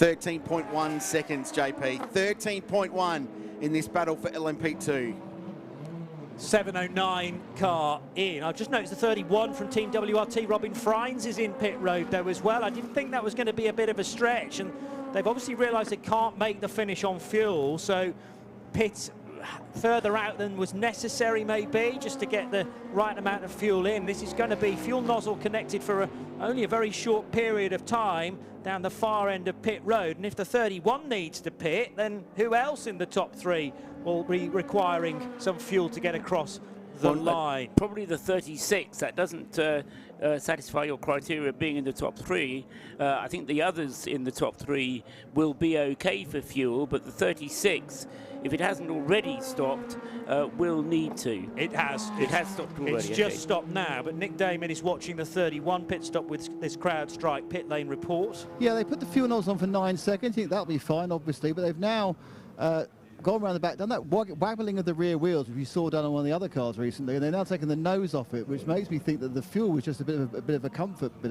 13.1 seconds, JP. 13.1 in this battle for LMP2. 709 car in. I've just noticed the 31 from Team WRT, Robin Freins, is in pit road though as well. I didn't think that was going to be a bit of a stretch, and they've obviously realised they can't make the finish on fuel, so pits further out than was necessary maybe, just to get the right amount of fuel in. This is going to be fuel nozzle connected for only a very short period of time down the far end of pit road, and if the 31 needs to pit, then who else in the top 3 will be requiring some fuel to get across the line? Probably the 36. That doesn't satisfy your criteria of being in the top 3. I think the others in the top 3 will be okay for fuel, but the 36, if it hasn't already stopped, will need to. It has. It has stopped already. It's just stopped now, but Nick Damon is watching the 31 pit stop with this CrowdStrike pit lane report. Yeah, they put the fuel nozzle on for 9 seconds. I think that'll be fine, obviously, but they've now gone around the back, done that waggling of the rear wheels, which you saw done on one of the other cars recently, and they're now taking the nose off it, which makes me think that the fuel was just a bit of a comfort bit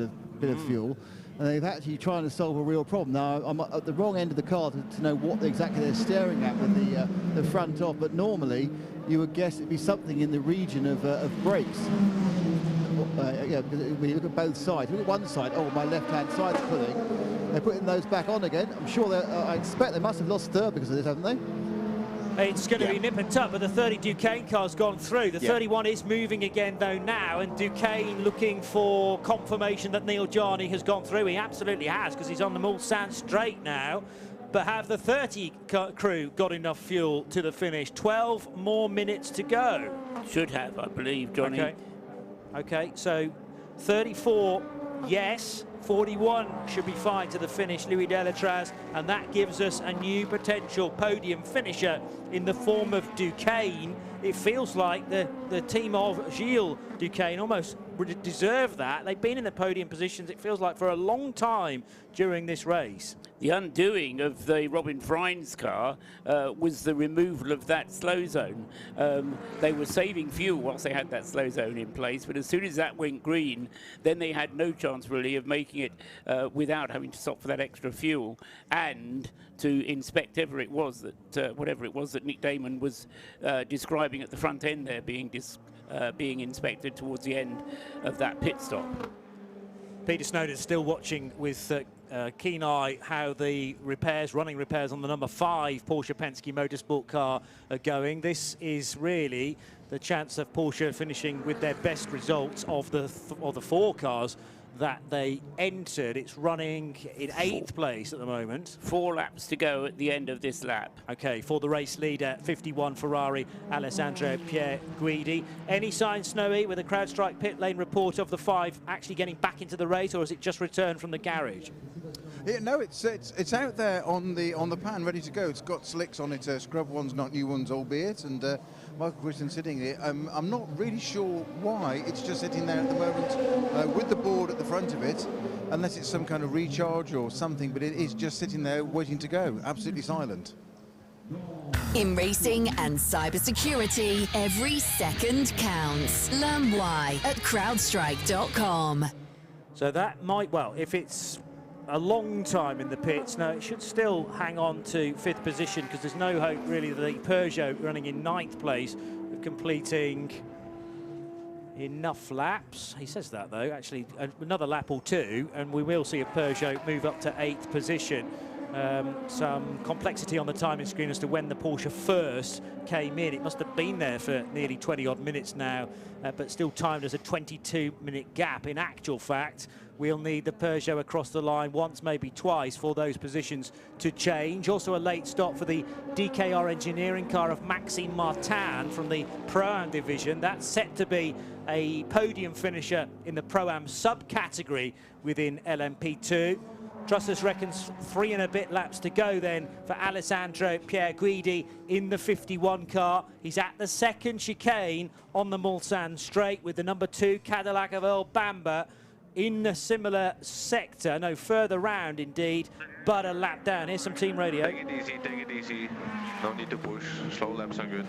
of fuel, and they've actually trying to solve a real problem. Now, I'm at the wrong end of the car to know what exactly they're staring at with the front off, but normally you would guess it'd be something in the region of brakes. Yeah, because when you look at both sides, look at one side, oh, my left-hand side's pulling. They're putting those back on again. I'm sure I expect they must have lost third because of this, haven't they? It's going to be nip and tuck, but the 30 Duquesne car's gone through. The 31 is moving again, though, now, and Duquesne looking for confirmation that Neil Jarney has gone through. He absolutely has, because he's on the Mulsanne straight now. But have the 30 crew got enough fuel to the finish? 12 more minutes to go. Should have, I believe, Johnny. Okay, so 34, yes. 41 should be fine to the finish, Louis Delatraz, and that gives us a new potential podium finisher in the form of Duquesne. It feels like the team of Gilles Duquesne almost deserve that. They've been in the podium positions, it feels like, for a long time during this race. The undoing of the Robin Freins car was the removal of that slow zone. They were saving fuel whilst they had that slow zone in place, but as soon as that went green, then they had no chance really of making it without having to stop for that extra fuel and to inspect whatever it was that Nick Damon was describing at the front end there, being inspected towards the end of that pit stop. Peter Snowden's still watching with keen eye how the running repairs on the number 5 Porsche Penske Motorsport car are going. This is really the chance of Porsche finishing with their best results of the 4 cars that they entered. It's running in 8th place at the moment. 4 laps to go at the end of this lap. Okay, for the race leader, 51 Ferrari, Alessandro Pierre Guidi. Any sign, Snowy, with a CrowdStrike pit lane report of the 5 actually getting back into the race, or has it just returned from the garage? Yeah, no, it's out there on the pan, ready to go. It's got slicks on it, scrub ones, not new ones, albeit, and Michael Christian sitting here. I'm not really sure why it's just sitting there at the moment with the board at the front of it, unless it's some kind of recharge or something, but it is just sitting there waiting to go, absolutely silent. In racing and cybersecurity, every second counts. Learn why at crowdstrike.com. So that might, well, if it's a long time in the pits. Now, it should still hang on to 5th position because there's no hope really that the Peugeot running in 9th place of completing enough laps. He says that, though. Actually, another lap or two, and we will see a Peugeot move up to 8th position. Some complexity on the timing screen as to when the Porsche first came in. It must have been there for nearly 20-odd minutes now, but still timed as a 22-minute gap. In actual fact, we'll need the Peugeot across the line once, maybe twice, for those positions to change. Also a late stop for the DKR engineering car of Maxime Martin from the Pro-Am division. That's set to be a podium finisher in the Pro-Am subcategory within LMP2. Trusses reckons 3 and a bit laps to go then for Alessandro Pierguidi in the 51 car. He's at the second chicane on the Mulsanne straight with the number 2 Cadillac of Earl Bamber in a similar sector. No, further round indeed, but a lap down. Here's some team radio. Take it easy. No need to push. Slow laps are good.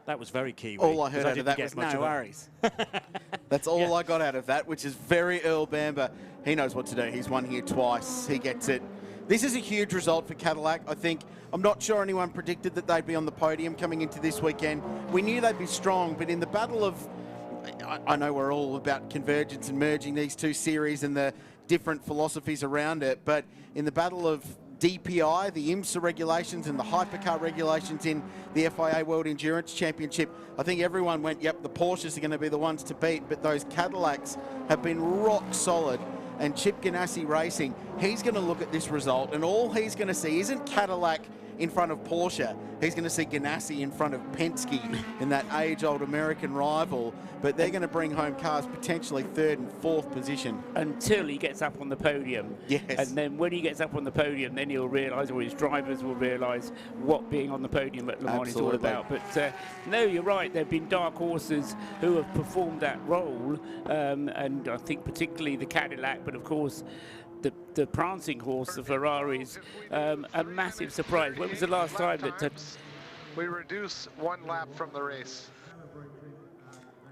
That was very Kiwi. All I heard out of that was no worries. That's all I got out of that, which is very Earl Bamber. He knows what to do. He's won here twice. He gets it. This is a huge result for Cadillac. I'm not sure anyone predicted that they'd be on the podium coming into this weekend. We knew they'd be strong, but in the battle of, I know we're all about convergence and merging these two series and the different philosophies around it, but in the battle of DPI, the IMSA regulations and the hypercar regulations in the FIA World Endurance Championship, I think everyone went, yep, the Porsches are going to be the ones to beat, but those Cadillacs have been rock solid. And Chip Ganassi Racing, he's going to look at this result, and all he's going to see isn't Cadillac in front of Porsche. He's going to see Ganassi in front of Penske in that age-old American rival, but they're going to bring home cars potentially 3rd and 4th position. Until he gets up on the podium. Yes. And then when he gets up on the podium, then he'll realise, or his drivers will realise, what being on the podium at Le Mans is all about. But no, you're right, there have been dark horses who have performed that role, and I think particularly the Cadillac, but of course the prancing horse, the Ferraris, a massive surprise. When was the last time that... we reduce 1 lap from the race.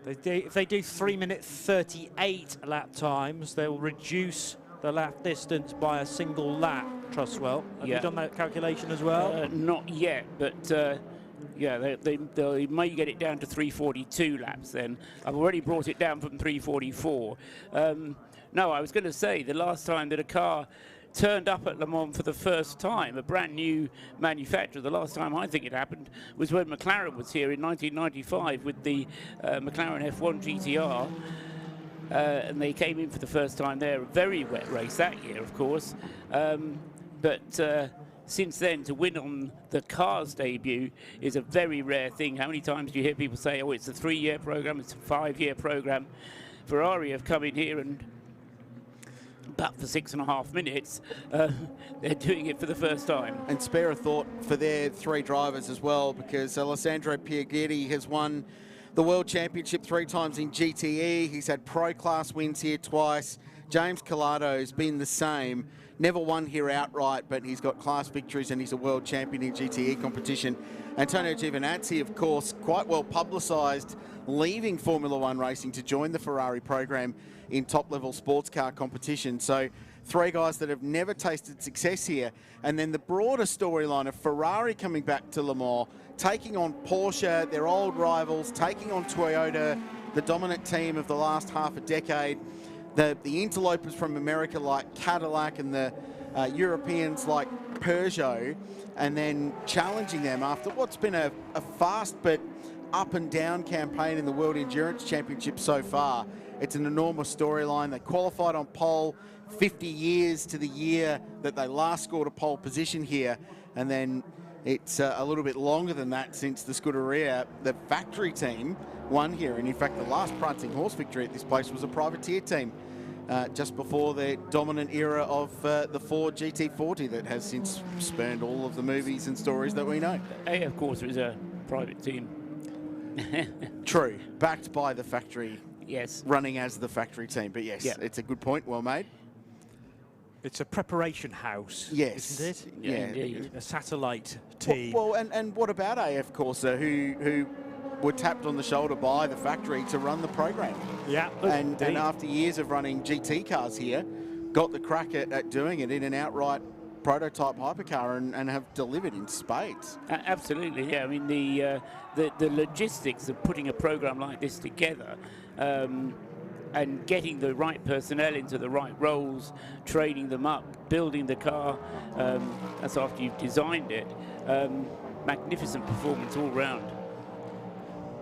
If they do 3-minute 38 lap times, they will reduce the lap distance by a single lap, Trustwell. Have you done that calculation as well? Not yet, but yeah, they may get it down to 342 laps then. I've already brought it down from 344. No, I was going to say, the last time that a car turned up at Le Mans for the first time, a brand new manufacturer, the last time I think it happened was when McLaren was here in 1995 with the McLaren F1 GTR. And they came in for the first time there. A very wet race that year, of course. But since then, to win on the car's debut is a very rare thing. How many times do you hear people say, oh, it's a 3-year program, it's a 5-year program? Ferrari have come in here and, but for 6.5 minutes, they're doing it for the first time. And spare a thought for their 3 drivers as well, because Alessandro Pierguidi has won the World Championship 3 times in GTE. He's had pro-class wins here twice. James Collato's been the same. Never won here outright, but he's got class victories and he's a world champion in GTE competition. Antonio Giovinazzi, of course, quite well publicised, leaving Formula One racing to join the Ferrari program in top-level sports car competition. So 3 guys that have never tasted success here. And then the broader storyline of Ferrari coming back to Le Mans, taking on Porsche, their old rivals, taking on Toyota, the dominant team of the last half a decade. The interlopers from America like Cadillac and the Europeans like Peugeot, and then challenging them after what's been a fast but up and down campaign in the World Endurance Championship so far. It's an enormous storyline. They qualified on pole 50 years to the year that they last scored a pole position here, and then it's a little bit longer than that since the Scuderia, the factory team, won here. And in fact, the last prancing horse victory at this place was a privateer team just before the dominant era of the Ford GT40 that has since spurned all of the movies and stories that we know. Hey, of course, it was a private team. True, backed by the factory. Yes. Running as the factory team. But yes, it's a good point, well made. It's a preparation house, yes, isn't it? Yeah, a satellite team. Well, and what about AF Corsa, who were tapped on the shoulder by the factory to run the program. Yeah. And after years of running GT cars here, got the crack at doing it in an outright prototype hypercar and have delivered in spades. Absolutely, yeah. I mean, the logistics of putting a program like this together and getting the right personnel into the right roles, training them up, building the car, that's after you've designed it. Magnificent performance all round.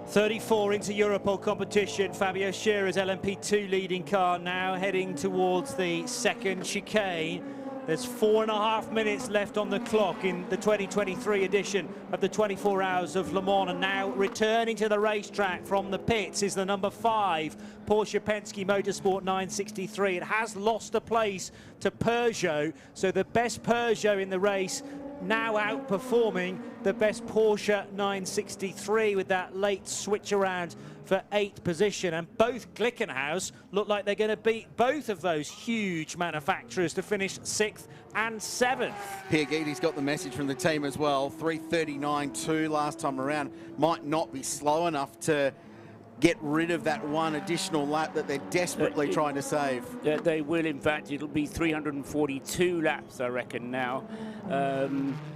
34 into Europol competition. Fabio Scheurer's LMP2 leading car now heading towards the second chicane. There's 4.5 minutes left on the clock in the 2023 edition of the 24 Hours of Le Mans. And now returning to the racetrack from the pits is the number 5 Porsche Penske Motorsport 963. It has lost a place to Peugeot, so the best Peugeot in the race now outperforming the best Porsche 963 with that late switch around for 8th position. And both Glickenhaus look like they're going to beat both of those huge manufacturers to finish 6th and 7th. Pierre Guidy's got the message from the team as well. 3:39.2 last time around. Might not be slow enough to get rid of that one additional lap that they're desperately trying to save. They will, in fact. It'll be 342 laps, I reckon, now.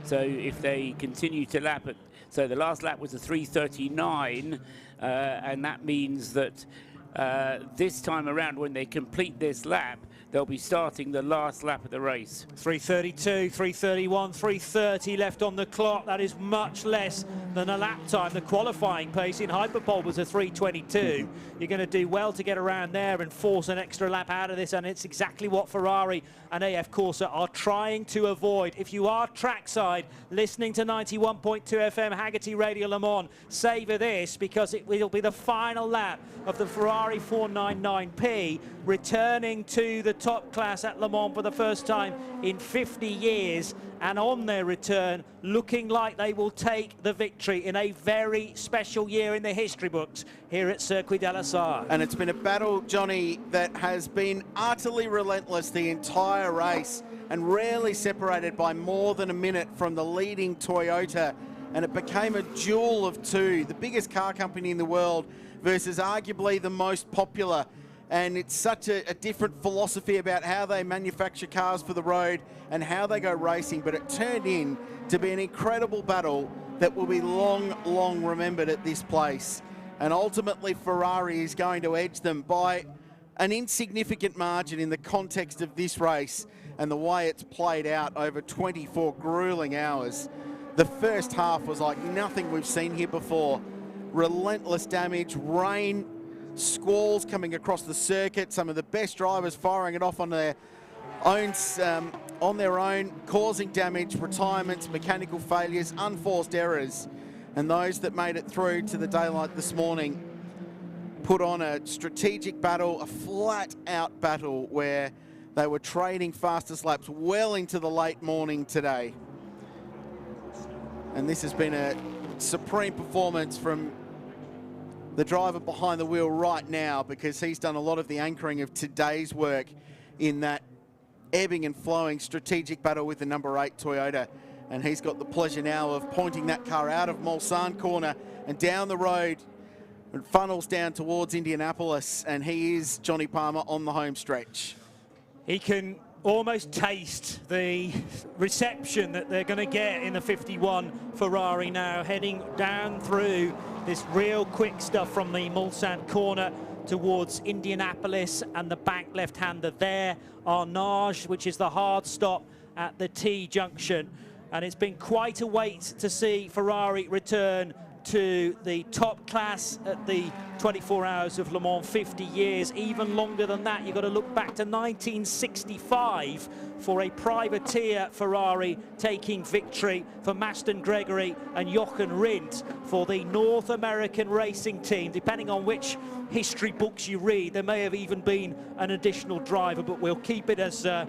So if they continue to lap it, so the last lap was a 3:39, and that means that this time around, when they complete this lap, they'll be starting the last lap of the race. 3:32, 3:31, 3:30 left on the clock. That is much less than a lap time. The qualifying pace in Hyperpole was a 3:22. You're going to do well to get around there and force an extra lap out of this, and it's exactly what Ferrari and AF Corsa are trying to avoid. If you are trackside listening to 91.2 FM Haggerty Radio Le Mans, savour this, because it will be the final lap of the Ferrari 499P returning to the top class at Le Mans for the first time in 50 years, and on their return looking like they will take the victory in a very special year in the history books here at Circuit de la Sarre. And it's been a battle, Johnny, that has been utterly relentless the entire race and rarely separated by more than a minute from the leading Toyota, and it became a duel of two, the biggest car company in the world versus arguably the most popular. And it's such a different philosophy about how they manufacture cars for the road and how they go racing, but it turned in to be an incredible battle that will be long, long remembered at this place. And ultimately Ferrari is going to edge them by an insignificant margin in the context of this race and the way it's played out over 24 grueling hours. The first half was like nothing we've seen here before. Relentless damage, rain, squalls coming across the circuit, some of the best drivers firing it off on their own, causing damage, retirements, mechanical failures, unforced errors. And those that made it through to the daylight this morning put on a strategic battle, a flat-out battle where they were trading fastest laps well into the late morning today. And this has been a supreme performance from the driver behind the wheel right now, because he's done a lot of the anchoring of today's work in that ebbing and flowing strategic battle with the number 8 Toyota. And he's got the pleasure now of pointing that car out of Mulsanne corner and down the road and funnels down towards Indianapolis. And he is Johnny Palmer on the home stretch. He can almost taste the reception that they're going to get in the 51 Ferrari now, heading down through this real quick stuff from the Mulsanne corner towards Indianapolis, and the back left-hander there, Arnage, which is the hard stop at the T-junction. And it's been quite a wait to see Ferrari return to the top class at the 24 Hours of Le Mans, 50 years, even longer than that. You've got to look back to 1965 for a privateer Ferrari taking victory for Maston Gregory and Jochen Rindt for the North American racing team. Depending on which history books you read, there may have even been an additional driver, but we'll keep it as the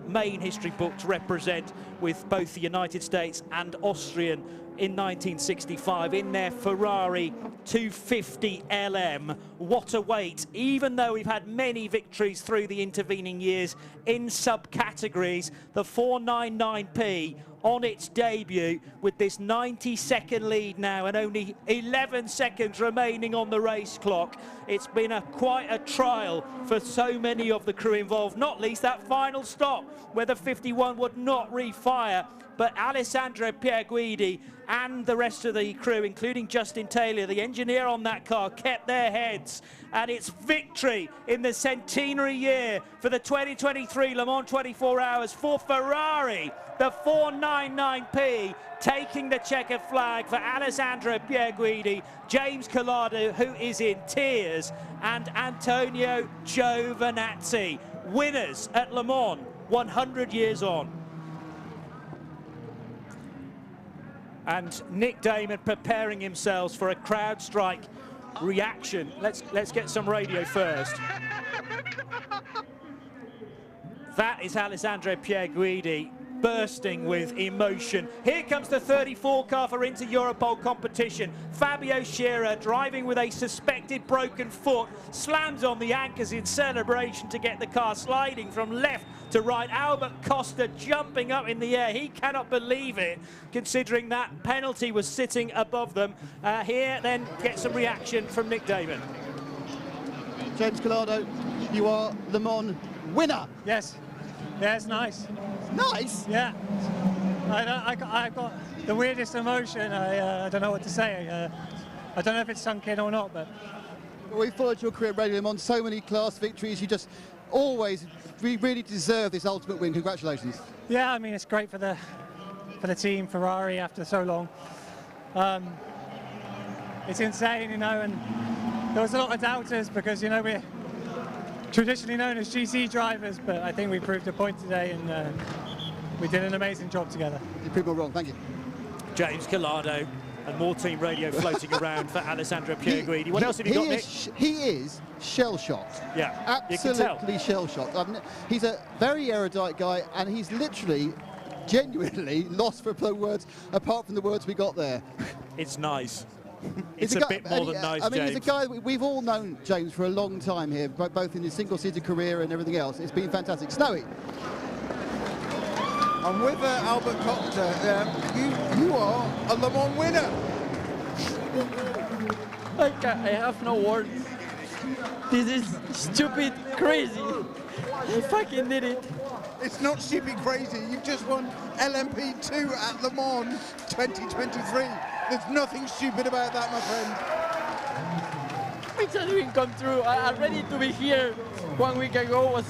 main history books represent, with both the United States and Austrian in 1965 in their Ferrari 250 LM. What a weight, even though we've had many victories through the intervening years in subcategories. The 499P on its debut with this 90-second lead now and only 11 seconds remaining on the race clock. It's been quite a trial for so many of the crew involved, not least that final stop where the 51 would not refire. But Alessandro Pierguidi and the rest of the crew, including Justin Taylor, the engineer on that car, kept their heads. And it's victory in the centenary year for the 2023 Le Mans 24 Hours for Ferrari. The 499P taking the checkered flag for Alessandro Pierguidi, James Collado, who is in tears, and Antonio Giovinazzi. Winners at Le Mans, 100 years on. And Nick Damon preparing himself for a CrowdStrike reaction. Let's get some radio first. That is Alessandro Pierguidi bursting with emotion. Here comes the 34 car for Inter Europol competition. Fabio Scherer driving with a suspected broken foot, slams on the anchors in celebration to get the car sliding from left to right. Albert Costa jumping up in the air. He cannot believe it, considering that penalty was sitting above them. Here, then, get some reaction from Nick Damon. James Collado, you are Le Mans winner. Yes. Yeah, it's nice. Nice? Yeah. I've got the weirdest emotion. I don't know what to say. I don't know if it's sunk in or not, but... We followed your career at Radio Le Mans, so many class victories. You just always really deserve this ultimate win. Congratulations. Yeah, I mean, it's great for the team, Ferrari, after so long. It's insane, you know, and there was a lot of doubters because, you know, we're traditionally known as GC drivers, but I think we proved a point today, and we did an amazing job together. You proved me wrong, thank you. James Collado, and more team radio floating around for Alessandro Pierguidi. What else have you got, Nick? He is shell-shocked. Yeah, absolutely shell-shocked. He's a very erudite guy, and he's literally, genuinely lost for words, apart from the words we got there. It's nice. It's a bit more than nice, I mean, James. he's a guy, we've all known James for a long time here, both in his single-seater career and everything else. It's been fantastic. Snowy. I'm with Albert Costa. You are a Le Mans winner. I have no words. This is stupid, crazy. I fucking did it. It's not stupid crazy. You've just won LMP2 at Le Mans 2023. There's nothing stupid about that, my friend. It's a dream come true. I'm ready to be here 1 week ago was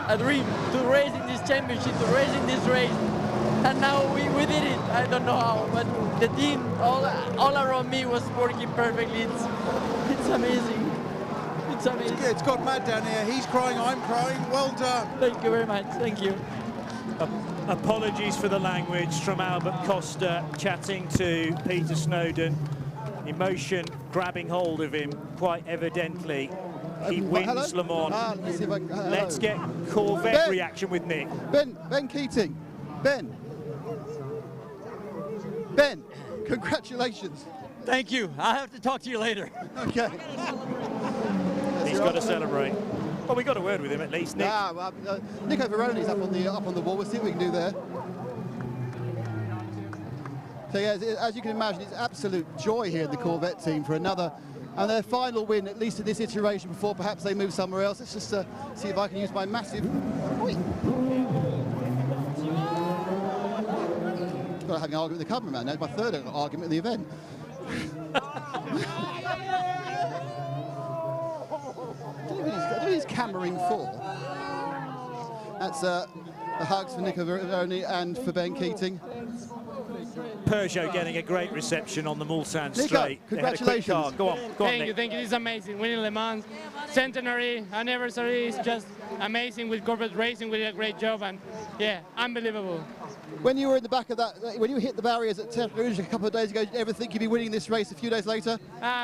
a dream to race in this championship, to race in this race. And now we did it. I don't know how, but the team all around me was working perfectly. It's amazing. It's amazing. It's got mad down here. He's crying, I'm crying. Well done. Thank you very much. Thank you. Apologies for the language from Albert Costa chatting to Peter Snowden. Emotion grabbing hold of him quite evidently. He wins Le Mans. Let's get Corvette reaction with Nick. Ben Keating. Ben, congratulations. Thank you. I'll have to talk to you later. Okay. He's got to celebrate. Well, we got a word with him at least, Nick. Nico Veroni's up on the wall. We'll see what we can do there. So yeah, as you can imagine, it's absolute joy here in the Corvette team for another and their final win, at least in this iteration, before perhaps they move somewhere else. Let's just see if I can use my massive. Got having an argument with the cameraman. That's my third argument in the event. I don't know he's cameraing for. That's the hugs for Nico Veroni and for Ben Keating. Peugeot getting a great reception on the Mulsanne Nico, straight. congratulations. Go on, Thank you. This is amazing. Winning Le Mans, centenary, anniversary is just amazing with Corvette Racing. We did a great job, and yeah, unbelievable. When you were in the back of that, when you hit the barriers at Terre Rouge a couple of days ago, did you ever think you'd be winning this race a few days later?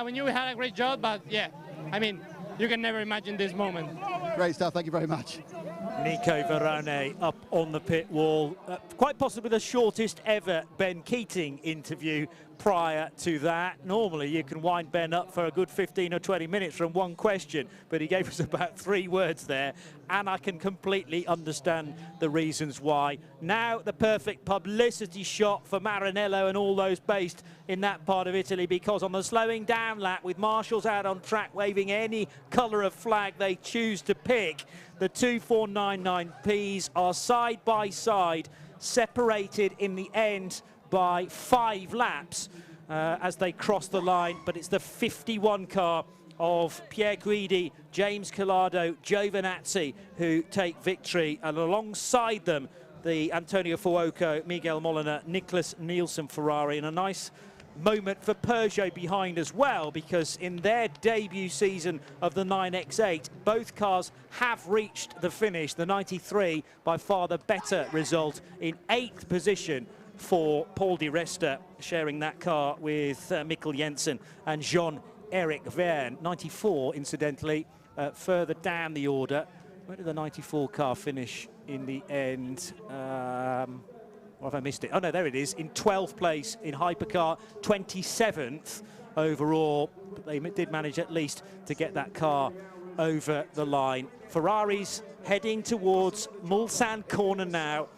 We knew we had a great job, but yeah, I mean, you can never imagine this moment. Great stuff, thank you very much. Nico Varane up on the pit wall. Quite possibly the shortest ever Ben Keating interview prior to that. Normally you can wind Ben up for a good 15 or 20 minutes from one question, but he gave us about 3 words there, and I can completely understand the reasons why. Now the perfect publicity shot for Maranello and all those based in that part of Italy, because on the slowing down lap, with marshals out on track waving any colour of flag they choose to pick, the 2499Ps are side by side, separated in the end by 5 laps as they cross the line. But it's the 51 car of Pierre Guidi, James Collado, Giovinazzi who take victory, and alongside them the Antonio Fuoco, Miguel Molina, Nicholas Nielsen Ferrari, and a nice moment for Peugeot behind as well, because in their debut season of the 9X8, both cars have reached the finish. The 93 by far the better result, in 8th position for Paul Di Resta, sharing that car with Mikkel Jensen and Jean-Eric Verne. 94, incidentally, further down the order. Where did the 94 car finish in the end? Or have I missed it? Oh, no, there it is. In 12th place in Hypercar, 27th overall. But they did manage at least to get that car over the line. Ferrari's heading towards Mulsanne corner now,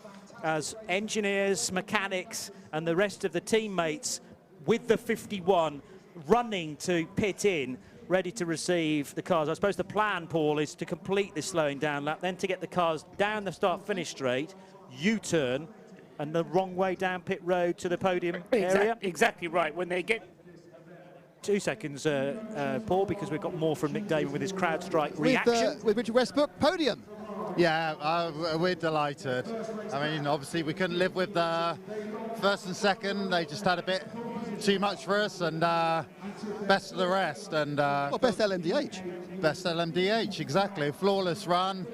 as engineers, mechanics, and the rest of the teammates with the 51 running to pit in, ready to receive the cars. I suppose the plan, Paul, is to complete this slowing down lap, then to get the cars down the start-finish straight, U-turn, and the wrong way down pit road to the podium area. Exactly right. When they get 2 seconds, Paul, because we've got more from Nick Damon with his CrowdStrike reaction. With Richard Westbrook, podium. Yeah, we're delighted. I mean, obviously we couldn't live with the first and second. They just had a bit too much for us, and best of the rest. And well, best LMDH. Best LMDH, exactly. Flawless run,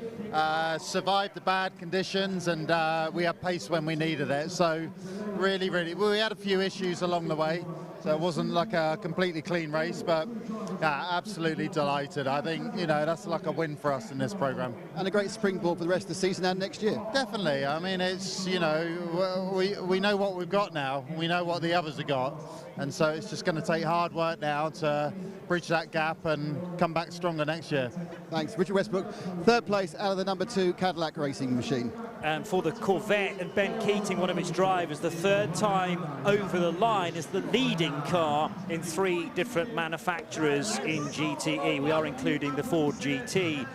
survived the bad conditions, and we had pace when we needed it. So really, we had a few issues along the way. So it wasn't like a completely clean race, but yeah, absolutely delighted. I think, you know, that's like a win for us in this program. And a great springboard for the rest of the season and next year. Definitely. I mean, it's, you know, we know what we've got now. We know what the others have got. And so it's just going to take hard work now to bridge that gap and come back stronger next year. Thanks. Richard Westbrook, 3rd place out of the number 2 Cadillac racing machine. And for the Corvette, and Ben Keating, one of its drivers, the 3rd time over the line as the leading car in 3 different manufacturers in GTE. We are including the Ford GT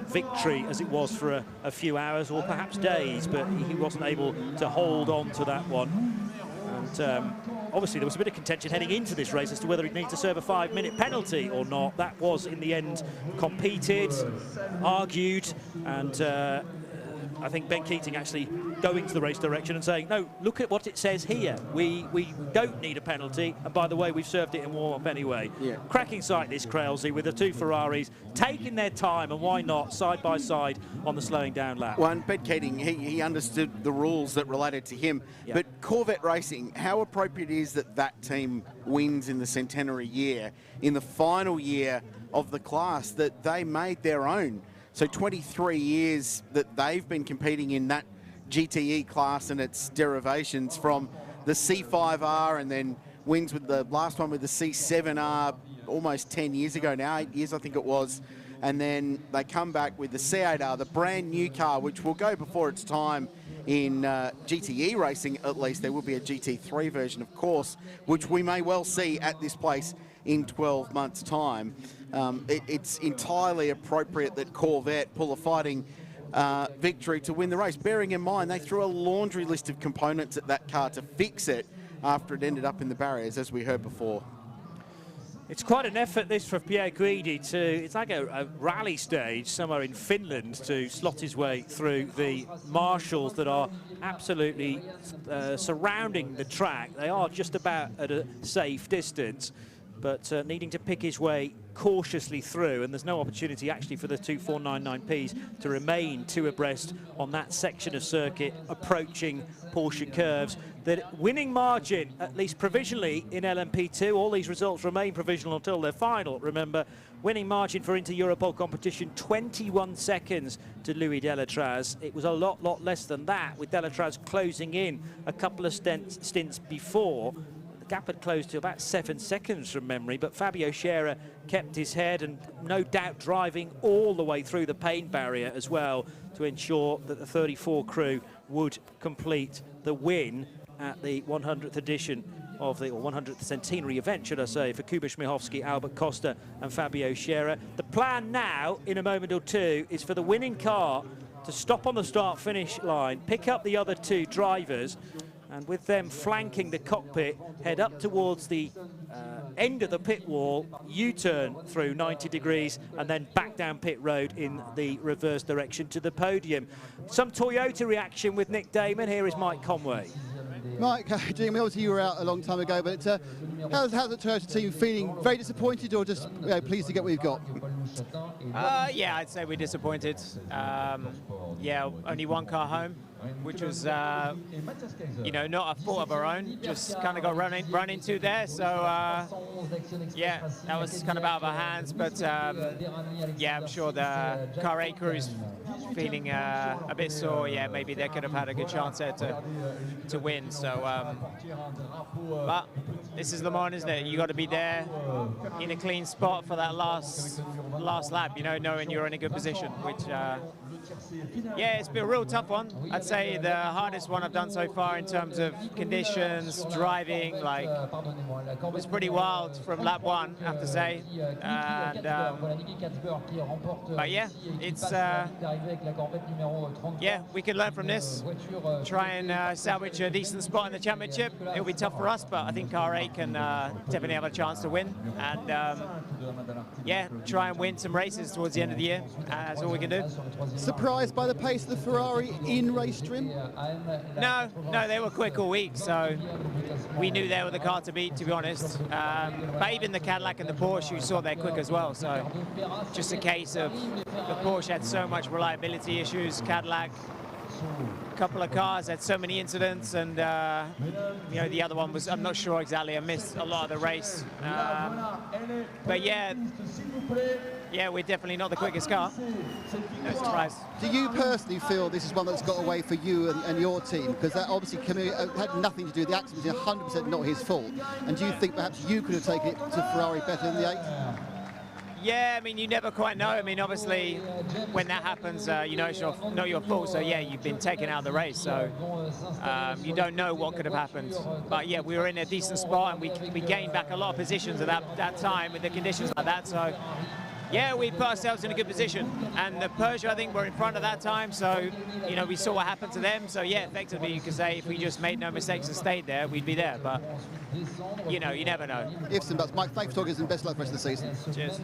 victory, as it was for a few hours or perhaps days, but he wasn't able to hold on to that one. And obviously there was a bit of contention heading into this race as to whether he'd need to serve a 5-minute penalty or not. That was in the end competed, argued, and I think Ben Keating actually going to the race direction and saying, no, look at what it says here. We don't need a penalty, and by the way, we've served it in warm-up anyway. Yeah. Cracking sight, this Crailsey, with the 2 Ferraris taking their time, and why not, side by side on the slowing down lap. Well, and Ben Keating, he understood the rules that related to him. Yeah. But Corvette Racing, how appropriate is that team wins in the centenary year, in the final year of the class, that they made their own? So 23 years that they've been competing in that GTE class and its derivations, from the C5R and then wins with the last one with the C7R almost 10 years ago now, 8 years I think it was. And then they come back with the C8R, the brand new car, which will go before its time in GTE racing. At least there will be a GT3 version, of course, which we may well see at this place in 12 months' time. It's entirely appropriate that Corvette pull a fighting victory to win the race, bearing in mind they threw a laundry list of components at that car to fix it after it ended up in the barriers, as we heard before. It's quite an effort, this, for Pierre Guidi to, it's like a rally stage somewhere in Finland, to slot his way through the marshals that are absolutely surrounding the track. They are just about at a safe distance. but needing to pick his way cautiously through, and there's no opportunity actually for the two 499Ps to remain two abreast on that section of circuit approaching Porsche curves. The winning margin, at least provisionally in LMP2, all these results remain provisional until they're final, remember, winning margin for Inter-Europol competition, 21 seconds to Louis Delatraz. It was a lot less than that, with Delatraz closing in a couple of stints before. The gap had closed to about 7 seconds from memory, but Fabio Scherer kept his head and no doubt driving all the way through the pain barrier as well to ensure that the 34 crew would complete the win at the 100th edition of the, or 100th centenary event, should I say, for Kuba Śmiechowski, Albert Costa and Fabio Scherer. The plan now, in a moment or two, is for the winning car to stop on the start-finish line, pick up the other two drivers, and with them flanking the cockpit, head up towards the end of the pit wall, U-turn through 90 degrees, and then back down pit road in the reverse direction to the podium. Some Toyota reaction with Nick Damon. Here is Mike Conway. Mike, Jimmy, obviously you were out a long time ago, but how's the Toyota team feeling? Very disappointed or just pleased to get what you've got? Yeah, I'd say we're disappointed. Yeah, only one car home, which was, you know, not a fault of our own, just kind of got run into there. So, yeah, that was kind of out of our hands. But, yeah, I'm sure the Car 8 crew's feeling a bit sore. Yeah, maybe they could have had a good chance there to win. So, but this is Le Mans, isn't it? You got to be there in a clean spot for that last lap, you know, knowing you're in a good position, which, yeah, it's been a real tough one. I'd say the hardest one I've done so far in terms of conditions, driving, like, it was pretty wild from lap 1, I have to say. And, but yeah, it's, yeah, we can learn from this, try and salvage a decent spot in the championship. It'll be tough for us, but I think Car 8 can definitely have a chance to win. And, yeah, try and win some races towards the end of the year. That's all we can do. Surprised by the pace of the Ferrari in race trim? No, they were quick all week, so we knew they were the car to beat, to be honest. But even the Cadillac and the Porsche, you saw they're quick as well. So just a case of the Porsche had so much reliability issues, Cadillac, a couple of cars had so many incidents, and you know, the other one was, I'm not sure exactly, I missed a lot of the race. But yeah, we're definitely not the quickest car. No surprise. Do you personally feel this is one that's got away for you and your team? Because that obviously had nothing to do with the accident, it was 100% not his fault. And do you think perhaps you could have taken it to Ferrari better than the 8? Yeah, I mean, you never quite know. I mean, obviously, when that happens, you know it's not your fault. So, yeah, you've been taken out of the race. So, you don't know what could have happened. But, yeah, we were in a decent spot, and we gained back a lot of positions at that time with the conditions like that. So, yeah, we put ourselves in a good position. And the Peugeot, I think, were in front at that time. So, you know, we saw what happened to them. So, yeah, effectively, you could say if we just made no mistakes and stayed there, we'd be there. But, you know, you never know. Ifs and buts. Mike, thanks for talking to us and best luck for the rest of the season. Cheers.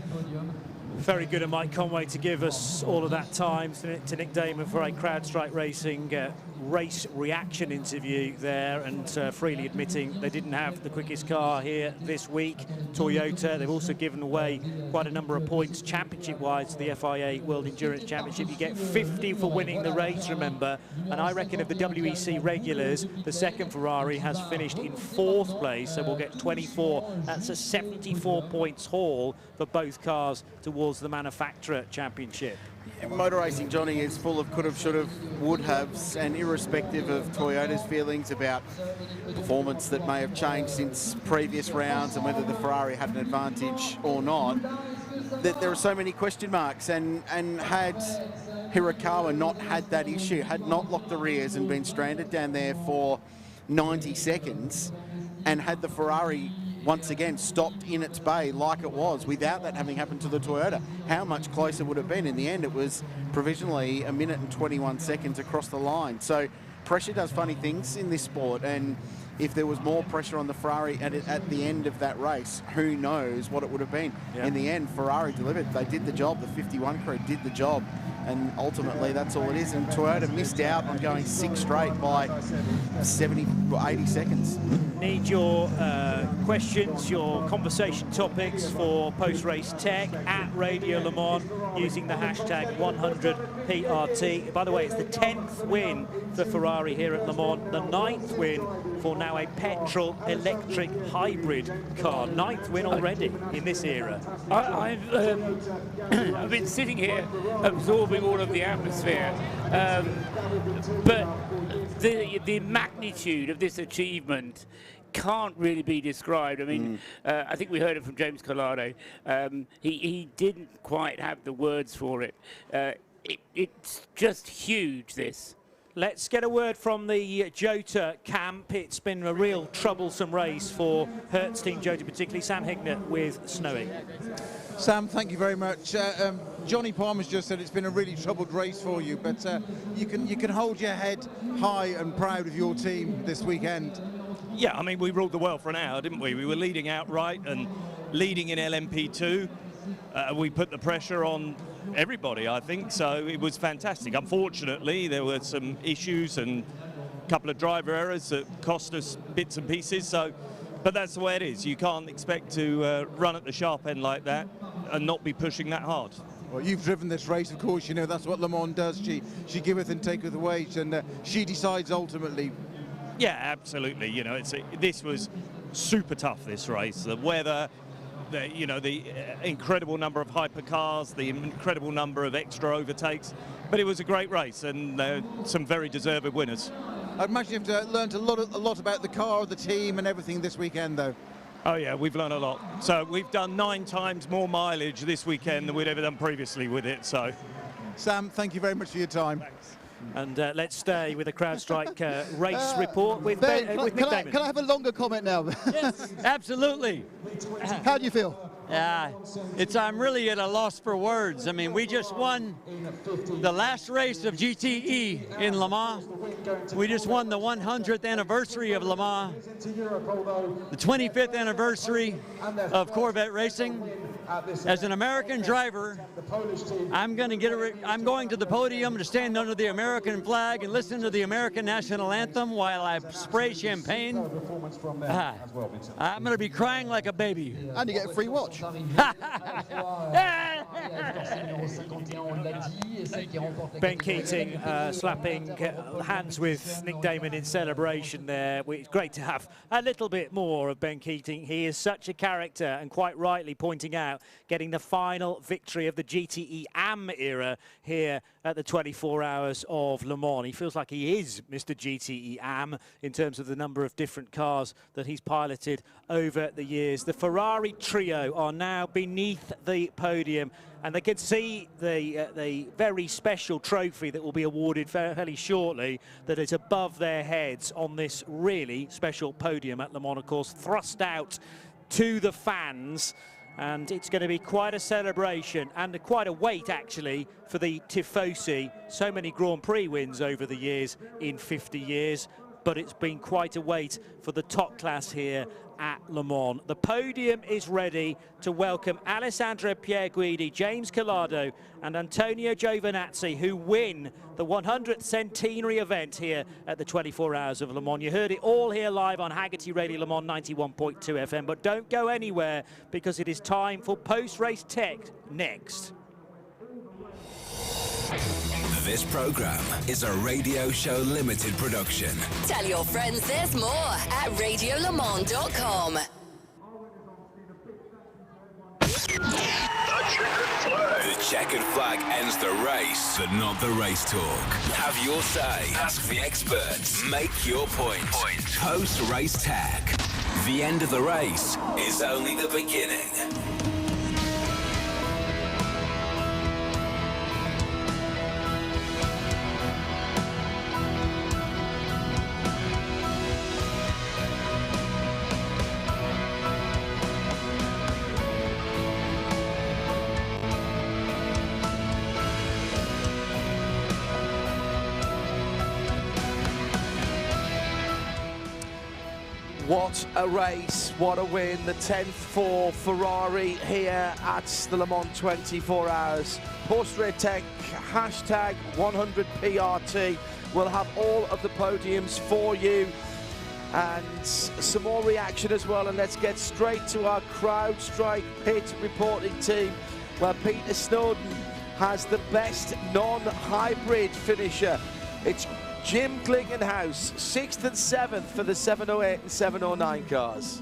Very good of Mike Conway to give us all of that time, to Nick Damon for a CrowdStrike Racing race reaction interview there, and freely admitting they didn't have the quickest car here this week, Toyota. They've also given away quite a number of points championship-wise to the FIA World Endurance Championship. You get 50 for winning the race, remember, and I reckon of the WEC regulars, the second Ferrari has finished in 4th place, so we'll get 24. That's a 74 points haul for both cars towards the manufacturer championship. Motor racing, Johnny, is full of could have, should have, would haves, and irrespective of Toyota's feelings about performance that may have changed since previous rounds and whether the Ferrari had an advantage or not, that there are so many question marks. And had Hirakawa not had that issue, had not locked the rears and been stranded down there for 90 seconds, and had the Ferrari once again stopped in its bay like it was without that having happened to the Toyota, how much closer would it have been? In the end, it was provisionally 1 minute and 21 seconds across the line. So pressure does funny things in this sport, and if there was more pressure on the Ferrari at the end of that race, who knows what it would have been. Yeah. In the end, Ferrari delivered. They did the job. The 51 crew did the job. and ultimately that's all it is. And Toyota missed out on going 6 straight by 70 or 80 seconds. Need your questions, your conversation topics for post-race tech at Radio Le Mans using the hashtag 100PRT. By the way, it's the 10th win for Ferrari here at Le Mans, the 9th win for now a petrol-electric hybrid car. 9th win already in this era. I've been sitting here absorbing all of the atmosphere, but the magnitude of this achievement can't really be described. I mean, I think we heard it from James Collado. He didn't quite have the words for it. It's just huge, this. Let's get a word from the Jota camp. It's been a real troublesome race for Hertz Team Jota, particularly Sam Hignett with Snowy. Sam, thank you very much. Johnny Palmer's just said it's been a really troubled race for you, but you can hold your head high and proud of your team this weekend. Yeah, I mean, we ruled the world for an hour, didn't we? We were leading outright and leading in LMP2. We put the pressure on everybody, I think, so it was fantastic. Unfortunately, there were some issues and a couple of driver errors that cost us bits and pieces, but that's the way it is. You can't expect to run at the sharp end like that and not be pushing that hard. Well, you've driven this race, of course, you know that's what Le Mans does. She giveth and taketh away, and she decides ultimately. Yeah, absolutely. You know, this was super tough, this race. The weather, the incredible number of hypercars, the incredible number of extra overtakes. But it was a great race, and some very deserved winners. I'd imagine you've learned a lot about the car, the team, and everything this weekend, though. Oh yeah, we've learned a lot. So we've done 9 times more mileage this weekend than we'd ever done previously with it. So, Sam, thank you very much for your time. Thanks. And let's stay with a CrowdStrike race report with Ben, with Nick Damon. Can I have a longer comment now? Yes, absolutely. How do you feel? I'm really at a loss for words. I mean, we just won the last race of GTE in Le Mans. We just won the 100th anniversary of Le Mans, the 25th anniversary of Corvette racing. As an American driver, I'm going to the podium to stand under the American flag and listen to the American national anthem while I spray champagne. I'm going to be crying like a baby. And you get a free watch. Ben Keating slapping hands with Nick Damon in celebration there. It's great to have a little bit more of Ben Keating. He is such a character, and quite rightly pointing out getting the final victory of the GTE AM era here at the 24 Hours of Le Mans. He feels like he is Mr. GTE AM in terms of the number of different cars that he's piloted over the years. The Ferrari trio are now beneath the podium, and they can see the very special trophy that will be awarded fairly shortly that is above their heads on this really special podium at Le Mans, of course, thrust out to the fans. And it's going to be quite a celebration and quite a wait, actually, for the Tifosi. So many Grand Prix wins over the years in 50 years, but it's been quite a wait for the top class here at Le Mans. The podium is ready to welcome Alessandro Pierguidi, James Collado and Antonio Giovinazzi, who win the 100th centenary event here at the 24 Hours of Le Mans. You heard it all here live on Haggerty Radio Le Mans 91.2 FM, but don't go anywhere because it is time for post-race tech next. This program is a Radio Show Limited production. Tell your friends there's more at radiolemans.com. The checkered flag ends the race, but not the race talk. Have your say. Ask the experts. Make your point. Post-race tech. The end of the race is only the beginning. What a race, what a win. The 10th for Ferrari here at the Le Mans 24 Hours. Porsche Tech, hashtag 100PRT. We'll have all of the podiums for you and some more reaction as well. And let's get straight to our CrowdStrike pit reporting team, where Peter Snowden has the best non-hybrid finisher. It's Jim Glickenhaus, 6th and 7th for the 708 and 709 cars.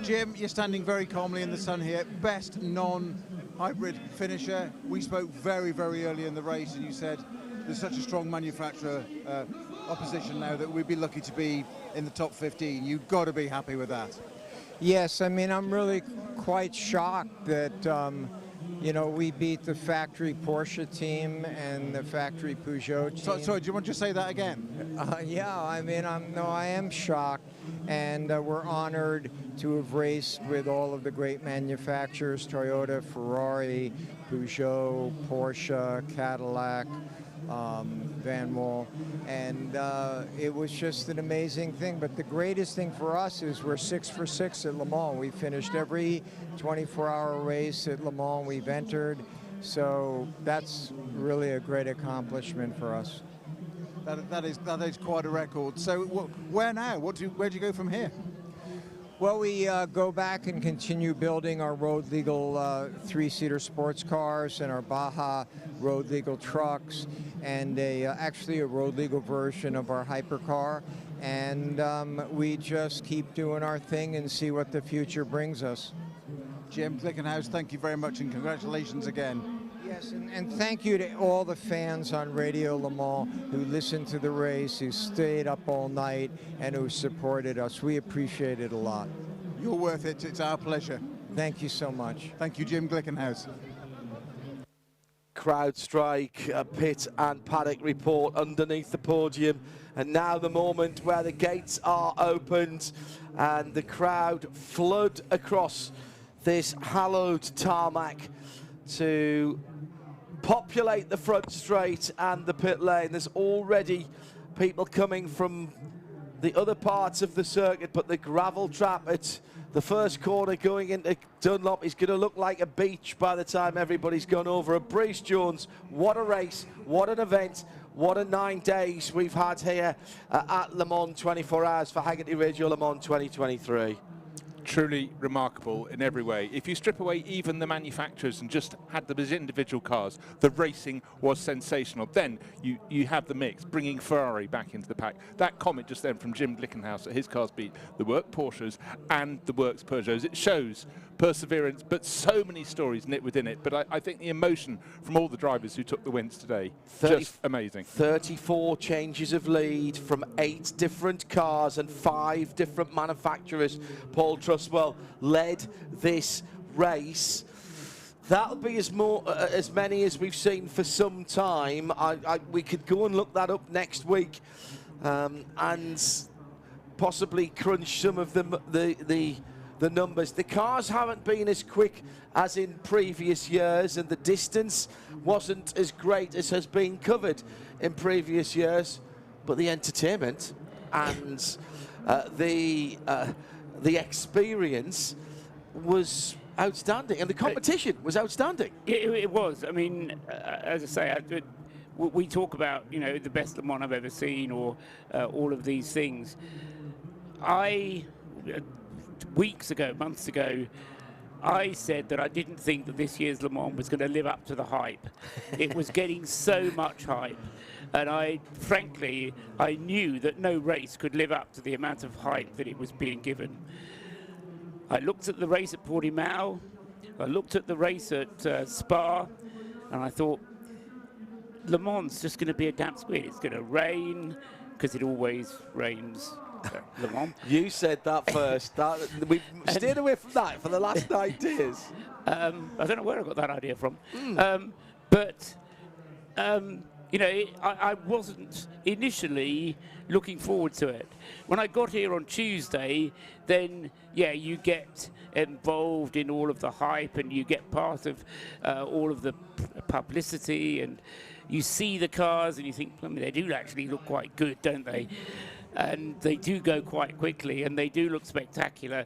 Jim, you're standing very calmly in the sun here. Best non-hybrid finisher. We spoke very, very early in the race, and you said there's such a strong manufacturer opposition now that we'd be lucky to be in the top 15. You've got to be happy with that. Yes, I mean, I'm really quite shocked that you know, we beat the factory Porsche team and the factory Peugeot team. Sorry, do you want to just say that again? Yeah, I mean, I am shocked, and we're honored to have raced with all of the great manufacturers: Toyota, Ferrari, Peugeot, Porsche, Cadillac, Van Wall, and it was just an amazing thing. But the greatest thing for us is we're 6 for 6 at Le Mans. We finished every 24-hour race at Le Mans we've entered, so that's really a great accomplishment for us. That is quite a record. So where now? Where do you go from here? Well, we go back and continue building our road legal 3-seater sports cars and our Baja road legal trucks, and actually a road legal version of our hypercar. And we just keep doing our thing and see what the future brings us. Jim Glickenhaus, thank you very much, and congratulations again. Yes, and thank you to all the fans on Radio Le Mans who listened to the race, who stayed up all night, and who supported us. We appreciate it a lot. You're worth it. It's our pleasure. Thank you so much. Thank you, Jim Glickenhaus. CrowdStrike pit and paddock report underneath the podium. And now the moment where the gates are opened and the crowd flood across this hallowed tarmac to populate the front straight and the pit lane. There's already people coming from the other parts of the circuit, but the gravel trap at the first corner going into Dunlop is going to look like a beach by the time everybody's gone over. Bruce Jones, what a race, what an event, what a 9 days we've had here at Le Mans 24 Hours for Haggerty Radio Le Mans 2023. Truly remarkable in every way. If you strip away even the manufacturers and just had them as individual cars, the racing was sensational. Then you have the mix, bringing Ferrari back into the pack. That comment just then from Jim Glickenhaus that his cars beat the work Porsches and the works Peugeots. It shows perseverance, but so many stories knit within it. But I think the emotion from all the drivers who took the wins today, just amazing. 34 changes of lead from 8 different cars and 5 different manufacturers. Paul Trustwell led this race. That'll be as many as we've seen for some time. We could go and look that up next week and possibly crunch some of the numbers. The cars haven't been as quick as in previous years, and the distance wasn't as great as has been covered in previous years, but the entertainment and the experience was outstanding, and the competition was outstanding. It was. I mean, as I say, we talk about, you know, the best Le Mans I've ever seen, or all of these things. Weeks ago, months ago, I said that I didn't think that this year's Le Mans was going to live up to the hype. It was getting so much hype. And frankly, I knew that no race could live up to the amount of hype that it was being given. I looked at the race at Portimao, I looked at the race at Spa, and I thought, Le Mans is just going to be a damp squid. It's going to rain, because it always rains. Le Mans. You said that first. We've stayed away from that for the last 9 days. I don't know where I got that idea from. You know, I wasn't initially looking forward to it. When I got here on Tuesday, then, yeah, you get involved in all of the hype and you get part of all of the publicity, and you see the cars and you think, I mean, they do actually look quite good, don't they? and they do go quite quickly, and they do look spectacular.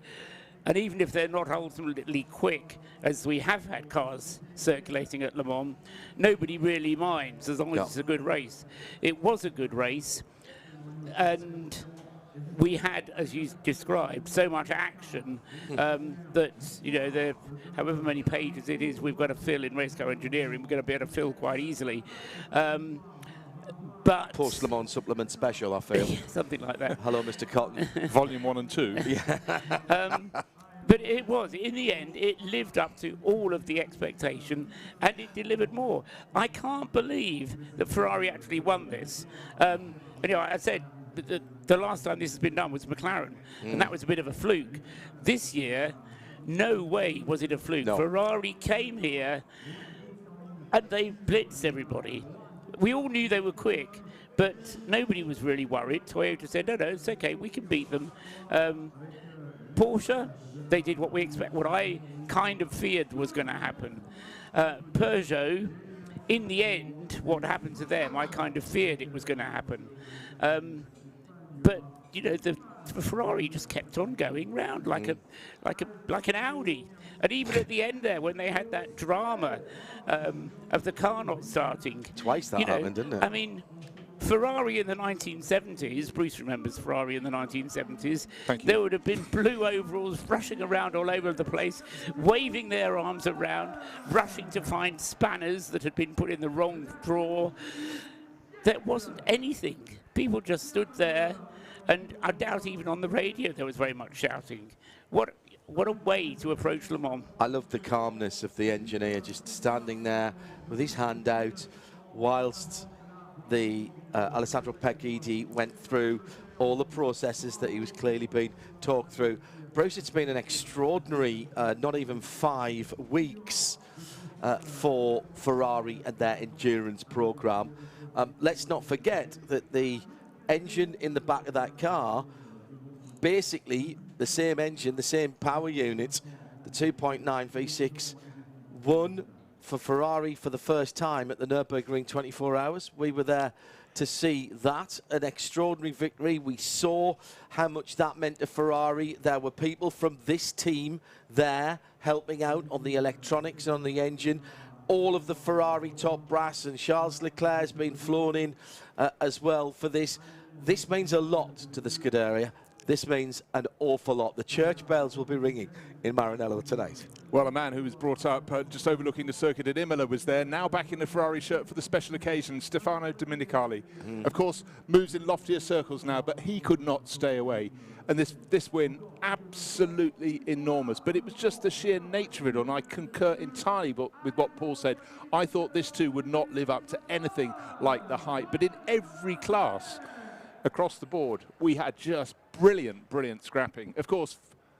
And even if they're not ultimately quick, as we have had cars circulating at Le Mans, nobody really minds as long as it's a good race. It was a good race, and we had, as you described, so much action that, you know, however many pages it is we've got to fill in race car engineering, we're going to be able to fill quite easily. But Post Le Mans supplement special, I feel. Something like that. Hello, Mr. Cotton. Volume 1 and 2. Yeah. But it was, in the end, it lived up to all of the expectation, and it delivered more. I can't believe that Ferrari actually won this. And, you know, I said the last time this has been done was McLaren, and that was a bit of a fluke. This year, no way was it a fluke. No. Ferrari came here, and they blitzed everybody. We all knew they were quick, but nobody was really worried. Toyota said, no, it's okay, we can beat them. Porsche, they did what we expect, what I kind of feared was going to happen. Peugeot, in the end, what happened to them, I kind of feared it was going to happen. But you know, the Ferrari just kept on going round like an Audi. And even at the end there, when they had that drama of the car not starting, twice that happened, didn't it? I mean, Ferrari in the 1970s, Bruce remembers Ferrari in the 1970s, there would have been blue overalls rushing around all over the place, waving their arms around, rushing to find spanners that had been put in the wrong drawer. There wasn't anything. People just stood there, and I doubt even on the radio there was very much shouting. What a way to approach Le Mans. I love the calmness of the engineer just standing there with his hand out whilst the Alessandro Pecchidi went through all the processes that he was clearly being talked through. Bruce, it's been an extraordinary, not even 5 weeks for Ferrari and their endurance program. Let's not forget that the engine in the back of that car, basically the same engine, the same power unit, the 2.9 V6, won for Ferrari for the first time at the Nürburgring 24 Hours. We were there to see that, an extraordinary victory. We saw how much that meant to Ferrari. There were people from this team there helping out on the electronics and on the engine. All of the Ferrari top brass, and Charles Leclerc has been flown in as well for this. This means a lot to the Scuderia. This means an awful lot. The church bells will be ringing in Maranello tonight. Well, a man who was brought up just overlooking the circuit at Imola was there, now back in the Ferrari shirt for the special occasion, Stefano Domenicali. Of course, moves in loftier circles now, but he could not stay away. And this win, absolutely enormous. But it was just the sheer nature of it all, and I concur entirely with what Paul said. I thought this too would not live up to anything like the hype. But in every class across the board, we had just brilliant scrapping. Of course,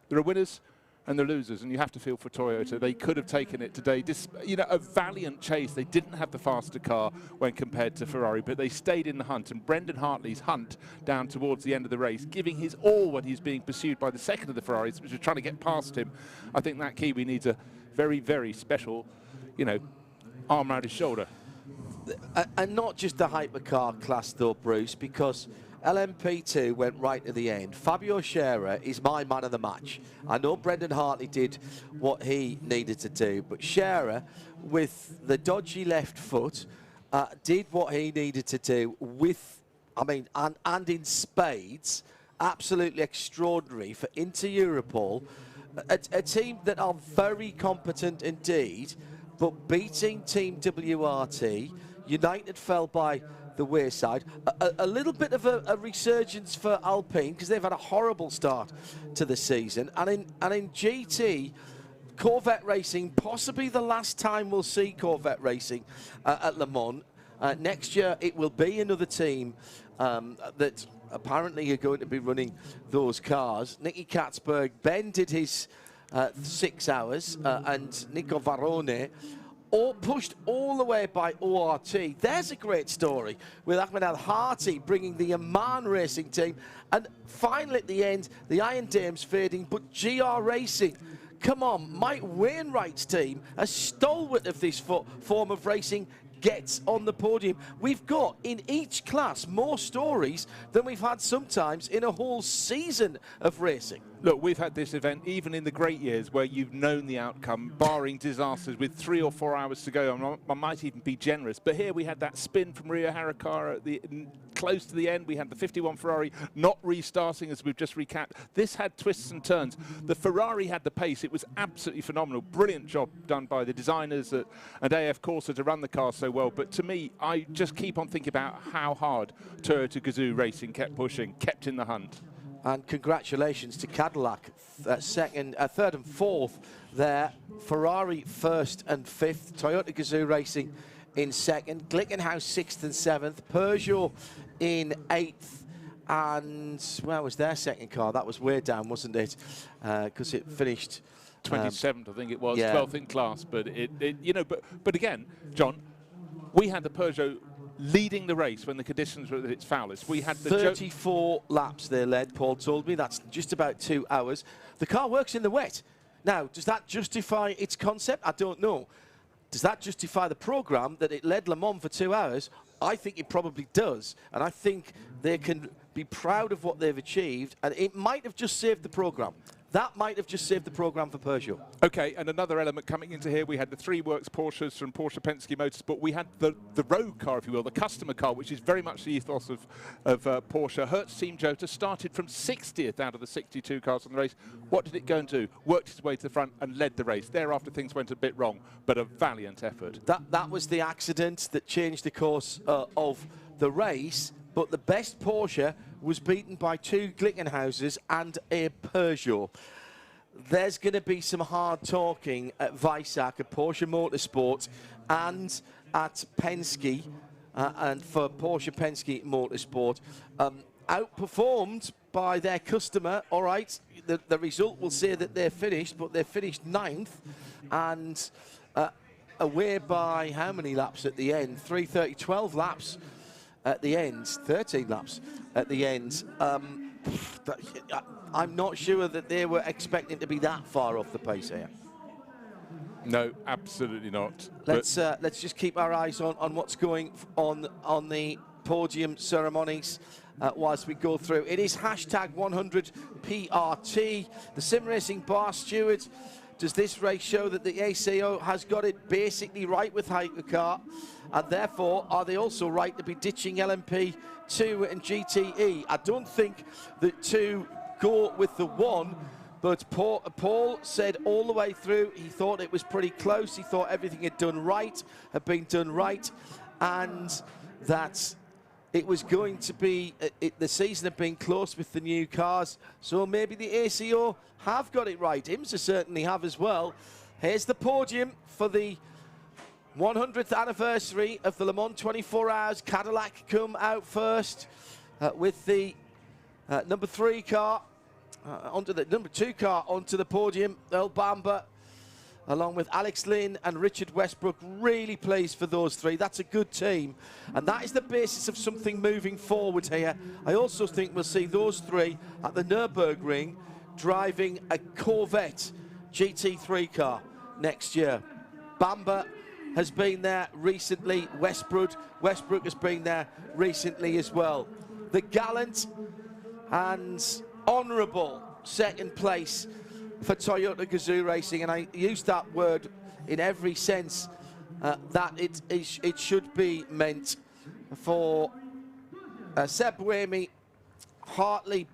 there are winners and the losers, and you have to feel for Toyota. They could have taken it today. You know, a valiant chase. They didn't have the faster car when compared to Ferrari, but they stayed in the hunt. And Brendan Hartley's hunt down towards the end of the race, giving his all when he's being pursued by the second of the Ferraris, which was trying to get past him. I think that Kiwi needs a very special, you know, arm around his shoulder. And not just the hypercar class, though, Bruce, because LMP2 went right to the end. Fabio Scherer is my man of the match. I know Brendan Hartley did what he needed to do, but Scherer, with the dodgy left foot, did what he needed to do with, I mean, and in spades. Absolutely extraordinary for Inter Europol, a team that are very competent indeed, but beating Team WRT. United fell by the wayside. A little bit of a resurgence for Alpine, because they've had a horrible start to the season. And in GT, Corvette racing, possibly the last time we'll see Corvette racing at Le Mans. Next year, it will be another team that apparently are going to be running those cars. Nicky Katzberg, Ben did his 6 hours, and Nico Varone, all pushed all the way by ORT. There's a great story with Ahmed Al-Hati bringing the Amman racing team. And finally at the end, the Iron Dames fading, but GR Racing, come on, Mike Wainwright's team, a stalwart of this form of racing, gets on the podium. We've got in each class more stories than we've had sometimes in a whole season of racing. Look, we've had this event even in the great years where you've known the outcome, barring disasters with 3 or 4 hours to go. I might even be generous, but here we had that spin from Rio Harikara at the close to the end. We had the 51 Ferrari not restarting, as we've just recapped. This had twists and turns. The Ferrari had the pace. It was absolutely phenomenal. Brilliant job done by the designers and AF Corsa to run the car so well. But to me, I just keep on thinking about how hard Toyota Gazoo Racing kept pushing, kept in the hunt. And congratulations to Cadillac, third and fourth there. Ferrari first and fifth. Toyota Gazoo Racing in second. Glickenhaus sixth and seventh. Peugeot in eighth. And where was their second car? That was way down, wasn't it? Because it finished 27th, I think it was, yeah. 12th in class. But but again, John, we had the Peugeot leading the race when the conditions were at its foulest. We had the 34 laps they led, Paul told me. That's just about 2 hours. The car works in the wet. Now, does that justify its concept? I don't know. Does that justify the programme that it led Le Mans for 2 hours? I think it probably does. And I think they can be proud of what they've achieved. And it might have just saved the programme. That might have just saved the programme for Peugeot. Okay, and another element coming into here, we had the 3 Works Porsches from Porsche Penske Motorsport. We had the road car, if you will, the customer car, which is very much the ethos of Porsche. Hertz Team Jota started from 60th out of the 62 cars on the race. What did it go and do? Worked its way to the front and led the race. Thereafter, things went a bit wrong, but a valiant effort. That was the accident that changed the course of the race. But the best Porsche was beaten by 2 Glickenhauses and a Peugeot. There's going to be some hard talking at Weissach, at Porsche Motorsport, and at Penske, and for Porsche Penske Motorsport. Outperformed by their customer, all right. The result will say that they're finished, but they're finished 9th, and away by how many laps at the end? 12 laps. At the end, 13 laps at the end. I'm not sure that they were expecting to be that far off the pace here. No, absolutely not. Let's just keep our eyes on what's going on the podium ceremonies whilst we go through. It is #100PRT. The Sim Racing Bar Steward. Does this race show that the ACO has got it basically right with Hypercar? And therefore, are they also right to be ditching LMP2 and GTE? I don't think the 2 go with the 1, but Paul said all the way through he thought it was pretty close. He thought everything had been done right, and that it was going to be, the season had been close with the new cars, so maybe the ACO have got it right. IMSA certainly have as well. Here's the podium for the 100th anniversary of the Le Mans 24 Hours. Cadillac come out first with the number 3 car, onto the number 2 car onto the podium. Earl Bamber, along with Alex Lynn and Richard Westbrook, really pleased for those 3. That's a good team, and that is the basis of something moving forward here. I also think we'll see those 3 at the Nürburgring driving a Corvette GT3 car next year. Bamber has been there recently. Westbrook has been there recently as well. The gallant and honourable second place for Toyota Gazoo Racing, and I use that word in every sense that it should be meant, for Seb Buemi, Hartley,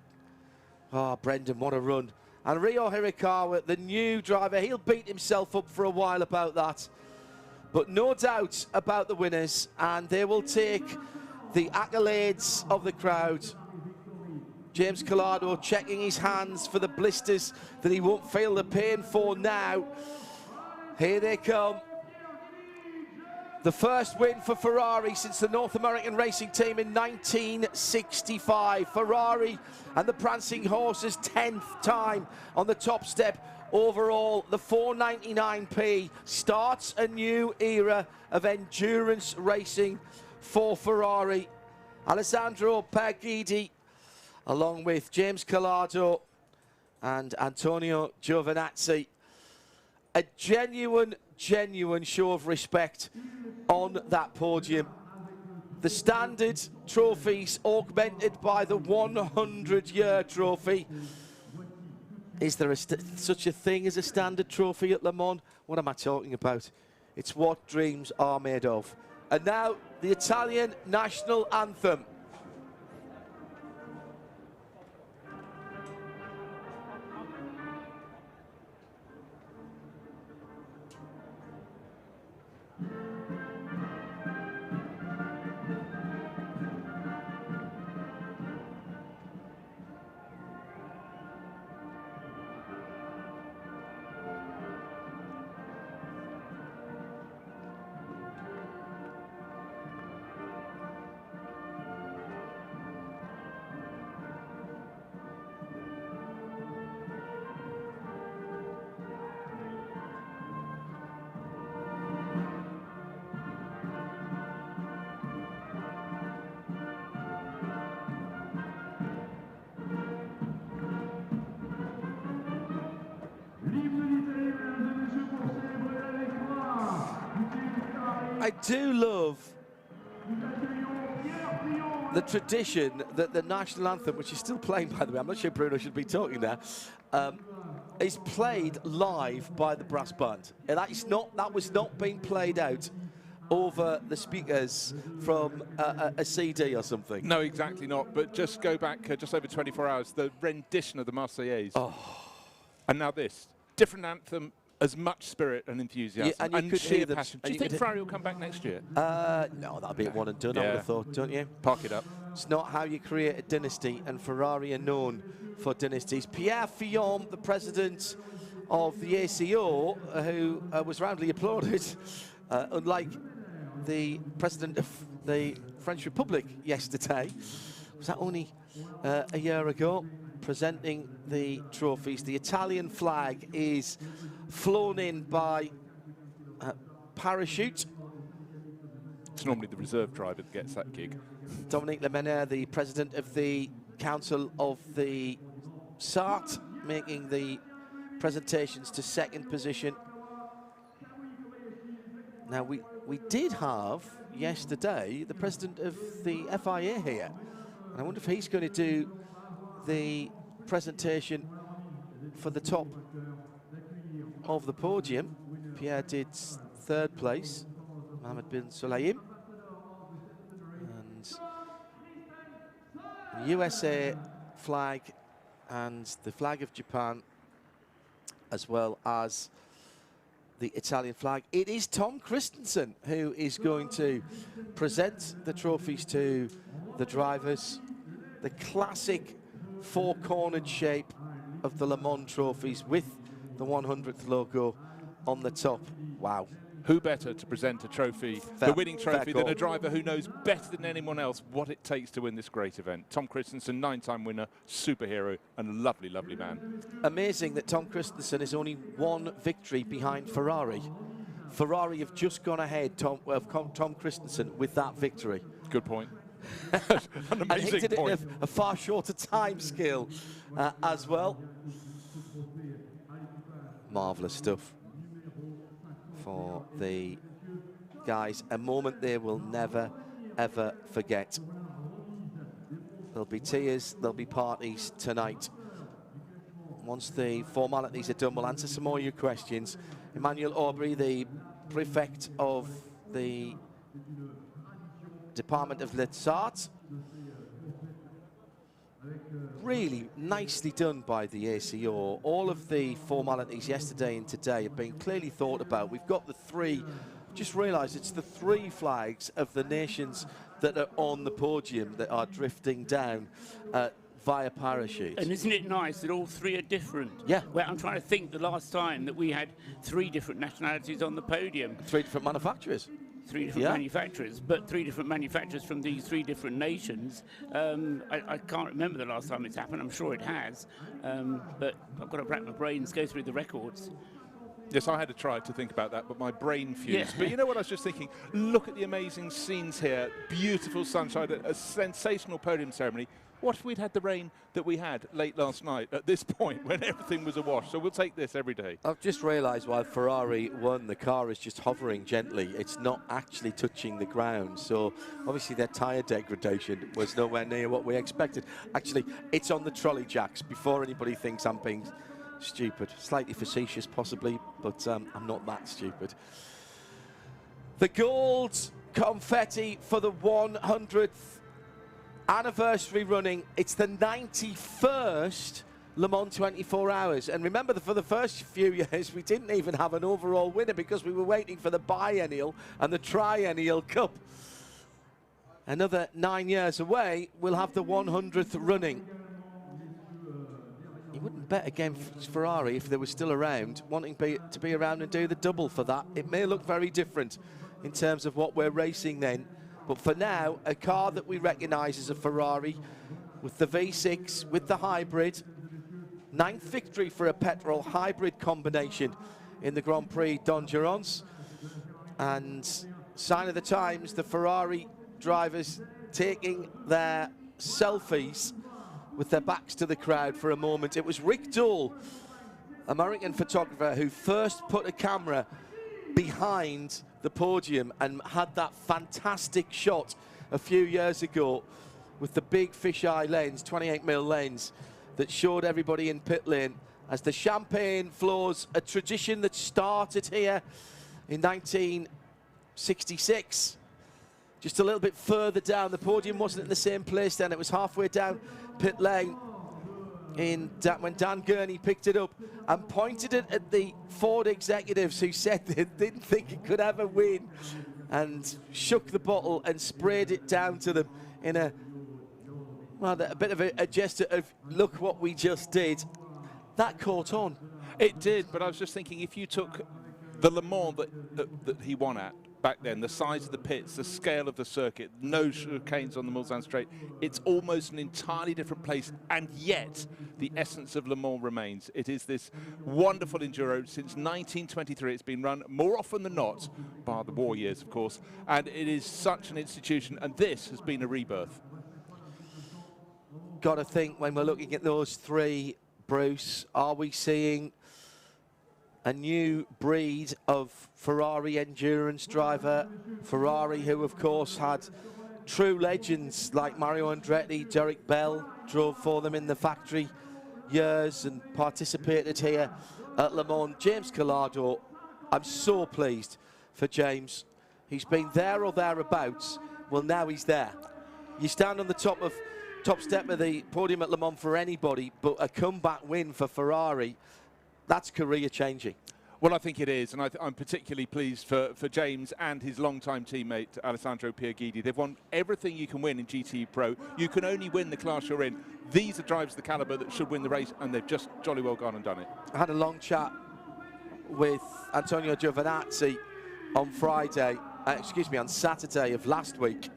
Brendan, what a run, and Rio Hirakawa, the new driver. He'll beat himself up for a while about that, but no doubt about the winners, and they will take the accolades of the crowd. James Collado checking his hands for the blisters that he won't feel the pain for now. Here they come. The first win for Ferrari since the North American racing team in 1965. Ferrari and the Prancing Horses, 10th time on the top step. Overall, the 499p starts a new era of endurance racing for Ferrari. Alessandro Pagidi, along with James Collado and Antonio Giovinazzi. A genuine show of respect on that podium. The standard trophies augmented by the 100-year trophy. Is there such a thing as a standard trophy at Le Mans? What am I talking about? It's what dreams are made of. And now the Italian national anthem. I do love the tradition that the national anthem, which is still playing, by the way, I'm not sure Bruno should be talking there, is played live by the brass band. And that was not being played out over the speakers from a CD or something. No, exactly not. But just go back just over 24 hours, the rendition of the Marseillaise. Oh. And now this. Different anthem, as much spirit and enthusiasm, Yeah, and you could sheer hear them. passion. Do you think Ferrari will come back next year? No, that'll be one and done, I would have thought, don't you? Park it up. It's not how you create a dynasty, and Ferrari are known for dynasties. Pierre Fillon, the president of the ACO, who was roundly applauded, unlike the president of the French Republic yesterday. Was that only a year ago? Presenting the trophies. The Italian flag is flown in by parachute. It's normally the reserve driver that gets that gig. Dominique Lemenaire, the president of the Council of the SART, making the presentations to second position. Now, we did have yesterday the president of the FIA here. And I wonder if he's going to do the presentation for the top of the podium. Pierre did third place, Mohammed bin Sulayem. And the USA flag and the flag of Japan, as well as the Italian flag. It is Tom Christensen who is going to present the trophies to the drivers. The classic four-cornered shape of the Le Mans trophies with the 100th logo on the top. Wow. Who better to present a trophy, the winning trophy, than a driver who knows better than anyone else what it takes to win this great event? Tom Christensen, 9-time winner, superhero, and a lovely, lovely man. Amazing that Tom Christensen is only one victory behind Ferrari. Ferrari have just gone ahead, Tom Christensen, with that victory. Good point. An amazing and he did point. it in a far shorter time scale as well. Marvellous stuff for the guys. A moment they will never, ever forget. There'll be tears, there'll be parties tonight. Once the formalities are done, we'll answer some more of your questions. Emmanuel Aubry, the prefect of the Department of Les Arts. Really nicely done by the ACO. All of the formalities yesterday and today have been clearly thought about. We've got the three, just realised it's the three flags of the nations that are on the podium that are drifting down via parachute. And isn't it nice that all three are different? Yeah. Well, I'm trying to think the last time that we had three different nationalities on the podium. Three different manufacturers. Three different manufacturers, but three different manufacturers from these three different nations. I can't remember the last time it's happened. I'm sure it has, but I've got to rack my brains, go through the records. Yes, I had to try to think about that, but my brain fused. Yeah. But you know what I was just thinking? Look at the amazing scenes here. Beautiful sunshine, a sensational podium ceremony. What if we'd had the rain that we had late last night at this point when everything was awash? So we'll take this every day. I've just realised while Ferrari won, the car is just hovering gently. It's not actually touching the ground. So obviously their tyre degradation was nowhere near what we expected. Actually, it's on the trolley jacks before anybody thinks I'm being stupid. Slightly facetious possibly, but I'm not that stupid. The gold confetti for the 100th anniversary running. It's the 91st Le Mans 24 hours. And remember, for the first few years, we didn't even have an overall winner because we were waiting for the biennial and the triennial cup. Another 9 years away, we'll have the 100th running. You wouldn't bet against Ferrari if they were still around, wanting to be around and do the double for that. It may look very different in terms of what we're racing then. But for now, a car that we recognise as a Ferrari with the V6, with the hybrid. 9th victory for a petrol hybrid combination in the Grand Prix d'Endurance. And sign of the times, the Ferrari drivers taking their selfies with their backs to the crowd for a moment. It was Rick Dole, American photographer, who first put a camera behind the podium and had that fantastic shot a few years ago with the big fisheye lens, 28mm lens, that showed everybody in pit lane as the champagne flows, a tradition that started here in 1966. Just a little bit further down. The podium wasn't in the same place then. It was halfway down pit lane when Dan Gurney picked it up and pointed it at the Ford executives who said they didn't think it could ever win, and shook the bottle and sprayed it down to them in a bit of a gesture of, look what we just did. That caught on. It did, but I was just thinking, if you took the Le Mans that he won at back then, the size of the pits, the scale of the circuit, no chicanes on the Mulsanne Straight, it's almost an entirely different place, and yet the essence of Le Mans remains. It is this wonderful enduro. Since 1923, it's been run more often than not, bar the war years, of course, and it is such an institution, and this has been a rebirth. Got to think, when we're looking at those three, Bruce, are we seeing a new breed of Ferrari endurance driver? Ferrari, who of course had true legends like Mario Andretti, Derek Bell, drove for them in the factory years and participated here at Le Mans. James Collado, I'm so pleased for James. He's been there or thereabouts. Well, now he's there. You stand on the top step of the podium at Le Mans for anybody, but a comeback win for Ferrari, that's career changing. Well, I think it is, and I'm particularly pleased for James and his longtime teammate Alessandro Pierguidi. They've won everything you can win in GTE Pro. You can only win the class you're in. These are drivers of the caliber that should win the race, and they've just jolly well gone and done it. I had a long chat with Antonio Giovinazzi on on Saturday of last week,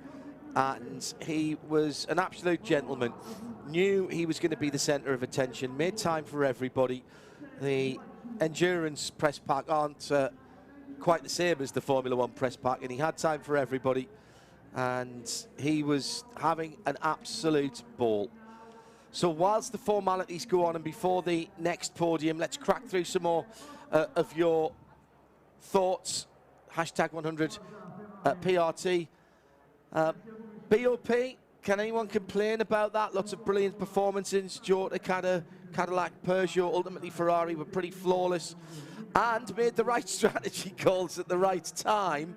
and he was an absolute gentleman. Knew he was going to be the centre of attention, made time for everybody. The endurance press pack aren't quite the same as the Formula One press pack, and he had time for everybody, and he was having an absolute ball. So whilst the formalities go on, and before the next podium, let's crack through some more of your thoughts. Hashtag 100 PRT. BOP, can anyone complain about that? Lots of brilliant performances. Toyota, Cadillac, Peugeot, ultimately Ferrari were pretty flawless and made the right strategy calls at the right time.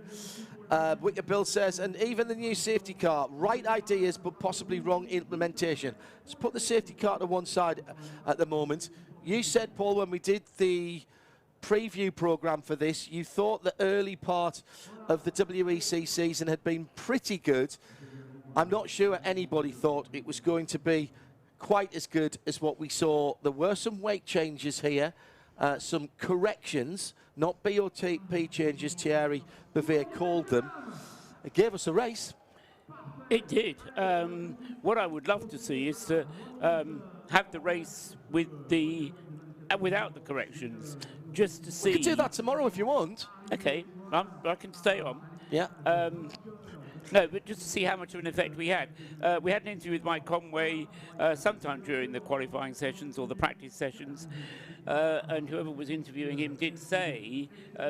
Wicker Bill says, and even the new safety car, right ideas but possibly wrong implementation. Let's put the safety car to one side at the moment. You said, Paul, when we did the preview program for this, you thought the early part of the WEC season had been pretty good. I'm not sure anybody thought it was going to be quite as good as what we saw. There were some weight changes here, some corrections, not BOP changes, Thierry Bouvier called them. It gave us a race. It did. What I would love to see is to have the race with without the corrections, just to see. We could do that tomorrow if you want. Okay, I can stay on. Yeah. No, but just to see how much of an effect we had. We had an interview with Mike Conway sometime during the qualifying sessions or the practice sessions, and whoever was interviewing him did say,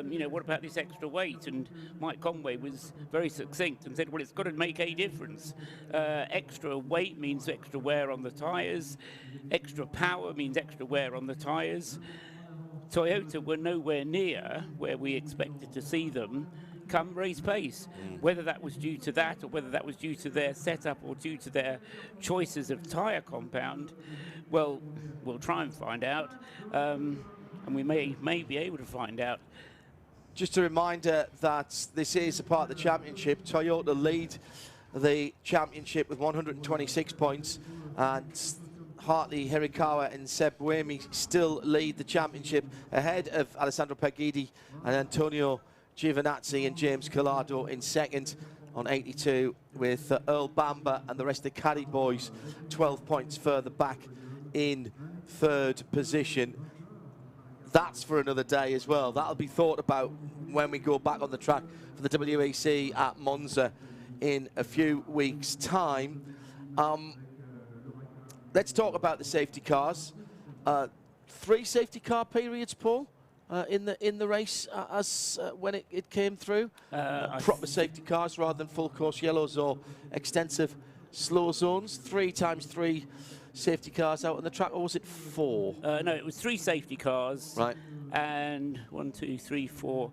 you know, what about this extra weight? And Mike Conway was very succinct and said, well, it's got to make a difference. Extra weight means extra wear on the tyres. Extra power means extra wear on the tyres. Toyota were nowhere near where we expected to see them come race pace. Whether that was due to that or whether that was due to their setup or due to their choices of tyre compound, well, we'll try and find out, and we may be able to find out. Just a reminder that this is a part of the championship. Toyota lead the championship with 126 points, and Hartley, Hirakawa and Seb Buemi still lead the championship ahead of Alessandro Pagidi and Antonio Giovinazzi and James Collado in second on 82, with Earl Bamber and the rest of the Caddy boys 12 points further back in third position. That's for another day as well. That'll be thought about when we go back on the track for the WEC at Monza in a few weeks' time. Let's talk about the safety cars. 3 safety car periods, Paul, in the race as when it came through. Proper safety cars rather than full course yellows or extensive slow zones. 3 times 3 safety cars out on the track, or was it 4? No, it was 3 safety cars. Right. And 1, 2, 3, 4,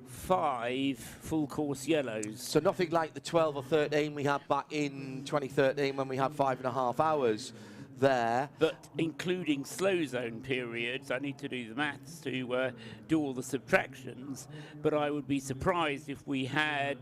5 full course yellows. So nothing like the 12 or 13 we had back in 2013 when we had 5.5 hours there. But including slow zone periods, I need to do the maths to do all the subtractions, but I would be surprised if we had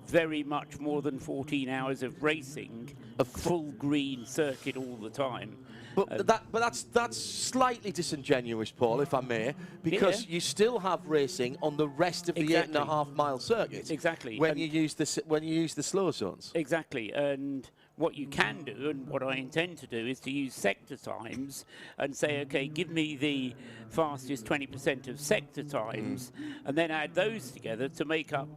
very much more than 14 hours of racing, a full green circuit all the time. But that's slightly disingenuous, Paul, if I may, because you still have racing on the rest of the 8.5 mile circuit. Exactly. When you use the slow zones. Exactly. And what you can do, and what I intend to do, is to use sector times and say, okay, give me the fastest 20% of sector times, and then add those together to make up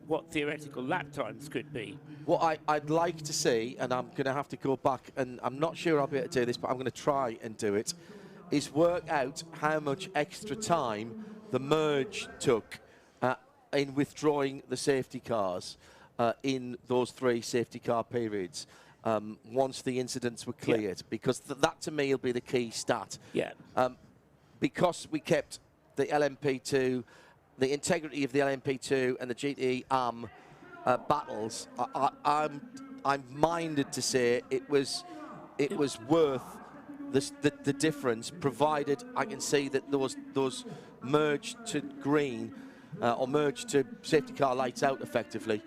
what theoretical lap times could be. What I'd like to see, and I'm going to have to go back, and I'm not sure I'll be able to do this, but I'm going to try and do it, is work out how much extra time the merge took in withdrawing the safety cars in those 3 safety car periods once the incidents were cleared, because that to me will be the key stat. Yeah. Because we kept the LMP2, the integrity of the LMP2 and the GT AM battles, I'm minded to say it was worth the difference, provided I can see that those merged to green or merged to safety car lights out effectively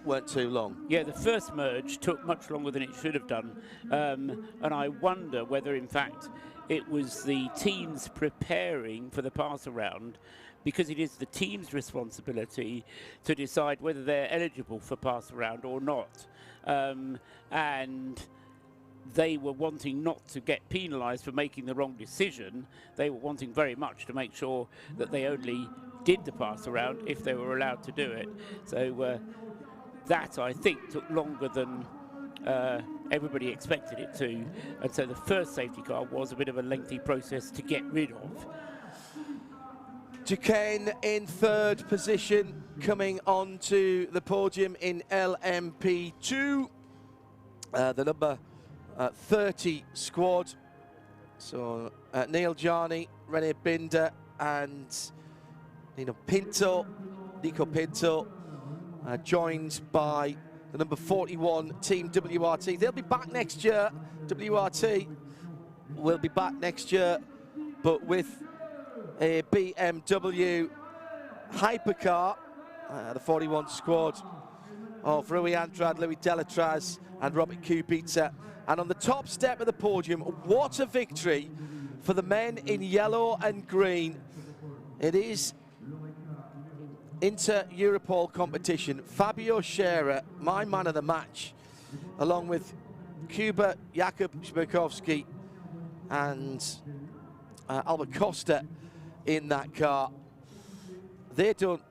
weren't too long. Yeah, the first merge took much longer than it should have done, and I wonder whether in fact it was the teams preparing for the pass around, because it is the team's responsibility to decide whether they're eligible for pass around or not. And they were wanting not to get penalised for making the wrong decision. They were wanting very much to make sure that they only did the pass around if they were allowed to do it. So that, I think, took longer than everybody expected it to. And so the first safety car was a bit of a lengthy process to get rid of. Duquesne in third position, coming onto the podium in LMP2. The number 30 squad. So Neil Jarni, Rene Binder and Nico Pinto, joined by the number 41 Team WRT. They'll be back next year. WRT will be back next year, but with a BMW hypercar, the 41 squad of Rui Andrade, Louis Delatraz and Robert Kubica. And on the top step of the podium, what a victory for the men in yellow and green. It is Inter-Europol competition. Fabio Scherer, my man of the match, along with Kuba, Jakub Zbirkowski and Albert Costa, in that car. They don't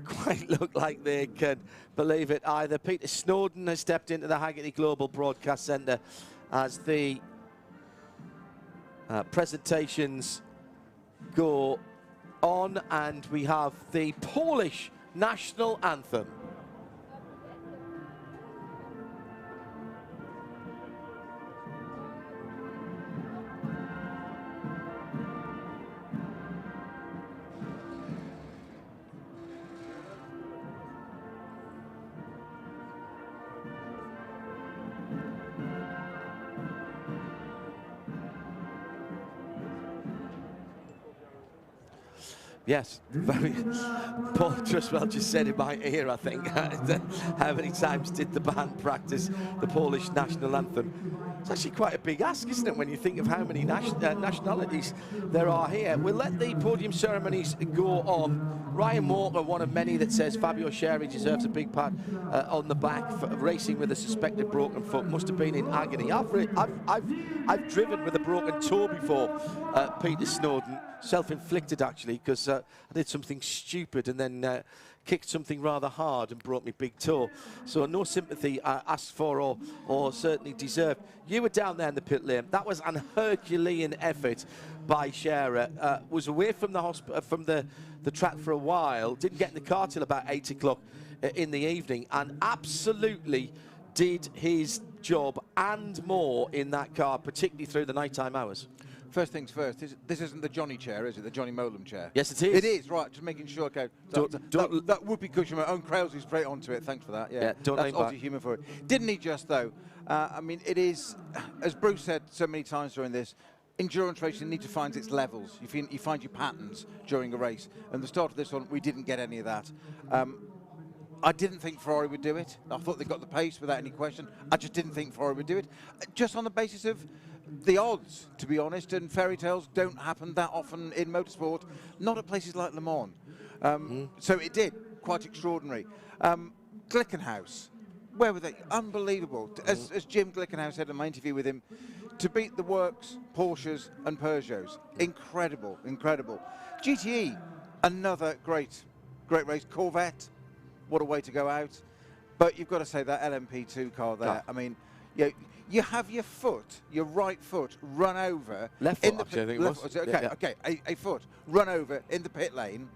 quite look like they can believe it either. Peter Snowden has stepped into the Haggerty Global Broadcast Centre as the presentations go on, and we have the Polish national anthem. Yes, very. Paul Trustwell just said in my ear, I think, how many times did the band practice the Polish national anthem? It's actually quite a big ask, isn't it, when you think of how many nationalities there are here. We'll let the podium ceremonies go on. Ryan Walker, one of many that says Fabio Sherry deserves a big pat on the back for racing with a suspected broken foot. Must have been in agony. I've driven with a broken toe before, Peter Snowden. Self-inflicted, actually, because I did something stupid and then kicked something rather hard and broke my big toe. So no sympathy asked for or certainly deserved. You were down there in the pit lane. That was an Herculean effort by Scherer. Was away from the track for a while. Didn't get in the car till about 8 o'clock in the evening, and absolutely did his job and more in that car, particularly through the nighttime hours. First things first, this isn't the Johnny chair, is it? The Johnny Molam chair? Yes, it is. It is, right, just making sure. Okay. That whoopee cushion, my own Krause straight onto it. Thanks for that. Yeah, don't that's obviously human for it. Didn't he just, though? I mean, it is, as Bruce said so many times during this, endurance racing needs to find its levels. You find your patterns during a race. And the start of this one, we didn't get any of that. I didn't think Ferrari would do it. I thought they got the pace without any question. I just didn't think Ferrari would do it. Just on the basis of the odds, to be honest, and fairy tales don't happen that often in motorsport, not at places like Le Mans. So it did, quite extraordinary. Glickenhaus, where were they? Unbelievable. As Jim Glickenhaus said in my interview with him, to beat the works, Porsches and Peugeots. Incredible, incredible. GTE, another great race. Corvette, what a way to go out. But you've got to say that LMP2 car there, I mean, you have your foot, your right foot, run over. Left foot, actually, I think it was. Okay, a foot, run over in the pit lane,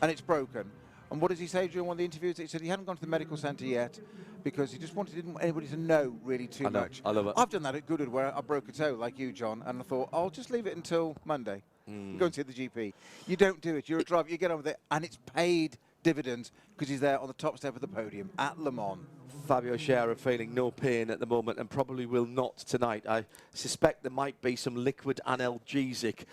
and it's broken. And what does he say during one of the interviews? He said he hadn't gone to the medical centre yet because he just didn't want anybody to know really too much. I love it. I've done that at Goodwood where I broke a toe, like you, John, and I thought, I'll just leave it until Monday. Go and see the GP. You don't do it. You're a driver. You get on with it, and it's paid dividends because he's there on the top step of the podium at Le Mans. Fabio Scherer feeling no pain at the moment and probably will not tonight. I suspect there might be some liquid analgesic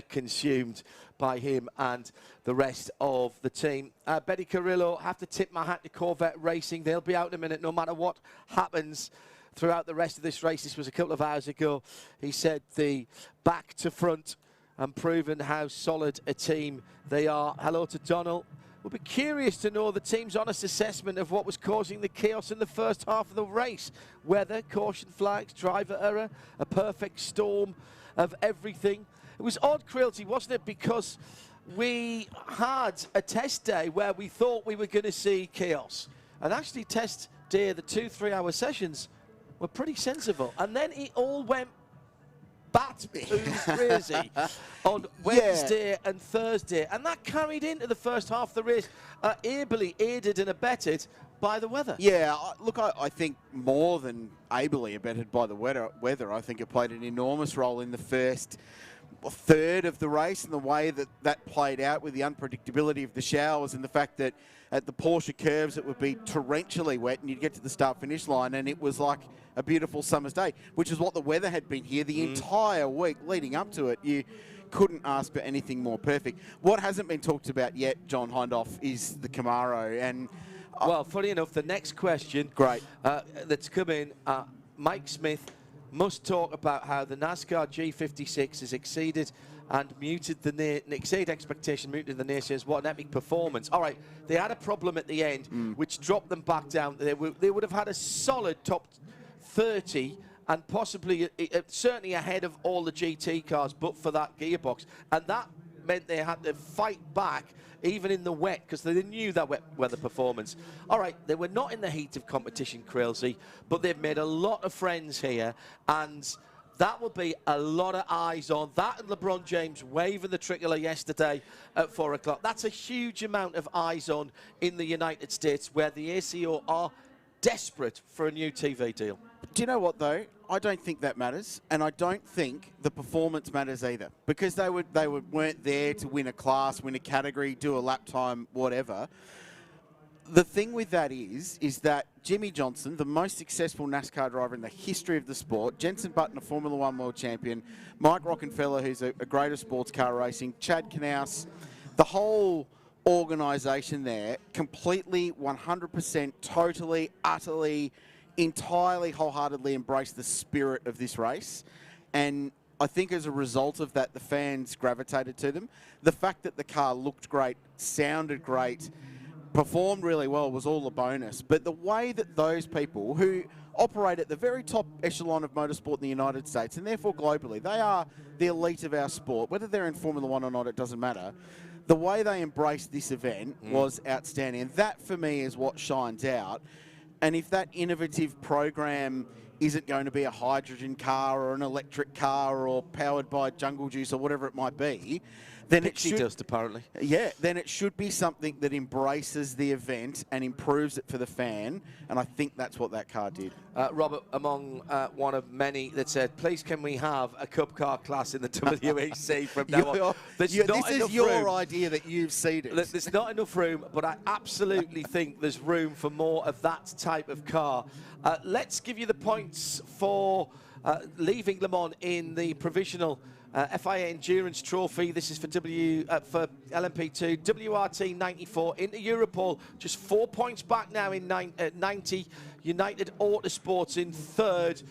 consumed by him and the rest of the team. Betty Carrillo, have to tip my hat to Corvette Racing. They'll be out in a minute no matter what happens throughout the rest of this race. This was a couple of hours ago. He said the back to front and proven how solid a team they are. Hello to Donald. We'll be curious to know the team's honest assessment of what was causing the chaos in the first half of the race. Weather, caution flags, driver error, a perfect storm of everything. It was odd, Cruelty, wasn't it? Because we had a test day where we thought we were going to see chaos. And actually test day, the 2-3 hour sessions were pretty sensible. And then it all went crazy on Wednesday and Thursday, and that carried into the first half of the race, ably aided and abetted by the weather. Yeah, look, I think more than ably abetted by the weather, I think it played an enormous role in the first third of the race and the way that played out with the unpredictability of the showers and the fact that at the Porsche curves it would be torrentially wet and you'd get to the start-finish line and it was like a beautiful summer's day, which is what the weather had been here the entire week leading up to it. You couldn't ask for anything more perfect. What hasn't been talked about yet, John Hindhaugh, is the Camaro. And well, funny enough, the next question that's come in, Mike Smith must talk about how the NASCAR G56 has exceeded and muted exceeded expectation, muted the naysayers. What an epic performance. All right, they had a problem at the end, which dropped them back down. They would have had a solid top 30 and possibly certainly ahead of all the GT cars, but for that gearbox. And that meant they had to fight back even in the wet because they knew that wet weather performance. All right, they were not in the heat of competition, Krilsey, but they've made a lot of friends here, and that will be a lot of eyes on that. And LeBron James waving the tricolour yesterday at 4 o'clock. That's a huge amount of eyes on in the United States, where the ACO are desperate for a new TV deal. Do you know what, though? I don't think that matters, and I don't think the performance matters either, because they weren't there to win a class, win a category, do a lap time, whatever. The thing with that is that Jimmy Johnson, the most successful NASCAR driver in the history of the sport, Jenson Button, a Formula One world champion, Mike Rockenfeller, who's a great of sports car racing, Chad Knaus, the whole organisation there, completely, 100%, totally, utterly, entirely, wholeheartedly embraced the spirit of this race. And I think as a result of that, the fans gravitated to them. The fact that the car looked great, sounded great, performed really well was all a bonus. But the way that those people who operate at the very top echelon of motorsport in the United States, and therefore globally, they are the elite of our sport, whether they're in Formula One or not, it doesn't matter. The way they embraced this event was outstanding. And that, for me, is what shines out. And if that innovative program isn't going to be a hydrogen car or an electric car or powered by jungle juice or whatever it might be, then it should, dust, apparently. Yeah, then it should be something that embraces the event and improves it for the fan, and I think that's what that car did. Robert, among one of many that said, please can we have a Cup car class in the WEC from now on? This is your idea that you've seeded. There's not enough room, but I absolutely think there's room for more of that type of car. Let's give you the points for leaving Le Mans in the provisional FIA Endurance Trophy. This is for LMP2. WRT 94 into Europol, just 4 points back now in 90. United Autosports in third,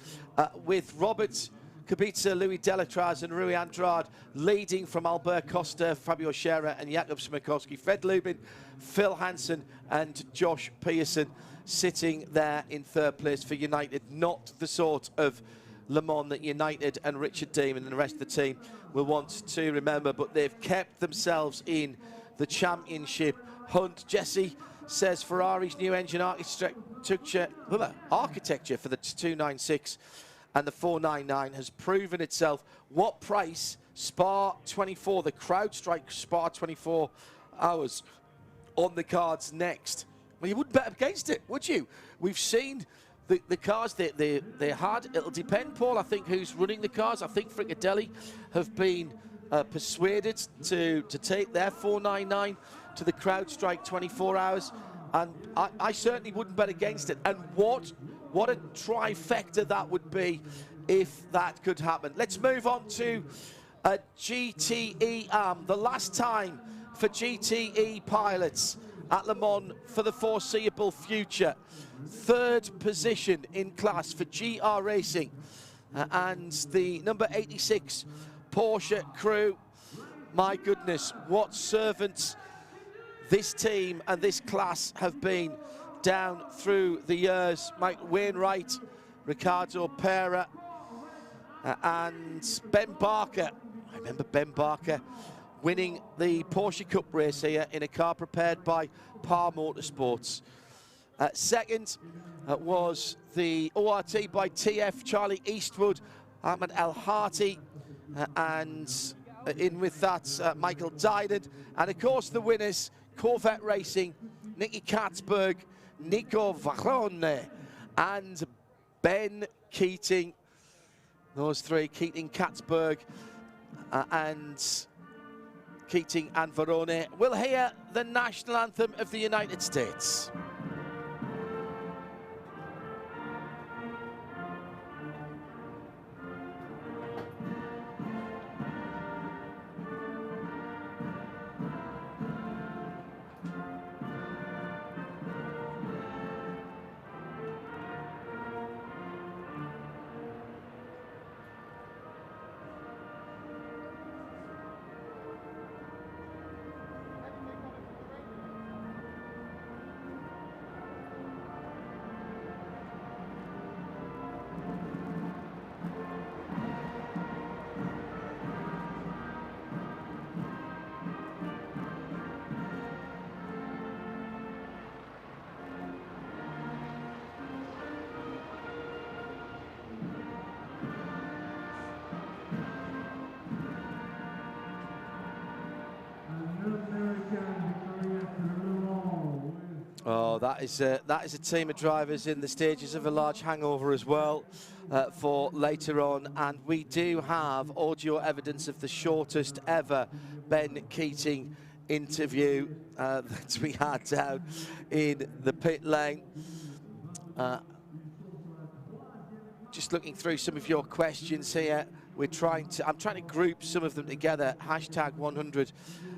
with Robert Kubica, Louis Delatraz and Rui Andrade leading from Albert Costa, Fabio Scherer and Jakub Smirkowski. Fred Lubin, Phil Hansen and Josh Pearson sitting there in third place for United. Not the sort of Le Mans that United and Richard Deeman and the rest of the team will want to remember, but they've kept themselves in the championship hunt. Jesse says Ferrari's new engine architecture for the 296 and the 499 has proven itself. What price Spa 24, the CrowdStrike Spa 24 hours on the cards next? Well, you wouldn't bet against it, would you? We've seen the cars they had. It'll depend, Paul, I think, who's running the cars. I think Fricadelli have been persuaded to take their 499 to the CrowdStrike 24 hours. And I certainly wouldn't bet against it. And what a trifecta that would be if that could happen. Let's move on to GTE. The last time for GTE pilots at Le Mans for the foreseeable future. Third position in class for GR Racing. And the number 86 Porsche crew. My goodness, what servants this team and this class have been down through the years. Mike Wainwright, Ricardo Pera, and Ben Barker. I remember Ben Barker winning the Porsche Cup race here in a car prepared by Par Motorsports. Second was the ORT by TF, Charlie Eastwood, Ahmed El Hati, and in with that, Michael Dinan. And of course the winners, Corvette Racing, Nicky Katzberg, Nico Vachone, and Ben Keating. Those three, Keating, Katzberg, and Keating and Varone, will hear the national anthem of the United States. Oh, that is a team of drivers in the stages of a large hangover as well for later on. And we do have audio evidence of the shortest ever Ben Keating interview that we had down in the pit lane. Just looking through some of your questions here. I'm trying to group some of them together. Hashtag 100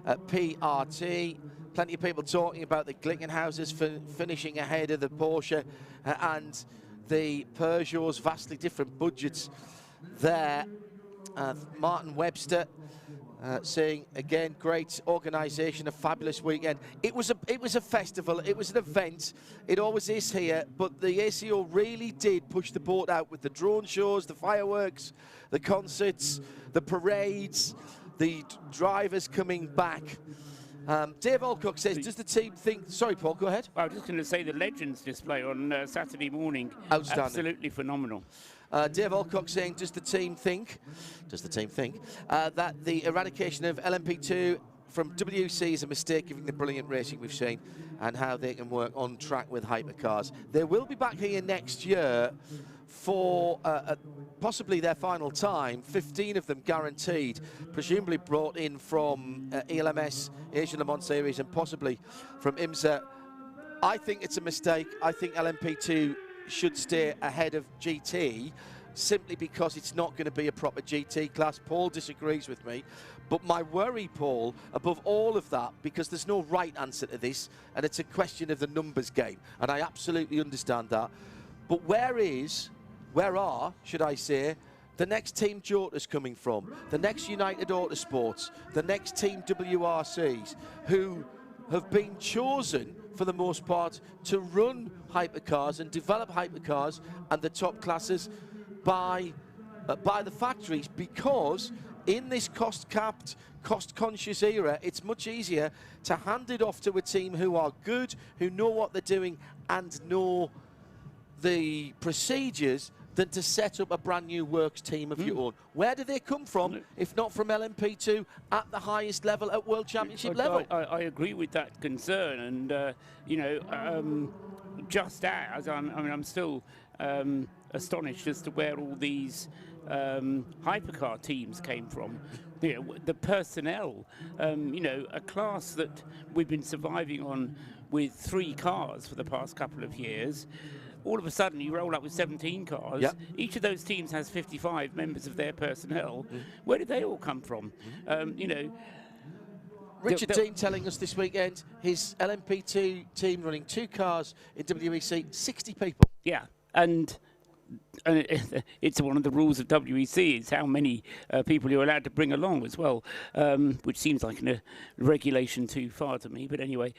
PRT. Plenty of people talking about the Glickenhauses finishing ahead of the Porsche and the Peugeot's vastly different budgets there. Martin Webster saying again, great organisation, a fabulous weekend. It was a festival, it was an event. It always is here, but the ACO really did push the boat out with the drone shows, the fireworks, the concerts, the parades, the drivers coming back. Dave Alcock says, does the team think... Sorry, Paul, go ahead. I was just going to say the Legends display on Saturday morning. Outstanding. Absolutely phenomenal. Dave Alcock saying, does the team think that the eradication of LMP2 from WC is a mistake, given the brilliant racing we've seen and how they can work on track with hypercars? They will be back here next year for possibly their final time, 15 of them guaranteed, presumably brought in from ELMS, Asian Le Mans Series, and possibly from IMSA. I think it's a mistake. I think LMP2 should stay ahead of GT simply because it's not going to be a proper GT class. Paul disagrees with me. But my worry, Paul, above all of that, because there's no right answer to this, and it's a question of the numbers game, and I absolutely understand that. But where are, should I say, the next Team Jota's coming from, the next United Autosports, the next Team WRCs, who have been chosen, for the most part, to run hypercars and develop hypercars and the top classes by the factories, because in this cost-capped, cost-conscious era, it's much easier to hand it off to a team who are good, who know what they're doing and know the procedures, than to set up a brand new works team of your own. Where do they come from, if not from LMP2 at the highest level, at World Championship level? I agree with that concern, and you know, just as I'm still astonished as to where all these hypercar teams came from. You know, the personnel, you know, a class that we've been surviving on with 3 cars for the past couple of years. All of a sudden, you roll up with 17 cars. Yep. Each of those teams has 55 members of their personnel. Where did they all come from? You know, Richard Dean telling us this weekend his LMP2 team running 2 cars in WEC, 60 people. Yeah, and it's one of the rules of WEC is how many people you're allowed to bring along as well, which seems like a regulation too far to me. But anyway.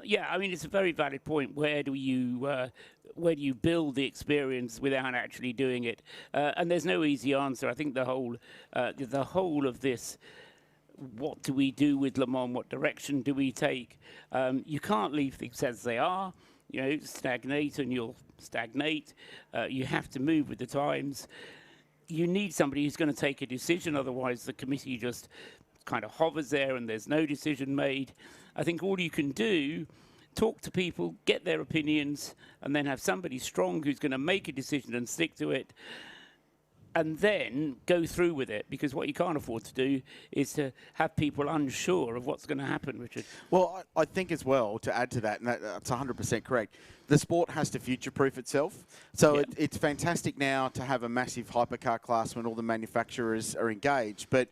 Yeah, I mean, it's a very valid point. Where do you build the experience without actually doing it? And there's no easy answer. I think the whole of this, what do we do with Le Mans? What direction do we take? You can't leave things as they are. You know, stagnate and you'll stagnate. You have to move with the times. You need somebody who's going to take a decision. Otherwise, the committee just kind of hovers there and there's no decision made. I think all you can do, talk to people, get their opinions, and then have somebody strong who's going to make a decision and stick to it, and then go through with it, because what you can't afford to do is to have people unsure of what's going to happen, Richard. Well, I think as well, to add to that, and that's 100% correct, the sport has to future-proof itself. So it's fantastic now to have a massive hypercar class when all the manufacturers are engaged, but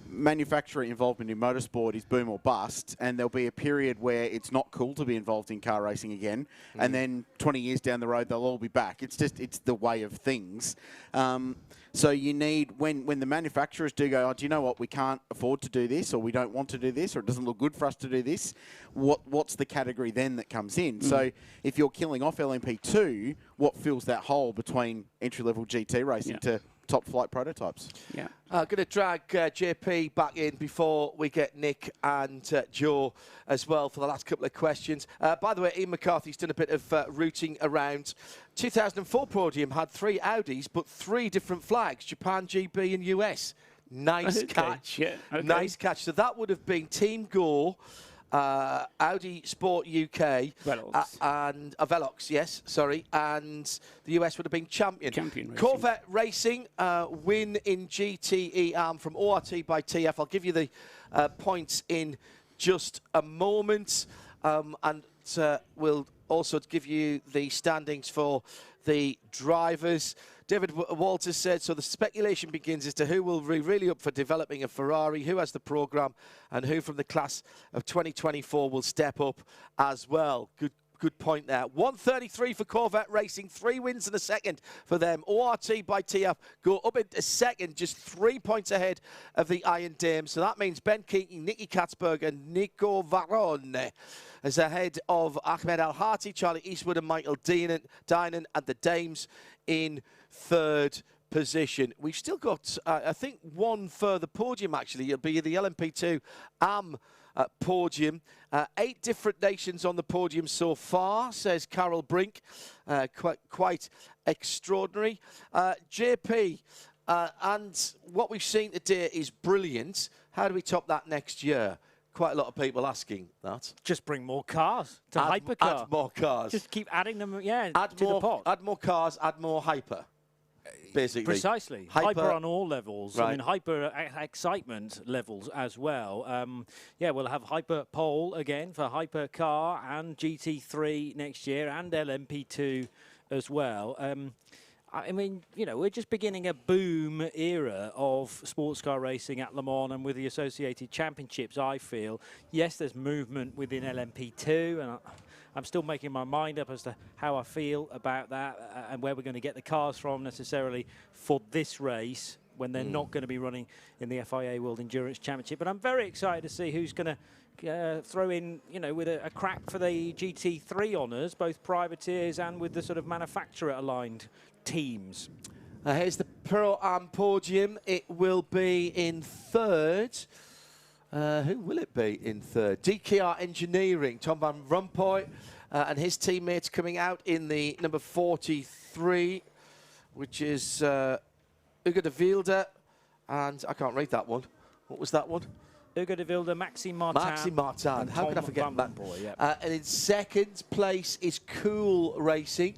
manufacturer involvement in motorsport is boom or bust, and there'll be a period where it's not cool to be involved in car racing again, and then 20 years down the road they'll all be back. It's the way of things. So you need, when the manufacturers do go, oh, do you know what, we can't afford to do this, or we don't want to do this, or it doesn't look good for us to do this, what's the category then that comes in? So if you're killing off LMP2, what fills that hole between entry-level GT racing to top flight prototypes? Yeah. I'm going to drag JP back in before we get Nick and Joe as well for the last couple of questions. By the way, Ian McCarthy's done a bit of rooting around. 2004 podium had 3 Audis, but 3 different flags, Japan, GB and US. Nice catch. Yeah, okay. Nice catch. So that would have been Team Go, Audi Sport UK and Velox, yes, sorry, and the US would have been champion. Corvette Racing win in GTE Arm from ORT by TF. I'll give you the points in just a moment, and we'll also give you the standings for the drivers. David Walters said, so the speculation begins as to who will be really up for developing a Ferrari, who has the programme, and who from the class of 2024 will step up as well. Good point there. 133 for Corvette Racing, 3 wins and a second for them. ORT by TF go up into second, just 3 points ahead of the Iron Dame. So that means Ben Keating, Nicky Katzberg and Nico Varone is ahead of Ahmed Al-Hati, Charlie Eastwood and Michael Dinan, and the Dames in third position. We've still got, I think, one further podium, actually. It'll be the LMP2 AM podium. 8 different nations on the podium so far, says Carol Brink. Quite extraordinary. JP, and what we've seen today is brilliant. How do we top that next year? Quite a lot of people asking that. Just bring more cars to hypercar. Add more cars. Just keep adding them, yeah, add to more, the pot. Add more cars, add more hyper. Basically. Precisely. Hyper on all levels. Right. I mean, hyper excitement levels as well. Yeah, we'll have hyper pole again for hypercar and GT3 next year and LMP2 as well. I mean, you know, we're just beginning a boom era of sports car racing at Le Mans and with the associated championships, I feel. Yes, there's movement within LMP2, and I'm still making my mind up as to how I feel about that and where we're going to get the cars from necessarily for this race when they're not going to be running in the FIA World Endurance Championship. But I'm very excited to see who's going to throw in, you know, with a crack for the GT3 honours, both privateers and with the sort of manufacturer-aligned teams. Here's the Pro-Am podium. It will be in third. Who will it be in third? DKR Engineering, Tom Van Rompuy and his teammates coming out in the number 43, which is Hugo de Wilde, and I can't read that one. What was that one? Hugo de Wilde, Maxime Martin. Maxime Martin. How could I forget that? Yeah. And in second place is Cool Racing,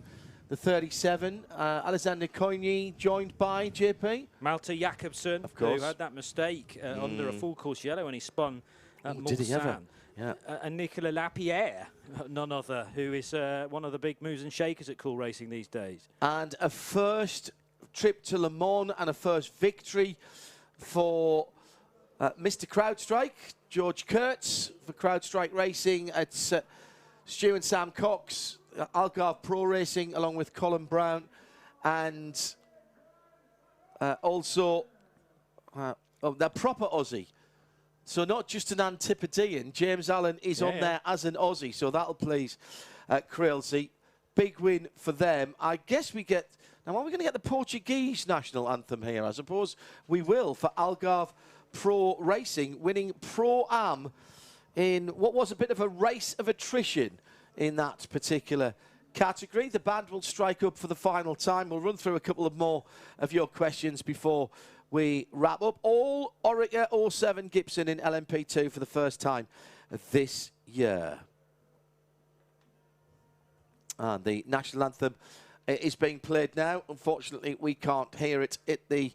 the 37. Alexander Coigny joined by JP. Malte Jakobsen, of course, who had that mistake under a full course yellow when he spun at Did he ever? Mulsanne. Yeah. And Nicolas Lapierre, none other, who is one of the big movers and shakers at Cool Racing these days. And a first trip to Le Mans and a first victory for Mr. CrowdStrike, George Kurtz for CrowdStrike Racing at Stu and Sam Cox, Algarve Pro Racing along with Colin Brown, and also the proper Aussie. So not just an Antipodean, James Allen is on there as an Aussie, so that'll please Creelsey. Big win for them. I guess we get, now are we going to get the Portuguese national anthem here? I suppose we will for Algarve Pro Racing, winning Pro-Am in what was a bit of a race of attrition in that particular category. The band will strike up for the final time. We'll run through a couple of more of your questions before we wrap up. All Orica 07 Gibson in LMP2 for the first time this year. And the national anthem is being played now. Unfortunately, we can't hear it at the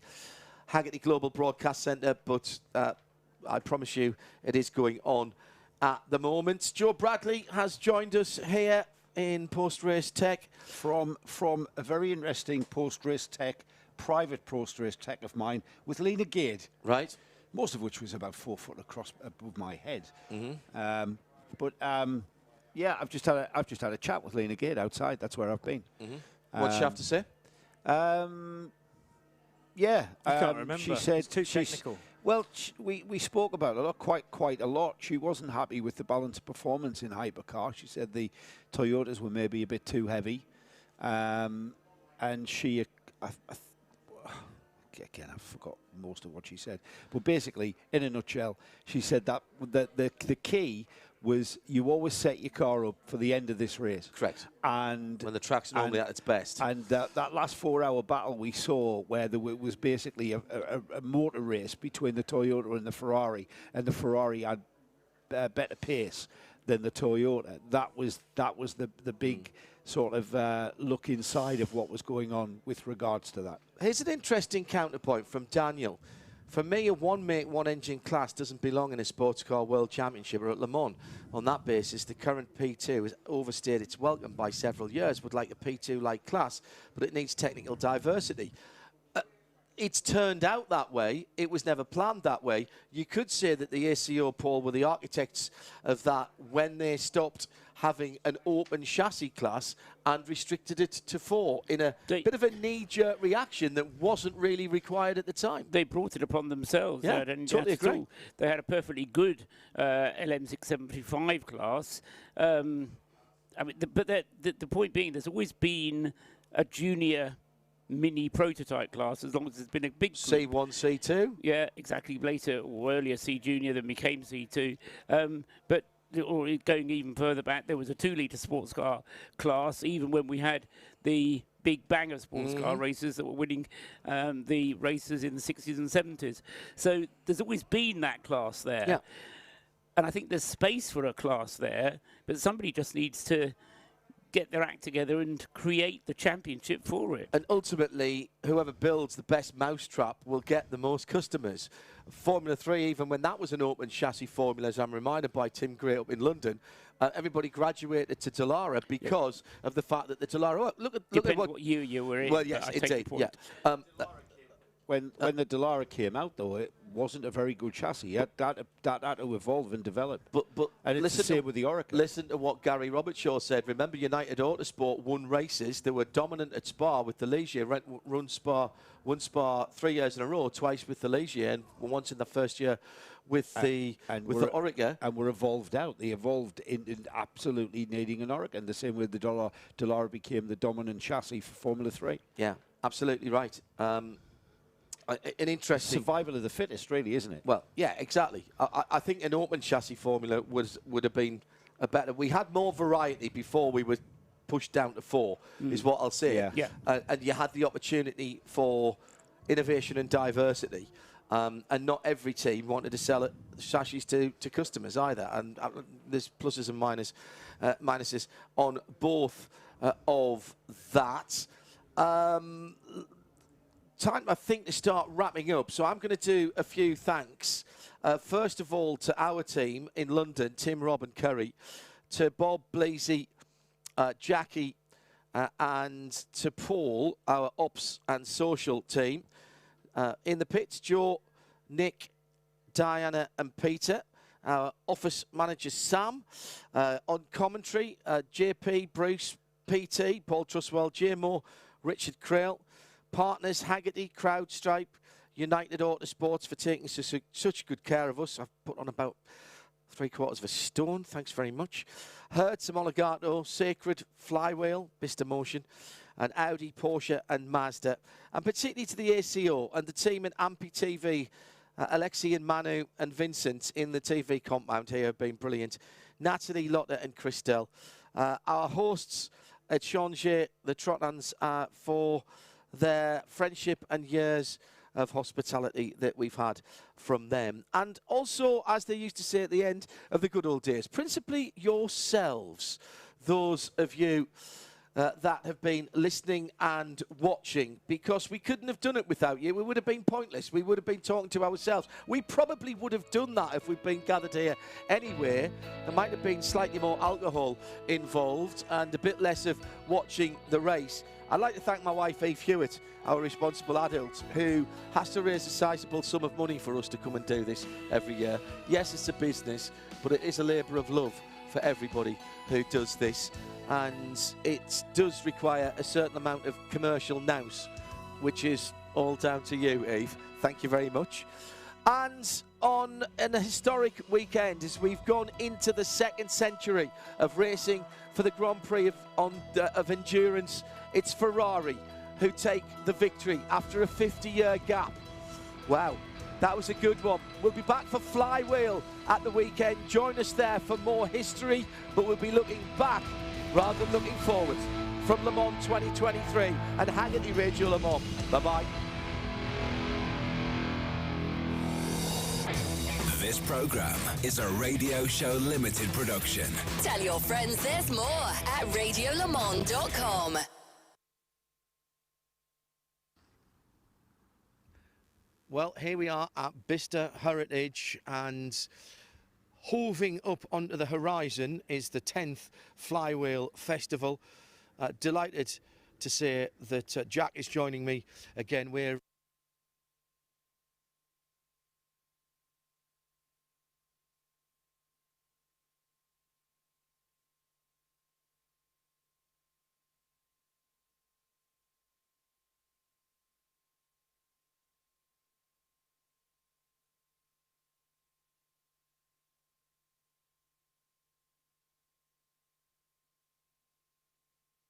Haggerty Global Broadcast Centre, but I promise you it is going on at the moment. Joe Bradley has joined us here in Post-Race Tech. From a very interesting Post-Race Tech, private Post-Race Tech of mine with Lena Gade. Right. Most of which was about 4 foot across above my head. Yeah, I've just had a chat with Lena Gade outside. That's where I've been. What did she have to say? Yeah, I can't remember. She said it's too technical. Well, we spoke about it a lot, quite a lot. She wasn't happy with the balance of performance in hypercar. She said the Toyotas were maybe a bit too heavy, and she, again, I forgot most of what she said. But basically, in a nutshell, she said that the key was you always set your car up for the end of this race. Correct. And when the track's normally at its best. And that last 4-hour battle we saw where there was basically a motor race between the Toyota and the Ferrari, and the Ferrari had better pace than the Toyota. That was the big sort of look inside of what was going on with regards to that. Here's an interesting counterpoint from Daniel. For me, a one-make, one-engine class doesn't belong in a sports car world championship or at Le Mans. On that basis, the current P2 has overstayed its welcome by several years. Would like a P2-like class, but it needs technical diversity. It's turned out that way. It was never planned that way. You could say that the ACO, Paul, were the architects of that when they stopped having an open chassis class and restricted it to 4 in a bit of a knee-jerk reaction that wasn't really required at the time. They brought it upon themselves. Yeah, totally agree. They had a perfectly good LM675 class. I mean, but the point being, there's always been a junior mini prototype class, as long as there's been a big group. C1, C2? Yeah, exactly. Later or earlier C Junior, then became C2. But or going even further back, there was a 2-litre sports car class, even when we had the big bang of sports car racers that were winning the races in the 60s and 70s. So there's always been that class there. Yeah. And I think there's space for a class there, but somebody just needs to get their act together and create the championship for it. And ultimately, whoever builds the best mousetrap will get the most customers. Formula 3, even when that was an open chassis formula, as I'm reminded by Tim Gray up in London, everybody graduated to Dallara because of the fact that the Dallara... Look at what year you were in. Well, yes, indeed. Yeah. When the Dallara came out, though, it wasn't a very good chassis. That had to evolve and develop. But and it's the same with the Oracle. Listen to what Gary Robertshaw said. Remember, United Autosport won races. They were dominant at Spa with the Ligier. Won Spa 3 years in a row, twice with the Ligier, and once in the first year with the Orica. And were evolved out. They evolved in absolutely needing an Orica. And the same with the Dallara became the dominant chassis for Formula 3. Yeah, absolutely right. An interesting survival of the fittest, really, isn't it? Well, yeah, exactly. I think an open chassis formula would have been a better. We had more variety before we were pushed down to 4, is what I'll say. Yeah. And you had the opportunity for innovation and diversity, and not every team wanted to sell chassis to customers either. And there's pluses and minuses on both of that. Time, I think, to start wrapping up. So I'm going to do a few thanks. First of all, to our team in London, Tim, Rob and Curry, to Bob, Bleasy, Jackie, and to Paul, our ops and social team. In the pits, Joe, Nick, Diana and Peter. Our office manager, Sam. On commentary, JP, Bruce, PT, Paul Trustwell, JMO, Richard Crail. Partners, Haggerty, CrowdStripe, United Autosports for taking such good care of us. I've put on about 3/4 of a stone. Thanks very much. Hertz, Omologato, Sacred, Flywheel, Bista Motion, and Audi, Porsche and Mazda. And particularly to the ACO and the team at Ampi TV, Alexi and Manu and Vincent in the TV compound here have been brilliant. Natalie, Lotta and Christelle. Our hosts at Changer, the Trottans, for their friendship and years of hospitality that we've had from them. And also, as they used to say at the end of the good old days, principally yourselves, those of you that have been listening and watching, because we couldn't have done it without you. We would have been pointless. We would have been talking to ourselves. We probably would have done that if we'd been gathered here anyway. There might have been slightly more alcohol involved and a bit less of watching the race. I'd like to thank my wife, Eve Hewitt, our responsible adult, who has to raise a sizable sum of money for us to come and do this every year. Yes, it's a business, but it is a labour of love for everybody who does this. And it does require a certain amount of commercial nous, which is all down to you, Eve. Thank you very much. And on an historic weekend, as we've gone into the 2nd century of racing for the Grand Prix of endurance, it's Ferrari who take the victory after a 50-year gap. Wow, that was a good one. We'll be back for Flywheel at the weekend. Join us there for more history, but we'll be looking back rather than looking forward from Le Mans 2023 and Haggerty Radio Le Mans. Bye-bye. This program is a Radio Show Limited production. Tell your friends there's more at radiolemans.com. Well, here we are at Bicester Heritage, and hoving up onto the horizon is the 10th Flywheel Festival. Delighted to say that Jack is joining me again. We're